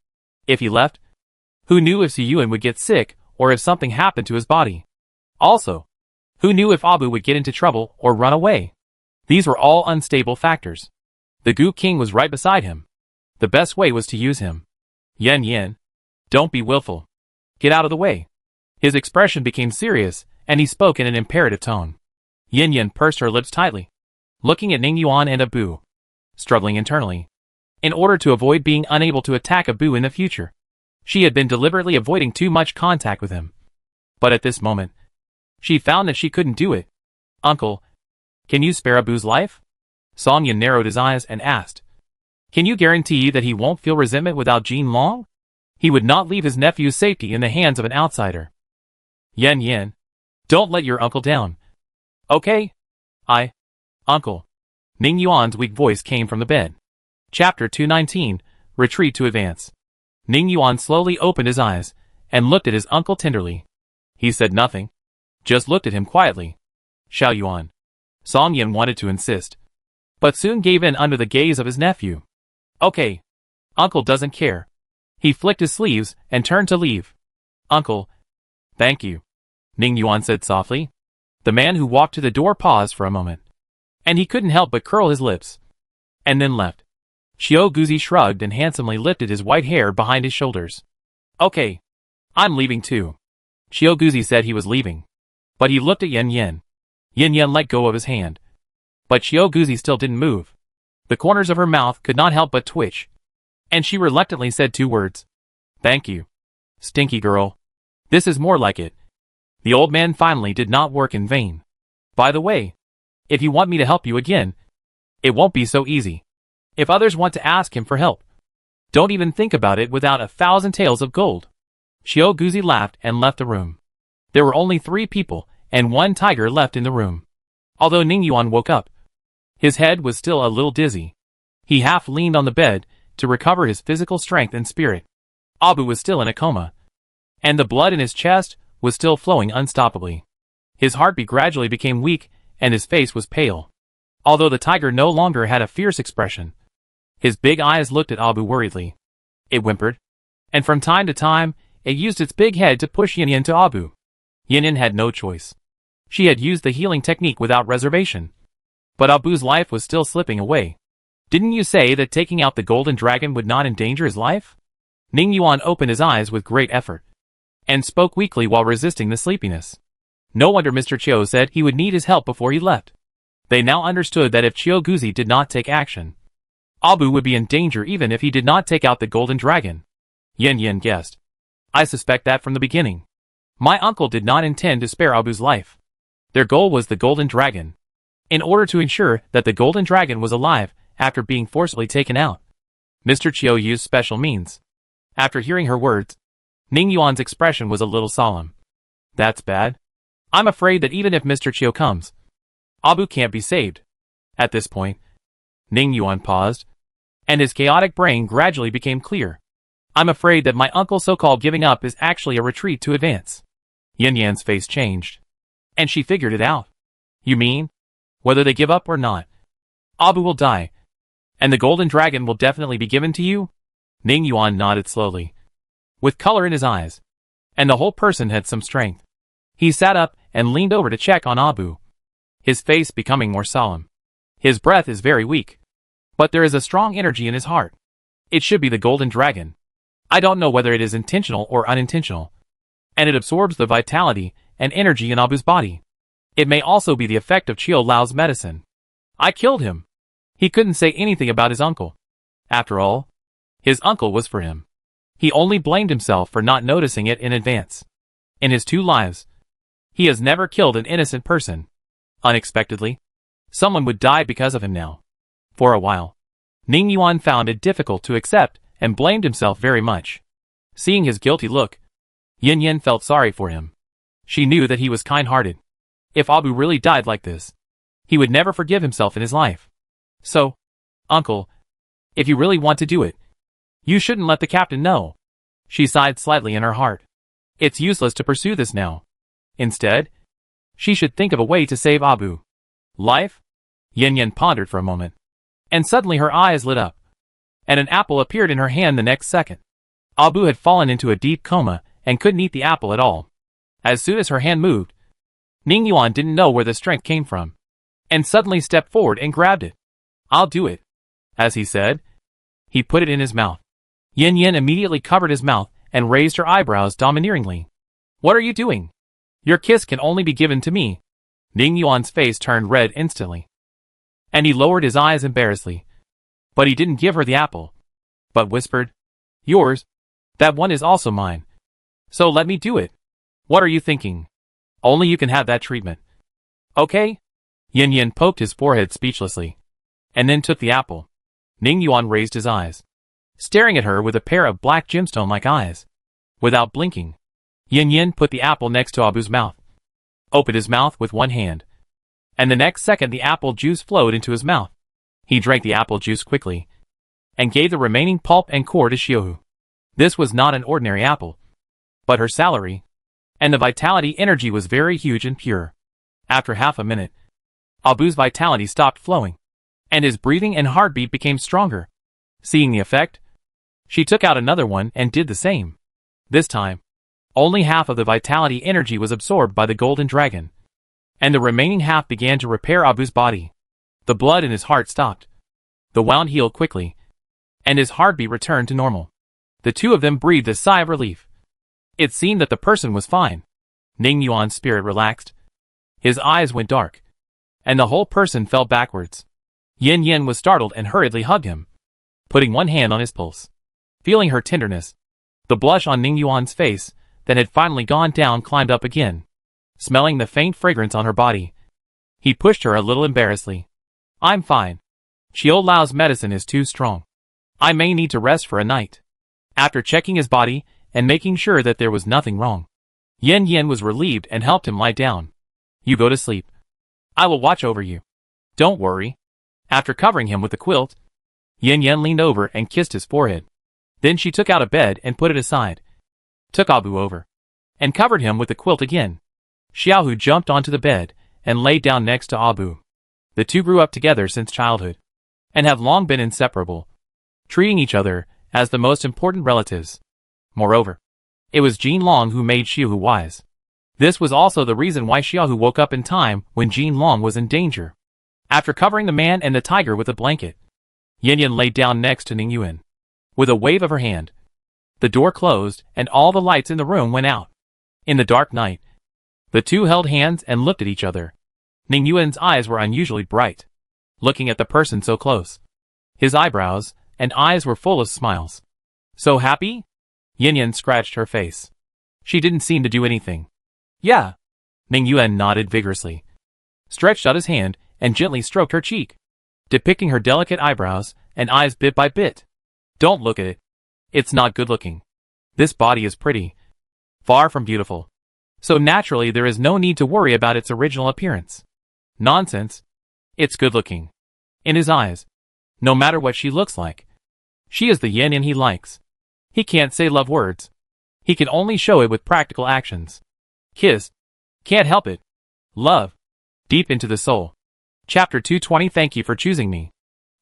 [SPEAKER 1] If he left, who knew if Xiao Yuan would get sick, or if something happened to his body? Also, who knew if Abu would get into trouble or run away? These were all unstable factors. The Gu King was right beside him. The best way was to use him. Yin Yin, don't be willful. Get out of the way. His expression became serious, and he spoke in an imperative tone. Yin Yin pursed her lips tightly, looking at Ning Yuan and Abu, struggling internally. In order to avoid being unable to attack Abu in the future, she had been deliberately avoiding too much contact with him. But at this moment, she found that she couldn't do it. Uncle, can you spare Abu's life? Song Yin narrowed his eyes and asked. Can you guarantee that he won't feel resentment without Jin Long? He would not leave his nephew's safety in the hands of an outsider. Yin Yin, don't let your uncle down. Okay? Uncle. Ning Yuan's weak voice came from the bed. Chapter 219, Retreat to Advance. Ning Yuan slowly opened his eyes, and looked at his uncle tenderly. He said nothing, just looked at him quietly. Xiao Yuan. Song Yin wanted to insist, but soon gave in under the gaze of his nephew. Okay. Uncle doesn't care. He flicked his sleeves and turned to leave. Uncle. Thank you. Ning Yuan said softly. The man who walked to the door paused for a moment, and he couldn't help but curl his lips, and then left. Xiao Guzi shrugged and handsomely lifted his white hair behind his shoulders. Okay. I'm leaving too. Xiao Guzi said he was leaving, but he looked at Yin Yin. Yin Yin let go of his hand, but Xiao Guzi still didn't move. The corners of her mouth could not help but twitch, and she reluctantly said 2 words. Thank you. Stinky girl. This is more like it. The old man finally did not work in vain. By the way, if you want me to help you again, it won't be so easy. If others want to ask him for help, don't even think about it without 1,000 taels of gold. Xiao Guzi laughed and left the room. There were only 3 people, and 1 tiger left in the room. Although Ning Yuan woke up, his head was still a little dizzy. He half leaned on the bed to recover his physical strength and spirit. Abu was still in a coma, and the blood in his chest was still flowing unstoppably. His heartbeat gradually became weak, and his face was pale. Although the tiger no longer had a fierce expression, his big eyes looked at Abu worriedly. It whimpered, and from time to time, it used its big head to push Yin Yin to Abu. Yin Yin had no choice. She had used the healing technique without reservation. But Abu's life was still slipping away. Didn't you say that taking out the golden dragon would not endanger his life? Ning Yuan opened his eyes with great effort, and spoke weakly while resisting the sleepiness. No wonder Mr. Chiu said he would need his help before he left. They now understood that if Chiu Guzi did not take action, Abu would be in danger even if he did not take out the golden dragon. Yin Yin guessed. I suspect that from the beginning. My uncle did not intend to spare Abu's life. Their goal was the golden dragon. In order to ensure that the golden dragon was alive after being forcibly taken out, Mr. Chiu used special means. After hearing her words, Ning Yuan's expression was a little solemn. That's bad. I'm afraid that even if Mr. Chiu comes, Abu can't be saved. At this point, Ning Yuan paused, and his chaotic brain gradually became clear. I'm afraid that my uncle's so-called giving up is actually a retreat to advance. Yin Yan's face changed, and she figured it out. You mean, whether they give up or not, Abu will die, and the golden dragon will definitely be given to you? Ning Yuan nodded slowly, with color in his eyes, and the whole person had some strength. He sat up and leaned over to check on Abu, his face becoming more solemn. His breath is very weak, but there is a strong energy in his heart. It should be the golden dragon. I don't know whether it is intentional or unintentional, and it absorbs the vitality and energy in Abu's body. It may also be the effect of Chiu Lao's medicine. I killed him. He couldn't say anything about his uncle. After all, his uncle was for him. He only blamed himself for not noticing it in advance. In his 2 lives, he has never killed an innocent person. Unexpectedly, someone would die because of him now. For a while, Ning Yuan found it difficult to accept and blamed himself very much. Seeing his guilty look, Yin Yin felt sorry for him. She knew that he was kind-hearted. If Abu really died like this, he would never forgive himself in his life. So, uncle, if you really want to do it, you shouldn't let the captain know. She sighed slightly in her heart. It's useless to pursue this now. Instead, she should think of a way to save Abu. Life? Yin Yin pondered for a moment, and suddenly her eyes lit up, and an apple appeared in her hand the next second. Abu had fallen into a deep coma and couldn't eat the apple at all. As soon as her hand moved, Ning Yuan didn't know where the strength came from, and suddenly stepped forward and grabbed it. I'll do it. As he said, he put it in his mouth. Yin Yin immediately covered his mouth and raised her eyebrows domineeringly. What are you doing? Your kiss can only be given to me. Ning Yuan's face turned red instantly, and he lowered his eyes embarrassedly. But he didn't give her the apple, but whispered, Yours, that one is also mine. So let me do it. What are you thinking? Only you can have that treatment. Okay? Yin Yin poked his forehead speechlessly, and then took the apple. Ning Yuan raised his eyes, staring at her with a pair of black gemstone-like eyes. Without blinking, Yin Yin put the apple next to Abu's mouth, opened his mouth with one hand, and the next second the apple juice flowed into his mouth. He drank the apple juice quickly, and gave the remaining pulp and core to Xiuhu. This was not an ordinary apple, but her salary, and the vitality energy was very huge and pure. After half a minute, Abu's vitality stopped flowing, and his breathing and heartbeat became stronger. Seeing the effect, she took out another one and did the same. This time, only half of the vitality energy was absorbed by the golden dragon, and the remaining half began to repair Abu's body. The blood in his heart stopped. The wound healed quickly, and his heartbeat returned to normal. The two of them breathed a sigh of relief. It seemed that the person was fine. Ning Yuan's spirit relaxed. His eyes went dark, and the whole person fell backwards. Yin Yin was startled and hurriedly hugged him, putting one hand on his pulse. Feeling her tenderness, the blush on Ning Yuan's face that had finally gone down climbed up again. Smelling the faint fragrance on her body, he pushed her a little embarrassedly. I'm fine. Chiu Lao's medicine is too strong. I may need to rest for a night. After checking his body and making sure that there was nothing wrong, Yin Yin was relieved and helped him lie down. You go to sleep. I will watch over you. Don't worry. After covering him with the quilt, Yin Yin leaned over and kissed his forehead. Then she took out a bed and put it aside, took Abu over, and covered him with the quilt again. Xiaohu jumped onto the bed and lay down next to Abu. The two grew up together since childhood, and have long been inseparable, treating each other as the most important relatives. Moreover, it was Jin Long who made Xiaohu wise. This was also the reason why Xiaohu woke up in time when Jin Long was in danger. After covering the man and the tiger with a blanket, Yin Yin lay down next to Ning Yuan. With a wave of her hand, the door closed and all the lights in the room went out. In the dark night, The two held hands and looked at each other. Ning Yuan's eyes were unusually bright, looking at the person so close. His eyebrows and eyes were full of smiles. So happy? Yin Yan scratched her face. She didn't seem to do anything. Yeah. Ning Yuan nodded vigorously, stretched out his hand, and gently stroked her cheek, depicting her delicate eyebrows and eyes bit by bit. Don't look at it. It's not good looking. This body is pretty. Far from beautiful. So naturally there is no need to worry about its original appearance. Nonsense. It's good looking. In his eyes. No matter what she looks like. She is the yin and he likes. He can't say love words. He can only show it with practical actions. Kiss. Can't help it. Love. Deep into the soul. Chapter 220. Thank you for choosing me.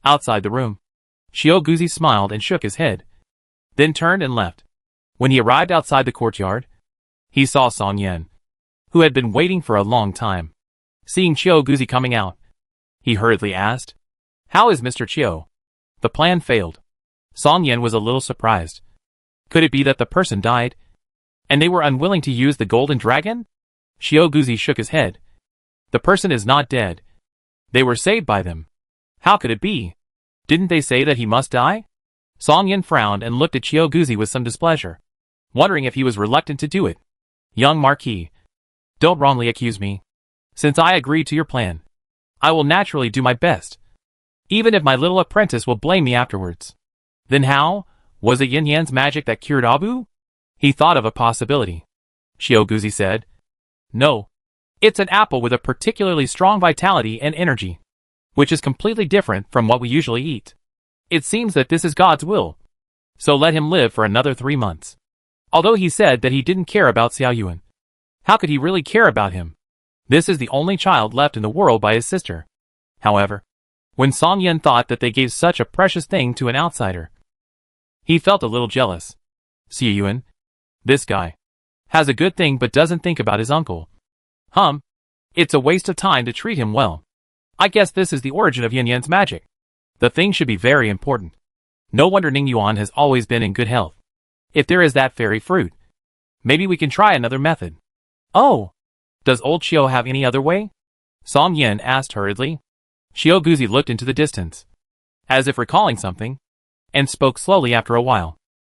[SPEAKER 1] Outside the room, Shioguzi smiled and shook his head, then turned and left. When he arrived outside the courtyard, he saw Song Yan, who had been waiting for a long time. Seeing Shioguzi coming out, he hurriedly asked, "How is Mr. Chiu?" The plan failed. Song Yan was a little surprised. Could it be that the person died, and they were unwilling to use the golden dragon? Shioguzi shook his head. The person is not dead. They were saved by them. How could it be? Didn't they say that he must die? Song Yan frowned and looked at Shioguzi with some displeasure, wondering if he was reluctant to do it. Young Marquis, don't wrongly accuse me. Since I agreed to your plan, I will naturally do my best, even if my little apprentice will blame me afterwards. Then how? Was it Yin Yan's magic that cured Abu? He thought of a possibility. Shioguzi said, "No. It's an apple with a particularly strong vitality and energy, which is completely different from what we usually eat. It seems that this is God's will. So let him live for another 3 months." Although he said that he didn't care about Xiao Yuan, how could he really care about him? This is the only child left in the world by his sister. However, when Song Yan thought that they gave such a precious thing to an outsider, he felt a little jealous. Xiao Yuan, this guy, has a good thing but doesn't think about his uncle. It's a waste of time to treat him well. I guess this is the origin of Yin Yan's magic. The thing should be very important. No wonder Ning Yuan has always been in good health. If there is that fairy fruit, maybe we can try another method. Oh, does old Chiu have any other way? Song Yan asked hurriedly. Shioguzi looked into the distance, as if recalling something, and spoke slowly after a while.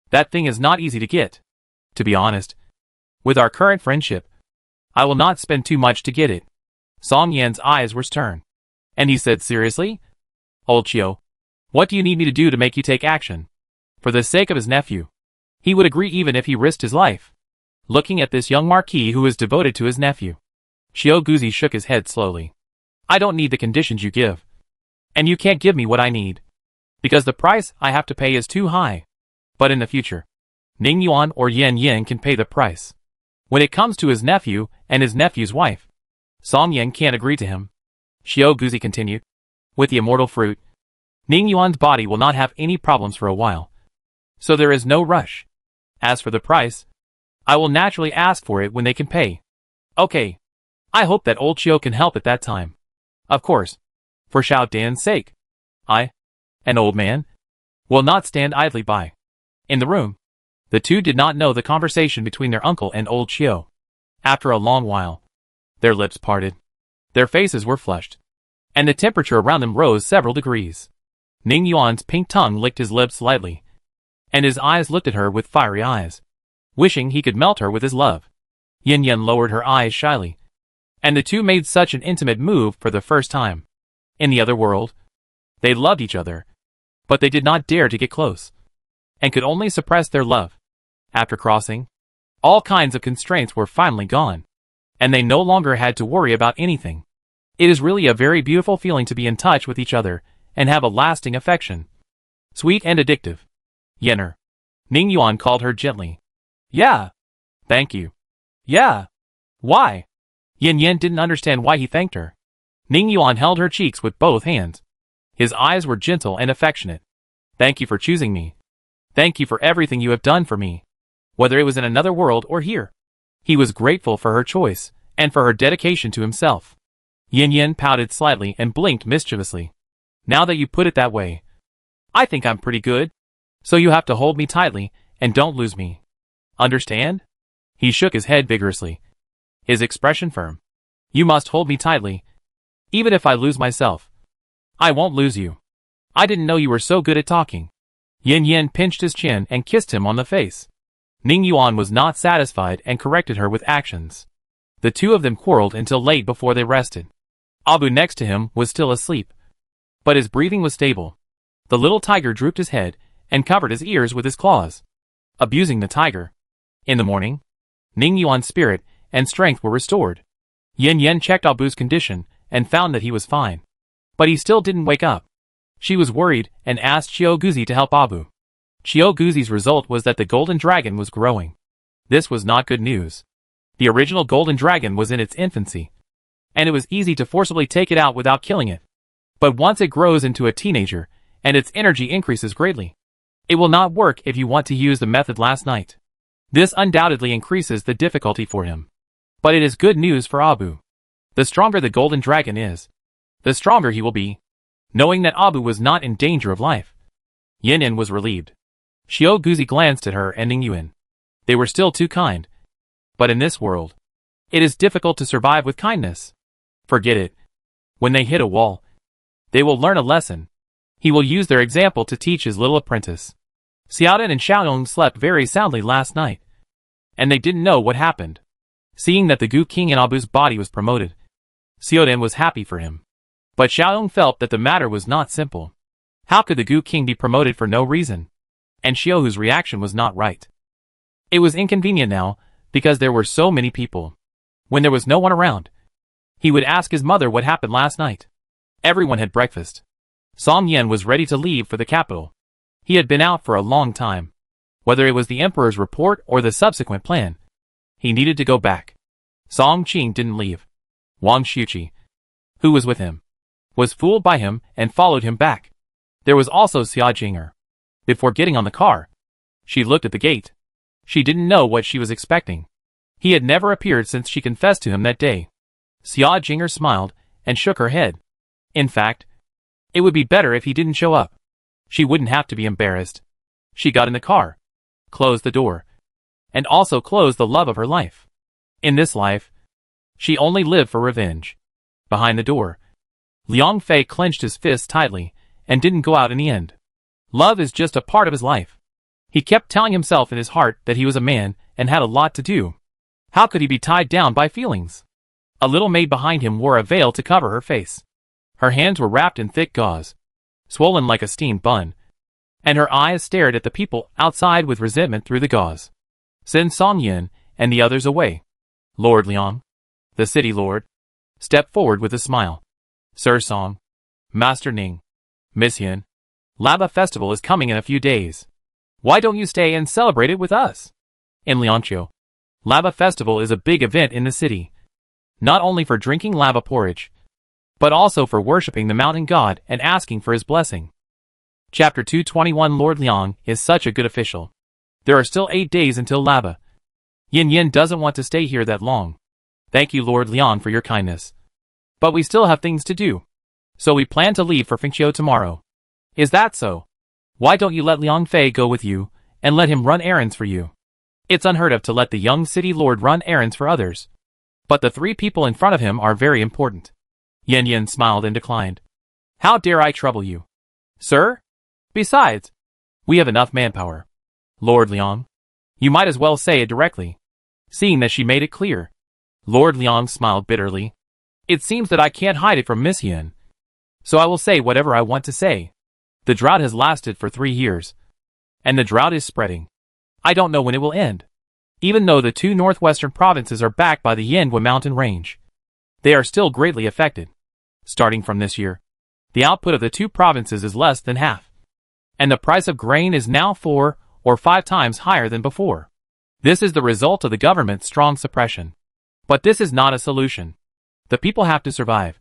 [SPEAKER 1] That thing is not easy to get. To be honest, with our current friendship, I will not spend too much to get it. Song Yan's eyes were stern, and he said seriously, "Old Chiu, what do you need me to do to make you take action?" For the sake of his nephew, he would agree even if he risked his life. Looking at this young marquis who is devoted to his nephew, Shioguzi shook his head slowly. "I don't need the conditions you give. And you can't give me what I need, because the price I have to pay is too high. But in the future, Ning Yuan or Yin Yin can pay the price. When it comes to his nephew and his nephew's wife, Song Yan can't agree to him." Shioguzi continued, "With the immortal fruit, Ning Yuan's body will not have any problems for a while, so there is no rush. As for the price, I will naturally ask for it when they can pay. Okay. I hope that old Chiu can help at that time. Of course, for Xiao Dan's sake, I, an old man, will not stand idly by." In the room, the two did not know the conversation between their uncle and old Chiu. After a long while, their lips parted, their faces were flushed, and the temperature around them rose several degrees. Ning Yuan's pink tongue licked his lips lightly, and his eyes looked at her with fiery eyes, wishing he could melt her with his love. Yin Yan lowered her eyes shyly, and the two made such an intimate move for the first time. In the other world, they loved each other, but they did not dare to get close, and could only suppress their love. After crossing, all kinds of constraints were finally gone, and they no longer had to worry about anything. It is really a very beautiful feeling to be in touch with each other and have a lasting affection. Sweet and addictive. Yenner. Ning Yuan called her gently. "Yeah. Thank you." "Yeah. Why?" Yin Yan didn't understand why he thanked her. Ning Yuan held her cheeks with both hands. His eyes were gentle and affectionate. "Thank you for choosing me. Thank you for everything you have done for me, whether it was in another world or here." He was grateful for her choice and for her dedication to himself. Yin Yan pouted slightly and blinked mischievously. "Now that you put it that way, I think I'm pretty good. So you have to hold me tightly and don't lose me. Understand?" He shook his head vigorously. his expression firm. You must hold me tightly. Even if I lose myself, I won't lose you. I didn't know you were so good at talking. Yin Yin pinched his chin and kissed him on the face. Ning Yuan was not satisfied and corrected her with actions. The two of them quarreled until late before they rested. Abu next to him was still asleep, but his breathing was stable. The little tiger drooped his head and covered his ears with his claws, abusing the tiger. In the morning, Ning Yuan's spirit and strength were restored. Yin Yin checked Abu's condition and found that he was fine. But he still didn't wake up. She was worried and asked Qiu Guzi to help Abu. Qiu Guzi's result was that the golden dragon was growing. This was not good news. The original golden dragon was in its infancy, and it was easy to forcibly take it out without killing it. But once it grows into a teenager, and its energy increases greatly, it will not work if you want to use the method last night. This undoubtedly increases the difficulty for him. But it is good news for Abu. The stronger the golden dragon is, the stronger he will be. Knowing that Abu was not in danger of life, Yin Yin was relieved. Qiu Guzi glanced at her and Ning Yuan. They were still too kind. But in this world, it is difficult to survive with kindness. Forget it. When they hit a wall, they will learn a lesson. He will use their example to teach his little apprentice. Xiaodan and Xiaoyong slept very soundly last night, and they didn't know what happened. Seeing that the Gu King in Abu's body was promoted, Xiaodan was happy for him. But Xiaoyong felt that the matter was not simple. How could the Gu King be promoted for no reason? And Xiaohu's reaction was not right. It was inconvenient now, because there were so many people. When there was no one around, he would ask his mother what happened last night. Everyone had breakfast. Song Yen was ready to leave for the capital. He had been out for a long time. Whether it was the emperor's report or the subsequent plan, he needed to go back. Song Qing didn't leave. Wang Xuqi, who was with him, was fooled by him and followed him back. There was also Xia Jinger. Before getting on the car, she looked at the gate. She didn't know what she was expecting. He had never appeared since she confessed to him that day. Xia Jinger smiled and shook her head. In fact, it would be better if he didn't show up. She wouldn't have to be embarrassed. She got in the car, closed the door, and also closed the love of her life. In this life, she only lived for revenge. Behind the door, Liang Fei clenched his fists tightly and didn't go out in the end. Love is just a part of his life. He kept telling himself in his heart that he was a man and had a lot to do. How could he be tied down by feelings? A little maid behind him wore a veil to cover her face. Her hands were wrapped in thick gauze, swollen like a steamed bun, and her eyes stared at the people outside with resentment through the gauze. Send Song Yin and the others away. Lord Liang, the city lord, stepped forward with a smile. Sir Song, Master Ning, Miss Yin, Laba Festival is coming in a few days. Why don't you stay and celebrate it with us? In Liangqiu, Laba Festival is a big event in the city, not only for drinking lava porridge, but also for worshipping the mountain god and asking for his blessing. Chapter 221 Lord Liang is such a good official. There are still 8 days until Laba. Yin Yin doesn't want to stay here that long. Thank you Lord Liang for your kindness. But we still have things to do. So we plan to leave for Fengqiu tomorrow. Is that so? Why don't you let Liang Fei go with you, and let him run errands for you? It's unheard of to let the young city lord run errands for others. But the 3 people in front of him are very important. Yin Yin smiled and declined. How dare I trouble you, sir? Besides, we have enough manpower. Lord Liang, you might as well say it directly. Seeing that she made it clear, Lord Liang smiled bitterly. It seems that I can't hide it from Miss Yin. So I will say whatever I want to say. The drought has lasted for 3 years, and the drought is spreading. I don't know when it will end. Even though the 2 northwestern provinces are backed by the Yanhua mountain range, they are still greatly affected. Starting from this year, the output of the 2 provinces is less than half, and the price of grain is now 4 or 5 times higher than before. This is the result of the government's strong suppression. But this is not a solution. The people have to survive,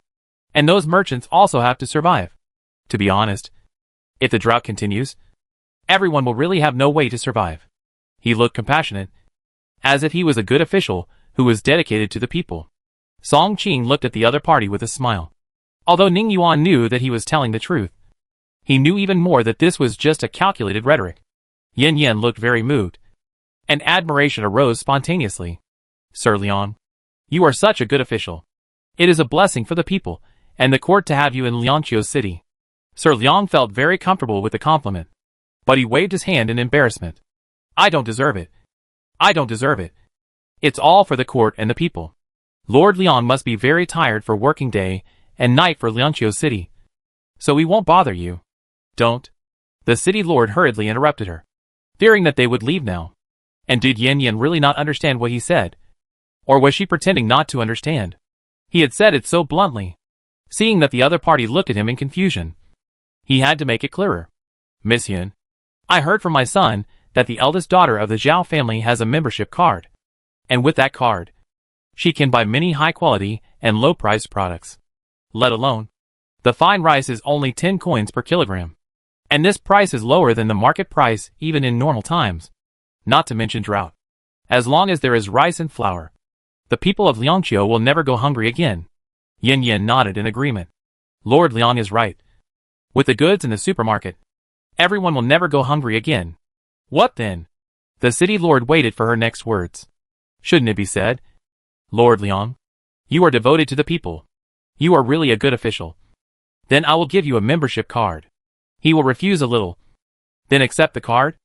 [SPEAKER 1] and those merchants also have to survive. To be honest, if the drought continues, everyone will really have no way to survive. He looked compassionate, as if he was a good official who was dedicated to the people. Song Qing looked at the other party with a smile. Although Ning Yuan knew that he was telling the truth, he knew even more that this was just a calculated rhetoric. Yin Yin looked very moved, and admiration arose spontaneously. Sir Liang, You are such a good official. It is a blessing for the people and the court to have you in Lianqiu City. Sir Liang felt very comfortable with the compliment, but he waved his hand in embarrassment. I don't deserve it. I don't deserve it. It's all for the court and the people. Lord Liang must be very tired for working day and night for Lianqiu City. So we won't bother you. Don't. The city lord hurriedly interrupted her, fearing that they would leave now. And did Yan Yan really not understand what he said? Or was she pretending not to understand? He had said it so bluntly. Seeing that the other party looked at him in confusion, he had to make it clearer. Miss Yan, I heard from my son that the eldest daughter of the Zhao family has a membership card. And with that card, she can buy many high-quality and low-priced products. Let alone, the fine rice is only 10 coins per kilogram. And this price is lower than the market price even in normal times. Not to mention drought. As long as there is rice and flour, the people of Lianqiu will never go hungry again. Yin Yin nodded in agreement. Lord Liang is right. With the goods in the supermarket, everyone will never go hungry again. What then? The city lord waited for her next words. Shouldn't it be said? Lord Liang, you are devoted to the people. You are really a good official. Then I will give you a membership card. He will refuse a little, then accept the card,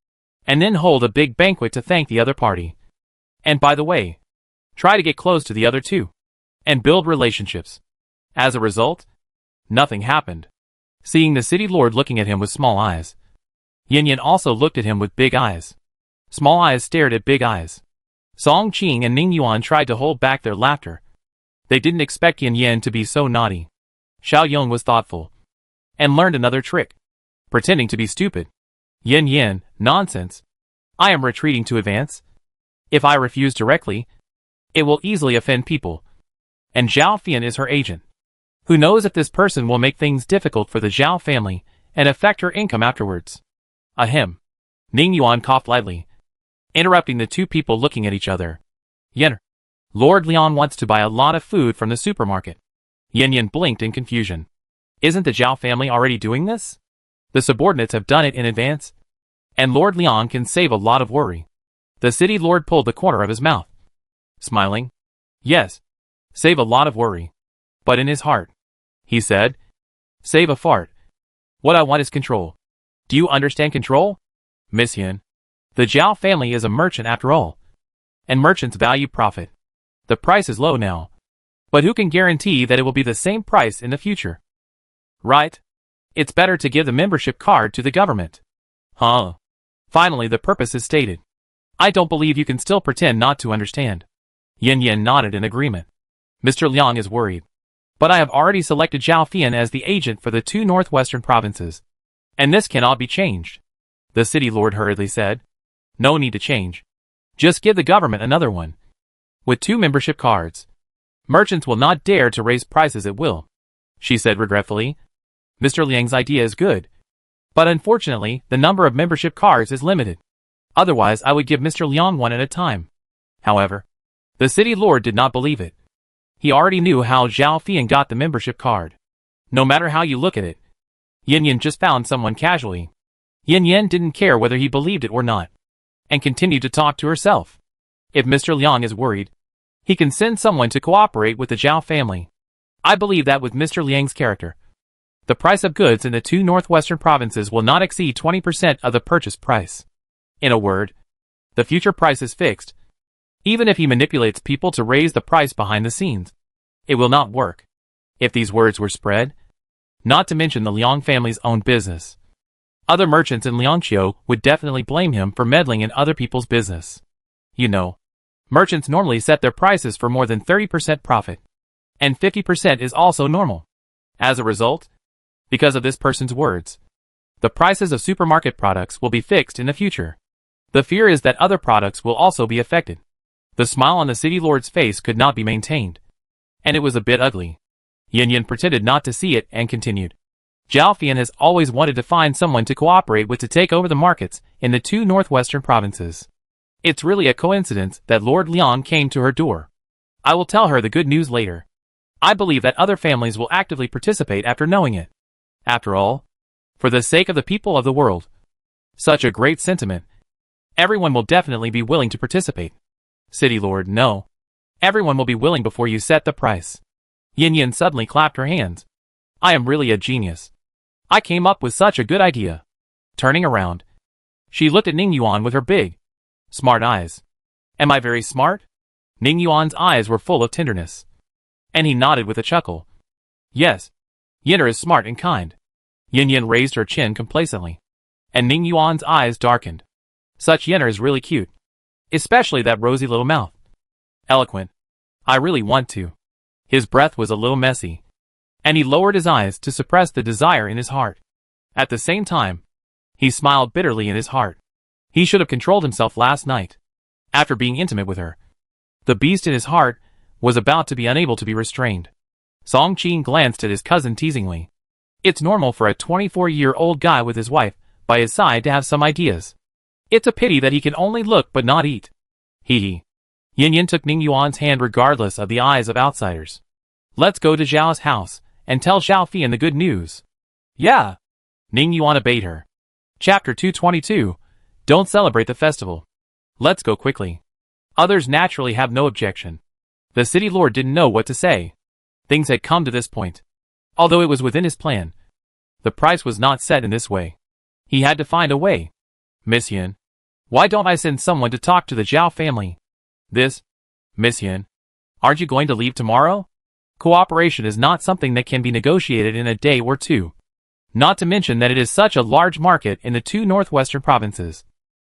[SPEAKER 1] and then hold a big banquet to thank the other party. And by the way, try to get close to the other two, and build relationships. As a result, nothing happened. Seeing the city lord looking at him with small eyes, Yin Yin also looked at him with big eyes. Small eyes stared at big eyes. Song Qing and Ning Yuan tried to hold back their laughter. They didn't expect Yin Yin to be so naughty. Xiao Yong was thoughtful, and learned another trick. Pretending to be stupid. Yin Yin, nonsense. I am retreating to advance. If I refuse directly, it will easily offend people. And Zhao Fian is her agent. Who knows if this person will make things difficult for the Zhao family and affect her income afterwards. Ahem. Ning Yuan coughed lightly, interrupting the two people looking at each other. Yen, Lord Liang wants to buy a lot of food from the supermarket. Yin Yin blinked in confusion. Isn't the Zhao family already doing this? The subordinates have done it in advance, and Lord Liang can save a lot of worry. The city lord pulled the corner of his mouth, smiling. Yes, save a lot of worry. But in his heart, he said, save a fart. What I want is control. Do you understand control? Miss Yin, the Zhao family is a merchant after all, and merchants value profit. The price is low now, but who can guarantee that it will be the same price in the future? Right? It's better to give the membership card to the government. Huh? Finally, the purpose is stated. I don't believe you can still pretend not to understand. Yin Yin nodded in agreement. Mr. Liang is worried. But I have already selected Zhao Fian as the agent for the two northwestern provinces. And this cannot be changed. The city lord hurriedly said. No need to change. Just give the government another one. With 2 membership cards, merchants will not dare to raise prices at will. She said regretfully. Mr. Liang's idea is good, but unfortunately, the number of membership cards is limited. Otherwise, I would give Mr. Liang one at a time. However, the city lord did not believe it. He already knew how Zhao Fian got the membership card. No matter how you look at it, Yin Yin just found someone casually. Yin Yin didn't care whether he believed it or not, and continued to talk to herself. If Mr. Liang is worried, he can send someone to cooperate with the Zhao family. I believe that with Mr. Liang's character, the price of goods in the 2 northwestern provinces will not exceed 20% of the purchase price. In a word, the future price is fixed. Even if he manipulates people to raise the price behind the scenes, it will not work. If these words were spread, not to mention the Liang family's own business, other merchants in Lianqiu would definitely blame him for meddling in other people's business. You know, merchants normally set their prices for more than 30% profit, and 50% is also normal. As a result, because of this person's words, the prices of supermarket products will be fixed in the future. The fear is that other products will also be affected. The smile on the city lord's face could not be maintained, and it was a bit ugly. Yin Yin pretended not to see it and continued. Zhao Fian has always wanted to find someone to cooperate with to take over the markets in the 2 northwestern provinces. It's really a coincidence that Lord Liang came to her door. I will tell her the good news later. I believe that other families will actively participate after knowing it. After all, for the sake of the people of the world, such a great sentiment, everyone will definitely be willing to participate. City Lord, no. Everyone will be willing before you set the price. Yin Yin suddenly clapped her hands. I am really a genius. I came up with such a good idea. Turning around, she looked at Ning Yuan with her big, smart eyes. Am I very smart? Ning Yuan's eyes were full of tenderness. And he nodded with a chuckle. Yes. Yinner is smart and kind. Yin Yin raised her chin complacently. And Ning Yuan's eyes darkened. Such Yinner is really cute. Especially that rosy little mouth. Eloquent. I really want to. His breath was a little messy. And he lowered his eyes to suppress the desire in his heart. At the same time, he smiled bitterly in his heart. He should have controlled himself last night. After being intimate with her, the beast in his heart was about to be unable to be restrained. Song Qin glanced at his cousin teasingly. It's normal for a 24-year-old guy with his wife by his side to have some ideas. It's a pity that he can only look but not eat. Hee hee. Yin Yin took Ning Yuan's hand regardless of the eyes of outsiders. Let's go to Zhao's house and tell Zhao Fian the good news. Yeah. Ning Yuan obeyed her. Chapter 222. Don't celebrate the festival. Let's go quickly. Others naturally have no objection. The city lord didn't know what to say. Things had come to this point. Although it was within his plan, the price was not set in this way. He had to find a way. Miss Yin, why don't I send someone to talk to the Zhao family? Miss Yin, aren't you going to leave tomorrow? Cooperation is not something that can be negotiated in a day or two. Not to mention that it is such a large market in the 2 northwestern provinces.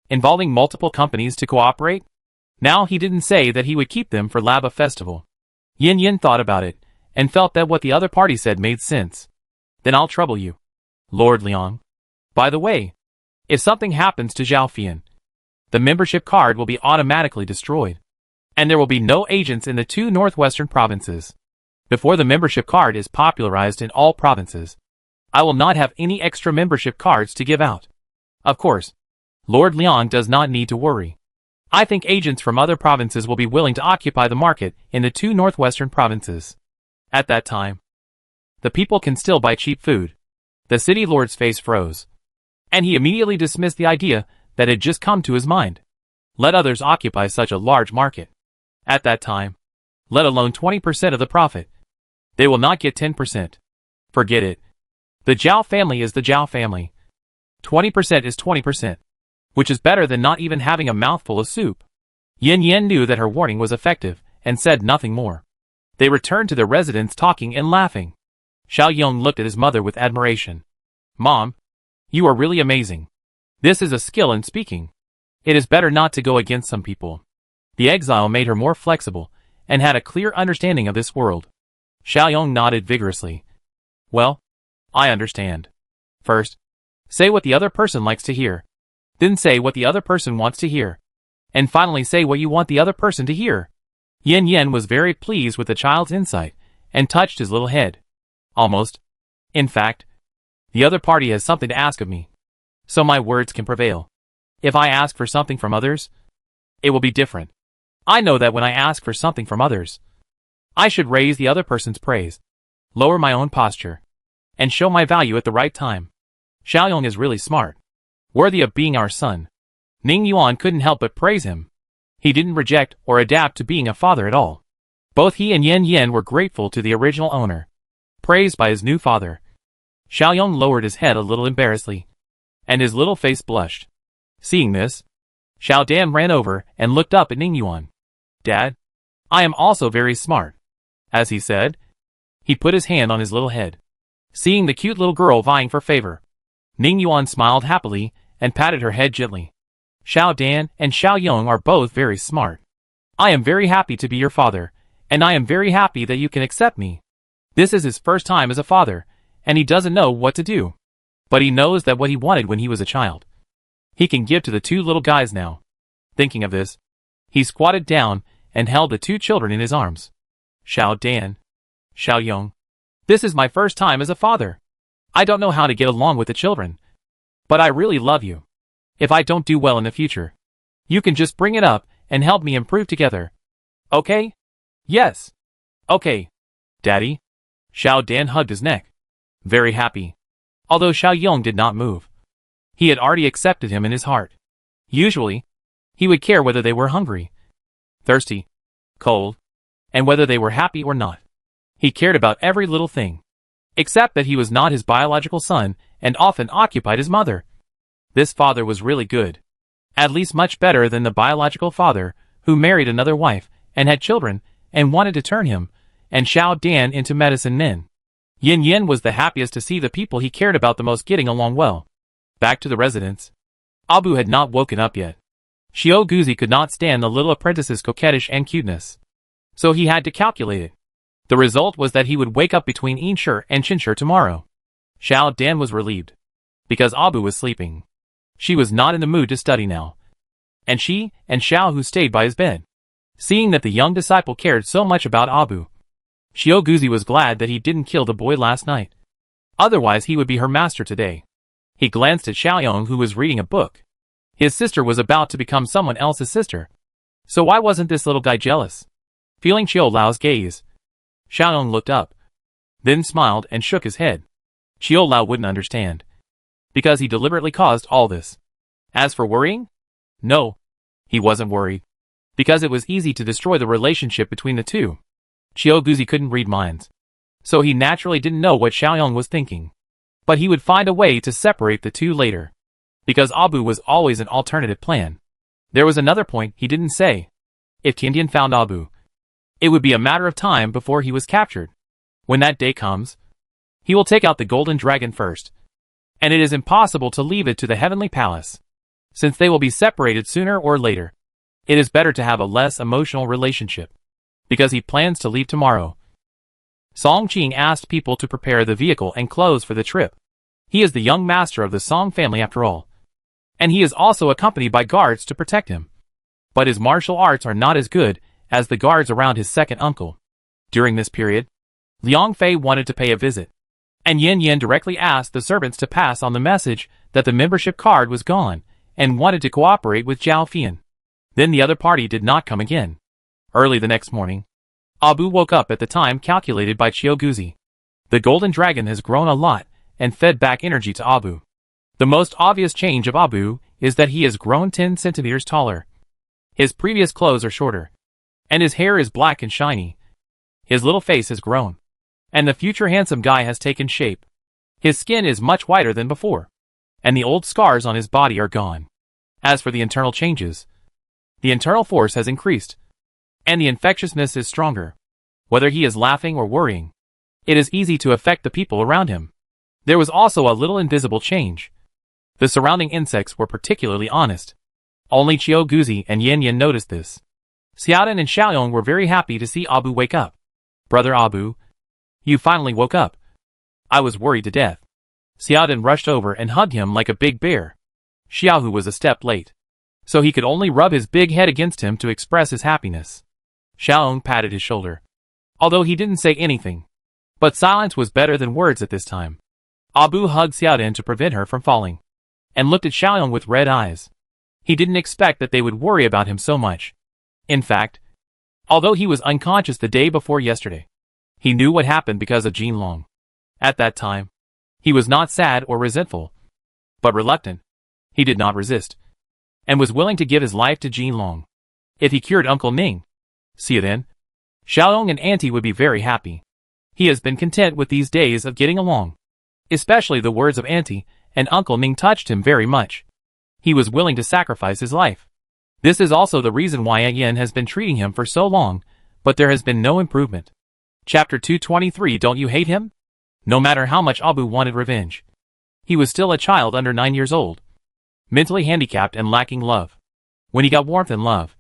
[SPEAKER 1] Involving multiple companies to cooperate? Now he didn't say that he would keep them for Laba Festival. Yin Yin thought about it, and felt that what the other party said made sense. Then I'll trouble you, Lord Liang. By the way, if something happens to Zhao Fian, the membership card will be automatically destroyed. And there will be no agents in the 2 northwestern provinces. Before the membership card is popularized in all provinces, I will not have any extra membership cards to give out. Of course, Lord Liang does not need to worry. I think agents from other provinces will be willing to occupy the market in the 2 northwestern provinces. At that time, the people can still buy cheap food. The city lord's face froze. And he immediately dismissed the idea that had just come to his mind. Let others occupy such a large market. At that time, let alone 20% of the profit. They will not get 10%. Forget it. The Zhao family is the Zhao family. 20% is 20. Which is better than not even having a mouthful of soup. Yin Yin knew that her warning was effective, and said nothing more. They returned to their residence talking and laughing. Xiao Yong looked at his mother with admiration. Mom, you are really amazing. This is a skill in speaking. It is better not to go against some people. The exile made her more flexible, and had a clear understanding of this world. Xiao Yong nodded vigorously. Well, I understand. First, say what the other person likes to hear. Then say what the other person wants to hear. And finally say what you want the other person to hear. Yin Yin was very pleased with the child's insight, and touched his little head. Almost. In fact, the other party has something to ask of me. So my words can prevail. If I ask for something from others, it will be different. I know that when I ask for something from others, I should raise the other person's praise, lower my own posture, and show my value at the right time. Xiaoyong is really smart. Worthy of being our son. Ning Yuan couldn't help but praise him. He didn't reject or adapt to being a father at all. Both he and Yin Yin were grateful to the original owner, praised by his new father. Xiaoyong lowered his head a little embarrassedly, and his little face blushed. Seeing this, Xiao Dan ran over and looked up at Ning Yuan. Dad, I am also very smart. As he said, he put his hand on his little head. Seeing the cute little girl vying for favor, Ning Yuan smiled happily and patted her head gently. Xiao Dan and Xiao Yong are both very smart. I am very happy to be your father, and I am very happy that you can accept me. This is his first time as a father, and he doesn't know what to do. But he knows that what he wanted when he was a child, he can give to the 2 little guys now. Thinking of this, he squatted down and held the 2 children in his arms. Xiao Dan, Xiao Yong, this is my first time as a father. I don't know how to get along with the children. But I really love you. If I don't do well in the future, you can just bring it up and help me improve together. Okay? Yes. Okay. Daddy? Xiao Dan hugged his neck. Very happy. Although Xiao Yong did not move. He had already accepted him in his heart. Usually, he would care whether they were hungry, thirsty, cold, and whether they were happy or not. He cared about every little thing, except that he was not his biological son and often occupied his mother. This father was really good. At least much better than the biological father, who married another wife and had children and wanted to turn him and Xiao Dan into medicine men. Yin Yin was the happiest to see the people he cared about the most getting along well. Back to the residence. Abu had not woken up yet. Xiao Guzi could not stand the little apprentice's coquettish and cuteness, so he had to calculate it. The result was that he would wake up between Inshur and Chinshur tomorrow. Xiao Dan was relieved, because Abu was sleeping. She was not in the mood to study now. And she and Xiao who stayed by his bed. Seeing that the young disciple cared so much about Abu, Xiao Guzi was glad that he didn't kill the boy last night. Otherwise he would be her master today. He glanced at Xiaoyong who was reading a book. His sister was about to become someone else's sister. So why wasn't this little guy jealous? Feeling Xiao Lao's gaze, Xiaoyong looked up, then smiled and shook his head. Xiao Lao wouldn't understand, because he deliberately caused all this. As for worrying? No, he wasn't worried, because it was easy to destroy the relationship between the two. Xiao Guzi couldn't read minds, so he naturally didn't know what Xiaoyong was thinking. But he would find a way to separate the two later, because Abu was always an alternative plan. There was another point he didn't say. If Tiandian found Abu, it would be a matter of time before he was captured. When that day comes, he will take out the golden dragon first, and it is impossible to leave it to the heavenly palace, since they will be separated sooner or later. It is better to have a less emotional relationship, because he plans to leave tomorrow. Song Qing asked people to prepare the vehicle and clothes for the trip. He is the young master of the Song family after all, and he is also accompanied by guards to protect him. But his martial arts are not as good as the guards around his second uncle. During this period, Liang Fei wanted to pay a visit, and Yin Yin directly asked the servants to pass on the message that the membership card was gone and wanted to cooperate with Zhao Fian. Then the other party did not come again. Early the next morning, Abu woke up at the time calculated by Xiao Guzi. The golden dragon has grown a lot and fed back energy to Abu. The most obvious change of Abu is that he has grown 10 centimeters taller. His previous clothes are shorter, and his hair is black and shiny. His little face has grown, and the future handsome guy has taken shape. His skin is much whiter than before, and the old scars on his body are gone. As for the internal changes, the internal force has increased, and the infectiousness is stronger. Whether he is laughing or worrying, it is easy to affect the people around him. There was also a little invisible change. The surrounding insects were particularly honest. Only Xiao Guzi and Yin Yin noticed this. Xiaodan and Xiaoyong were very happy to see Abu wake up. Brother Abu, you finally woke up. I was worried to death. Xiaodan rushed over and hugged him like a big bear. Xiaohu was a step late, so he could only rub his big head against him to express his happiness. Xiaoyong patted his shoulder, although he didn't say anything. But silence was better than words at this time. Abu hugged Xiaodan to prevent her from falling, and looked at Xiaoyong with red eyes. He didn't expect that they would worry about him so much. In fact, although he was unconscious the day before yesterday, he knew what happened because of Jinlong. At that time, he was not sad or resentful, but reluctant. He did not resist, and was willing to give his life to Jinlong. If he cured Uncle Ning, see then, Xiaoyong and Auntie would be very happy. He has been content with these days of getting along. Especially the words of Auntie and Uncle Ning touched him very much. He was willing to sacrifice his life. This is also the reason why Yin has been treating him for so long, but there has been no improvement. Chapter 223. Don't you hate him? No matter how much Abu wanted revenge, he was still a child under 9 years old, mentally handicapped and lacking love. When he got warmth and love,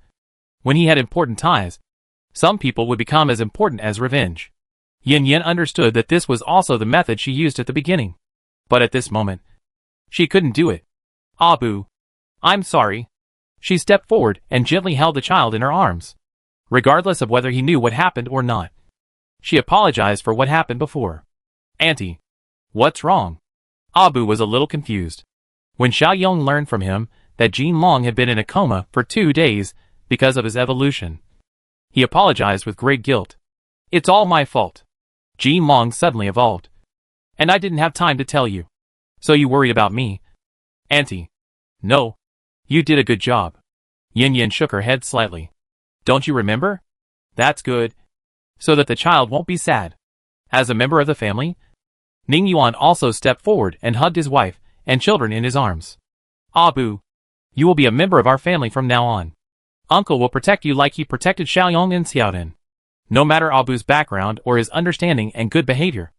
[SPEAKER 1] when he had important ties, some people would become as important as revenge. Yin Yin understood that this was also the method she used at the beginning. But at this moment, she couldn't do it. Abu, I'm sorry. She stepped forward and gently held the child in her arms, regardless of whether he knew what happened or not. She apologized for what happened before. Auntie, what's wrong? Abu was a little confused. When Xiaoyong learned from him that Jinlong had been in a coma for 2 days because of his evolution, he apologized with great guilt. It's all my fault. Jinlong suddenly evolved, and I didn't have time to tell you. So you worried about me? Auntie, no. You did a good job. Yin Yin shook her head slightly. Don't you remember? That's good. so that the child won't be sad. As a member of the family, Ning Yuan also stepped forward and hugged his wife and children in his arms. Abu, you will be a member of our family from now on. Uncle will protect you like he protected Xiaoyong and Xiaodin. No matter Abu's background or his understanding and good behavior,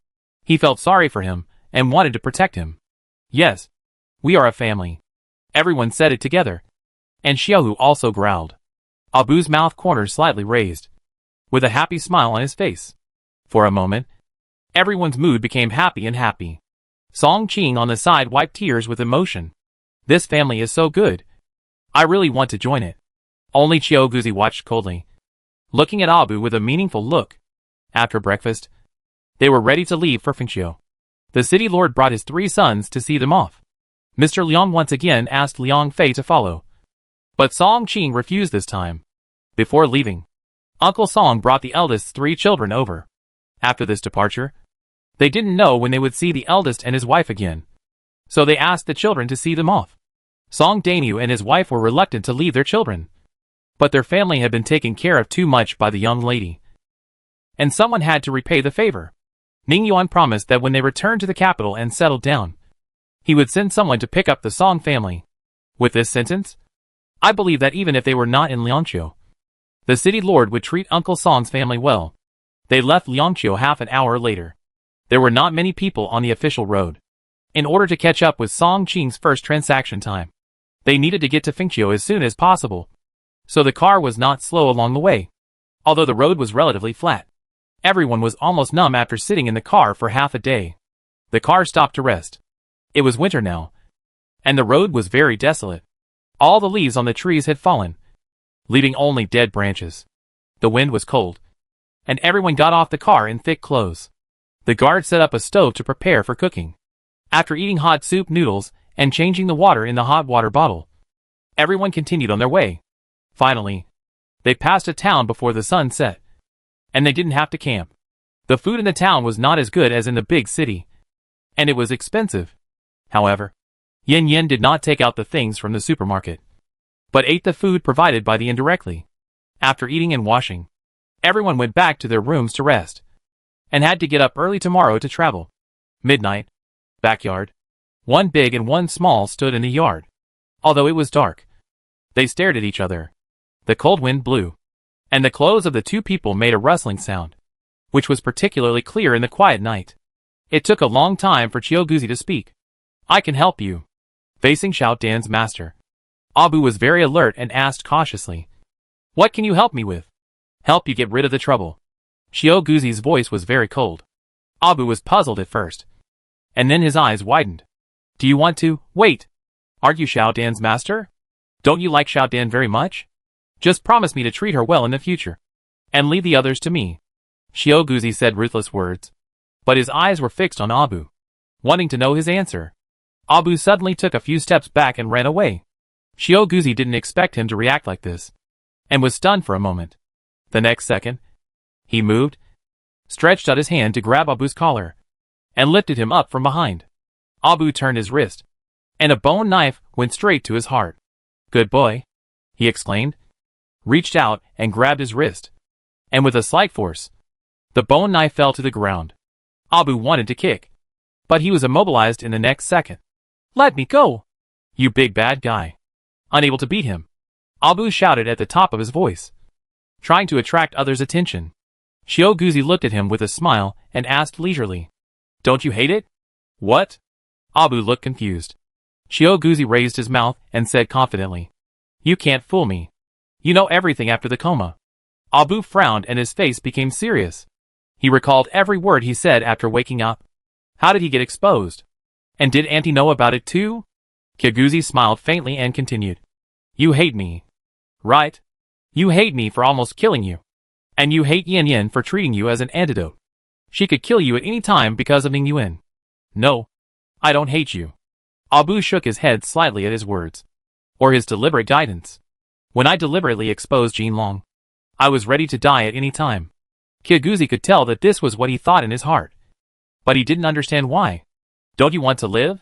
[SPEAKER 1] he felt sorry for him and wanted to protect him. Yes, we are a family. Everyone said it together, and Xiaohu also growled. Abu's mouth corners slightly raised, with a happy smile on his face. For a moment, everyone's mood became happy and happy. Song Qing on the side wiped tears with emotion. This family is so good. I really want to join it. Only Qiao Guzi watched coldly, looking at Abu with a meaningful look. After breakfast, they were ready to leave for Fengqiu. The city lord brought his 3 sons to see them off. Mr. Liang once again asked Liang Fei to follow, but Song Qing refused this time. Before leaving, Uncle Song brought the eldest's 3 children over. After this departure, they didn't know when they would see the eldest and his wife again, so they asked the children to see them off. Song Dainu and his wife were reluctant to leave their children, but their family had been taken care of too much by the young lady, and someone had to repay the favor. Ning Yuan promised that when they returned to the capital and settled down, he would send someone to pick up the Song family. With this sentence, I believe that even if they were not in Liangqiu, the city lord would treat Uncle Song's family well. They left Liangqiu half an hour later. There were not many people on the official road. In order to catch up with Song Qing's first transaction time, they needed to get to Fengqiu as soon as possible, so the car was not slow along the way. Although the road was relatively flat, everyone was almost numb after sitting in the car for half a day. The car stopped to rest. It was winter now, and the road was very desolate. All the leaves on the trees had fallen, leaving only dead branches. The wind was cold, and everyone got off the car in thick clothes. The guard set up a stove to prepare for cooking. After eating hot soup noodles and changing the water in the hot water bottle, everyone continued on their way. Finally, they passed a town before the sun set, and they didn't have to camp. The food in the town was not as good as in the big city, and it was expensive. However, Yin Yin did not take out the things from the supermarket, but ate the food provided by the inn directly. After eating and washing, everyone went back to their rooms to rest, and had to get up early tomorrow to travel. Midnight. Backyard. One big and one small stood in the yard. Although it was dark, they stared at each other. The cold wind blew, and the clothes of the 2 people made a rustling sound, which was particularly clear in the quiet night. It took a long time for Qiao Guzi to speak. I can help you. Facing Xiao Dan's master, Abu was very alert and asked cautiously, what can you help me with? Help you get rid of the trouble. Qiao Guzi's voice was very cold. Abu was puzzled at first, and then his eyes widened. Do you want to, wait, aren't you Xiao Dan's master? Don't you like Xiao Dan very much? Just promise me to treat her well in the future, and leave the others to me. Qiao Guzi said ruthless words, but his eyes were fixed on Abu, wanting to know his answer. Abu suddenly took a few steps back and ran away. Qiao Guzi didn't expect him to react like this, and was stunned for a moment. The next second, he moved, stretched out his hand to grab Abu's collar, and lifted him up from behind. Abu turned his wrist, and a bone knife went straight to his heart. Good boy, he exclaimed, reached out and grabbed his wrist, and with a slight force, the bone knife fell to the ground. Abu wanted to kick, but he was immobilized in the next second. Let me go, you big bad guy. Unable to beat him, Abu shouted at the top of his voice, trying to attract others' attention. Qiao Guzi looked at him with a smile and asked leisurely, don't you hate it? What? Abu looked confused. Qiao Guzi raised his mouth and said confidently, you can't fool me. You know everything after the coma. Abu frowned and his face became serious. He recalled every word he said after waking up. How did he get exposed? And did Auntie know about it too? Qiao Guzi smiled faintly and continued, you hate me. Right? You hate me for almost killing you. And you hate Yin Yin for treating you as an antidote. She could kill you at any time because of Ning Yuan. No, I don't hate you. Abu shook his head slightly at his words, or his deliberate guidance. When I deliberately exposed Jin Long, I was ready to die at any time. Qiao Guzi could tell that this was what he thought in his heart, but he didn't understand why. Don't you want to live?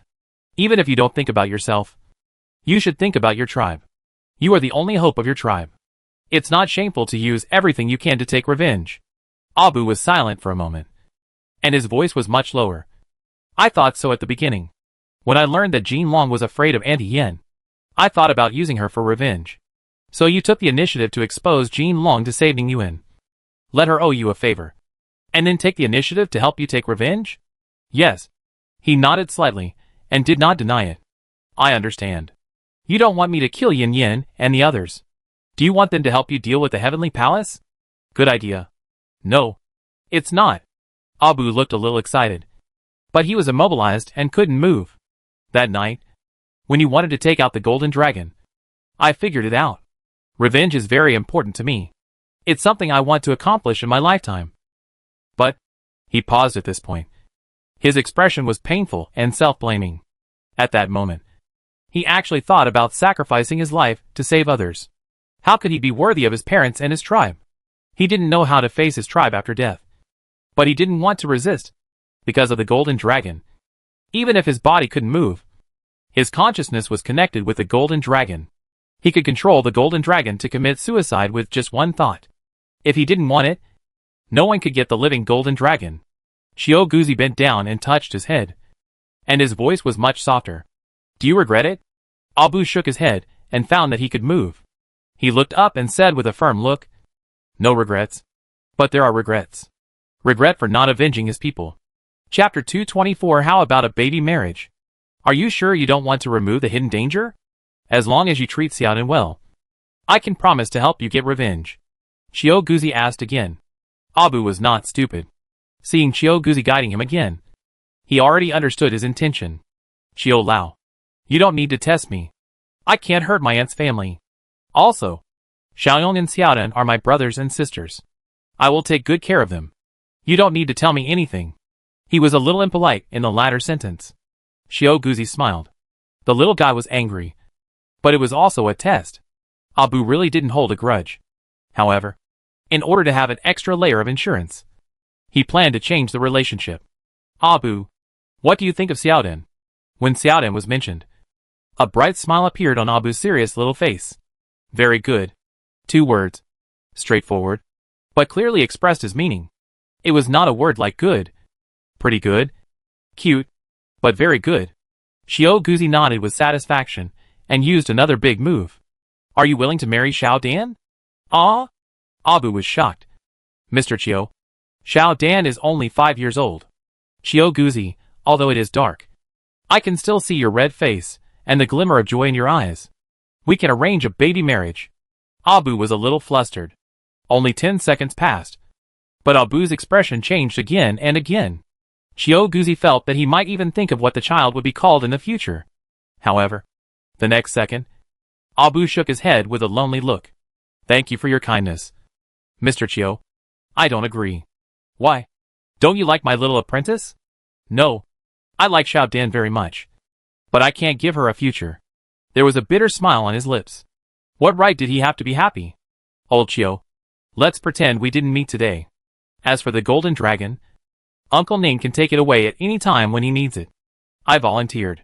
[SPEAKER 1] Even if you don't think about yourself, you should think about your tribe. You are the only hope of your tribe. It's not shameful to use everything you can to take revenge. Abu was silent for a moment, and his voice was much lower. I thought so at the beginning. When I learned that Jin Long was afraid of Auntie Yen, I thought about using her for revenge. So you took the initiative to expose Jin Long to save Ning Yuan. Let her owe you a favor. And then take the initiative to help you take revenge? Yes. He nodded slightly, and did not deny it. I understand. You don't want me to kill Yin Yin and the others. Do you want them to help you deal with the Heavenly Palace? Good idea. No. It's not. Abu looked a little excited. But he was immobilized and couldn't move. That night, when you wanted to take out the Golden Dragon, I figured it out. Revenge is very important to me. It's something I want to accomplish in my lifetime. But, he paused at this point. His expression was painful and self-blaming. At that moment, he actually thought about sacrificing his life to save others. How could he be worthy of his parents and his tribe? He didn't know how to face his tribe after death. But he didn't want to resist, because of the Golden Dragon. Even if his body couldn't move, his consciousness was connected with the Golden Dragon. He could control the Golden Dragon to commit suicide with just one thought. If he didn't want it, no one could get the living Golden Dragon. Xiao Guzi bent down and touched his head, and his voice was much softer. Do you regret it? Abu shook his head and found that he could move. He looked up and said with a firm look, No regrets. But there are regrets. Regret for not avenging his people. Chapter 224 How about a baby marriage? Are you sure you don't want to remove the hidden danger? As long as you treat Xiaodan well, I can promise to help you get revenge. Xiao Guzi asked again. Abu was not stupid. Seeing Xiao Guzi guiding him again, he already understood his intention. Xiao Lao, you don't need to test me. I can't hurt my aunt's family. Also, Xiaoyong and Xiaodan are my brothers and sisters. I will take good care of them. You don't need to tell me anything. He was a little impolite in the latter sentence. Xiao Guzi smiled. The little guy was angry, but it was also a test. Abu really didn't hold a grudge. However, in order to have an extra layer of insurance, he planned to change the relationship. Abu, what do you think of Xiaodan? When Xiaodan was mentioned, a bright smile appeared on Abu's serious little face. Very good. 2 words. Straightforward, but clearly expressed his meaning. It was not a word like good. Pretty good. Cute. But very good. Xiao Guzi nodded with satisfaction and used another big move. Are you willing to marry Xiao Dan? Ah? Abu was shocked. Mr. Qiu, Xiao Dan is only 5 years old. Xiao Guzi, although it is dark, I can still see your red face and the glimmer of joy in your eyes. We can arrange a baby marriage. Abu was a little flustered. Only 10 seconds passed, but Abu's expression changed again and again. Xiao Guzi felt that he might even think of what the child would be called in the future. However, the next second, Abu shook his head with a lonely look. Thank you for your kindness. Mr. Qiu, I don't agree. Why? Don't you like my little apprentice? No. I like Xiao Dan very much. But I can't give her a future. There was a bitter smile on his lips. What right did he have to be happy? Old Qiu, let's pretend we didn't meet today. As for the Golden Dragon, Uncle Ning can take it away at any time when he needs it. I volunteered.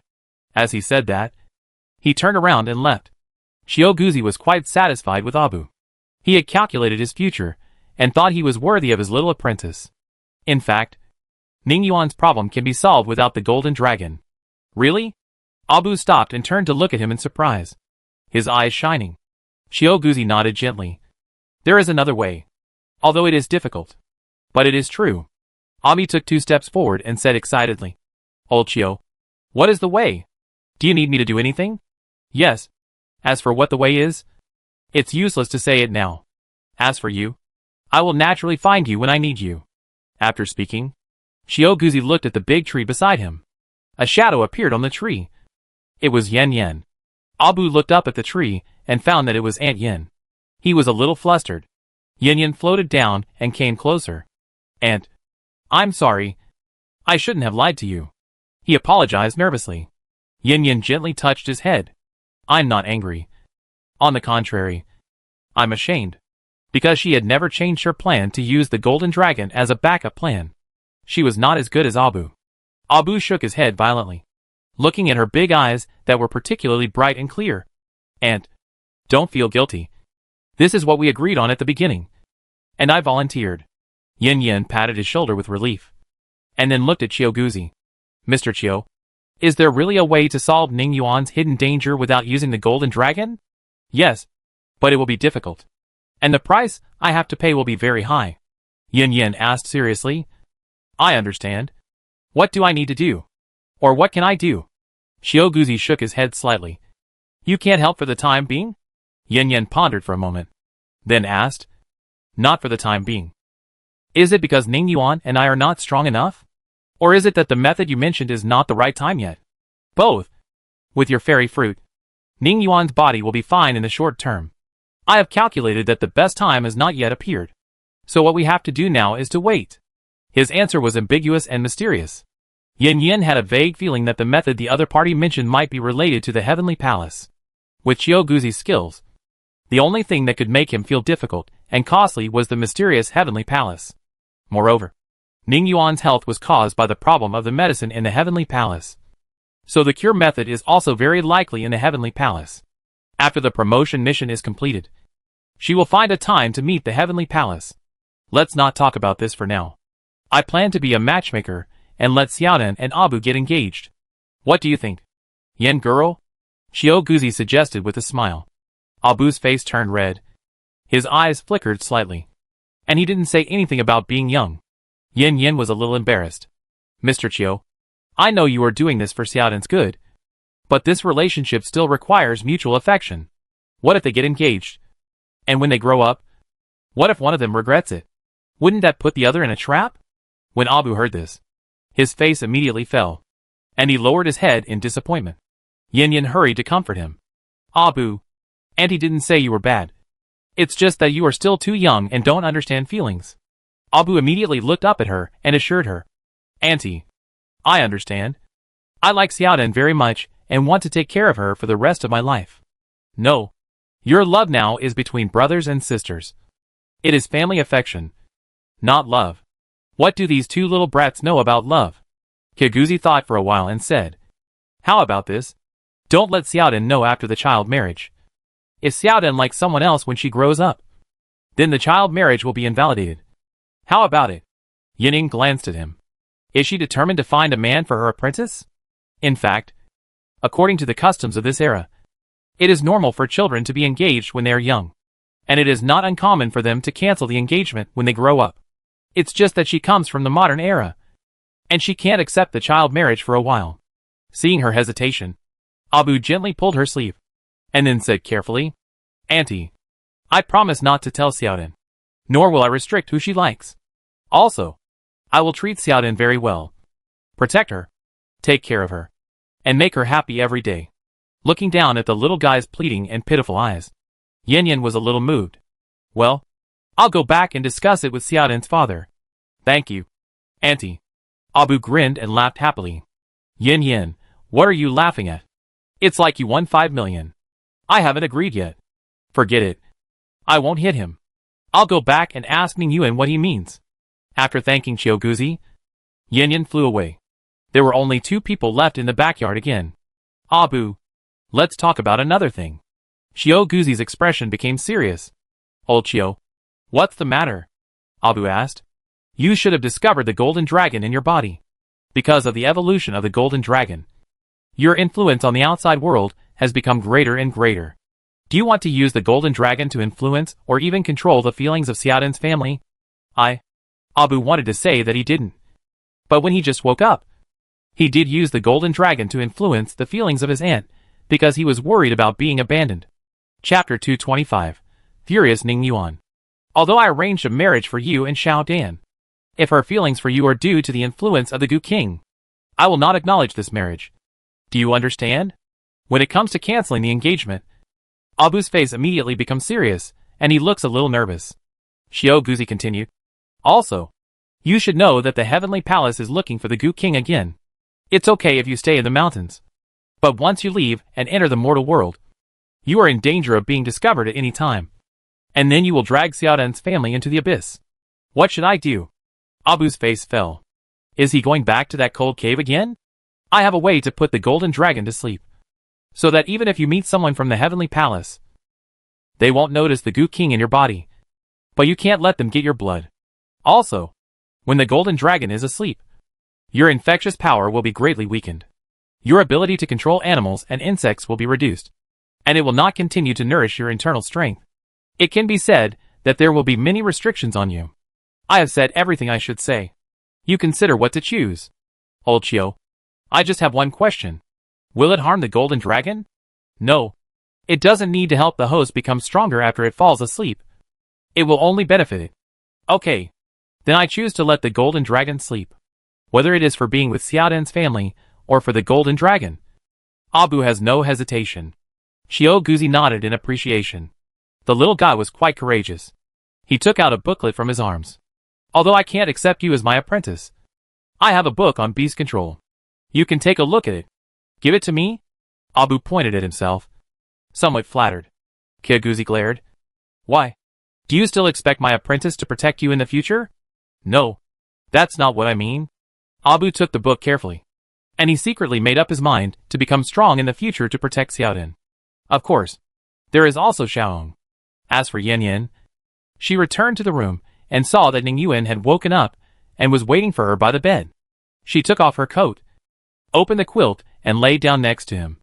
[SPEAKER 1] As he said that, he turned around and left. Xiao Guzi was quite satisfied with Abu. He had calculated his future, and thought he was worthy of his little apprentice. In fact, Ning Yuan's problem can be solved without the Golden Dragon. Really? Abu stopped and turned to look at him in surprise, his eyes shining. Xiao Guzi nodded gently. There is another way. Although it is difficult. But it is true. Ami took 2 steps forward and said excitedly. Old Qiu, what is the way? Do you need me to do anything? Yes. As for what the way is, it's useless to say it now. As for you, I will naturally find you when I need you. After speaking, Xiao Guzi looked at the big tree beside him. A shadow appeared on the tree. It was Yen Yen. Abu looked up at the tree and found that it was Aunt Yen. He was a little flustered. Yen Yen floated down and came closer. Aunt, I'm sorry. I shouldn't have lied to you. He apologized nervously. Yen Yen gently touched his head. I'm not angry. On the contrary, I'm ashamed. Because she had never changed her plan to use the Golden Dragon as a backup plan. She was not as good as Abu. Abu shook his head violently, looking at her big eyes that were particularly bright and clear. Aunt, don't feel guilty. This is what we agreed on at the beginning. And I volunteered. Yin Yin patted his shoulder with relief, and then looked at Chiyoguzi. Mr. Chiyo, is there really a way to solve Ning Yuan's hidden danger without using the golden dragon? Yes, but it will be difficult. And the price I have to pay will be very high. Yin Yin asked seriously. I understand. What do I need to do? Or what can I do? Chiyoguzi shook his head slightly. You can't help for the time being? Yin Yin pondered for a moment, then asked. Not for the time being. Is it because Ning Yuan and I are not strong enough? Or is it that the method you mentioned is not the right time yet? Both. With your fairy fruit, Ning Yuan's body will be fine in the short term. I have calculated that the best time has not yet appeared. So what we have to do now is to wait. His answer was ambiguous and mysterious. Yin Yin had a vague feeling that the method the other party mentioned might be related to the Heavenly Palace. With Chiyoguzi's skills, the only thing that could make him feel difficult and costly was the mysterious Heavenly Palace. Moreover, Ning Yuan's health was caused by the problem of the medicine in the Heavenly Palace. So the cure method is also very likely in the Heavenly Palace. After the promotion mission is completed, she will find a time to meet the Heavenly Palace. Let's not talk about this for now. I plan to be a matchmaker and let Xiaodan and Abu get engaged. What do you think? Yen girl? Chiyoguzi suggested with a smile. Abu's face turned red. His eyes flickered slightly. And he didn't say anything about being young. Yin Yin was a little embarrassed. Mr. Chiyo, I know you are doing this for Xiaodan's good, but this relationship still requires mutual affection. What if they get engaged? And when they grow up? What if one of them regrets it? Wouldn't that put the other in a trap? When Abu heard this, his face immediately fell, and he lowered his head in disappointment. Yin Yin hurried to comfort him. Abu, Auntie didn't say you were bad. It's just that you are still too young and don't understand feelings. Abu immediately looked up at her and assured her. Auntie, I understand. I like Xiaodan very much and want to take care of her for the rest of my life. No. Your love now is between brothers and sisters. It is family affection, not love. What do these two little brats know about love? Chiyoguzi thought for a while and said, How about this? Don't let Xiaodan know after the child marriage. If Xiaodan likes someone else when she grows up, then the child marriage will be invalidated. How about it? Yining glanced at him. Is she determined to find a man for her apprentice? In fact, according to the customs of this era, it is normal for children to be engaged when they are young, and it is not uncommon for them to cancel the engagement when they grow up. It's just that she comes from the modern era, and she can't accept the child marriage for a while. Seeing her hesitation, Abu gently pulled her sleeve, and then said carefully, Auntie, I promise not to tell Xiaodan, nor will I restrict who she likes. Also, I will treat Xiaodan very well, protect her, take care of her, and make her happy every day. Looking down at the little guy's pleading and pitiful eyes, Yin Yin was a little moved. Well, I'll go back and discuss it with Xiaodan's father. Thank you, Auntie. Abu grinned and laughed happily. Yin Yin, what are you laughing at? It's like you won 5 million. I haven't agreed yet. Forget it. I won't hit him. I'll go back and ask Ning Yuan what he means. After thanking Chiyoguzi, Yin Yin flew away. There were only 2 people left in the backyard again. Abu, let's talk about another thing. Chiyoguzi's expression became serious. Old Chiyo, what's the matter? Abu asked. You should have discovered the golden dragon in your body. Because of the evolution of the golden dragon, your influence on the outside world has become greater and greater. Do you want to use the golden dragon to influence or even control the feelings of Xiaodan's family? Abu wanted to say that he didn't. But when he just woke up, he did use the golden dragon to influence the feelings of his aunt because he was worried about being abandoned. Chapter 225. Furious Ning Yuan. Although I arranged a marriage for you and Xiaodan, if her feelings for you are due to the influence of the Gu King, I will not acknowledge this marriage. Do you understand? When it comes to canceling the engagement, Abu's face immediately becomes serious, and he looks a little nervous. Chiyoguzi continued. Also, you should know that the Heavenly Palace is looking for the Gu King again. It's okay if you stay in the mountains. But once you leave and enter the mortal world, you are in danger of being discovered at any time. And then you will drag Xiaodan's family into the abyss. What should I do? Abu's face fell. Is he going back to that cold cave again? I have a way to put the golden dragon to sleep, so that even if you meet someone from the Heavenly Palace, they won't notice the Gu King in your body. But you can't let them get your blood. Also, when the golden dragon is asleep, your infectious power will be greatly weakened. Your ability to control animals and insects will be reduced, and it will not continue to nourish your internal strength. It can be said that there will be many restrictions on you. I have said everything I should say. You consider what to choose. Old Chio, I just have one question. Will it harm the golden dragon? No. It doesn't need to help the host become stronger after it falls asleep. It will only benefit it. Okay. Then I choose to let the golden dragon sleep. Whether it is for being with Xiaodan's family, or for the golden dragon. Abu has no hesitation. Xiao Guzi nodded in appreciation. The little guy was quite courageous. He took out a booklet from his arms. Although I can't accept you as my apprentice, I have a book on beast control. You can take a look at it. Give it to me? Abu pointed at himself. Somewhat flattered. Guzi glared. Why? Do you still expect my apprentice to protect you in the future? No. That's not what I mean. Abu took the book carefully. And he secretly made up his mind to become strong in the future to protect Xiaodan. Of course. There is also Xiaohong. As for Yan Yan, she returned to the room and saw that Ning Yuan had woken up and was waiting for her by the bed. She took off her coat, opened the quilt, and lay down next to him,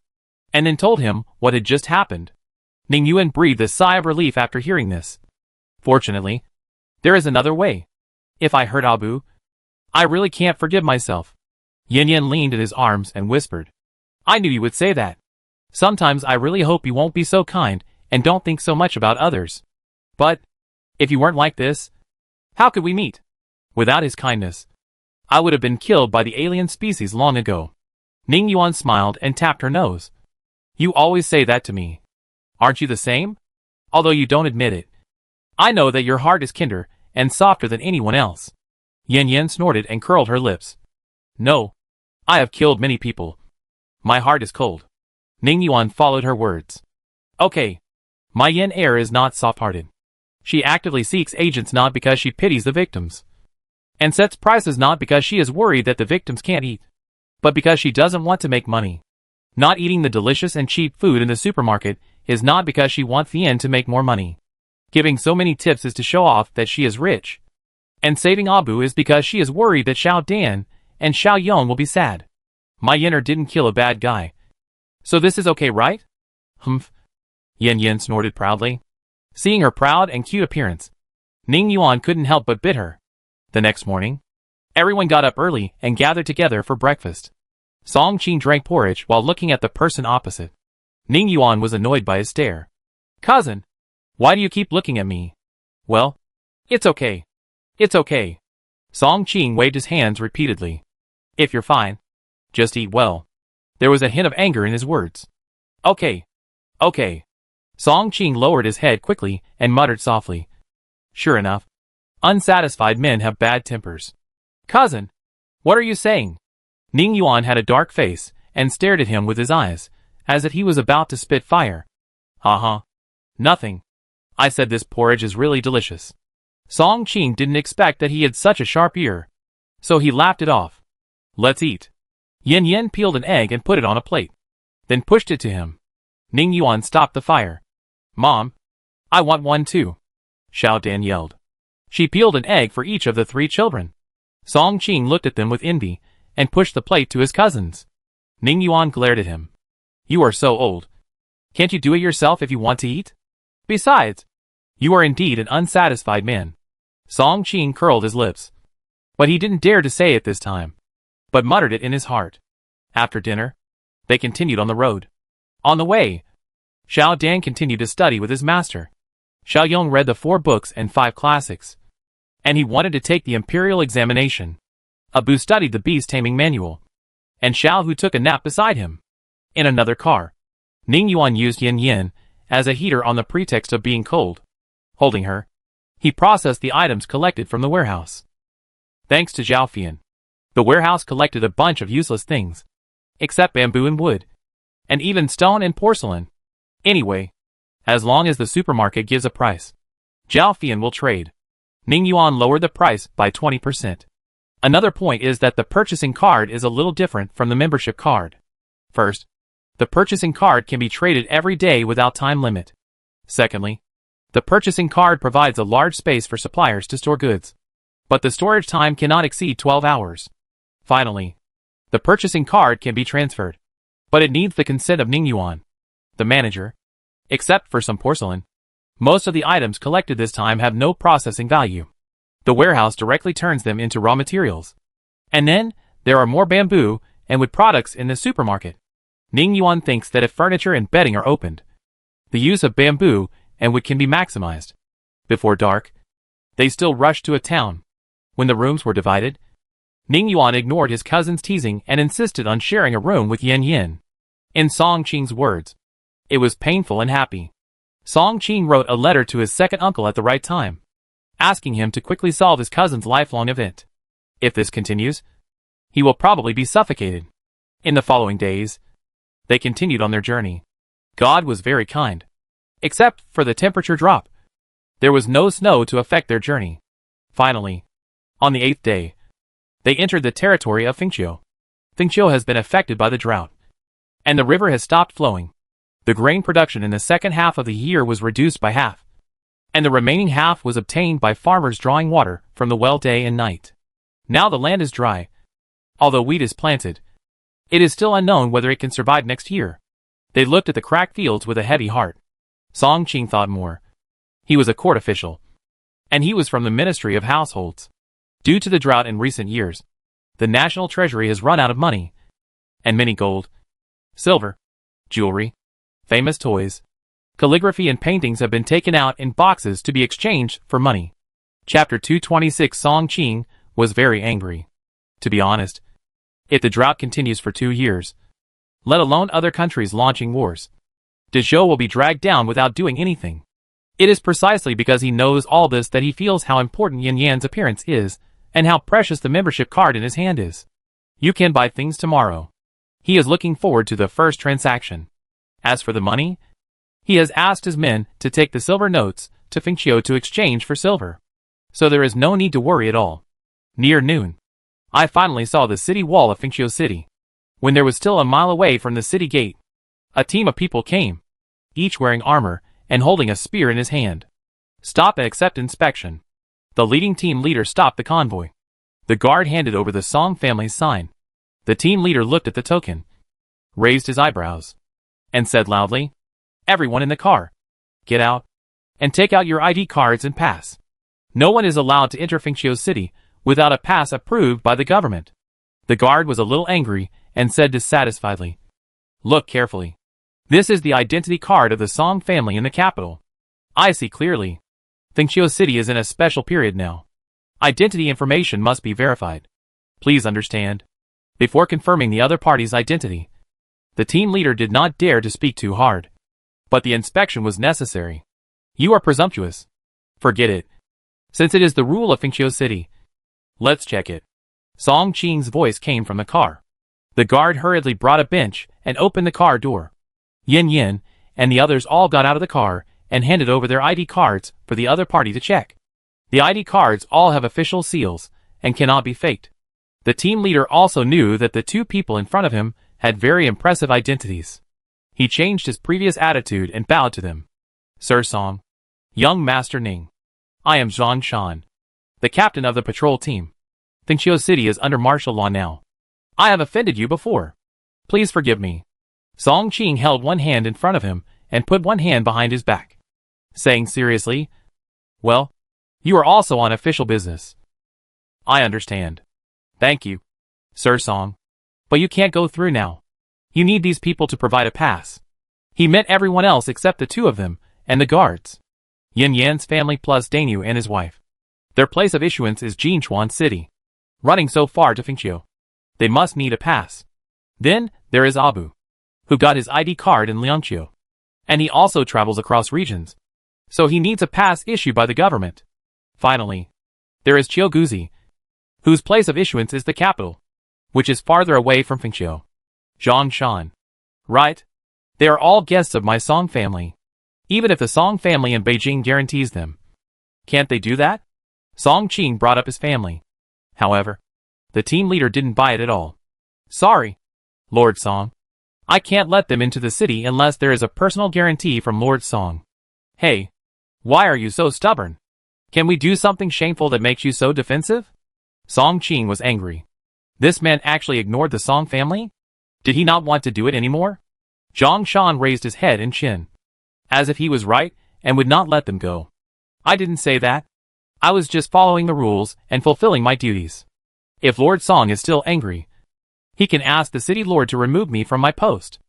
[SPEAKER 1] and then told him what had just happened. Ning Yuan breathed a sigh of relief after hearing this. Fortunately, there is another way. If I hurt Abu, I really can't forgive myself. Yan Yan leaned in his arms and whispered. I knew you would say that. Sometimes I really hope you won't be so kind and don't think so much about others. But, if you weren't like this, how could we meet? Without his kindness, I would have been killed by the alien species long ago. Ning Yuan smiled and tapped her nose. You always say that to me. Aren't you the same? Although you don't admit it. I know that your heart is kinder and softer than anyone else. Yan Yan snorted and curled her lips. No. I have killed many people. My heart is cold. Ning Yuan followed her words. Okay. My Yan heir is not soft-hearted. She actively seeks agents not because she pities the victims, and sets prices not because she is worried that the victims can't eat, but because she doesn't want to make money. Not eating the delicious and cheap food in the supermarket is not because she wants the end to make more money. Giving so many tips is to show off that she is rich. And saving Abu is because she is worried that Xiao Dan and Xiao Yong will be sad. My Yenner didn't kill a bad guy. So this is okay, right? Humph. Yan Yan snorted proudly. Seeing her proud and cute appearance, Ning Yuan couldn't help but bid her. The next morning, everyone got up early and gathered together for breakfast. Song Qing drank porridge while looking at the person opposite. Ning Yuan was annoyed by his stare. Cousin, why do you keep looking at me? Well, it's okay. It's okay. Song Qing waved his hands repeatedly. If you're fine, just eat well. There was a hint of anger in his words. Okay. Okay. Song Qing lowered his head quickly and muttered softly. Sure enough. Unsatisfied men have bad tempers. Cousin, what are you saying? Ning Yuan had a dark face and stared at him with his eyes, as if he was about to spit fire. Nothing. I said this porridge is really delicious. Song Qing didn't expect that he had such a sharp ear, so he laughed it off. Let's eat. Yan Yan peeled an egg and put it on a plate, then pushed it to him. Ning Yuan stopped the fire. Mom, I want one too, Xiao Dan yelled. She peeled an egg for each of the 3 children. Song Qing looked at them with envy and pushed the plate to his cousins. Ning Yuan glared at him. You are so old. Can't you do it yourself if you want to eat? Besides, you are indeed an unsatisfied man. Song Qing curled his lips. But he didn't dare to say it this time, but muttered it in his heart. After dinner, they continued on the road. On the way, Xiao Dan continued to study with his master. Xiao Yong read the 4 books and 5 classics, and he wanted to take the imperial examination. Abu studied the beast taming manual, and Xiao Hu took a nap beside him. In another car, Ning Yuan used Yan Yan as a heater on the pretext of being cold. Holding her, he processed the items collected from the warehouse. Thanks to Zhao Fian, the warehouse collected a bunch of useless things, except bamboo and wood, and even stone and porcelain. Anyway, as long as the supermarket gives a price, Zhao Fian will trade. Ning Yuan lowered the price by 20%. Another point is that the purchasing card is a little different from the membership card. First, the purchasing card can be traded every day without time limit. Secondly, the purchasing card provides a large space for suppliers to store goods. but the storage time cannot exceed 12 hours. Finally, the purchasing card can be transferred, but it needs the consent of Ningyuan, the manager. Except for some porcelain, most of the items collected this time have no processing value. The warehouse directly turns them into raw materials. And then, there are more bamboo and wood products in the supermarket. Ningyuan thinks that if furniture and bedding are opened, the use of bamboo and wood can be maximized. Before dark, they still rushed to a town. When the rooms were divided, Ningyuan ignored his cousin's teasing and insisted on sharing a room with Yin Yin. In Song Qing's words, it was painful and happy. Song Qing wrote a letter to his second uncle at the right time, asking him to quickly solve his cousin's lifelong event. If this continues, he will probably be suffocated. In the following days, they continued on their journey. God was very kind. Except for the temperature drop, there was no snow to affect their journey. Finally, on the 8th day, they entered the territory of Fengqiu. Fengqiu has been affected by the drought, and the river has stopped flowing. The grain production in the second half of the year was reduced by half, and the remaining half was obtained by farmers drawing water from the well day and night. Now the land is dry. Although wheat is planted, it is still unknown whether it can survive next year. They looked at the cracked fields with a heavy heart. Song Qing thought more. He was a court official, and he was from the Ministry of Households. Due to the drought in recent years, the national treasury has run out of money, and many gold, silver, jewelry, famous toys, calligraphy and paintings have been taken out in boxes to be exchanged for money. Chapter 226. Song Qing was very angry. To be honest, if the drought continues for 2 years, let alone other countries launching wars, Dezhou will be dragged down without doing anything. It is precisely because he knows all this that he feels how important Yin Yan's appearance is, and how precious the membership card in his hand is. You can buy things tomorrow. He is looking forward to the first transaction. As for the money, he has asked his men to take the silver notes to Fengqiu to exchange for silver. So there is no need to worry at all. Near noon, I finally saw the city wall of Fengqiu City. When there was still a mile away from the city gate, a team of people came, each wearing armor and holding a spear in his hand. Stop and accept inspection. The leading team leader stopped the convoy. The guard handed over the Song family's sign. The team leader looked at the token, raised his eyebrows, and said loudly, "Everyone in the car, get out, and take out your ID cards and pass. No one is allowed to enter Fengqiu City without a pass approved by the government." The guard was a little angry and said dissatisfiedly, "Look carefully. This is the identity card of the Song family in the capital. I see clearly. Fengqiu City is in a special period now. Identity information must be verified. Please understand." Before confirming the other party's identity, the team leader did not dare to speak too hard. But the inspection was necessary. "You are presumptuous. Forget it. Since it is the rule of Fengqiu City, let's check it." Song Qing's voice came from the car. The guard hurriedly brought a bench and opened the car door. Yin Yin and the others all got out of the car and handed over their ID cards for the other party to check. The ID cards all have official seals and cannot be faked. The team leader also knew that the two people in front of him had very impressive identities. He changed his previous attitude and bowed to them. "Sir Song, young Master Ning, I am Zhang Shan, the captain of the patrol team. Fengqiu City is under martial law now. I have offended you before. Please forgive me." Song Qing held one hand in front of him and put one hand behind his back, saying seriously, "Well, you are also on official business. I understand. Thank you, Sir Song. But you can't go through now. You need these people to provide a pass." He meant everyone else except the two of them and the guards. Yin Yan's family plus Dainu and his wife. Their place of issuance is Jinchuan City. Running so far to Fengqiu, they must need a pass. Then there is Abu, who got his ID card in Liangqiu, and he also travels across regions, so he needs a pass issued by the government. Finally, there is Guzi, whose place of issuance is the capital, which is farther away from Fengqiu. Zhang Shan. Right? They are all guests of my Song family, even if the Song family in Beijing guarantees them. Can't they do that? Song Qing brought up his family. However, the team leader didn't buy it at all. "Sorry, Lord Song. I can't let them into the city unless there is a personal guarantee from Lord Song." "Hey, why are you so stubborn? Can we do something shameful that makes you so defensive? Song Qing was angry. This man actually ignored the Song family? Did he not want to do it anymore? Zhang Shan raised his head and chin, as if he was right and would not let them go. I didn't say that. I was just following the rules and fulfilling my duties. If Lord Song is still angry, he can ask the city lord to remove me from my post.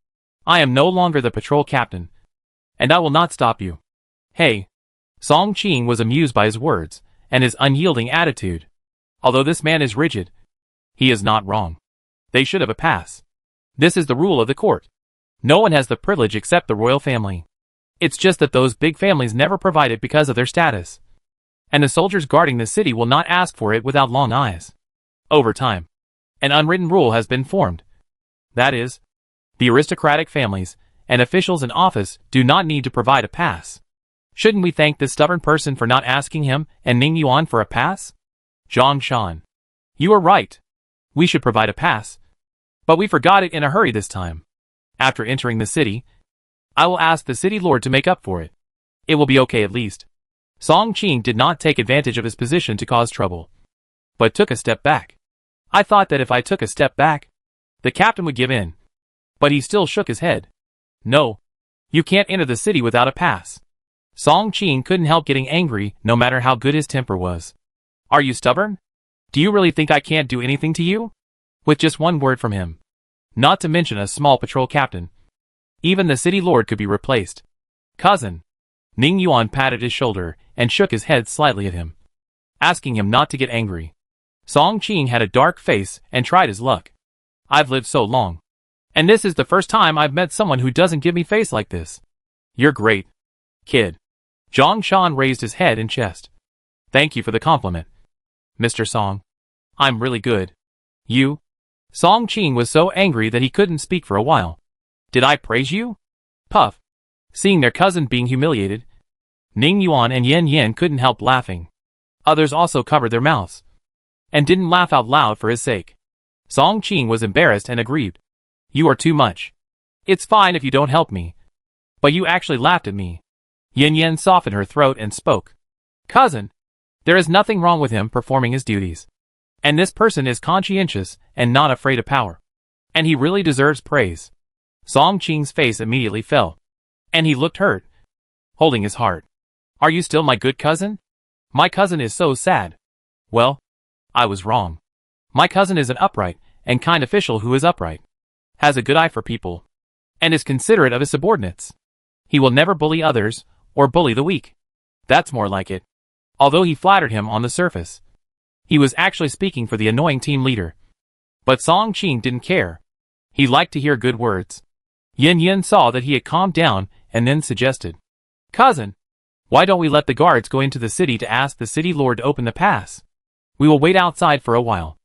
[SPEAKER 1] I am no longer the patrol captain, and I will not stop you. Hey. Song Qing was amused by his words and his unyielding attitude. Although this man is rigid, he is not wrong. They should have a pass. This is the rule of the court. No one has the privilege except the royal family. It's just that those big families never provide it because of their status. And the soldiers guarding the city will not ask for it without long eyes. Over time, an unwritten rule has been formed. That is, the aristocratic families and officials in office do not need to provide a pass. Shouldn't we thank this stubborn person for not asking him and Ning Yuan for a pass? Zhang Shan. You are right. We should provide a pass. But we forgot it in a hurry this time. After entering the city, I will ask the city lord to make up for it. It will be okay at least. Song Qing did not take advantage of his position to cause trouble, but took a step back. I thought that if I took a step back, the captain would give in. But he still shook his head. No. You can't enter the city without a pass. Song Qing couldn't help getting angry no matter how good his temper was. Are you stubborn? Do you really think I can't do anything to you? With just one word from him. Not to mention a small patrol captain. Even the city lord could be replaced. Cousin. Ning Yuan patted his shoulder and shook his head slightly at him, asking him not to get angry. Song Qing had a dark face and tried his luck. I've lived so long. And this is the first time I've met someone who doesn't give me face like this. You're great, kid. Zhang Shan raised his head and chest. Thank you for the compliment, Mr. Song. I'm really good. You? Song Qing was so angry that he couldn't speak for a while. Did I praise you? Puff. Seeing their cousin being humiliated, Ning Yuan and Yen Yen couldn't help laughing. Others also covered their mouths and didn't laugh out loud for his sake. Song Qing was embarrassed and aggrieved. You are too much. It's fine if you don't help me. But you actually laughed at me. Yen Yen softened her throat and spoke. Cousin, there is nothing wrong with him performing his duties. And this person is conscientious and not afraid of power. And he really deserves praise. Song Qing's face immediately fell. And he looked hurt, holding his heart. Are you still my good cousin? My cousin is so sad. Well, I was wrong. My cousin is an upright and kind official who is upright, has a good eye for people, and is considerate of his subordinates. He will never bully others or bully the weak. That's more like it. Although he flattered him on the surface, he was actually speaking for the annoying team leader. But Song Qing didn't care. He liked to hear good words. Yen Yen saw that he had calmed down and then suggested, Cousin, why don't we let the guards go into the city to ask the city lord to open the pass? We will wait outside for a while.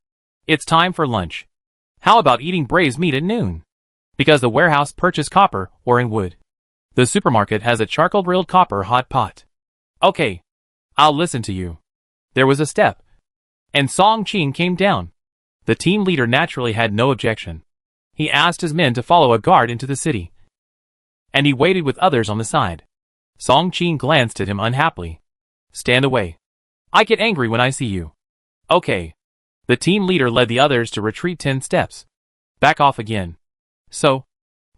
[SPEAKER 1] It's time for lunch. How about eating braised meat at noon? Because the warehouse purchased copper or in wood. The supermarket has a charcoal-grilled copper hot pot. Okay, I'll listen to you. There was a step, and Song Qing came down. The team leader naturally had no objection. He asked his men to follow a guard into the city, and he waited with others on the side. Song Qing glanced at him unhappily. Stand away. I get angry when I see you. Okay. The team leader led the others to retreat 10 steps. Back off again. So,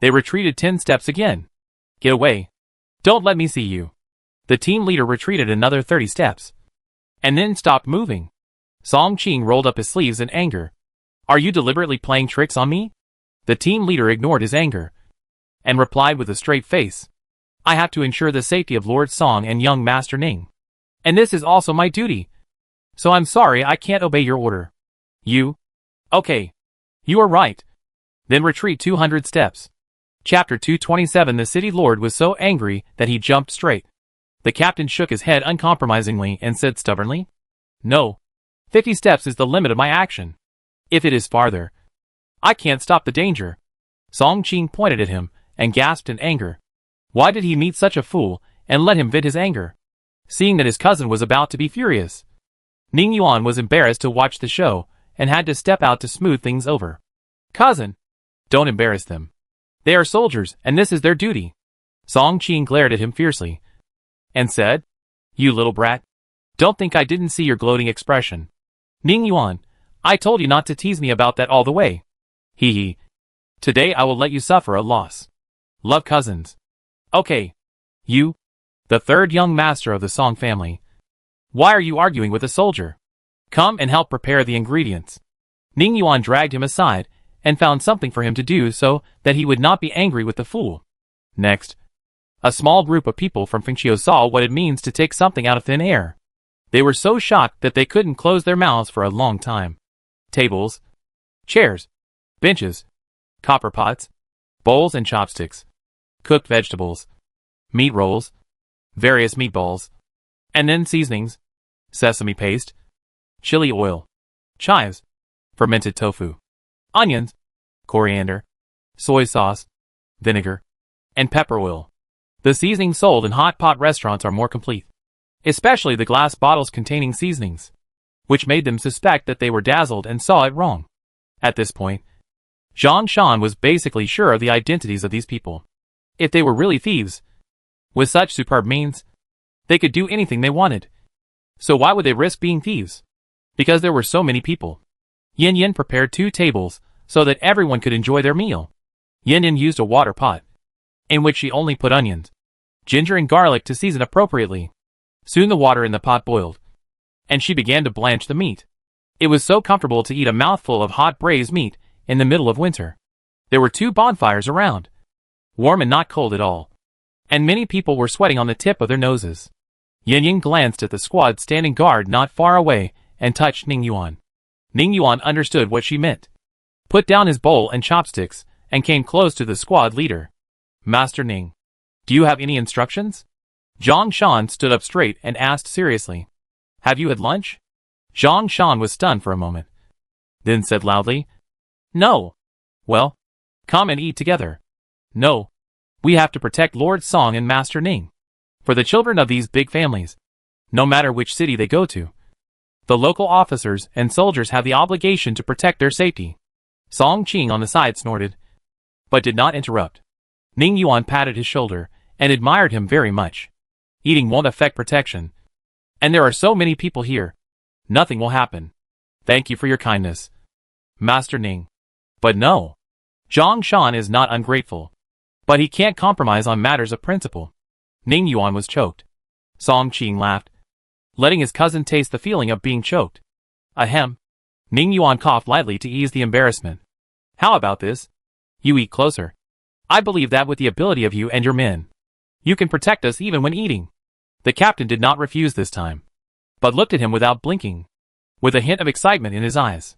[SPEAKER 1] they retreated 10 steps again. Get away. Don't let me see you. The team leader retreated another 30 steps, and then stopped moving. Song Qing rolled up his sleeves in anger. Are you deliberately playing tricks on me? The team leader ignored his anger and replied with a straight face. I have to ensure the safety of Lord Song and young Master Ning. And this is also my duty. So I'm sorry I can't obey your order. You? Okay. You are right. Then retreat 200 steps. Chapter 227. The city lord was so angry that he jumped straight. The captain shook his head uncompromisingly and said stubbornly, No. 50 steps is the limit of my action. If it is farther, I can't stop the danger. Song Qing pointed at him and gasped in anger. Why did he meet such a fool and let him vent his anger, seeing that his cousin was about to be furious? Ning Yuan was embarrassed to watch the show and had to step out to smooth things over. Cousin, don't embarrass them. They are soldiers and this is their duty. Song Qing glared at him fiercely and said, You little brat. Don't think I didn't see your gloating expression. Ning Yuan, I told you not to tease me about that all the way. Hee hee. Today I will let you suffer a loss. Love, cousins. Okay. You, the third young master of the Song family. Why are you arguing with a soldier? Come and help prepare the ingredients. Ning Yuan dragged him aside and found something for him to do so that he would not be angry with the fool. Next, a small group of people from Fengqiu saw what it means to take something out of thin air. They were so shocked that they couldn't close their mouths for a long time. Tables, chairs, benches, copper pots, bowls and chopsticks, cooked vegetables, meat rolls, various meatballs, and then seasonings, sesame paste, chili oil, chives, fermented tofu, onions, coriander, soy sauce, vinegar, and pepper oil. The seasonings sold in hot pot restaurants are more complete, especially the glass bottles containing seasonings, which made them suspect that they were dazzled and saw it wrong. At this point, Zhang Shan was basically sure of the identities of these people. If they were really thieves, with such superb means, they could do anything they wanted. So why would they risk being thieves? Because there were so many people. Yin Yin prepared 2 tables so that everyone could enjoy their meal. Yin Yin used a water pot, in which she only put onions, ginger and garlic to season appropriately. Soon the water in the pot boiled, and she began to blanch the meat. It was so comfortable to eat a mouthful of hot braised meat in the middle of winter. There were 2 bonfires around, warm and not cold at all, and many people were sweating on the tip of their noses. Yin Yin glanced at the squad standing guard not far away and touched Ning Yuan. Ning Yuan understood what she meant, put down his bowl and chopsticks, and came close to the squad leader. Master Ning, do you have any instructions? Zhang Shan stood up straight and asked seriously. Have you had lunch? Zhang Shan was stunned for a moment, then said loudly, No. Well, come and eat together. No. We have to protect Lord Song and Master Ning. For the children of these big families, no matter which city they go to, the local officers and soldiers have the obligation to protect their safety. Song Qing on the side snorted, but did not interrupt. Ning Yuan patted his shoulder and admired him very much. Eating won't affect protection. And there are so many people here. Nothing will happen. Thank you for your kindness, Master Ning. But no. Zhang Shan is not ungrateful, but he can't compromise on matters of principle. Ning Yuan was choked. Song Qing laughed, letting his cousin taste the feeling of being choked. Ahem. Ning Yuan coughed lightly to ease the embarrassment. How about this? You eat closer. I believe that with the ability of you and your men, you can protect us even when eating. The captain did not refuse this time, but looked at him without blinking, with a hint of excitement in his eyes.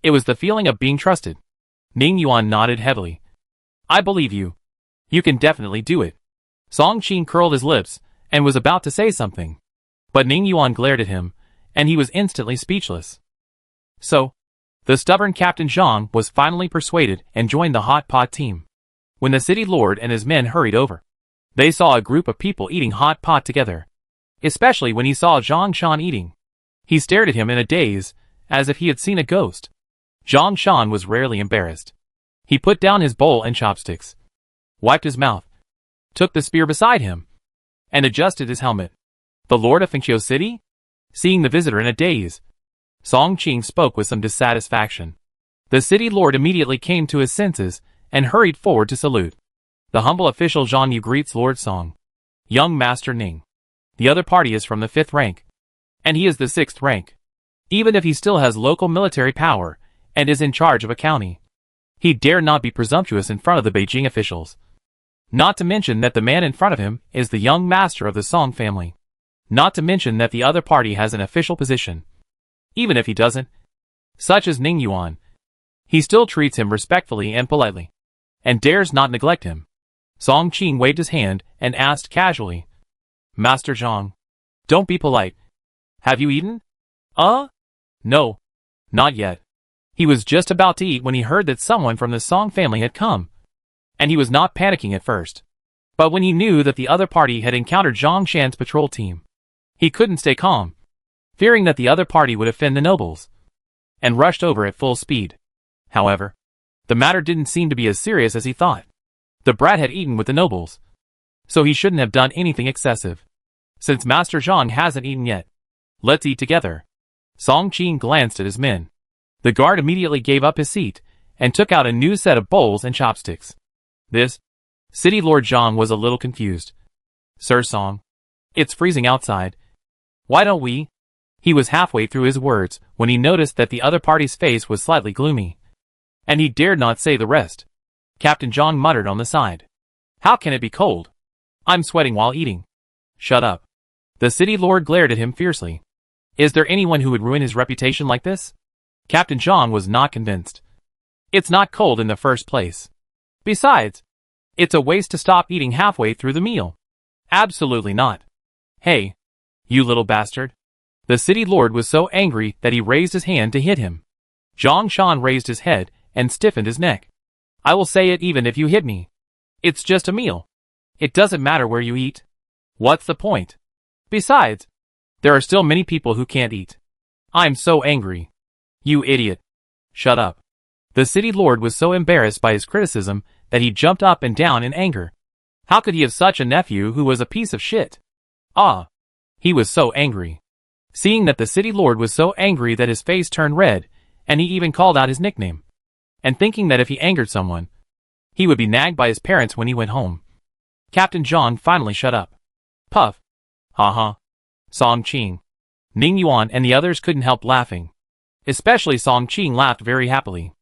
[SPEAKER 1] It was the feeling of being trusted. Ning Yuan nodded heavily. I believe you. You can definitely do it. Song Qing curled his lips and was about to say something, but Ning Yuan glared at him, and he was instantly speechless. So, the stubborn Captain Zhang was finally persuaded and joined the hot pot team. When the city lord and his men hurried over, they saw a group of people eating hot pot together. Especially when he saw Zhang Shan eating. He stared at him in a daze, as if he had seen a ghost. Zhang Shan was rarely embarrassed. He put down his bowl and chopsticks, wiped his mouth, took the spear beside him, and adjusted his helmet. The lord of Fengqiu City? Seeing the visitor in a daze, Song Qing spoke with some dissatisfaction. The city lord immediately came to his senses and hurried forward to salute. The humble official Zhang Yu greets Lord Song. Young Master Ning. The other party is from the 5th rank, and he is the 6th rank. Even if he still has local military power and is in charge of a county, he dare not be presumptuous in front of the Beijing officials. Not to mention that the man in front of him is the young master of the Song family. Not to mention that the other party has an official position. Even if he doesn't, such as Ning Yuan, he still treats him respectfully and politely, and dares not neglect him. Song Qing waved his hand and asked casually, Master Zhang, don't be polite. Have you eaten? No, not yet. He was just about to eat when he heard that someone from the Song family had come, and he was not panicking at first. But when he knew that the other party had encountered Zhang Shan's patrol team, he couldn't stay calm, fearing that the other party would offend the nobles, and rushed over at full speed. However, the matter didn't seem to be as serious as he thought. The brat had eaten with the nobles, so he shouldn't have done anything excessive. Since Master Zhang hasn't eaten yet, Let's eat together. Song Qing glanced at his men. The guard immediately gave up his seat and took out a new set of bowls and chopsticks. This? City Lord Zhang was a little confused. Sir Song. It's freezing outside. Why don't we? He was halfway through his words when he noticed that the other party's face was slightly gloomy. And he dared not say the rest. Captain Zhang muttered on the side. How can it be cold? I'm sweating while eating. Shut up. The city lord glared at him fiercely. Is there anyone who would ruin his reputation like this? Captain Zhang was not convinced. It's not cold in the first place. Besides, it's a waste to stop eating halfway through the meal. Absolutely not. Hey, you little bastard. The city lord was so angry that he raised his hand to hit him. Zhang Shan raised his head and stiffened his neck. I will say it even if you hit me. It's just a meal. It doesn't matter where you eat. What's the point? Besides, there are still many people who can't eat. I'm so angry. You idiot. Shut up. The city lord was so embarrassed by his criticism that he jumped up and down in anger. How could he have such a nephew who was a piece of shit? Ah. He was so angry. Seeing that the city lord was so angry that his face turned red, and he even called out his nickname. And thinking that if he angered someone, he would be nagged by his parents when he went home. Captain Zhang finally shut up. Puff. Ha. Song Qing, Ning Yuan and the others couldn't help laughing. Especially Song Qing laughed very happily.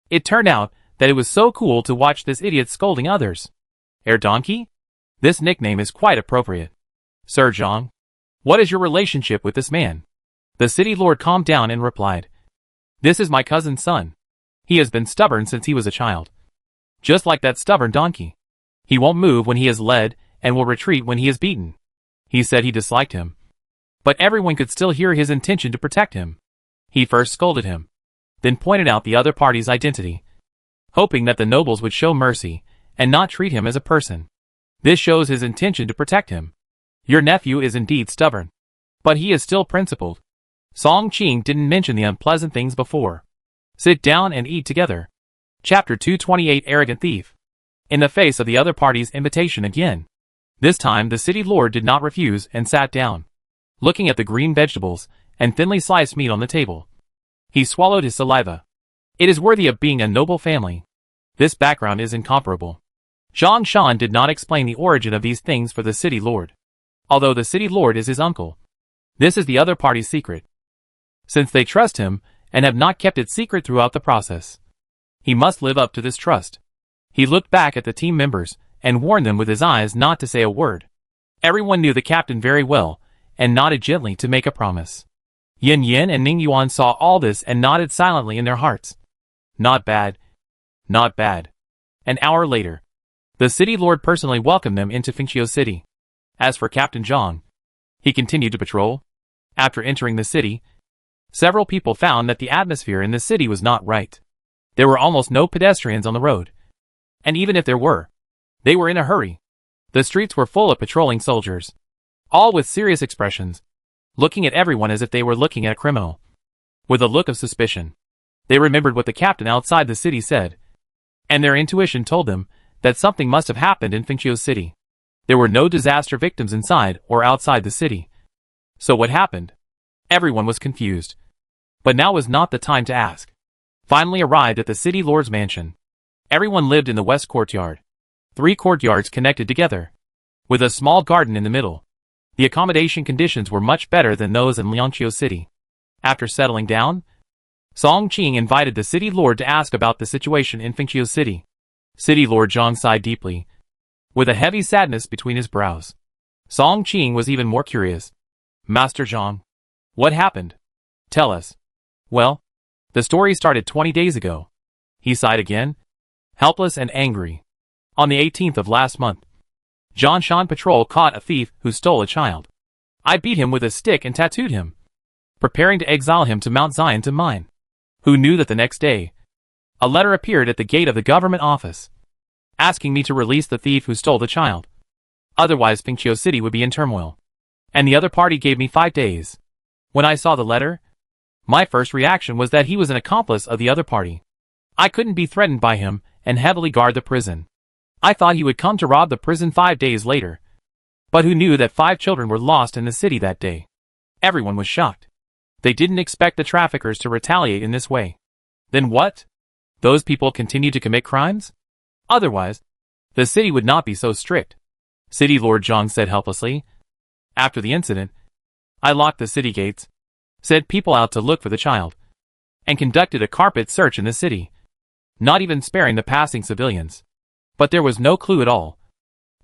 [SPEAKER 1] It turned out that it was so cool to watch this idiot scolding others. Donkey? This nickname is quite appropriate. Sir Zhang, what is your relationship with this man? The city lord calmed down and replied. This is my cousin's son. He has been stubborn since he was a child. Just like that stubborn donkey. He won't move when he is led and will retreat when he is beaten. He said he disliked him. But everyone could still hear his intention to protect him. He first scolded him, then pointed out the other party's identity, hoping that the nobles would show mercy and not treat him as a person. This shows his intention to protect him. Your nephew is indeed stubborn, but he is still principled. Song Qing didn't mention the unpleasant things before. Sit down and eat together. Chapter 228 Arrogant Thief. In the face of the other party's invitation again. This time the city lord did not refuse and sat down, looking at the green vegetables and thinly sliced meat on the table. He swallowed his saliva. It is worthy of being a noble family. This background is incomparable. Zhang Shan did not explain the origin of these things for the city lord. Although the city lord is his uncle, this is the other party's secret. Since they trust him and have not kept it secret throughout the process, he must live up to this trust. He looked back at the team members and warned them with his eyes not to say a word. Everyone knew the captain very well and nodded gently to make a promise. Yin Yin and Ning Yuan saw all this and nodded silently in their hearts. Not bad. Not bad. An hour later, the city lord personally welcomed them into Fengqiu City. As for Captain Zhang, he continued to patrol. After entering the city, several people found that the atmosphere in the city was not right. There were almost no pedestrians on the road. And even if there were, they were in a hurry. The streets were full of patrolling soldiers, all with serious expressions, looking at everyone as if they were looking at a criminal. With a look of suspicion, they remembered what the captain outside the city said, and their intuition told them that something must have happened in Fengqiu City. There were no disaster victims inside or outside the city. So what happened? Everyone was confused. But now was not the time to ask. Finally arrived at the city lord's mansion. Everyone lived in the west courtyard. 3 courtyards connected together, with a small garden in the middle. The accommodation conditions were much better than those in Liangqiu City. After settling down, Song Qing invited the city lord to ask about the situation in Fengqiu City. City Lord Zhang sighed deeply, with a heavy sadness between his brows. Song Qing was even more curious. Master Zhang, what happened? Tell us. Well, the story started 20 days ago. He sighed again, helpless and angry. On the 18th of last month, Zhang Shan Patrol caught a thief who stole a child. I beat him with a stick and tattooed him, preparing to exile him to Mount Zion to mine. Who knew that the next day, a letter appeared at the gate of the government office, asking me to release the thief who stole the child. Otherwise Fengqiu City would be in turmoil. And the other party gave me 5 days. When I saw the letter, my first reaction was that he was an accomplice of the other party. I couldn't be threatened by him and heavily guard the prison. I thought he would come to rob the prison 5 days later. But who knew that 5 children were lost in the city that day? Everyone was shocked. They didn't expect the traffickers to retaliate in this way. Then what? Those people continue to commit crimes? Otherwise, the city would not be so strict. City Lord Zhang said helplessly. After the incident, I locked the city gates, sent people out to look for the child, and conducted a carpet search in the city, not even sparing the passing civilians. But there was no clue at all,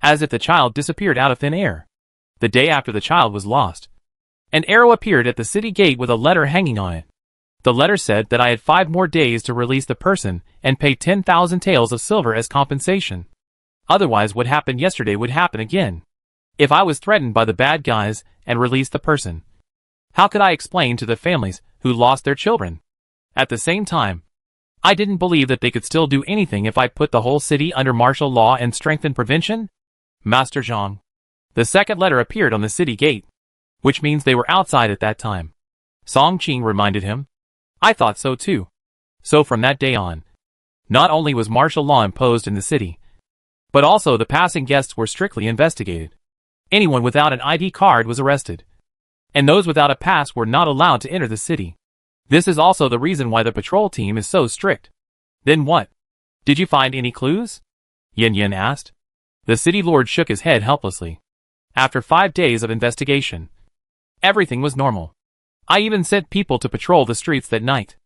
[SPEAKER 1] as if the child disappeared out of thin air. The day after the child was lost, an arrow appeared at the city gate with a letter hanging on it. The letter said that I had 5 more days to release the person and pay 10,000 taels of silver as compensation. Otherwise, what happened yesterday would happen again. If I was threatened by the bad guys and released the person, how could I explain to the families who lost their children? At the same time, I didn't believe that they could still do anything if I put the whole city under martial law and strengthened prevention. Master Zhang. The second letter appeared on the city gate, which means they were outside at that time. Song Qing reminded him. I thought so too. So from that day on, not only was martial law imposed in the city, but also the passing guests were strictly investigated. Anyone without an ID card was arrested, and those without a pass were not allowed to enter the city. This is also the reason why the patrol team is so strict. Then what? Did you find any clues? Yin Yin asked. The city lord shook his head helplessly. After 5 days of investigation, everything was normal. I even sent people to patrol the streets that night.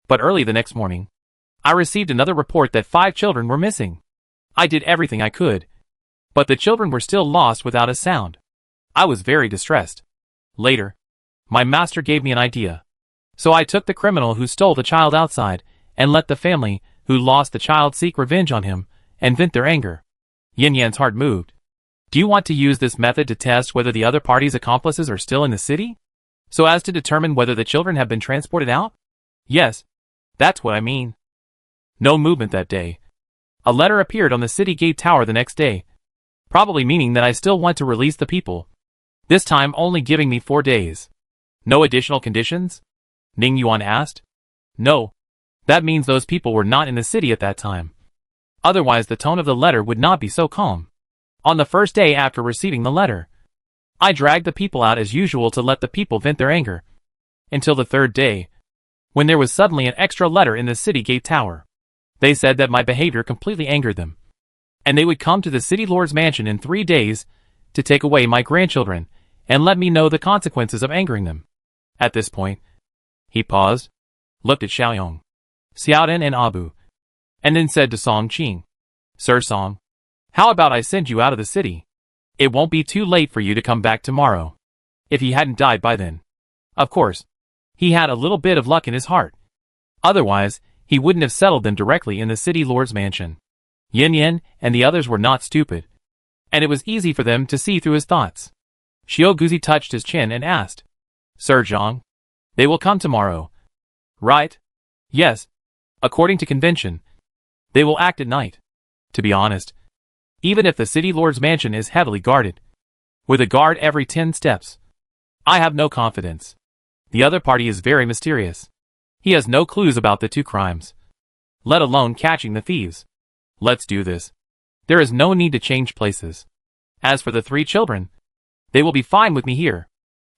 [SPEAKER 1] But early the next morning, I received another report that 5 children were missing. I did everything I could, but the children were still lost without a sound. I was very distressed. Later, my master gave me an idea. So I took the criminal who stole the child outside and let the family who lost the child seek revenge on him and vent their anger. Yin Yan's heart moved. Do you want to use this method to test whether the other party's accomplices are still in the city, so as to determine whether the children have been transported out? Yes, that's what I mean. No movement that day. A letter appeared on the city gate tower the next day, probably meaning that I still want to release the people. This time only giving me 4 days. No additional conditions? Ning Yuan asked. No. That means those people were not in the city at that time. Otherwise the tone of the letter would not be so calm. On the first day after receiving the letter, I dragged the people out as usual to let the people vent their anger. Until the 3rd day, when there was suddenly an extra letter in the city gate tower. They said that my behavior completely angered them, and they would come to the city lord's mansion in 3 days to take away my grandchildren and let me know the consequences of angering them. At this point, he paused, looked at Xiaoyong, Xiaodan and Abu, and then said to Song Qing, Sir Song, how about I send you out of the city? It won't be too late for you to come back tomorrow. If he hadn't died by then. Of course, he had a little bit of luck in his heart. Otherwise, he wouldn't have settled them directly in the city lord's mansion. Yin Yin and the others were not stupid, and it was easy for them to see through his thoughts. Xiao Guzi touched his chin and asked, Sir Zhang, they will come tomorrow, right? Yes. According to convention, they will act at night. To be honest, even if the city lord's mansion is heavily guarded, with a guard every 10 steps, I have no confidence. The other party is very mysterious. He has no clues about the 2 crimes, let alone catching the thieves. Let's do this. There is no need to change places. As for the 3 children, they will be fine with me here,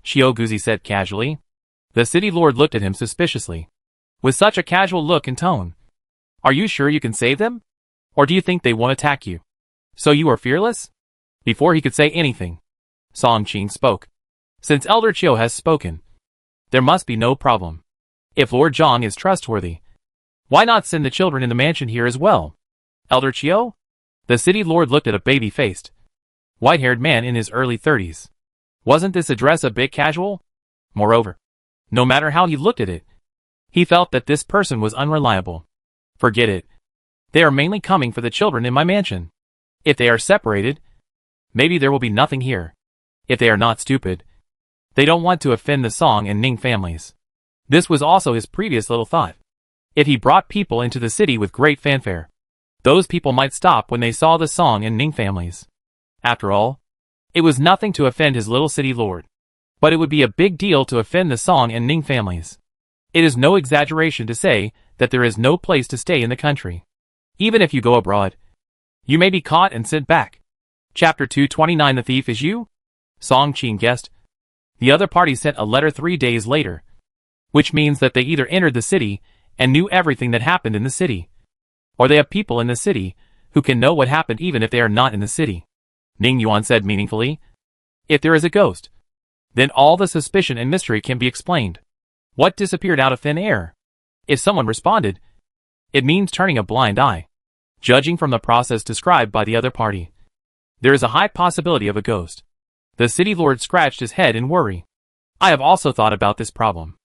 [SPEAKER 1] Xiao Guzi said casually. The city lord looked at him suspiciously, with such a casual look and tone. Are you sure you can save them? Or do you think they won't attack you? So you are fearless? Before he could say anything, Song Qing spoke. Since Elder Qiu has spoken, there must be no problem. If Lord Zhang is trustworthy, why not send the children in the mansion here as well? Elder Qiu? The city lord looked at a baby-faced, white-haired man in his early 30s. Wasn't this address a bit casual? Moreover, no matter how he looked at it, he felt that this person was unreliable. Forget it. They are mainly coming for the children in my mansion. If they are separated, maybe there will be nothing here. If they are not stupid, they don't want to offend the Song and Ning families. This was also his previous little thought. If he brought people into the city with great fanfare, those people might stop when they saw the Song and Ning families. After all, it was nothing to offend his little city lord, but it would be a big deal to offend the Song and Ning families. It is no exaggeration to say that there is no place to stay in the country. Even if you go abroad, you may be caught and sent back. Chapter 229 The Thief is You? Song Qing guessed. The other party sent a letter 3 days later, which means that they either entered the city and knew everything that happened in the city, or they have people in the city who can know what happened even if they are not in the city. Ning Yuan said meaningfully. If there is a ghost, then all the suspicion and mystery can be explained. What disappeared out of thin air? If someone responded, it means turning a blind eye. Judging from the process described by the other party, there is a high possibility of a ghost. The city lord scratched his head in worry. I have also thought about this problem.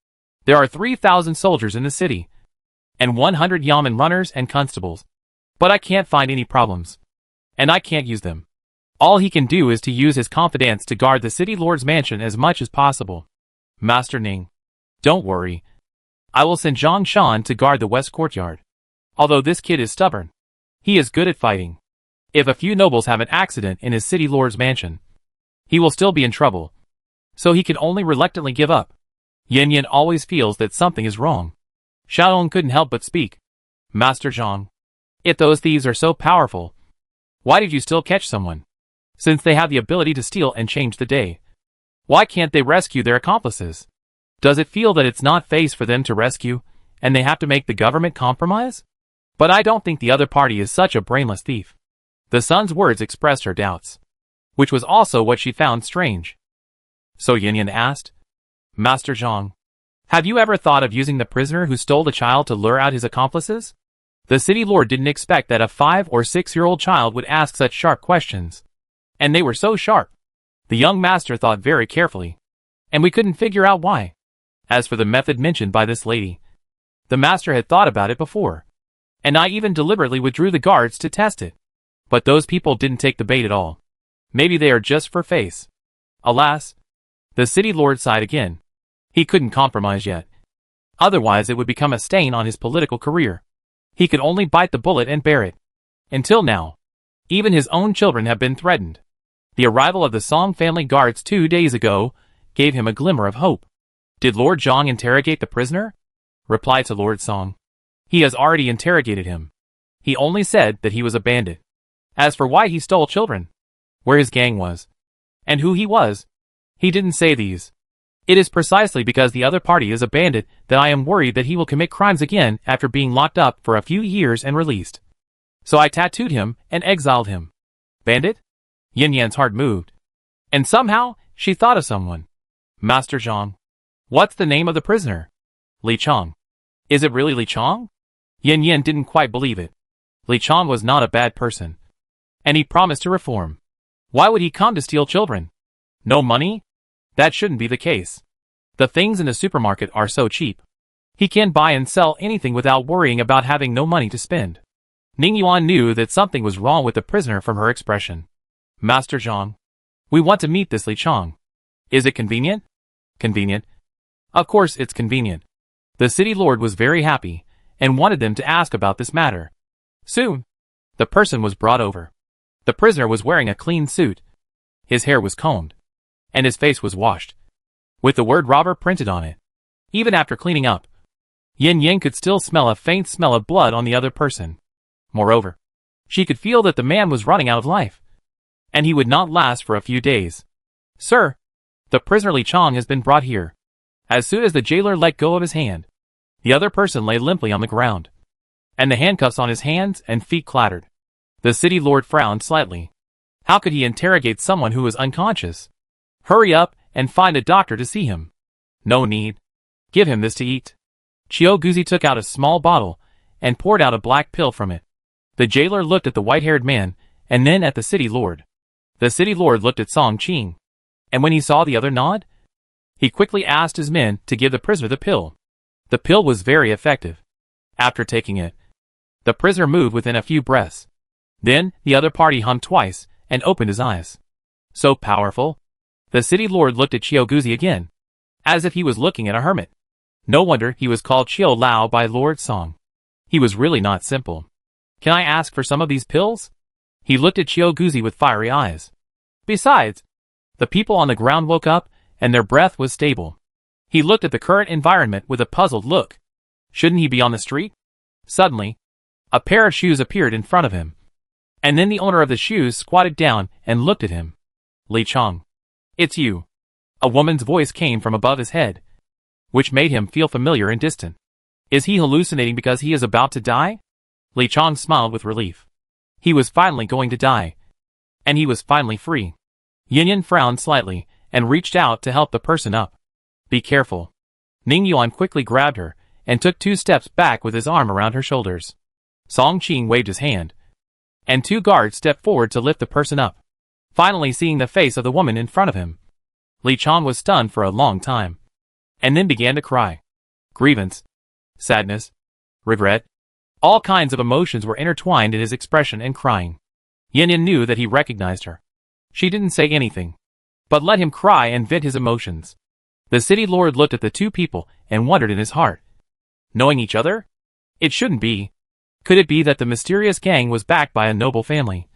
[SPEAKER 1] There are 3,000 soldiers in the city, and 100 yamen runners and constables. But I can't find any problems. And I can't use them. All he can do is to use his confidence to guard the city lord's mansion as much as possible. Master Ning, don't worry. I will send Zhang Shan to guard the west courtyard. Although this kid is stubborn, he is good at fighting. If a few nobles have an accident in his city lord's mansion, he will still be in trouble. So he can only reluctantly give up. Yin Yin always feels that something is wrong. Xiaolong couldn't help but speak. Master Zhang, if those thieves are so powerful, why did you still catch someone? Since they have the ability to steal and change the day, why can't they rescue their accomplices? Does it feel that it's not fair for them to rescue, and they have to make the government compromise? But I don't think the other party is such a brainless thief. The son's words expressed her doubts, which was also what she found strange. So Yin Yin asked, Master Zhang, have you ever thought of using the prisoner who stole the child to lure out his accomplices? The city lord didn't expect that a 5 or 6-year-old child would ask such sharp questions. And they were so sharp. The young master thought very carefully, and we couldn't figure out why. As for the method mentioned by this lady, the master had thought about it before, and I even deliberately withdrew the guards to test it. But those people didn't take the bait at all. Maybe they are just for face. Alas, the city lord sighed again. He couldn't compromise yet. Otherwise it would become a stain on his political career. He could only bite the bullet and bear it. Until now, even his own children have been threatened. The arrival of the Song family guards 2 days ago gave him a glimmer of hope. Did Lord Zhang interrogate the prisoner? Reply to Lord Song. He has already interrogated him. He only said that he was a bandit. As for why he stole children, where his gang was, and who he was, he didn't say these. It is precisely because the other party is a bandit that I am worried that he will commit crimes again after being locked up for a few years and released. So I tattooed him and exiled him. Bandit? Yin Yan's heart moved. And somehow, she thought of someone. Master Zhang. What's the name of the prisoner? Li Chong. Is it really Li Chong? Yin Yan didn't quite believe it. Li Chong was not a bad person. And he promised to reform. Why would he come to steal children? No money? That shouldn't be the case. The things in the supermarket are so cheap. He can buy and sell anything without worrying about having no money to spend. Ning Yuan knew that something was wrong with the prisoner from her expression. Master Zhang, we want to meet this Li Chong. Is it convenient? Convenient? Of course it's convenient. The city lord was very happy, and wanted them to ask about this matter. Soon, the person was brought over. The prisoner was wearing a clean suit. His hair was combed, and his face was washed, with the word robber printed on it. Even after cleaning up, Yin Yang could still smell a faint smell of blood on the other person. Moreover, she could feel that the man was running out of life, and he would not last for a few days. Sir, the prisoner Li Chong has been brought here. As soon as the jailer let go of his hand, the other person lay limply on the ground, and the handcuffs on his hands and feet clattered. The city lord frowned slightly. How could he interrogate someone who was unconscious? Hurry up and find a doctor to see him. No need. Give him this to eat. Chiao Guzi took out a small bottle and poured out a black pill from it. The jailer looked at the white-haired man and then at the city lord. The city lord looked at Song Qing, and when he saw the other nod, he quickly asked his men to give the prisoner the pill. The pill was very effective. After taking it, the prisoner moved within a few breaths. Then the other party hummed twice and opened his eyes. So powerful. The city lord looked at Chiao Guzi again, as if he was looking at a hermit. No wonder he was called Chiao Lao by Lord Song. He was really not simple. Can I ask for some of these pills? He looked at Chiao Guzi with fiery eyes. Besides, the people on the ground woke up, and their breath was stable. He looked at the current environment with a puzzled look. Shouldn't he be on the street? Suddenly, a pair of shoes appeared in front of him. And then the owner of the shoes squatted down and looked at him. Li Chong. It's you. A woman's voice came from above his head, which made him feel familiar and distant. Is he hallucinating because he is about to die? Li Chang smiled with relief. He was finally going to die. And he was finally free. Yin Yan frowned slightly and reached out to help the person up. Be careful. Ning Yuan quickly grabbed her and took 2 steps back with his arm around her shoulders. Song Qing waved his hand, and 2 guards stepped forward to lift the person up. Finally seeing the face of the woman in front of him, Li Chang was stunned for a long time, and then began to cry. Grievance, sadness, regret, all kinds of emotions were intertwined in his expression and crying. Yin Yan knew that he recognized her. She didn't say anything, but let him cry and vent his emotions. The city lord looked at the 2 people and wondered in his heart. Knowing each other? It shouldn't be. Could it be that the mysterious gang was backed by a noble family?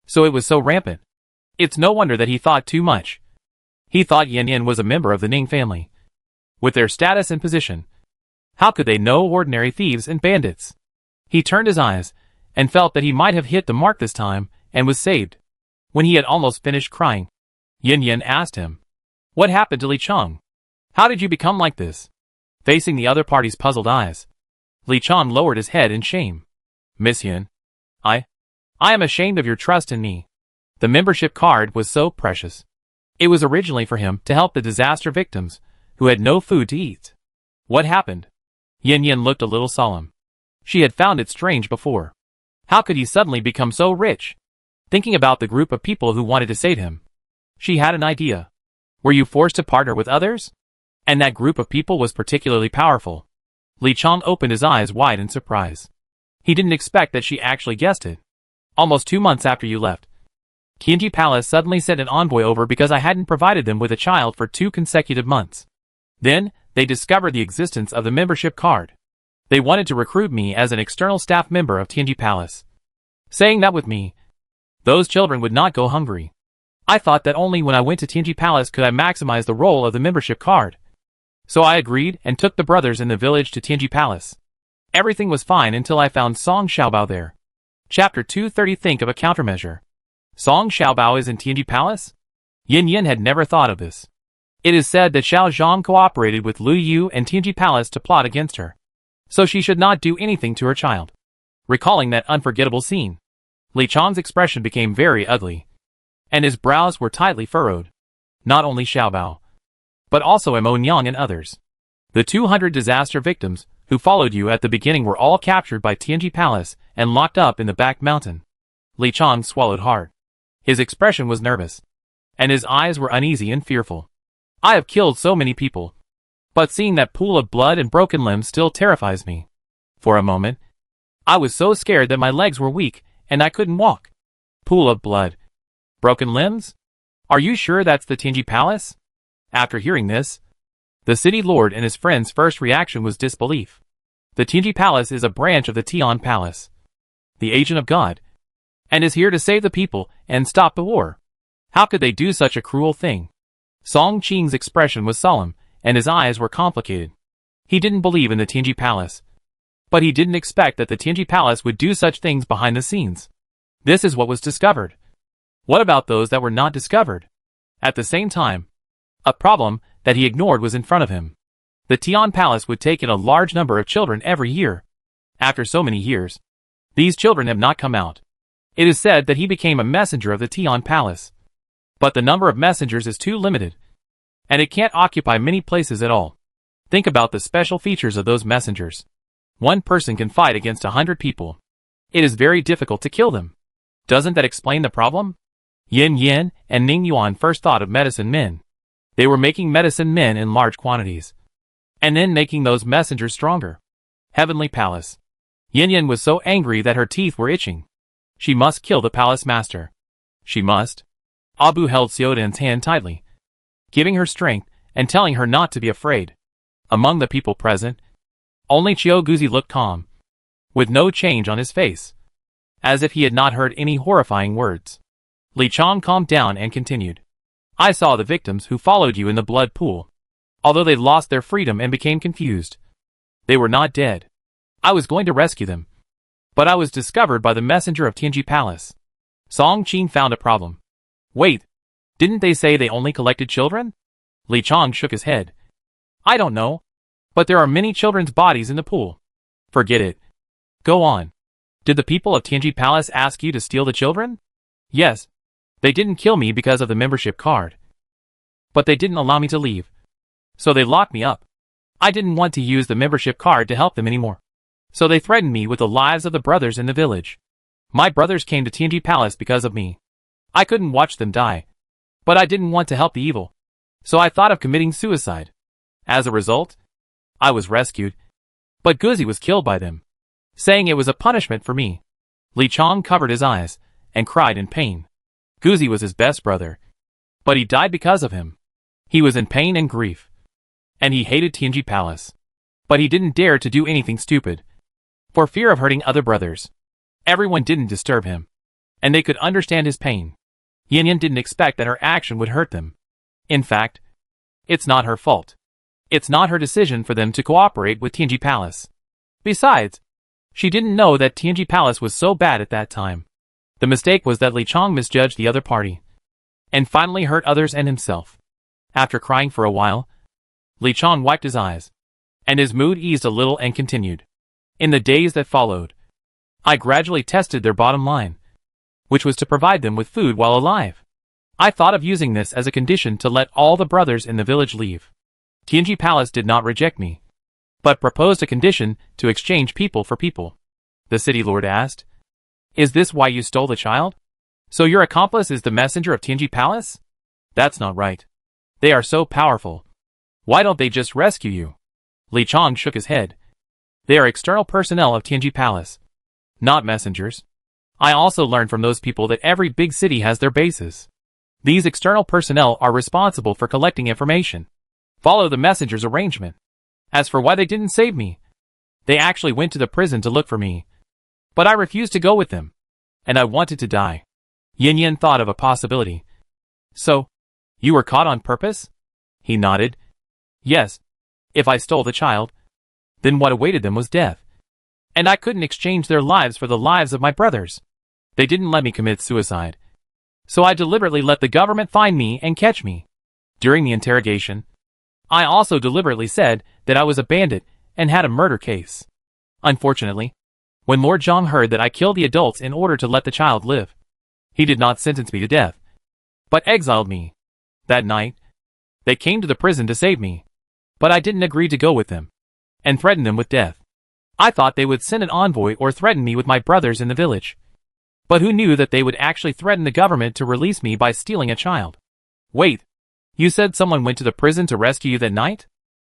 [SPEAKER 1] So it was so rampant. It's no wonder that he thought too much. He thought Yin Yan was a member of the Ning family. With their status and position, how could they know ordinary thieves and bandits? He turned his eyes and felt that he might have hit the mark this time and was saved. When he had almost finished crying, Yin Yan asked him, "What happened to Li Chang? How did you become like this?" Facing the other party's puzzled eyes, Li Chang lowered his head in shame. "Miss Yin, I am ashamed of your trust in me. The membership card was so precious. It was originally for him to help the disaster victims who had no food to eat. What happened?" Yin Yan looked a little solemn. She had found it strange before. How could he suddenly become so rich? Thinking about the group of people who wanted to save him, she had an idea. Were you forced to partner with others? And that group of people was particularly powerful. Li Chang opened his eyes wide in surprise. He didn't expect that she actually guessed it. Almost 2 months after you left, Tianji Palace suddenly sent an envoy over because I hadn't provided them with a child for 2 consecutive months. Then, they discovered the existence of the membership card. They wanted to recruit me as an external staff member of Tianji Palace, saying that with me, those children would not go hungry. I thought that only when I went to Tianji Palace could I maximize the role of the membership card. So I agreed and took the brothers in the village to Tianji Palace. Everything was fine until I found Song Xiaobao there. Chapter 230. Think of a countermeasure. Song Xiaobao is in Tianji Palace? Yin Yan had never thought of this. It is said that Xiao Zhang cooperated with Lu Yu and Tianji Palace to plot against her. So she should not do anything to her child. Recalling that unforgettable scene, Li Chang's expression became very ugly, and his brows were tightly furrowed. Not only Xiaobao, but also Mo Nyang and others. The 200 disaster victims who followed you at the beginning were all captured by Tianji Palace and locked up in the back mountain. Li Chang swallowed hard. His expression was nervous, and his eyes were uneasy and fearful. I have killed so many people, but seeing that pool of blood and broken limbs still terrifies me. For a moment, I was so scared that my legs were weak and I couldn't walk. Pool of blood. Broken limbs? Are you sure that's the Tianji Palace? After hearing this, the city lord and his friend's first reaction was disbelief. The Tianji Palace is a branch of the Tian Palace, the agent of God, and is here to save the people and stop the war. How could they do such a cruel thing? Song Qing's expression was solemn, and his eyes were complicated. He didn't believe in the Tianji Palace, but he didn't expect that the Tianji Palace would do such things behind the scenes. This is what was discovered. What about those that were not discovered? At the same time, a problem that he ignored was in front of him. The Tian Palace would take in a large number of children every year. After so many years, these children have not come out. It is said that he became a messenger of the Tian Palace. But the number of messengers is too limited, and it can't occupy many places at all. Think about the special features of those messengers. One person can fight against 100 people. It is very difficult to kill them. Doesn't that explain the problem? Yin Yan and Ning Yuan first thought of medicine men. They were making medicine men in large quantities, and then making those messengers stronger. Heavenly Palace. Yin Yan was so angry that her teeth were itching. She must kill the palace master. She must. Abu held Xiudan's hand tightly, giving her strength and telling her not to be afraid. Among the people present, only Qiu Guzi looked calm, with no change on his face, as if he had not heard any horrifying words. Li Chang calmed down and continued. I saw the victims who followed you in the blood pool. Although they lost their freedom and became confused, they were not dead. I was going to rescue them, but I was discovered by the messenger of Tianji Palace. Song Qing found a problem. Wait, didn't they say they only collected children? Li Chong shook his head. I don't know. But there are many children's bodies in the pool. Forget it. Go on. Did the people of Tianji Palace ask you to steal the children? Yes. They didn't kill me because of the membership card. But they didn't allow me to leave. So they locked me up. I didn't want to use the membership card to help them anymore. So they threatened me with the lives of the brothers in the village. My brothers came to Tianji Palace because of me. I couldn't watch them die. But I didn't want to help the evil. So I thought of committing suicide. As a result, I was rescued. But Guzi was killed by them, saying it was a punishment for me. Li Chong covered his eyes and cried in pain. Guzi was his best brother. But he died because of him. He was in pain and grief. And he hated Tianji Palace. But he didn't dare to do anything stupid, for fear of hurting other brothers. Everyone didn't disturb him, and they could understand his pain. Yin Yin didn't expect that her action would hurt them. In fact, it's not her fault. It's not her decision for them to cooperate with Tianji Palace. Besides, she didn't know that Tianji Palace was so bad at that time. The mistake was that Li Chong misjudged the other party, and finally hurt others and himself. After crying for a while, Li Chong wiped his eyes, and his mood eased a little and continued. In the days that followed, I gradually tested their bottom line, which was to provide them with food while alive. I thought of using this as a condition to let all the brothers in the village leave. Tianji Palace did not reject me, but proposed a condition to exchange people for people. The city lord asked, Is this why you stole the child? So your accomplice is the messenger of Tianji Palace? That's not right. They are so powerful. Why don't they just rescue you? Li Chong shook his head. They are external personnel of Tianji Palace, not messengers. I also learned from those people that every big city has their bases. These external personnel are responsible for collecting information. Follow the messenger's arrangement. As for why they didn't save me, they actually went to the prison to look for me. But I refused to go with them, and I wanted to die. Yin Yin thought of a possibility. So, you were caught on purpose? He nodded. Yes. If I stole the child, then what awaited them was death. And I couldn't exchange their lives for the lives of my brothers. They didn't let me commit suicide. So I deliberately let the government find me and catch me. During the interrogation, I also deliberately said that I was a bandit and had a murder case. Unfortunately, when Lord Zhang heard that I killed the adults in order to let the child live, he did not sentence me to death, but exiled me. That night, they came to the prison to save me, but I didn't agree to go with them, and threatened them with death. I thought they would send an envoy or threaten me with my brothers in the village. But who knew that they would actually threaten the government to release me by stealing a child? Wait, you said someone went to the prison to rescue you that night?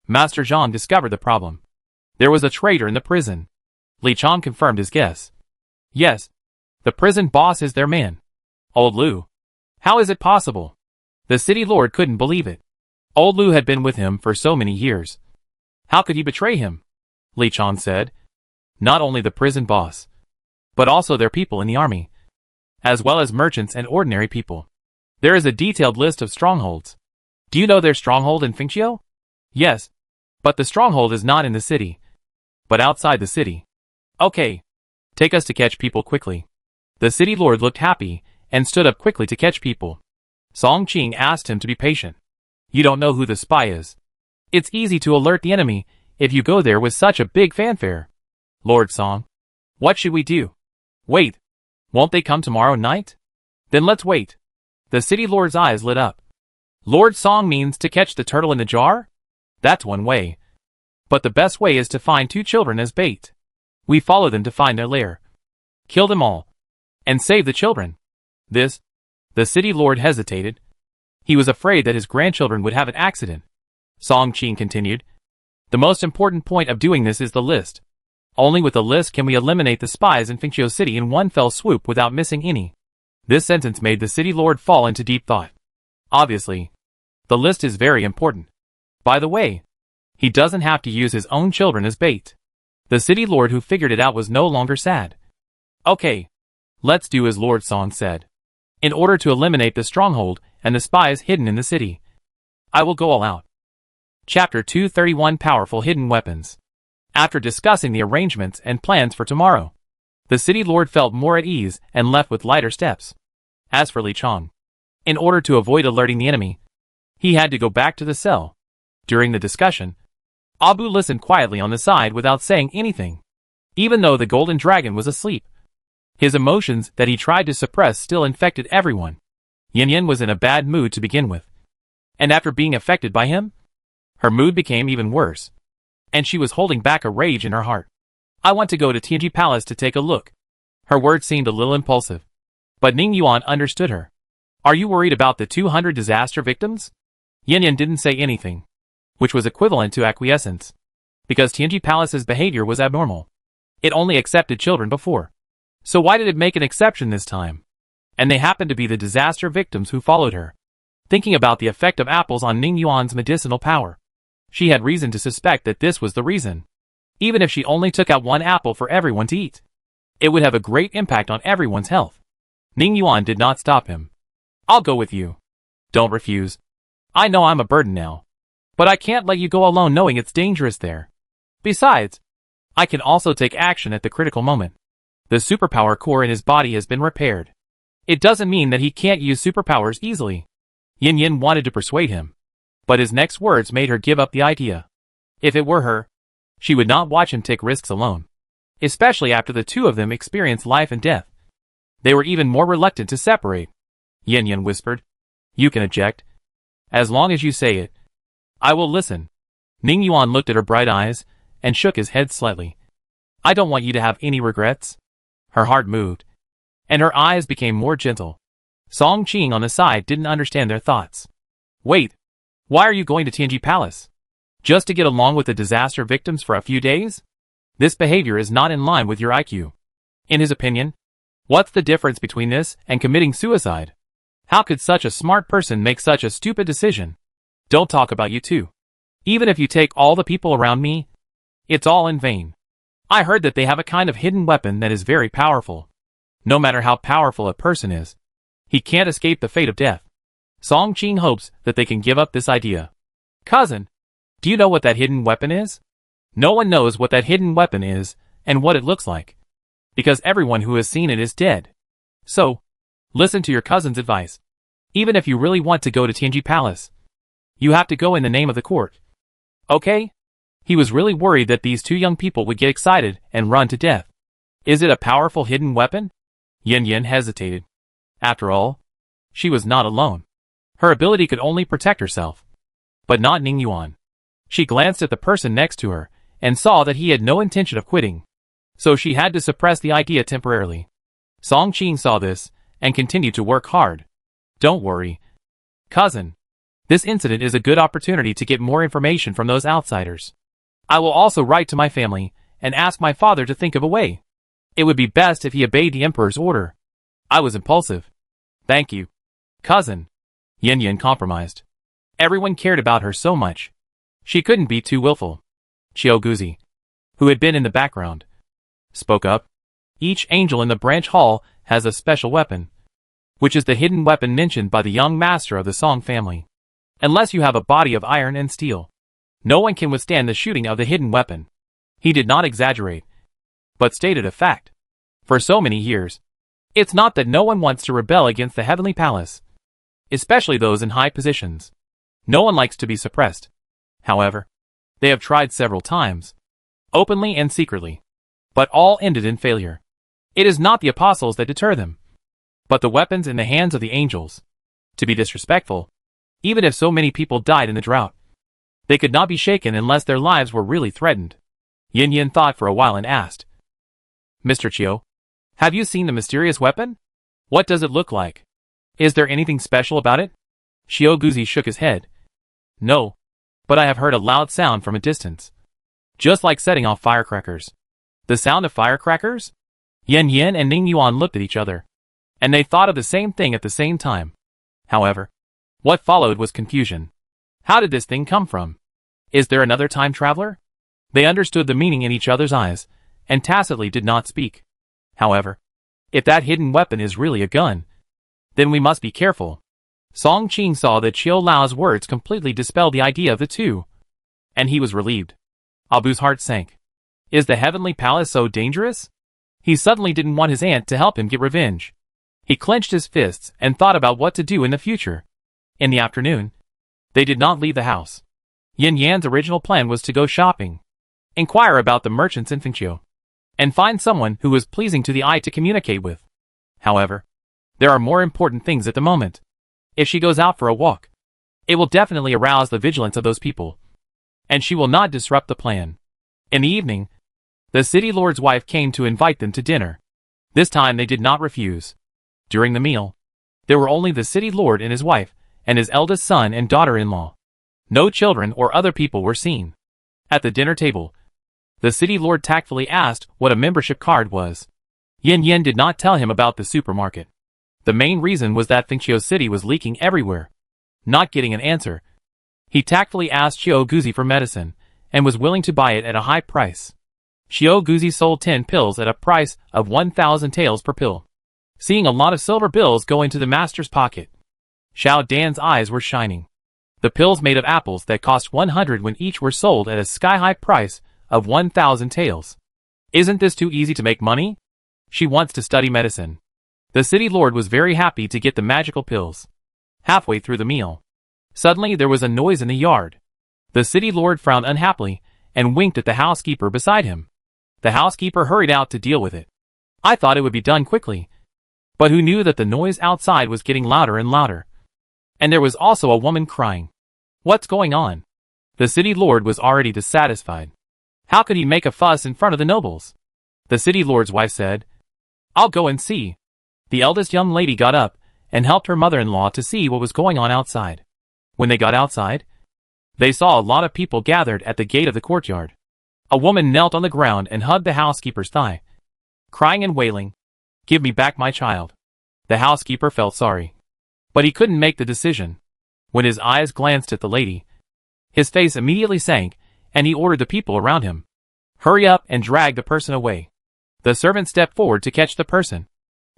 [SPEAKER 1] Master Zhang discovered the problem. There was a traitor in the prison. Li Chong confirmed his guess. Yes, the prison boss is their man. Old Lu. How is it possible? The city lord couldn't believe it. Old Lu had been with him for so many years. How could he betray him? Li Chong said. Not only the prison boss, but also their people in the army, as well as merchants and ordinary people. There is a detailed list of strongholds. Do you know their stronghold in Fengqiu? Yes, but the stronghold is not in the city, but outside the city. Okay, take us to catch people quickly. The city lord looked happy and stood up quickly to catch people. Song Qing asked him to be patient. You don't know who the spy is. It's easy to alert the enemy if you go there with such a big fanfare. Lord Song, what should we do? Wait, won't they come tomorrow night? Then let's wait. The city lord's eyes lit up. Lord Song means to catch the turtle in the jar? That's one way. But the best way is to find 2 children as bait. We follow them to find their lair. Kill them all. And save the children. The city lord hesitated. He was afraid that his grandchildren would have an accident. Song Qing continued. The most important point of doing this is the list. Only with the list can we eliminate the spies in Fengqiu City in one fell swoop without missing any. This sentence made the city lord fall into deep thought. Obviously, the list is very important. By the way, he doesn't have to use his own children as bait. The city lord who figured it out was no longer sad. Okay, let's do as Lord Song said. In order to eliminate the stronghold and the spies hidden in the city, I will go all out. Chapter 231 Powerful Hidden Weapons. After discussing the arrangements and plans for tomorrow, the city lord felt more at ease and left with lighter steps. As for Li Chong, in order to avoid alerting the enemy, He had to go back to the cell. During the discussion, Abu listened quietly on the side without saying anything. Even though the golden dragon was asleep, his emotions that he tried to suppress still infected everyone. Yin Yin was in a bad mood to begin with. And after being affected by him, her mood became even worse. And she was holding back a rage in her heart. I want to go to Tianji Palace to take a look. Her words seemed a little impulsive. But Ning Yuan understood her. Are you worried about the 200 disaster victims? Yin Yin didn't say anything, which was equivalent to acquiescence. Because Tianji Palace's behavior was abnormal. It only accepted children before. So why did it make an exception this time? And they happened to be the disaster victims who followed her. Thinking about the effect of apples on Ning Yuan's medicinal power, she had reason to suspect that this was the reason. Even if she only took out one apple for everyone to eat, it would have a great impact on everyone's health. Ning Yuan did not stop him. I'll go with you. Don't refuse. I know I'm a burden now, but I can't let you go alone knowing it's dangerous there. Besides, I can also take action at the critical moment. The superpower core in his body has been repaired. It doesn't mean that he can't use superpowers easily. Yin Yin wanted to persuade him, but his next words made her give up the idea. If it were her, she would not watch him take risks alone. Especially after the two of them experienced life and death. They were even more reluctant to separate. Yin Yin whispered, "You can eject. As long as you say it, I will listen." Ning Yuan looked at her bright eyes and shook his head slightly. "I don't want you to have any regrets." Her heart moved, and her eyes became more gentle. Song Qing on the side didn't understand their thoughts. Wait, why are you going to Tianji Palace? Just to get along with the disaster victims for a few days? This behavior is not in line with your IQ. In his opinion, what's the difference between this and committing suicide? How could such a smart person make such a stupid decision? Don't talk about you too. Even if you take all the people around me, it's all in vain. I heard that they have a kind of hidden weapon that is very powerful. No matter how powerful a person is, he can't escape the fate of death. Song Qing hopes that they can give up this idea. Cousin, do you know what that hidden weapon is? No one knows what that hidden weapon is and what it looks like, because everyone who has seen it is dead. So, listen to your cousin's advice. Even if you really want to go to Tianji Palace, you have to go in the name of the court. Okay? He was really worried that these two young people would get excited and run to death. Is it a powerful hidden weapon? Yin Yin hesitated. After all, she was not alone. Her ability could only protect herself. But not Ning Yuan. She glanced at the person next to her and saw that he had no intention of quitting. So she had to suppress the idea temporarily. Song Qing saw this and continued to work hard. Don't worry, cousin. This incident is a good opportunity to get more information from those outsiders. I will also write to my family and ask my father to think of a way. It would be best if he obeyed the emperor's order. I was impulsive. Thank you, cousin. Yin Yin compromised. Everyone cared about her so much. She couldn't be too willful. Qiao Guzi, who had been in the background, spoke up. Each angel in the branch hall has a special weapon, which is the hidden weapon mentioned by the young master of the Song family. Unless you have a body of iron and steel, no one can withstand the shooting of the hidden weapon. He did not exaggerate, but stated a fact. For so many years, it's not that no one wants to rebel against the heavenly palace, especially those in high positions. No one likes to be suppressed. However, they have tried several times, openly and secretly, but all ended in failure. It is not the apostles that deter them, but the weapons in the hands of the angels. To be disrespectful, even if so many people died in the drought, they could not be shaken unless their lives were really threatened. Yin Yin thought for a while and asked, Mr. Qiao, have you seen the mysterious weapon? What does it look like? Is there anything special about it? Qiao Guzi shook his head. No, but I have heard a loud sound from a distance. Just like setting off firecrackers. The sound of firecrackers? Yin Yin and Ning Yuan looked at each other, and they thought of the same thing at the same time. However, what followed was confusion. How did this thing come from? Is there another time traveler? They understood the meaning in each other's eyes, and tacitly did not speak. However, if that hidden weapon is really a gun, then we must be careful. Song Qing saw that Qiao Lao's words completely dispelled the idea of the two, and he was relieved. Abu's heart sank. Is the heavenly palace so dangerous? He suddenly didn't want his aunt to help him get revenge. He clenched his fists and thought about what to do in the future. In the afternoon, They did not leave the house. Yin Yan's original plan was to go shopping, inquire about the merchants in Fengqiu, and find someone who was pleasing to the eye to communicate with. However, there are more important things at the moment. If she goes out for a walk, it will definitely arouse the vigilance of those people, and she will not disrupt the plan. In the evening, the city lord's wife came to invite them to dinner. This time they did not refuse. During the meal, there were only the city lord and his wife, and his eldest son and daughter-in-law. No children or other people were seen. At the dinner table, the city lord tactfully asked what a membership card was. Yin Yan did not tell him about the supermarket. The main reason was that Fengqiu City was leaking everywhere. Not getting an answer, he tactfully asked Xiao Guzi for medicine, and was willing to buy it at a high price. Xiao Guzi sold 10 pills at a price of 1,000 taels per pill. Seeing a lot of silver bills go into the master's pocket, Xiao Dan's eyes were shining. The pills made of apples that cost 100 when each were sold at a sky-high price of 1,000 taels. Isn't this too easy to make money? She wants to study medicine. The city lord was very happy to get the magical pills. Halfway through the meal, suddenly there was a noise in the yard. The city lord frowned unhappily and winked at the housekeeper beside him. The housekeeper hurried out to deal with it. I thought it would be done quickly, but who knew that the noise outside was getting louder and louder? And there was also a woman crying. What's going on? The city lord was already dissatisfied. How could he make a fuss in front of the nobles? The city lord's wife said, I'll go and see. The eldest young lady got up and helped her mother-in-law to see what was going on outside. When they got outside, they saw a lot of people gathered at the gate of the courtyard. A woman knelt on the ground and hugged the housekeeper's thigh, crying and wailing, Give me back my child. The housekeeper felt sorry, but he couldn't make the decision. When his eyes glanced at the lady, his face immediately sank, and he ordered the people around him, Hurry up and drag the person away. The servant stepped forward to catch the person,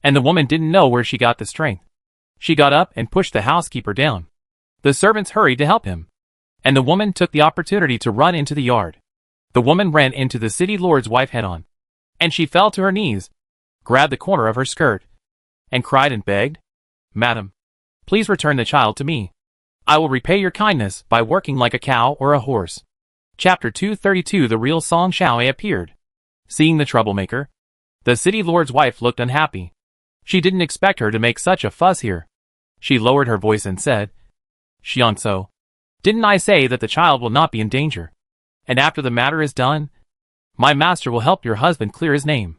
[SPEAKER 1] and the woman didn't know where she got the strength. She got up and pushed the housekeeper down. The servants hurried to help him, and the woman took the opportunity to run into the yard. The woman ran into the city lord's wife head-on, and she fell to her knees, grabbed the corner of her skirt, and cried and begged, Madam, please return the child to me. I will repay your kindness by working like a cow or a horse. Chapter 232 The real Song Xiaoe appeared. Seeing the troublemaker, the city lord's wife looked unhappy. She didn't expect her to make such a fuss here. She lowered her voice and said, Xiangso, didn't I say that the child will not be in danger? And after the matter is done, my master will help your husband clear his name.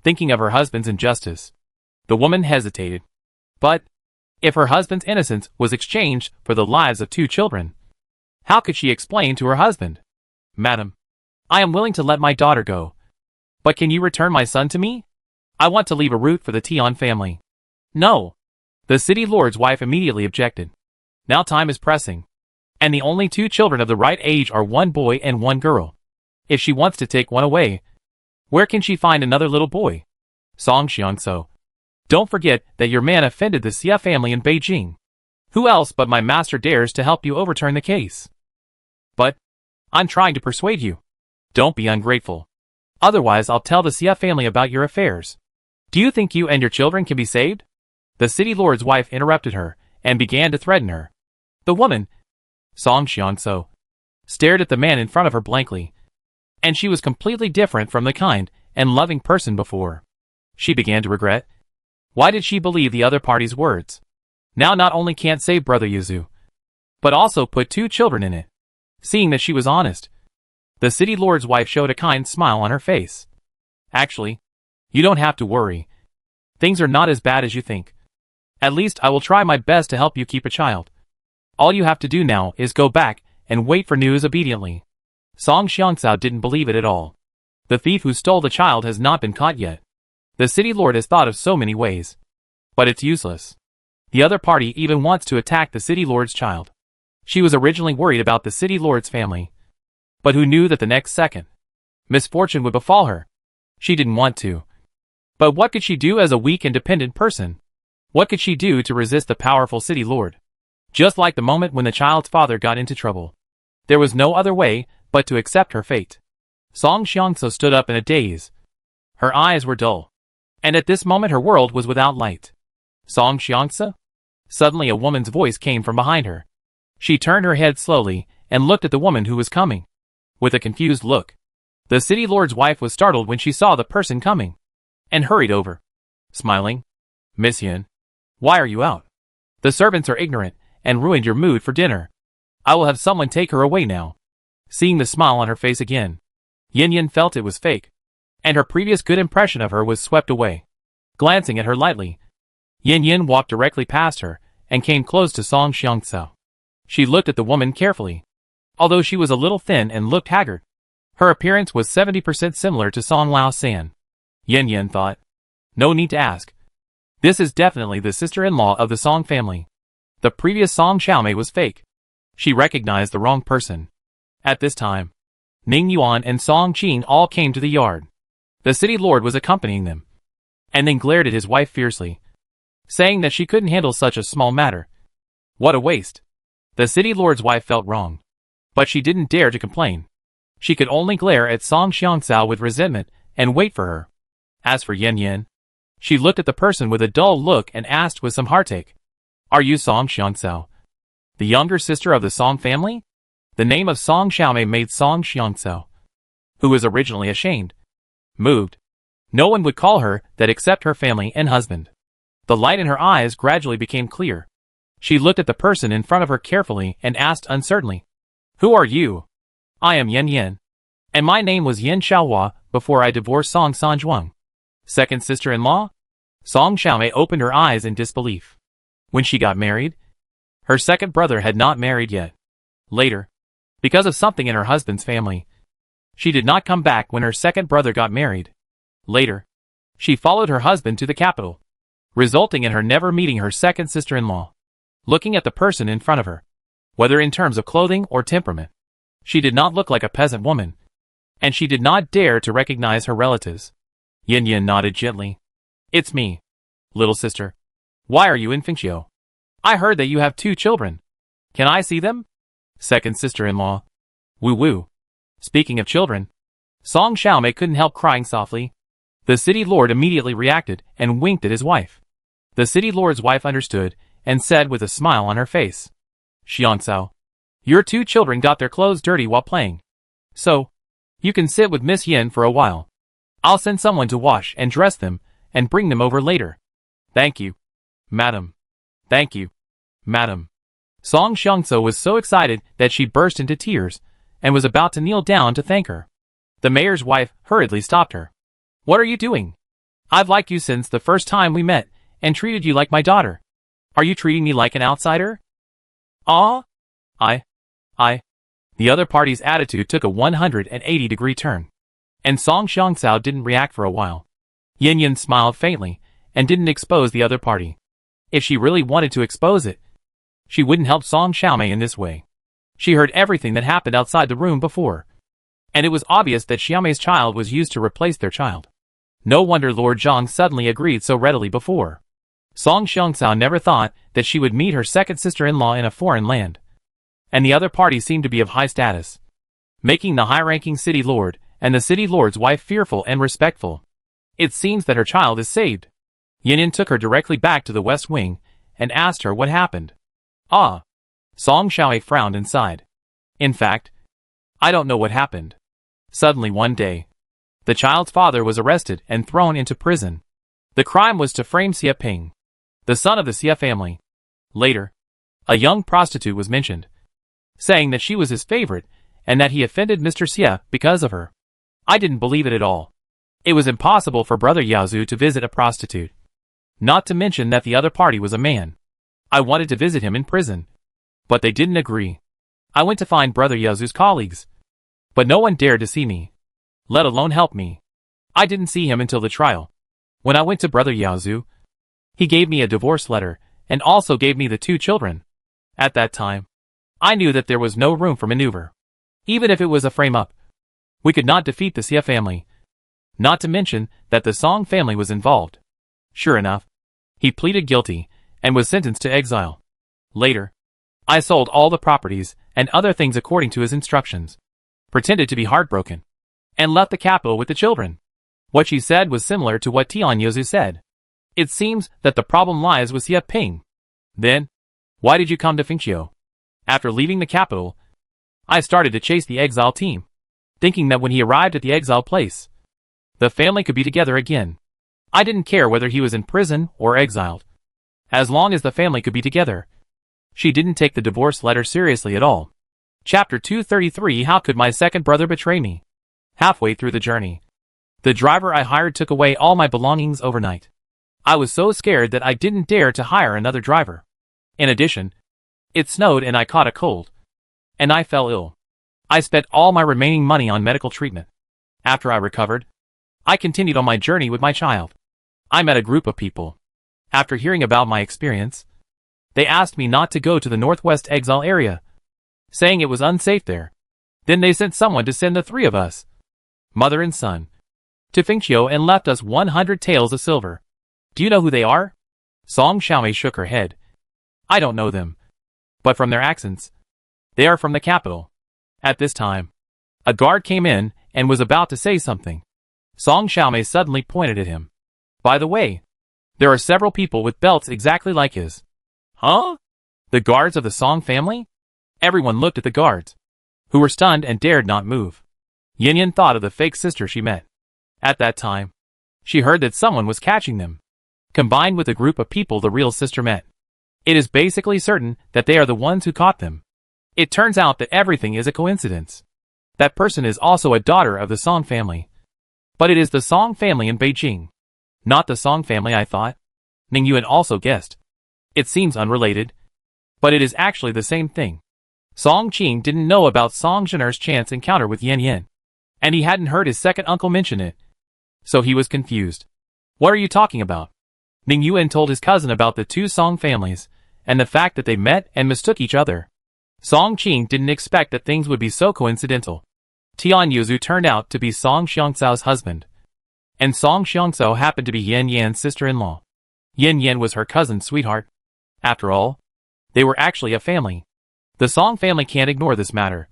[SPEAKER 1] Thinking of her husband's injustice, the woman hesitated. But if her husband's innocence was exchanged for the lives of 2 children, how could she explain to her husband, Madam, I am willing to let my daughter go, but can you return my son to me? I want to leave a root for the Tian family. No. The city lord's wife immediately objected. Now time is pressing, and the only 2 children of the right age are 1 boy and 1 girl. If she wants to take one away, where can she find another little boy? Song Xiangso, don't forget that your man offended the Xia family in Beijing. Who else but my master dares to help you overturn the case? But I'm trying to persuade you. Don't be ungrateful. Otherwise I'll tell the Xia family about your affairs. Do you think you and your children can be saved? The city lord's wife interrupted her and began to threaten her. The woman, Song Xiangso, stared at the man in front of her blankly, and she was completely different from the kind and loving person before. She began to regret. Why did she believe the other party's words? Now not only can't save Brother Yuzu, but also put 2 children in it. Seeing that she was honest, the city lord's wife showed a kind smile on her face. Actually, you don't have to worry. Things are not as bad as you think. At least I will try my best to help you keep a child. All you have to do now is go back and wait for news obediently. Song Xiangzao didn't believe it at all. The thief who stole the child has not been caught yet. The city lord has thought of so many ways, but it's useless. The other party even wants to attack the city lord's child. She was originally worried about the city lord's family, but who knew that the next second, misfortune would befall her? She didn't want to. But what could she do as a weak and dependent person? What could she do to resist the powerful city lord? Just like the moment when the child's father got into trouble, there was no other way but to accept her fate. Song Xiangso stood up in a daze. Her eyes were dull, and at this moment her world was without light. Song Xiangso? Suddenly a woman's voice came from behind her. She turned her head slowly and looked at the woman who was coming. With a confused look. The city lord's wife was startled when she saw the person coming. And hurried over. Smiling. Miss Yin. Why are you out? The servants are ignorant and ruined your mood for dinner. I will have someone take her away now. Seeing the smile on her face again, Yin felt it was fake. And her previous good impression of her was swept away. Glancing at her lightly, Yin walked directly past her and came close to Song Xiangcao. She looked at the woman carefully. Although she was a little thin and looked haggard, her appearance was 70% similar to Song Lao San. Yin thought. No need to ask. This is definitely the sister-in-law of the Song family. The previous Song Xiaomei was fake. She recognized the wrong person. At this time, Ning Yuan and Song Qing all came to the yard. The city lord was accompanying them. And then glared at his wife fiercely, saying that she couldn't handle such a small matter. What a waste. The city lord's wife felt wrong. But she didn't dare to complain. She could only glare at Song Xiangcao with resentment and wait for her. As for Yin, she looked at the person with a dull look and asked with some heartache. Are you Song Xiangcao, the younger sister of the Song family? The name of Song Xiaomei made Song Xiangcao, who was originally ashamed, moved. No one would call her that except her family and husband. The light in her eyes gradually became clear. She looked at the person in front of her carefully and asked uncertainly, Who are you? I am Yin, and my name was Yin Xiaohua before I divorced Song Sanzhuang. Second sister-in-law? Song Xiaomei opened her eyes in disbelief. When she got married, her second brother had not married yet. Later, because of something in her husband's family, she did not come back when her second brother got married. Later, she followed her husband to the capital, resulting in her never meeting her second sister-in-law. Looking at the person in front of her, whether in terms of clothing or temperament, she did not look like a peasant woman, and she did not dare to recognize her relatives. Yin nodded gently. It's me, little sister. Why are you in Fengxiu? I heard that you have 2 children. Can I see them? Second sister-in-law. Woo. Speaking of children, Song Xiaomei couldn't help crying softly. The city lord immediately reacted and winked at his wife. The city lord's wife understood and said with a smile on her face, Xiangcao, your 2 children got their clothes dirty while playing. So, you can sit with Miss Yin for a while. I'll send someone to wash and dress them and bring them over later. Thank you, madam. Thank you, madam. Song Xiangcao was so excited that she burst into tears and was about to kneel down to thank her. The mayor's wife hurriedly stopped her. What are you doing? I've liked you since the first time we met and treated you like my daughter. Are you treating me like an outsider? Ah? The other party's attitude took a 180-degree turn. And Song Xiangcao didn't react for a while. Yin smiled faintly and didn't expose the other party. If she really wanted to expose it, she wouldn't help Song Xiaomei in this way. She heard everything that happened outside the room before. And it was obvious that Xiaomei's child was used to replace their child. No wonder Lord Zhang suddenly agreed so readily before. Song Xiangcao never thought that she would meet her second sister-in-law in a foreign land. And the other party seemed to be of high status, making the high-ranking city lord and the city lord's wife fearful and respectful. It seems that her child is saved. Yin took her directly back to the west wing and asked her what happened. Ah. Song Xiaomei frowned and sighed. In fact, I don't know what happened. Suddenly one day, the child's father was arrested and thrown into prison. The crime was to frame Xia Ping, the son of the Xia family. Later, a young prostitute was mentioned, saying that she was his favorite and that he offended Mr. Xia because of her. I didn't believe it at all. It was impossible for Brother Yaozu to visit a prostitute. Not to mention that the other party was a man. I wanted to visit him in prison, but they didn't agree. I went to find Brother Yaozu's colleagues, but no one dared to see me, let alone help me. I didn't see him until the trial. When I went to Brother Yaozu, he gave me a divorce letter and also gave me the 2 children. At that time, I knew that there was no room for maneuver. Even if it was a frame-up, we could not defeat the Xia family. Not to mention that the Song family was involved. Sure enough, he pleaded guilty and was sentenced to exile. Later, I sold all the properties and other things according to his instructions, pretended to be heartbroken, and left the capital with the children. What she said was similar to what Tian Yozu said. It seems that the problem lies with Xia Ping. Then, why did you come to Fengxiu? After leaving the capital, I started to chase the exile team, thinking that when he arrived at the exile place, the family could be together again. I didn't care whether he was in prison or exiled. As long as the family could be together. She didn't take the divorce letter seriously at all. Chapter 233. How could my second brother betray me? Halfway through the journey, the driver I hired took away all my belongings overnight. I was so scared that I didn't dare to hire another driver. In addition, it snowed and I caught a cold. And I fell ill. I spent all my remaining money on medical treatment. After I recovered, I continued on my journey with my child. I met a group of people. After hearing about my experience, they asked me not to go to the Northwest Exile area, saying it was unsafe there. Then they sent someone to send the three of us, mother and son, to Fengqiu and left us 100 taels of silver. Do you know who they are? Song Xiaomei shook her head. I don't know them. But from their accents, they are from the capital. At this time, a guard came in and was about to say something. Song Xiaomei suddenly pointed at him. By the way, there are several people with belts exactly like his. Huh? The guards of the Song family? Everyone looked at the guards, who were stunned and dared not move. Yin Yin thought of the fake sister she met. At that time, she heard that someone was catching them, combined with a group of people the real sister met. It is basically certain that they are the ones who caught them. It turns out that everything is a coincidence. That person is also a daughter of the Song family. But it is the Song family in Beijing. Not the Song family I thought. Ning Yuan also guessed. It seems unrelated, but it is actually the same thing. Song Qing didn't know about Song Zhener's chance encounter with Yan Yan, and he hadn't heard his second uncle mention it. So he was confused. What are you talking about? Ning Yuan told his cousin about the two Song families, and the fact that they met and mistook each other. Song Qing didn't expect that things would be so coincidental. Tian Yuzu turned out to be Song Xiangcao's husband, and Song Xiangcao happened to be Yan Yan's sister-in-law. Yan Yan was her cousin's sweetheart. After all, they were actually a family. The Song family can't ignore this matter.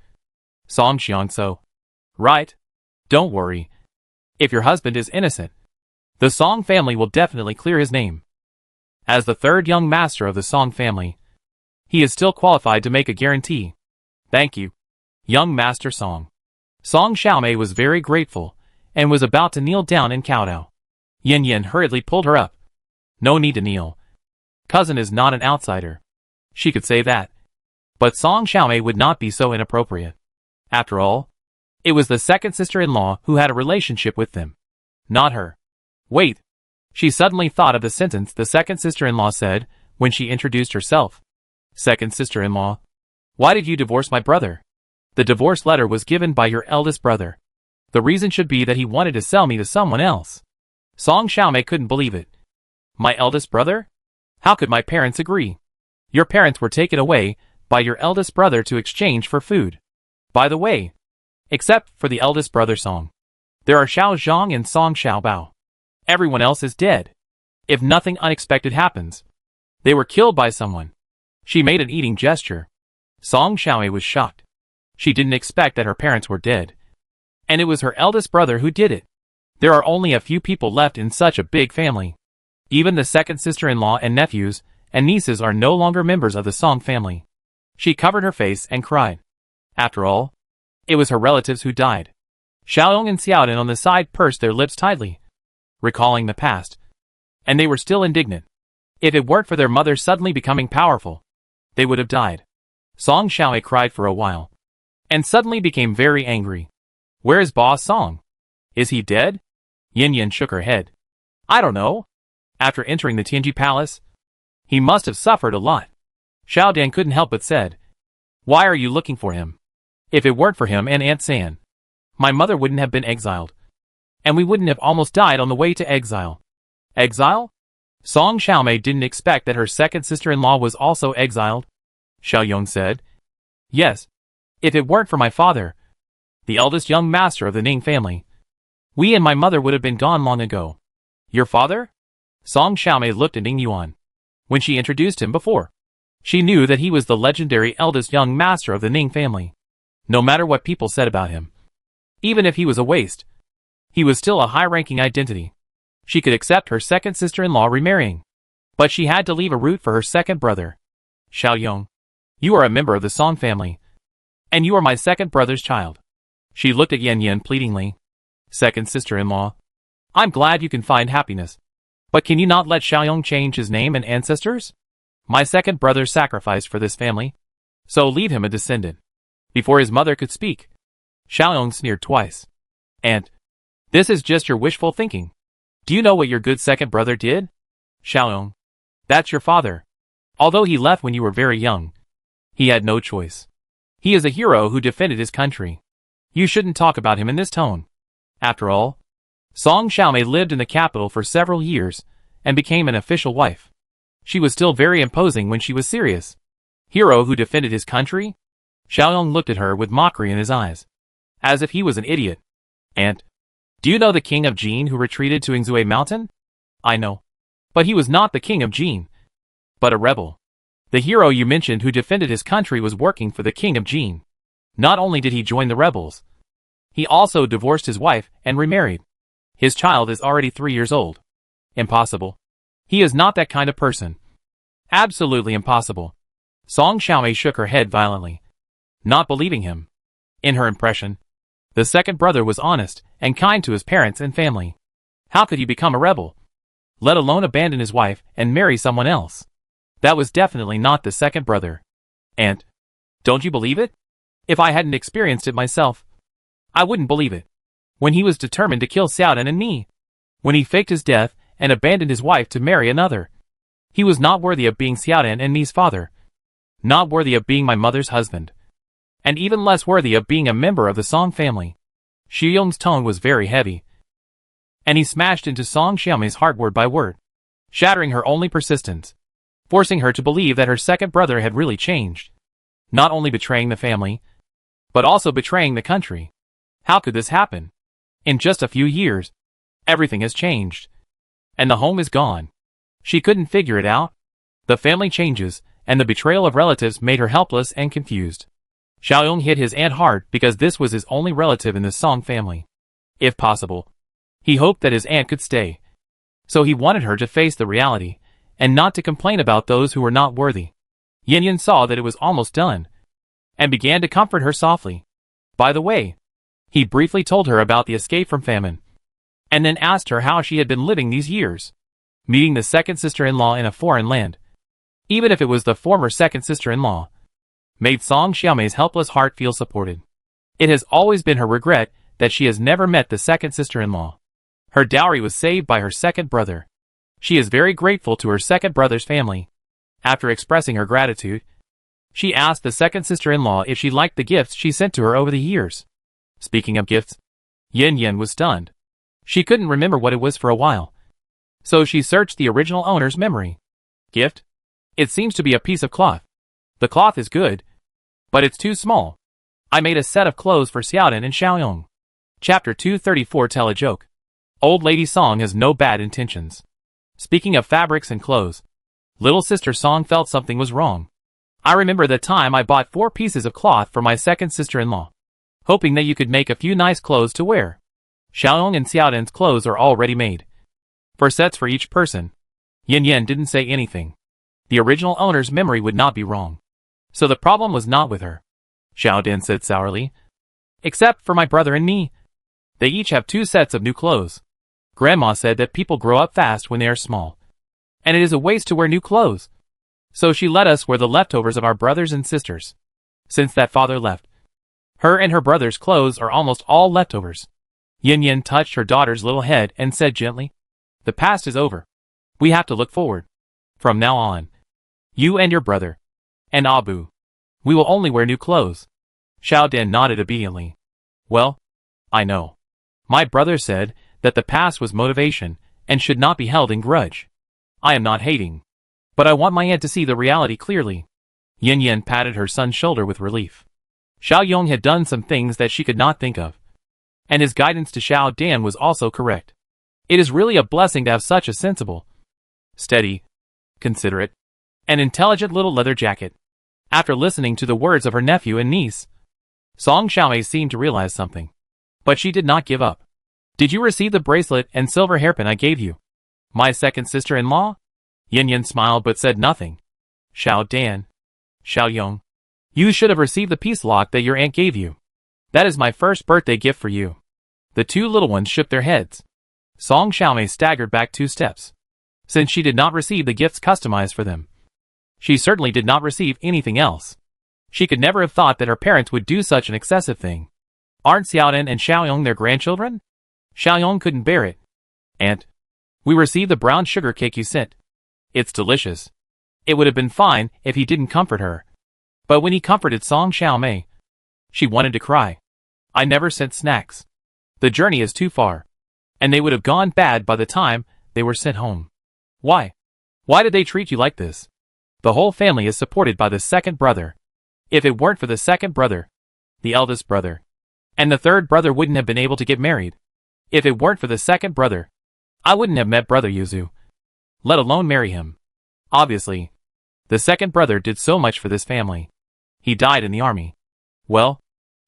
[SPEAKER 1] Song Xiangcao. Right? Don't worry. If your husband is innocent, the Song family will definitely clear his name. As the third young master of the Song family, he is still qualified to make a guarantee. Thank you, young master Song. Song Xiaomei was very grateful, and was about to kneel down and kowtow. Yin Yin hurriedly pulled her up. No need to kneel. Cousin is not an outsider. She could say that. But Song Xiaomei would not be so inappropriate. After all, it was the second sister-in-law who had a relationship with them. Not her. Wait. She suddenly thought of the sentence the second sister-in-law said when she introduced herself. Second sister-in-law. Why did you divorce my brother? The divorce letter was given by your eldest brother. The reason should be that he wanted to sell me to someone else. Song Xiaomei couldn't believe it. My eldest brother? How could my parents agree? Your parents were taken away by your eldest brother to exchange for food. By the way, except for the eldest brother Song, there are Xiao Zhang and Song Xiaobao. Everyone else is dead. If nothing unexpected happens, they were killed by someone. She made an eating gesture. Song Xiaomei was shocked. She didn't expect that her parents were dead. And it was her eldest brother who did it. There are only a few people left in such a big family. Even the second sister-in-law and nephews and nieces are no longer members of the Song family. She covered her face and cried. After all, it was her relatives who died. Xiaoyong and Xiaodin on the side pursed their lips tightly, recalling the past. And they were still indignant. If it weren't for their mother suddenly becoming powerful, they would have died. Song Xiaomei cried for a while, and suddenly became very angry. Where is Boss Song? Is he dead? Yin Yin shook her head. I don't know. After entering the Tianji Palace, he must have suffered a lot. Xiao Dan couldn't help but said, why are you looking for him? If it weren't for him and Aunt San, my mother wouldn't have been exiled. And we wouldn't have almost died on the way to exile. Exile? Song Xiaomei didn't expect that her second sister-in-law was also exiled. Xiaoyong said, yes. If it weren't for my father, the eldest young master of the Ning family, we and my mother would have been gone long ago. Your father? Song Xiaomei looked at Ning Yuan. When she introduced him before, she knew that he was the legendary eldest young master of the Ning family. No matter what people said about him, even if he was a waste, he was still a high-ranking identity. She could accept her second sister-in-law remarrying, but she had to leave a route for her second brother. Xiaoyong. You are a member of the Song family. And you are my second brother's child. She looked at Yan Yan pleadingly. Second sister-in-law. I'm glad you can find happiness. But can you not let Xiaoyong change his name and ancestors? My second brother sacrificed for this family. So leave him a descendant. Before his mother could speak, Xiaoyong sneered twice. Aunt, this is just your wishful thinking. Do you know what your good second brother did? Xiaoyong, that's your father. Although he left when you were very young, he had no choice. He is a hero who defended his country. You shouldn't talk about him in this tone. After all, Song Xiaomei lived in the capital for several years and became an official wife. She was still very imposing when she was serious. Hero who defended his country? Xiaoyong looked at her with mockery in his eyes, as if he was an idiot. Aunt, do you know the king of Jin who retreated to Yingzue Mountain? I know. But he was not the king of Jin, but a rebel. The hero you mentioned who defended his country was working for the king of Jin. Not only did he join the rebels, he also divorced his wife and remarried. His child is already 3 years old. Impossible. He is not that kind of person. Absolutely impossible. Song Xiaomei shook her head violently, not believing him. In her impression, the second brother was honest and kind to his parents and family. How could he become a rebel, let alone abandon his wife and marry someone else? That was definitely not the second brother. Aunt, don't you believe it? If I hadn't experienced it myself, I wouldn't believe it. When he was determined to kill Xiaodan and me, when he faked his death and abandoned his wife to marry another, he was not worthy of being Xiaodan and me's father, not worthy of being my mother's husband, and even less worthy of being a member of the Song family. Xu Yong's tone was very heavy, and he smashed into Song Xiaomei's heart word by word, shattering her only persistence, forcing her to believe that her second brother had really changed, not only betraying the family, but also betraying the country. How could this happen? In just a few years, everything has changed, and the home is gone. She couldn't figure it out. The family changes, and the betrayal of relatives made her helpless and confused. Xiaoyong hit his aunt hard because this was his only relative in the Song family. If possible, he hoped that his aunt could stay. So he wanted her to face the reality, and not to complain about those who were not worthy. Yin Yin saw that it was almost done, and began to comfort her softly. By the way, he briefly told her about the escape from famine, and then asked her how she had been living these years, meeting the second sister-in-law in a foreign land, even if it was the former second sister-in-law, made Song Xiaomei's helpless heart feel supported. It has always been her regret that she has never met the second sister-in-law. Her dowry was saved by her second brother. She is very grateful to her second brother's family. After expressing her gratitude, she asked the second sister-in-law if she liked the gifts she sent to her over the years. Speaking of gifts, Yin Yin was stunned. She couldn't remember what it was for a while, so she searched the original owner's memory. Gift? It seems to be a piece of cloth. The cloth is good, but it's too small. I made a set of clothes for Xiaodan and Xiaoyong. Chapter 234 Tell a joke. Old Lady Song has no bad intentions. Speaking of fabrics and clothes, little sister Song felt something was wrong. I remember the time I bought 4 pieces of cloth for my second sister-in-law, hoping that you could make a few nice clothes to wear. Xiaoyong and Xiaodan's clothes are already made, for sets for each person. Yin Yin didn't say anything. The original owner's memory would not be wrong, so the problem was not with her. Xiaodan said sourly. Except for my brother and me. They each have 2 sets of new clothes. Grandma said that people grow up fast when they are small, and it is a waste to wear new clothes. So she let us wear the leftovers of our brothers and sisters. Since that father left, her and her brother's clothes are almost all leftovers. Yin Yin touched her daughter's little head and said gently, the past is over. We have to look forward. From now on, you and your brother, and Abu, we will only wear new clothes. Xiaodan nodded obediently. Well, I know. My brother said that the past was motivation and should not be held in grudge. I am not hating, but I want my aunt to see the reality clearly. Yin Yin patted her son's shoulder with relief. Xiaoyong had done some things that she could not think of, and his guidance to Xiaodan was also correct. It is really a blessing to have such a sensible, steady, considerate, and intelligent little leather jacket. After listening to the words of her nephew and niece, Song Xiaomei seemed to realize something, but she did not give up. Did you receive the bracelet and silver hairpin I gave you, my second sister-in-law? Yin Yin smiled but said nothing. Xiaodan, Xiaoyong, You should have received the peace lock that your aunt gave you. That is my first birthday gift for you. The two little ones shook their heads. Song Xiaomei staggered back 2 steps. Since she did not receive the gifts customized for them, she certainly did not receive anything else. She could never have thought that her parents would do such an excessive thing. Aren't Xiaodan and Xiaoyong their grandchildren? Xiaoyong couldn't bear it. Aunt, we received the brown sugar cake you sent. It's delicious. It would have been fine if he didn't comfort her. But when he comforted Song Xiaomei, she wanted to cry. I never sent snacks. The journey is too far. And they would have gone bad by the time they were sent home. Why? Why did they treat you like this? The whole family is supported by the second brother. If it weren't for the second brother, the eldest brother, and the third brother wouldn't have been able to get married. If it weren't for the second brother, I wouldn't have met brother Yuzu, let alone marry him. Obviously, the second brother did so much for this family. He died in the army. Well,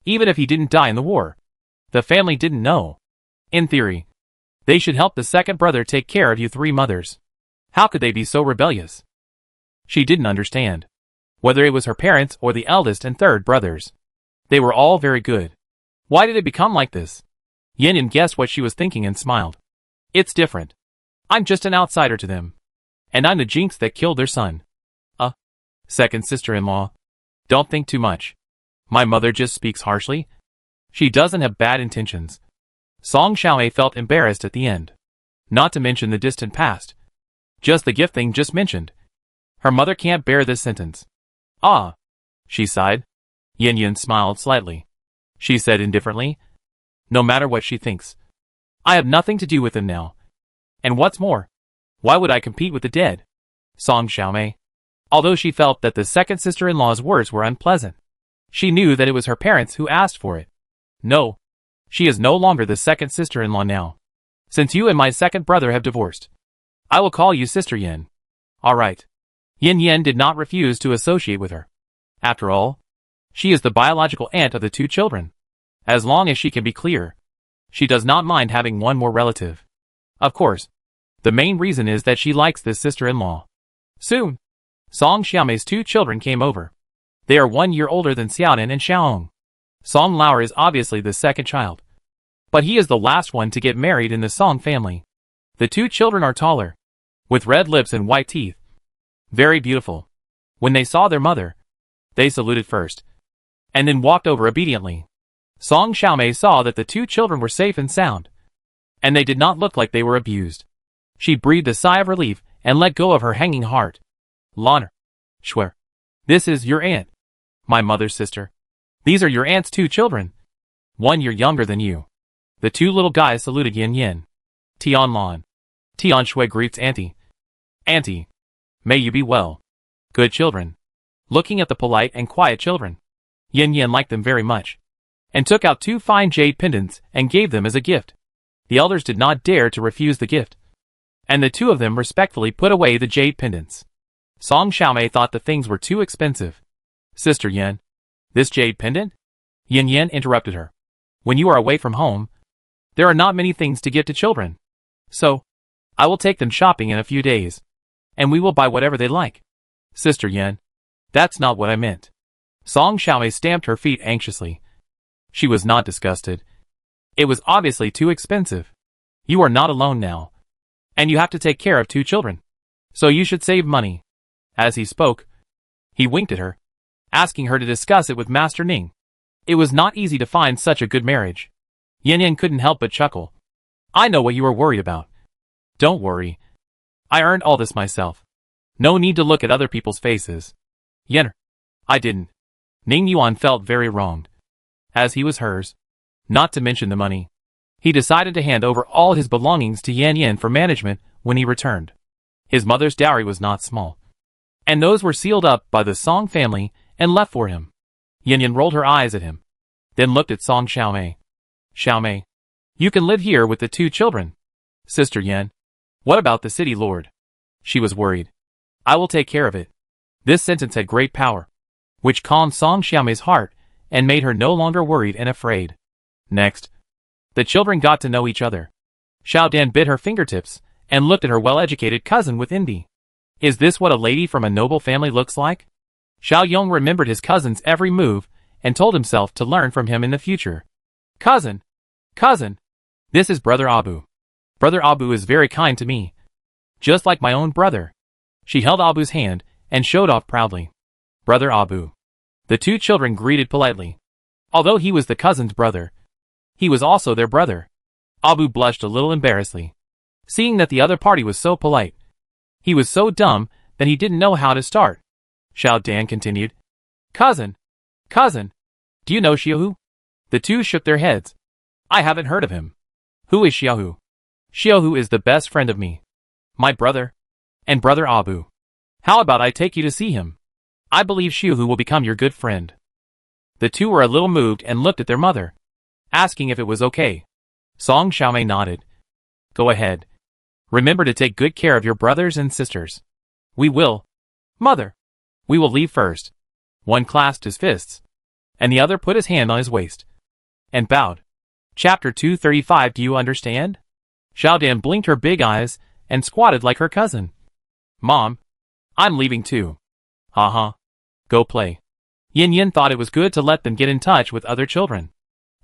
[SPEAKER 1] even if he didn't die in the war, the family didn't know. In theory, they should help the second brother take care of you 3 mothers. How could they be so rebellious? She didn't understand. Whether it was her parents or the eldest and third brothers, they were all very good. Why did it become like this? Yin Yin guessed what she was thinking and smiled. It's different. I'm just an outsider to them. And I'm the jinx that killed their son. Second sister-in-law. Don't think too much. My mother just speaks harshly. She doesn't have bad intentions. Song Xiaomei felt embarrassed at the end. Not to mention the distant past. Just the gift thing just mentioned. Her mother can't bear this sentence. Ah, she sighed. Yin Yin smiled slightly. She said indifferently, no matter what she thinks, I have nothing to do with them now. And what's more, why would I compete with the dead? Song Xiaomei. Although she felt that the second sister-in-law's words were unpleasant, she knew that it was her parents who asked for it. No, she is no longer the second sister-in-law now. Since you and my second brother have divorced, I will call you Sister Yin. All right. Yin Yin did not refuse to associate with her. After all, she is the biological aunt of the 2 children. As long as she can be clear, she does not mind having one more relative. Of course, the main reason is that she likes this sister-in-law. Soon, Song Xiaomei's 2 children came over. They are 1 year older than Xiaodan and Xiaong. Song Lauer is obviously the second child, but he is the last one to get married in the Song family. The 2 children are taller, with red lips and white teeth. Very beautiful. When they saw their mother, they saluted first, and then walked over obediently. Song Xiaomei saw that the 2 children were safe and sound, and they did not look like they were abused. She breathed a sigh of relief and let go of her hanging heart. Loner. Schwer. This is your aunt. My mother's sister. These are your aunt's 2 children. 1 year younger than you. The 2 little guys saluted Yin Yin. Tian Lan. Tian Shui greets Auntie. Auntie. May you be well. Good children. Looking at the polite and quiet children, Yin Yin liked them very much, and took out 2 fine jade pendants and gave them as a gift. The elders did not dare to refuse the gift, and the 2 of them respectfully put away the jade pendants. Song Xiaomei thought the things were too expensive. Sister Yin, this jade pendant? Yin Yin interrupted her. When you are away from home, there are not many things to give to children. So, I will take them shopping in a few days, and we will buy whatever they like. Sister Yin, that's not what I meant. Song Xiaomei stamped her feet anxiously. She was not disgusted. It was obviously too expensive. You are not alone now, and you have to take care of 2 children. So you should save money. As he spoke, he winked at her, asking her to discuss it with Master Ning. It was not easy to find such a good marriage. Yin Yin couldn't help but chuckle. I know what you are worried about. Don't worry. I earned all this myself. No need to look at other people's faces. Yen, I didn't. Ning Yuan felt very wronged, as he was hers. Not to mention the money. He decided to hand over all his belongings to Yan Yin for management when he returned. His mother's dowry was not small, and those were sealed up by the Song family and left for him. Yin Yin rolled her eyes at him, then looked at Song Xiaomei. Xiaomei, you can live here with the 2 children. Sister Yin, what about the city lord? She was worried. I will take care of it. This sentence had great power, which calmed Song Xiaomei's heart and made her no longer worried and afraid. Next, the children got to know each other. Xiao Dan bit her fingertips and looked at her well-educated cousin with envy. Is this what a lady from a noble family looks like? Xiao Yong remembered his cousin's every move and told himself to learn from him in the future. Cousin! Cousin! This is Brother Abu. Brother Abu is very kind to me. Just like my own brother. She held Abu's hand and showed off proudly. Brother Abu. The two children greeted politely. Although he was the cousin's brother, he was also their brother. Abu blushed a little embarrassedly. Seeing that the other party was so polite, he was so dumb that he didn't know how to start. Xiao Dan continued. Cousin! Cousin! Do you know Xiaohu? The two shook their heads. I haven't heard of him. Who is Xiaohu? Xiaohu is the best friend of me. My brother. And Brother Abu. How about I take you to see him? I believe Xiaohu will become your good friend. The two were a little moved and looked at their mother, asking if it was okay. Song Xiaomei nodded. Go ahead. Remember to take good care of your brothers and sisters. We will. Mother. We will leave first. One clasped his fists, and the other put his hand on his waist, and bowed. Chapter 235. Do you understand? Xiao Dan blinked her big eyes and squatted like her cousin. Mom, I'm leaving too. Uh-huh. Go play. Yin Yin thought it was good to let them get in touch with other children.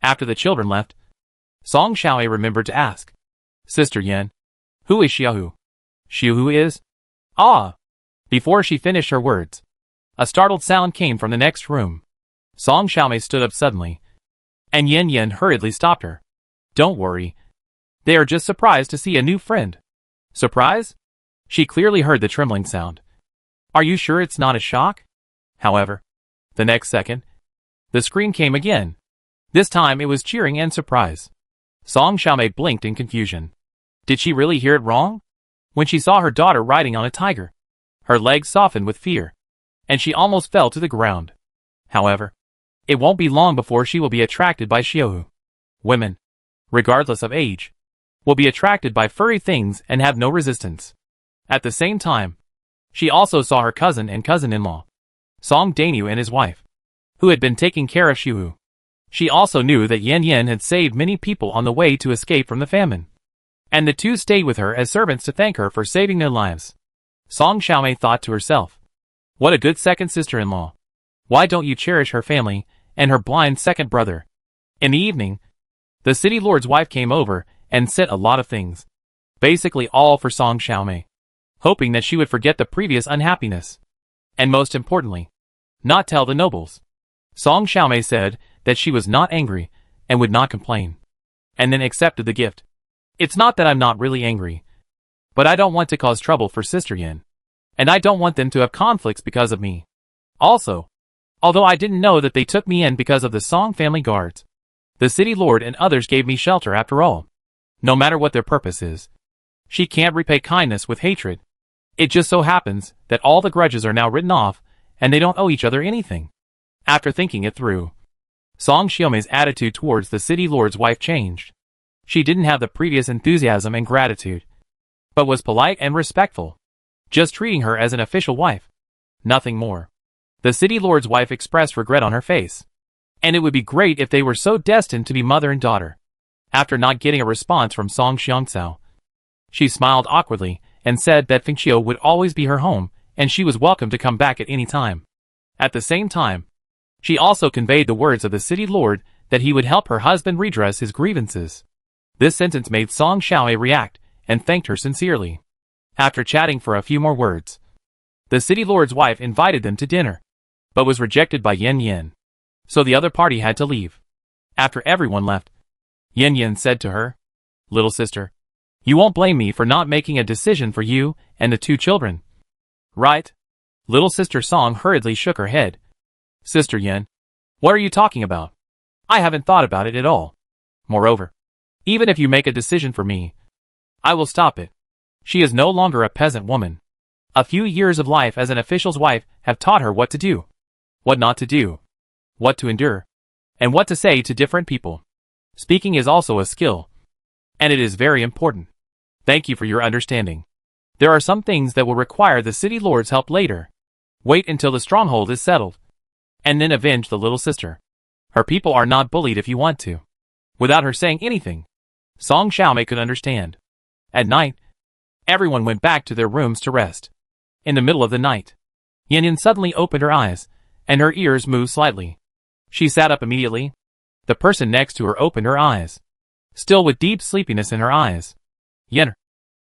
[SPEAKER 1] After the children left, Song Xiaoei remembered to ask. Sister Yin, who is Xiaohu? Xiaohu is? Ah! Before she finished her words, a startled sound came from the next room. Song Xiaomei stood up suddenly, and Yin Yin hurriedly stopped her. Don't worry. They are just surprised to see a new friend. Surprise? She clearly heard the trembling sound. Are you sure it's not a shock? However, the next second, the scream came again. This time it was cheering and surprise. Song Xiaomei blinked in confusion. Did she really hear it wrong? When she saw her daughter riding on a tiger, her legs softened with fear, and she almost fell to the ground. However, it won't be long before she will be attracted by Xiaohu. Women, regardless of age, will be attracted by furry things and have no resistance. At the same time, she also saw her cousin and cousin-in-law, Song Danyu and his wife, who had been taking care of Xiaohu. She also knew that Yan Yan had saved many people on the way to escape from the famine, and the two stayed with her as servants to thank her for saving their lives. Song Xiaomei thought to herself, what a good second sister-in-law. Why don't you cherish her family and her blind second brother? In the evening, the city lord's wife came over and said a lot of things, basically all for Song Xiaomei, hoping that she would forget the previous unhappiness, and most importantly, not tell the nobles. Song Xiaomei said that she was not angry and would not complain, and then accepted the gift. It's not that I'm not really angry, but I don't want to cause trouble for Sister Yin, and I don't want them to have conflicts because of me. Also, although I didn't know that they took me in because of the Song family guards, the city lord and others gave me shelter after all. No matter what their purpose is, she can't repay kindness with hatred. It just so happens that all the grudges are now written off, and they don't owe each other anything. After thinking it through, Song Xiaomei's attitude towards the city lord's wife changed. She didn't have the previous enthusiasm and gratitude, but was polite and respectful, just treating her as an official wife. Nothing more. The city lord's wife expressed regret on her face, and it would be great if they were so destined to be mother and daughter. After not getting a response from Song Xiangcao, she smiled awkwardly and said that Fengqiu would always be her home and she was welcome to come back at any time. At the same time, she also conveyed the words of the city lord that he would help her husband redress his grievances. This sentence made Song Xiaomei react and thanked her sincerely. After chatting for a few more words, the city lord's wife invited them to dinner, but was rejected by Yan Yan, so the other party had to leave. After everyone left, Yan Yan said to her, Little sister, you won't blame me for not making a decision for you and the two children, right? Little sister Song hurriedly shook her head. Sister Yan, what are you talking about? I haven't thought about it at all. Moreover, even if you make a decision for me, I will stop it. She is no longer a peasant woman. A few years of life as an official's wife have taught her what to do, what not to do, what to endure, and what to say to different people. Speaking is also a skill, and it is very important. Thank you for your understanding. There are some things that will require the city lord's help later. Wait until the stronghold is settled, and then avenge the little sister. Her people are not bullied if you want to. Without her saying anything, Song Xiaomei could understand. At night, everyone went back to their rooms to rest. In the middle of the night, Yin Yin suddenly opened her eyes, and her ears moved slightly. She sat up immediately. The person next to her opened her eyes, still with deep sleepiness in her eyes. Yin,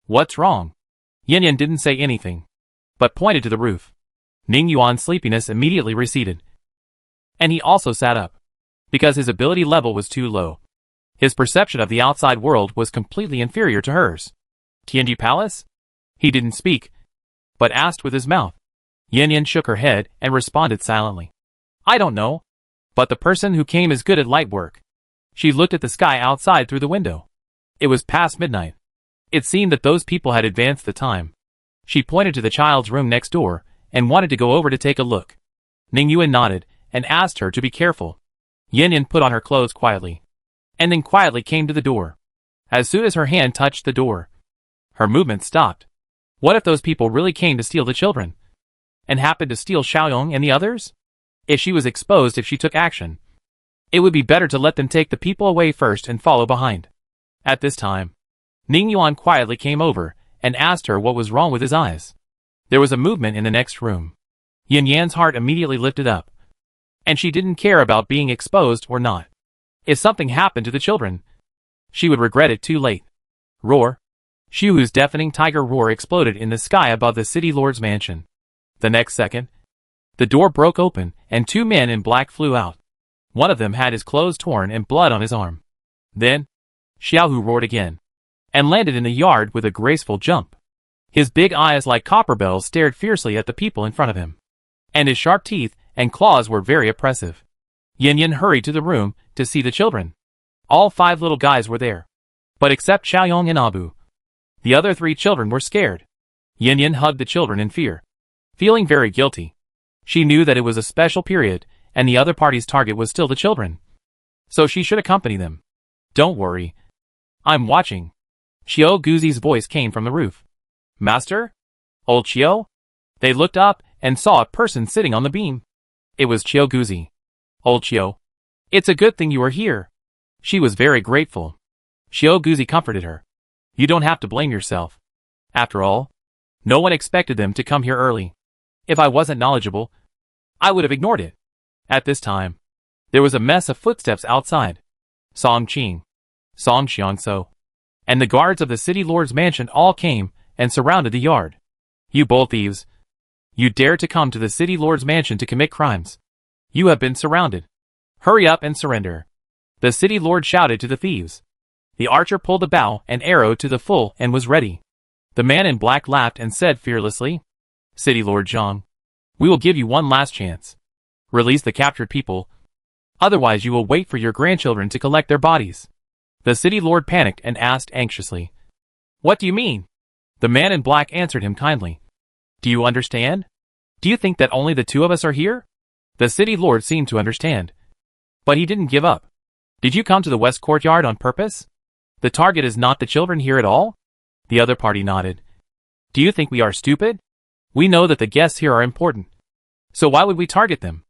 [SPEAKER 1] what's wrong? Yin Yin didn't say anything, but pointed to the roof. Ning Yuan's sleepiness immediately receded, and he also sat up, because his ability level was too low. His perception of the outside world was completely inferior to hers. Tianji Palace? He didn't speak, but asked with his mouth. Yin Yin shook her head and responded silently. I don't know. But the person who came is good at light work. She looked at the sky outside through the window. It was past midnight. It seemed that those people had advanced the time. She pointed to the child's room next door and wanted to go over to take a look. Ning Yuan nodded and asked her to be careful. Yin Yin put on her clothes quietly, and then quietly came to the door. As soon as her hand touched the door, her movement stopped. What if those people really came to steal the children, and happened to steal Xiaoyong and the others? If she was exposed if she took action, it would be better to let them take the people away first and follow behind. At this time, Ning Yuan quietly came over and asked her what was wrong with his eyes. There was a movement in the next room. Yin Yan's heart immediately lifted up, and she didn't care about being exposed or not. If something happened to the children, she would regret it too late. Roar! Xiuhu's deafening tiger roar exploded in the sky above the city lord's mansion. The next second, the door broke open and two men in black flew out. One of them had his clothes torn and blood on his arm. Then, Xiaohu roared again, and landed in the yard with a graceful jump. His big eyes like copper bells stared fiercely at the people in front of him, and his sharp teeth and claws were very oppressive. Yin Yin hurried to the room to see the children. All 5 little guys were there, but except Xiaoyong and Abu, the other 3 children were scared. Yin Yin hugged the children in fear, feeling very guilty. She knew that it was a special period, and the other party's target was still the children, so she should accompany them. Don't worry. I'm watching. Xiao Guzi's voice came from the roof. Master? Old Xiao? They looked up and saw a person sitting on the beam. It was Xiao Guzi. Old Xiao. It's a good thing you are here. She was very grateful. Xiao Guzi comforted her. You don't have to blame yourself. After all, no one expected them to come here early. If I wasn't knowledgeable, I would have ignored it. At this time, there was a mess of footsteps outside. Song Qing, Song Xiangso, and the guards of the city lord's mansion all came and surrounded the yard. You bold thieves! You dare to come to the city lord's mansion to commit crimes. You have been surrounded. Hurry up and surrender. The city lord shouted to the thieves. The archer pulled a bow and arrow to the full and was ready. The man in black laughed and said fearlessly, City Lord Zhang, we will give you one last chance. Release the captured people. Otherwise you will wait for your grandchildren to collect their bodies. The city lord panicked and asked anxiously, What do you mean? The man in black answered him kindly. Do you understand? Do you think that only the 2 of us are here? The city lord seemed to understand, but he didn't give up. Did you come to the west courtyard on purpose? The target is not the children here at all? The other party nodded. Do you think we are stupid? We know that the guests here are important, so why would we target them?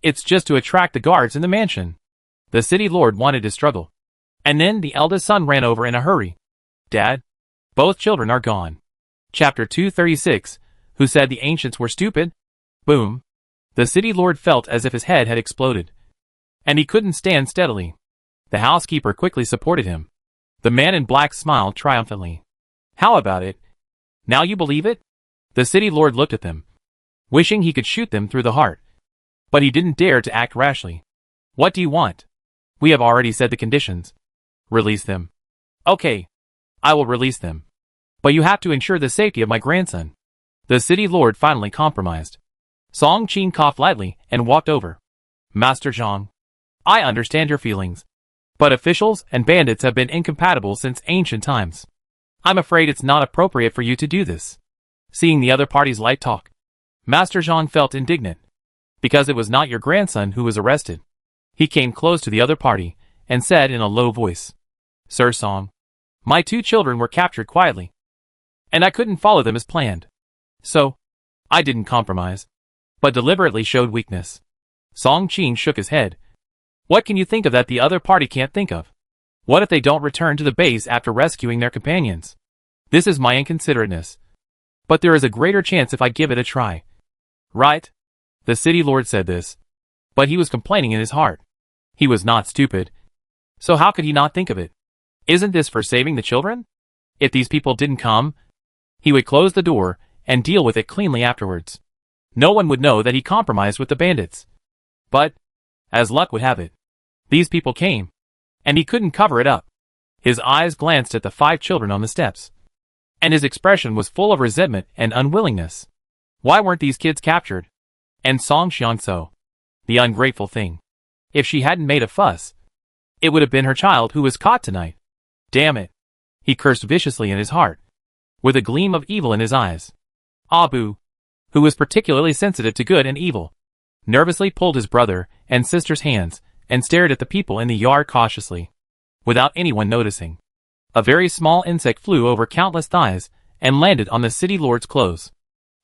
[SPEAKER 1] It's just to attract the guards in the mansion. The city lord wanted to struggle, and then the eldest son ran over in a hurry. Dad, both children are gone. Chapter 236, Who said the ancients were stupid? Boom. The city lord felt as if his head had exploded, and he couldn't stand steadily. The housekeeper quickly supported him. The man in black smiled triumphantly. How about it? Now you believe it? The city lord looked at them, wishing he could shoot them through the heart. But he didn't dare to act rashly. What do you want? We have already said the conditions. Release them. Okay. I will release them. But you have to ensure the safety of my grandson. The city lord finally compromised. Song Qing coughed lightly and walked over. Master Zhang, I understand your feelings, but officials and bandits have been incompatible since ancient times. I'm afraid it's not appropriate for you to do this. Seeing the other party's light talk, Master Zhang felt indignant, because it was not your grandson who was arrested. He came close to the other party and said in a low voice, Sir Song, my 2 children were captured quietly, and I couldn't follow them as planned. So, I didn't compromise, but deliberately showed weakness. Song Qing shook his head. What can you think of that the other party can't think of? What if they don't return to the base after rescuing their companions? This is my inconsiderateness. But there is a greater chance if I give it a try. Right? The city lord said this. But he was complaining in his heart. He was not stupid. So how could he not think of it? Isn't this for saving the children? If these people didn't come, he would close the door and deal with it cleanly afterwards. No one would know that he compromised with the bandits. But, as luck would have it, these people came, and he couldn't cover it up. His eyes glanced at the 5 children on the steps, and his expression was full of resentment and unwillingness. Why weren't these kids captured? And Song Xianso, the ungrateful thing. If she hadn't made a fuss, it would have been her child who was caught tonight. Damn it. He cursed viciously in his heart, with a gleam of evil in his eyes. Abu, who was particularly sensitive to good and evil, nervously pulled his brother and sister's hands and stared at the people in the yard cautiously, without anyone noticing. A very small insect flew over countless thighs and landed on the city lord's clothes.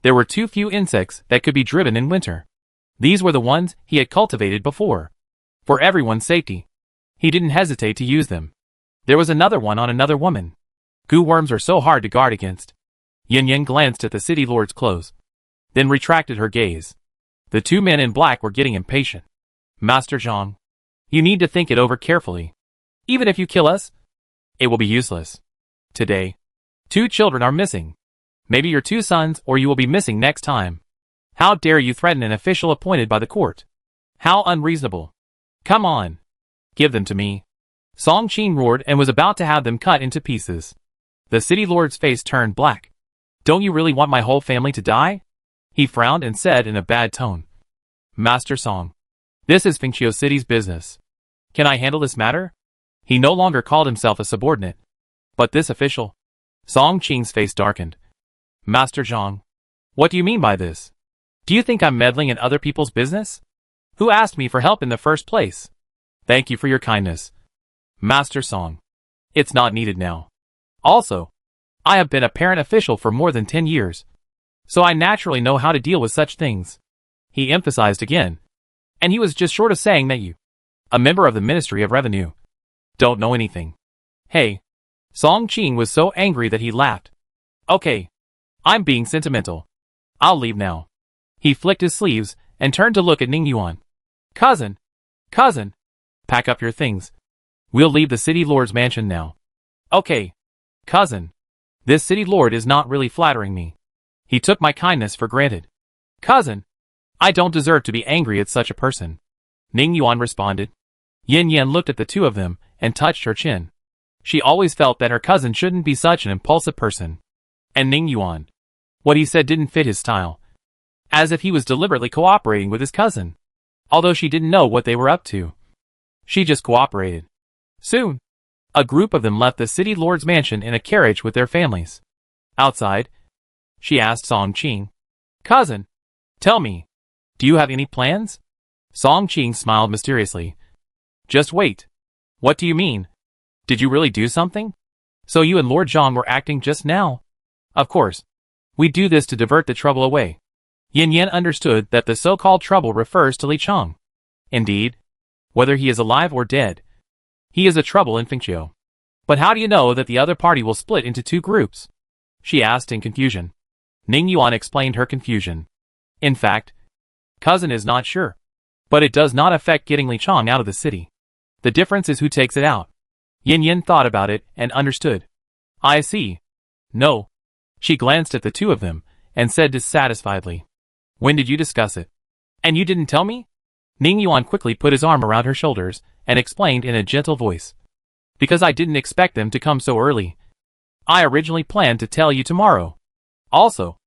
[SPEAKER 1] There were too few insects that could be driven in winter. These were the ones he had cultivated before. For everyone's safety, he didn't hesitate to use them. There was another one on another woman. Goo worms are so hard to guard against. Yin Yin glanced at the city lord's clothes, then retracted her gaze. The 2 men in black were getting impatient. Master Zhang, you need to think it over carefully. Even if you kill us, it will be useless. Today, 2 children are missing. Maybe your 2 sons, or you will be missing next time. How dare you threaten an official appointed by the court? How unreasonable. Come on. Give them to me. Song Qin roared and was about to have them cut into pieces. The city lord's face turned black. Don't you really want my whole family to die? He frowned and said in a bad tone. Master Song, this is Fengqiu City's business. Can I handle this matter? He no longer called himself a subordinate. But this official? Song Qin's face darkened. Master Zhang, what do you mean by this? Do you think I'm meddling in other people's business? Who asked me for help in the first place? Thank you for your kindness. Master Song, it's not needed now. Also, I have been a parent official for more than 10 years, so I naturally know how to deal with such things. He emphasized again. And he was just short of saying that you, a member of the Ministry of Revenue, don't know anything. Hey. Song Qin was so angry that he laughed. Okay. I'm being sentimental. I'll leave now. He flicked his sleeves and turned to look at Ning Yuan. Cousin. Pack up your things. We'll leave the city lord's mansion now. Okay. Cousin. This city lord is not really flattering me. He took my kindness for granted. Cousin. I don't deserve to be angry at such a person. Ning Yuan responded. Yin Yin looked at the 2 of them and touched her chin. She always felt that her cousin shouldn't be such an impulsive person. And Ning Yuan, what he said didn't fit his style. As if he was deliberately cooperating with his cousin. Although she didn't know what they were up to. She just cooperated. Soon, a group of them left the city lord's mansion in a carriage with their families. Outside, she asked Song Qin. Cousin, tell me, do you have any plans? Song Qin smiled mysteriously. Just wait. What do you mean? Did you really do something? So you and Lord Zhang were acting just now? Of course. We do this to divert the trouble away. Yin Yin understood that the so-called trouble refers to Li Cheng. Indeed, whether he is alive or dead, he is a trouble in Fengqiu. But how do you know that the other party will split into 2 groups? She asked in confusion. Ning Yuan explained her confusion. In fact, cousin is not sure. But it does not affect getting Li Cheng out of the city. The difference is who takes it out. Yin Yin thought about it and understood. I see. No. She glanced at the 2 of them and said dissatisfiedly. When did you discuss it? And you didn't tell me? Ning Yuan quickly put his arm around her shoulders and explained in a gentle voice. Because I didn't expect them to come so early. I originally planned to tell you tomorrow. Also,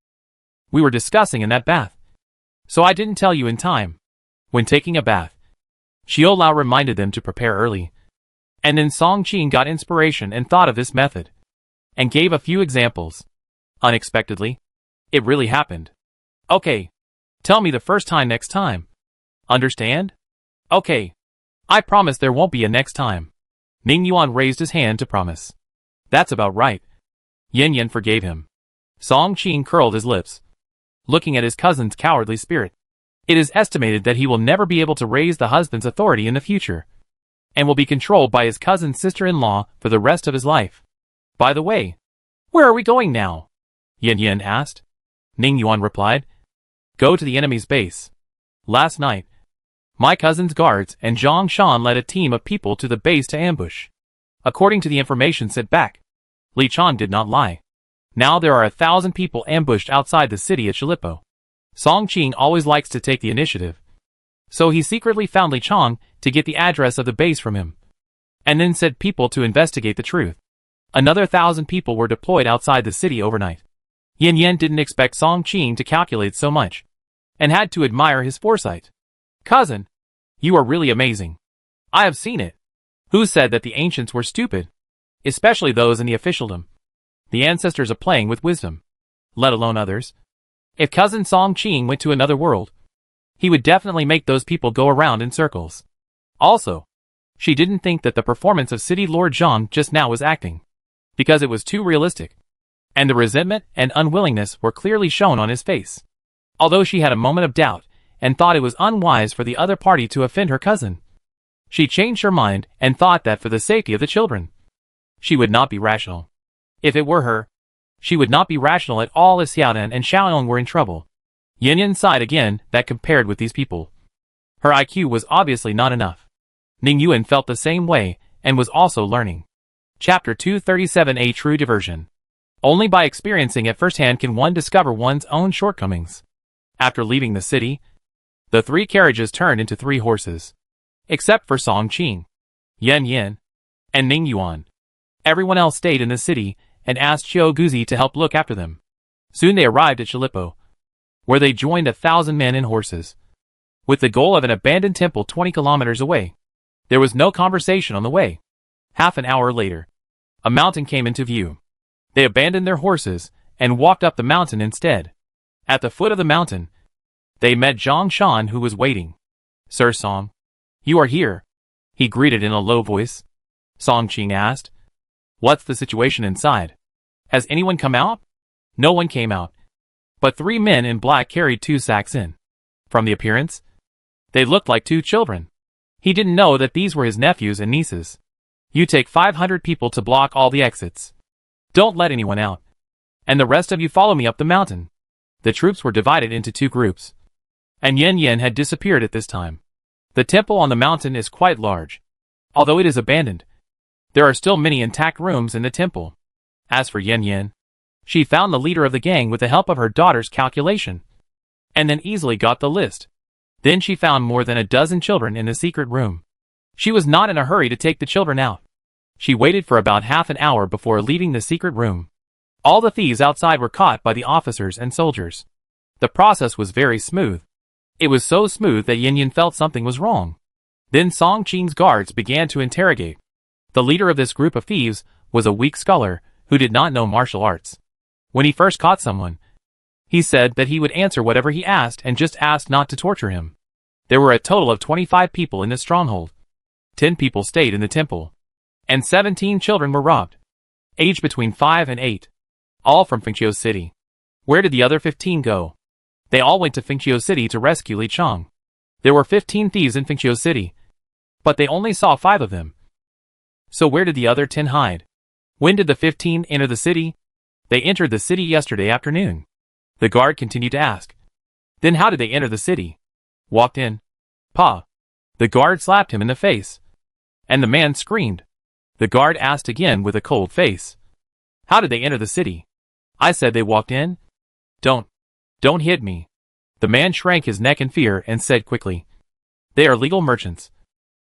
[SPEAKER 1] we were discussing in that bath. So I didn't tell you in time. When taking a bath, Xiao Lao reminded them to prepare early. And then Song Qin got inspiration and thought of this method. And gave a few examples. Unexpectedly, it really happened. Okay. Tell me the first time next time. Understand? Okay. I promise there won't be a next time. Ning Yuan raised his hand to promise. That's about right. Yin Yin forgave him. Song Qin curled his lips, looking at his cousin's cowardly spirit. It is estimated that he will never be able to raise the husband's authority in the future, and will be controlled by his cousin's sister-in-law for the rest of his life. By the way, where are we going now? Yin Yin asked. Ning Yuan replied. Go to the enemy's base. Last night, my cousin's guards and Zhang Shan led a team of people to the base to ambush. According to the information sent back, Li Chang did not lie. Now there are 1,000 people ambushed outside the city at Shilipo. Song Qing always likes to take the initiative. So he secretly found Li Chang to get the address of the base from him, and then sent people to investigate the truth. Another 1,000 people were deployed outside the city overnight. Yin Yan didn't expect Song Qing to calculate so much, and had to admire his foresight. Cousin, you are really amazing. I have seen it. Who said that the ancients were stupid? Especially those in the officialdom. The ancestors are playing with wisdom, let alone others. If cousin Song Qing went to another world, he would definitely make those people go around in circles. Also, she didn't think that the performance of City Lord Zhang just now was acting, because it was too realistic, and the resentment and unwillingness were clearly shown on his face. Although she had a moment of doubt, and thought it was unwise for the other party to offend her cousin, she changed her mind and thought that for the safety of the children, she would not be rational. If it were her, she would not be rational at all if Xiaodan and Xiaoyong were in trouble. Yin Yan sighed again that compared with these people, her IQ was obviously not enough. Ning Yuan felt the same way and was also learning. Chapter 237 A True Diversion. Only by experiencing it firsthand can one discover one's own shortcomings. After leaving the city, the 3 carriages turned into 3 horses. Except for Song Qing, Yan Yan, and Ning Yuan. Everyone else stayed in the city and asked Qiu Guzi to help look after them. Soon they arrived at Shilipo, where they joined 1,000 men and horses, with the goal of an abandoned temple 20 kilometers away. There was no conversation on the way. Half an hour later, a mountain came into view. They abandoned their horses and walked up the mountain instead. At the foot of the mountain, they met Zhang Shan, who was waiting. Sir Song, you are here, he greeted in a low voice. Song Qing asked, what's the situation inside? Has anyone come out? No one came out, but 3 men in black carried 2 sacks in. From the appearance, they looked like 2 children. He didn't know that these were his nephews and nieces. You take 500 people to block all the exits. Don't let anyone out. And the rest of you follow me up the mountain. The troops were divided into 2 groups, and Yin Yan had disappeared at this time. The temple on the mountain is quite large. Although it is abandoned, there are still many intact rooms in the temple. As for Yin Yan, she found the leader of the gang with the help of her daughter's calculation, and then easily got the list. Then she found more than 12 children in the secret room. She was not in a hurry to take the children out. She waited for about half an hour before leaving the secret room. All the thieves outside were caught by the officers and soldiers. The process was very smooth. It was so smooth that Yin Yan felt something was wrong. Then Song Qing's guards began to interrogate. The leader of this group of thieves was a weak scholar who did not know martial arts. When he first caught someone, he said that he would answer whatever he asked and just asked not to torture him. There were a total of 25 people in the stronghold. 10 people stayed in the temple, and 17 children were robbed, aged between 5 and 8, all from Fengqiu City. Where did the other 15 go? They all went to Fengqiu City to rescue Li Chang. There were 15 thieves in Fengqiu City, but they only saw 5 of them. So where did the other 10 hide? When did the 15 enter the city? They entered the city yesterday afternoon. The guard continued to ask. Then how did they enter the city? Walked in. Pa. The guard slapped him in the face, and the man screamed. The guard asked again with a cold face. How did they enter the city? I said they walked in. Don't hit me. The man shrank his neck in fear and said quickly. They are legal merchants.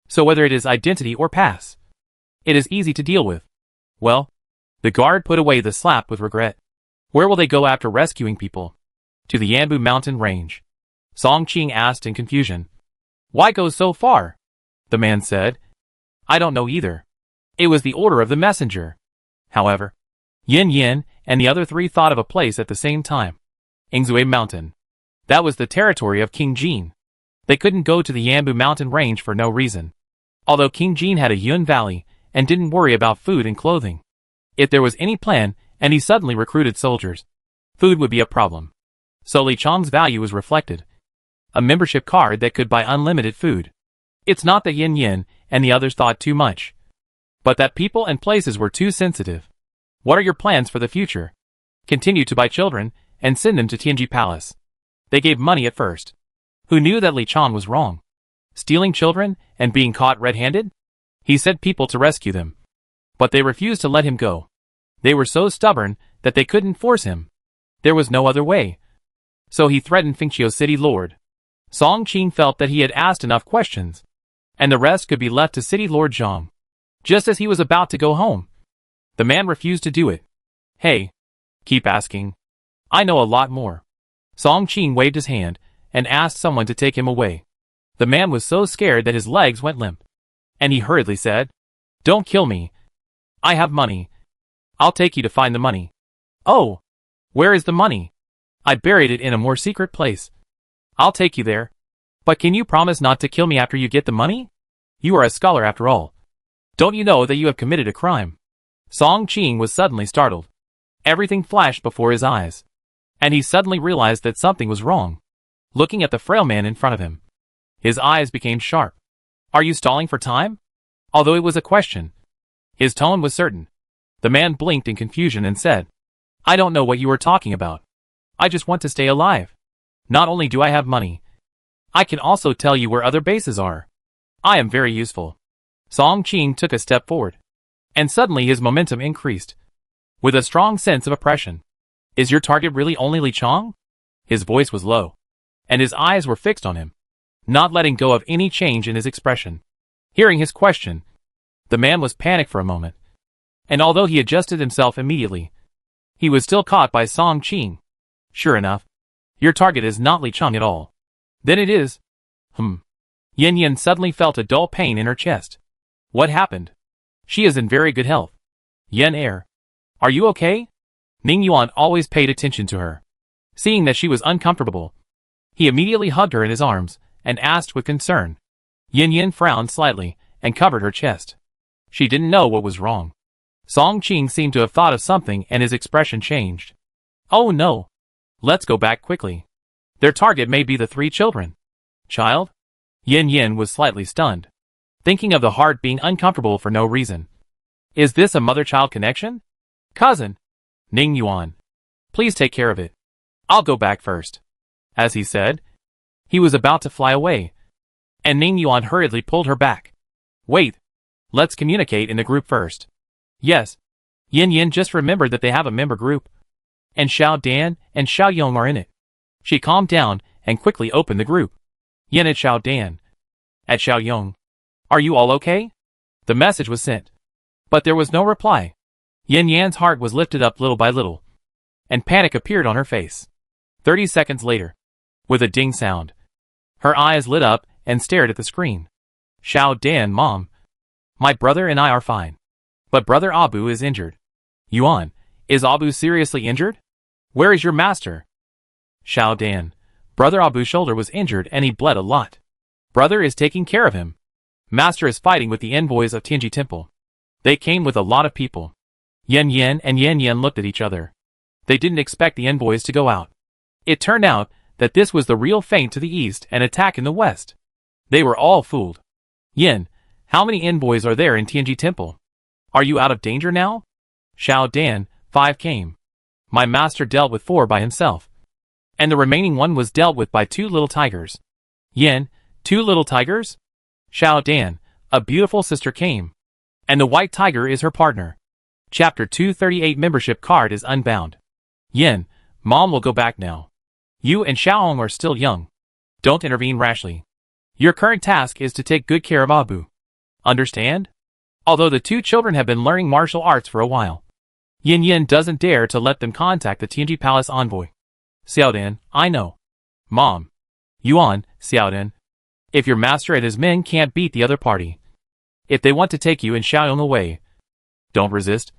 [SPEAKER 1] So whether it is identity or pass, it is easy to deal with. Well, the guard put away the slap with regret. Where will they go after rescuing people? To the Yanbu mountain range. Song Qing asked in confusion. Why go so far? The man said. I don't know either. It was the order of the messenger. However, Yin Yan and the other 3 thought of a place at the same time. Yingzui Mountain. That was the territory of King Jin. They couldn't go to the Yanbu mountain range for no reason. Although King Jin had a Yun Valley and didn't worry about food and clothing. If there was any plan and he suddenly recruited soldiers, food would be a problem. So Li Chang's value was reflected. A membership card that could buy unlimited food. It's not that Yin Yin and the others thought too much, but that people and places were too sensitive. What are your plans for the future? Continue to buy children and send them to Tianji Palace. They gave money at first. Who knew that Li Chan was wrong? Stealing children and being caught red-handed? He sent people to rescue them. But they refused to let him go. They were so stubborn that they couldn't force him. There was no other way. So he threatened Fengqiu City Lord. Song Qing felt that he had asked enough questions, and the rest could be left to City Lord Zhang. Just as he was about to go home, the man refused to do it. Hey, keep asking. I know a lot more. Song Qing waved his hand and asked someone to take him away. The man was so scared that his legs went limp, and he hurriedly said, "Don't kill me. I have money. I'll take you to find the money." "Oh, where is the money? I buried it in a more secret place." "I'll take you there. But can you promise not to kill me after you get the money? You are a scholar after all. Don't you know that you have committed a crime?" Song Qing was suddenly startled. Everything flashed before his eyes, and he suddenly realized that something was wrong. Looking at the frail man in front of him, his eyes became sharp. "Are you stalling for time?" Although it was a question, his tone was certain. The man blinked in confusion and said, "I don't know what you are talking about. I just want to stay alive. Not only do I have money, I can also tell you where other bases are. I am very useful." Song Qing took a step forward, and suddenly his momentum increased, with a strong sense of oppression. "Is your target really only Li Chang?" His voice was low, and his eyes were fixed on him, not letting go of any change in his expression. Hearing his question, the man was panicked for a moment, and although he adjusted himself immediately, he was still caught by Song Qing. "Sure enough, your target is not Li Chang at all." "Then it is." Yin Yin suddenly felt a dull pain in her chest. "What happened?" "She is in very good health." Yen Air. "Are you okay?" Ning Yuan always paid attention to her. Seeing that she was uncomfortable, he immediately hugged her in his arms and asked with concern. Yin Yin frowned slightly and covered her chest. She didn't know what was wrong. Song Qing seemed to have thought of something and his expression changed. "Oh no. Let's go back quickly. Their target may be the 3 children." "Child?" Yin Yin was slightly stunned, thinking of the heart being uncomfortable for no reason. "Is this a mother-child connection?" "Cousin." Ning Yuan. "Please take care of it. I'll go back first." As he said, he was about to fly away, and Ning Yuan hurriedly pulled her back. "Wait. Let's communicate in the group first." "Yes." Yin Yin just remembered that they have a member group, and Xiao Dan and Xiao Yong are in it. She calmed down and quickly opened the group. "Yin at Xiao Dan. At Xiao Yong. Are you all okay?" The message was sent, but there was no reply. Yin Yan's heart was lifted up little by little, and panic appeared on her face. 30 seconds later, with a ding sound, her eyes lit up and stared at the screen. "Xiao Dan, Mom. My brother and I are fine. But Brother Abu is injured." "Yuan, is Abu seriously injured? Where is your master?" "Xiao Dan, Brother Abu's shoulder was injured and he bled a lot. Brother is taking care of him. Master is fighting with the envoys of Tianji Temple. They came with a lot of people." Yen Yen and Yen Yen looked at each other. They didn't expect the envoys to go out. It turned out that this was the real feint to the east and attack in the west. They were all fooled. "Yen, how many envoys are there in Tianji Temple? Are you out of danger now?" "Xiao Dan, 5 came. My master dealt with 4 by himself, and the remaining 1 was dealt with by 2 little tigers." "Yen, 2 little tigers?" "Xiao Dan, a beautiful sister came, and the white tiger is her partner." Chapter 238 Membership card is unbound. "Yen, Mom will go back now. You and Xiaohong are still young. Don't intervene rashly. Your current task is to take good care of Abu. Understand?" Although the 2 children have been learning martial arts for a while, Yin Yin doesn't dare to let them contact the Tianji Palace envoy. "Xiaodan, I know." "Mom." "Yuan, Xiaodan. If your master and his men can't beat the other party, if they want to take you and Xiaoyong away, don't resist.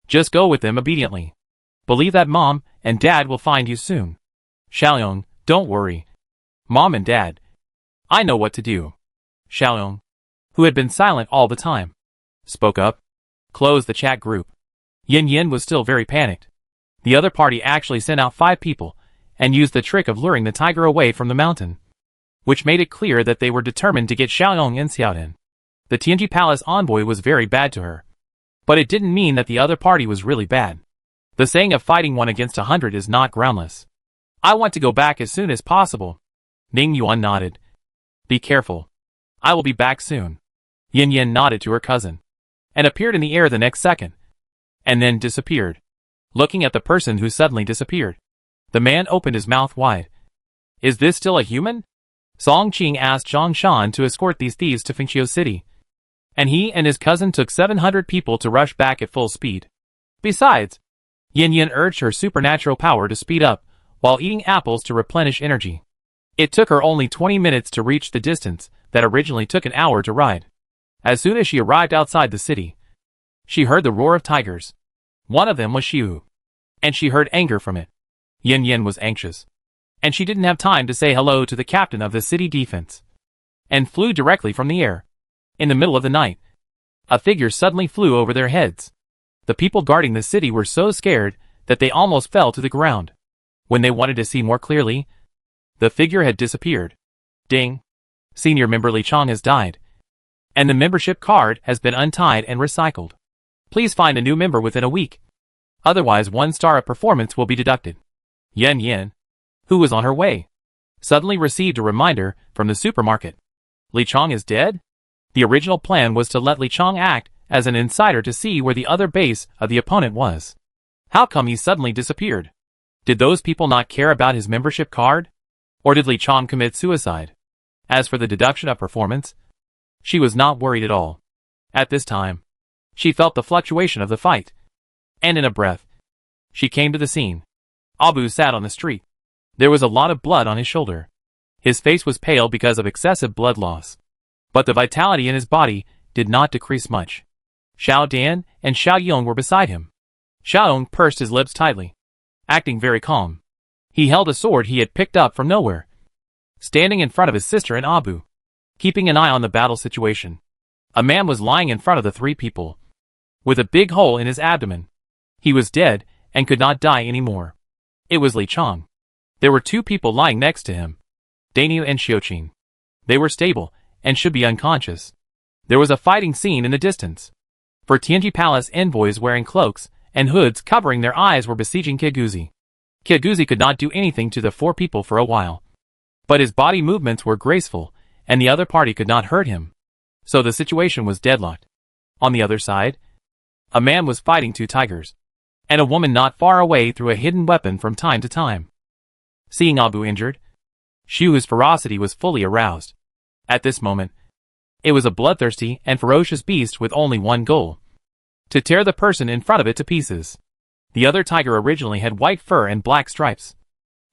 [SPEAKER 1] Just go with them obediently. Believe that Mom and Dad will find you soon. Xiaoyong, don't worry. Mom and Dad, I know what to do." Xiaoyong, who had been silent all the time, spoke up. Closed the chat group. Yin Yin was still very panicked. The other party actually sent out 5 people and used the trick of luring the tiger away from the mountain, which made it clear that they were determined to get Xiaoyong and Xiaodan. The Tianji Palace envoy was very bad to her, but it didn't mean that the other party was really bad. The saying of fighting 1 against 100 is not groundless. I want to go back as soon as possible. Ning Yuan nodded. Be careful. I will be back soon. Yin Yin nodded to her cousin, and appeared in the air the next second, and then disappeared. Looking at the person who suddenly disappeared, the man opened his mouth wide. Is this still a human? Song Qing asked Zhang Shan to escort these thieves to Fengqiu City, and he and his cousin took 700 people to rush back at full speed. Besides, Yin Yin urged her supernatural power to speed up while eating apples to replenish energy. It took her only 20 minutes to reach the distance that originally took an hour to ride. As soon as she arrived outside the city, she heard the roar of tigers. One of them was Xiu, and she heard anger from it. Yin Yin was anxious, and she didn't have time to say hello to the captain of the city defense, and flew directly from the air. In the middle of the night, a figure suddenly flew over their heads. The people guarding the city were so scared that they almost fell to the ground. When they wanted to see more clearly, the figure had disappeared. Ding! Senior member Li Chong has died, and the membership card has been untied and recycled. Please find a new member within a week. Otherwise 1 star of performance will be deducted. Yin Yin, who was on her way, suddenly received a reminder from the supermarket. Li Chong is dead? The original plan was to let Li Chong act as an insider to see where the other base of the opponent was. How come he suddenly disappeared? Did those people not care about his membership card? Or did Li Chong commit suicide? As for the deduction of performance, she was not worried at all. At this time, she felt the fluctuation of the fight, and in a breath, she came to the scene. Abu sat on the street. There was a lot of blood on his shoulder. His face was pale because of excessive blood loss, but the vitality in his body did not decrease much. Xiao Dan and Xiao Yong were beside him. Xiao Yong pursed his lips tightly, acting very calm. He held a sword he had picked up from nowhere, standing in front of his sister and Abu, keeping an eye on the battle situation. A man was lying in front of the 3 people, with a big hole in his abdomen. He was dead and could not die anymore. It was Li Chong. There were 2 people lying next to him, Daniel and Xiuqin. They were stable and should be unconscious. There was a fighting scene in the distance. For Tianji Palace, envoys wearing cloaks and hoods covering their eyes were besieging Kiguzi. Kiguzi could not do anything to the 4 people for a while, but his body movements were graceful, and the other party could not hurt him. So the situation was deadlocked. On the other side, a man was fighting 2 tigers, and a woman not far away threw a hidden weapon from time to time. Seeing Abu injured, Xiu's ferocity was fully aroused. At this moment, it was a bloodthirsty and ferocious beast with only one goal: to tear the person in front of it to pieces. The other tiger originally had white fur and black stripes,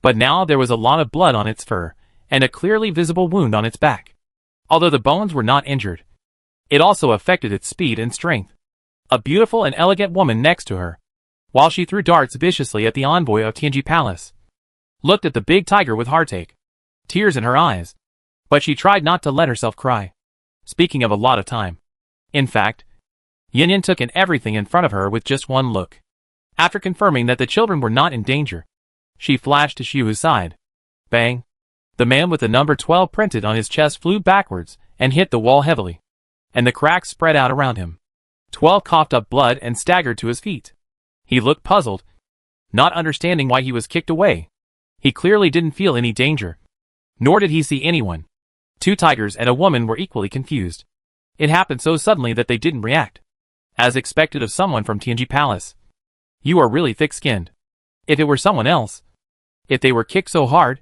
[SPEAKER 1] but now there was a lot of blood on its fur, and a clearly visible wound on its back. Although the bones were not injured, it also affected its speed and strength. A beautiful and elegant woman next to her, while she threw darts viciously at the envoy of Tianji Palace, looked at the big tiger with heartache, tears in her eyes, but she tried not to let herself cry. Speaking of a lot of time, in fact, Yin Yin took in everything in front of her with just one look. After confirming that the children were not in danger, she flashed to Xiu's side. Bang! The man with the number 12 printed on his chest flew backwards and hit the wall heavily, and the cracks spread out around him. 12 coughed up blood and staggered to his feet. He looked puzzled, not understanding why he was kicked away. He clearly didn't feel any danger, nor did he see anyone. 2 tigers and a woman were equally confused. It happened so suddenly that they didn't react, as expected of someone from Tianji Palace. You are really thick-skinned. If it were someone else, if they were kicked so hard,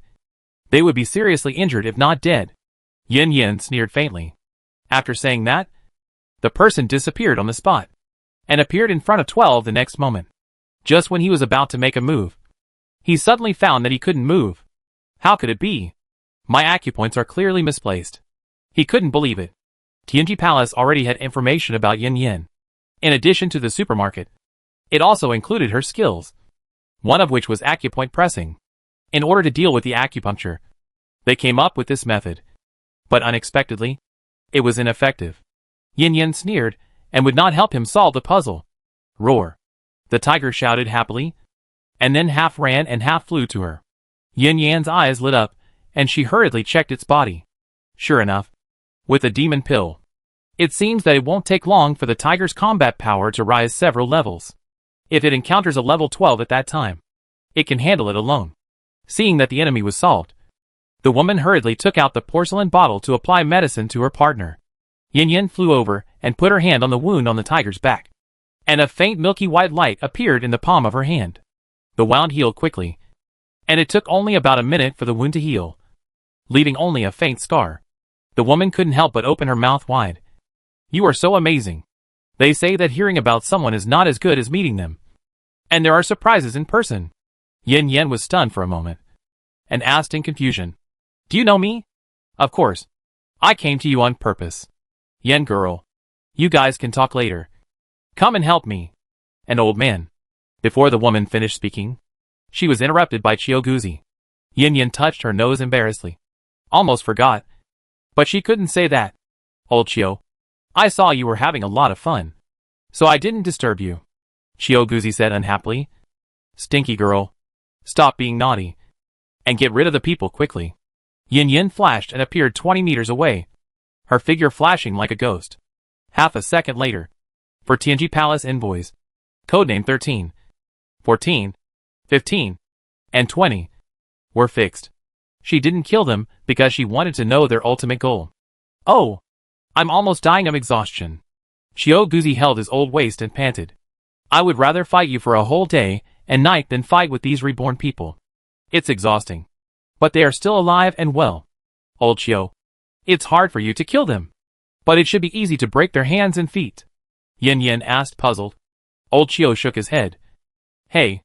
[SPEAKER 1] they would be seriously injured if not dead. Yin Yin sneered faintly. After saying that, the person disappeared on the spot, and appeared in front of 12 the next moment. Just when he was about to make a move, he suddenly found that he couldn't move. How could it be? My acupoints are clearly misplaced. He couldn't believe it. Tianji Palace already had information about Yin Yin. In addition to the supermarket, it also included her skills, one of which was acupoint pressing. In order to deal with the acupuncture, they came up with this method. But unexpectedly, it was ineffective. Yin Yin sneered and would not help him solve the puzzle. Roar! The tiger shouted happily, and then half ran and half flew to her. Yin Yan's eyes lit up, and she hurriedly checked its body. Sure enough, with a demon pill, it seems that it won't take long for the tiger's combat power to rise several levels. If it encounters a level 12 at that time, it can handle it alone. Seeing that the enemy was solved, the woman hurriedly took out the porcelain bottle to apply medicine to her partner. Yin Yin flew over and put her hand on the wound on the tiger's back, and a faint milky white light appeared in the palm of her hand. The wound healed quickly, and it took only about a minute for the wound to heal, leaving only a faint scar. The woman couldn't help but open her mouth wide. You are so amazing. They say that hearing about someone is not as good as meeting them. And there are surprises in person. Yin Yin was stunned for a moment, and asked in confusion, Do you know me? Of course. I came to you on purpose. Yen girl. You guys can talk later. Come and help me. An old man. Before the woman finished speaking, she was interrupted by Chioguzi. Yin Yin touched her nose embarrassedly. Almost forgot. But she couldn't say that. Old Chio. I saw you were having a lot of fun, so I didn't disturb you. Chioguzi said unhappily. Stinky girl. Stop being naughty. And get rid of the people quickly. Yin Yin flashed and appeared 20 meters away, her figure flashing like a ghost. Half a second later, for Tianji Palace envoys, codename 13, 14, 15, and 20, were fixed. She didn't kill them because she wanted to know their ultimate goal. Oh! I'm almost dying of exhaustion. Chioguzi held his old waist and panted. I would rather fight you for a whole day and night than fight with these reborn people. It's exhausting. But they are still alive and well. Old Chio. It's hard for you to kill them. But it should be easy to break their hands and feet. Yin Yin asked, puzzled. Old Chio shook his head. Hey.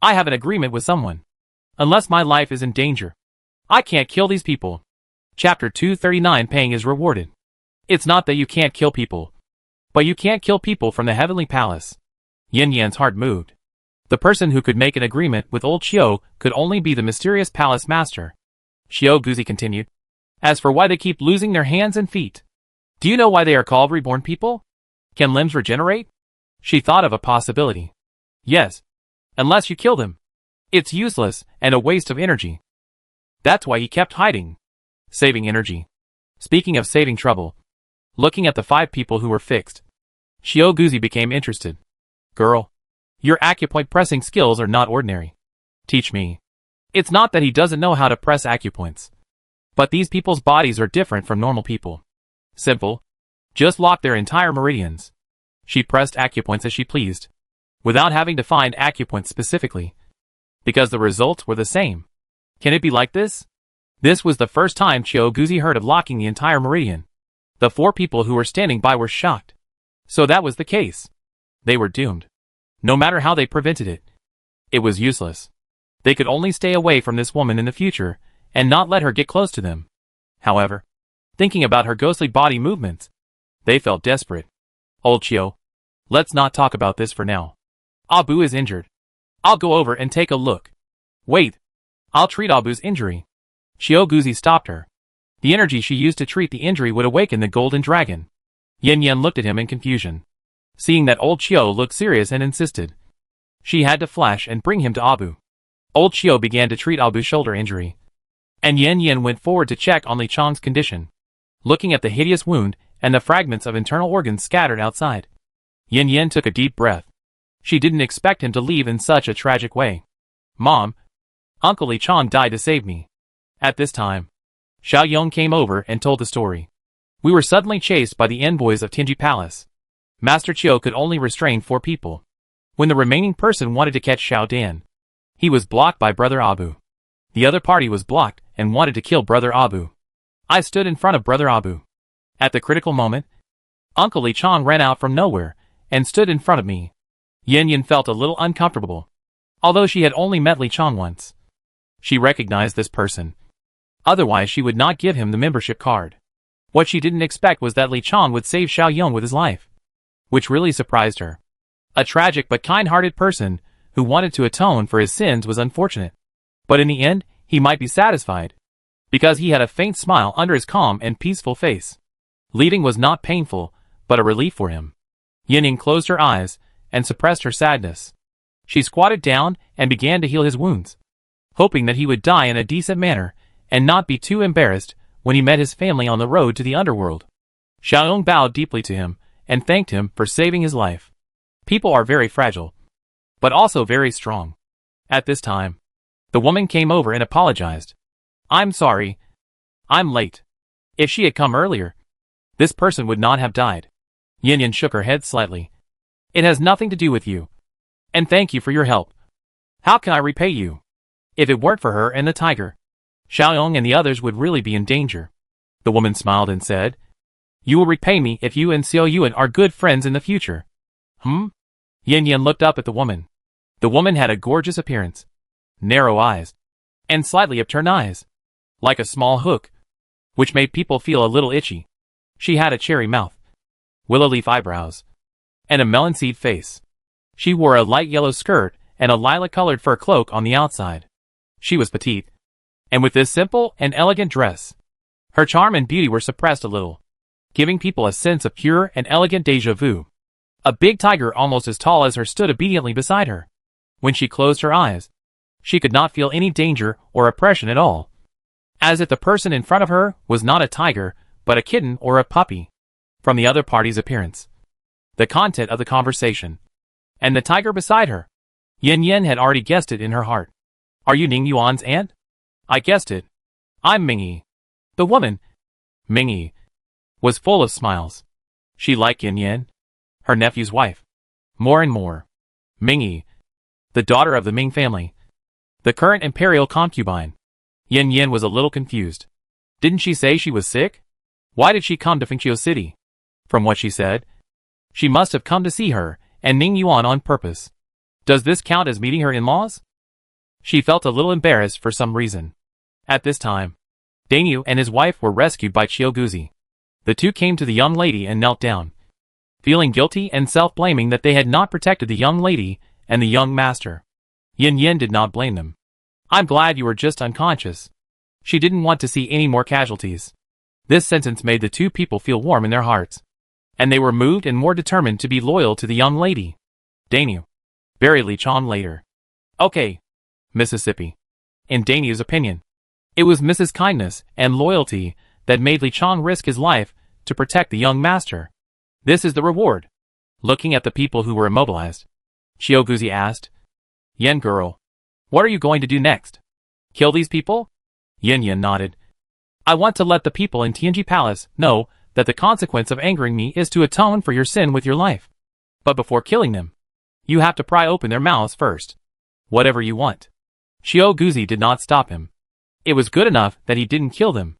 [SPEAKER 1] I have an agreement with someone. Unless my life is in danger, I can't kill these people. Chapter 239 Paying is rewarded. It's not that you can't kill people, but you can't kill people from the Heavenly Palace. Yin Yan's heart moved. The person who could make an agreement with old Chio could only be the mysterious palace master. Chioguzi continued. As for why they keep losing their hands and feet, do you know why they are called reborn people? Can limbs regenerate? She thought of a possibility. Yes. Unless you kill them. It's useless and a waste of energy. That's why he kept hiding. Saving energy. Speaking of saving trouble, looking at the 5 people who were fixed, Chioguzi became interested. Girl, your acupoint pressing skills are not ordinary. Teach me. It's not that he doesn't know how to press acupoints, but these people's bodies are different from normal people. Simple. Just lock their entire meridians. She pressed acupoints as she pleased, without having to find acupoints specifically, because the results were the same. Can it be like this? This was the first time Chioguzi heard of locking the entire meridian. The 4 people who were standing by were shocked. So that was the case. They were doomed. No matter how they prevented it, it was useless. They could only stay away from this woman in the future, and not let her get close to them. However, thinking about her ghostly body movements, they felt desperate. Old Chio, let's not talk about this for now. Abu is injured. I'll go over and take a look. Wait. I'll treat Abu's injury. Chioguzi stopped her. The energy she used to treat the injury would awaken the golden dragon. Yin Yin looked at him in confusion, seeing that old Chio looked serious and insisted. She had to flash and bring him to Abu. Old Chio began to treat Abu's shoulder injury, and Yin Yin went forward to check on Li Chang's condition, looking at the hideous wound and the fragments of internal organs scattered outside. Yin Yin took a deep breath. She didn't expect him to leave in such a tragic way. Mom, Uncle Li Chang died to save me. At this time, Xiao Yong came over and told the story. We were suddenly chased by the envoys of Tianji Palace. Master Chio could only restrain 4 people. When the remaining person wanted to catch Xiao Dan, he was blocked by Brother Abu. The other party was blocked and wanted to kill Brother Abu. I stood in front of Brother Abu. At the critical moment, Uncle Li Chang ran out from nowhere and stood in front of me. Yin Yin felt a little uncomfortable. Although she had only met Li Chang once, she recognized this person. Otherwise she would not give him the membership card. What she didn't expect was that Li Chang would save Xiao Yong with his life, which really surprised her. A tragic but kind-hearted person who wanted to atone for his sins was unfortunate. But in the end, he might be satisfied, because he had a faint smile under his calm and peaceful face. Leaving was not painful, but a relief for him. Yin Yin closed her eyes and suppressed her sadness. She squatted down and began to heal his wounds, hoping that he would die in a decent manner and not be too embarrassed when he met his family on the road to the underworld. Xiaoyong bowed deeply to him and thanked him for saving his life. People are very fragile, but also very strong. At this time, The woman came over and apologized. I'm sorry. I'm late. If she had come earlier, this person would not have died. Yin Yin shook her head slightly. It has nothing to do with you. And thank you for your help. How can I repay you? If it weren't for her and the tiger, Xiaoyong and the others would really be in danger. The woman smiled and said, You will repay me if you and Xiao Yuan are good friends in the future. Yin Yin looked up at the woman. The woman had a gorgeous appearance, narrow eyes, and slightly upturned eyes, like a small hook, which made people feel a little itchy. She had a cherry mouth, willow leaf eyebrows, and a melon seed face. She wore a light yellow skirt and a lilac-colored fur cloak on the outside. She was petite, and with this simple and elegant dress, her charm and beauty were suppressed a little, giving people a sense of pure and elegant déjà vu. A big tiger almost as tall as her stood obediently beside her. When she closed her eyes, she could not feel any danger or oppression at all, as if the person in front of her was not a tiger, but a kitten or a puppy. From the other party's appearance, the content of the conversation, and the tiger beside her, Yin Yin had already guessed it in her heart. Are you Ning Yuan's aunt? I guessed it. I'm Mingyi. The woman, Mingyi, was full of smiles. She liked Yin Yin, her nephew's wife, more and more. Mingyi, the daughter of the Ming family, the current imperial concubine. Yin Yin was a little confused. Didn't she say she was sick? Why did she come to Fengqiu City? From what she said, she must have come to see her and Ning Yuan on purpose. Does this count as meeting her in-laws? She felt a little embarrassed for some reason. At this time, Dainyu and his wife were rescued by Guzi. The two came to the young lady and knelt down, feeling guilty and self-blaming that they had not protected the young lady and the young master. Yin Yin did not blame them. I'm glad you were just unconscious. She didn't want to see any more casualties. This sentence made the two people feel warm in their hearts, and they were moved and more determined to be loyal to the young lady. Dainyu buried Li Chong later. Okay, Mississippi. In Dainyu's opinion, it was Mrs. Kindness and loyalty that made Li Chong risk his life to protect the young master. This is the reward. Looking at the people who were immobilized, Guzi asked, Yen girl, what are you going to do next? Kill these people? Yin Yin nodded. I want to let the people in Tianji Palace know that the consequence of angering me is to atone for your sin with your life. But before killing them, you have to pry open their mouths first. Whatever you want. Guzi did not stop him. It was good enough that he didn't kill them.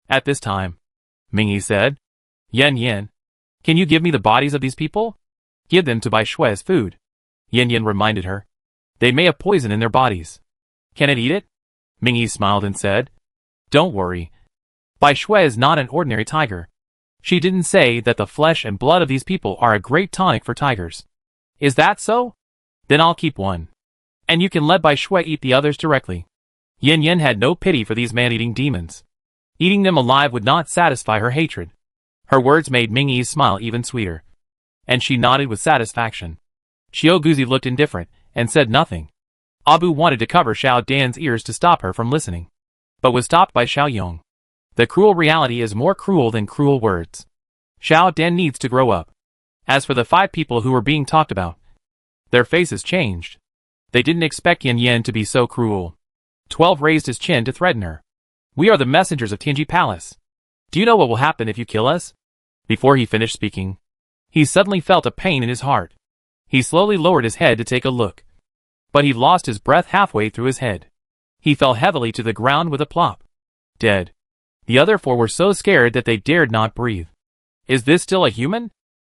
[SPEAKER 1] At this time, Mingyi said, Yin Yin, can you give me the bodies of these people? Give them to Bai Shui as food. Yin Yin reminded her. They may have poison in their bodies. Can it eat it? Mingyi smiled and said, Don't worry. Bai Shui is not an ordinary tiger. She didn't say that the flesh and blood of these people are a great tonic for tigers. Is that so? Then I'll keep one. And you can let Bai Shui eat the others directly. Yin Yin had no pity for these man-eating demons. Eating them alive would not satisfy her hatred. Her words made Mingyi's smile even sweeter, and she nodded with satisfaction. Guzi looked indifferent and said nothing. Abu wanted to cover Xiao Dan's ears to stop her from listening, but was stopped by Xiaoyong. The cruel reality is more cruel than cruel words. Xiao Dan needs to grow up. As for the 5 people who were being talked about, their faces changed. They didn't expect Yin Yin to be so cruel. 12 raised his chin to threaten her. We are the messengers of Tianji Palace. Do you know what will happen if you kill us? Before he finished speaking, he suddenly felt a pain in his heart. He slowly lowered his head to take a look, but he lost his breath halfway through his head. He fell heavily to the ground with a plop. Dead. The other 4 were so scared that they dared not breathe. Is this still a human?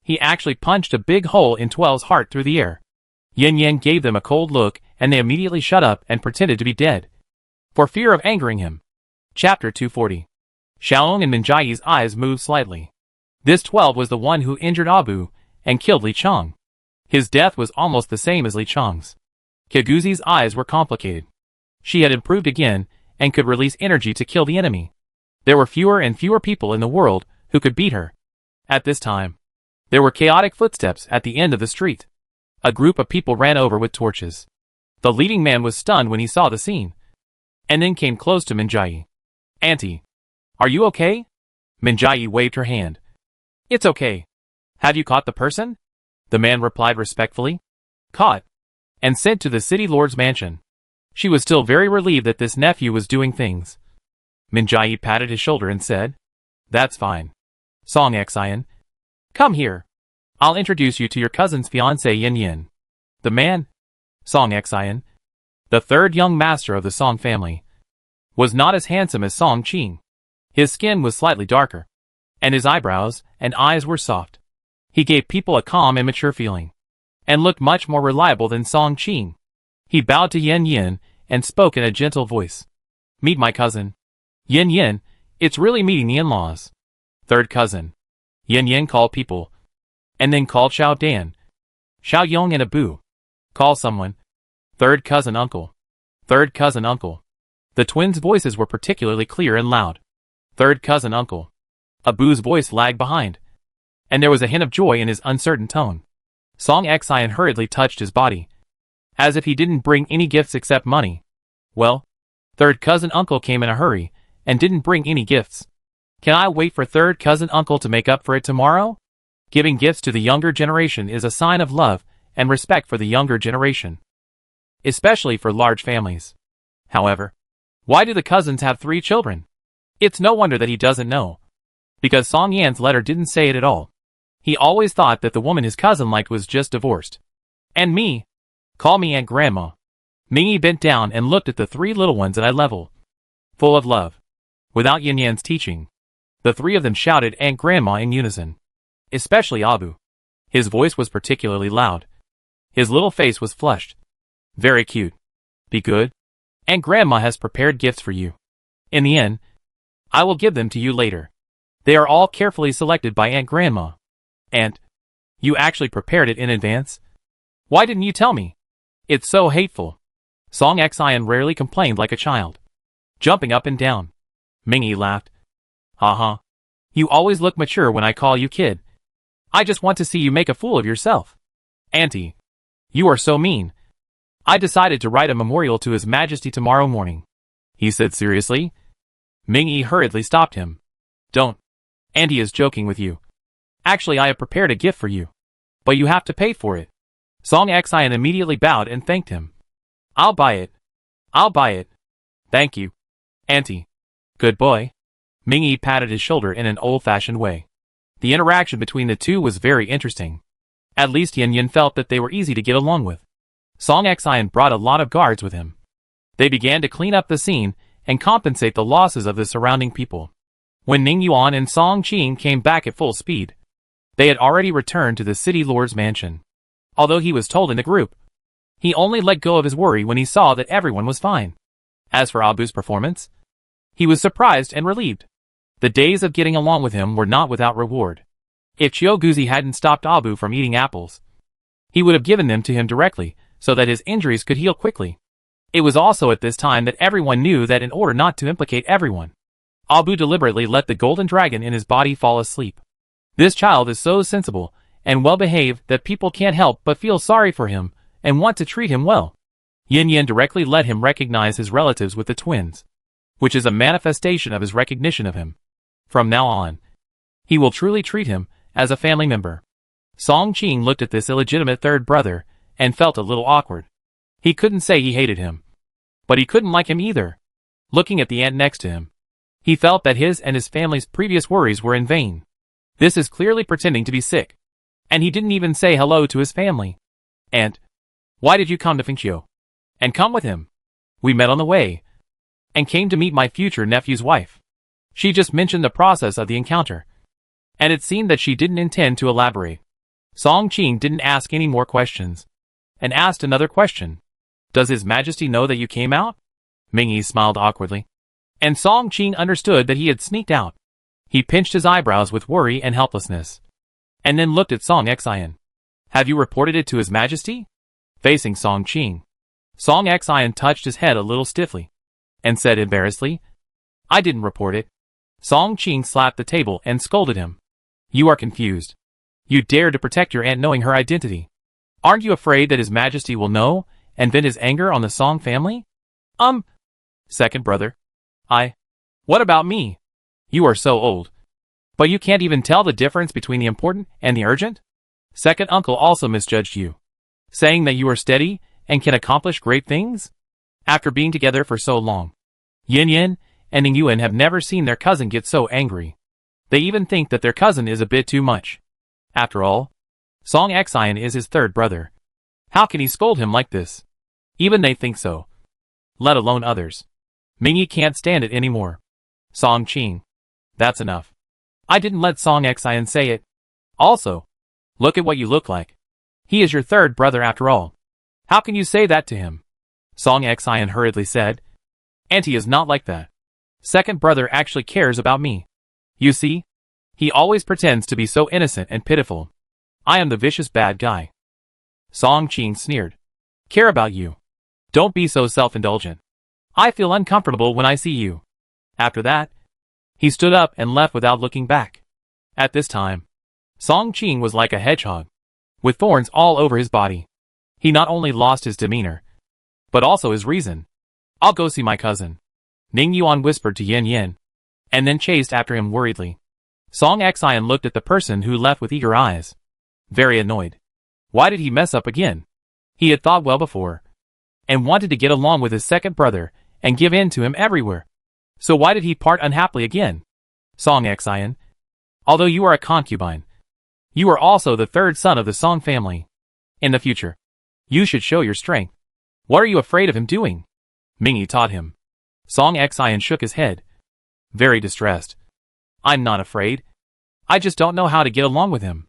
[SPEAKER 1] He actually punched a big hole in 12's heart through the air. Yin Yin gave them a cold look, and they immediately shut up and pretended to be dead, for fear of angering him. Chapter 240. Xiaolong and Minji's eyes moved slightly. This 12 was the one who injured Abu and killed Li Chong. His death was almost the same as Li Chong's. Guzi's eyes were complicated. She had improved again and could release energy to kill the enemy. There were fewer and fewer people in the world who could beat her. At this time, there were chaotic footsteps at the end of the street. A group of people ran over with torches. The leading man was stunned when he saw the scene, and then came close to Minji. Auntie, are you okay? Minji waved her hand. It's okay. Have you caught the person? The man replied respectfully. Caught. And sent to the city lord's mansion. She was still very relieved that this nephew was doing things. Minjai patted his shoulder and said, "That's fine. Song Xian, come here. I'll introduce you to your cousin's fiancé Yin Yin." The man, Song Xian, the third young master of the Song family, was not as handsome as Song Qing. His skin was slightly darker, and his eyebrows and eyes were soft. He gave people a calm and mature feeling, and looked much more reliable than Song Qing. He bowed to Yin Yin and spoke in a gentle voice. "Meet my cousin. Yin Yin, it's really meeting the in-laws." Third cousin. Yin Yin called people, and then called Xiao Dan, Xiao Yong and Abu. Call someone. Third cousin uncle. Third cousin uncle. The twins' voices were particularly clear and loud. Third cousin uncle. Abu's voice lagged behind, and there was a hint of joy in his uncertain tone. Song Xian hurriedly touched his body, as if he didn't bring any gifts except money. Well, third cousin uncle came in a hurry, and didn't bring any gifts. Can I wait for third cousin uncle to make up for it tomorrow? Giving gifts to the younger generation is a sign of love and respect for the younger generation, especially for large families. However, why do the cousins have 3 children? It's no wonder that he doesn't know, because Song Yan's letter didn't say it at all. He always thought that the woman his cousin liked was just divorced. And me? Call me Aunt Grandma. Mingy bent down and looked at the 3 little ones at eye level, full of love. Without Yin Yan's teaching, the 3 of them shouted Aunt Grandma in unison. Especially Abu. His voice was particularly loud. His little face was flushed. Very cute. Be good. Aunt Grandma has prepared gifts for you. In the end, I will give them to you later. They are all carefully selected by Aunt Grandma. Aunt, you actually prepared it in advance? Why didn't you tell me? It's so hateful. Song Xian rarely complained like a child, jumping up and down. Mingy laughed. Haha. You always look mature when I call you kid. I just want to see you make a fool of yourself. Auntie, you are so mean. I decided to write a memorial to His Majesty tomorrow morning, he said seriously. Mingy hurriedly stopped him. Don't. Auntie is joking with you. Actually, I have prepared a gift for you, but you have to pay for it. Song Xian immediately bowed and thanked him. I'll buy it. I'll buy it. Thank you, Auntie. Good boy. Mingy patted his shoulder in an old-fashioned way. The interaction between the two was very interesting. At least Yin Yin felt that they were easy to get along with. Song Xian brought a lot of guards with him. They began to clean up the scene and compensate the losses of the surrounding people. When Ning Yuan and Song Qing came back at full speed, they had already returned to the city lord's mansion. Although he was told in the group, he only let go of his worry when he saw that everyone was fine. As for Abu's performance, he was surprised and relieved. The days of getting along with him were not without reward. If Chioguzi hadn't stopped Abu from eating apples, he would have given them to him directly, so that his injuries could heal quickly. It was also at this time that everyone knew that in order not to implicate everyone, Abu deliberately let the golden dragon in his body fall asleep. This child is so sensible and well-behaved that people can't help but feel sorry for him and want to treat him well. Yin Yin directly let him recognize his relatives with the twins, which is a manifestation of his recognition of him. From now on, he will truly treat him as a family member. Song Qing looked at this illegitimate third brother and felt a little awkward. He couldn't say he hated him, but he couldn't like him either. Looking at the aunt next to him, he felt that his and his family's previous worries were in vain. This is clearly pretending to be sick, and he didn't even say hello to his family. Aunt, why did you come to Fengqiu? And come with him. We met on the way, and came to meet my future nephew's wife. She just mentioned the process of the encounter, and it seemed that she didn't intend to elaborate. Song Qing didn't ask any more questions, and asked another question. Does His Majesty know that you came out? Mingy smiled awkwardly, and Song Qing understood that he had sneaked out. He pinched his eyebrows with worry and helplessness, and then looked at Song Xian. Have you reported it to His Majesty? Facing Song Qing, Song Xian touched his head a little stiffly, and said embarrassedly, I didn't report it. Song Qing slapped the table and scolded him. You are confused. You dare to protect your aunt knowing her identity. Aren't you afraid that His Majesty will know and vent his anger on the Song family? Second brother. What about me? You are so old, but you can't even tell the difference between the important and the urgent? Second uncle also misjudged you, saying that you are steady and can accomplish great things? After being together for so long, Yin Yin and Ning Yuan have never seen their cousin get so angry. They even think that their cousin is a bit too much. After all, Song Xian is his third brother. How can he scold him like this? Even they think so. Let alone others. Mingyi can't stand it anymore. Song Qing. That's enough. I didn't let Song Xian say it. Also, look at what you look like. He is your third brother after all. How can you say that to him? Song Xian hurriedly said. Auntie is not like that. Second brother actually cares about me. You see? He always pretends to be so innocent and pitiful. I am the vicious bad guy. Song Qing sneered. Care about you. Don't be so self-indulgent. I feel uncomfortable when I see you. After that, he stood up and left without looking back. At this time, Song Qing was like a hedgehog, with thorns all over his body. He not only lost his demeanor, but also his reason. I'll go see my cousin, Ning Yuan whispered to Yin Yin, and then chased after him worriedly. Song Xian looked at the person who left with eager eyes. Very annoyed. Why did he mess up again? He had thought well before, and wanted to get along with his second brother and give in to him everywhere. So why did he part unhappily again? Song Xian, although you are a concubine, you are also the third son of the Song family. In the future, you should show your strength. What are you afraid of him doing? Mingyi taught him. Song Xian shook his head, very distressed. I'm not afraid. I just don't know how to get along with him.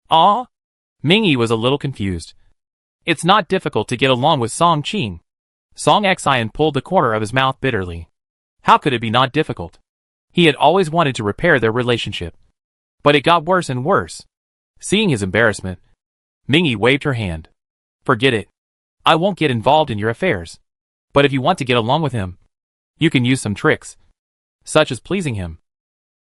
[SPEAKER 1] Ah? Mingyi was a little confused. It's not difficult to get along with Song Qing. Song Xian pulled the corner of his mouth bitterly. How could it be not difficult? He had always wanted to repair their relationship. But it got worse and worse. Seeing his embarrassment, Mingyi waved her hand. Forget it. I won't get involved in your affairs. But if you want to get along with him, you can use some tricks, such as pleasing him.